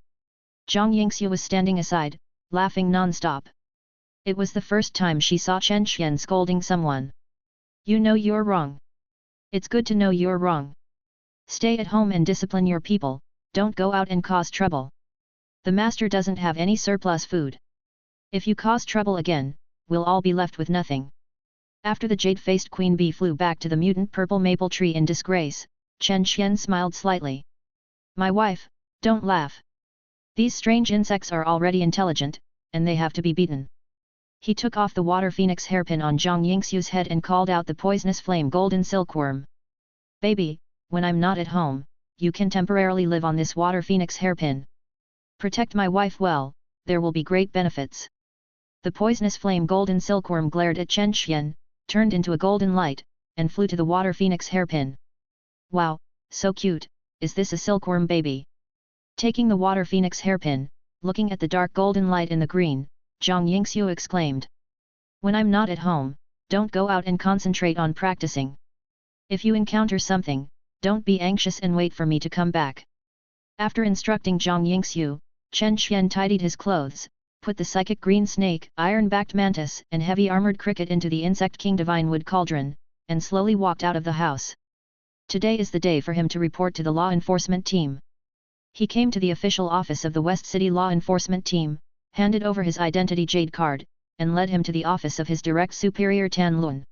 Zhang Yingxiu was standing aside, laughing non-stop. It was the first time she saw Chen Xian scolding someone. You know you're wrong. It's good to know you're wrong. Stay at home and discipline your people, don't go out and cause trouble. The master doesn't have any surplus food. If you cause trouble again, we'll all be left with nothing. After the jade-faced queen bee flew back to the mutant purple maple tree in disgrace, Chen Xian smiled slightly. My wife, don't laugh. These strange insects are already intelligent, and they have to be beaten. He took off the water phoenix hairpin on Zhang Yingxiu's head and called out the poisonous flame golden silkworm. Baby, when I'm not at home, you can temporarily live on this water phoenix hairpin. Protect my wife well, there will be great benefits. The poisonous flame golden silkworm glared at Chen Xian, turned into a golden light, and flew to the water phoenix hairpin. Wow, so cute, is this a silkworm baby? Taking the water phoenix hairpin, looking at the dark golden light in the green, Zhang Yingxiu exclaimed. When I'm not at home, don't go out and concentrate on practicing. If you encounter something, don't be anxious and wait for me to come back. After instructing Zhang Yingxiu, Chen Xian tidied his clothes, put the psychic green snake, iron-backed mantis and heavy armored cricket into the Insect King Divine Wood Cauldron, and slowly walked out of the house. Today is the day for him to report to the law enforcement team. He came to the official office of the West City Law Enforcement Team, handed over his identity jade card, and led him to the office of his direct superior Tan Lun.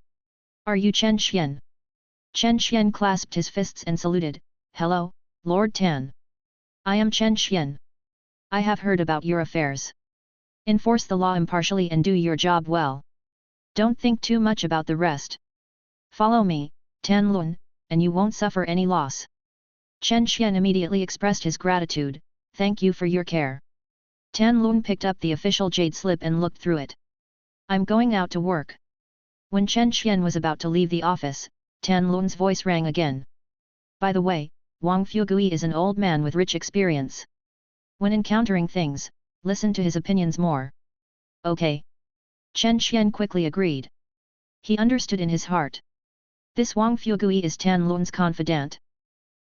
Are you Chen Xian? Chen Xian clasped his fists and saluted. Hello, Lord Tan. I am Chen Xian. I have heard about your affairs. Enforce the law impartially and do your job well. Don't think too much about the rest. Follow me, Tan Lun, and you won't suffer any loss. Chen Xian immediately expressed his gratitude. Thank you for your care. Tan Lun picked up the official jade slip and looked through it. I'm going out to work. When Chen Xian was about to leave the office, Tan Lun's voice rang again. By the way, Wang Fugui is an old man with rich experience. When encountering things, listen to his opinions more. Okay. Chen Xian quickly agreed. He understood in his heart. This Wang Fugui is Tan Lun's confidant.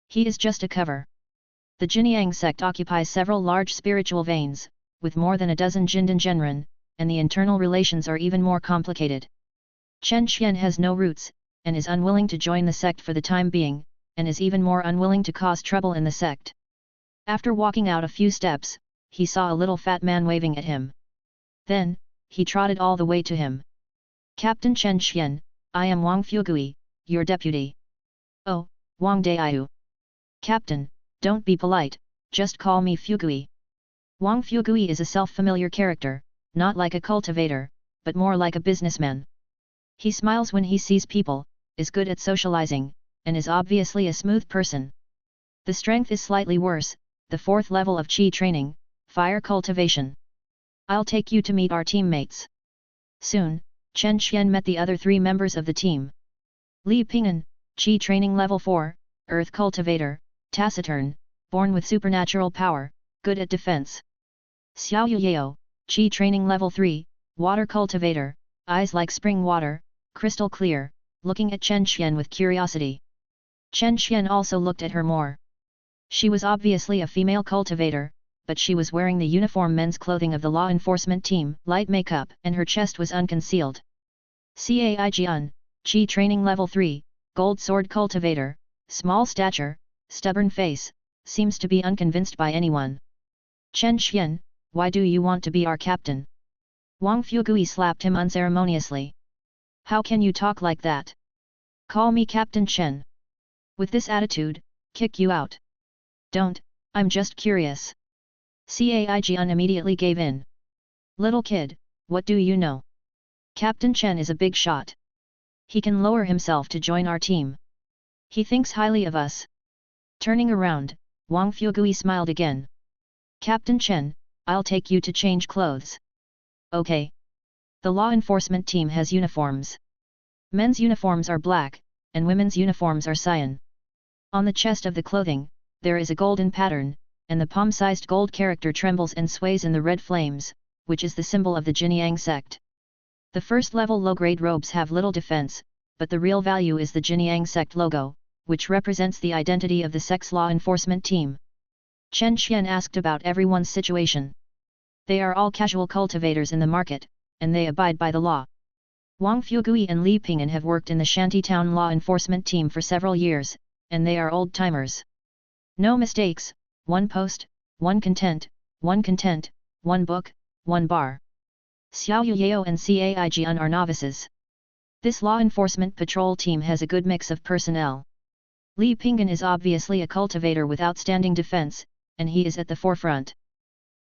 He is just a cover. The Jinyang sect occupies several large spiritual veins, with more than a dozen Jindan Genren, and the internal relations are even more complicated. Chen Xian has no roots, and is unwilling to join the sect for the time being, and is even more unwilling to cause trouble in the sect. After walking out a few steps, he saw a little fat man waving at him. Then, he trotted all the way to him. Captain Chen Xian, I am Wang Fugui, your deputy. Oh, Wang Daiyu. Captain, don't be polite, just call me Fugui. Wang Fugui is a self-familiar character, not like a cultivator, but more like a businessman. He smiles when he sees people, is good at socializing, and is obviously a smooth person. The strength is slightly worse, the 4th level of Qi training, fire cultivation. I'll take you to meet our teammates. Soon, Chen Xian met the other 3 members of the team. Li Ping'an, Qi training level 4, earth cultivator, taciturn, born with supernatural power, good at defense. Xiao Yuyao, Qi training level 3, water cultivator, eyes like spring water, crystal clear, looking at Chen Xian with curiosity. Chen Xian also looked at her more. She was obviously a female cultivator, but she was wearing the uniform men's clothing of the law enforcement team, light makeup, and her chest was unconcealed. Cai Chi training level 3, gold sword cultivator, small stature, stubborn face, seems to be unconvinced by anyone. Chen Xian, why do you want to be our captain? Wang Fugui slapped him unceremoniously. How can you talk like that? Call me Captain Chen. With this attitude, kick you out. Don't, I'm just curious. Cai Jian immediately gave in. Little kid, what do you know? Captain Chen is a big shot. He can lower himself to join our team. He thinks highly of us. Turning around, Wang Fugui smiled again. Captain Chen, I'll take you to change clothes. Okay. The law enforcement team has uniforms. Men's uniforms are black, and women's uniforms are cyan. On the chest of the clothing, there is a golden pattern, and the palm-sized gold character trembles and sways in the red flames, which is the symbol of the Jinyang sect. The first-level low-grade robes have little defense, but the real value is the Jinyang sect logo, which represents the identity of the sect's law enforcement team. Chen Xian asked about everyone's situation. They are all casual cultivators in the market, and they abide by the law. Wang Fugui and Li Ping'an have worked in the shantytown law enforcement team for several years, and they are old-timers. No mistakes, one post, one content, one book, one bar. Xiao Yuyao and Cai Jian are novices. This law enforcement patrol team has a good mix of personnel. Li Ping'an is obviously a cultivator with outstanding defense, and he is at the forefront.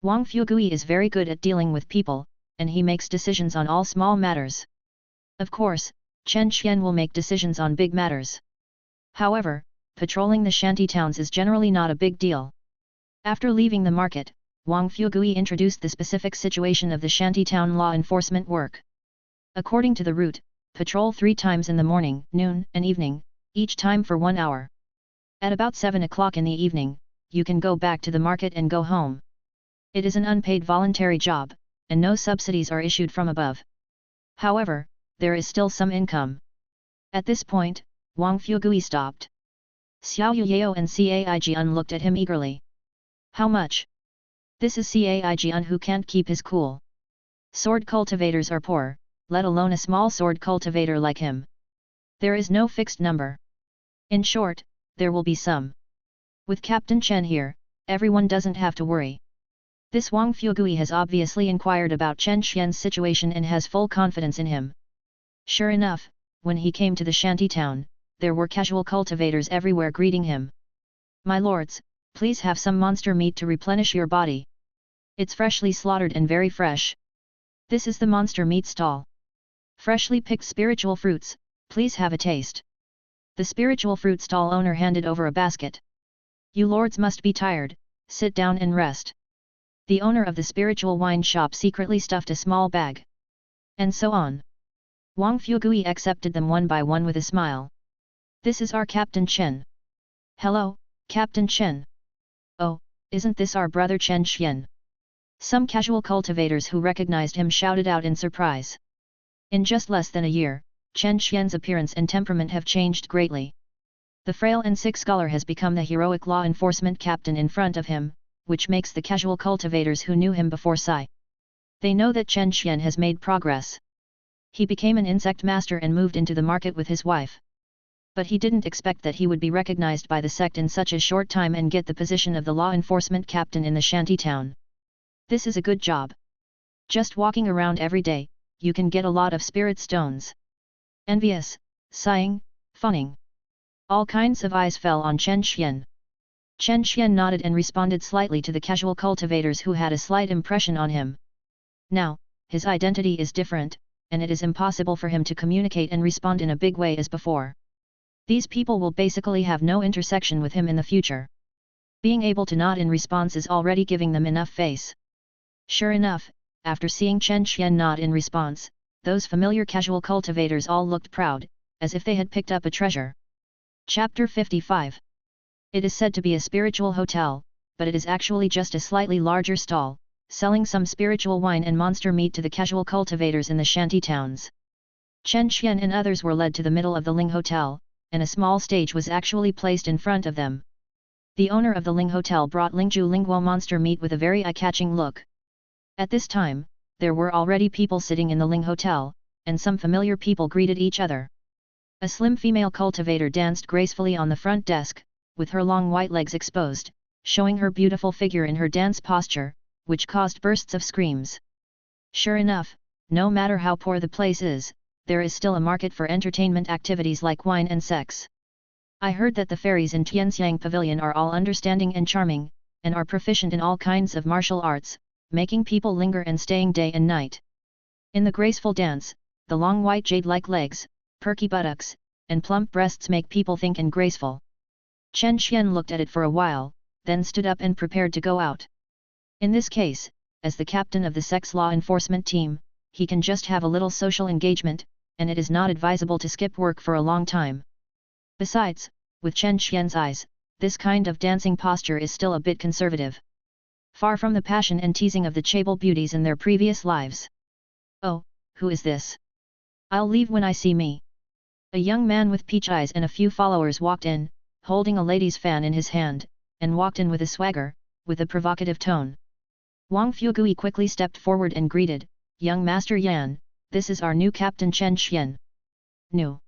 Wang Fugui is very good at dealing with people, and he makes decisions on all small matters. Of course, Chen Xian will make decisions on big matters. However, patrolling the shanty towns is generally not a big deal. After leaving the market, Wang Fugui introduced the specific situation of the shantytown law enforcement work. According to the route, patrol 3 times in the morning, noon, and evening, each time for 1 hour. At about 7 o'clock in the evening, you can go back to the market and go home. It is an unpaid voluntary job, and no subsidies are issued from above. However, there is still some income. At this point, Wang Fugui stopped. Xiao Yuyao and Cai Jian looked at him eagerly. How much? This is Cai Jian who can't keep his cool. Sword cultivators are poor, let alone a small sword cultivator like him. There is no fixed number. In short, there will be some. With Captain Chen here, everyone doesn't have to worry. This Wang Fugui has obviously inquired about Chen Xian's situation and has full confidence in him. Sure enough, when he came to the shanty town, there were casual cultivators everywhere greeting him. My lords, please have some monster meat to replenish your body. It's freshly slaughtered and very fresh. This is the monster meat stall. Freshly picked spiritual fruits, please have a taste. The spiritual fruit stall owner handed over a basket. You lords must be tired, sit down and rest. The owner of the spiritual wine shop secretly stuffed a small bag. And so on. Wang Fugui accepted them one by one with a smile. This is our Captain Chen. Hello, Captain Chen. Oh, isn't this our brother Chen Xian? Some casual cultivators who recognized him shouted out in surprise. In just less than a year, Chen Xian's appearance and temperament have changed greatly. The frail and sick scholar has become the heroic law enforcement captain in front of him, which makes the casual cultivators who knew him before sigh. They know that Chen Xian has made progress. He became an insect master and moved into the market with his wife. But he didn't expect that he would be recognized by the sect in such a short time and get the position of the law enforcement captain in the shanty town. This is a good job. Just walking around every day, you can get a lot of spirit stones. Envious, sighing, fawning. All kinds of eyes fell on Chen Xian. Chen Xian nodded and responded slightly to the casual cultivators who had a slight impression on him. Now, his identity is different, and it is impossible for him to communicate and respond in a big way as before. These people will basically have no intersection with him in the future. Being able to nod in response is already giving them enough face. Sure enough, after seeing Chen Xian nod in response, those familiar casual cultivators all looked proud, as if they had picked up a treasure. Chapter 55. It is said to be a spiritual hotel, but it is actually just a slightly larger stall, selling some spiritual wine and monster meat to the casual cultivators in the shanty towns. Chen Xian and others were led to the middle of the Ling Hotel, and a small stage was actually placed in front of them. The owner of the Ling Hotel brought Lingju Lingguo monster meat with a very eye-catching look. At this time, there were already people sitting in the Ling Hotel, and some familiar people greeted each other. A slim female cultivator danced gracefully on the front desk, with her long white legs exposed, showing her beautiful figure in her dance posture, which caused bursts of screams. Sure enough, no matter how poor the place is, there is still a market for entertainment activities like wine and sex. I heard that the fairies in Tianxiang Pavilion are all understanding and charming, and are proficient in all kinds of martial arts, making people linger and staying day and night. In the graceful dance, the long white jade-like legs, perky buttocks, and plump breasts make people think and graceful. Chen Xian looked at it for a while, then stood up and prepared to go out. In this case, as the captain of the sex law enforcement team, he can just have a little social engagement, and it is not advisable to skip work for a long time. Besides, with Chen Xian's eyes, this kind of dancing posture is still a bit conservative. Far from the passion and teasing of the chaebol beauties in their previous lives. Oh, who is this? I'll leave when I see me. A young man with peach eyes and a few followers walked in, holding a lady's fan in his hand, and walked in with a swagger, with a provocative tone. Wang Fugui quickly stepped forward and greeted, "Young Master Yan, this is our new Captain Chen Xian." New.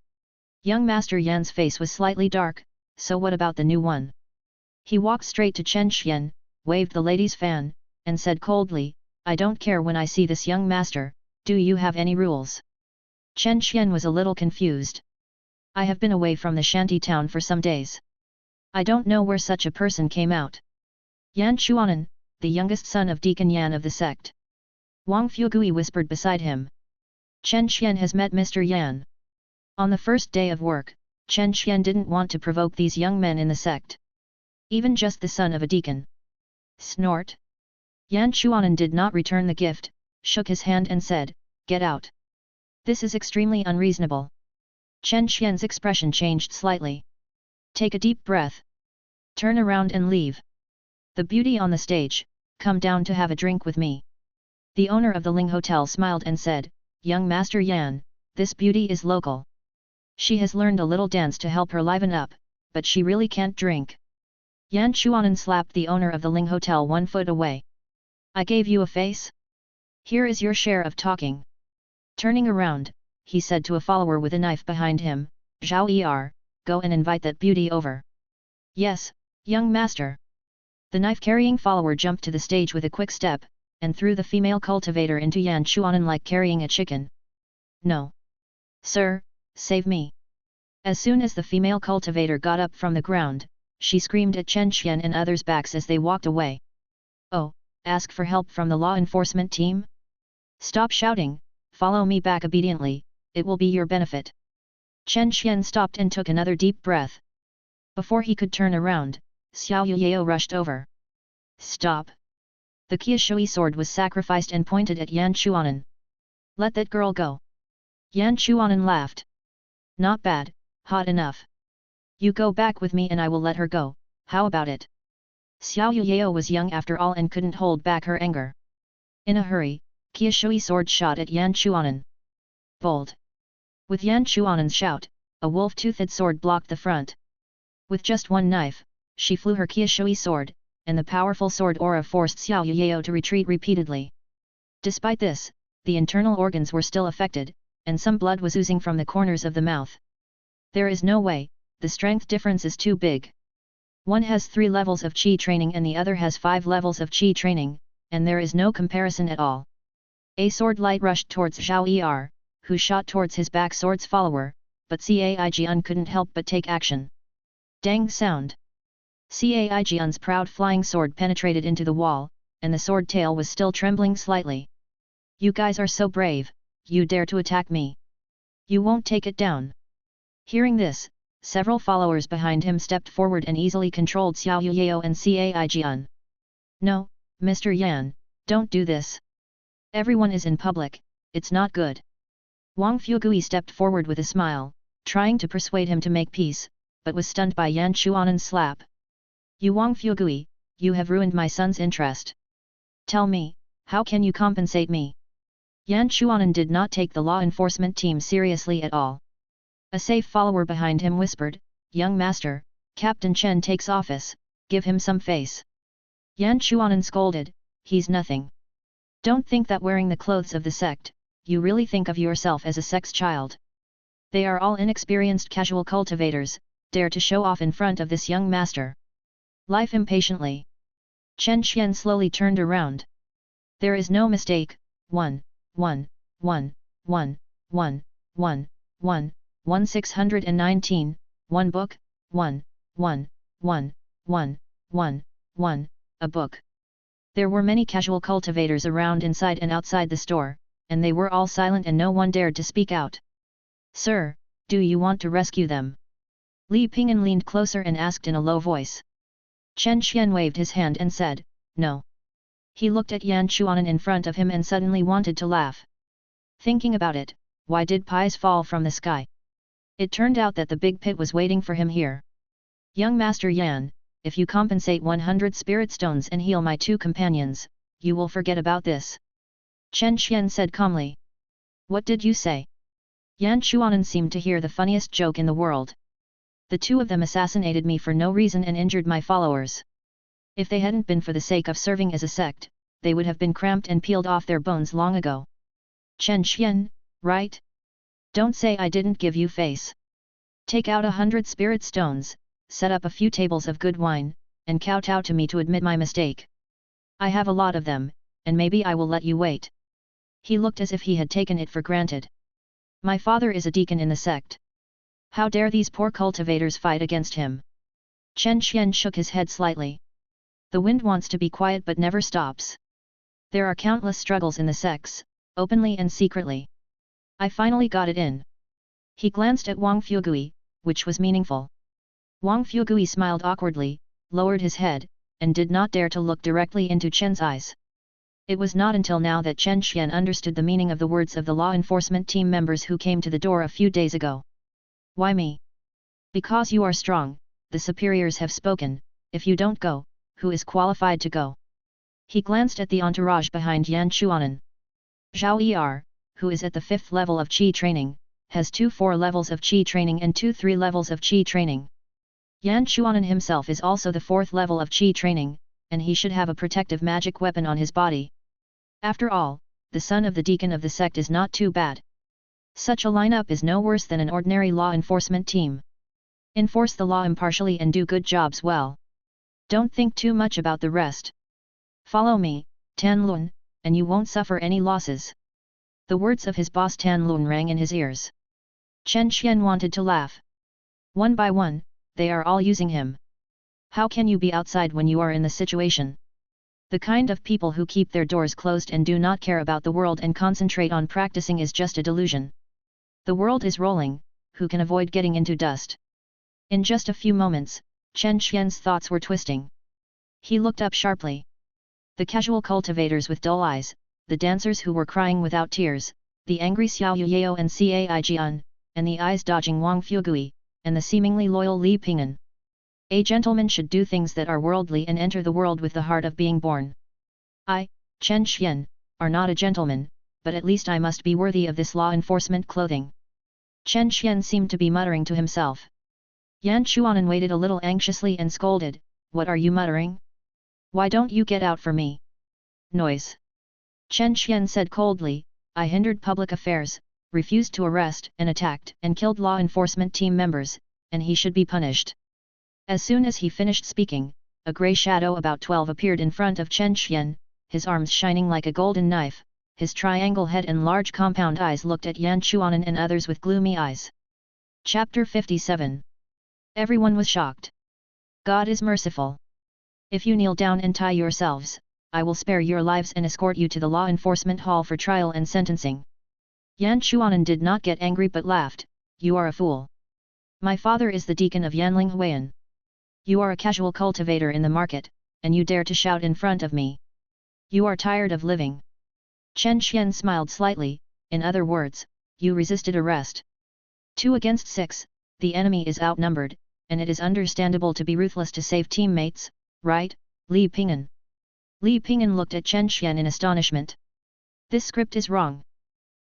Young Master Yan's face was slightly dark, so what about the new one? He walked straight to Chen Xian, waved the lady's fan, and said coldly, "I don't care when I see this young master, do you have any rules?" Chen Xian was a little confused. "I have been away from the shanty town for some days. I don't know where such a person came out." Yan Chuanan, the youngest son of Deacon Yan of the sect. Wang Fugui whispered beside him. Chen Xian has met Mr. Yan. On the first day of work, Chen Xian didn't want to provoke these young men in the sect. Even just the son of a deacon. Snort. Yan Chuanan did not return the gift, shook his hand and said, "Get out. This is extremely unreasonable." Chen Xian's expression changed slightly. "Take a deep breath. Turn around and leave. The beauty on the stage, come down to have a drink with me." The owner of the Ling Hotel smiled and said, "Young Master Yan, this beauty is local. She has learned a little dance to help her liven up, but she really can't drink." Yan Chuanan slapped the owner of the Ling Hotel 1 foot away. "I gave you a face? Here is your share of talking." Turning around, he said to a follower with a knife behind him, "Zhao Er, go and invite that beauty over." "Yes, young master." The knife-carrying follower jumped to the stage with a quick step, and threw the female cultivator into Yan Chuanan like carrying a chicken. "No. Sir, save me." As soon as the female cultivator got up from the ground, she screamed at Chen Xian and others' backs as they walked away. "Oh, ask for help from the law enforcement team? Stop shouting, follow me back obediently, it will be your benefit." Chen Xian stopped and took another deep breath. Before he could turn around, Xiao Yuyao rushed over. "Stop!" The Qiushui sword was sacrificed and pointed at Yan Chuanan. "Let that girl go." Yan Chuanan laughed. "Not bad, hot enough. You go back with me and I will let her go, how about it?" Xiao Yuyao was young after all and couldn't hold back her anger. In a hurry, Qiushui sword shot at Yan Chuanan. Bold! With Yan Chuanan's shout, a wolf-toothed sword blocked the front. With just one knife, she flew her Qiushui sword, and the powerful sword aura forced Xiao Yuyao to retreat repeatedly. Despite this, the internal organs were still affected, and some blood was oozing from the corners of the mouth. There is no way, the strength difference is too big. One has 3 levels of Qi training and the other has 5 levels of Qi training, and there is no comparison at all. A sword light rushed towards Zhao Er, who shot towards his back sword's follower, but Caijian couldn't help but take action. Dang sound! Caijian's proud flying sword penetrated into the wall, and the sword tail was still trembling slightly. "You guys are so brave, you dare to attack me. You won't take it down." Hearing this, several followers behind him stepped forward and easily controlled Xiao Yuyao and Caijian. "No, Mr. Yan, don't do this. Everyone is in public, it's not good." Wang Fugui stepped forward with a smile, trying to persuade him to make peace, but was stunned by Yan Chuanan's slap. "You Wang Fugui, you have ruined my son's interest. Tell me, how can you compensate me?" Yan Chuanan did not take the law enforcement team seriously at all. A safe follower behind him whispered, "Young master, Captain Chen takes office, Give him some face. Yan Chuanan scolded, he's nothing. Don't think that wearing the clothes of the sect, you really think of yourself as a sex child. They are all inexperienced casual cultivators, dare to show off in front of this young master. Life impatiently. Chen Xian slowly turned around. There is no mistake. 1, 1, 1, 1, 1, 1, 1, 1 619, 1 book, 1, 1, 1, 1, 1, 1, a book. There were many casual cultivators around inside and outside the store, and they were all silent and no one dared to speak out. Sir, do you want to rescue them? Li Ping'an leaned closer and asked in a low voice. Chen Xian waved his hand and said, no. He looked at Yan Chuanan in front of him and suddenly wanted to laugh. Thinking about it, why did pies fall from the sky? It turned out that the big pit was waiting for him here. Young Master Yan, if you compensate 100 spirit stones and heal my 2 companions, you will forget about this. Chen Xian said calmly. What did you say? Yan Chuanan seemed to hear the funniest joke in the world. The 2 of them assassinated me for no reason and injured my followers. If they hadn't been for the sake of serving as a sect, they would have been cramped and peeled off their bones long ago. Chen Xian, right? Don't say I didn't give you face. Take out 100 spirit stones, set up a few tables of good wine, and kowtow to me to admit my mistake. I have a lot of them, and maybe I will let you wait. He looked as if he had taken it for granted. My father is a deacon in the sect. How dare these poor cultivators fight against him? Chen Xian shook his head slightly. The wind wants to be quiet but never stops. There are countless struggles in the sects, openly and secretly. I finally got it in. He glanced at Wang Fugui, which was meaningful. Wang Fugui smiled awkwardly, lowered his head, and did not dare to look directly into Chen's eyes. It was not until now that Chen Xian understood the meaning of the words of the law enforcement team members who came to the door a few days ago. Why me? Because you are strong, the superiors have spoken, if you don't go, who is qualified to go? He glanced at the entourage behind Yan Chuanan. Zhao Er, who is at the 5th level of Qi training, has 2 4 levels of Qi training and 2 3 levels of Qi training. Yan Chuanan himself is also the 4th level of Qi training, and he should have a protective magic weapon on his body. After all, the son of the deacon of the sect is not too bad. Such a lineup is no worse than an ordinary law enforcement team. Enforce the law impartially and do good jobs well. Don't think too much about the rest. Follow me, Tan Lun, and you won't suffer any losses. The words of his boss Tan Lun rang in his ears. Chen Xian wanted to laugh. One by one, they are all using him. How can you be outside when you are in the situation? The kind of people who keep their doors closed and do not care about the world and concentrate on practicing is just a delusion. The world is rolling, who can avoid getting into dust? In just a few moments, Chen Xian's thoughts were twisting. He looked up sharply. The casual cultivators with dull eyes, the dancers who were crying without tears, the angry Xiao Yuyao and Cai Jian, and the eyes dodging Wang Fugui, and the seemingly loyal Li Ping'an. A gentleman should do things that are worldly and enter the world with the heart of being born. I, Chen Xian, are not a gentleman, but at least I must be worthy of this law enforcement clothing. Chen Xian seemed to be muttering to himself. Yan Chuanan waited a little anxiously and scolded, what are you muttering? Why don't you get out for me? Noise. Chen Xian said coldly, I hindered public affairs, refused to arrest and attacked and killed law enforcement team members, and he should be punished. As soon as he finished speaking, a grey shadow about 12 appeared in front of Chen Xian, his arms shining like a golden knife, his triangle head and large compound eyes looked at Yan Chuanan and others with gloomy eyes. Chapter 57. Everyone was shocked. God is merciful. If you kneel down and tie yourselves, I will spare your lives and escort you to the law enforcement hall for trial and sentencing. Yan Chuanan did not get angry but laughed, you are a fool. My father is the deacon of Yanling Huayan. You are a casual cultivator in the market, and you dare to shout in front of me. You are tired of living. Chen Xian smiled slightly, in other words, you resisted arrest. 2 against 6, the enemy is outnumbered, and it is understandable to be ruthless to save teammates, right, Li Ping'an? Li Ping'an looked at Chen Xian in astonishment. This script is wrong.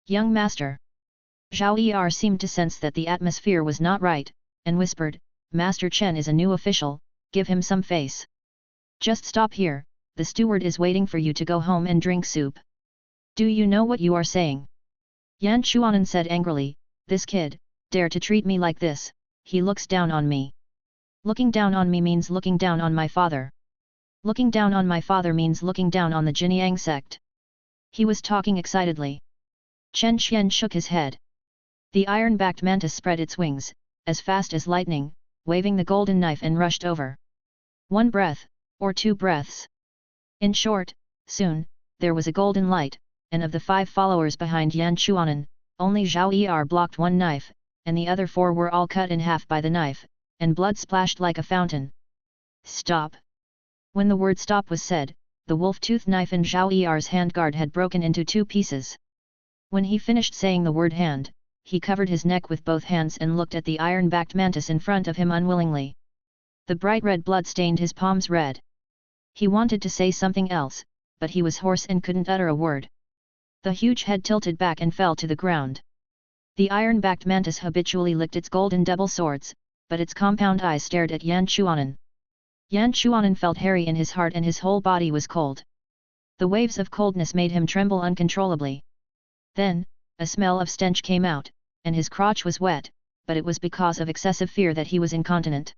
Young master. Zhao Er seemed to sense that the atmosphere was not right, and whispered, Master Chen is a new official, give him some face. Just stop here, the steward is waiting for you to go home and drink soup. Do you know what you are saying? Yan Chuanan said angrily, this kid, dare to treat me like this, he looks down on me. Looking down on me means looking down on my father. Looking down on my father means looking down on the Jinyang sect. He was talking excitedly. Chen Xian shook his head. The iron-backed mantis spread its wings, as fast as lightning, waving the golden knife and rushed over. 1 breath, or 2 breaths. In short, soon, there was a golden light, and of the 5 followers behind Yan Chuanan, only Zhao Er blocked 1 knife, and the other 4 were all cut in half by the knife, and blood splashed like a fountain. Stop! When the word stop was said, the wolf-tooth knife in Zhao Er's handguard had broken into 2 pieces. When he finished saying the word hand, he covered his neck with both hands and looked at the iron-backed mantis in front of him unwillingly. The bright red blood stained his palms red. He wanted to say something else, but he was hoarse and couldn't utter a word. The huge head tilted back and fell to the ground. The iron-backed mantis habitually licked its golden double swords, but its compound eyes stared at Yan Chuanan. Yan Chuanan felt hairy in his heart and his whole body was cold. The waves of coldness made him tremble uncontrollably. Then, a smell of stench came out, and his crotch was wet, but it was because of excessive fear that he was incontinent.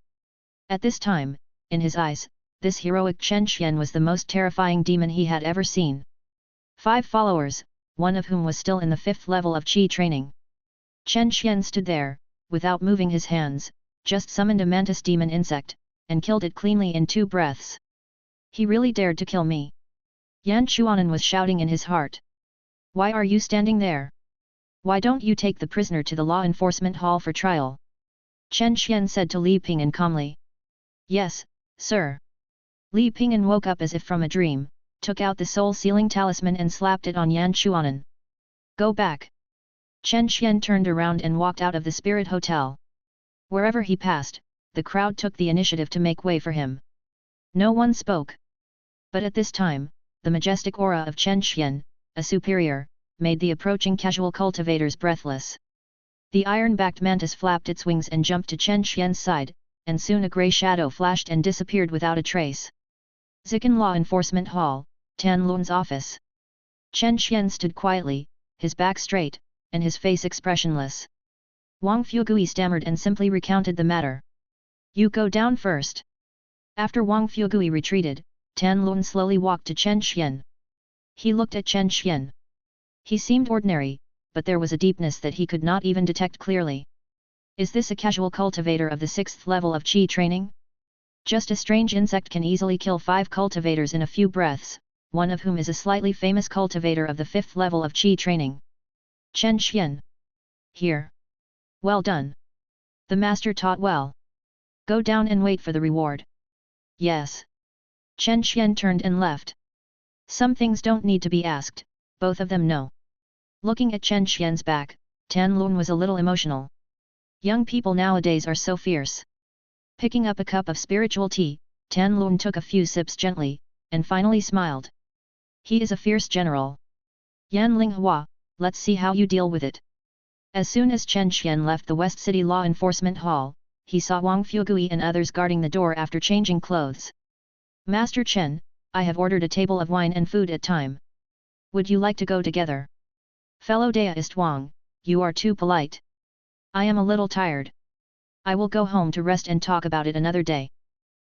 At this time, in his eyes, this heroic Chen Xian was the most terrifying demon he had ever seen. 5 followers, one of whom was still in the 5th level of Qi training. Chen Xian stood there, without moving his hands, just summoned a mantis demon insect, and killed it cleanly in 2 breaths. He really dared to kill me. Yan Chuanan was shouting in his heart. Why are you standing there? Why don't you take the prisoner to the law enforcement hall for trial? Chen Xian said to Li Ping'an calmly. Yes, sir. Li Ping'an woke up as if from a dream, took out the soul-sealing talisman and slapped it on Yan Chuanan. Go back. Chen Xian turned around and walked out of the spirit hotel. Wherever he passed, the crowd took the initiative to make way for him. No one spoke. But at this time, the majestic aura of Chen Xian, a superior, made the approaching casual cultivators breathless. The iron-backed mantis flapped its wings and jumped to Chen Xian's side, and soon a grey shadow flashed and disappeared without a trace. Zikan Law Enforcement Hall, Tan Lun's office. Chen Xian stood quietly, his back straight, and his face expressionless. Wang Fugui stammered and simply recounted the matter. You go down first. After Wang Fugui retreated, Tan Lun slowly walked to Chen Xian. He looked at Chen Xian. He seemed ordinary, but there was a deepness that he could not even detect clearly. Is this a casual cultivator of the 6th level of Qi training? Just a strange insect can easily kill 5 cultivators in a few breaths, one of whom is a slightly famous cultivator of the 5th level of Qi training. Chen Xian. Here. Well done. The master taught well. Go down and wait for the reward. Yes. Chen Xian turned and left. Some things don't need to be asked, both of them know. Looking at Chen Xian's back, Tan Lun was a little emotional. Young people nowadays are so fierce. Picking up a cup of spiritual tea, Tan Lun took a few sips gently, and finally smiled. He is a fierce general. Yan Linghua, let's see how you deal with it. As soon as Chen Xian left the West City Law Enforcement Hall, he saw Wang Fugui and others guarding the door after changing clothes. Master Chen, I have ordered a table of wine and food at time. Would you like to go together? Fellow Daoist Wang, you are too polite. I am a little tired. I will go home to rest and talk about it another day.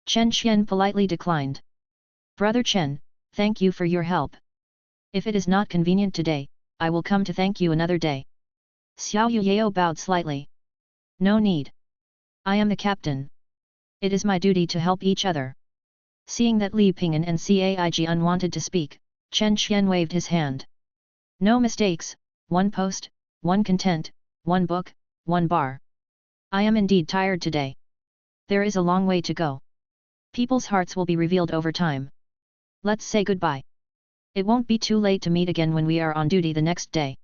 Chen Xian politely declined. Brother Chen, thank you for your help. If it is not convenient today, I will come to thank you another day. Xiao Yuyao bowed slightly. No need. I am the captain. It is my duty to help each other. Seeing that Li Ping'an and Caig wanted to speak, Chen Xian waved his hand. No mistakes, 1 post, 1 content, 1 book, 1 bar. I am indeed tired today. There is a long way to go. People's hearts will be revealed over time. Let's say goodbye. It won't be too late to meet again when we are on duty the next day.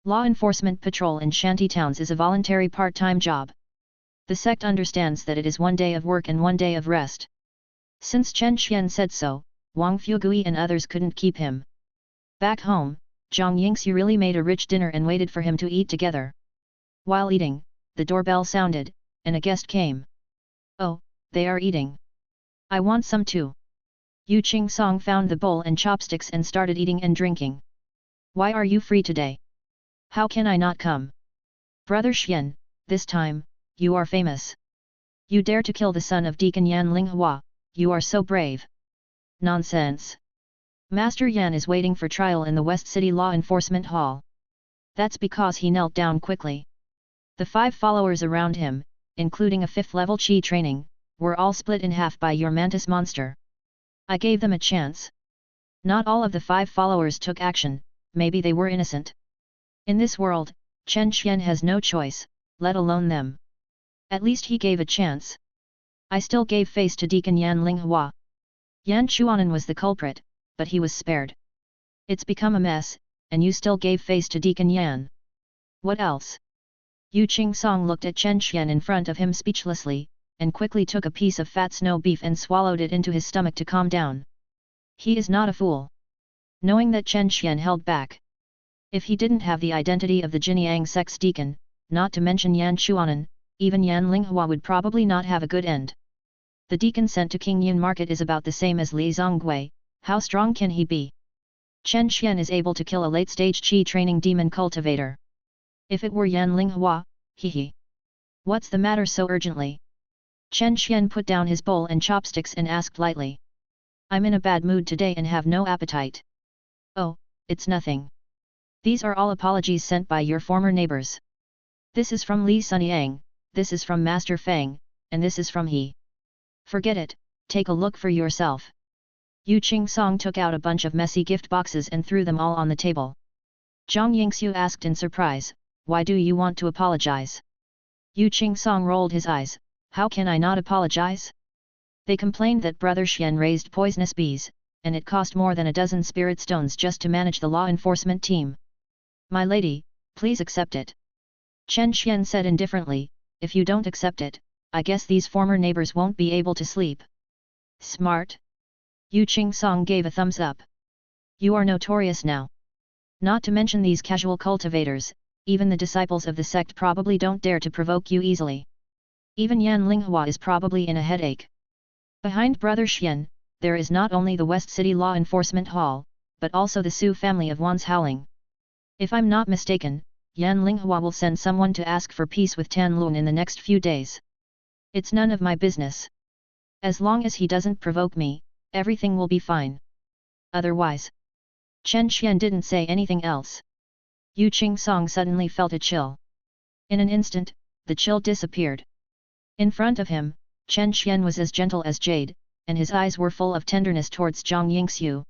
Law enforcement patrol in shanty towns is a voluntary part-time job. The sect understands that it is 1 day of work and 1 day of rest. Since Chen Xian said so, Wang Fugui and others couldn't keep him. Back home, Zhang Yingxi really made a rich dinner and waited for him to eat together. While eating, the doorbell sounded, and a guest came. Oh, they are eating. I want some too. Yu Qing-song found the bowl and chopsticks and started eating and drinking. Why are you free today? How can I not come? Brother Xian, this time, you are famous. You dare to kill the son of Deacon Yan Linghua, you are so brave. Nonsense. Master Yan is waiting for trial in the West City Law Enforcement Hall. That's because he knelt down quickly. The 5 followers around him, including a 5th level Qi training, were all split in half by your mantis monster. I gave them a chance. Not all of the 5 followers took action, maybe they were innocent. In this world, Chen Qian has no choice, let alone them. At least he gave a chance. I still gave face to Deacon Yan Linghua. Yan Chuanan was the culprit, but he was spared. It's become a mess, and you still gave face to Deacon Yan. What else? Yu Qing-song looked at Chen Qian in front of him speechlessly, and quickly took a piece of fat snow beef and swallowed it into his stomach to calm down. He is not a fool. Knowing that Chen Qian held back. If he didn't have the identity of the Jinyang sex deacon, not to mention Yan Chuanan, even Yan Linghua would probably not have a good end. The deacon sent to King Yun Market is about the same as Li Zongui, how strong can he be? Chen Qian is able to kill a late-stage Qi training demon cultivator. If it were Yan Linghua, hee. What's the matter so urgently? Chen Qian put down his bowl and chopsticks and asked lightly. I'm in a bad mood today and have no appetite. Oh, it's nothing. These are all apologies sent by your former neighbors. This is from Li Sunyang, this is from Master Feng, and this is from he. Forget it, take a look for yourself. Yu Qing-song took out a bunch of messy gift boxes and threw them all on the table. Zhang Yingxiu asked in surprise, why do you want to apologize? Yu Qing-song rolled his eyes, how can I not apologize? They complained that Brother Xian raised poisonous bees, and it cost more than a dozen spirit stones just to manage the law enforcement team. My lady, please accept it. Chen Xian said indifferently, if you don't accept it, I guess these former neighbors won't be able to sleep. Smart. Yu Qing-song gave a thumbs up. You are notorious now. Not to mention these casual cultivators, even the disciples of the sect probably don't dare to provoke you easily. Even Yan Linghua is probably in a headache. Behind Brother Xian, there is not only the West City Law Enforcement Hall, but also the Su family of Wan's Howling. If I'm not mistaken, Yan Linghua will send someone to ask for peace with Tan Lun in the next few days. It's none of my business. As long as he doesn't provoke me, everything will be fine. Otherwise. Chen Qian didn't say anything else. Yu Qing-song suddenly felt a chill. In an instant, the chill disappeared. In front of him, Chen Qian was as gentle as jade, and his eyes were full of tenderness towards Zhang Yingxiu.